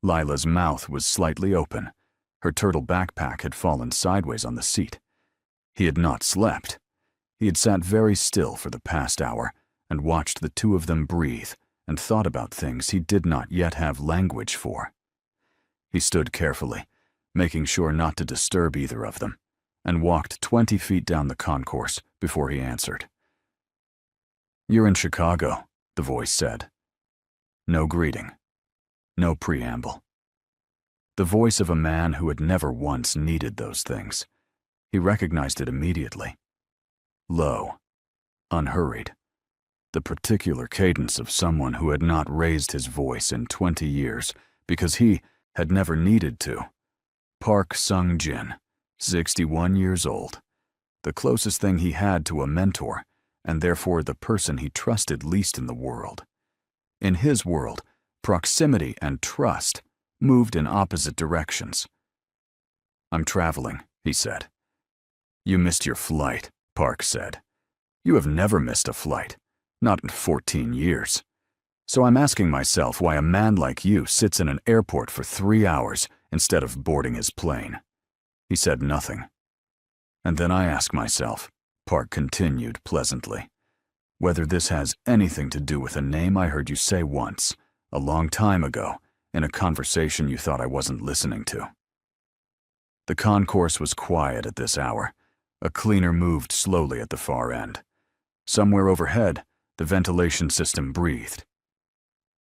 Lila's mouth was slightly open. Her turtle backpack had fallen sideways on the seat. He had not slept. He had sat very still for the past hour and watched the 2 of them breathe and thought about things he did not yet have language for. He stood carefully, making sure not to disturb either of them, and walked 20 feet down the concourse before he answered. "You're in Chicago," the voice said. No greeting. No preamble. The voice of a man who had never once needed those things. He recognized it immediately. Low. Unhurried. The particular cadence of someone who had not raised his voice in 20 years because he had never needed to. Park Sung-jin, 61 years old. The closest thing he had to a mentor, and therefore the person he trusted least in the world. In his world, proximity and trust moved in opposite directions. "I'm traveling," he said. "You missed your flight," Park said. "You have never missed a flight, not in 14 years. So I'm asking myself why a man like you sits in an airport for 3 hours instead of boarding his plane." He said nothing. "And then I ask myself," Park continued pleasantly, "whether this has anything to do with a name I heard you say once, a long time ago, in a conversation you thought I wasn't listening to." The concourse was quiet at this hour. A cleaner moved slowly at the far end. Somewhere overhead, the ventilation system breathed.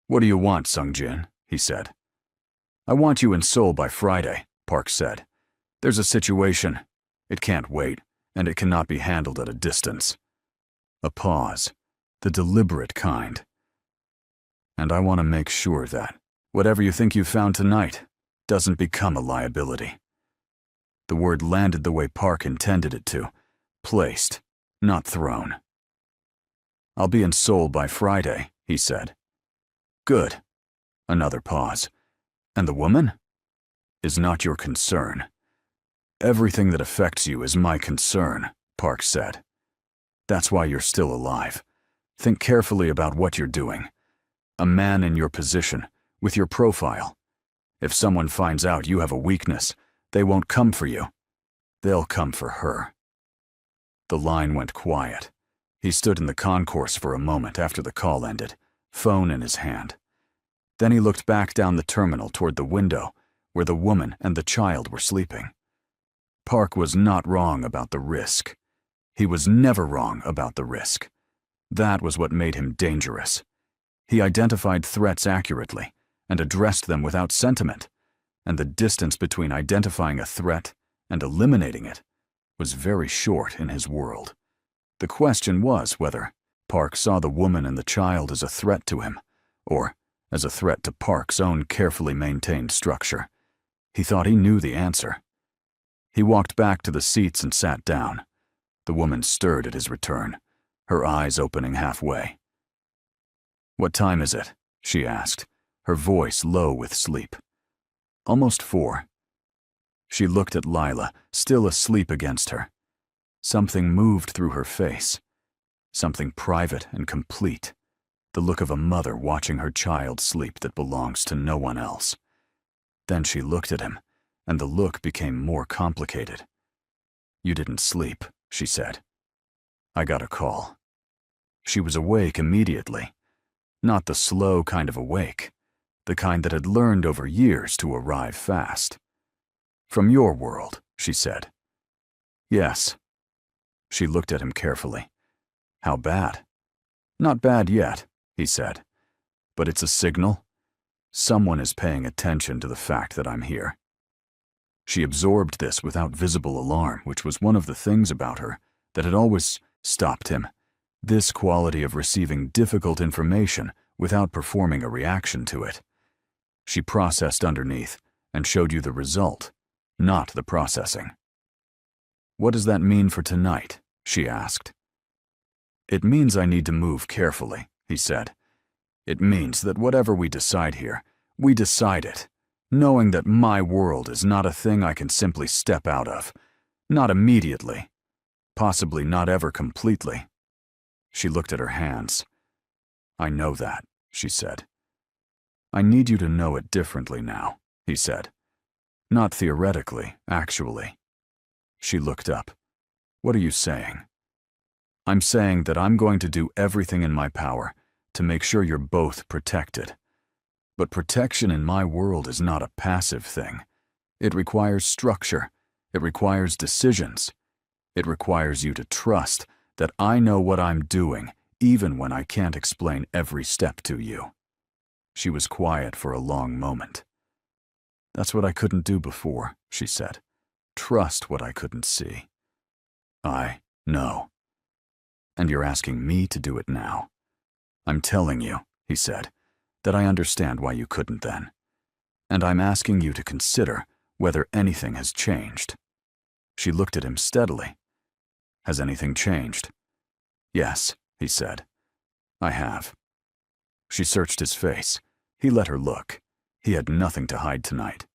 "What do you want, Sung-jin?" he said. "I want you in Seoul by Friday," Park said. "There's a situation. It can't wait, and it cannot be handled at a distance." A pause, the deliberate kind. "And I want to make sure that whatever you think you've found tonight doesn't become a liability." The word landed the way Park intended it to, placed, not thrown. "I'll be in Seoul by Friday," he said. "Good." Another pause. "And the woman?" "Is not your concern." "Everything that affects you is my concern," Park said. "That's why you're still alive. Think carefully about what you're doing. A man in your position, with your profile. If someone finds out you have a weakness, they won't come for you. They'll come for her." The line went quiet. He stood in the concourse for a moment after the call ended, phone in his hand. Then he looked back down the terminal toward the window, where the woman and the child were sleeping. Park was not wrong about the risk. He was never wrong about the risk. That was what made him dangerous. He identified threats accurately and addressed them without sentiment, and the distance between identifying a threat and eliminating it was very short in his world. The question was whether Park saw the woman and the child as a threat to him, or as a threat to Park's own carefully maintained structure. He thought he knew the answer. He walked back to the seats and sat down. The woman stirred at his return, her eyes opening halfway. "What time is it?" she asked, her voice low with sleep. "Almost 4. She looked at Lila, still asleep against her. Something moved through her face. Something private and complete. The look of a mother watching her child sleep that belongs to no one else. Then she looked at him, and the look became more complicated. "You didn't sleep," she said. "I got a call." She was awake immediately. Not the slow kind of awake, the kind that had learned over years to arrive fast. "From your world," she said. "Yes." She looked at him carefully. "How bad?" "Not bad yet," he said. "But it's a signal. Someone is paying attention to the fact that I'm here." She absorbed this without visible alarm, which was one of the things about her that had always stopped him. This quality of receiving difficult information without performing a reaction to it. She processed underneath and showed you the result, not the processing. "What does that mean for tonight?" she asked. "It means I need to move carefully," he said. "It means that whatever we decide here, we decide it, knowing that my world is not a thing I can simply step out of, not immediately, possibly not ever completely." She looked at her hands. "I know that," she said. "I need you to know it differently now," he said. "Not theoretically, actually." She looked up. "What are you saying?" "I'm saying that I'm going to do everything in my power to make sure you're both protected. But protection in my world is not a passive thing. It requires structure. It requires decisions. It requires you to trust that I know what I'm doing, even when I can't explain every step to you." She was quiet for a long moment. "That's what I couldn't do before," she said. "Trust what I couldn't see." "I know. And you're asking me to do it now." "I'm telling you," he said, "that I understand why you couldn't then. And I'm asking you to consider whether anything has changed." She looked at him steadily. "Has anything changed?" "Yes," he said. "I have." She searched his face. He let her look. He had nothing to hide tonight.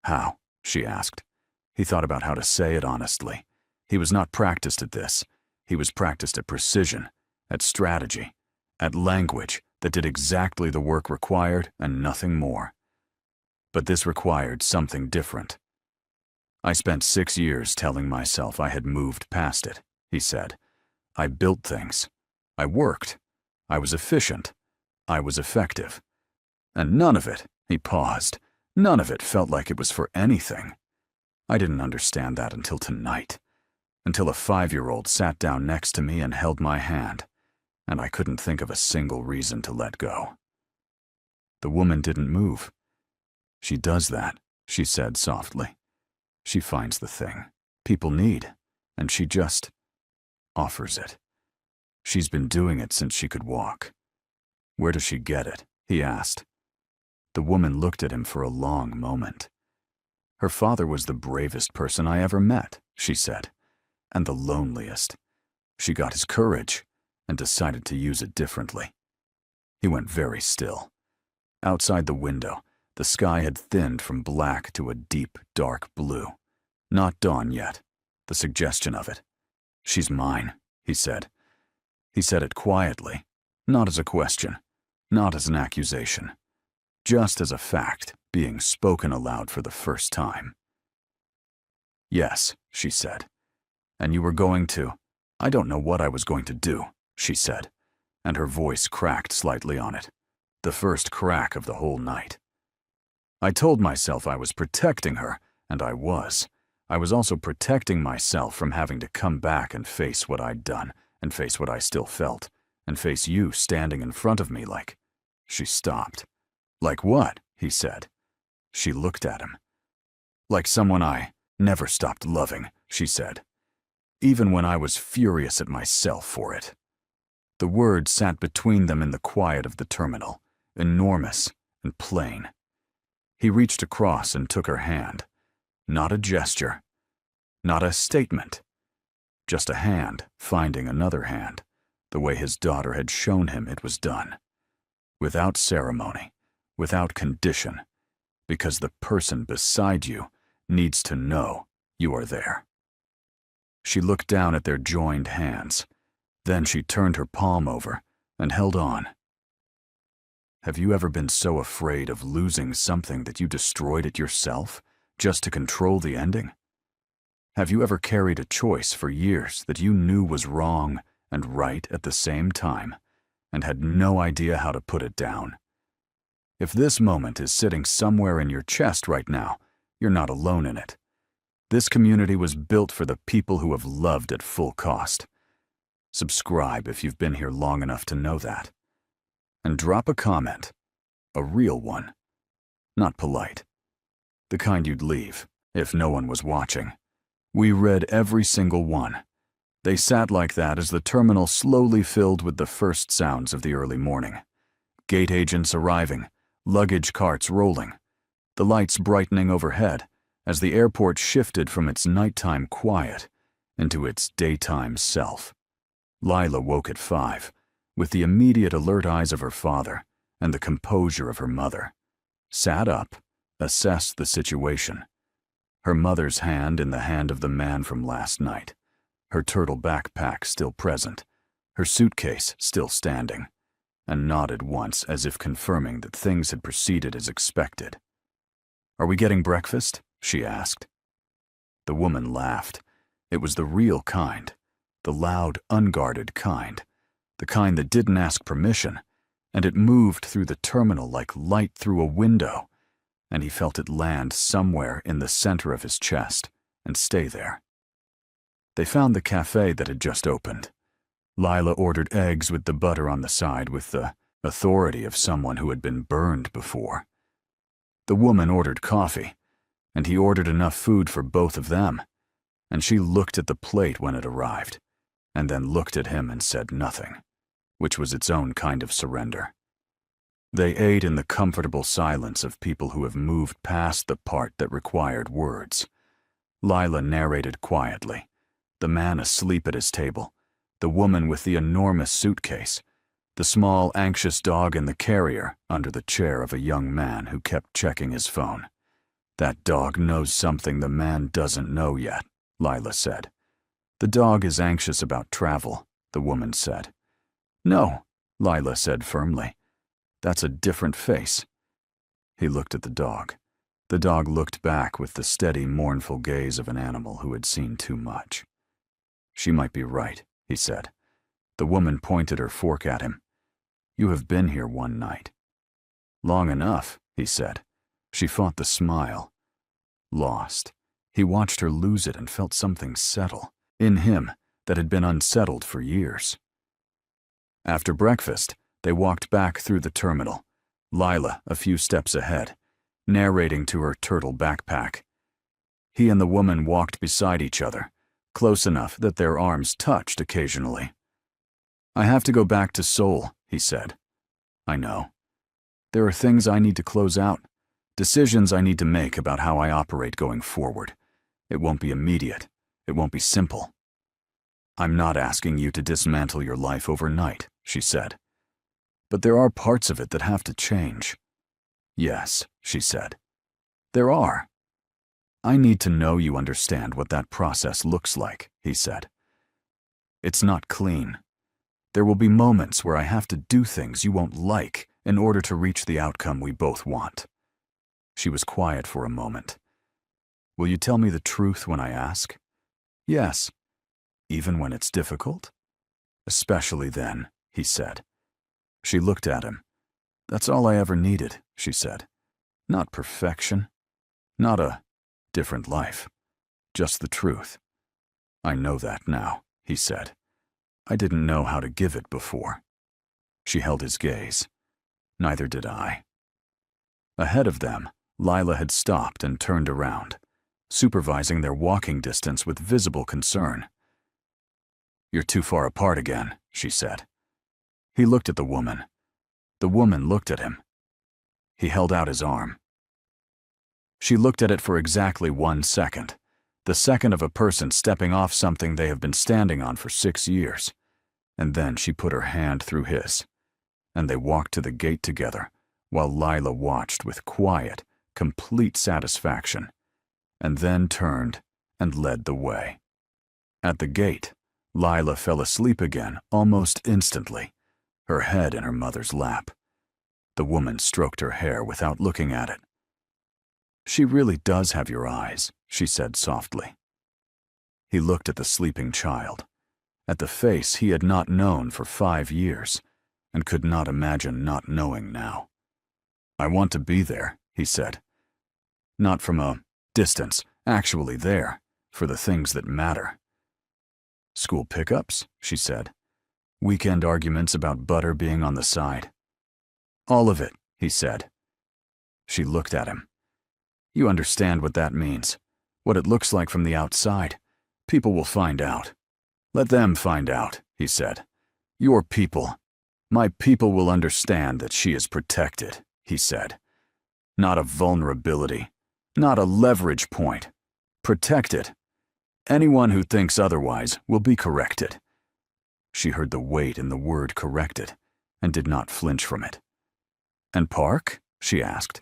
"How?" she asked. He thought about how to say it honestly. He was not practiced at this. He was practiced at precision, at strategy, at language that did exactly the work required and nothing more. But this required something different. "I spent 6 years telling myself I had moved past it," he said. "I built things. I worked. I was efficient. I was effective. And none of it," he paused, "none of it felt like it was for anything. I didn't understand that until tonight, until a 5-year-old sat down next to me and held my hand, and I couldn't think of a single reason to let go." The woman didn't move. "She does that," she said softly. "She finds the thing people need, and she just offers it. She's been doing it since she could walk." "Where does she get it?" he asked. The woman looked at him for a long moment. "Her father was the bravest person I ever met," she said, "and the loneliest. She got his courage and decided to use it differently." He went very still. Outside the window, the sky had thinned from black to a deep, dark blue. Not dawn yet, the suggestion of it. "She's mine," he said. He said it quietly, not as a question, not as an accusation, just as a fact being spoken aloud for the first time. "Yes," she said. "And you were going to—" "I don't know what I was going to do," she said, and her voice cracked slightly on it, the first crack of the whole night. "I told myself I was protecting her, and I was. I was also protecting myself from having to come back and face what I'd done, and face what I still felt, and face you standing in front of me like—" She stopped. "Like what?" he said. She looked at him. "Like someone I never stopped loving," she said, "even when I was furious at myself for it." The word sat between them in the quiet of the terminal, enormous and plain. He reached across and took her hand. Not a gesture, not a statement, just a hand finding another hand, the way his daughter had shown him it was done. Without ceremony, without condition, because the person beside you needs to know you are there. She looked down at their joined hands. Then she turned her palm over and held on. "Have you ever been so afraid of losing something that you destroyed it yourself, just to control the ending? Have you ever carried a choice for years that you knew was wrong and right at the same time, and had no idea how to put it down? If this moment is sitting somewhere in your chest right now, you're not alone in it. This community was built for the people who have loved at full cost. Subscribe if you've been here long enough to know that. And drop a comment, a real one, not polite, the kind you'd leave if no one was watching. We read every single one. They sat like that as the terminal slowly filled with the first sounds of the early morning. Gate agents arriving, luggage carts rolling, the lights brightening overhead as the airport shifted from its nighttime quiet into its daytime self. Lila woke at 5, with the immediate alert eyes of her father and the composure of her mother. Sat up, assessed the situation. Her mother's hand in the hand of the man from last night, her turtle backpack still present, her suitcase still standing, and nodded once as if confirming that things had proceeded as expected. "Are we getting breakfast?" she asked. The woman laughed. It was the real kind, the loud, unguarded kind, the kind that didn't ask permission, and it moved through the terminal like light through a window, and he felt it land somewhere in the center of his chest and stay there. They found the cafe that had just opened. Lila ordered eggs with the butter on the side with the authority of someone who had been burned before. The woman ordered coffee, and he ordered enough food for both of them, and she looked at the plate when it arrived, and then looked at him and said nothing, which was its own kind of surrender. They ate in the comfortable silence of people who have moved past the part that required words. Lila narrated quietly, the man asleep at his table, the woman with the enormous suitcase, the small, anxious dog in the carrier under the chair of a young man who kept checking his phone. That dog knows something the man doesn't know yet, Lila said. The dog is anxious about travel, the woman said. No, Lila said firmly. That's a different face. He looked at the dog. The dog looked back with the steady, mournful gaze of an animal who had seen too much. She might be right, he said. The woman pointed her fork at him. You have been here one night. Long enough, he said. She fought the smile. Lost. He watched her lose it and felt something settle in him that had been unsettled for years. After breakfast, they walked back through the terminal, Lila a few steps ahead, narrating to her turtle backpack. He and the woman walked beside each other, close enough that their arms touched occasionally. I have to go back to Seoul, he said. I know. There are things I need to close out, decisions I need to make about how I operate going forward. It won't be immediate. It won't be simple. I'm not asking you to dismantle your life overnight, she said. But there are parts of it that have to change. Yes, she said. There are. I need to know you understand what that process looks like, he said. It's not clean. There will be moments where I have to do things you won't like in order to reach the outcome we both want. She was quiet for a moment. Will you tell me the truth when I ask? Yes. Even when it's difficult? Especially then, he said. She looked at him. That's all I ever needed, she said. Not perfection. Not a different life. Just the truth. I know that now, he said. I didn't know how to give it before. She held his gaze. Neither did I. Ahead of them, Lila had stopped and turned around, supervising their walking distance with visible concern. You're too far apart again, she said. He looked at the woman. The woman looked at him. He held out his arm. She looked at it for exactly 1 second, the second of a person stepping off something they have been standing on for 6 years. And then she put her hand through his, and they walked to the gate together, while Lila watched with quiet, complete satisfaction, and then turned and led the way. At the gate, Lila fell asleep again almost instantly, her head in her mother's lap. The woman stroked her hair without looking at it. She really does have your eyes, she said softly. He looked at the sleeping child, at the face he had not known for 5 years, and could not imagine not knowing now. I want to be there, he said. Not from a distance, actually there, for the things that matter. School pickups, she said. Weekend arguments about butter being on the side. All of it, he said. She looked at him. You understand what that means, what it looks like from the outside. People will find out. Let them find out, he said. Your people. My people will understand that she is protected, he said. Not a vulnerability, not a leverage point. Protected. Anyone who thinks otherwise will be corrected. She heard the weight in the word corrected, and did not flinch from it. And Park? She asked.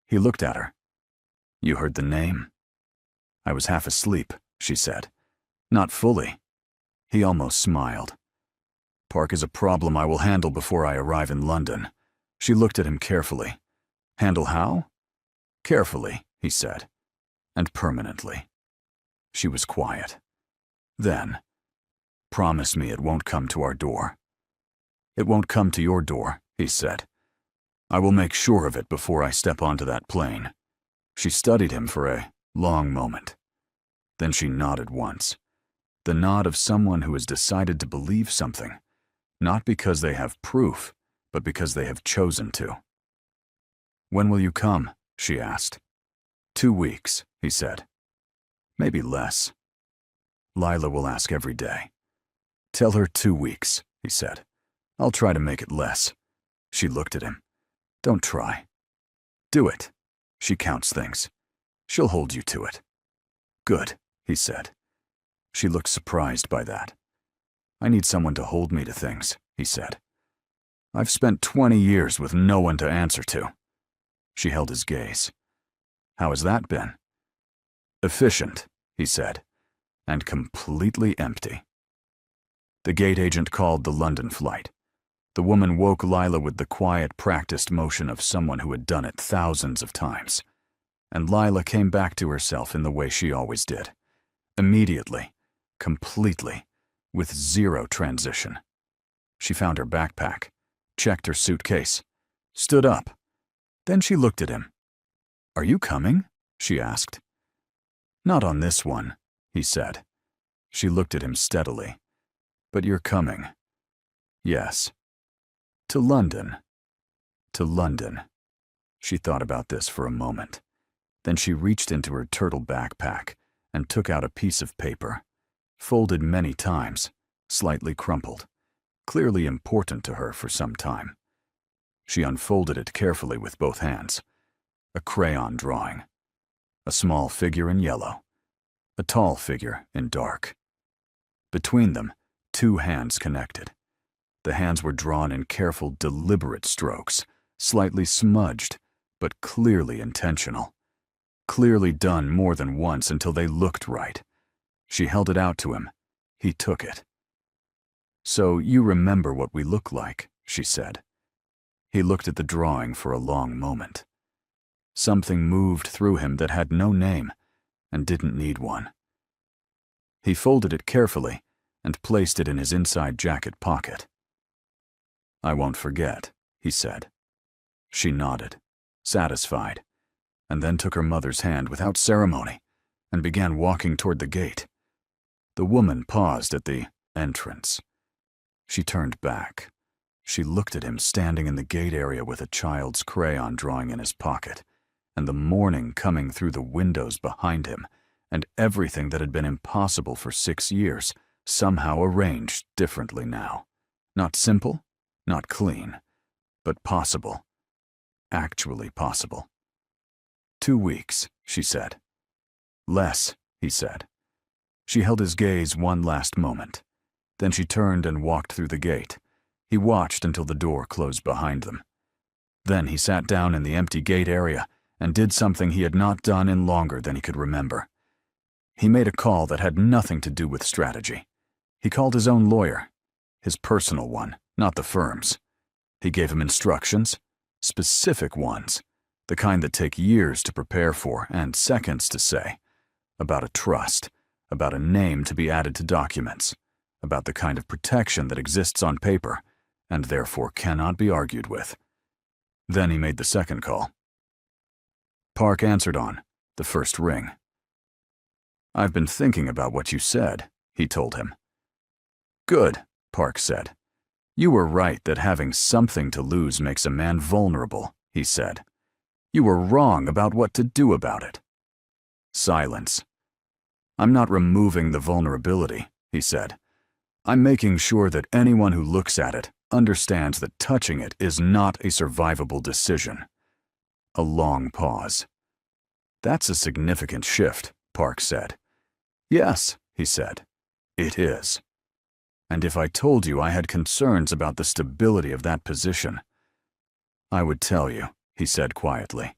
He looked at her. You heard the name? I was half asleep, she said. Not fully. He almost smiled. Park is a problem I will handle before I arrive in London. She looked at him carefully. Handle how? Carefully, he said. And permanently. She was quiet. Then, promise me it won't come to our door. It won't come to your door, he said. I will make sure of it before I step onto that plane. She studied him for a long moment. Then she nodded once. The nod of someone who has decided to believe something, not because they have proof, but because they have chosen to. "When will you come?" she asked. 2 weeks, he said. "Maybe less." Lila will ask every day. "Tell her 2 weeks, he said. "I'll try to make it less." She looked at him. "Don't try. Do it." She counts things. "She'll hold you to it." "Good," he said. She looked surprised by that. "I need someone to hold me to things," he said. "I've spent 20 years with no one to answer to." She held his gaze. "How has that been?" "Efficient," he said, "and completely empty." The gate agent called the London flight. The woman woke Lila with the quiet, practiced motion of someone who had done it thousands of times. And Lila came back to herself in the way she always did. Immediately, completely, with zero transition. She found her backpack, checked her suitcase, stood up. Then she looked at him. "Are you coming?" she asked. "Not on this one," he said. She looked at him steadily. "But you're coming." "Yes." "To London." "To London." She thought about this for a moment. Then she reached into her turtle backpack and took out a piece of paper, folded many times, slightly crumpled, clearly important to her for some time. She unfolded it carefully with both hands. A crayon drawing. A small figure in yellow. A tall figure in dark. Between them, 2 hands connected. The hands were drawn in careful, deliberate strokes, slightly smudged, but clearly intentional. Clearly done more than once until they looked right. She held it out to him. He took it. "So you remember what we look like," she said. He looked at the drawing for a long moment. Something moved through him that had no name and didn't need one. He folded it carefully and placed it in his inside jacket pocket. "I won't forget," he said. She nodded, satisfied, and then took her mother's hand without ceremony and began walking toward the gate. The woman paused at the entrance. She turned back. She looked at him standing in the gate area with a child's crayon drawing in his pocket, and the morning coming through the windows behind him, and everything that had been impossible for 6 years, somehow arranged differently now. Not simple, not clean, but possible. Actually possible. 2 weeks, she said. "Less," he said. She held his gaze one last moment. Then she turned and walked through the gate. He watched until the door closed behind them. Then he sat down in the empty gate area and did something he had not done in longer than he could remember. He made a call that had nothing to do with strategy. He called his own lawyer, his personal one, not the firm's. He gave him instructions, specific ones, the kind that take years to prepare for and seconds to say, about a trust, about a name to be added to documents, about the kind of protection that exists on paper and therefore cannot be argued with. Then he made the second call. Park answered on the first ring. "I've been thinking about what you said," he told him. "Good," Park said. "You were right that having something to lose makes a man vulnerable," he said. "You were wrong about what to do about it." Silence. "I'm not removing the vulnerability," he said. "I'm making sure that anyone who looks at it understands that touching it is not a survivable decision." A long pause. "That's a significant shift," Park said. "Yes," he said. "It is. And if I told you I had concerns about the stability of that position, I would tell you," he said quietly,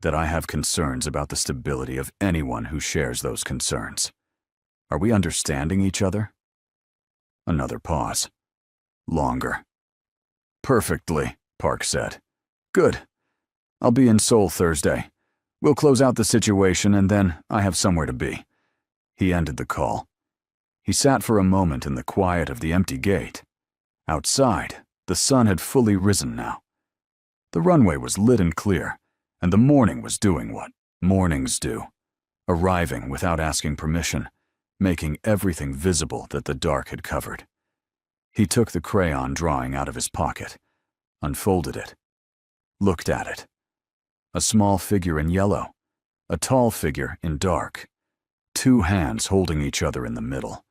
"that I have concerns about the stability of anyone who shares those concerns. Are we understanding each other?" Another pause. Longer. "Perfectly," Park said. "Good. I'll be in Seoul Thursday. We'll close out the situation and then I have somewhere to be." He ended the call. He sat for a moment in the quiet of the empty gate. Outside, the sun had fully risen now. The runway was lit and clear, and the morning was doing what mornings do, arriving without asking permission, making everything visible that the dark had covered. He took the crayon drawing out of his pocket, unfolded it, looked at it. A small figure in yellow, a tall figure in dark, 2 hands holding each other in the middle,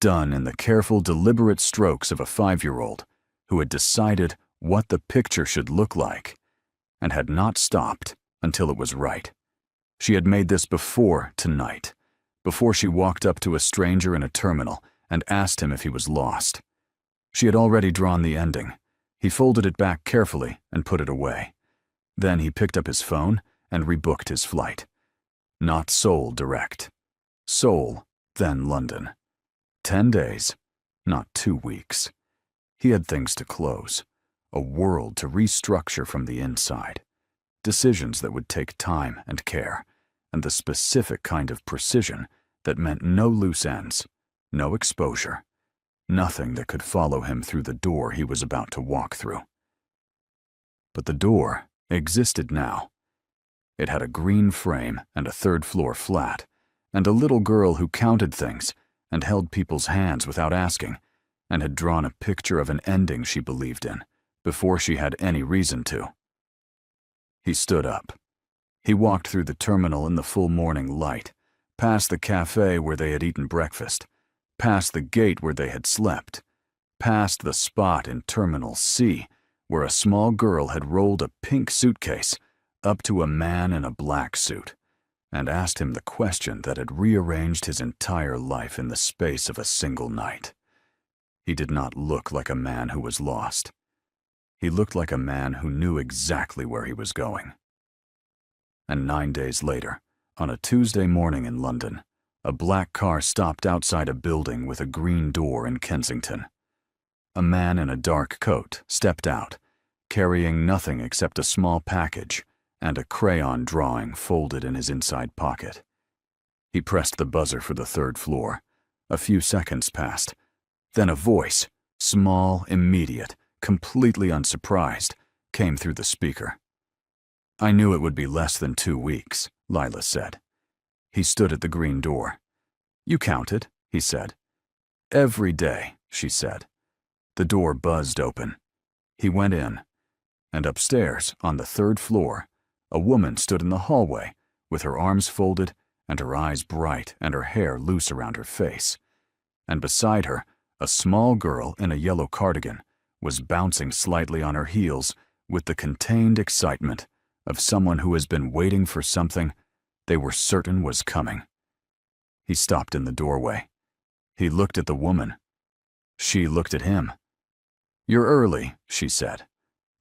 done in the careful, deliberate strokes of a 5-year-old who had decided what the picture should look like and had not stopped until it was right. She had made this before tonight, before she walked up to a stranger in a terminal and asked him if he was lost. She had already drawn the ending. He folded it back carefully and put it away. Then he picked up his phone and rebooked his flight. Not Seoul direct. Seoul, then London. 10 days, not 2 weeks. He had things to close, a world to restructure from the inside, decisions that would take time and care, and the specific kind of precision that meant no loose ends, no exposure, nothing that could follow him through the door he was about to walk through. But the door existed now. It had a green frame and a 3rd-floor flat, and a little girl who counted things and held people's hands without asking, and had drawn a picture of an ending she believed in, before she had any reason to. He stood up. He walked through the terminal in the full morning light, past the cafe where they had eaten breakfast, past the gate where they had slept, past the spot in Terminal C where a small girl had rolled a pink suitcase up to a man in a black suit and asked him the question that had rearranged his entire life in the space of a single night. He did not look like a man who was lost. He looked like a man who knew exactly where he was going. And 9 days later, on a Tuesday morning in London, a black car stopped outside a building with a green door in Kensington. A man in a dark coat stepped out, carrying nothing except a small package and a crayon drawing folded in his inside pocket. He pressed the buzzer for the 3rd floor. A few seconds passed. Then a voice, small, immediate, completely unsurprised, came through the speaker. "I knew it would be less than 2 weeks," Lila said. He stood at the green door. "You counted," he said. "Every day," she said. The door buzzed open. He went in, and upstairs, on the 3rd floor, a woman stood in the hallway, with her arms folded and her eyes bright and her hair loose around her face. And beside her, a small girl in a yellow cardigan was bouncing slightly on her heels with the contained excitement of someone who has been waiting for something they were certain was coming. He stopped in the doorway. He looked at the woman. She looked at him. "You're early," she said.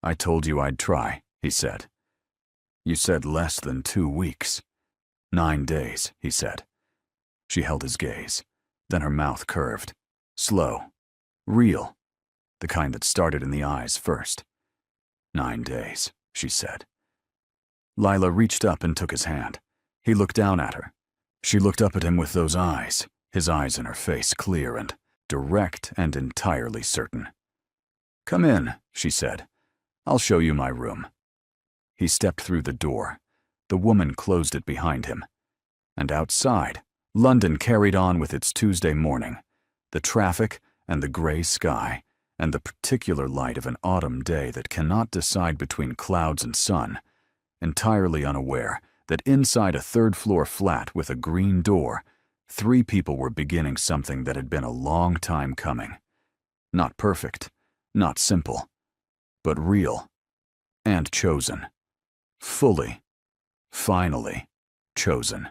"I told you I'd try," he said. "You said less than 2 weeks." 9 days, he said. She held his gaze. Then her mouth curved. Slow. Real. The kind that started in the eyes first. 9 days, she said. Lila reached up and took his hand. He looked down at her. She looked up at him with those eyes, his eyes in her face clear and direct and entirely certain. "Come in," she said. "I'll show you my room." He stepped through the door. The woman closed it behind him. And outside, London carried on with its Tuesday morning. The traffic and the gray sky and the particular light of an autumn day that cannot decide between clouds and sun, entirely unaware that inside a 3rd-floor flat with a green door, 3 people were beginning something that had been a long time coming. Not perfect, not simple, but real and chosen. Fully, finally, chosen.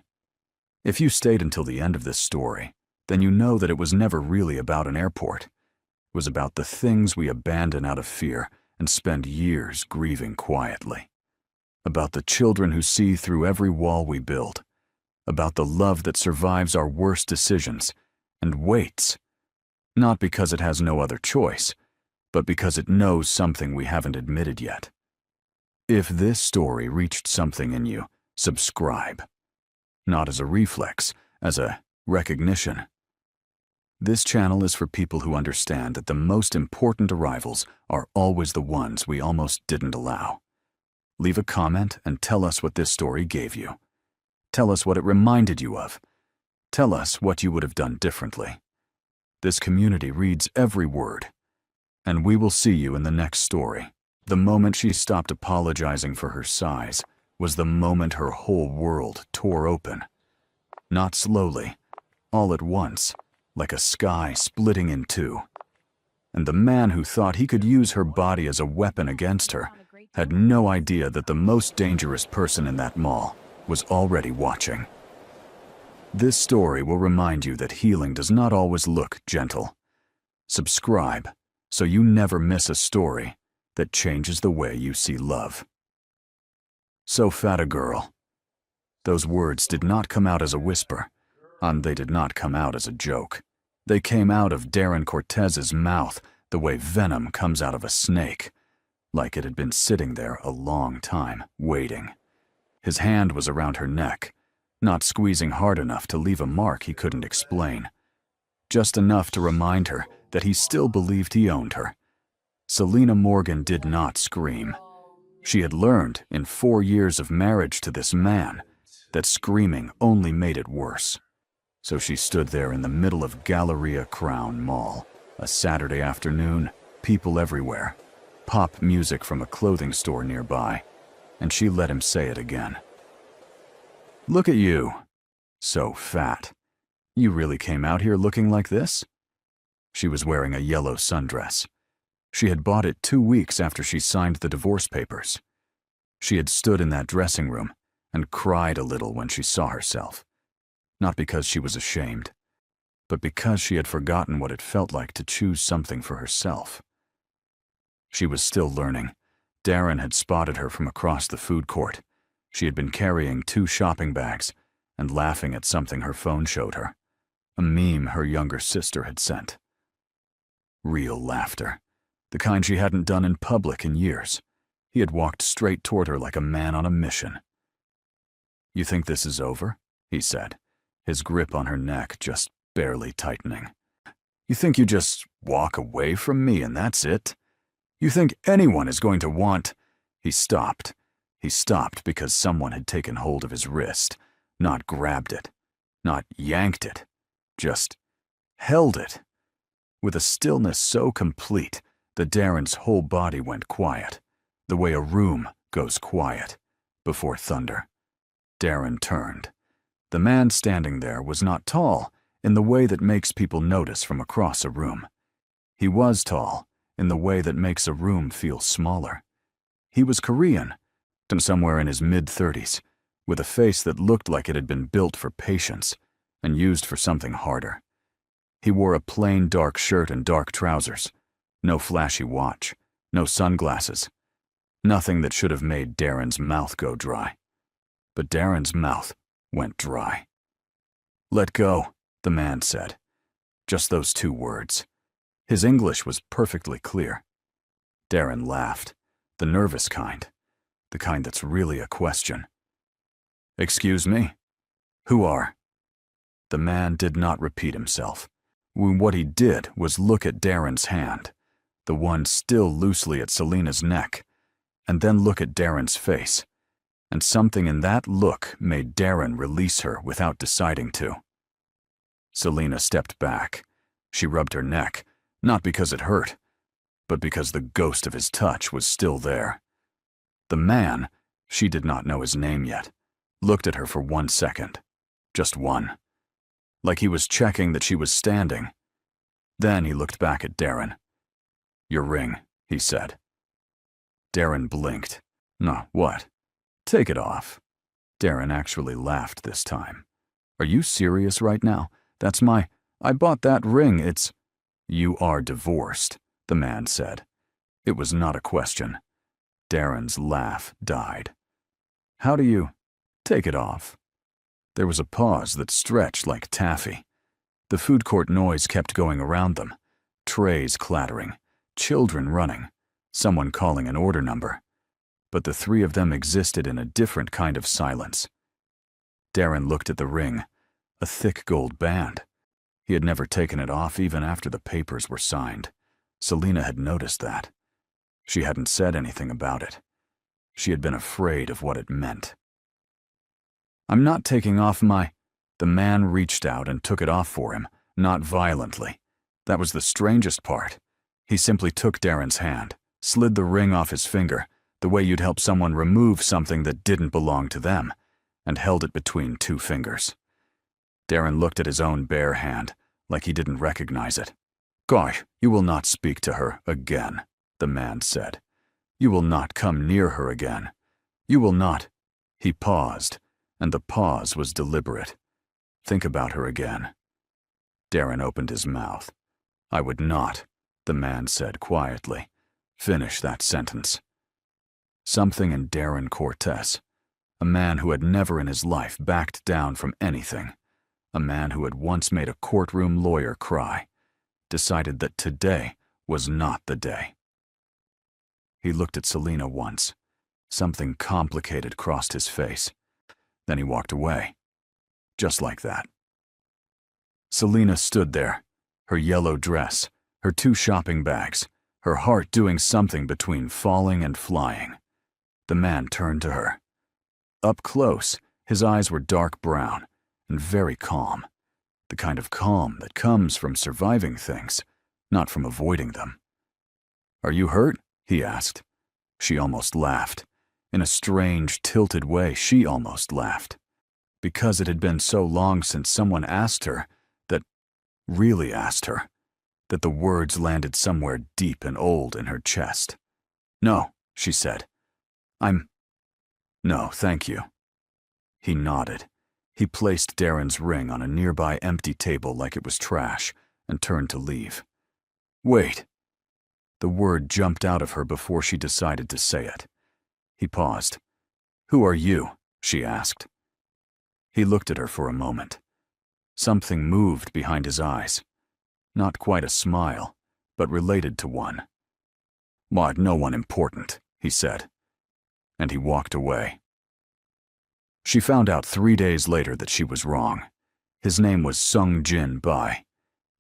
If you stayed until the end of this story, then you know that it was never really about an airport. It was about the things we abandon out of fear and spend years grieving quietly. About the children who see through every wall we build. About the love that survives our worst decisions and waits, not because it has no other choice, but because it knows something we haven't admitted yet. If this story reached something in you, subscribe. Not as a reflex, as a recognition. This channel is for people who understand that the most important arrivals are always the ones we almost didn't allow. Leave a comment and tell us what this story gave you. Tell us what it reminded you of. Tell us what you would have done differently. This community reads every word, and we will see you in the next story. The moment she stopped apologizing for her size was the moment her whole world tore open. Not slowly, all at once, like a sky splitting in two. And the man who thought he could use her body as a weapon against her had no idea that the most dangerous person in that mall was already watching. This story will remind you that healing does not always look gentle. Subscribe so you never miss a story that changes the way you see love. So fat a girl. Those words did not come out as a whisper, and they did not come out as a joke. They came out of Darren Cortez's mouth the way venom comes out of a snake, like it had been sitting there a long time, waiting. His hand was around her neck, not squeezing hard enough to leave a mark he couldn't explain. Just enough to remind her that he still believed he owned her. Selena Morgan did not scream. She had learned in 4 years of marriage to this man that screaming only made it worse. So she stood there in the middle of Galleria Crown Mall, a Saturday afternoon, people everywhere, pop music from a clothing store nearby, and she let him say it again. "Look at you. So fat. You really came out here looking like this?" She was wearing a yellow sundress. She had bought it 2 weeks after she signed the divorce papers. She had stood in that dressing room and cried a little when she saw herself. Not because she was ashamed, but because she had forgotten what it felt like to choose something for herself. She was still learning. Darren had spotted her from across the food court. She had been carrying 2 shopping bags and laughing at something her phone showed her, a meme her younger sister had sent. Real laughter, the kind she hadn't done in public in years. He had walked straight toward her like a man on a mission. "You think this is over?" he said, his grip on her neck just barely tightening. "You think you just walk away from me and that's it? You think anyone is going to want—" He stopped. He stopped because someone had taken hold of his wrist, not grabbed it, not yanked it, just held it. With a stillness so complete that Darren's whole body went quiet, the way a room goes quiet before thunder. Darren turned. The man standing there was not tall in the way that makes people notice from across a room. He was tall in the way that makes a room feel smaller. He was Korean, somewhere in his mid-30s, with a face that looked like it had been built for patience and used for something harder. He wore a plain dark shirt and dark trousers, no flashy watch, no sunglasses, nothing that should have made Darren's mouth go dry. But Darren's mouth went dry. "Let go," the man said. Just those 2 words. His English was perfectly clear. Darren laughed, the nervous kind, the kind that's really a question. "Excuse me? Who are?" The man did not repeat himself. What he did was look at Darren's hand, the one still loosely at Selena's neck, and then look at Darren's face. And something in that look made Darren release her without deciding to. Selena stepped back. She rubbed her neck, not because it hurt, but because the ghost of his touch was still there. The man, she did not know his name yet, looked at her for 1 second. Just one. Like he was checking that she was standing. Then he looked back at Darren. "Your ring," he said. Darren blinked. "No, what? Take it off." Darren actually laughed this time. "Are you serious right now? I bought that ring, it's—" "You are divorced," the man said. It was not a question. Darren's laugh died. "How do you—" "Take it off." There was a pause that stretched like taffy. The food court noise kept going around them. Trays clattering, children running, someone calling an order number. But the 3 of them existed in a different kind of silence. Darren looked at the ring, a thick gold band. He had never taken it off even after the papers were signed. Selena had noticed that. She hadn't said anything about it. She had been afraid of what it meant. "I'm not taking off my—" The man reached out and took it off for him, not violently. That was the strangest part. He simply took Darren's hand, slid the ring off his finger, the way you'd help someone remove something that didn't belong to them, and held it between 2 fingers. Darren looked at his own bare hand, like he didn't recognize it. "Gosh, you will not speak to her again," the man said. "You will not come near her again. You will not." He paused, and the pause was deliberate. "Think about her again." Darren opened his mouth. "I would not," the man said quietly. "Finish that sentence." Something in Darren Cortez, a man who had never in his life backed down from anything, a man who had once made a courtroom lawyer cry, decided that today was not the day. He looked at Selena once. Something complicated crossed his face. Then he walked away. Just like that. Selena stood there, her yellow dress, her 2 shopping bags, her heart doing something between falling and flying. The man turned to her. Up close, his eyes were dark brown and very calm, the kind of calm that comes from surviving things, not from avoiding them. "Are you hurt?" he asked. She almost laughed. In a strange, tilted way, she almost laughed. Because it had been so long since someone asked her, really asked her, that the words landed somewhere deep and old in her chest. "No," she said. No, thank you." He nodded. He placed Darren's ring on a nearby empty table like it was trash and turned to leave. "Wait." The word jumped out of her before she decided to say it. He paused. "Who are you?" she asked. He looked at her for a moment. Something moved behind his eyes. Not quite a smile, but related to one. "Why, no one important," he said. And he walked away. She found out 3 days later that she was wrong. His name was Sung-Jin Bai,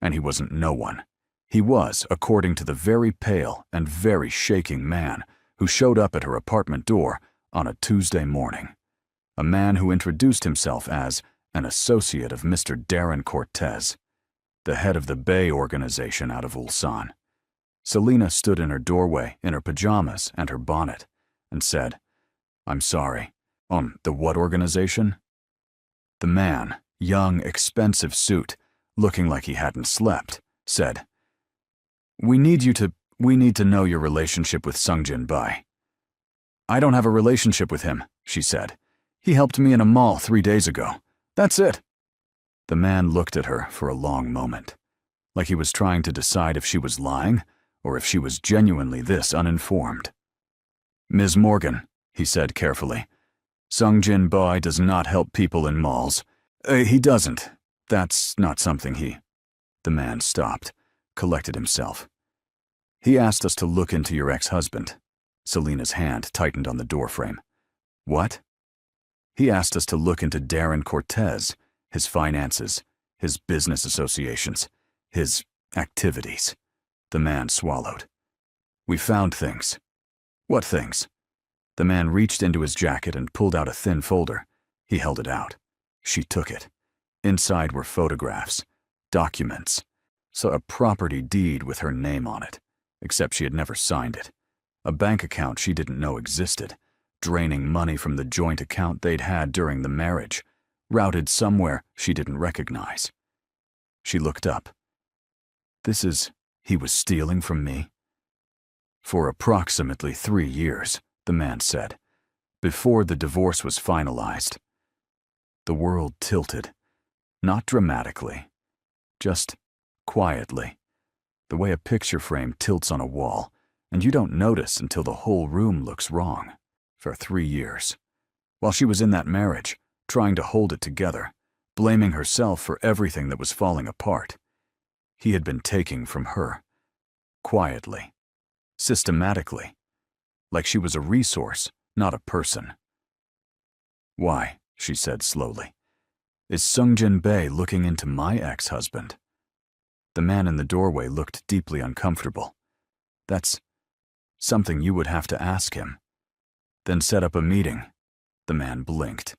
and he wasn't no one. He was, according to the very pale and very shaking man who showed up at her apartment door on a Tuesday morning. A man who introduced himself as an associate of Mr. Darren Cortez, the head of the Bay organization out of Ulsan. Selena stood in her doorway in her pajamas and her bonnet and said, "I'm sorry. The what organization?" The man, young, expensive suit, looking like he hadn't slept, said, We need to know your relationship with Sung-Jin Bai." "I don't have a relationship with him," she said. "He helped me in a mall 3 days ago. That's it." The man looked at her for a long moment, like he was trying to decide if she was lying or if she was genuinely this uninformed. "Ms. Morgan," he said carefully, "Sung-Jin Bai does not help people in malls. He doesn't. That's not something he—" The man stopped, collected himself. "He asked us to look into your ex-husband." Selena's hand tightened on the doorframe. "What?" "He asked us to look into Darren Cortez, his finances, his business associations, his activities." The man swallowed. "We found things." "What things?" The man reached into his jacket and pulled out a thin folder. He held it out. She took it. Inside were photographs, documents, so a property deed with her name on it, except she had never signed it. A bank account she didn't know existed, draining money from the joint account they'd had during the marriage, routed somewhere she didn't recognize. She looked up. He was stealing from me? "For approximately 3 years, the man said, before the divorce was finalized." The world tilted, not dramatically, just quietly, the way a picture frame tilts on a wall, and you don't notice until the whole room looks wrong. For 3 years. While she was in that marriage, trying to hold it together, blaming herself for everything that was falling apart. He had been taking from her. Quietly. Systematically. Like she was a resource, not a person. "Why?" she said slowly. "Is Sung-Jin Bai looking into my ex-husband?" The man in the doorway looked deeply uncomfortable. "That's something you would have to ask him." "Then set up a meeting." The man blinked.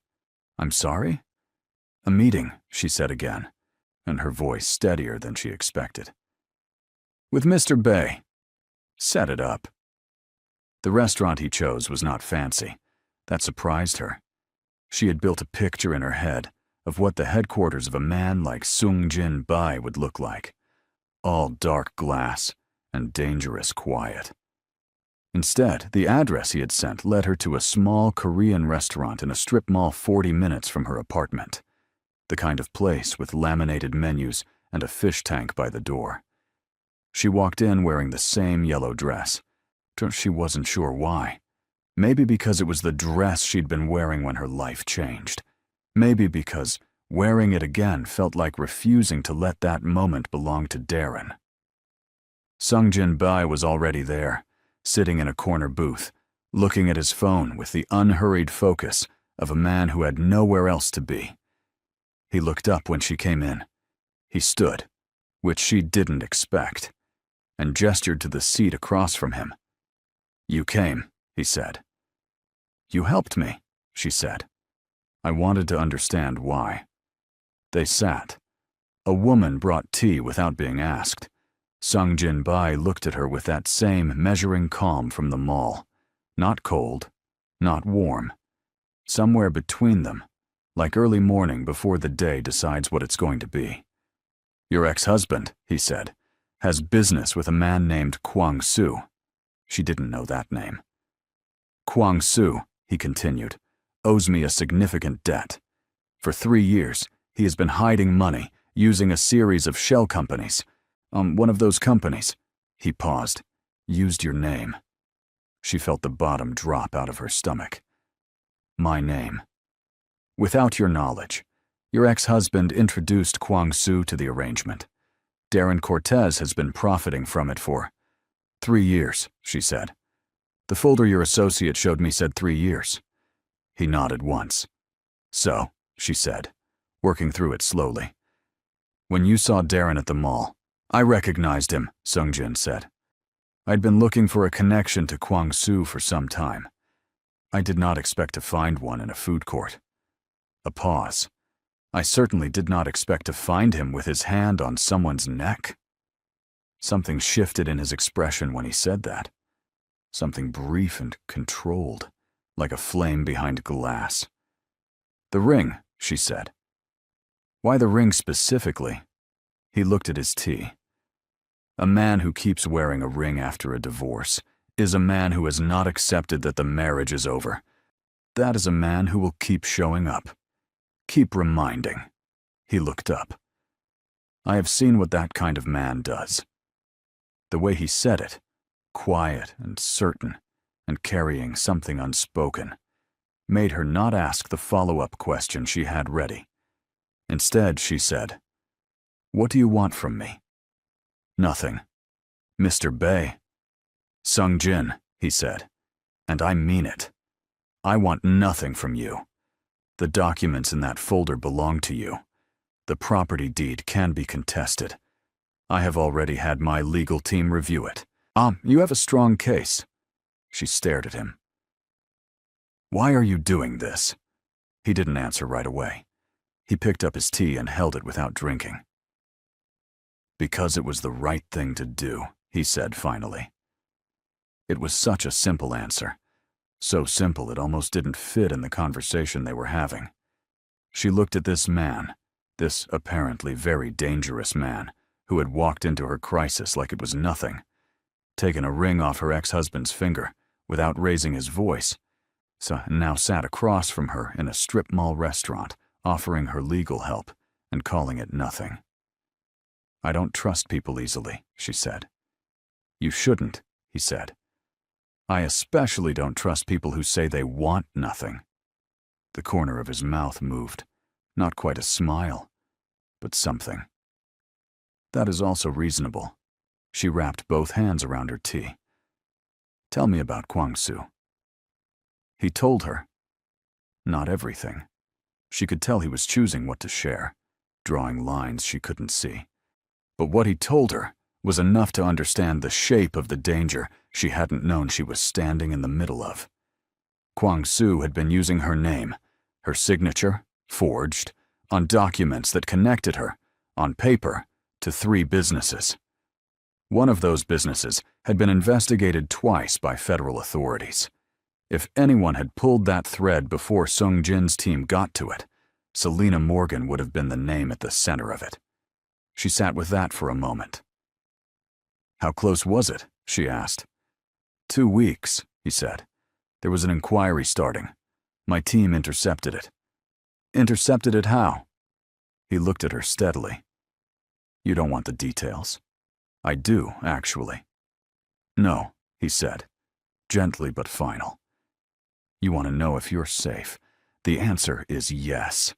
"I'm sorry?" "A meeting," she said again, and her voice steadier than she expected. "With Mr. Bai." "Set it up." The restaurant he chose was not fancy. That surprised her. She had built a picture in her head of what the headquarters of a man like Sung Jin Bai would look like. All dark glass and dangerous quiet. Instead, the address he had sent led her to a small Korean restaurant in a strip mall 40 minutes from her apartment. The kind of place with laminated menus and a fish tank by the door. She walked in wearing the same yellow dress. She wasn't sure why. Maybe because it was the dress she'd been wearing when her life changed. Maybe because wearing it again felt like refusing to let that moment belong to Darren. Sung Jin Bai was already there, sitting in a corner booth, looking at his phone with the unhurried focus of a man who had nowhere else to be. He looked up when she came in. He stood, which she didn't expect, and gestured to the seat across from him. "You came," he said. "You helped me," she said. I wanted to understand why. They sat. A woman brought tea without being asked. Sung Jin Bai looked at her with that same measuring calm from the mall. Not cold, not warm. Somewhere between them, like early morning before the day decides what it's going to be. "Your ex-husband," he said, "has business with a man named Kwang Soo." She didn't know that name. "Kwang Soo," he continued, "owes me a significant debt. For 3 years, he has been hiding money, using a series of shell companies. One of those companies," he paused, "used your name." She felt the bottom drop out of her stomach. "My name. Without your knowledge, your ex-husband introduced Kwang Soo to the arrangement. Darren Cortez has been profiting from it for 3 years, she said. The folder your associate showed me said 3 years. He nodded once. "So," she said, working through it slowly. "When you saw Darren at the mall, I recognized him," Sung Jin said. "I'd been looking for a connection to Kwang Soo for some time. I did not expect to find one in a food court." A pause. "I certainly did not expect to find him with his hand on someone's neck." Something shifted in his expression when he said that. Something brief and controlled, like a flame behind glass. "The ring," she said. "Why the ring specifically?" He looked at his tea. "A man who keeps wearing a ring after a divorce is a man who has not accepted that the marriage is over. That is a man who will keep showing up. Keep reminding." He looked up. "I have seen what that kind of man does." The way he said it, quiet and certain, and carrying something unspoken, made her not ask the follow-up question she had ready. Instead, she said, "What do you want from me?" "Nothing. Mr. Bai." "Sung Jin," he said, "and I mean it. I want nothing from you. The documents in that folder belong to you. The property deed can be contested. I have already had my legal team review it. You have a strong case." She stared at him. "Why are you doing this?" He didn't answer right away. He picked up his tea and held it without drinking. "Because it was the right thing to do," he said finally. It was such a simple answer. So simple it almost didn't fit in the conversation they were having. She looked at this man, this apparently very dangerous man, who had walked into her crisis like it was nothing, taken a ring off her ex-husband's finger without raising his voice, so now sat across from her in a strip mall restaurant, offering her legal help and calling it nothing. "I don't trust people easily," she said. "You shouldn't," he said. "I especially don't trust people who say they want nothing." The corner of his mouth moved, not quite a smile, but something. "That is also reasonable." She wrapped both hands around her tea. "Tell me about Kwang Soo." He told her. Not everything. She could tell he was choosing what to share, drawing lines she couldn't see. But what he told her was enough to understand the shape of the danger she hadn't known she was standing in the middle of. Kwang Soo had been using her name, her signature, forged, on documents that connected her, on paper, to 3 businesses. One of those businesses had been investigated twice by federal authorities. If anyone had pulled that thread before Sung Jin's team got to it, Selena Morgan would have been the name at the center of it. She sat with that for a moment. "How close was it?" she asked. 2 weeks, he said. "There was an inquiry starting. My team intercepted it." "Intercepted it how?" He looked at her steadily. "You don't want the details." "I do, actually." "No," he said, gently but final. "You want to know if you're safe. The answer is yes.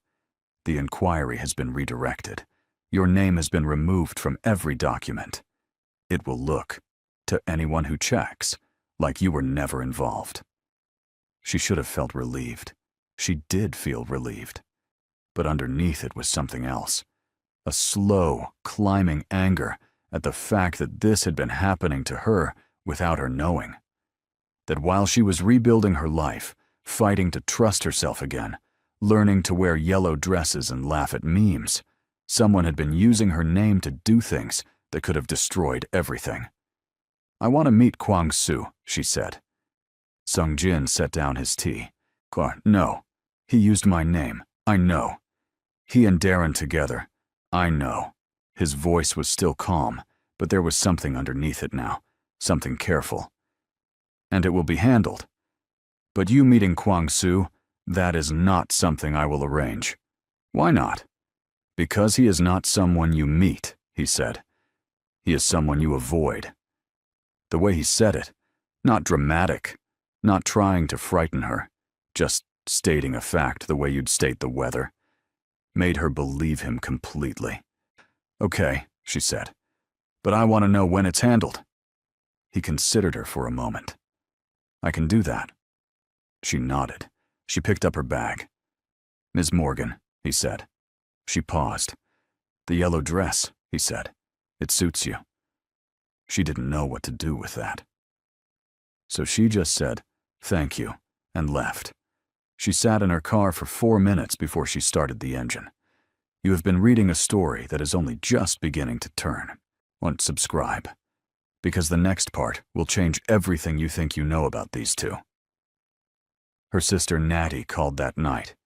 The inquiry has been redirected. Your name has been removed from every document. It will look, to anyone who checks, like you were never involved." She should have felt relieved. She did feel relieved. But underneath it was something else. A slow, climbing anger at the fact that this had been happening to her without her knowing. That while she was rebuilding her life, fighting to trust herself again, learning to wear yellow dresses and laugh at memes, someone had been using her name to do things that could have destroyed everything. "I want to meet Kwang-soo," she said. Sung Jin set down his tea. "No. He used my name. I know. He and Darren together. I know." His voice was still calm, but there was something underneath it now, something careful. "And it will be handled. But you meeting Kwang-soo, that is not something I will arrange." "Why not?" "Because he is not someone you meet," he said. "He is someone you avoid." The way he said it, not dramatic, not trying to frighten her, just stating a fact the way you'd state the weather, made her believe him completely. "Okay," she said, "but I want to know when it's handled." He considered her for a moment. "I can do that." She nodded. She picked up her bag. "Ms. Morgan," he said. She paused. "The yellow dress," he said. "It suits you." She didn't know what to do with that. So she just said, "Thank you," and left. She sat in her car for 4 minutes before she started the engine. You have been reading a story that is only just beginning to turn. Subscribe, because the next part will change everything you think you know about these two. Her sister Natty called that night.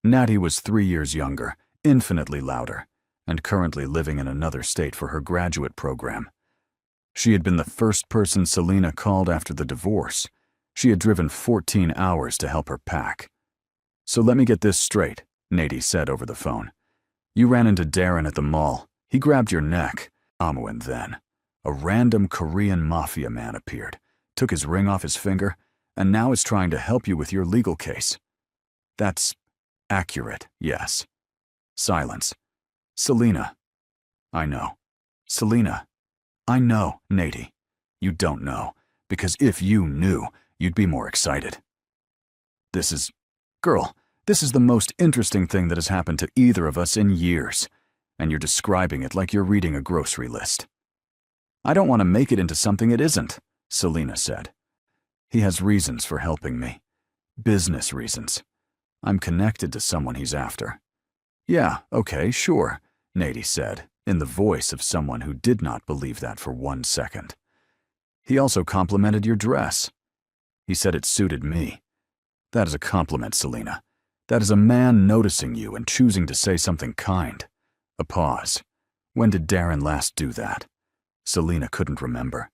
Natty was 3 years younger, infinitely louder, and currently living in another state for her graduate program. She had been the first person Selena called after the divorce. She had driven 14 hours to help her pack. "So let me get this straight," Natty said over the phone. "You ran into Darren at the mall. He grabbed your neck. And then a random Korean Mafia man appeared, took his ring off his finger, and now is trying to help you with your legal case." "That's accurate, yes." Silence. "Selena." "I know." "Selena." "I know, Natty. You don't know, because if you knew, you'd be more excited." Girl, this is the most interesting thing that has happened to either of us in years, and you're describing it like you're reading a grocery list." "I don't want to make it into something it isn't," Selena said. "He has reasons for helping me. Business reasons. I'm connected to someone he's after." "Yeah, okay, sure," Natty said, in the voice of someone who did not believe that for 1 second. "He also complimented your dress. He said it suited me. That is a compliment, Selena. That is a man noticing you and choosing to say something kind." A pause. When did Darren last do that? Selena couldn't remember.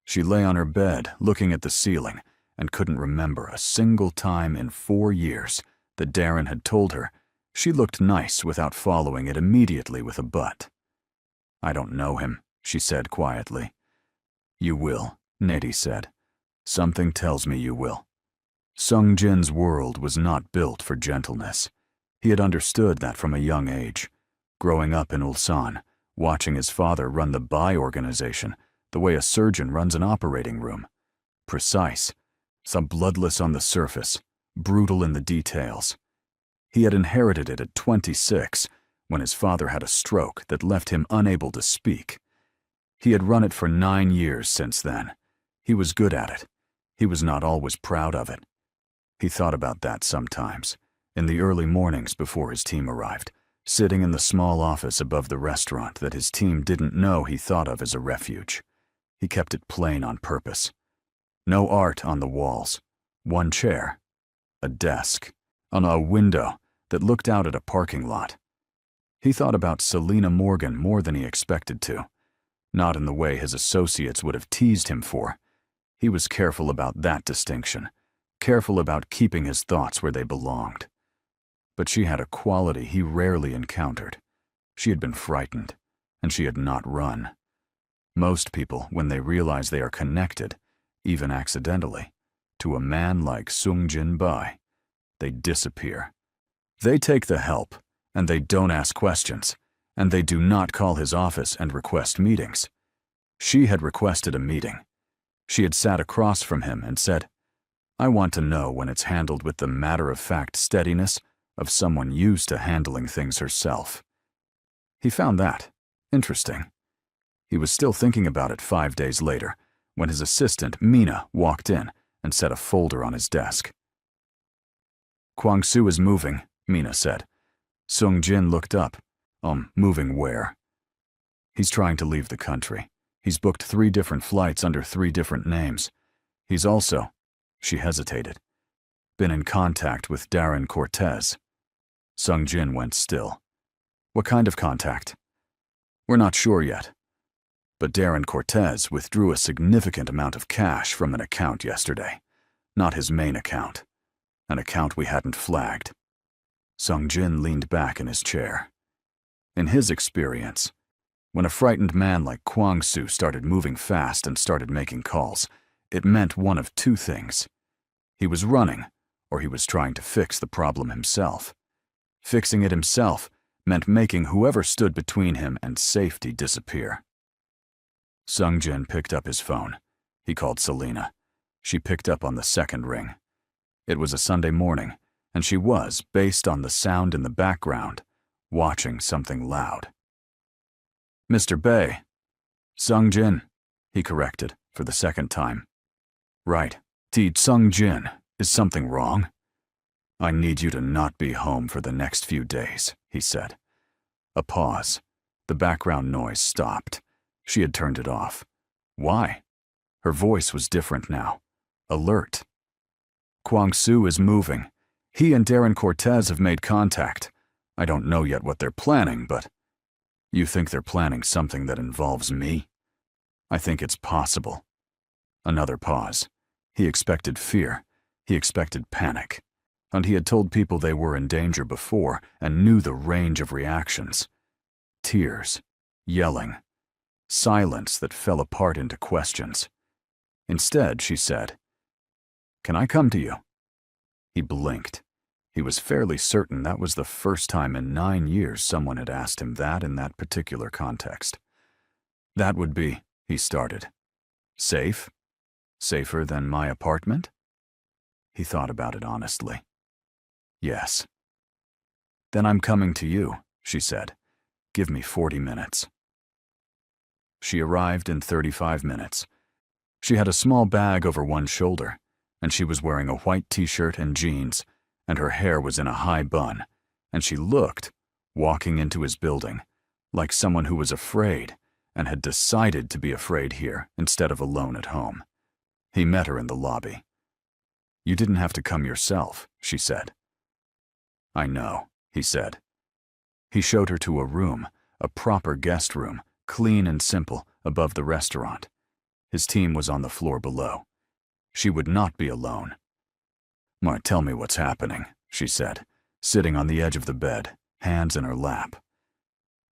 She lay on her bed, looking at the ceiling, and couldn't remember a single time in 4 years that Darren had told her she looked nice without following it immediately with a but. "I don't know him," she said quietly. "You will," Natty said. "Something tells me you will." Sung Jin's world was not built for gentleness. He had understood that from a young age. Growing up in Ulsan, watching his father run the Bai organization the way a surgeon runs an operating room. Precise, some bloodless on the surface, brutal in the details. He had inherited it at 26 when his father had a stroke that left him unable to speak. He had run it for 9 years since then. He was good at it. He was not always proud of it. He thought about that sometimes, in the early mornings before his team arrived, sitting in the small office above the restaurant that his team didn't know he thought of as a refuge. He kept it plain on purpose. No art on the walls. One chair. A desk. On a window that looked out at a parking lot. He thought about Selena Morgan more than he expected to. Not in the way his associates would have teased him for. He was careful about that distinction. Careful about keeping his thoughts where they belonged. But she had a quality he rarely encountered. She had been frightened, and she had not run. Most people, when they realize they are connected, even accidentally, to a man like Sung Jin Bai, they disappear. They take the help, and they don't ask questions, and they do not call his office and request meetings. She had requested a meeting. She had sat across from him and said, "I want to know when it's handled with the matter-of-fact steadiness of someone used to handling things herself." He found that interesting. He was still thinking about it 5 days later, when his assistant, Mina, walked in and set a folder on his desk. "Kwang-soo is moving," Mina said. Sung Jin looked up. Moving where?" "He's trying to leave the country. He's booked 3 different flights under 3 different names. He's also," she hesitated, "been in contact with Darren Cortez." Sung Jin went still. "What kind of contact?" "We're not sure yet. But Darren Cortez withdrew a significant amount of cash from an account yesterday. Not his main account. An account we hadn't flagged." Sung Jin leaned back in his chair. In his experience, when a frightened man like Kwang-soo started moving fast and started making calls, it meant one of 2 things. He was running, or he was trying to fix the problem himself. Fixing it himself meant making whoever stood between him and safety disappear. Sung Jin picked up his phone. He called Selena. She picked up on the 2nd ring. It was a Sunday morning, and she was, based on the sound in the background, watching something loud. "Mr. Bae." "Sung Jin," he corrected for the 2nd time. "Right. Sung Jin, is something wrong?" "I need you to not be home for the next few days," he said. A pause. The background noise stopped. She had turned it off. Why? Her voice was different now. Alert. "Kwang-soo is moving. He and Darren Cortez have made contact. I don't know yet what they're planning, but..." "You think they're planning something that involves me?" "I think it's possible." Another pause. He expected fear. He expected panic. And he had told people they were in danger before and knew the range of reactions. Tears. Yelling. Silence that fell apart into questions. Instead, she said, "Can I come to you?" He blinked. He was fairly certain that was the first time in 9 years someone had asked him that in that particular context. "That would be," he started. "Safe? Safer than my apartment?" He thought about it honestly. "Yes." "Then I'm coming to you," she said. "Give me 40 minutes." She arrived in 35 minutes. She had a small bag over one shoulder, and she was wearing a white t-shirt and jeans, and her hair was in a high bun, and she looked, walking into his building, like someone who was afraid and had decided to be afraid here instead of alone at home. He met her in the lobby. "You didn't have to come yourself," she said. "I know," he said. He showed her to a room, a proper guest room, clean and simple, above the restaurant. His team was on the floor below. She would not be alone. "Tell me what's happening," she said, sitting on the edge of the bed, hands in her lap.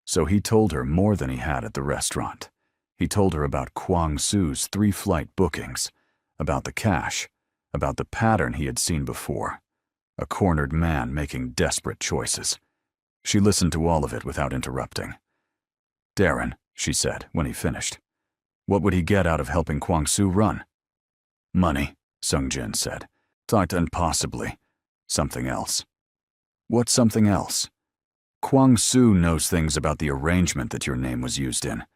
So he told her more than he had at the restaurant. He told her about Kwang-soo's 3 flight bookings, about the cash, about the pattern he had seen before. A cornered man making desperate choices. She listened to all of it without interrupting. "Darren," she said when he finished, "what would he get out of helping Kwang-soo run?" "Money," Sung Jin said. "And possibly something else." "What's something else?" "Kwang-soo knows things about the arrangement that your name was used in.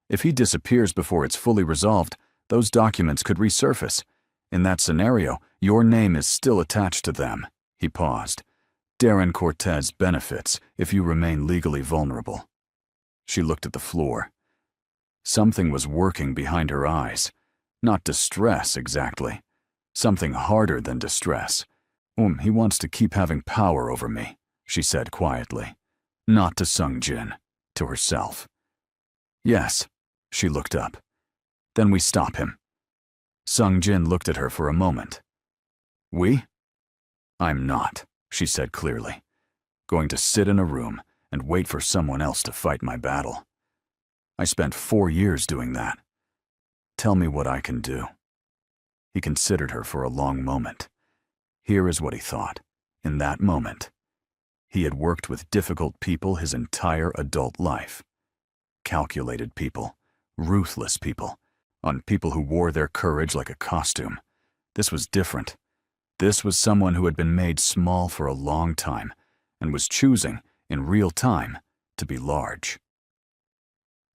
If he disappears before it's fully resolved, those documents could resurface. In that scenario, your name is still attached to them." He paused. "Darren Cortez benefits if you remain legally vulnerable." She looked at the floor. Something was working behind her eyes. Not distress, exactly. Something harder than distress. He wants to keep having power over me, she said quietly. Not to Sung-jin, to herself. Yes, she looked up. Then we stop him. Sung-jin looked at her for a moment. We? I'm not, she said clearly. Going to sit in a room and wait for someone else to fight my battle. I spent 4 years doing that. Tell me what I can do. He considered her for a long moment. Here is what he thought. In that moment, he had worked with difficult people his entire adult life. Calculated people, ruthless people, on people who wore their courage like a costume. This was different. This was someone who had been made small for a long time and was choosing, in real time, to be large.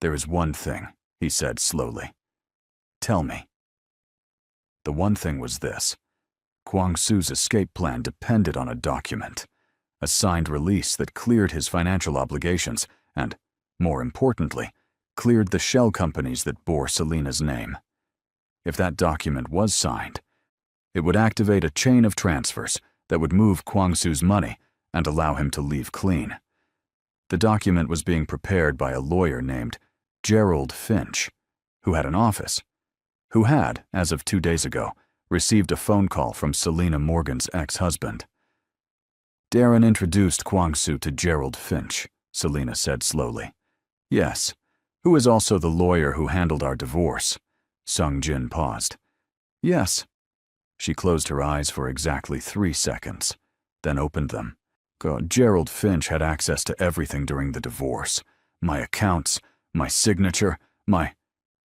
There is one thing, he said slowly. Tell me. The one thing was this. Kwang-soo's escape plan depended on a document, a signed release that cleared his financial obligations and, more importantly, cleared the shell companies that bore Selena's name. If that document was signed, it would activate a chain of transfers that would move Kwang-soo's money and allow him to leave clean. The document was being prepared by a lawyer named Gerald Finch, who had an office, who had, as of 2 days ago, received a phone call from Selena Morgan's ex-husband. Darren introduced Kwang-soo to Gerald Finch, Selena said slowly. Yes, who is also the lawyer who handled our divorce. Sung-jin paused. Yes. She closed her eyes for exactly 3 seconds, then opened them. Gerald Finch had access to everything during the divorce. My accounts, my signature,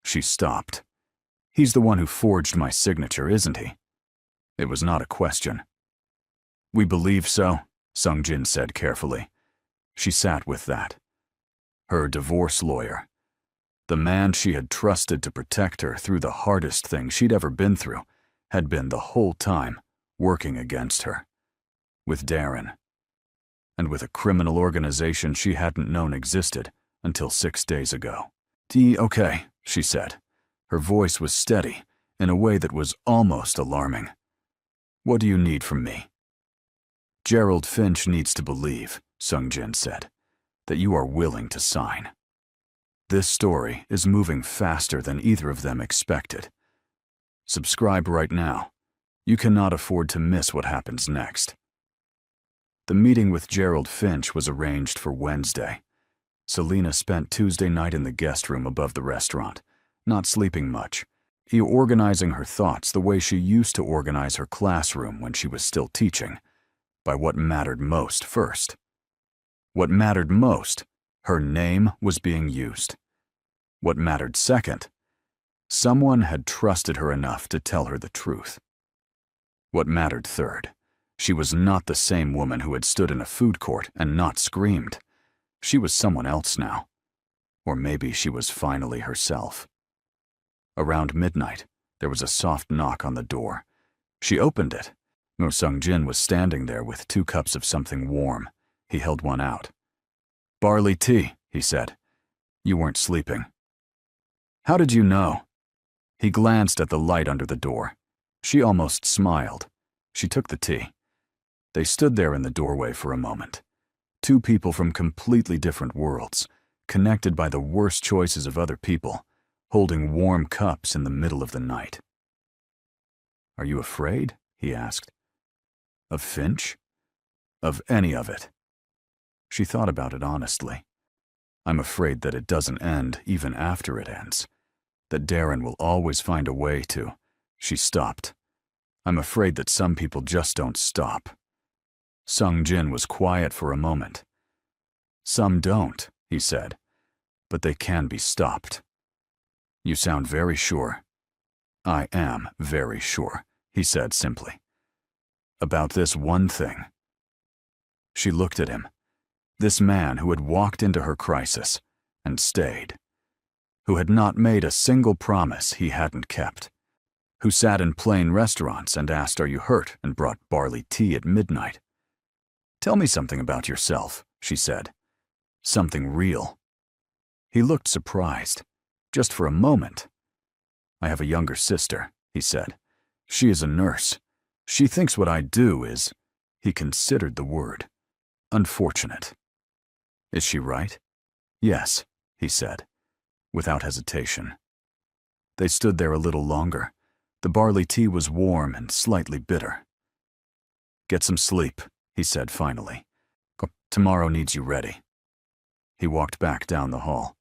She stopped. He's the one who forged my signature, isn't he? It was not a question. We believe so, Sung-jin said carefully. She sat with that. Her divorce lawyer. The man she had trusted to protect her through the hardest thing she'd ever been through had been the whole time working against her. With Darren. And with a criminal organization she hadn't known existed until 6 days ago. Okay, she said. Her voice was steady in a way that was almost alarming. What do you need from me? Gerald Finch needs to believe, Sung-jin said, that you are willing to sign. This story is moving faster than either of them expected. Subscribe right now. You cannot afford to miss what happens next. The meeting with Gerald Finch was arranged for Wednesday. Selena spent Tuesday night in the guest room above the restaurant, not sleeping much, organizing her thoughts the way she used to organize her classroom when she was still teaching, by what mattered most first. What mattered most, her name was being used. What mattered second, someone had trusted her enough to tell her the truth. What mattered third, she was not the same woman who had stood in a food court and not screamed. She was someone else now. Or maybe she was finally herself. Around midnight, there was a soft knock on the door. She opened it. Sung-jin was standing there with 2 cups of something warm. He held one out. Barley tea, he said. You weren't sleeping. How did you know? He glanced at the light under the door. She almost smiled. She took the tea. They stood there in the doorway for a moment. 2 people from completely different worlds, connected by the worst choices of other people, holding warm cups in the middle of the night. Are you afraid? He asked. Of Finch? Of any of it. She thought about it honestly. I'm afraid that it doesn't end even after it ends. That Darren will always find a way to. She stopped. I'm afraid that some people just don't stop. Sung-jin was quiet for a moment. Some don't, he said, but they can be stopped. You sound very sure. I am very sure, he said simply. About this one thing. She looked at him. This man who had walked into her crisis and stayed. Who had not made a single promise he hadn't kept. Who sat in plain restaurants and asked, "Are you hurt?" and brought barley tea at midnight. Tell me something about yourself, she said. Something real. He looked surprised. Just for a moment. I have a younger sister, he said. She is a nurse. She thinks what I do is, he considered the word, unfortunate. Is she right? Yes, he said, without hesitation. They stood there a little longer. The barley tea was warm and slightly bitter. Get some sleep, he said finally. Tomorrow needs you ready. He walked back down the hall.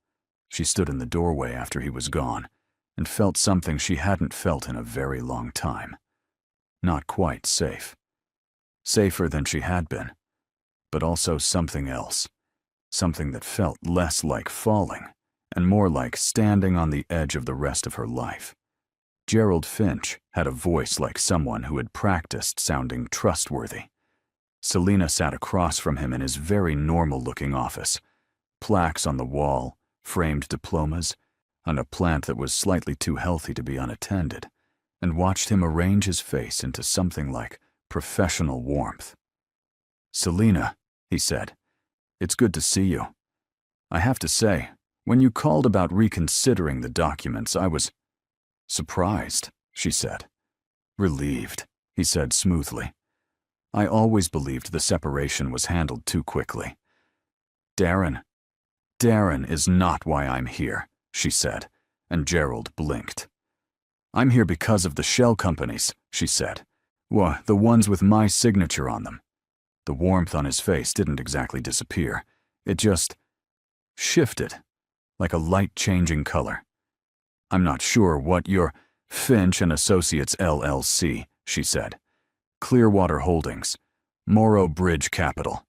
She stood in the doorway after he was gone and felt something she hadn't felt in a very long time. Not quite safe. Safer than she had been, but also something else. Something that felt less like falling and more like standing on the edge of the rest of her life. Gerald Finch had a voice like someone who had practiced sounding trustworthy. Selina sat across from him in his very normal-looking office. Plaques on the wall, framed diplomas, and a plant that was slightly too healthy to be unattended, and watched him arrange his face into something like professional warmth. Selina, he said, it's good to see you. I have to say, when you called about reconsidering the documents, I was surprised, she said. Relieved, he said smoothly. I always believed the separation was handled too quickly. Darren is not why I'm here, she said, and Gerald blinked. I'm here because of the shell companies, she said. Well, the ones with my signature on them. The warmth on his face didn't exactly disappear. It just shifted, like a light changing color. I'm not sure what your Finch and Associates LLC, she said. Clearwater Holdings, Morrow Bridge Capital.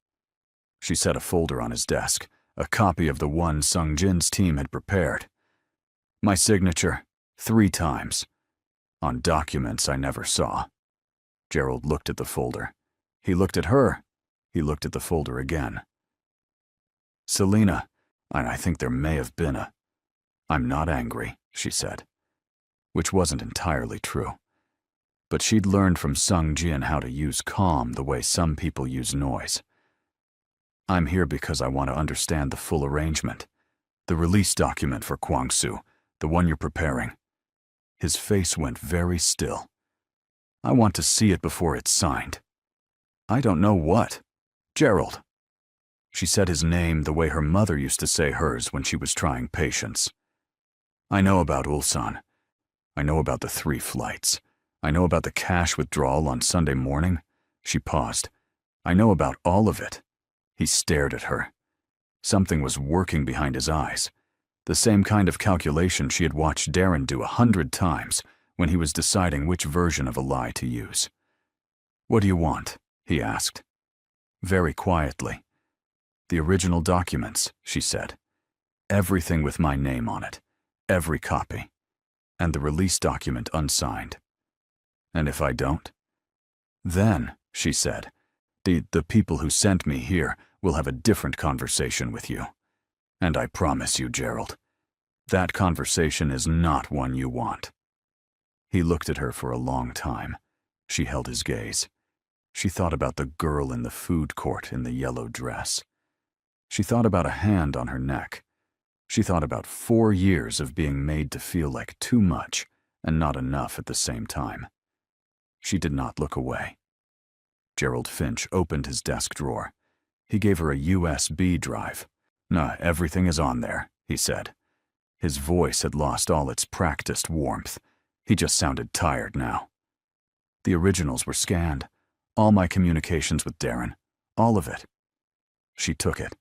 She set a folder on his desk, a copy of the one Sung Jin's team had prepared. My signature, 3 times. On documents I never saw. Gerald looked at the folder. He looked at her. He looked at the folder again. Selina, I think there may have been a... I'm not angry, she said. Which wasn't entirely true. But she'd learned from Sung Jin how to use calm the way some people use noise. I'm here because I want to understand the full arrangement. The release document for Kwangsu, the one you're preparing. His face went very still. I want to see it before it's signed. I don't know what. Gerald. She said his name the way her mother used to say hers when she was trying patience. I know about Ulsan. I know about the 3 flights. I know about the cash withdrawal on Sunday morning. She paused. I know about all of it. He stared at her. Something was working behind his eyes. The same kind of calculation she had watched Darren do 100 times when he was deciding which version of a lie to use. What do you want? He asked. Very quietly. The original documents, she said. Everything with my name on it. Every copy. And the release document unsigned. And if I don't? Then, she said, the people who sent me here will have a different conversation with you. And I promise you, Gerald, that conversation is not one you want. He looked at her for a long time. She held his gaze. She thought about the girl in the food court in the yellow dress. She thought about a hand on her neck. She thought about 4 years of being made to feel like too much and not enough at the same time. She did not look away. Gerald Finch opened his desk drawer. He gave her a USB drive. "No, everything is on there," he said. His voice had lost all its practiced warmth. He just sounded tired now. The originals were scanned. All my communications with Darren. All of it. She took it.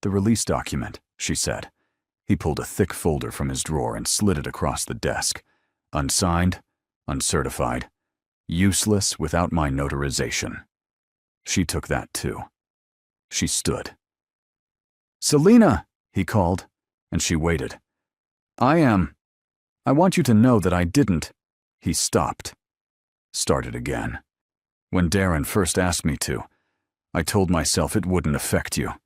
The release document, she said. He pulled a thick folder from his drawer and slid it across the desk. Unsigned, uncertified, useless without my notarization. She took that too. She stood. "Selina," he called, and she waited. I want you to know that I didn't." He stopped. Started again. "When Darren first asked me to, I told myself it wouldn't affect you.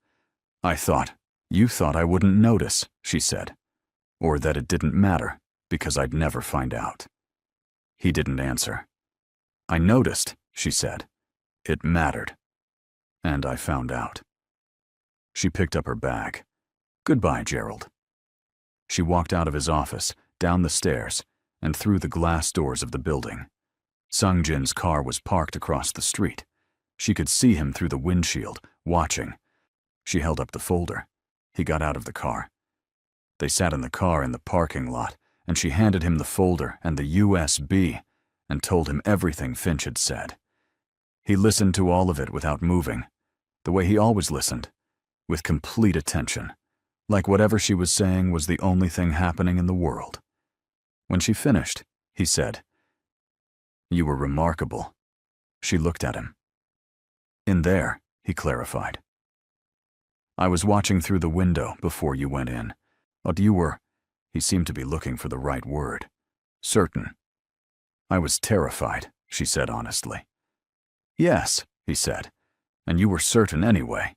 You thought I wouldn't notice," she said. "Or that it didn't matter, because I'd never find out." He didn't answer. "I noticed," she said. "It mattered. And I found out." She picked up her bag. "Goodbye, Gerald." She walked out of his office, down the stairs, and through the glass doors of the building. Sung-jin's car was parked across the street. She could see him through the windshield, watching. She held up the folder. He got out of the car. They sat in the car in the parking lot, and she handed him the folder and the USB and told him everything Finch had said. He listened to all of it without moving, the way he always listened, with complete attention, like whatever she was saying was the only thing happening in the world. When she finished, he said, "You were remarkable." She looked at him. "In there," he clarified. "I was watching through the window before you went in. But you were," he seemed to be looking for the right word, "certain." "I was terrified," she said honestly. "Yes," he said, "and you were certain anyway.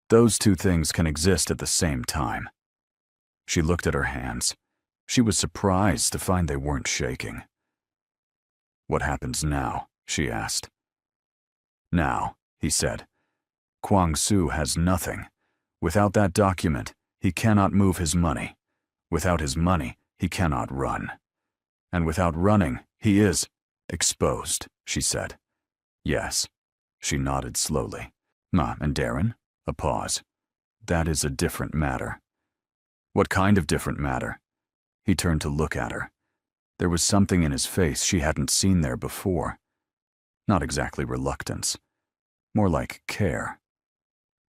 Those two things can exist at the same time." She looked at her hands. She was surprised to find they weren't shaking. "What happens now?" she asked. "Now," he said, "Kwang-soo has nothing. Without that document, he cannot move his money. Without his money, he cannot run. And without running, he is exposed," she said. "Yes." She nodded slowly. "Ma and Darren?" A pause. "That is a different matter." "What kind of different matter?" He turned to look at her. There was something in his face she hadn't seen there before. Not exactly reluctance. More like care.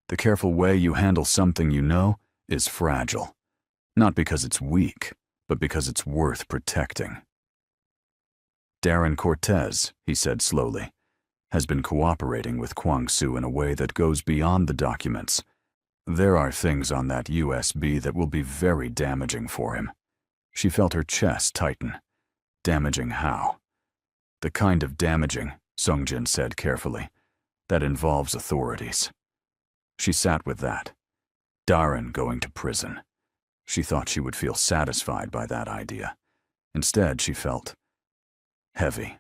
The careful way you handle something you know is fragile. Not because it's weak, but because it's worth protecting. "Darren Cortez," he said slowly, "has been cooperating with Kwang-soo in a way that goes beyond the documents. There are things on that USB that will be very damaging for him." She felt her chest tighten. "Damaging how?" "The kind of damaging," Sung-jin said carefully, "that involves authorities." She sat with that. Darren going to prison. She thought she would feel satisfied by that idea. Instead, she felt heavy.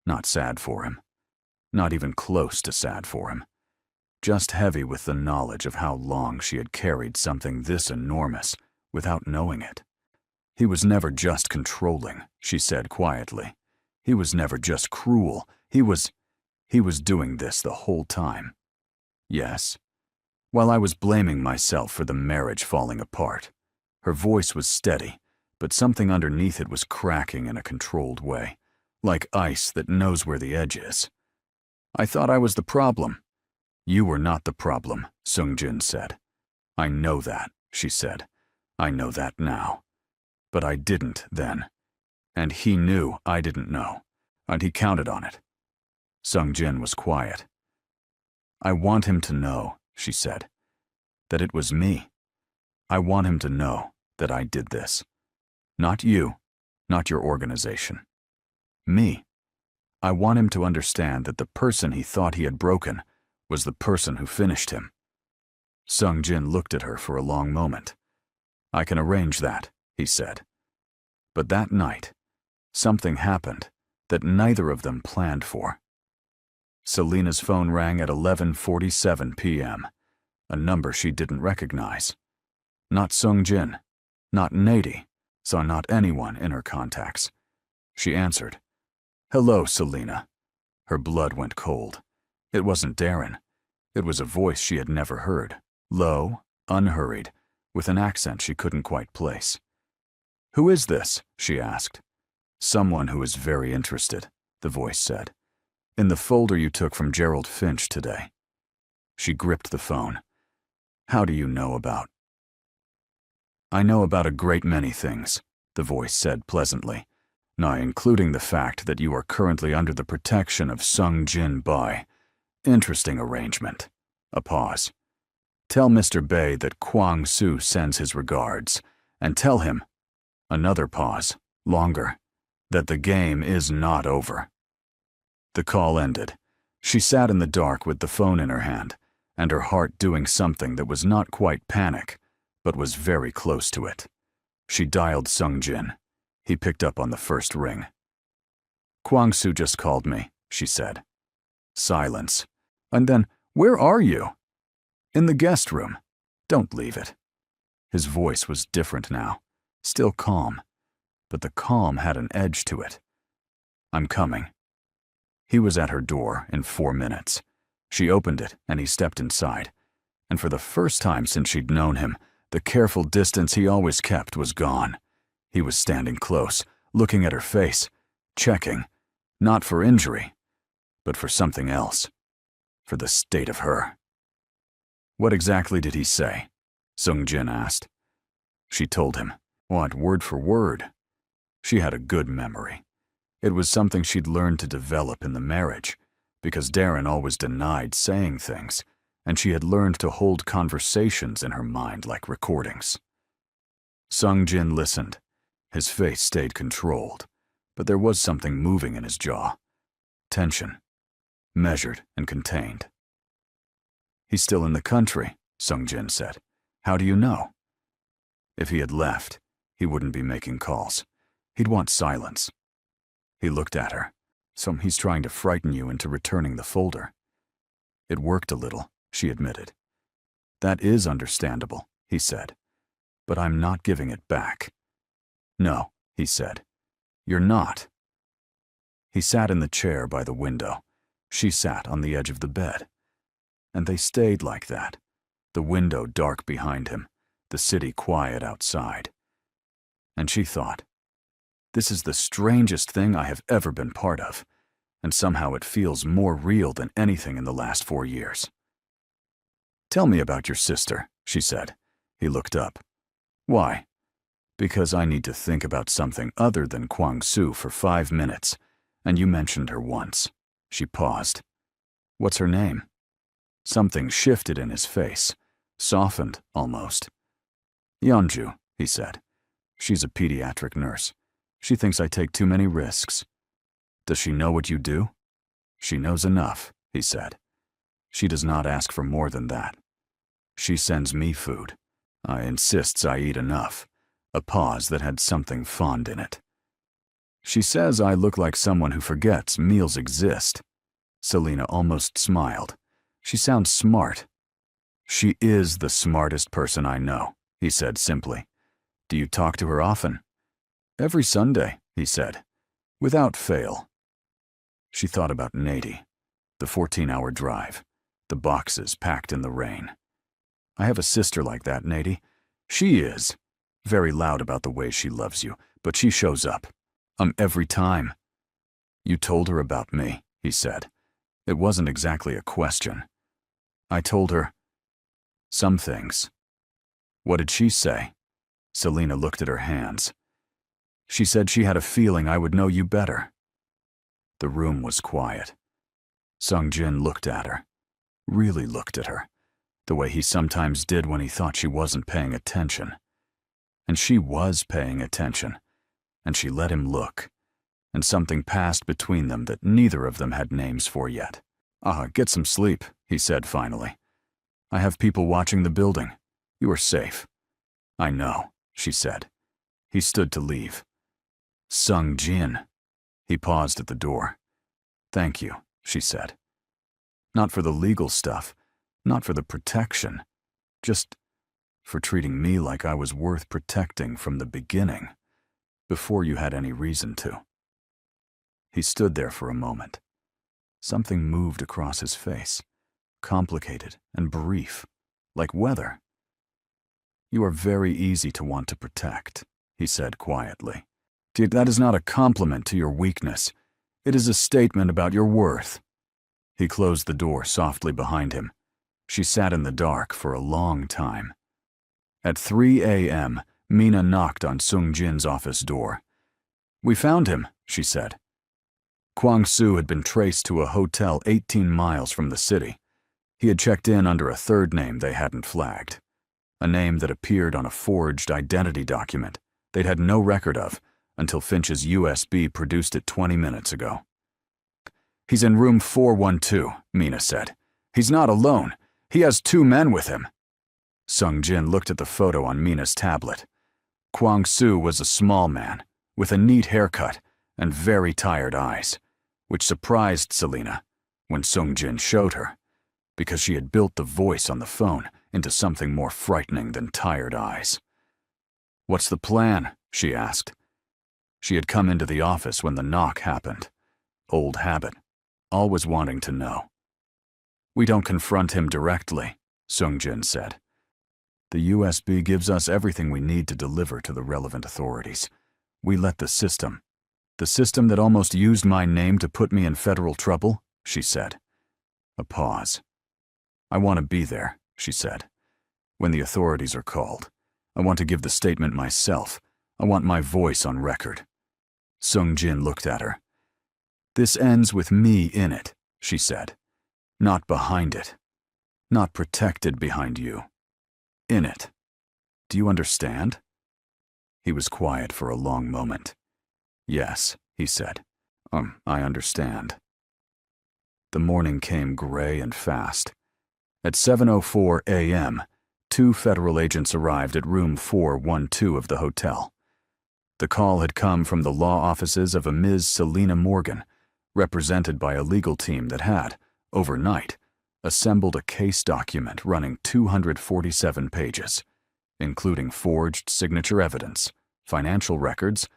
Not sad for him. Not even close to sad for him. Just heavy with the knowledge of how long she had carried something this enormous without knowing it. He was never just controlling, she said quietly. He was never just cruel. He was doing this the whole time. Yes. While I was blaming myself for the marriage falling apart. Her voice was steady, but something underneath it was cracking in a controlled way, like ice that knows where the edge is. "I thought I was the problem." "You were not the problem," Sung-jin said. "I know that," she said. "I know that now. But I didn't then. And he knew I didn't know. And he counted on it." Sung-jin was quiet. "I want him to know," she said, "that it was me. I want him to know that I did this. Not you, not your organization. Me. I want him to understand that the person he thought he had broken was the person who finished him." Sung-jin looked at her for a long moment. "I can arrange that," he said. But that night, something happened that neither of them planned for. Selena's phone rang at 11:47 p.m., a number she didn't recognize. Not Sung-jin, not Nady, saw not anyone in her contacts. She answered. "Hello, Selena." Her blood went cold. It wasn't Darren. It was a voice she had never heard, low, unhurried, with an accent she couldn't quite place. "Who is this?" she asked. "Someone who is very interested," the voice said. "In the folder you took from Gerald Finch today." She gripped the phone. "How do you know about?" "I know about a great many things," the voice said pleasantly, "nigh including the fact that you are currently under the protection of Sung-jin Bai. Interesting arrangement." A pause. "Tell Mr. Bay that Kwang-soo sends his regards, and tell him," another pause, longer, "that the game is not over." The call ended. She sat in the dark with the phone in her hand, and her heart doing something that was not quite panic, but was very close to it. She dialed Sung-jin. He picked up on the first ring. "Kwang-soo just called me," she said. Silence. And then, "Where are you?" "In the guest room. Don't leave it." His voice was different now, still calm, but the calm had an edge to it. "I'm coming." He was at her door in 4 minutes. She opened it and he stepped inside, and for the first time since she'd known him, the careful distance he always kept was gone. He was standing close, looking at her face, checking, not for injury, but for something else, for the state of her. "What exactly did he say?" Sung-jin asked. She told him. What, word for word? She had a good memory. It was something she'd learned to develop in the marriage, because Darren always denied saying things, and she had learned to hold conversations in her mind like recordings. Sung-jin listened. His face stayed controlled, but there was something moving in his jaw. Tension, measured and contained. "He's still in the country," Sung-jin said. "How do you know?" If he had left, he wouldn't be making calls. He'd want silence. He looked at her. "So he's trying to frighten you into returning the folder." "It worked a little," she admitted. "That is understandable," he said. "But I'm not giving it back." "No," he said. "You're not." He sat in the chair by the window. She sat on the edge of the bed. And they stayed like that, the window dark behind him, the city quiet outside. And she thought, "This is the strangest thing I have ever been part of, and somehow it feels more real than anything in the last 4 years." "Tell me about your sister," she said. He looked up. "Why?" "Because I need to think about something other than Kwang-soo for 5 minutes, and you mentioned her once." She paused. "What's her name?" Something shifted in his face, softened almost. "Yeonju," he said. "She's a pediatric nurse. She thinks I take too many risks." "Does she know what you do?" "She knows enough," he said. "She does not ask for more than that. She sends me food. I insists I eat enough." A pause that had something fond in it. "She says I look like someone who forgets meals exist." Selena almost smiled. "She sounds smart." "She is the smartest person I know," he said simply. "Do you talk to her often?" "Every Sunday," he said, "without fail." She thought about Nady, the 14-hour drive, the boxes packed in the rain. "I have a sister like that, Nady. She is very loud about the way she loves you, but she shows up. Every time." "You told her about me," he said. It wasn't exactly a question. "I told her some things." "What did she say?" Selena looked at her hands. "She said she had a feeling I would know you better." The room was quiet. Sung-jin looked at her, really looked at her, the way he sometimes did when he thought she wasn't paying attention. And she was paying attention, and she let him look, and something passed between them that neither of them had names for yet. Get some sleep," he said finally. "I have people watching the building. You are safe." "I know," she said. He stood to leave. "Sung-jin." He paused at the door. "Thank you," she said. "Not for the legal stuff, not for the protection, just for treating me like I was worth protecting from the beginning, before you had any reason to." He stood there for a moment. Something moved across his face, complicated and brief, like weather. "You are very easy to want to protect," he said quietly. "That is not a compliment to your weakness. It is a statement about your worth." He closed the door softly behind him. She sat in the dark for a long time. At 3 a.m., Mina knocked on Sung-jin's office door. "We found him," she said. Kwang-soo had been traced to a hotel 18 miles from the city. He had checked in under a third name they hadn't flagged, a name that appeared on a forged identity document they'd had no record of until Finch's USB produced it 20 minutes ago. "He's in room 412, Mina said. "He's not alone. He has 2 men with him." Sung-jin looked at the photo on Mina's tablet. Kwang-soo was a small man, with a neat haircut and very tired eyes, which surprised Selena when Sung-jin showed her, because she had built the voice on the phone into something more frightening than tired eyes. "What's the plan?" she asked. She had come into the office when the knock happened. Old habit, always wanting to know. "We don't confront him directly," Sung-jin said. "The USB gives us everything we need to deliver to the relevant authorities. We let the system that almost used my name to put me in federal trouble," she said. A pause. "I want to be there," she said. "When the authorities are called. I want to give the statement myself. I want my voice on record." Sung-jin looked at her. "This ends with me in it," she said. "Not behind it. Not protected behind you. In it. Do you understand?" He was quiet for a long moment. "Yes," he said. I understand." The morning came gray and fast. At 7:04 a.m., 2 federal agents arrived at room 412 of the hotel. The call had come from the law offices of a Ms. Selena Morgan, represented by a legal team that had, overnight, assembled a case document running 247 pages, including forged signature evidence, financial records,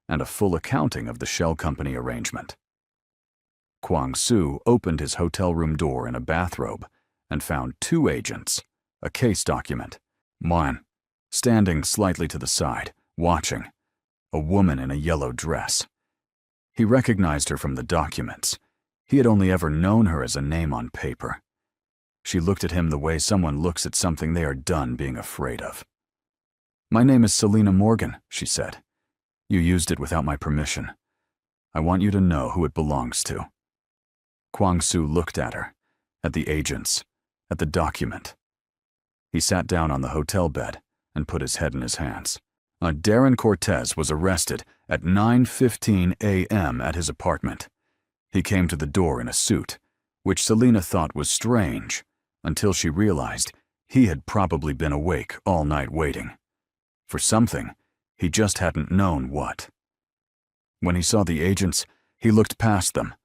and a full accounting of the shell company arrangement. Kwang-soo opened his hotel room door in a bathrobe and found 2 agents, a case document, one standing slightly to the side, watching, a woman in a yellow dress. He recognized her from the documents. He had only ever known her as a name on paper. She looked at him the way someone looks at something they are done being afraid of. "My name is Selena Morgan," she said. "You used it without my permission. I want you to know who it belongs to." Kwang-soo looked at her, at the agents, at the document. He sat down on the hotel bed and put his head in his hands. Darren Cortez was arrested at 9:15 a.m. at his apartment. He came to the door in a suit, which Selena thought was strange, until she realized he had probably been awake all night waiting. For something, he just hadn't known what. When he saw the agents, he looked past them,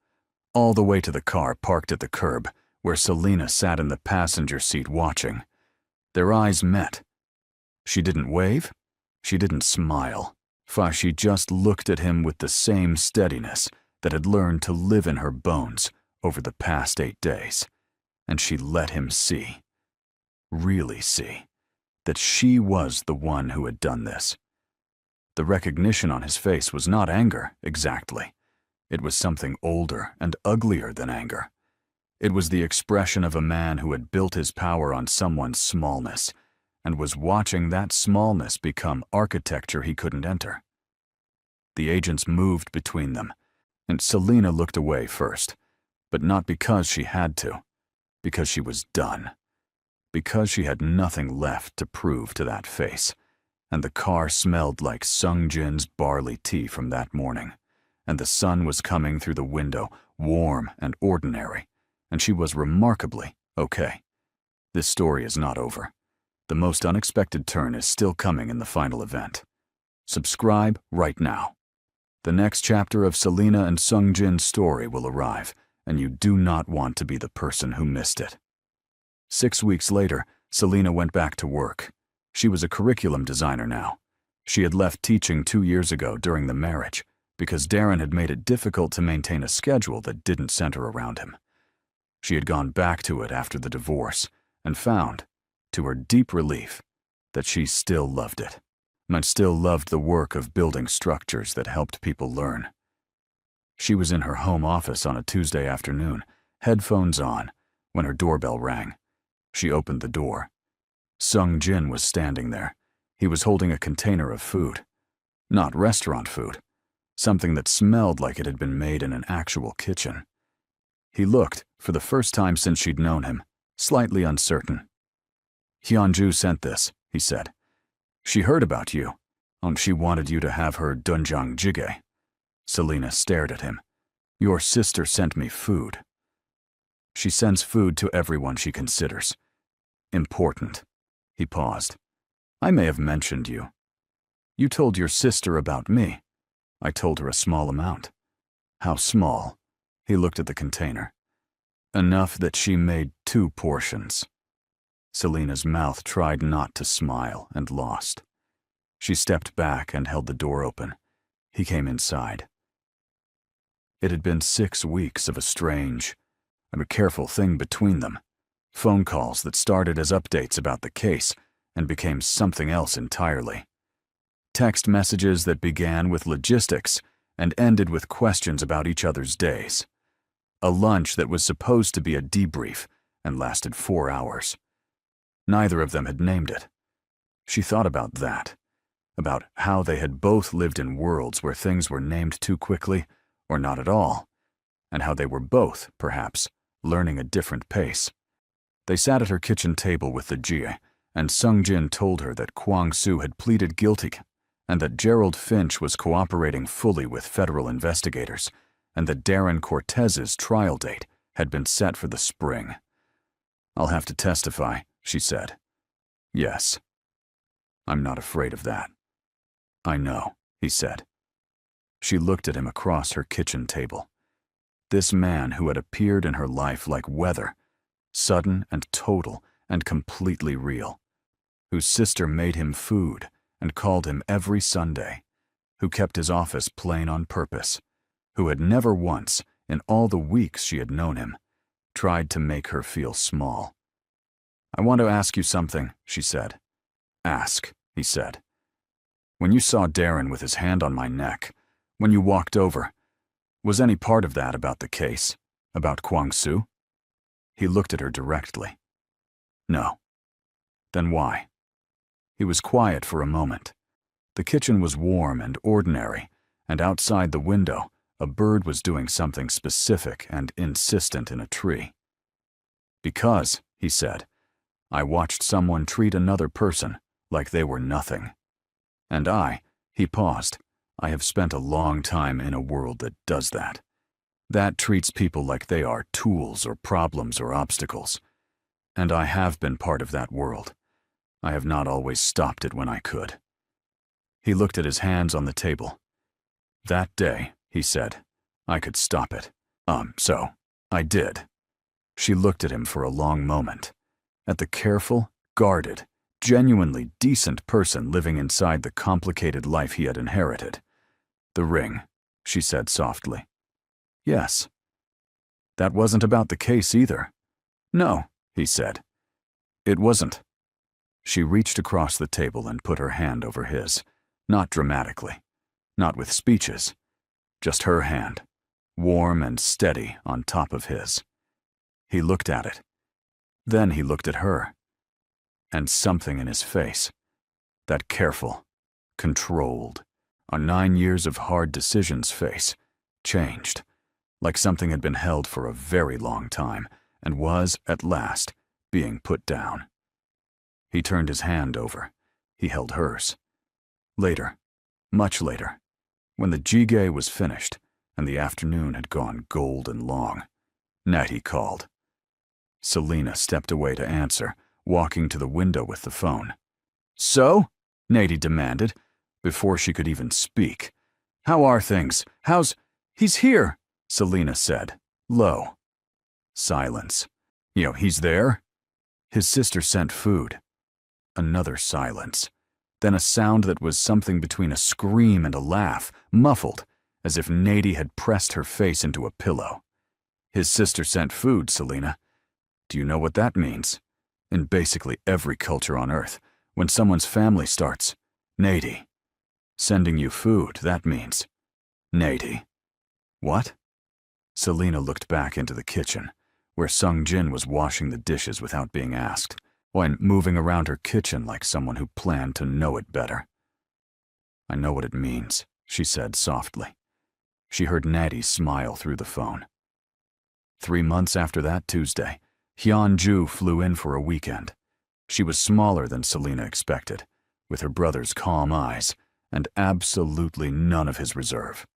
all the way to the car parked at the curb, where Selena sat in the passenger seat watching. Their eyes met. She didn't wave. She didn't smile. She just looked at him with the same steadiness that had learned to live in her bones over the past 8 days. And she let him see, really see, that she was the one who had done this. The recognition on his face was not anger, exactly. It was something older and uglier than anger. It was the expression of a man who had built his power on someone's smallness, and was watching that smallness become architecture he couldn't enter. The agents moved between them, and Selena looked away first, but not because she had to, because she was done, because she had nothing left to prove to that face, and the car smelled like Sung-jin's barley tea from that morning, and the sun was coming through the window, warm and ordinary, and she was remarkably okay. This story is not over. The most unexpected turn is still coming in the final event. Subscribe right now. The next chapter of Selena and Sung-jin's story will arrive, and you do not want to be the person who missed it. 6 weeks later, Selena went back to work. She was a curriculum designer now. She had left teaching 2 years ago during the marriage because Darren had made it difficult to maintain a schedule that didn't center around him. She had gone back to it after the divorce and found, to her deep relief, that she still loved it, and still loved the work of building structures that helped people learn. She was in her home office on a Tuesday afternoon, headphones on, when her doorbell rang. She opened the door. Sung-jin was standing there. He was holding a container of food. Not restaurant food. Something that smelled like it had been made in an actual kitchen. He looked, for the first time since she'd known him, slightly uncertain. "Hyunju sent this," he said. "She heard about you. She wanted you to have her doenjang jjigae." Selena stared at him. "Your sister sent me food." "She sends food to everyone she considers important." He paused. "I may have mentioned you. You told your sister about me. I told her a small amount." "How small?" He looked at the container. "Enough that she made 2 portions." Selena's mouth tried not to smile and lost. She stepped back and held the door open. He came inside. It had been 6 weeks of a strange and a careful thing between them. Phone calls that started as updates about the case and became something else entirely. Text messages that began with logistics and ended with questions about each other's days. A lunch that was supposed to be a debrief and lasted 4 hours. Neither of them had named it. She thought about that, about how they had both lived in worlds where things were named too quickly or not at all, and how they were both, perhaps, learning a different pace. They sat at her kitchen table with the Jie, and Sung-jin told her that Kwang-soo had pleaded guilty and that Gerald Finch was cooperating fully with federal investigators, and that Darren Cortez's trial date had been set for the spring. "I'll have to testify," she said. "Yes. I'm not afraid of that." "I know," he said. She looked at him across her kitchen table. This man who had appeared in her life like weather, sudden and total and completely real, whose sister made him food and called him every Sunday, who kept his office plain on purpose, who had never once, in all the weeks she had known him, tried to make her feel small. "I want to ask you something," she said. "Ask," he said. "When you saw Darren with his hand on my neck, when you walked over, was any part of that about the case, about Kwang-soo?" He looked at her directly. "No." "Then why?" He was quiet for a moment. The kitchen was warm and ordinary, and outside the window, a bird was doing something specific and insistent in a tree. "Because," he said, "I watched someone treat another person like they were nothing. And he paused, "I have spent a long time in a world that does that. That treats people like they are tools or problems or obstacles. And I have been part of that world. I have not always stopped it when I could." He looked at his hands on the table. "That day," he said, "I could stop it. So I did." She looked at him for a long moment, at the careful, guarded, genuinely decent person living inside the complicated life he had inherited. "The ring," she said softly. "Yes." "That wasn't about the case either." "No," he said. "It wasn't." She reached across the table and put her hand over his, not dramatically, not with speeches, just her hand, warm and steady on top of his. He looked at it. Then he looked at her. And something in his face, that careful, controlled, a 9 years of hard decisions face, changed, like something had been held for a very long time and was, at last, being put down. He turned his hand over. He held hers. Later, much later, when the jjigae was finished and the afternoon had gone golden long, Natty called. Selena stepped away to answer, walking to the window with the phone. "So?" Natty demanded, before she could even speak. "How are things? He's here," Selena said, low. Silence. "He's there?" "His sister sent food." Another silence. Then a sound that was something between a scream and a laugh, muffled, as if Natty had pressed her face into a pillow. "His sister sent food, Selena. Do you know what that means? In basically every culture on Earth, when someone's family starts, Natty. Sending you food, that means Natty." "What?" Selena looked back into the kitchen, where Sung-jin was washing the dishes without being asked, and moving around her kitchen like someone who planned to know it better. "I know what it means," she said softly. She heard Natty smile through the phone. 3 months after that Tuesday, Hyun-ju flew in for a weekend. She was smaller than Selena expected, with her brother's calm eyes and absolutely none of his reserve.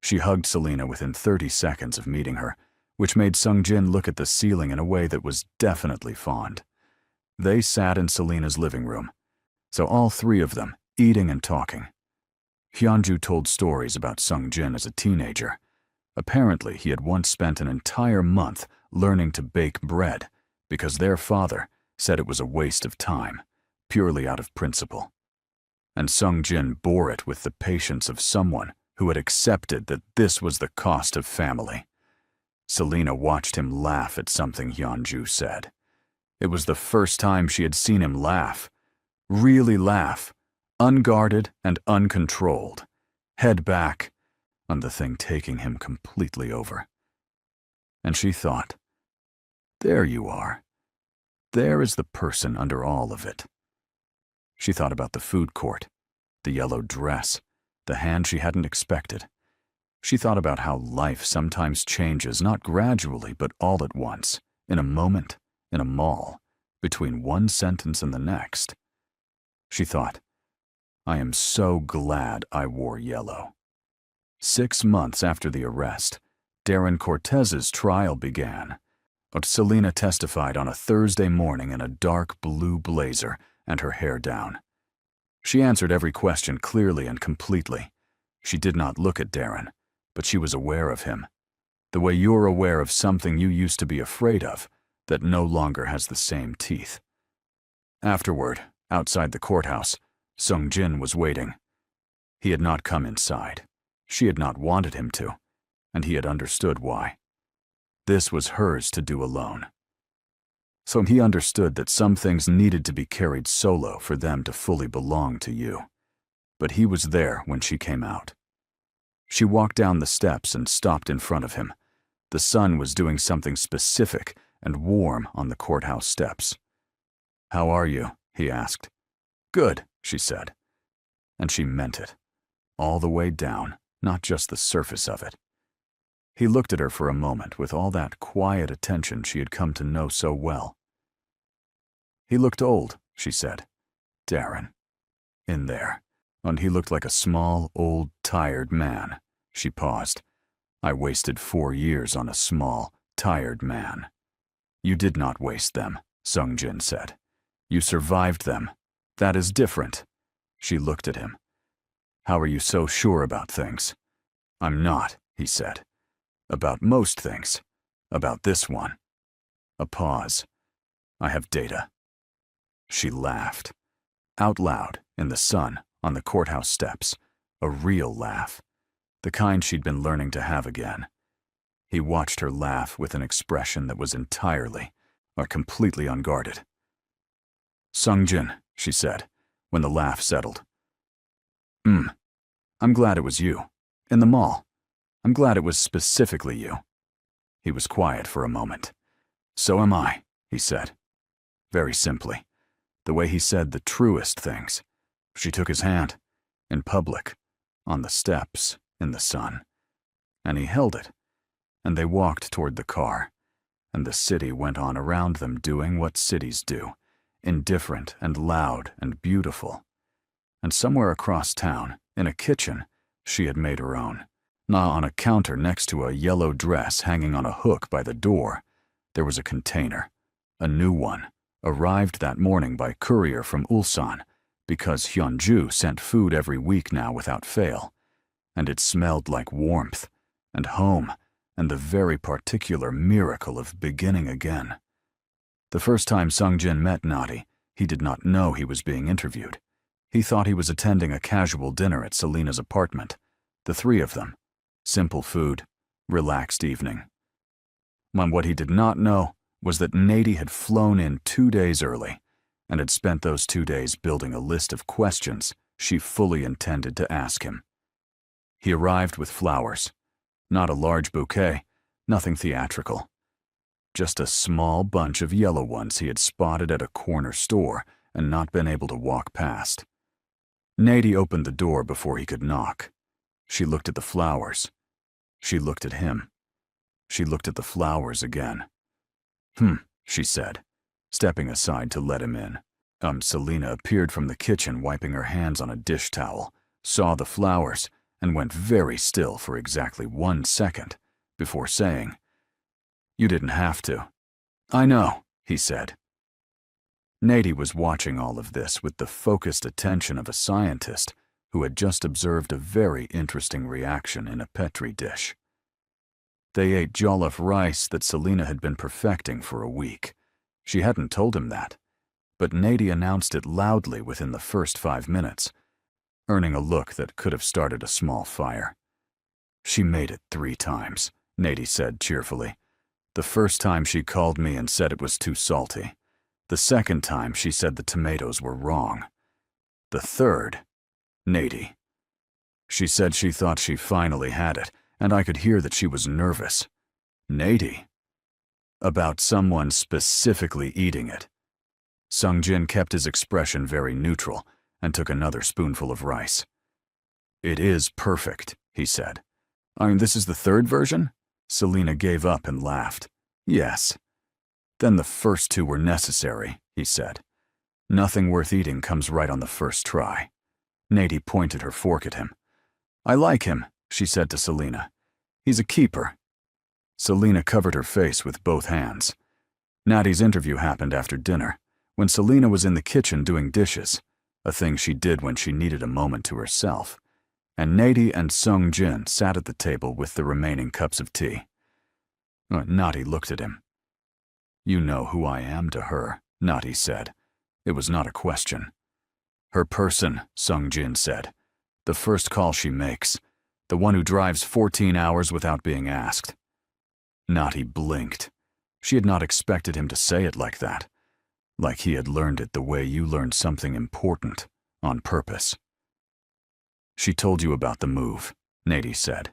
She hugged Selena within 30 seconds of meeting her, which made Sung-jin look at the ceiling in a way that was definitely fond. They sat in Selena's living room, so all 3 of them, eating and talking. Hyunju told stories about Sung-jin as a teenager. Apparently, he had once spent an entire month learning to bake bread because their father said it was a waste of time, purely out of principle. and Sung Jin bore it with the patience of someone who had accepted that this was the cost of family. Selena watched him laugh at something Hyunju said. It was the first time she had seen him laugh. Really laugh, unguarded and uncontrolled, head back, on the thing taking him completely over. And she thought, there you are. There is the person under all of it. She thought about the food court, the yellow dress, the hand she hadn't expected. She thought about how life sometimes changes, not gradually, but all at once, in a moment, in a mall, between one sentence and the next. She thought, I am so glad I wore yellow. 6 months after the arrest, Darren Cortez's trial began. Selena testified on a Thursday morning in a dark blue blazer and her hair down. She answered every question clearly and completely. She did not look at Darren, but she was aware of him. The way you're aware of something you used to be afraid of, that no longer has the same teeth. Afterward, outside the courthouse, Sung Jin was waiting. He had not come inside. She had not wanted him to, and he had understood why. This was hers to do alone. So he understood that some things needed to be carried solo for them to fully belong to you. But he was there when she came out. She walked down the steps and stopped in front of him. The sun was doing something specific and warm on the courthouse steps. How are you? He asked. Good, she said. And she meant it. All the way down, not just the surface of it. He looked at her for a moment with all that quiet attention she had come to know so well. He looked old, she said. Darren. In there. And he looked like a small, old, tired man. She paused. I wasted 4 years on a small, tired man. You did not waste them, Sung Jin said. You survived them. That is different. She looked at him. How are you so sure about things? I'm not, he said. About most things. About this one. A pause. I have data. She laughed. Out loud, in the sun, on the courthouse steps. A real laugh. The kind she'd been learning to have again. He watched her laugh with an expression that was entirely, or completely unguarded. Sung Jin, she said, when the laugh settled. I'm glad it was you. In the mall. I'm glad it was specifically you. He was quiet for a moment. So am I, he said. Very simply. The way he said the truest things. She took his hand. In public. On the steps. In the sun. And he held it. And they walked toward the car. And the city went on around them doing what cities do. Indifferent and loud and beautiful. And somewhere across town, in a kitchen, she had made her own. On a counter next to a yellow dress hanging on a hook by the door, there was a container, a new one, arrived that morning by courier from Ulsan, because Hyunju sent food every week now without fail, and it smelled like warmth, and home, and the very particular miracle of beginning again. The first time Sung Jin met Nadi, he did not know he was being interviewed. He thought he was attending a casual dinner at Selena's apartment, the three of them. Simple food, relaxed evening. What he did not know was that Nady had flown in 2 days early and had spent those 2 days building a list of questions she fully intended to ask him. He arrived with flowers. Not a large bouquet, nothing theatrical. Just a small bunch of yellow ones he had spotted at a corner store and not been able to walk past. Nady opened the door before he could knock. She looked at the flowers. She looked at him. She looked at the flowers again. She said, stepping aside to let him in. Selena appeared from the kitchen wiping her hands on a dish towel, saw the flowers, and went very still for exactly 1 second before saying, You didn't have to. I know, he said. Nady was watching all of this with the focused attention of a scientist who had just observed a very interesting reaction in a Petri dish. They ate jollof rice that Selena had been perfecting for a week. She hadn't told him that, but Nady announced it loudly within the first 5 minutes, earning a look that could have started a small fire. She made it 3 times, Nady said cheerfully. The first time she called me and said it was too salty. The second time she said the tomatoes were wrong. The third, Nady. She said she thought she finally had it, and I could hear that she was nervous. Nady. About someone specifically eating it. Sung-jin kept his expression very neutral and took another spoonful of rice. It is perfect, he said. I mean, this is the third version? Selena gave up and laughed. Yes. Then the first 2 were necessary, he said. Nothing worth eating comes right on the first try. Nady pointed her fork at him. I like him, she said to Selena. He's a keeper. Selena covered her face with both hands. Natty's interview happened after dinner, when Selena was in the kitchen doing dishes, a thing she did when she needed a moment to herself, and Nady and Sung-jin sat at the table with the remaining cups of tea. Natty looked at him. You know who I am to her, Natty said. It was not a question. Her person, Sung-jin said. The first call she makes. The one who drives 14 hours without being asked. Natty blinked. She had not expected him to say it like that. Like he had learned it the way you learned something important, on purpose. She told you about the move, Nady said.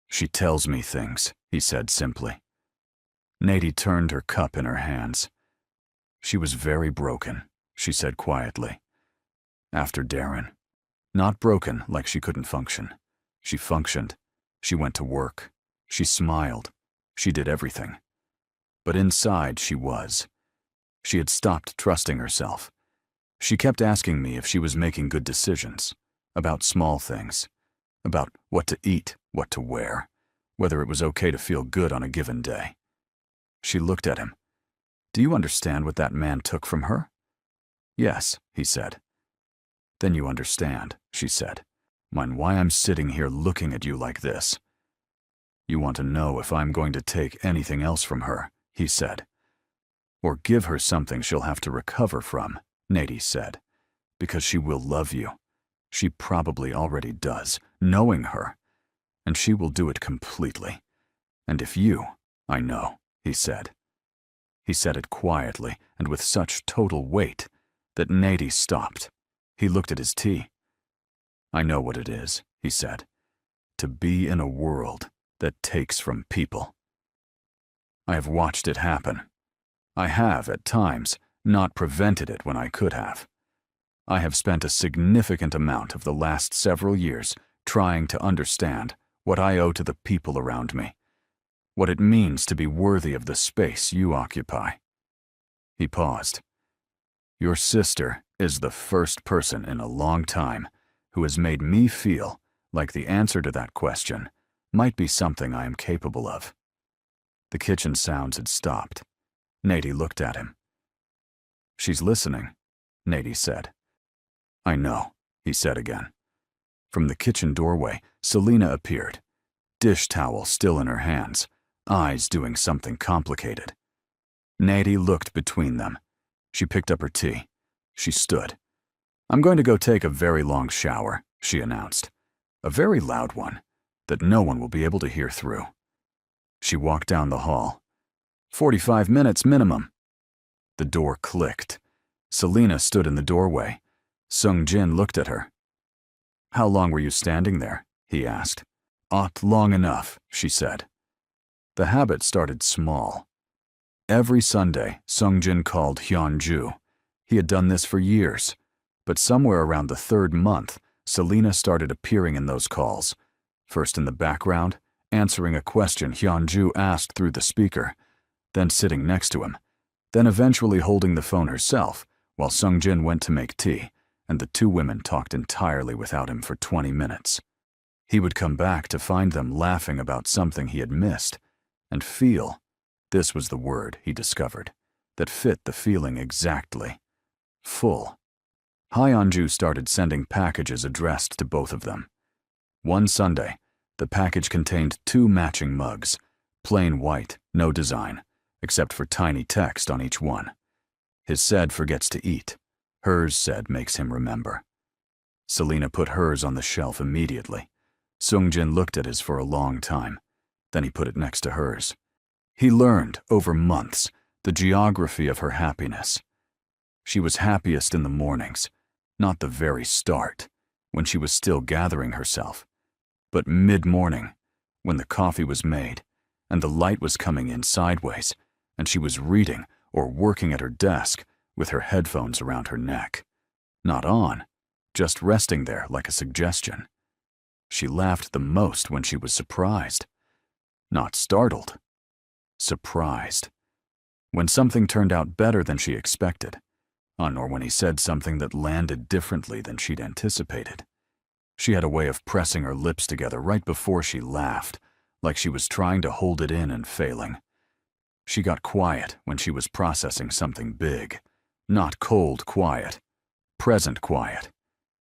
She tells me things, he said simply. Nady turned her cup in her hands. She was very broken, she said quietly. After Darren. Not broken like she couldn't function. She functioned. She went to work. She smiled. She did everything. But inside she was. She had stopped trusting herself. She kept asking me if she was making good decisions, about small things, about what to eat, what to wear, whether it was okay to feel good on a given day. She looked at him. Do you understand what that man took from her? Yes, he said. Then you understand, she said, why I'm sitting here looking at you like this. You want to know if I'm going to take anything else from her, he said. Or give her something she'll have to recover from, Nady said, because she will love you. She probably already does, knowing her, and she will do it completely. And if you, I know, he said. He said it quietly and with such total weight that Nady stopped. He looked at his tea. I know what it is, he said, to be in a world that takes from people. I have watched it happen. I have, at times, not prevented it when I could have. I have spent a significant amount of the last several years trying to understand what I owe to the people around me, what it means to be worthy of the space you occupy. He paused. Your sister is the first person in a long time who has made me feel like the answer to that question might be something I am capable of. The kitchen sounds had stopped. Nady looked at him. She's listening, Nady said. I know, he said again. From the kitchen doorway, Selena appeared, dish towel still in her hands, eyes doing something complicated. Nady looked between them. She picked up her tea. She stood. I'm going to go take a very long shower, she announced. A very loud one, that no one will be able to hear through. She walked down the hall. 45 minutes minimum. The door clicked. Selena stood in the doorway. Sung-jin looked at her. How long were you standing there? He asked. Long enough, she said. The habit started small. Every Sunday, Sung-jin called Hyun-ju. He had done this for years, but somewhere around the 3rd month, Selena started appearing in those calls, first in the background, answering a question Hyun-ju asked through the speaker, then sitting next to him, then eventually holding the phone herself while Sung-jin went to make tea, and the 2 women talked entirely without him for 20 minutes. He would come back to find them laughing about something he had missed, and feel, this was the word he discovered, that fit the feeling exactly. Full. Hyun-ju started sending packages addressed to both of them. One Sunday, the package contained 2 matching mugs, plain white, no design, except for tiny text on each one. His said forgets to eat. Hers said makes him remember. Selena put hers on the shelf immediately. Sungjin looked at his for a long time. Then he put it next to hers. He learned, over months, the geography of her happiness. She was happiest in the mornings, not the very start, when she was still gathering herself, but mid-morning, when the coffee was made, and the light was coming in sideways, and she was reading or working at her desk with her headphones around her neck. Not on, just resting there like a suggestion. She laughed the most when she was surprised. Not startled. Surprised. When something turned out better than she expected, or when he said something that landed differently than she'd anticipated. She had a way of pressing her lips together right before she laughed, like she was trying to hold it in and failing. She got quiet when she was processing something big. Not cold quiet, present quiet.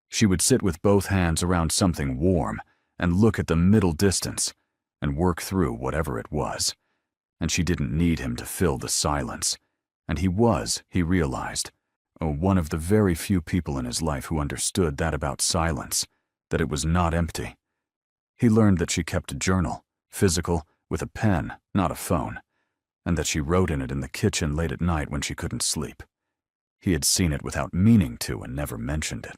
She would sit with both hands around something warm and look at the middle distance and work through whatever it was. And she didn't need him to fill the silence. And he was, he realized, one of the very few people in his life who understood that about silence, that it was not empty. He learned that she kept a journal, physical, with a pen, not a phone, and that she wrote in it in the kitchen late at night when she couldn't sleep. He had seen it without meaning to and never mentioned it.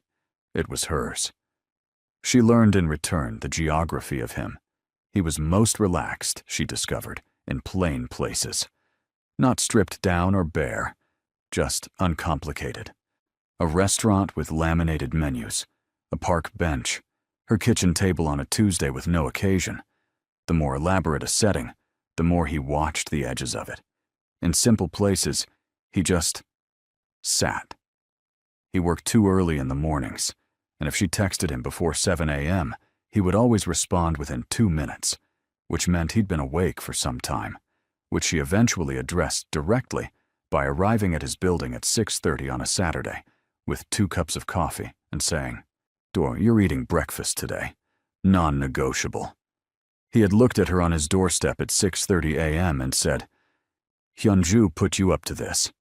It was hers. She learned in return the geography of him. He was most relaxed, she discovered, in plain places. Not stripped down or bare, just uncomplicated. A restaurant with laminated menus, a park bench, her kitchen table on a Tuesday with no occasion. The more elaborate a setting, the more he watched the edges of it. In simple places, he just sat. He worked too early in the mornings, and if she texted him before 7 a.m., he would always respond within 2 minutes, which meant he'd been awake for some time, which she eventually addressed directly by arriving at his building at 6:30 on a Saturday with 2 cups of coffee and saying, "You're eating breakfast today. Non-negotiable." He had looked at her on his doorstep at 6:30 a.m. and said, "Hyunju put you up to this."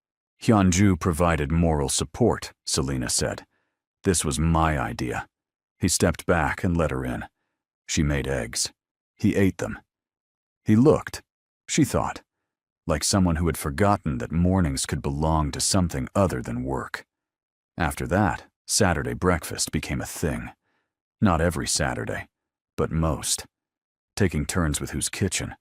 Hyunju provided moral support, Selena said. This was my idea. He stepped back and let her in. She made eggs. He ate them. He looked, she thought, like someone who had forgotten that mornings could belong to something other than work. After that, Saturday breakfast became a thing. Not every Saturday, but most. Taking turns with whose kitchen,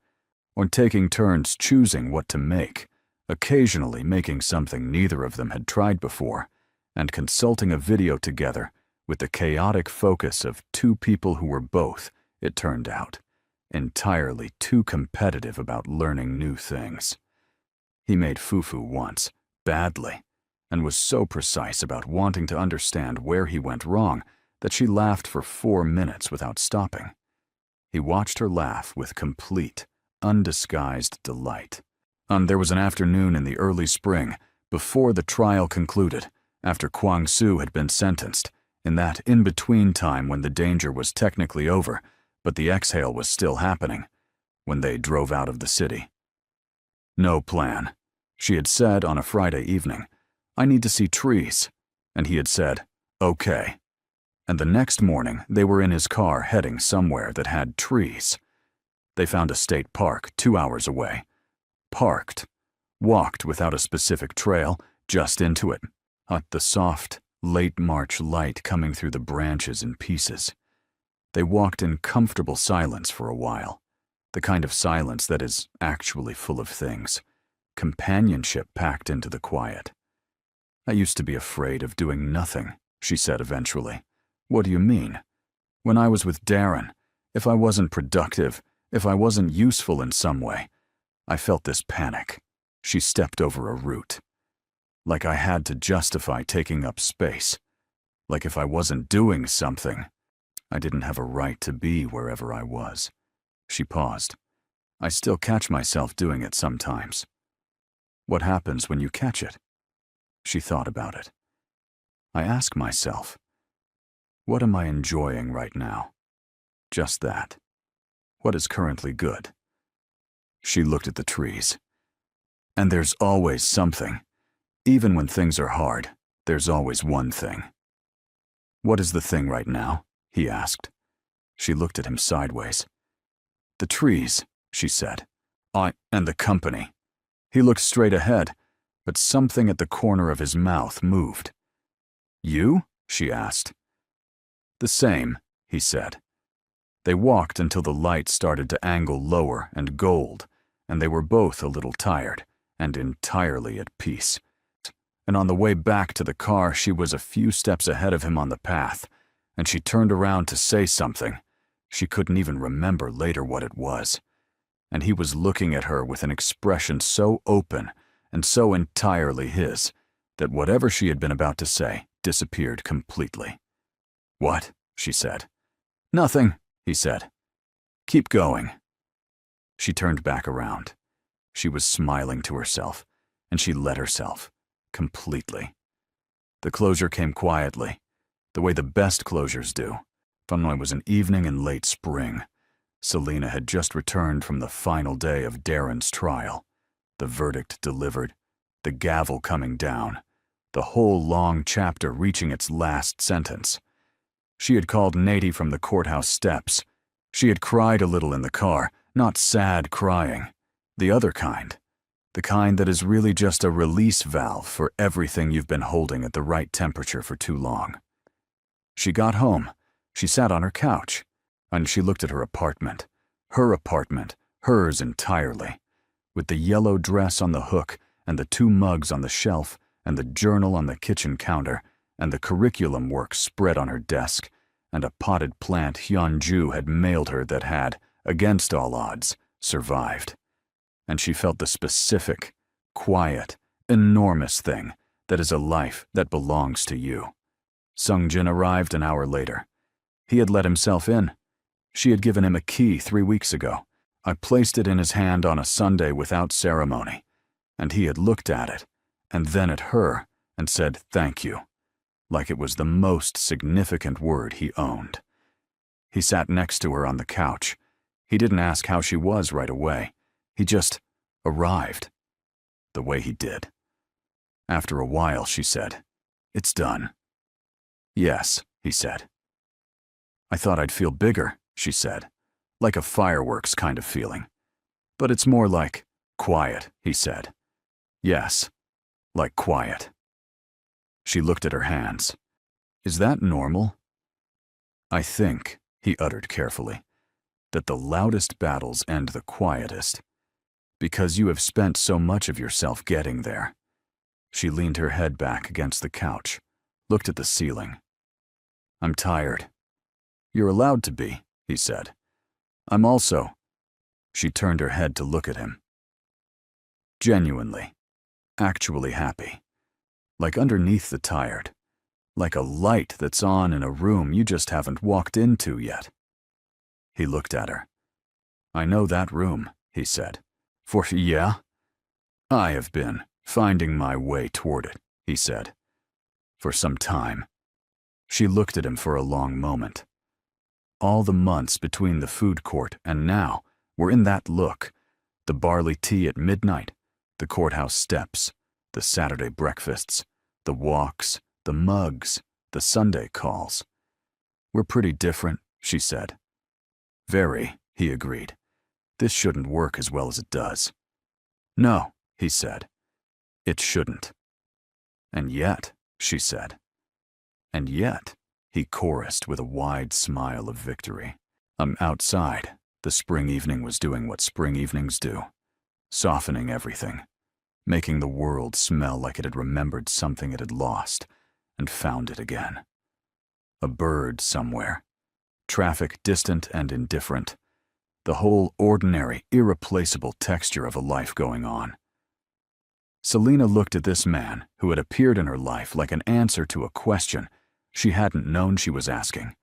or taking turns choosing what to make, occasionally making something neither of them had tried before, and consulting a video together with the chaotic focus of 2 people who were both, it turned out, entirely too competitive about learning new things. He made fufu once, badly, and was so precise about wanting to understand where he went wrong that she laughed for 4 minutes without stopping. He watched her laugh with complete, undisguised delight. There was an afternoon in the early spring, before the trial concluded, after Kwang-soo had been sentenced, in that in-between time when the danger was technically over, but the exhale was still happening, when they drove out of the city. No plan. She had said on a Friday evening, "I need to see trees," and he had said, "Okay." And the next morning, they were in his car heading somewhere that had trees. They found a state park 2 hours away. Parked. Walked without a specific trail, just into it. The soft, late March light coming through the branches in pieces. They walked in comfortable silence for a while. The kind of silence that is actually full of things. Companionship packed into the quiet. "I used to be afraid of doing nothing," she said eventually. "What do you mean?" "When I was with Darren, if I wasn't productive, if I wasn't useful in some way, I felt this panic." She stepped over a root. "Like I had to justify taking up space. Like if I wasn't doing something, I didn't have a right to be wherever I was." She paused. "I still catch myself doing it sometimes." "What happens when you catch it?" She thought about it. "I ask myself, what am I enjoying right now? Just that. What is currently good?" She looked at the trees. "And there's always something. Even when things are hard, there's always one thing." "What is the thing right now?" he asked. She looked at him sideways. "The trees," she said. And the company." He looked straight ahead, but something at the corner of his mouth moved. "You?" she asked. "The same," he said. They walked until the light started to angle lower and gold, and they were both a little tired and entirely at peace. And on the way back to the car, she was a few steps ahead of him on the path, and she turned around to say something. She couldn't even remember later what it was. And he was looking at her with an expression so open and so entirely his that whatever she had been about to say disappeared completely. "What?" she said. "Nothing," he said. "Keep going." She turned back around. She was smiling to herself, and she let herself, completely. The closure came quietly, the way the best closures do. It was an evening in late spring. Selena had just returned from the final day of Darren's trial. The verdict delivered, the gavel coming down, the whole long chapter reaching its last sentence. She had called Nady from the courthouse steps. She had cried a little in the car, not sad crying, the other kind. The kind that is really just a release valve for everything you've been holding at the right temperature for too long. She got home. She sat on her couch, and she looked at her apartment, hers entirely, with the yellow dress on the hook and the 2 mugs on the shelf and the journal on the kitchen counter and the curriculum work spread on her desk and a potted plant Hyunju had mailed her that had, against all odds, survived. And she felt the specific, quiet, enormous thing that is a life that belongs to you. Sungjin arrived an hour later. He had let himself in. She had given him a key 3 weeks ago. I placed it in his hand on a Sunday without ceremony, and he had looked at it, and then at her, and said thank you, like it was the most significant word he owned. He sat next to her on the couch. He didn't ask how she was right away. He just arrived, the way he did. After a while, she said, "It's done." "Yes," he said. "I thought I'd feel bigger," she said, "like a fireworks kind of feeling. But it's more like quiet," he said. "Yes, like quiet." She looked at her hands. "Is that normal?" "I think," he uttered carefully, "that the loudest battles end the quietest, because you have spent so much of yourself getting there." She leaned her head back against the couch, looked at the ceiling. "I'm tired." "You're allowed to be," he said. "I'm also—" She turned her head to look at him. Genuinely, actually happy. Like underneath the tired. Like a light that's on in a room you just haven't walked into yet. He looked at her. "I know that room," he said. Yeah? "I have been finding my way toward it," he said. "For some time." She looked at him for a long moment. All the months between the food court and now were in that look. The barley tea at midnight, the courthouse steps, the Saturday breakfasts, the walks, the mugs, the Sunday calls. "We're pretty different," she said. "Very," he agreed. "This shouldn't work as well as it does." "No," he said. "It shouldn't." "And yet," she said. "And yet," he chorused with a wide smile of victory. Outside, the spring evening was doing what spring evenings do, softening everything, making the world smell like it had remembered something it had lost and found it again. A bird somewhere, traffic distant and indifferent, the whole ordinary, irreplaceable texture of a life going on. Selena looked at this man who had appeared in her life like an answer to a question she hadn't known she was asking,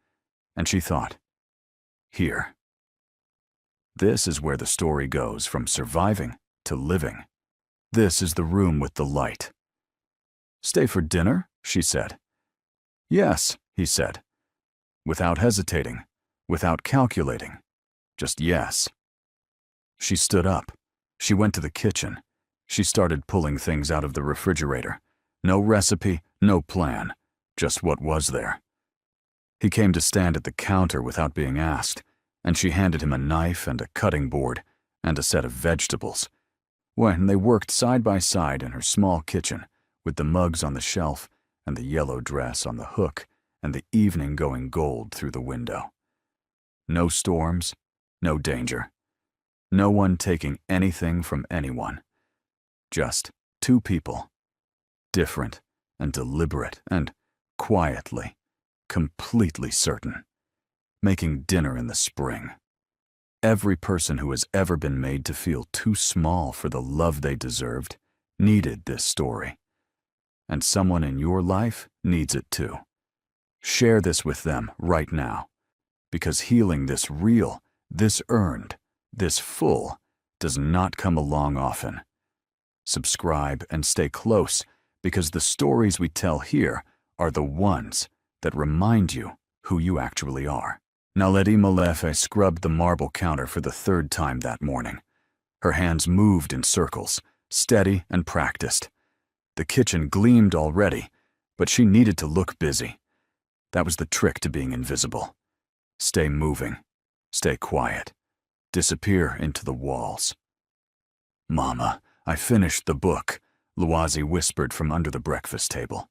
and she thought, here. This is where the story goes from surviving to living. This is the room with the light. "Stay for dinner?" she said. "Yes," he said, without hesitating, without calculating, just yes. She stood up. She went to the kitchen. She started pulling things out of the refrigerator. No recipe, no plan, just what was there. He came to stand at the counter without being asked, and she handed him a knife and a cutting board and a set of vegetables. When they worked side by side in her small kitchen, with the mugs on the shelf and the yellow dress on the hook and the evening going gold through the window. No storms, no danger. No one taking anything from anyone. Just two people, different and deliberate and quietly, completely certain, making dinner in the spring. Every person who has ever been made to feel too small for the love they deserved needed this story. And someone in your life needs it too. Share this with them right now, because healing this real, this earned, this full does not come along often. Subscribe and stay close, because the stories we tell here are the ones that remind you who you actually are. Naledi Malefe scrubbed the marble counter for the third time that morning. Her hands moved in circles, steady and practiced. The kitchen gleamed already, but she needed to look busy. That was the trick to being invisible. Stay moving, stay quiet, disappear into the walls. "Mama, I finished the book," Luazi whispered from under the breakfast table.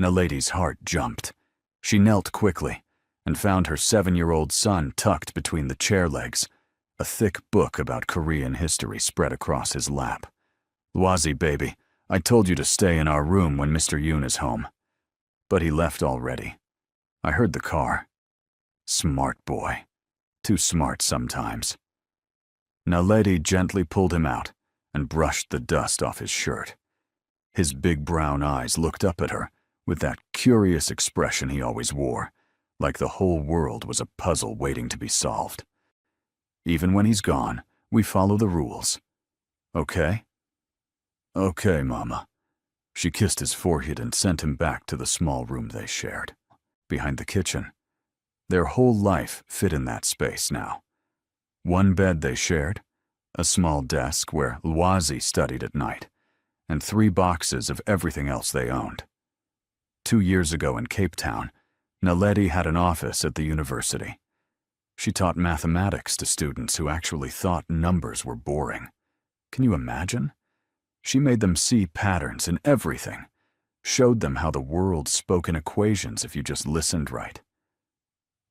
Naledi's heart jumped. She knelt quickly and found her 7-year-old son tucked between the chair legs, a thick book about Korean history spread across his lap. "Luazi, baby, I told you to stay in our room when Mr. Yoon is home. But he left already. I heard the car. Smart boy. Too smart sometimes." Naledi gently pulled him out and brushed the dust off his shirt. His big brown eyes looked up at her with that curious expression he always wore, like the whole world was a puzzle waiting to be solved. "Even when he's gone, we follow the rules. Okay?" "Okay, Mama." She kissed his forehead and sent him back to the small room they shared, behind the kitchen. Their whole life fit in that space now. One bed they shared, a small desk where Luazi studied at night, and 3 boxes of everything else they owned. 2 years ago in Cape Town, Naledi had an office at the university. She taught mathematics to students who actually thought numbers were boring. Can you imagine? She made them see patterns in everything, showed them how the world spoke in equations if you just listened right.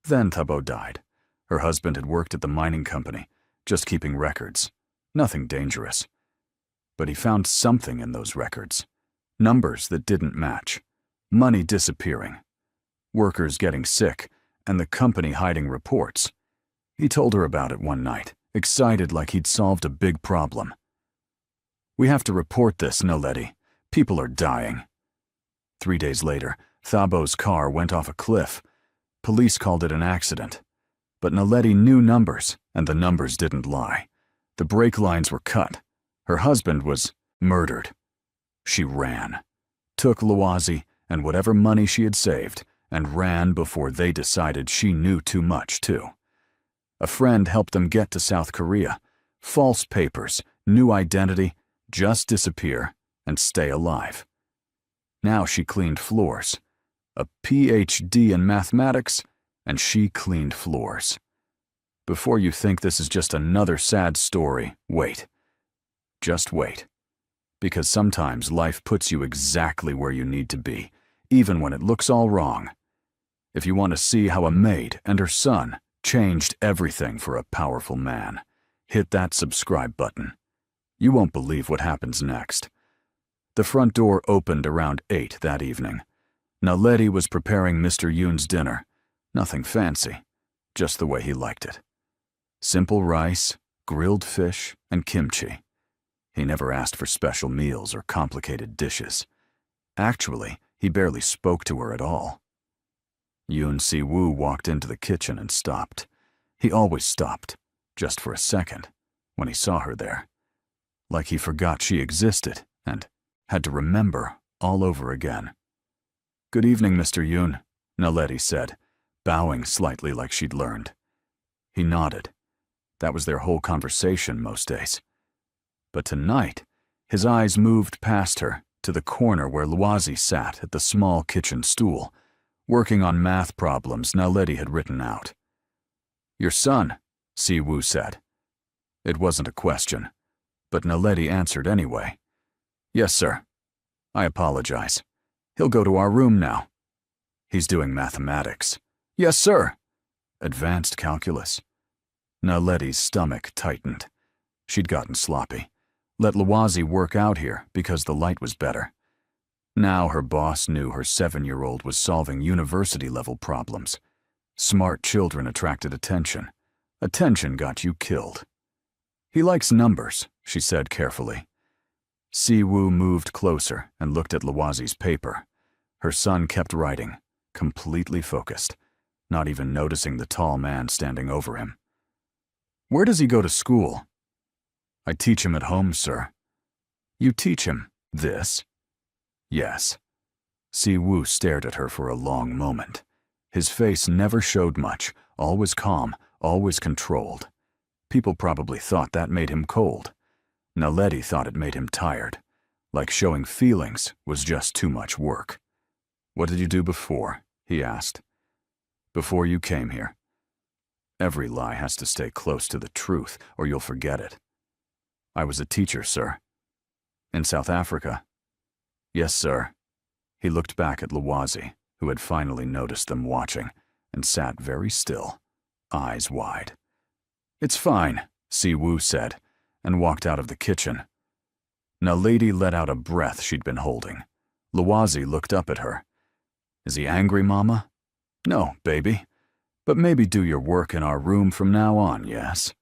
Then Thabo died. Her husband had worked at the mining company, just keeping records. Nothing dangerous. But he found something in those records. Numbers that didn't match. Money disappearing. Workers getting sick, and the company hiding reports. He told her about it one night, excited like he'd solved a big problem. "We have to report this, Naledi. People are dying." 3 days later, Thabo's car went off a cliff. Police called it an accident. But Naledi knew numbers, and the numbers didn't lie. The brake lines were cut. Her husband was murdered. She ran. Took Luazi and whatever money she had saved, and ran before they decided she knew too much, too. A friend helped them get to South Korea. False papers, new identity, just disappear and stay alive. Now she cleaned floors. A PhD in mathematics, and she cleaned floors. Before you think this is just another sad story, wait. Just wait. Because sometimes life puts you exactly where you need to be, even when it looks all wrong. If you want to see how a maid and her son changed everything for a powerful man, hit that subscribe button. You won't believe what happens next. The front door opened around 8 that evening. Naledi was preparing Mr. Yoon's dinner. Nothing fancy, just the way he liked it. Simple rice, grilled fish, and kimchi. He never asked for special meals or complicated dishes. Actually, he barely spoke to her at all. Yoon Si-woo walked into the kitchen and stopped. He always stopped, just for a second, when he saw her there. Like he forgot she existed and had to remember all over again. "Good evening, Mr. Yoon," Naledi said, bowing slightly like she'd learned. He nodded. That was their whole conversation most days. But tonight, his eyes moved past her to the corner where Luazi sat at the small kitchen stool, working on math problems Naledi had written out. "Your son," Siwoo said. It wasn't a question, but Naledi answered anyway. "Yes, sir. I apologize. He'll go to our room now. He's doing mathematics." "Yes, sir." Advanced calculus. Naledi's stomach tightened. She'd gotten sloppy. Let Lawazi work out here because the light was better. Now her boss knew her 7-year-old was solving university-level problems. Smart children attracted attention. Attention got you killed. "He likes numbers," she said carefully. Siwoo moved closer and looked at Lawazi's paper. Her son kept writing, completely focused, not even noticing the tall man standing over him. "Where does he go to school?" "I teach him at home, sir." "You teach him this?" "Yes." Siwoo stared at her for a long moment. His face never showed much, always calm, always controlled. People probably thought that made him cold. Naledi thought it made him tired, like showing feelings was just too much work. "What did you do before?" he asked. "Before you came here." Every lie has to stay close to the truth, or you'll forget it. "I was a teacher, sir." "In South Africa?" "Yes, sir." He looked back at Lawazi, who had finally noticed them watching, and sat very still, eyes wide. "It's fine," Siwoo said, and walked out of the kitchen. Naledi let out a breath she'd been holding. Lawazi looked up at her. "Is he angry, Mama?" "No, baby. But maybe do your work in our room from now on, yes?"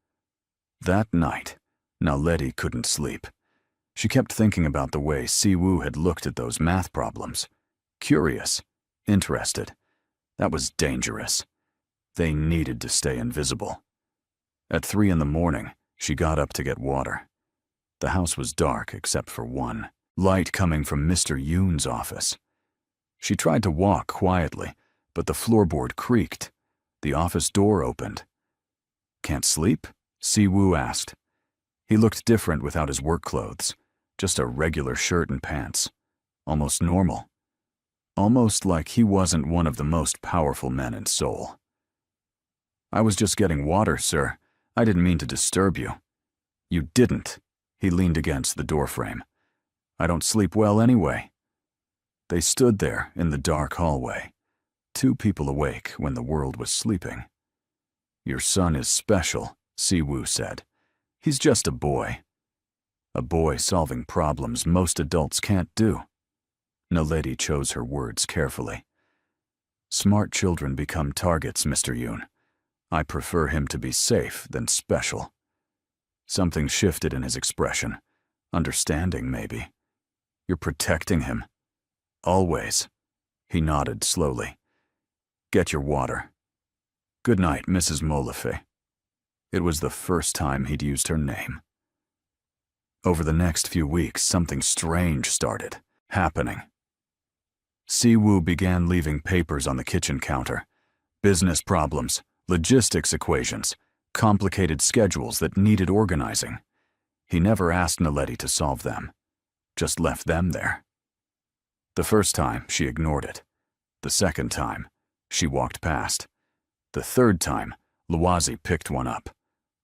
That night, Naledi couldn't sleep. She kept thinking about the way Siwoo had looked at those math problems. Curious, interested. That was dangerous. They needed to stay invisible. At 3 in the morning, she got up to get water. The house was dark except for one, light coming from Mr. Yoon's office. She tried to walk quietly, but the floorboard creaked. The office door opened. "Can't sleep?" Siwoo asked. He looked different without his work clothes, just a regular shirt and pants. Almost normal. Almost like he wasn't one of the most powerful men in Seoul. "I was just getting water, sir. I didn't mean to disturb you." "You didn't." He leaned against the doorframe. "I don't sleep well anyway." They stood there in the dark hallway, 2 people awake when the world was sleeping. "Your son is special," Siwoo said. "He's just a boy. A boy solving problems most adults can't do." Naledi chose her words carefully. "Smart children become targets, Mr. Yoon. I prefer him to be safe than special." Something shifted in his expression. Understanding, maybe. "You're protecting him." "Always." He nodded slowly. "Get your water." "Good night, Mrs. Molefe." It was the first time he'd used her name. Over the next few weeks, something strange started happening. Siwoo began leaving papers on the kitchen counter. Business problems, logistics equations, complicated schedules that needed organizing. He never asked Naledi to solve them, just left them there. The first time, she ignored it. The second time, she walked past. The third time, Lawazi picked one up.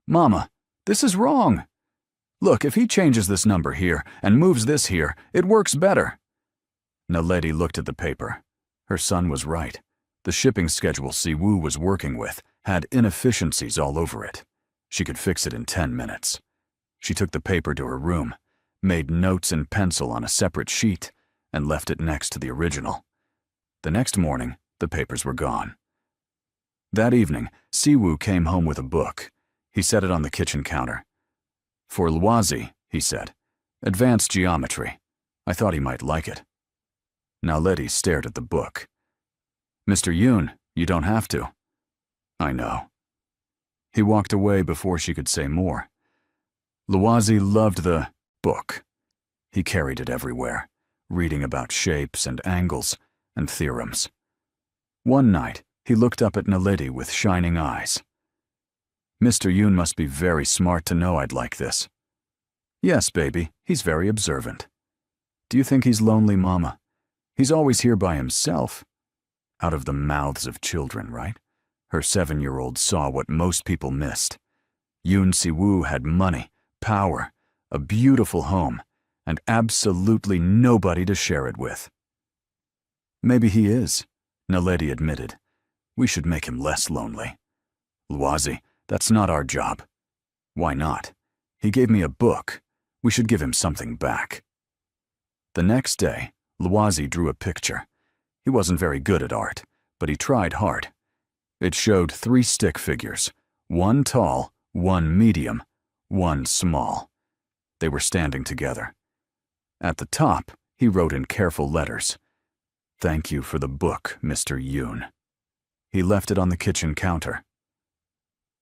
"Mama, this is wrong. Look, if he changes this number here and moves this here, it works better." Naledi looked at the paper. Her son was right. The shipping schedule Siwoo was working with had inefficiencies all over it. She could fix it in 10 minutes. She took the paper to her room, made notes in pencil on a separate sheet, and left it next to the original. The next morning, the papers were gone. That evening, Siwoo came home with a book. He set it on the kitchen counter. "For Lawazi," he said. "Advanced geometry. I thought he might like it." Naledi stared at the book. "Mr. Yoon, you don't have to." "I know." He walked away before she could say more. Lawazi loved the book. He carried it everywhere, reading about shapes and angles and theorems. One night, he looked up at Naledi with shining eyes. "Mr. Yoon must be very smart to know I'd like this." "Yes, baby, he's very observant." "Do you think he's lonely, Mama? He's always here by himself." Out of the mouths of children, right? Her 7-year-old saw what most people missed. Yoon Si-woo had money, power, a beautiful home, and absolutely nobody to share it with. Maybe he is, Naledi admitted. We should make him less lonely. Luazi, that's not our job. Why not? He gave me a book. We should give him something back. The next day, Luazi drew a picture. He wasn't very good at art, but he tried hard. It showed 3 stick figures, 1 tall, 1 medium, 1 small. They were standing together. At the top, he wrote in careful letters, "Thank you for the book, Mr. Yoon." He left it on the kitchen counter.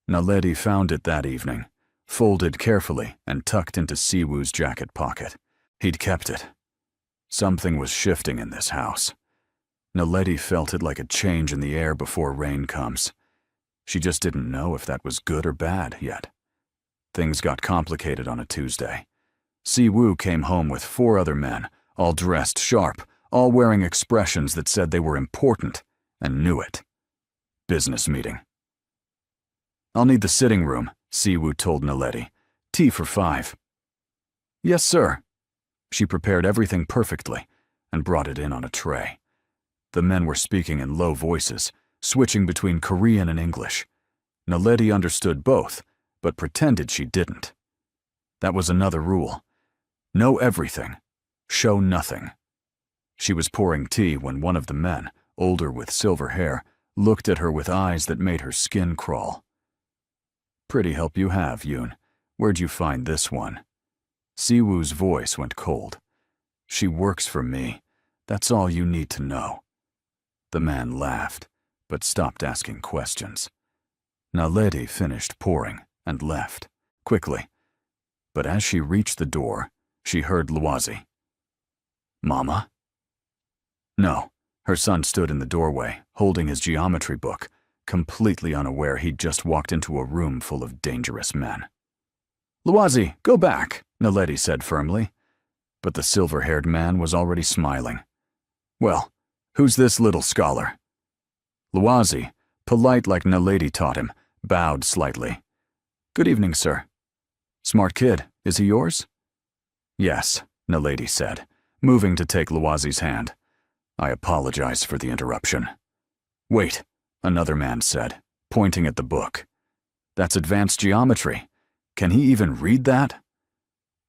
Naledi found it that evening, folded carefully and tucked into Si-woo's jacket pocket. He'd kept it. Something was shifting in this house. Naledi felt it like a change in the air before rain comes. She just didn't know if that was good or bad yet. Things got complicated on a Tuesday. Si-woo came home with 4 other men, all dressed sharp, all wearing expressions that said they were important, and knew it. Business meeting. "I'll need the sitting room," Si-woo told Naledi. "Tea for 5. "Yes, sir." She prepared everything perfectly and brought it in on a tray. The men were speaking in low voices, switching between Korean and English. Naledi understood both, but pretended she didn't. That was another rule. Know everything. Show nothing. She was pouring tea when one of the men, older with silver hair, looked at her with eyes that made her skin crawl. "Pretty help you have, Yoon. Where'd you find this one?" Si-woo's voice went cold. "She works for me. That's all you need to know." The man laughed, but stopped asking questions. Naledi finished pouring and left, quickly. But as she reached the door, she heard Luazi. "Mama?" No, her son stood in the doorway, holding his geometry book, completely unaware he'd just walked into a room full of dangerous men. "Luazi, go back," Naledi said firmly. But the silver-haired man was already smiling. "Well, who's this little scholar?" Luazi, polite like Naledi taught him, bowed slightly. "Good evening, sir." "Smart kid, is he yours?" "Yes," Naledi said, moving to take Luazi's hand. "I apologize for the interruption." "Wait," another man said, pointing at the book. "That's advanced geometry. Can he even read that?"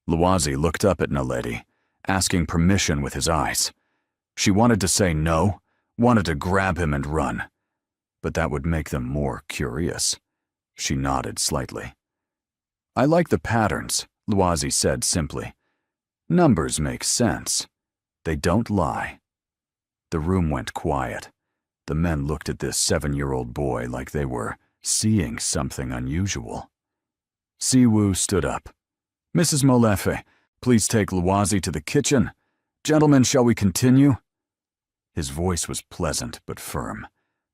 Luazi looked up at Naledi, asking permission with his eyes. She wanted to say no, wanted to grab him and run. But that would make them more curious. She nodded slightly. "I like the patterns," Luazi said simply. "Numbers make sense. They don't lie." The room went quiet. The men looked at this 7-year-old boy like they were seeing something unusual. Si-woo stood up. "Mrs. Molefe, please take Luazi to the kitchen. Gentlemen, shall we continue?" His voice was pleasant but firm.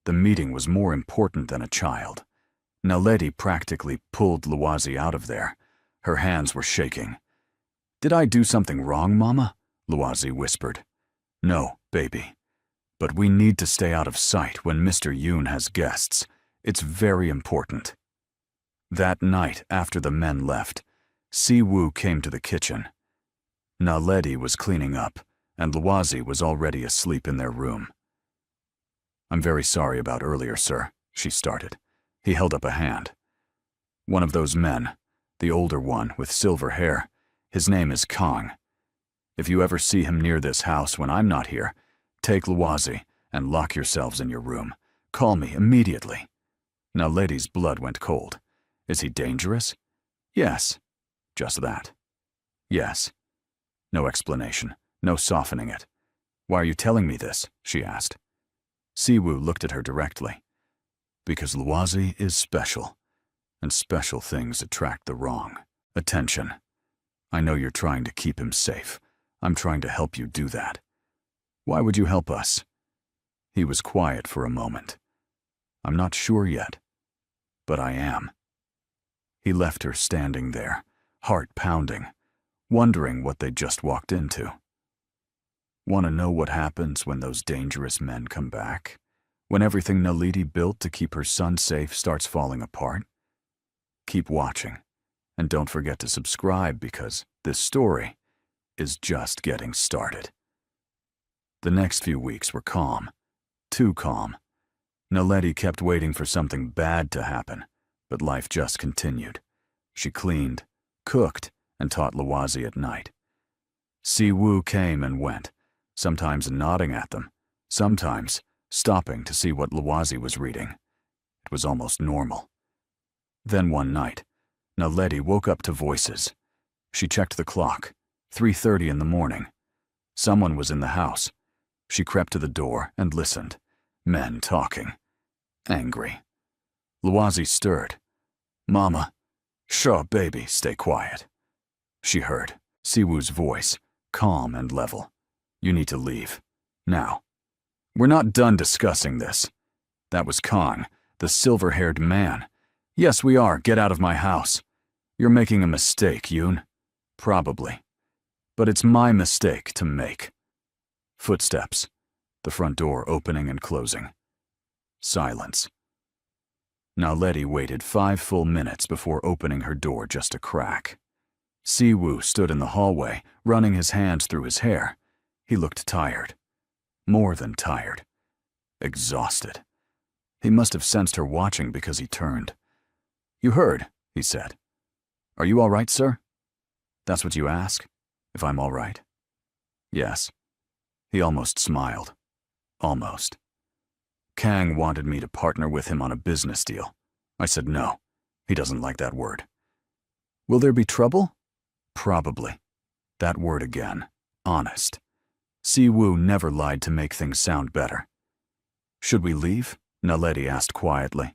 The meeting was more important than a child. Naledi practically pulled Luazi out of there. Her hands were shaking. "Did I do something wrong, Mama?" Luazi whispered. "No, baby. But we need to stay out of sight when Mr. Yoon has guests. It's very important." That night, after the men left, Si-woo came to the kitchen. Naledi was cleaning up, and Luazi was already asleep in their room. "I'm very sorry about earlier, sir," she started. He held up a hand. "One of those men, the older one with silver hair, his name is Kong. If you ever see him near this house when I'm not here, take Luazi and lock yourselves in your room. Call me immediately." Naledi's blood went cold. "Is he dangerous?" "Yes." "Just that." "Yes." No explanation, no softening it. "Why are you telling me this?" she asked. Si-woo looked at her directly. "Because Luazi is special, and special things attract the wrong attention. I know you're trying to keep him safe. I'm trying to help you do that. Why would you help us?" He was quiet for a moment. "I'm not sure yet, but I am." He left her standing there, heart pounding, wondering what they'd just walked into. "Want to know what happens when those dangerous men come back?" When everything Naledi built to keep her son safe starts falling apart? Keep watching, and don't forget to subscribe because this story is just getting started. The next few weeks were calm, too calm. Naledi kept waiting for something bad to happen, but life just continued. She cleaned, cooked, and taught Lawazi at night. Si-woo came and went, sometimes nodding at them, sometimes stopping to see what Lawazi was reading. It was almost normal. Then one night, Naledi woke up to voices. She checked the clock, 3:30 in the morning. Someone was in the house. She crept to the door and listened. Men talking. Angry. Lawazi stirred. "Mama, sure, baby, stay quiet." She heard Si-woo's voice, calm and level. "You need to leave. Now." "We're not done discussing this." That was Kang, the silver-haired man. "Yes, we are. Get out of my house." "You're making a mistake, Yoon." "Probably. But it's my mistake to make." Footsteps. The front door opening and closing. Silence. Naledi waited 5 full minutes before opening her door just a crack. Si-woo stood in the hallway, running his hands through his hair. He looked tired. More than tired. Exhausted. He must have sensed her watching because he turned. "You heard," he said. "Are you all right, sir?" "That's what you ask? If I'm all right?" "Yes." He almost smiled. Almost. "Kang wanted me to partner with him on a business deal. I said no. He doesn't like that word." "Will there be trouble?" "Probably." That word again. Honest. Si-woo never lied to make things sound better. "Should we leave?" Naledi asked quietly.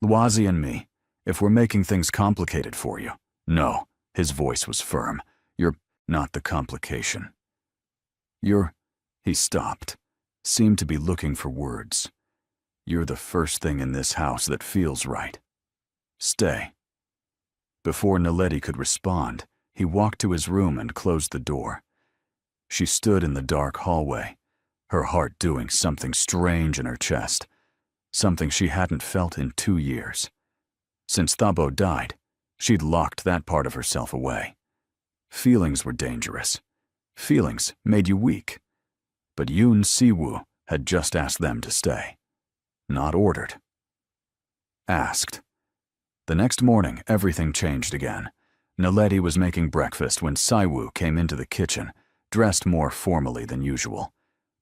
"Lawazi and me, if we're making things complicated for you." "No." His voice was firm. "You're not the complication. You're—" He stopped, seemed to be looking for words. "You're the first thing in this house that feels right. Stay." Before Naledi could respond, he walked to his room and closed the door. She stood in the dark hallway, her heart doing something strange in her chest, something she hadn't felt in 2 years. Since Thabo died, she'd locked that part of herself away. Feelings were dangerous. Feelings made you weak. But Yoon Si-woo had just asked them to stay. Not ordered. Asked. The next morning, everything changed again. Naledi was making breakfast when Si-woo came into the kitchen, dressed more formally than usual.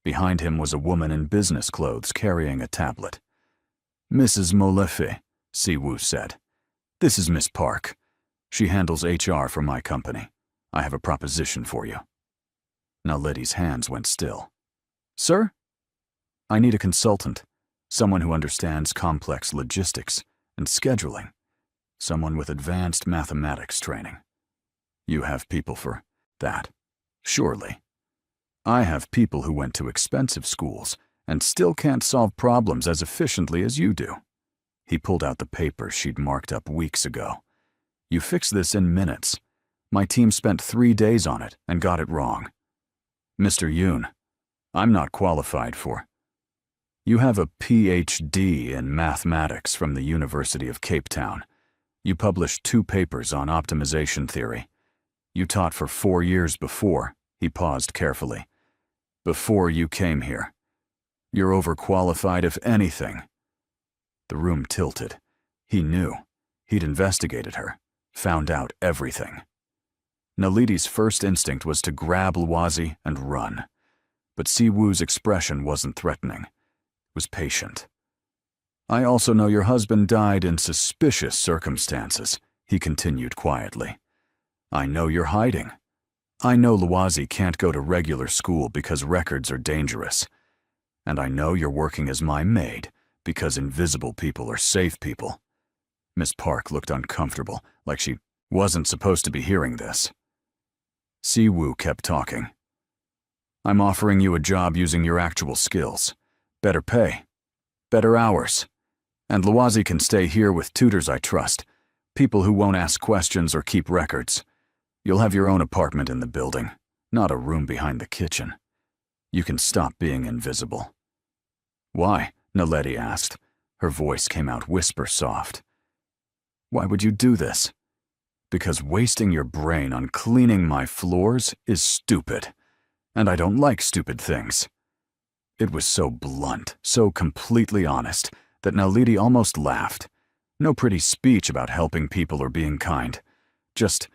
Behind him was a woman in business clothes carrying a tablet. "Mrs. Molefe," Si-woo said. "This is Miss Park. She handles HR for my company. I have a proposition for you." Naledi's hands went still. "Sir?" "I need a consultant, someone who understands complex logistics and scheduling, someone with advanced mathematics training." "You have people for that, surely." "I have people who went to expensive schools and still can't solve problems as efficiently as you do." He pulled out the paper she'd marked up weeks ago. "You fix this in minutes. My team spent 3 days on it and got it wrong." "Mr. Yoon, I'm not qualified for—" "You have a PhD in mathematics from the University of Cape Town. You published 2 papers on optimization theory. You taught for 4 years before." He paused carefully. "Before you came here. You're overqualified if anything." The room tilted. He knew. He'd investigated her, found out everything. Naledi's first instinct was to grab Lawazi and run. But Si-woo's expression wasn't threatening. It was patient. "I also know your husband died in suspicious circumstances," he continued quietly. "I know you're hiding. I know Lawazi can't go to regular school because records are dangerous. And I know you're working as my maid because invisible people are safe people." Miss Park looked uncomfortable, like she wasn't supposed to be hearing this. Si-woo kept talking. "I'm offering you a job using your actual skills. Better pay. Better hours. And Lawazi can stay here with tutors I trust, people who won't ask questions or keep records. You'll have your own apartment in the building, not a room behind the kitchen. You can stop being invisible." "Why?" Naledi asked. Her voice came out whisper soft. Why would you do this? Because wasting your brain on cleaning my floors is stupid, and I don't like stupid things. It was so blunt, so completely honest, that Naledi almost laughed. No pretty speech about helping people or being kind. Just,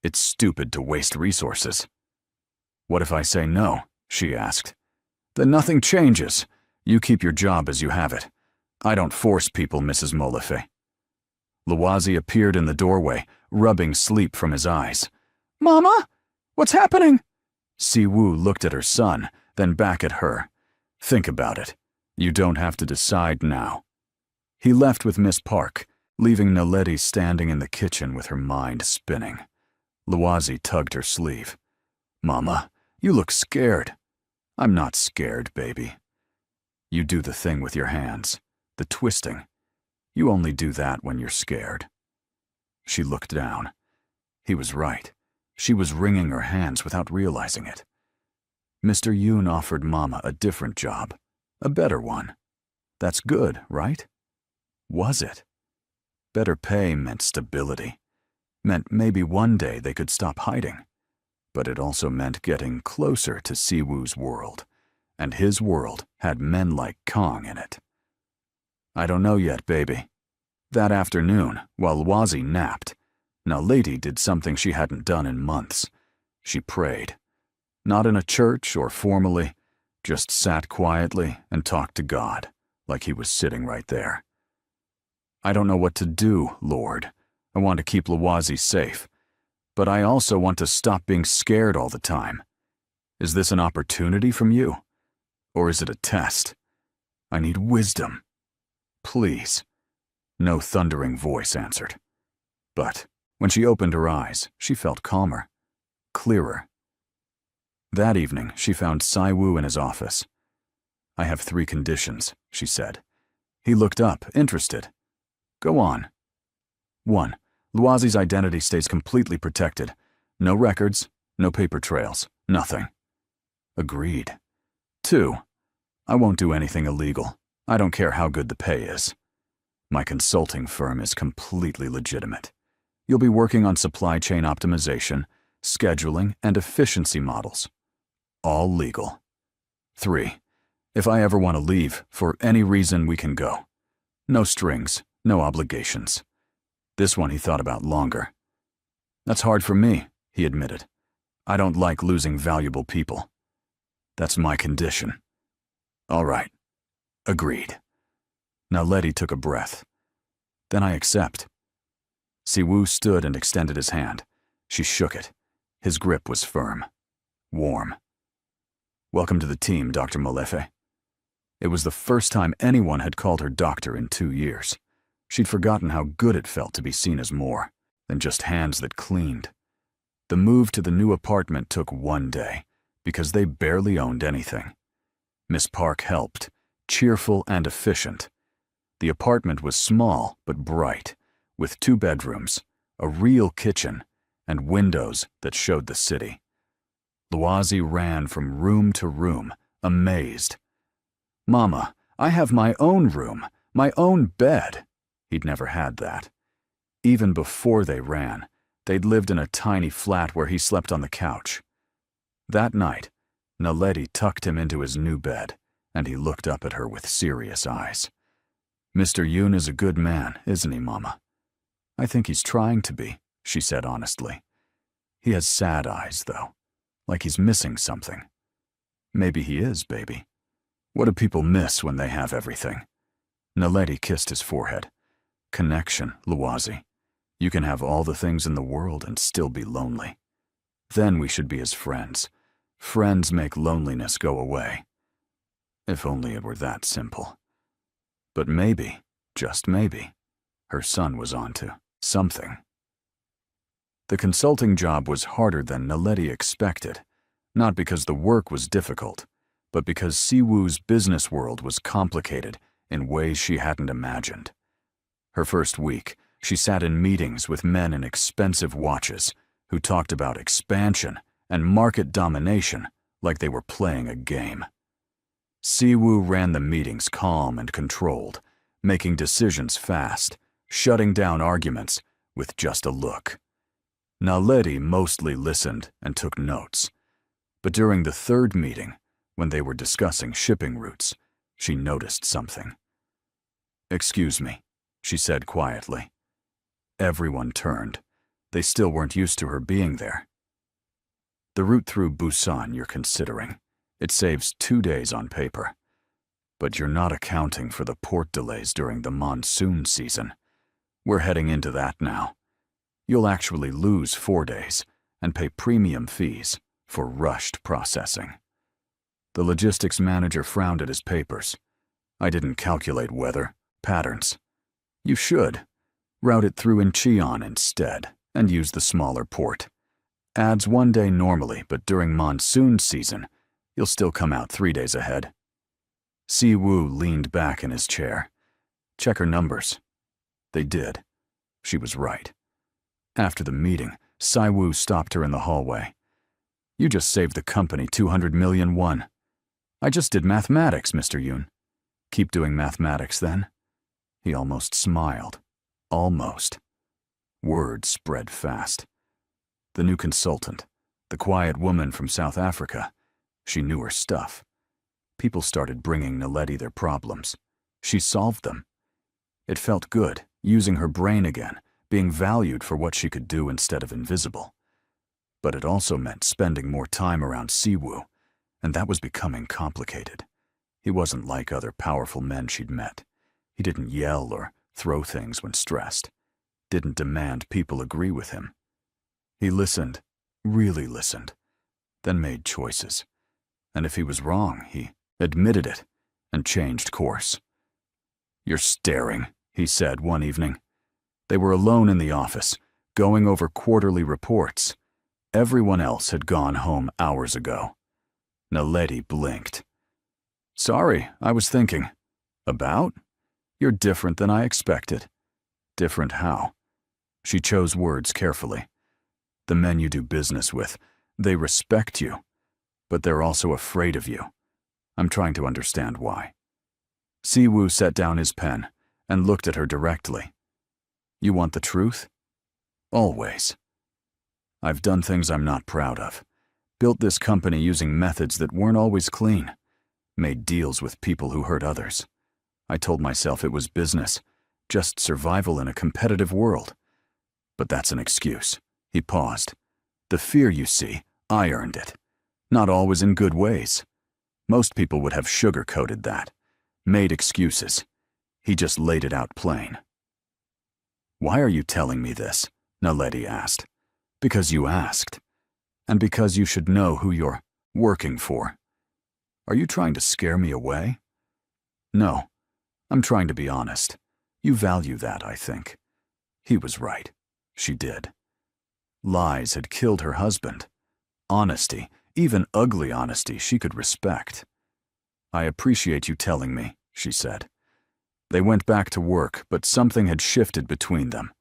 it's stupid to waste resources. What if I say no? She asked. Then nothing changes. You keep your job as you have it. I don't force people, Mrs. Molefe. Luwazi appeared in the doorway, rubbing sleep from his eyes. Mama? What's happening? Siwoo looked at her son, then back at her. Think about it. You don't have to decide now. He left with Miss Park, leaving Naledi standing in the kitchen with her mind spinning. Luwazi tugged her sleeve. Mama, you look scared. I'm not scared, baby. You do the thing with your hands, the twisting. You only do that when you're scared. She looked down. He was right. She was wringing her hands without realizing it. Mr. Yoon offered Mama a different job, a better one. That's good, right? Was it? Better pay meant stability. Meant maybe one day they could stop hiding. But it also meant getting closer to Siwoo's world, and his world had men like Kong in it. I don't know yet, baby. That afternoon, while Luwazi napped, Naledi did something she hadn't done in months. She prayed. Not in a church or formally, just sat quietly and talked to God, like he was sitting right there. I don't know what to do, Lord. I want to keep Luwazi safe. But I also want to stop being scared all the time. Is this an opportunity from you? Or is it a test? I need wisdom. Please. No thundering voice answered. But when she opened her eyes, she felt calmer, clearer. That evening, she found Siwoo in his office. I have 3 conditions, she said. He looked up, interested. Go on. 1. Luwazi's identity stays completely protected. No records, no paper trails, nothing. Agreed. 2. I won't do anything illegal. I don't care how good the pay is. My consulting firm is completely legitimate. You'll be working on supply chain optimization, scheduling, and efficiency models. All legal. 3. If I ever want to leave, for any reason we can go. No strings, no obligations. This one he thought about longer. That's hard for me, he admitted. I don't like losing valuable people. That's my condition. All right. Agreed. Naledi took a breath. Then I accept. Siwoo stood and extended his hand. She shook it. His grip was firm. Warm. Welcome to the team, Dr. Molefe. It was the first time anyone had called her doctor in 2 years. She'd forgotten how good it felt to be seen as more than just hands that cleaned. The move to the new apartment took 1 day, because they barely owned anything. Miss Park helped, cheerful and efficient. The apartment was small but bright, with 2 bedrooms, a real kitchen, and windows that showed the city. Luwazi ran from room to room, amazed. Mama, I have my own room, my own bed. He'd never had that. Even before they ran, they'd lived in a tiny flat where he slept on the couch. That night, Naledi tucked him into his new bed, and he looked up at her with serious eyes. Mr. Yoon is a good man, isn't he, Mama? I think he's trying to be, she said honestly. He has sad eyes, though, like he's missing something. Maybe he is, baby. What do people miss when they have everything? Naledi kissed his forehead. Connection, Luwazi. You can have all the things in the world and still be lonely. Then we should be as friends. Friends make loneliness go away. If only it were that simple. But maybe, just maybe, her son was onto something. The consulting job was harder than Naledi expected, not because the work was difficult, but because Siwoo's business world was complicated in ways she hadn't imagined. Her first week, she sat in meetings with men in expensive watches who talked about expansion and market domination like they were playing a game. Siwoo ran the meetings calm and controlled, making decisions fast, shutting down arguments with just a look. Naledi mostly listened and took notes. But during the third meeting, when they were discussing shipping routes, she noticed something. "Excuse me," she said quietly. Everyone turned. They still weren't used to her being there. "The route through Busan you're considering. It saves 2 days on paper. But you're not accounting for the port delays during the monsoon season. We're heading into that now. You'll actually lose 4 days and pay premium fees for rushed processing." The logistics manager frowned at his papers. "I didn't calculate weather patterns. You should. Route it through Incheon instead and use the smaller port. Adds 1 day normally, but during monsoon season, you'll still come out 3 days ahead." Siwoo leaned back in his chair. "Check her numbers." They did. She was right. After the meeting, Siwoo stopped her in the hallway. "You just saved the company 200 million won. I just did mathematics, Mr. Yoon." "Keep doing mathematics then?" He almost smiled. Almost. Word spread fast. The new consultant, the quiet woman from South Africa, she knew her stuff. People started bringing Naledi their problems. She solved them. It felt good, using her brain again, being valued for what she could do instead of invisible. But it also meant spending more time around Siwoo, and that was becoming complicated. He wasn't like other powerful men she'd met. He didn't yell or throw things when stressed. Didn't demand people agree with him. He listened, really listened, then made choices. And if he was wrong, he admitted it and changed course. "You're staring," he said one evening. They were alone in the office, going over quarterly reports. Everyone else had gone home hours ago. Naledi blinked. "Sorry, I was thinking." "About? You're different than I expected." "Different how?" She chose words carefully. "The men you do business with, they respect you, but they're also afraid of you. I'm trying to understand why." Siwoo set down his pen and looked at her directly. "You want the truth?" "Always. I've done things I'm not proud of. Built this company using methods that weren't always clean. Made deals with people who hurt others. I told myself it was business, just survival in a competitive world. But that's an excuse." He paused. "The fear you see, I earned it. Not always in good ways. Most people would have sugar-coated that. Made excuses. He just laid it out plain." "Why are you telling me this?" Naledi asked. "Because you asked. And because you should know who you're working for." "Are you trying to scare me away?" "No. I'm trying to be honest. You value that, I think." He was right. She did. Lies had killed her husband. Honesty, even ugly honesty, she could respect. "I appreciate you telling me," she said. They went back to work, but something had shifted between them.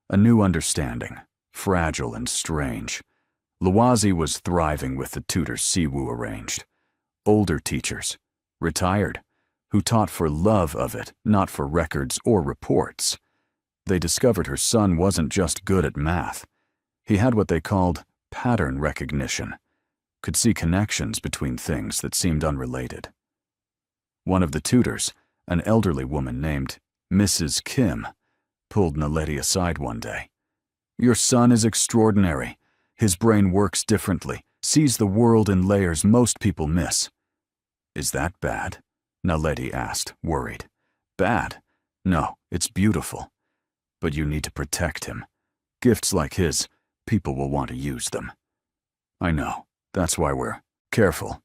A new understanding, fragile and strange. Luwazi was thriving with the tutors Siwoo arranged. Older teachers, retired, who taught for love of it, not for records or reports. They discovered her son wasn't just good at math. He had what they called pattern recognition, could see connections between things that seemed unrelated. One of the tutors, an elderly woman named Mrs. Kim, pulled Naledi aside one day. "Your son is extraordinary. His brain works differently, sees the world in layers most people miss." "Is that bad?" Naledi asked, worried. "Bad? No, it's beautiful. But you need to protect him. Gifts like his, people will want to use them." "I know. That's why we're careful."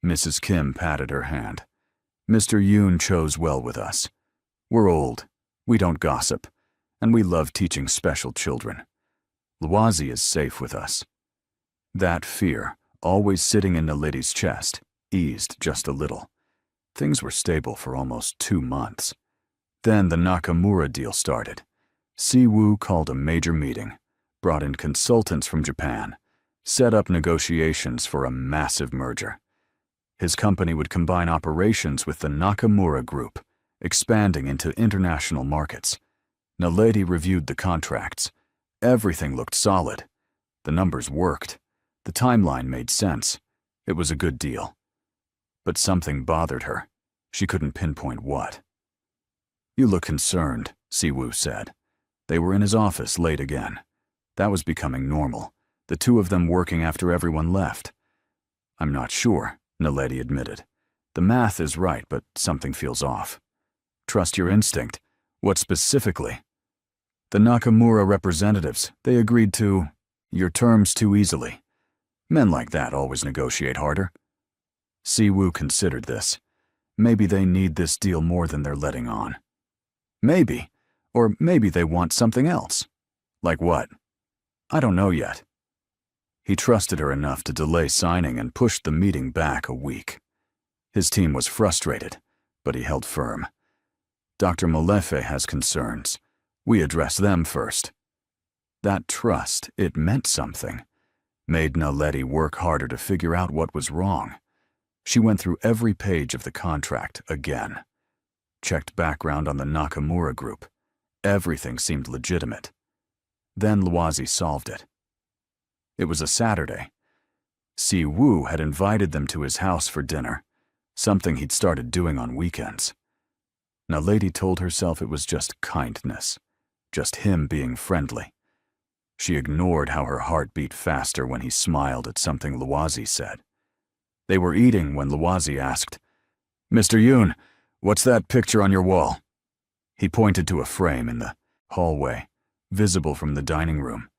Mrs. Kim patted her hand. "Mr. Yoon chose well with us. We're old, we don't gossip, and we love teaching special children. Luwazi is safe with us." That fear, always sitting in Naledi's chest, eased just a little. Things were stable for almost 2 months. Then the Nakamura deal started. Siwoo called a major meeting, brought in consultants from Japan, set up negotiations for a massive merger. His company would combine operations with the Nakamura Group, expanding into international markets. Naledi reviewed the contracts. Everything looked solid. The numbers worked. The timeline made sense. It was a good deal. But something bothered her. She couldn't pinpoint what. "You look concerned," Siwoo said. They were in his office late again. That was becoming normal, the two of them working after everyone left. "I'm not sure," Naledi admitted. "The math is right, but something feels off." "Trust your instinct." "What specifically?" "The Nakamura representatives, they agreed to your terms too easily. Men like that always negotiate harder." Siwoo considered this. Maybe they need this deal more than they're letting on. Maybe. Or maybe they want something else. Like what? "I don't know yet." He trusted her enough to delay signing and pushed the meeting back a week. His team was frustrated, but he held firm. "Dr. Molefe has concerns. We address them first." That trust, it meant something. Made Naledi work harder to figure out what was wrong. She went through every page of the contract again. Checked background on the Nakamura Group. Everything seemed legitimate. Then Luazi solved it. It was a Saturday. Siwoo had invited them to his house for dinner, something he'd started doing on weekends. Naledi told herself it was just kindness, just him being friendly. She ignored how her heart beat faster when he smiled at something Luazi said. They were eating when Luazi asked, "Mr. Yoon, what's that picture on your wall?" He pointed to a frame in the hallway, visible from the dining room.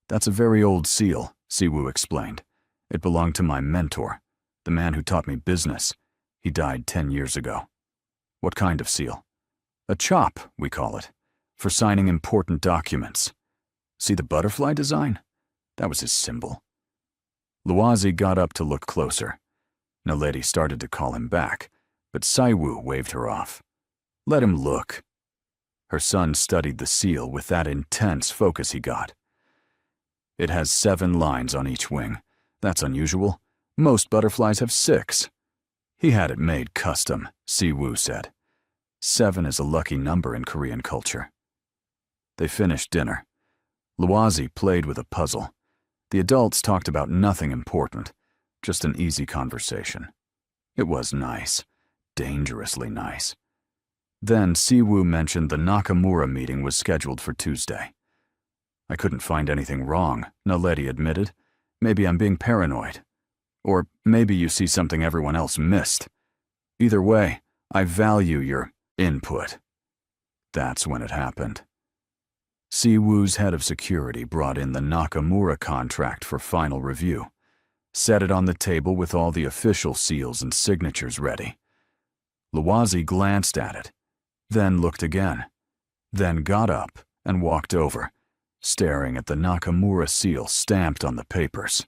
"That's a very old seal," Siwoo explained. "It belonged to my mentor, the man who taught me business. He died 10 years ago." "What kind of seal?" "A chop, we call it, for signing important documents. See the butterfly design? That was his symbol." Luazi got up to look closer. Naledi started to call him back, but Siwoo waved her off. "Let him look." Her son studied the seal with that intense focus he got. "It has 7 lines on each wing. That's unusual. Most butterflies have 6. "He had it made custom," Siwoo said. 7 is a lucky number in Korean culture. They finished dinner. Luazi played with a puzzle. The adults talked about nothing important, just an easy conversation. It was nice, dangerously nice. Then Siwoo mentioned the Nakamura meeting was scheduled for Tuesday. "I couldn't find anything wrong," Naledi admitted. "Maybe I'm being paranoid. Or maybe you see something everyone else missed. Either way, I value your input." That's when it happened. Siwoo's head of security brought in the Nakamura contract for final review, set it on the table with all the official seals and signatures ready. Luazi glanced at it, then looked again, then got up and walked over, staring at the Nakamura seal stamped on the papers.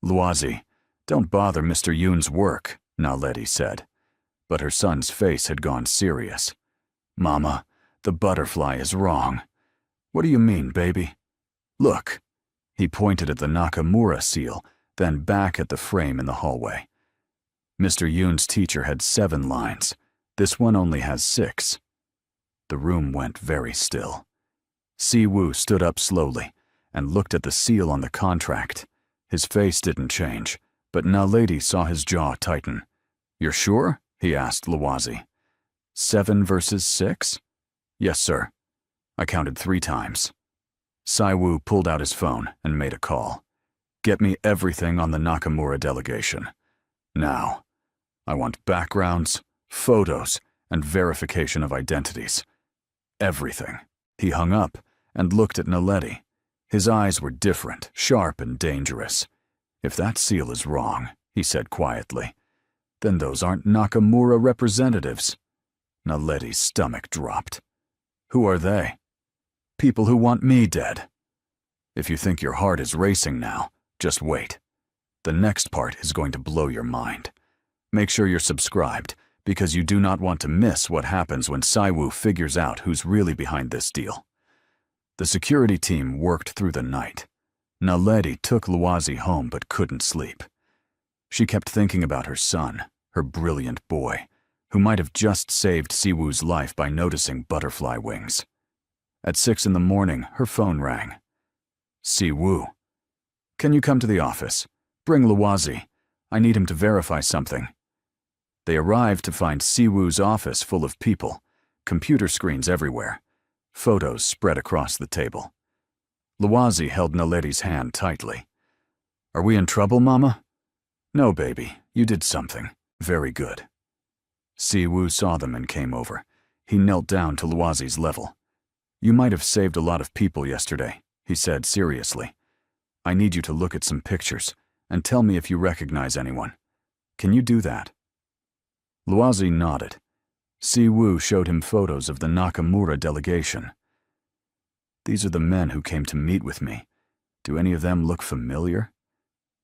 "Luazi, don't bother Mr. Yoon's work," Naledi said, but her son's face had gone serious. "Mama, the butterfly is wrong." "What do you mean, baby?" "Look." He pointed at the Nakamura seal, then back at the frame in the hallway. Mr. Yoon's teacher had 7 lines. This one only has 6. The room went very still. Siwoo stood up slowly and looked at the seal on the contract. His face didn't change, but Naledi saw his jaw tighten. "You're sure?" he asked Luazi. 7 versus 6? "Yes, sir." I counted 3 times. Siwoo pulled out his phone and made a call. "Get me everything on the Nakamura delegation. Now. I want backgrounds, photos, and verification of identities. Everything." He hung up and looked at Naledi. His eyes were different, sharp and dangerous. "If that seal is wrong," he said quietly, "then those aren't Nakamura representatives." Naledi's stomach dropped. "Who are they?" "People who want me dead." If you think your heart is racing now, just wait. The next part is going to blow your mind. Make sure you're subscribed, because you do not want to miss what happens when Siwoo figures out who's really behind this deal. The security team worked through the night. Naledi took Luazi home but couldn't sleep. She kept thinking about her son, her brilliant boy, who might have just saved Siwoo's life by noticing butterfly wings. At 6 in the morning, her phone rang. Siwoo. Can you come to the office? Bring Luwazi. I need him to verify something. They arrived to find Siwoo's office full of people, computer screens everywhere, photos spread across the table. Luwazi held Naledi's hand tightly. Are we in trouble, Mama? No, baby. You did something. Very good. Siwoo saw them and came over. He knelt down to Luwazi's level. You might have saved a lot of people yesterday, he said seriously. I need you to look at some pictures and tell me if you recognize anyone. Can you do that? Luwazi nodded. Siwoo showed him photos of the Nakamura delegation. These are the men who came to meet with me. Do any of them look familiar?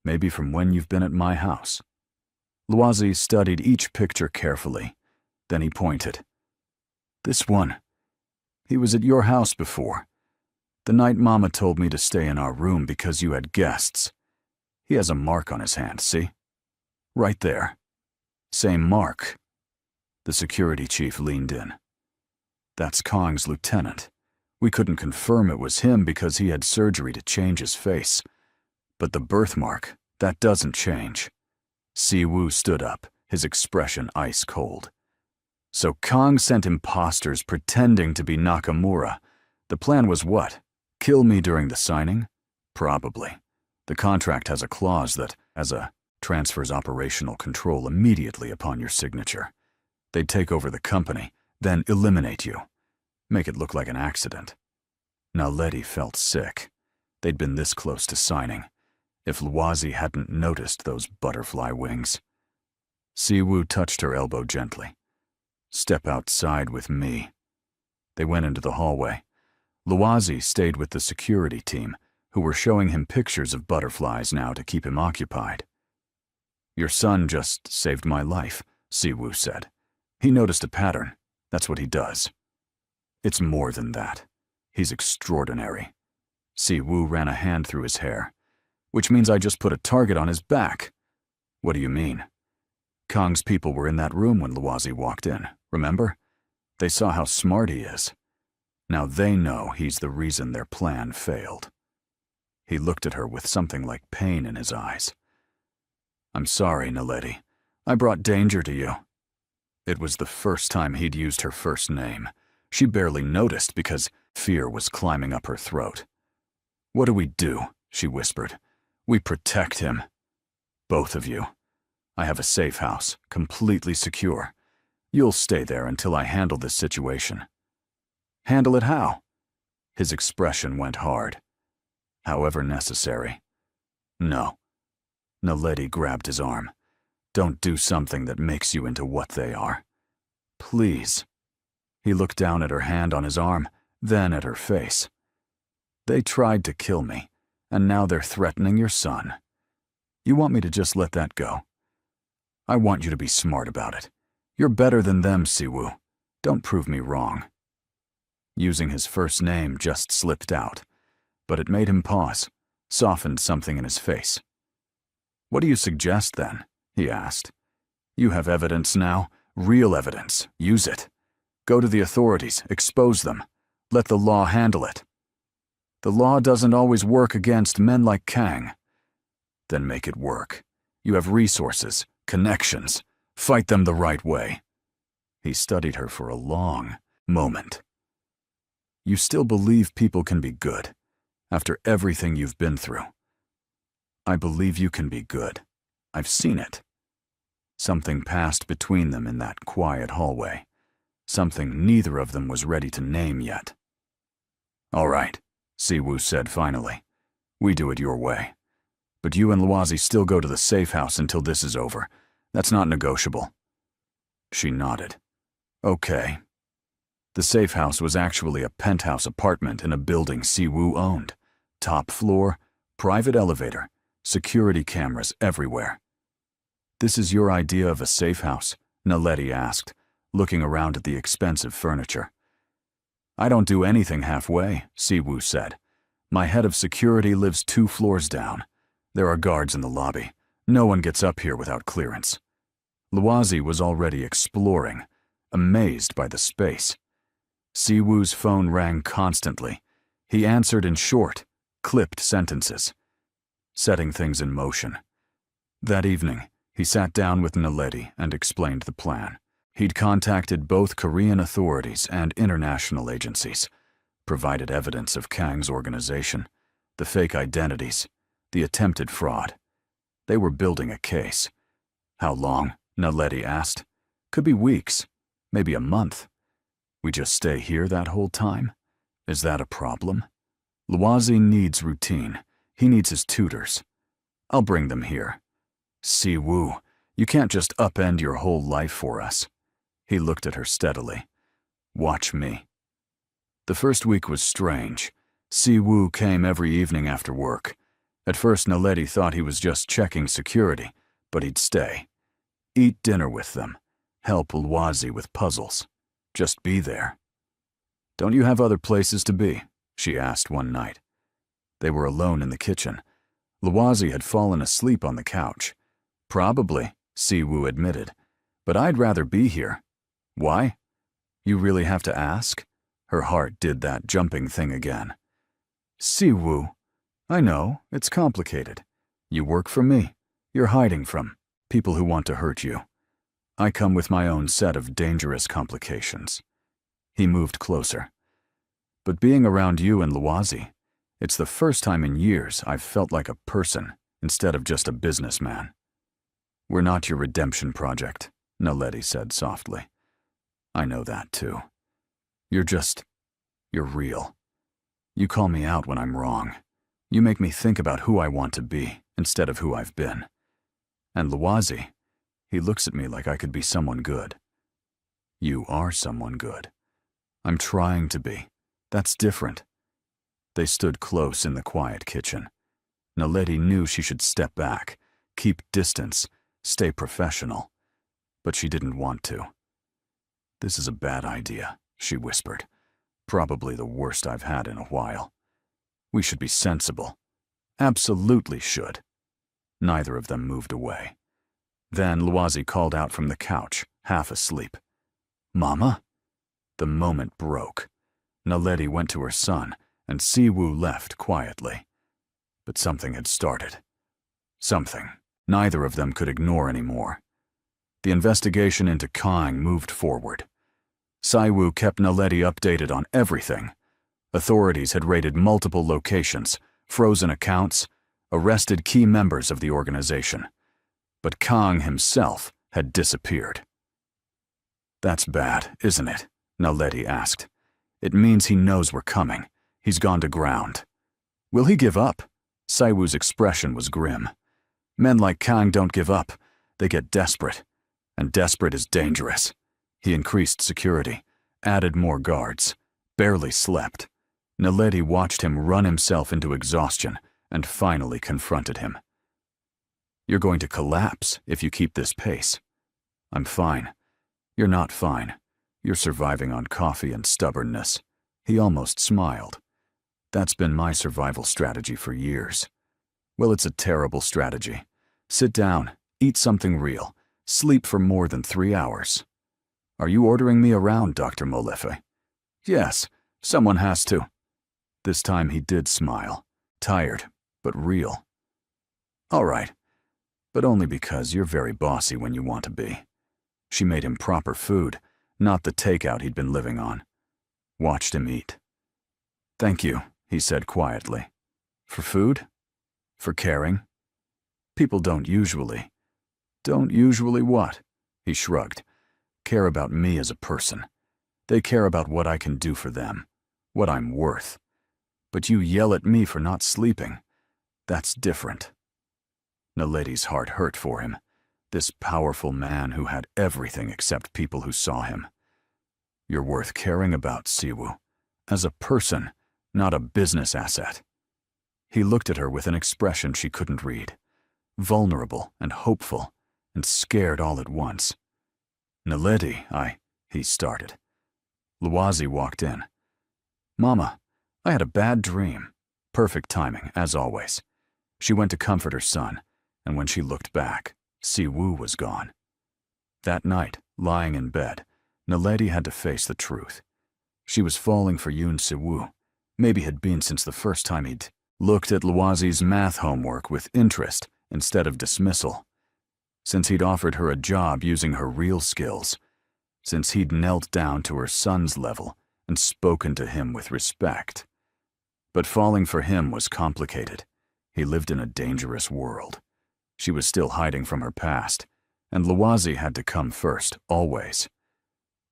Maybe from when you've been at my house. Luwazi studied each picture carefully. Then he pointed. This one. He was at your house before. The night Mama told me to stay in our room because you had guests. He has a mark on his hand, see? Right there. Same mark. The security chief leaned in. That's Kong's lieutenant. We couldn't confirm it was him because he had surgery to change his face. But the birthmark, that doesn't change. Siwoo stood up, his expression ice cold. So Kong sent imposters pretending to be Nakamura. The plan was what? Kill me during the signing? Probably. The contract has a clause that, as a transfers operational control immediately upon your signature. They'd take over the company, then eliminate you. Make it look like an accident. Naledi felt sick. They'd been this close to signing. If Luwazi hadn't noticed those butterfly wings. Siwoo touched her elbow gently. Step outside with me. They went into the hallway. Luwazi stayed with the security team, who were showing him pictures of butterflies now to keep him occupied. Your son just saved my life, Siwoo said. He noticed a pattern. That's what he does. It's more than that. He's extraordinary. Siwoo ran a hand through his hair. Which means I just put a target on his back. What do you mean? Kong's people were in that room when Luwazi walked in, remember? They saw how smart he is. Now they know he's the reason their plan failed. He looked at her with something like pain in his eyes. I'm sorry, Naledi. I brought danger to you. It was the first time he'd used her first name. She barely noticed because fear was climbing up her throat. What do we do? She whispered. We protect him. Both of you. I have a safe house, completely secure. You'll stay there until I handle this situation. Handle it how? His expression went hard. However necessary. No. Naledi grabbed his arm. Don't do something that makes you into what they are. Please. He looked down at her hand on his arm, then at her face. They tried to kill me, and now they're threatening your son. You want me to just let that go? I want you to be smart about it. You're better than them, Siwoo. Don't prove me wrong. Using his first name just slipped out, but it made him pause, softened something in his face. What do you suggest then? He asked. You have evidence now, real evidence. Use it. Go to the authorities, expose them. Let the law handle it. The law doesn't always work against men like Kang. Then make it work. You have resources, connections. Fight them the right way. He studied her for a long moment. You still believe people can be good, after everything you've been through. I believe you can be good. I've seen it. Something passed between them in that quiet hallway. Something neither of them was ready to name yet. All right, Siwoo said finally. We do it your way. But you and Luwazi still go to the safe house until this is over. That's not negotiable. She nodded. Okay. The safe house was actually a penthouse apartment in a building Siwoo owned. Top floor, private elevator, security cameras everywhere. This is your idea of a safe house? Naledi asked, looking around at the expensive furniture. I don't do anything halfway, Siwoo said. My head of security lives 2 floors down. There are guards in the lobby. No one gets up here without clearance. Luazi was already exploring, amazed by the space. Siwoo's phone rang constantly. He answered in short, clipped sentences, setting things in motion. That evening, he sat down with Naledi and explained the plan. He'd contacted both Korean authorities and international agencies, provided evidence of Kang's organization, the fake identities, the attempted fraud. They were building a case. How long? Naledi asked. Could be weeks, maybe a month. We just stay here that whole time? Is that a problem? Luazi needs routine. He needs his tutors. I'll bring them here. Siwoo, you can't just upend your whole life for us. He looked at her steadily. Watch me. The first week was strange. Siwoo came every evening after work. At first, Naledi thought he was just checking security, but he'd stay. Eat dinner with them. Help Luazi with puzzles. Just be there. Don't you have other places to be? She asked one night. They were alone in the kitchen. Luazi had fallen asleep on the couch. Probably, Siwoo admitted. But I'd rather be here. Why? You really have to ask? Her heart did that jumping thing again. Siwoo, I know, it's complicated. You work for me. You're hiding from people who want to hurt you. I come with my own set of dangerous complications. He moved closer. But being around you and Luazi, it's the first time in years I've felt like a person instead of just a businessman. We're not your redemption project, Naledi said softly. I know that too. You're real. You call me out when I'm wrong. You make me think about who I want to be instead of who I've been. And Luazi, he looks at me like I could be someone good. You are someone good. I'm trying to be. That's different. They stood close in the quiet kitchen. Naledi knew she should step back, keep distance, stay professional. But she didn't want to. This is a bad idea, she whispered. Probably the worst I've had in a while. We should be sensible. Absolutely should. Neither of them moved away. Then Luazi called out from the couch, half asleep. Mama? The moment broke. Naledi went to her son, and Siwoo left quietly. But something had started. Something neither of them could ignore anymore. The investigation into Kang moved forward. Siwoo kept Naledi updated on everything. Authorities had raided multiple locations, frozen accounts, arrested key members of the organization. But Kang himself had disappeared. That's bad, isn't it? Naledi asked. It means he knows we're coming. He's gone to ground. Will he give up? Siwoo's expression was grim. Men like Kang don't give up. They get desperate. And desperate is dangerous. He increased security, added more guards, barely slept. Naledi watched him run himself into exhaustion and finally confronted him. You're going to collapse if you keep this pace. I'm fine. You're not fine. You're surviving on coffee and stubbornness. He almost smiled. That's been my survival strategy for years. Well, it's a terrible strategy. Sit down, eat something real, sleep for more than 3 hours. Are you ordering me around, Dr. Molefe? Yes, someone has to. This time he did smile, tired, but real. All right, but only because you're very bossy when you want to be. She made him proper food, not the takeout he'd been living on. Watched him eat. Thank you, he said quietly. For food? For caring? People don't usually. Don't usually what? He shrugged. Care about me as a person. They care about what I can do for them, what I'm worth. But you yell at me for not sleeping. That's different. Naledi's heart hurt for him, this powerful man who had everything except people who saw him. You're worth caring about, Siwoo. As a person, not a business asset. He looked at her with an expression she couldn't read. Vulnerable and hopeful and scared all at once. Naledi, he started. Luazi walked in. Mama, I had a bad dream. Perfect timing, as always. She went to comfort her son, and when she looked back, Si-woo was gone. That night, lying in bed, Naledi had to face the truth. She was falling for Yoon Si-woo, maybe had been since the first time he'd looked at Luazi's math homework with interest instead of dismissal. Since he'd offered her a job using her real skills. Since he'd knelt down to her son's level and spoken to him with respect. But falling for him was complicated. He lived in a dangerous world. She was still hiding from her past, and Luazi had to come first, always.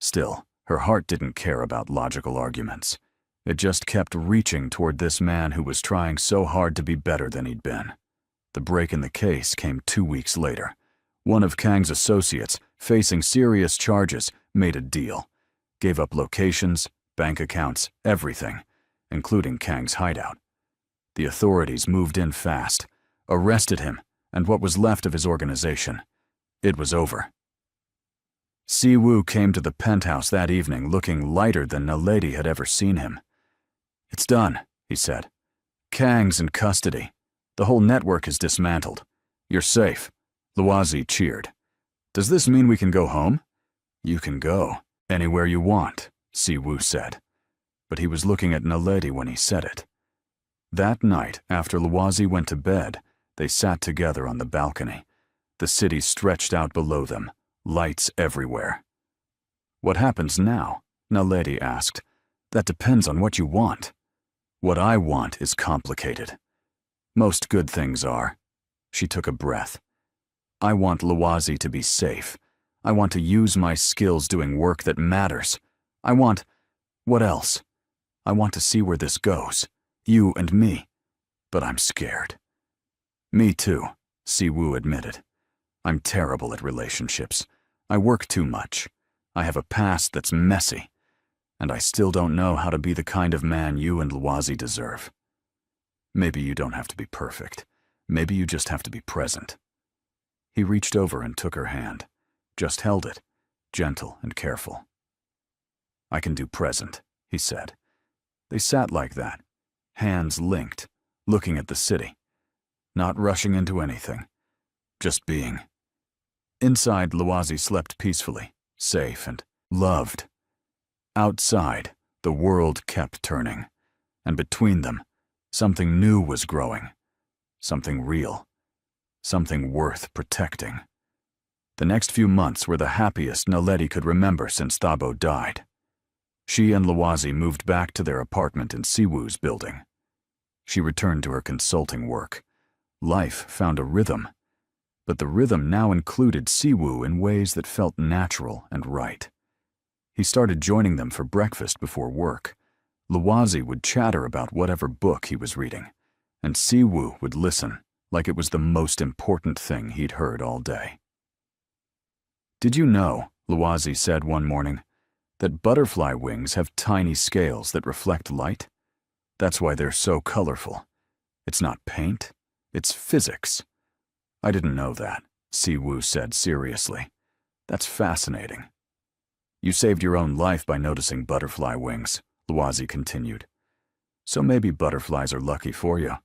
Still, her heart didn't care about logical arguments. It just kept reaching toward this man who was trying so hard to be better than he'd been. The break in the case came 2 weeks later. One of Kang's associates, facing serious charges, made a deal. Gave up locations, bank accounts, everything, including Kang's hideout. The authorities moved in fast, arrested him, and what was left of his organization. It was over. Si-woo came to the penthouse that evening looking lighter than Naledi had ever seen him. "It's done," he said. "Kang's in custody. The whole network is dismantled. You're safe." Luazi cheered. "Does this mean we can go home?" "You can go anywhere you want," Si-woo said. But he was looking at Naledi when he said it. That night, after Luazi went to bed, they sat together on the balcony. The city stretched out below them, lights everywhere. "What happens now?" Naledi asked. "That depends on what you want." "What I want is complicated. Most good things are." She took a breath. "I want Luazi to be safe. I want to use my skills doing work that matters. I want... what else? I want to see where this goes. You and me. But I'm scared." "Me too," Si-woo admitted. "I'm terrible at relationships. I work too much. I have a past that's messy. And I still don't know how to be the kind of man you and Luazi deserve. Maybe you don't have to be perfect. Maybe you just have to be present." He reached over and took her hand, just held it, gentle and careful. "I can do present," he said. They sat like that, hands linked, looking at the city, not rushing into anything, just being. Inside, Luazi slept peacefully, safe and loved. Outside, the world kept turning, and between them, something new was growing, something real, something worth protecting. The next few months were the happiest Naledi could remember since Thabo died. She and Luazi moved back to their apartment in Si-woo's building. She returned to her consulting work. Life found a rhythm, but the rhythm now included Si-woo in ways that felt natural and right. He started joining them for breakfast before work. Luazi would chatter about whatever book he was reading, and Si-woo would listen like it was the most important thing he'd heard all day. "Did you know," Luazi said one morning, "that butterfly wings have tiny scales that reflect light? That's why they're so colorful. It's not paint, it's physics." "I didn't know that," Si-woo said seriously. "That's fascinating." "You saved your own life by noticing butterfly wings," Luazi continued. "So maybe butterflies are lucky for you."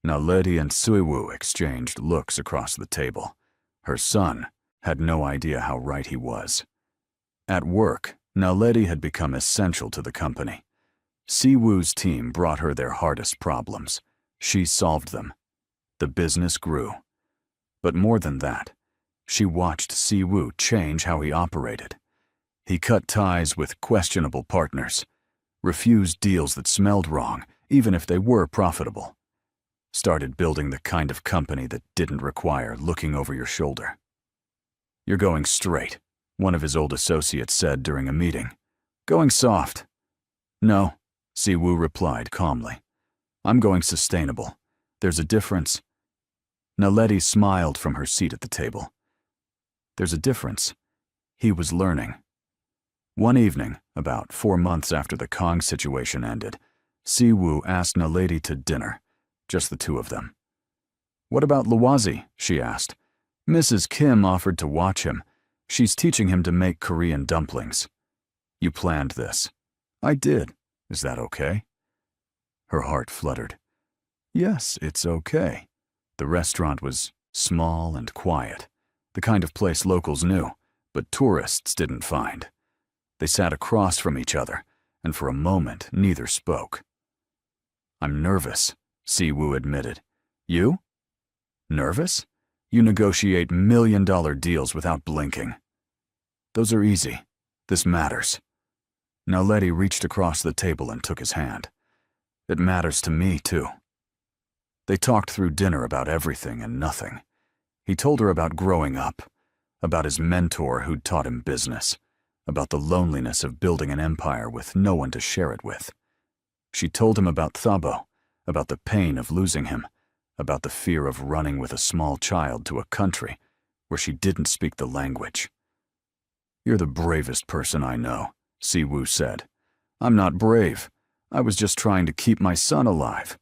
Naledi and Si-woo exchanged looks across the table. Her son had no idea how right he was. At work, Naledi had become essential to the company. Si-woo's team brought her their hardest problems. She solved them. The business grew. But more than that, she watched Si-woo change how he operated. He cut ties with questionable partners, refused deals that smelled wrong, even if they were profitable. Started building the kind of company that didn't require looking over your shoulder. "You're going straight," one of his old associates said during a meeting. "Going soft." "No," Si-woo replied calmly. "I'm going sustainable. There's a difference." Naledi smiled from her seat at the table. "There's a difference." He was learning. One evening, about 4 months after the Kong situation ended, Si-woo asked Naledi to dinner, just the two of them. "What about Luazi?" she asked. "Mrs. Kim offered to watch him. She's teaching him to make Korean dumplings." "You planned this." "I did. Is that okay?" Her heart fluttered. "Yes, it's okay. The restaurant was Small and quiet, the kind of place locals knew, but tourists didn't find. They sat across from each other, and for a moment neither spoke. "I'm nervous," Siwoo admitted. "You? Nervous? You negotiate million-dollar deals without blinking. Those are easy. This matters." Naledi reached across the table and took his hand. "It matters to me, too." They talked through dinner about everything and nothing. He told her about growing up, about his mentor who'd taught him business, about the loneliness of building an empire with no one to share it with. She told him about Thabo, about the pain of losing him, about the fear of running with a small child to a country where she didn't speak the language. "You're the bravest person I know," Siwoo said. "I'm not brave. I was just trying to keep my son alive."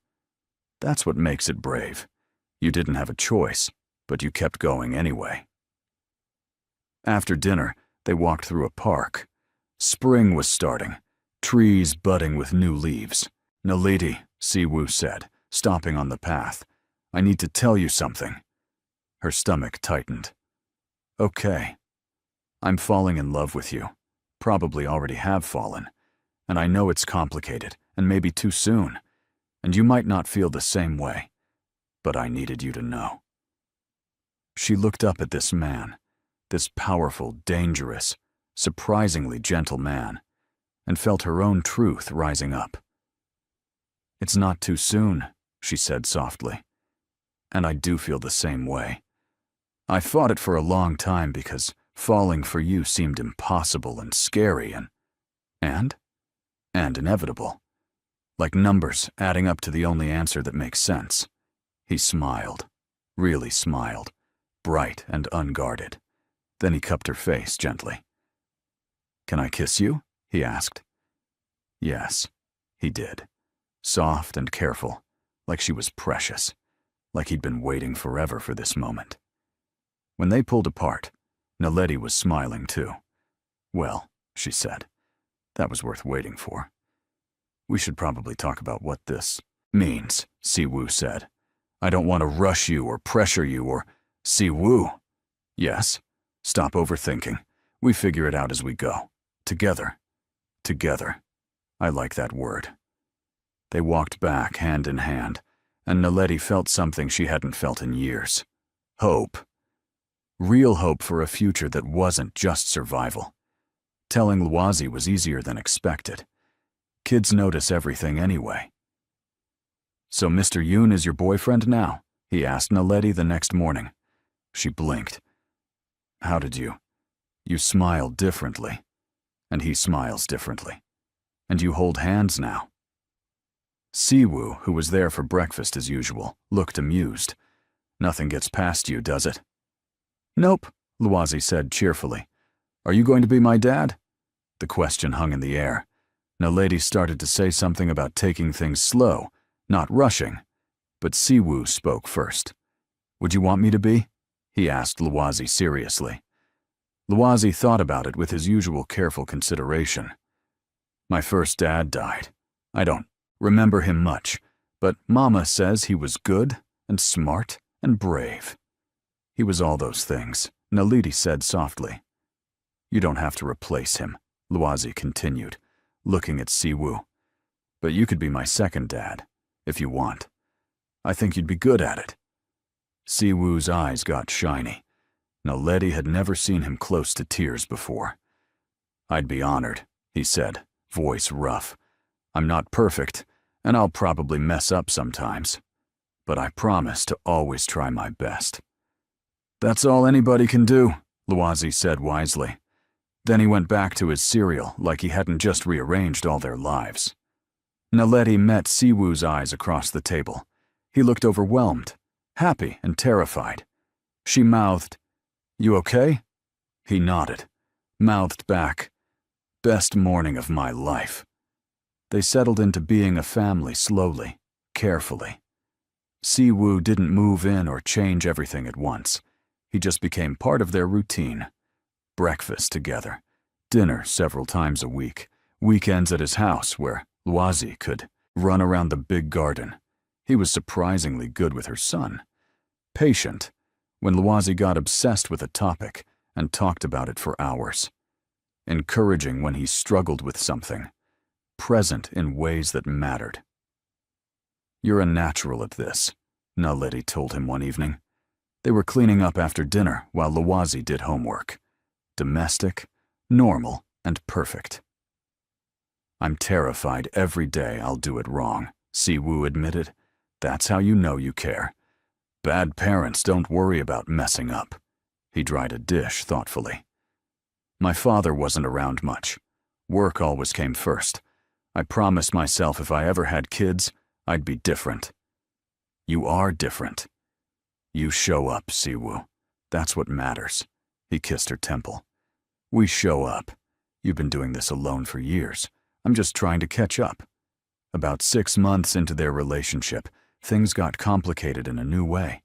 "That's what makes it brave. You didn't have a choice, but you kept going anyway." After dinner, they walked through a park. Spring was starting, trees budding with new leaves. "Naledi," Siwoo said, stopping on the path, "I need to tell you something." Her stomach tightened. "Okay. I'm falling in love with you. Probably already have fallen. And I know it's complicated, and maybe too soon. And you might not feel the same way. But I needed you to know." She looked up at this man, this powerful, dangerous, surprisingly gentle man, and felt her own truth rising up. "It's not too soon," she said softly. "And I do feel the same way. I fought it for a long time because falling for you seemed impossible and scary and inevitable. Like numbers adding up to the only answer that makes sense." He smiled, really smiled, bright and unguarded. Then he cupped her face gently. "Can I kiss you?" he asked. Yes, he did. Soft and careful, like she was precious, like he'd been waiting forever for this moment. When they pulled apart, Naledi was smiling too. "Well," she said, "that was worth waiting for." "We should probably talk about what this means," Siwoo said. "I don't want to rush you or pressure you or—" "Siwoo." "Yes? Stop overthinking. We figure it out as we go. Together. Together. I like that word." They walked back hand in hand, and Naledi felt something she hadn't felt in years. Hope. Real hope for a future that wasn't just survival. Telling Luazi was easier than expected. Kids notice everything anyway. "So Mr. Yoon is your boyfriend now?" he asked Naledi the next morning. She blinked. "How did you? You smile differently. And he smiles differently. And you hold hands now." Siwoo, who was there for breakfast as usual, looked amused. "Nothing gets past you, does it?" "Nope," Luazi said cheerfully. "Are you going to be my dad?" The question hung in the air. Naledi started to say something about taking things slow, not rushing, but Siwoo spoke first. "Would you want me to be?" he asked Luazi seriously. Luazi thought about it with his usual careful consideration. "My first dad died. I don't remember him much, but Mama says he was good and smart and brave." "He was all those things," Naledi said softly. "You don't have to replace him," Luazi continued, looking at Siwoo. "But you could be my second dad, if you want. I think you'd be good at it." Siwoo's eyes got shiny. Naledi had never seen him close to tears before. "I'd be honored," he said, voice rough. "I'm not perfect, and I'll probably mess up sometimes. But I promise to always try my best." "That's all anybody can do," Luazi said wisely. Then he went back to his cereal like he hadn't just rearranged all their lives. Naledi met Siwoo's eyes across the table. He looked overwhelmed, happy and terrified. She mouthed, "You okay?" He nodded, mouthed back, "Best morning of my life." They settled into being a family slowly, carefully. Siwoo didn't move in or change everything at once. He just became part of their routine. Breakfast together, dinner several times a week, weekends at his house where Luazi could run around the big garden. He was surprisingly good with her son. Patient, when Luwazi got obsessed with a topic and talked about it for hours. Encouraging when he struggled with something. Present in ways that mattered. "You're a natural at this," Naledi told him one evening. They were cleaning up after dinner while Luwazi did homework. Domestic, normal, and perfect. "I'm terrified every day I'll do it wrong," Siwoo admitted. "That's how you know you care. Bad parents don't worry about messing up." He dried a dish thoughtfully. "My father wasn't around much. Work always came first. I promised myself if I ever had kids, I'd be different." "You are different. You show up, Siwoo. That's what matters." He kissed her temple. "We show up. You've been doing this alone for years. I'm just trying to catch up." About 6 months into their relationship, things got complicated in a new way.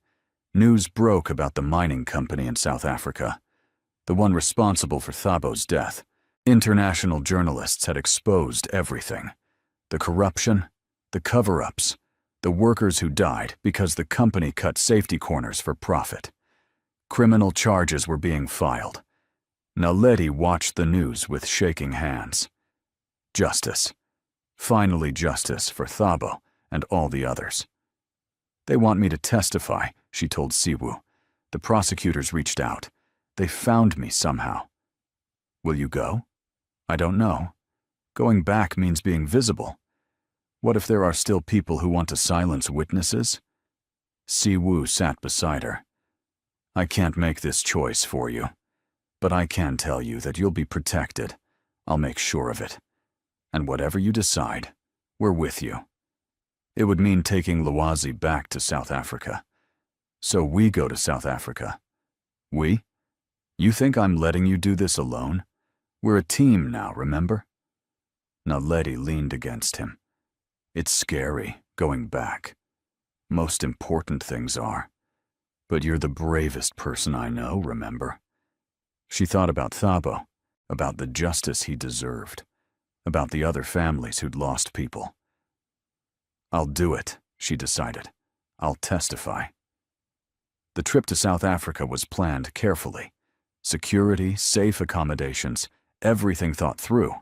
News broke about the mining company in South Africa, the one responsible for Thabo's death. International journalists had exposed everything. The corruption, the cover-ups, the workers who died because the company cut safety corners for profit. Criminal charges were being filed. Naledi watched the news with shaking hands. Justice. Finally justice for Thabo and all the others. "They want me to testify," she told Siwoo. "The prosecutors reached out. They found me somehow." "Will you go?" "I don't know. Going back means being visible. What if there are still people who want to silence witnesses?" Siwoo sat beside her. "I can't make this choice for you, but I can tell you that you'll be protected. I'll make sure of it. And whatever you decide, we're with you." It would mean taking Luwazi back to South Africa. "So we go to South Africa." "We? You think I'm letting you do this alone? We're a team now, remember?" Naledi leaned against him. "It's scary, going back. Most important things are. But you're the bravest person I know, remember?" She thought about Thabo, about the justice he deserved, about the other families who'd lost people. "I'll do it," she decided. "I'll testify." The trip to South Africa was planned carefully. Security, safe accommodations, everything thought through.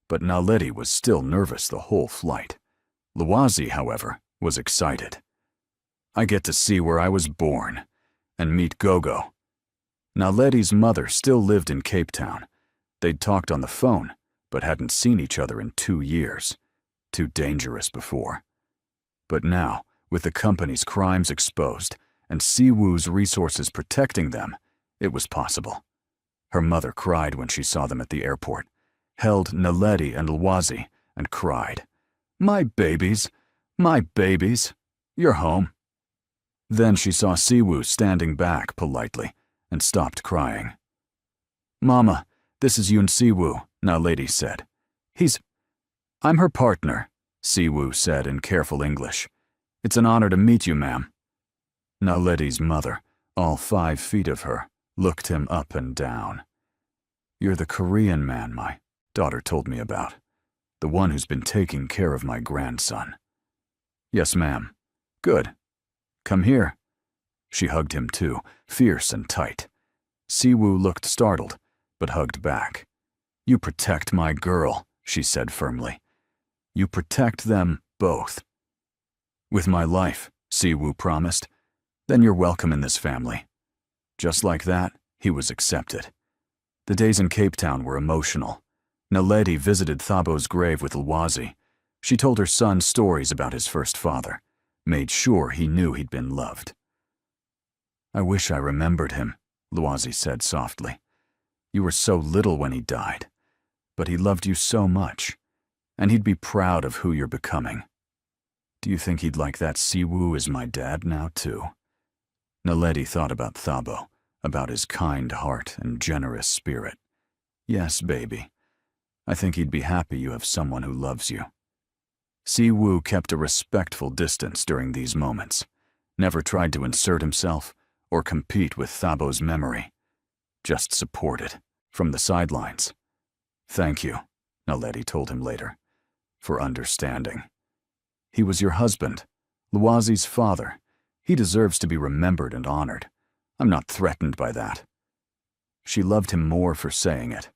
But Naledi was still nervous the whole flight. Luwazi, however, was excited. "I get to see where I was born, and meet Gogo." Naledi's mother still lived in Cape Town. They'd talked on the phone, but hadn't seen each other in 2 years. Too dangerous before. But now, with the company's crimes exposed and Siwoo's resources protecting them, it was possible. Her mother cried when she saw them at the airport, held Naledi and Luwazi, and cried, "My babies, my babies, you're home." Then she saw Siwoo standing back politely and stopped crying. "Mama, this is Yoon Siwoo," Naledi said. I'm her partner," Siwoo said in careful English. "It's an honor to meet you, ma'am." Naledi's mother, all 5 feet of her, looked him up and down. "You're the Korean man my daughter told me about, the one who's been taking care of my grandson." "Yes, ma'am." "Good. Come here." She hugged him too, fierce and tight. Siwoo looked startled, but hugged back. "You protect my girl," she said firmly. "You protect them both." "With my life," Siwoo promised. "Then you're welcome in this family." Just like that, he was accepted. The days in Cape Town were emotional. Naledi visited Thabo's grave with Luwazi. She told her son stories about his first father, made sure he knew he'd been loved. "I wish I remembered him," Luwazi said softly. "You were so little when he died, but he loved you so much, and he'd be proud of who you're becoming. Do you think he'd like that Siwoo is my dad now, too?" Naledi thought about Thabo, about his kind heart and generous spirit. "Yes, baby. I think he'd be happy you have someone who loves you." Siwoo kept a respectful distance during these moments, never tried to insert himself or compete with Thabo's memory. Just supported, from the sidelines. "Thank you," Naledi told him later, "for understanding. He was your husband, Luwazi's father. He deserves to be remembered and honored. I'm not threatened by that. She loved him more for saying it.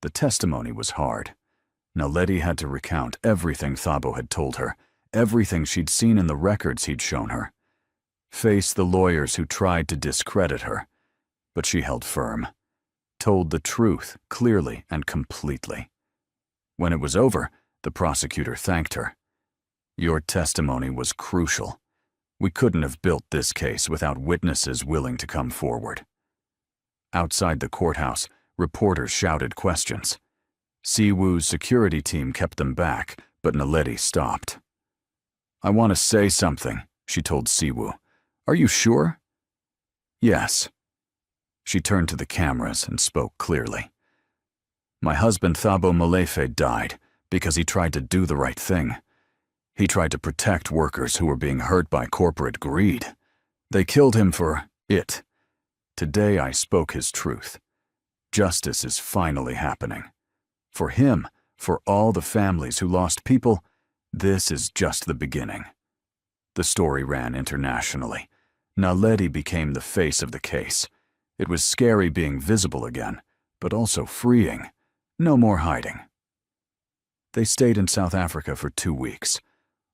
The testimony was hard. Naledi had to recount everything Thabo had told her, everything she'd seen in the records he'd shown her. Face the lawyers who tried to discredit her. But she held firm, told the truth clearly and completely. When it was over, the prosecutor thanked her. Your testimony was crucial. We couldn't have built this case without witnesses willing to come forward. Outside the courthouse, reporters shouted questions. Siwoo's security team kept them back, but Naledi stopped. I want to say something, she told Siwoo. Are you sure? Yes. She turned to the cameras and spoke clearly. My husband Thabo Molefe died because he tried to do the right thing. He tried to protect workers who were being hurt by corporate greed. They killed him for it. Today I spoke his truth. Justice is finally happening. For him, for all the families who lost people, this is just the beginning. The story ran internationally. Naledi became the face of the case. It was scary being visible again, but also freeing. No more hiding. They stayed in South Africa for 2 weeks.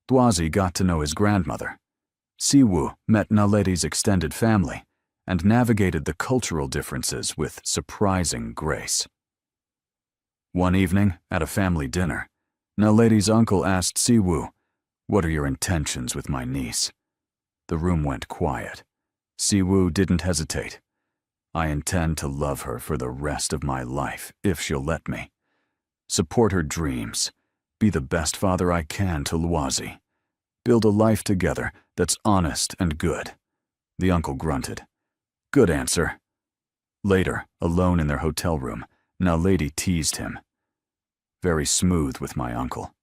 Dwazi got to know his grandmother. Siwoo met Naledi's extended family and navigated the cultural differences with surprising grace. One evening, at a family dinner, Naledi's uncle asked Siwoo, "What are your intentions with my niece?" The room went quiet. Siwoo didn't hesitate. I intend to love her for the rest of my life, if she'll let me. Support her dreams. Be the best father I can to Lwazi. Build a life together that's honest and good. The uncle grunted. Good answer. Later, alone in their hotel room, Naledi teased him. Very smooth with my uncle.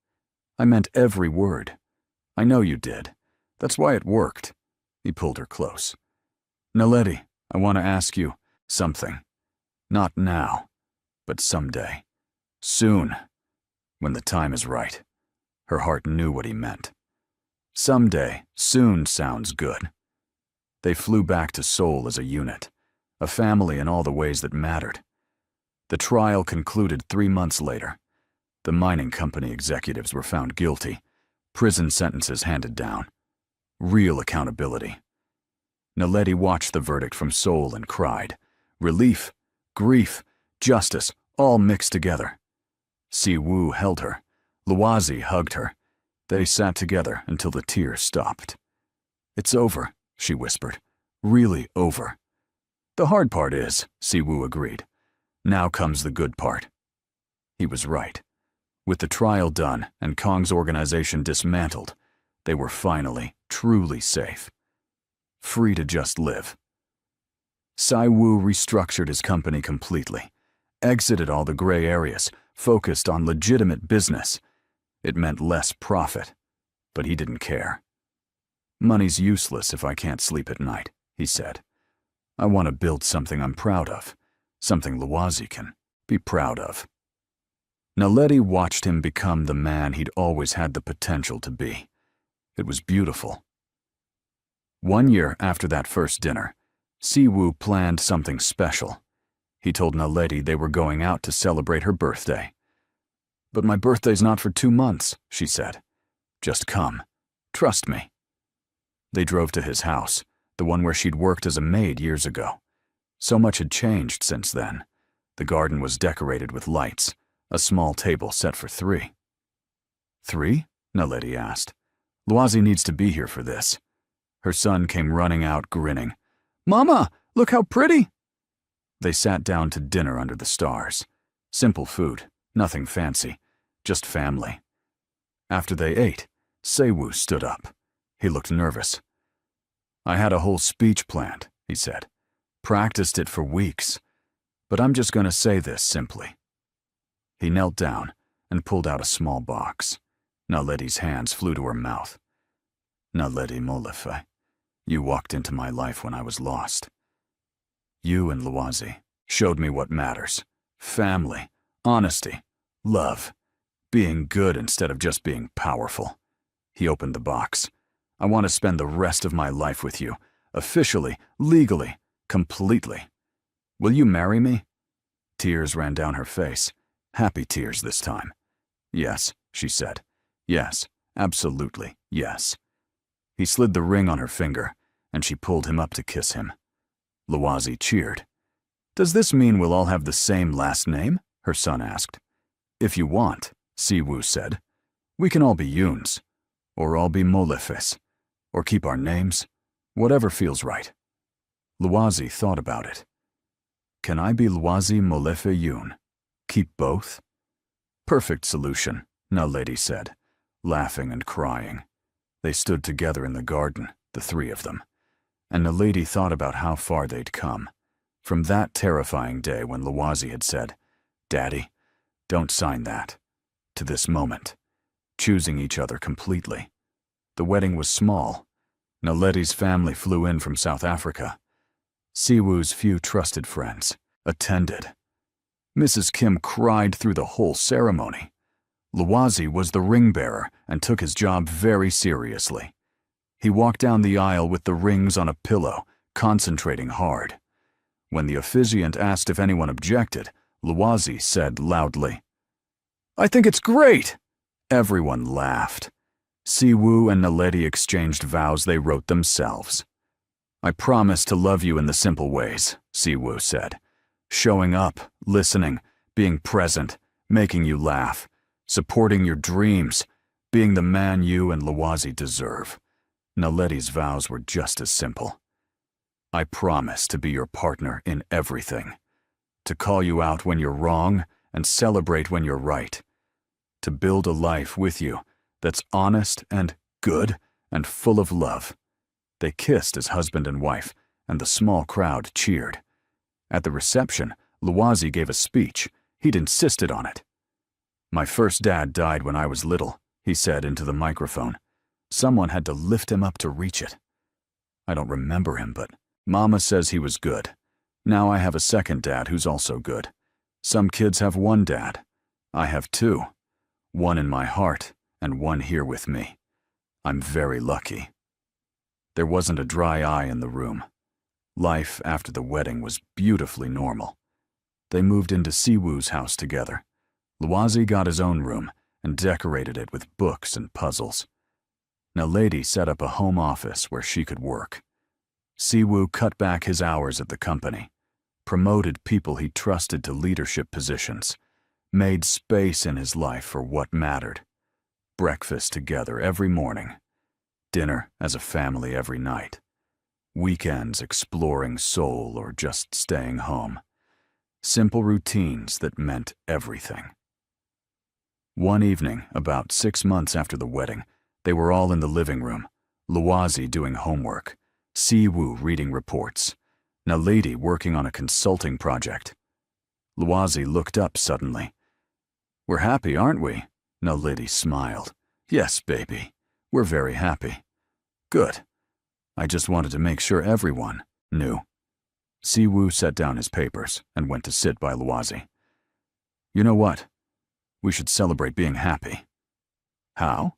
I meant every word. I know you did. That's why it worked. He pulled her close. Naledi, I want to ask you something. Not now, but someday. Soon. When the time is right. Her heart knew what he meant. Someday, soon sounds good. They flew back to Seoul as a unit, a family in all the ways that mattered. The trial concluded 3 months later. The mining company executives were found guilty, prison sentences handed down. Real accountability. Naledi watched the verdict from Seoul and cried. Relief, grief, justice, all mixed together. Siwoo held her. Lwazi hugged her. They sat together until the tears stopped. It's over, she whispered. Really over. The hard part is, Siwoo agreed. Now comes the good part. He was right. With the trial done and Kong's organization dismantled, they were finally, truly safe. Free to just live. Siwoo restructured his company completely, exited all the gray areas, focused on legitimate business. It meant less profit, but he didn't care. Money's useless if I can't sleep at night, he said. I want to build something I'm proud of, something Lwazi can be proud of. Naledi watched him become the man he'd always had the potential to be. It was beautiful. 1 year after that first dinner, Siwoo planned something special. He told Naledi they were going out to celebrate her birthday. But my birthday's not for 2 months, she said. Just come. Trust me. They drove to his house, the one where she'd worked as a maid years ago. So much had changed since then. The garden was decorated with lights, a small table set for 3. 3? Naledi asked. Lwazi needs to be here for this. Her son came running out, grinning. Mama, look how pretty! They sat down to dinner under the stars. Simple food, nothing fancy, just family. After they ate, Siwoo stood up. He looked nervous. I had a whole speech planned, he said. Practiced it for weeks. But I'm just going to say this simply. He knelt down and pulled out a small box. Naledi's hands flew to her mouth. Naledi Molefe, you walked into my life when I was lost. You and Lwazi showed me what matters. Family, honesty, love, being good instead of just being powerful. He opened the box. I want to spend the rest of my life with you, officially, legally, Completely. Will you marry me? Tears ran down her face. Happy tears this time. Yes, she said. Yes, absolutely, yes. He slid the ring on her finger, and she pulled him up to kiss him. Luwazi cheered. Does this mean we'll all have the same last name? Her son asked. If you want, Siwoo said. We can all be Yoons, or all be Molefes, or keep our names, whatever feels right. Luwazi thought about it. Can I be Luwazi Molefe Yoon? Keep both? Perfect solution, Naledi said, laughing and crying. They stood together in the garden, the three of them, and Naledi thought about how far they'd come. From that terrifying day when Luwazi had said, Daddy, don't sign that, to this moment, choosing each other completely. The wedding was small. Naledi's family flew in from South Africa. Siwoo's few trusted friends attended. Mrs. Kim cried through the whole ceremony. Luwazi was the ring bearer and took his job very seriously. He walked down the aisle with the rings on a pillow, concentrating hard. When the officiant asked if anyone objected, Luwazi said loudly, I think it's great! Everyone laughed. Siwoo and Naledi exchanged vows they wrote themselves. I promise to love you in the simple ways, Siwoo said. Showing up, listening, being present, making you laugh, supporting your dreams, being the man you and Luwazi deserve. Naledi's vows were just as simple. I promise to be your partner in everything, to call you out when you're wrong and celebrate when you're right, to build a life with you that's honest and good and full of love. They kissed as husband and wife, and the small crowd cheered. At the reception, Luwazi gave a speech. He'd insisted on it. My first dad died when I was little, he said into the microphone. Someone had to lift him up to reach it. I don't remember him, but Mama says he was good. Now I have a second dad who's also good. Some kids have one dad. I have two. One in my heart and one here with me. I'm very lucky. There wasn't a dry eye in the room. Life after the wedding was beautifully normal. They moved into Siwoo's house together. Luwazi got his own room and decorated it with books and puzzles. Naledi set up a home office where she could work. Siwoo cut back his hours at the company, promoted people he trusted to leadership positions, made space in his life for what mattered. Breakfast together every morning, dinner as a family every night, weekends exploring Seoul or just staying home. Simple routines that meant everything. One evening, about 6 months after the wedding, they were all in the living room, Luwazi doing homework, Siwoo reading reports, Naledi working on a consulting project. Luwazi looked up suddenly. We're happy, aren't we? Naledi smiled. Yes, baby. We're very happy. Good. I just wanted to make sure everyone knew. Siwoo set down his papers and went to sit by Luwazi. You know what? We should celebrate being happy. How?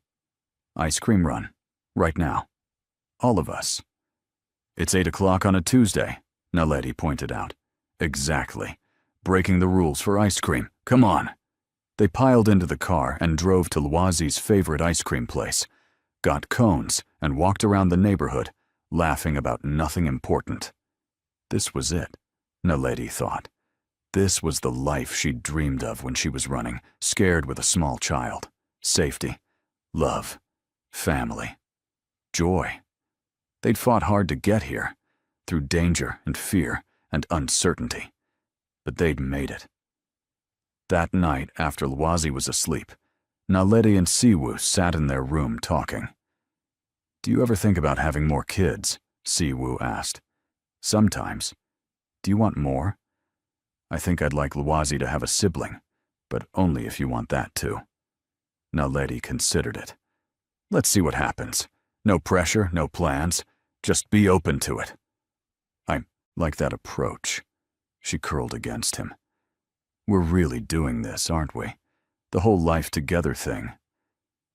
Ice cream run. Right now. All of us. It's 8 o'clock on a Tuesday, Naledi pointed out. Exactly. Breaking the rules for ice cream. Come on. They piled into the car and drove to Luwazi's favorite ice cream place, got cones, and walked around the neighborhood, laughing about nothing important. This was it, Naledi thought. This was the life she'd dreamed of when she was running, scared with a small child. Safety, love, family, joy. They'd fought hard to get here, through danger and fear and uncertainty, but they'd made it. That night, after Luwazi was asleep, Naledi and Siwoo sat in their room talking. Do you ever think about having more kids? Siwoo asked. Sometimes. Do you want more? I think I'd like Luwazi to have a sibling, but only if you want that too. Naledi considered it. Let's see what happens. No pressure, no plans. Just be open to it. I like that approach. She curled against him. We're really doing this, aren't we? The whole life together thing.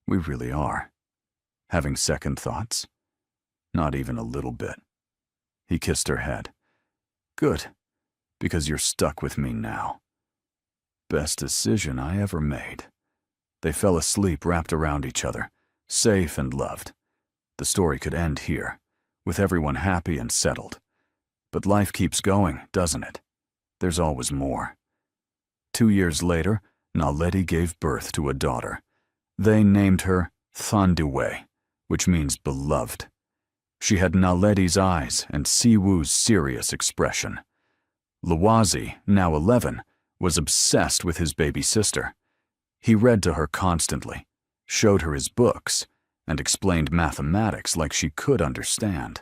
We really are. Having second thoughts? Not even a little bit. He kissed her head. Good, because you're stuck with me now. Best decision I ever made. They fell asleep wrapped around each other, safe and loved. The story could end here, with everyone happy and settled. But life keeps going, doesn't it? There's always more. 2 years later, Naledi gave birth to a daughter. They named her Thandiwe, which means beloved. She had Naledi's eyes and Siwoo's serious expression. Luwazi, now 11, was obsessed with his baby sister. He read to her constantly, showed her his books, and explained mathematics like she could understand.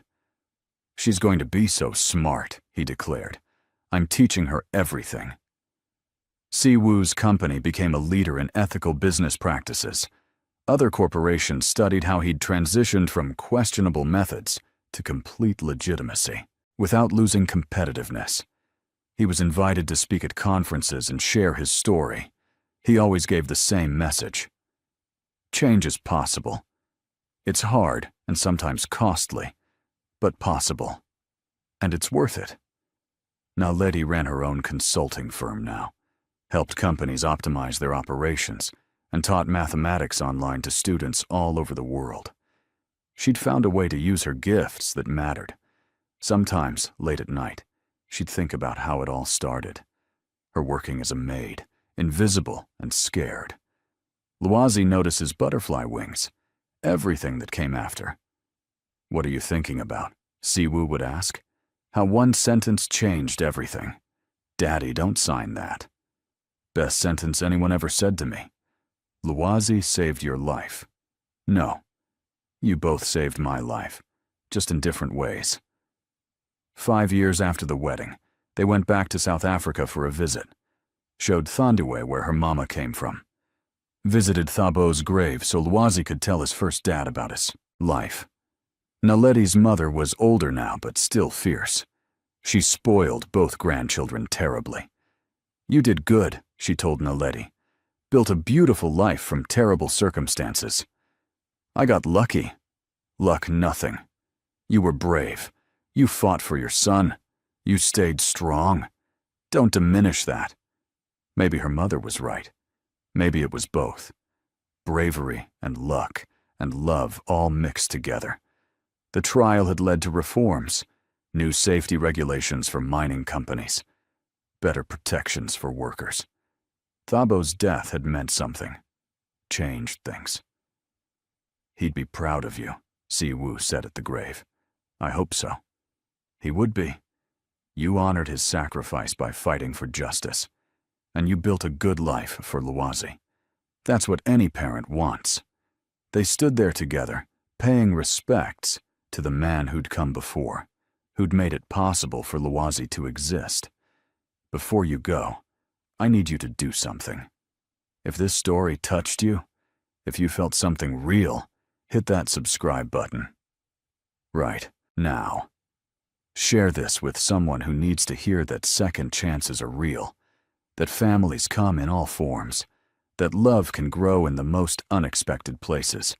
She's going to be so smart, he declared. I'm teaching her everything. Siwoo's company became a leader in ethical business practices. Other corporations studied how he'd transitioned from questionable methods to complete legitimacy, without losing competitiveness. He was invited to speak at conferences and share his story. He always gave the same message. Change is possible. It's hard and sometimes costly, but possible. And it's worth it. Naledi ran her own consulting firm now, helped companies optimize their operations, and taught mathematics online to students all over the world. She'd found a way to use her gifts that mattered. Sometimes, late at night, she'd think about how it all started. Her working as a maid, invisible and scared. Luwazi notices butterfly wings, everything that came after. What are you thinking about? Siwoo would ask. How one sentence changed everything. Daddy, don't sign that. Best sentence anyone ever said to me. Luwazi saved your life. No, you both saved my life, just in different ways. 5 years after the wedding, they went back to South Africa for a visit. Showed Thandiwe where her mama came from. Visited Thabo's grave so Luwazi could tell his first dad about his life. Naledi's mother was older now, but still fierce. She spoiled both grandchildren terribly. You did good, she told Naledi. Built a beautiful life from terrible circumstances. I got lucky. Luck nothing. You were brave. You fought for your son. You stayed strong. Don't diminish that. Maybe her mother was right. Maybe it was both. Bravery and luck and love all mixed together. The trial had led to reforms, new safety regulations for mining companies, better protections for workers. Thabo's death had meant something, changed things. He'd be proud of you, Siwoo said at the grave. I hope so. He would be. You honored his sacrifice by fighting for justice, and you built a good life for Luwazi. That's what any parent wants. They stood there together, paying respects to the man who'd come before, who'd made it possible for Luwazi to exist. Before you go, I need you to do something. If this story touched you, if you felt something real, hit that subscribe button. Right now. Share this with someone who needs to hear that second chances are real, that families come in all forms, that love can grow in the most unexpected places.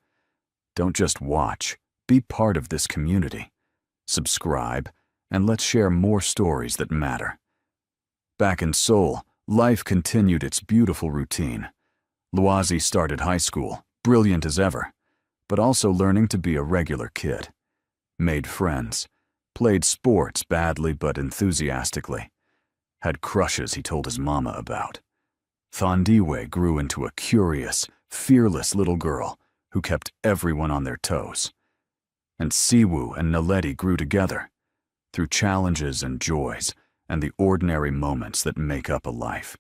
Don't just watch, be part of this community. Subscribe, and let's share more stories that matter. Back in Seoul, life continued its beautiful routine. Luwazi started high school, brilliant as ever, but also learning to be a regular kid. Made friends, played sports badly but enthusiastically. Had crushes he told his mama about. Thandiwe grew into a curious, fearless little girl who kept everyone on their toes. And Siwoo and Naledi grew together, through challenges and joys and the ordinary moments that make up a life.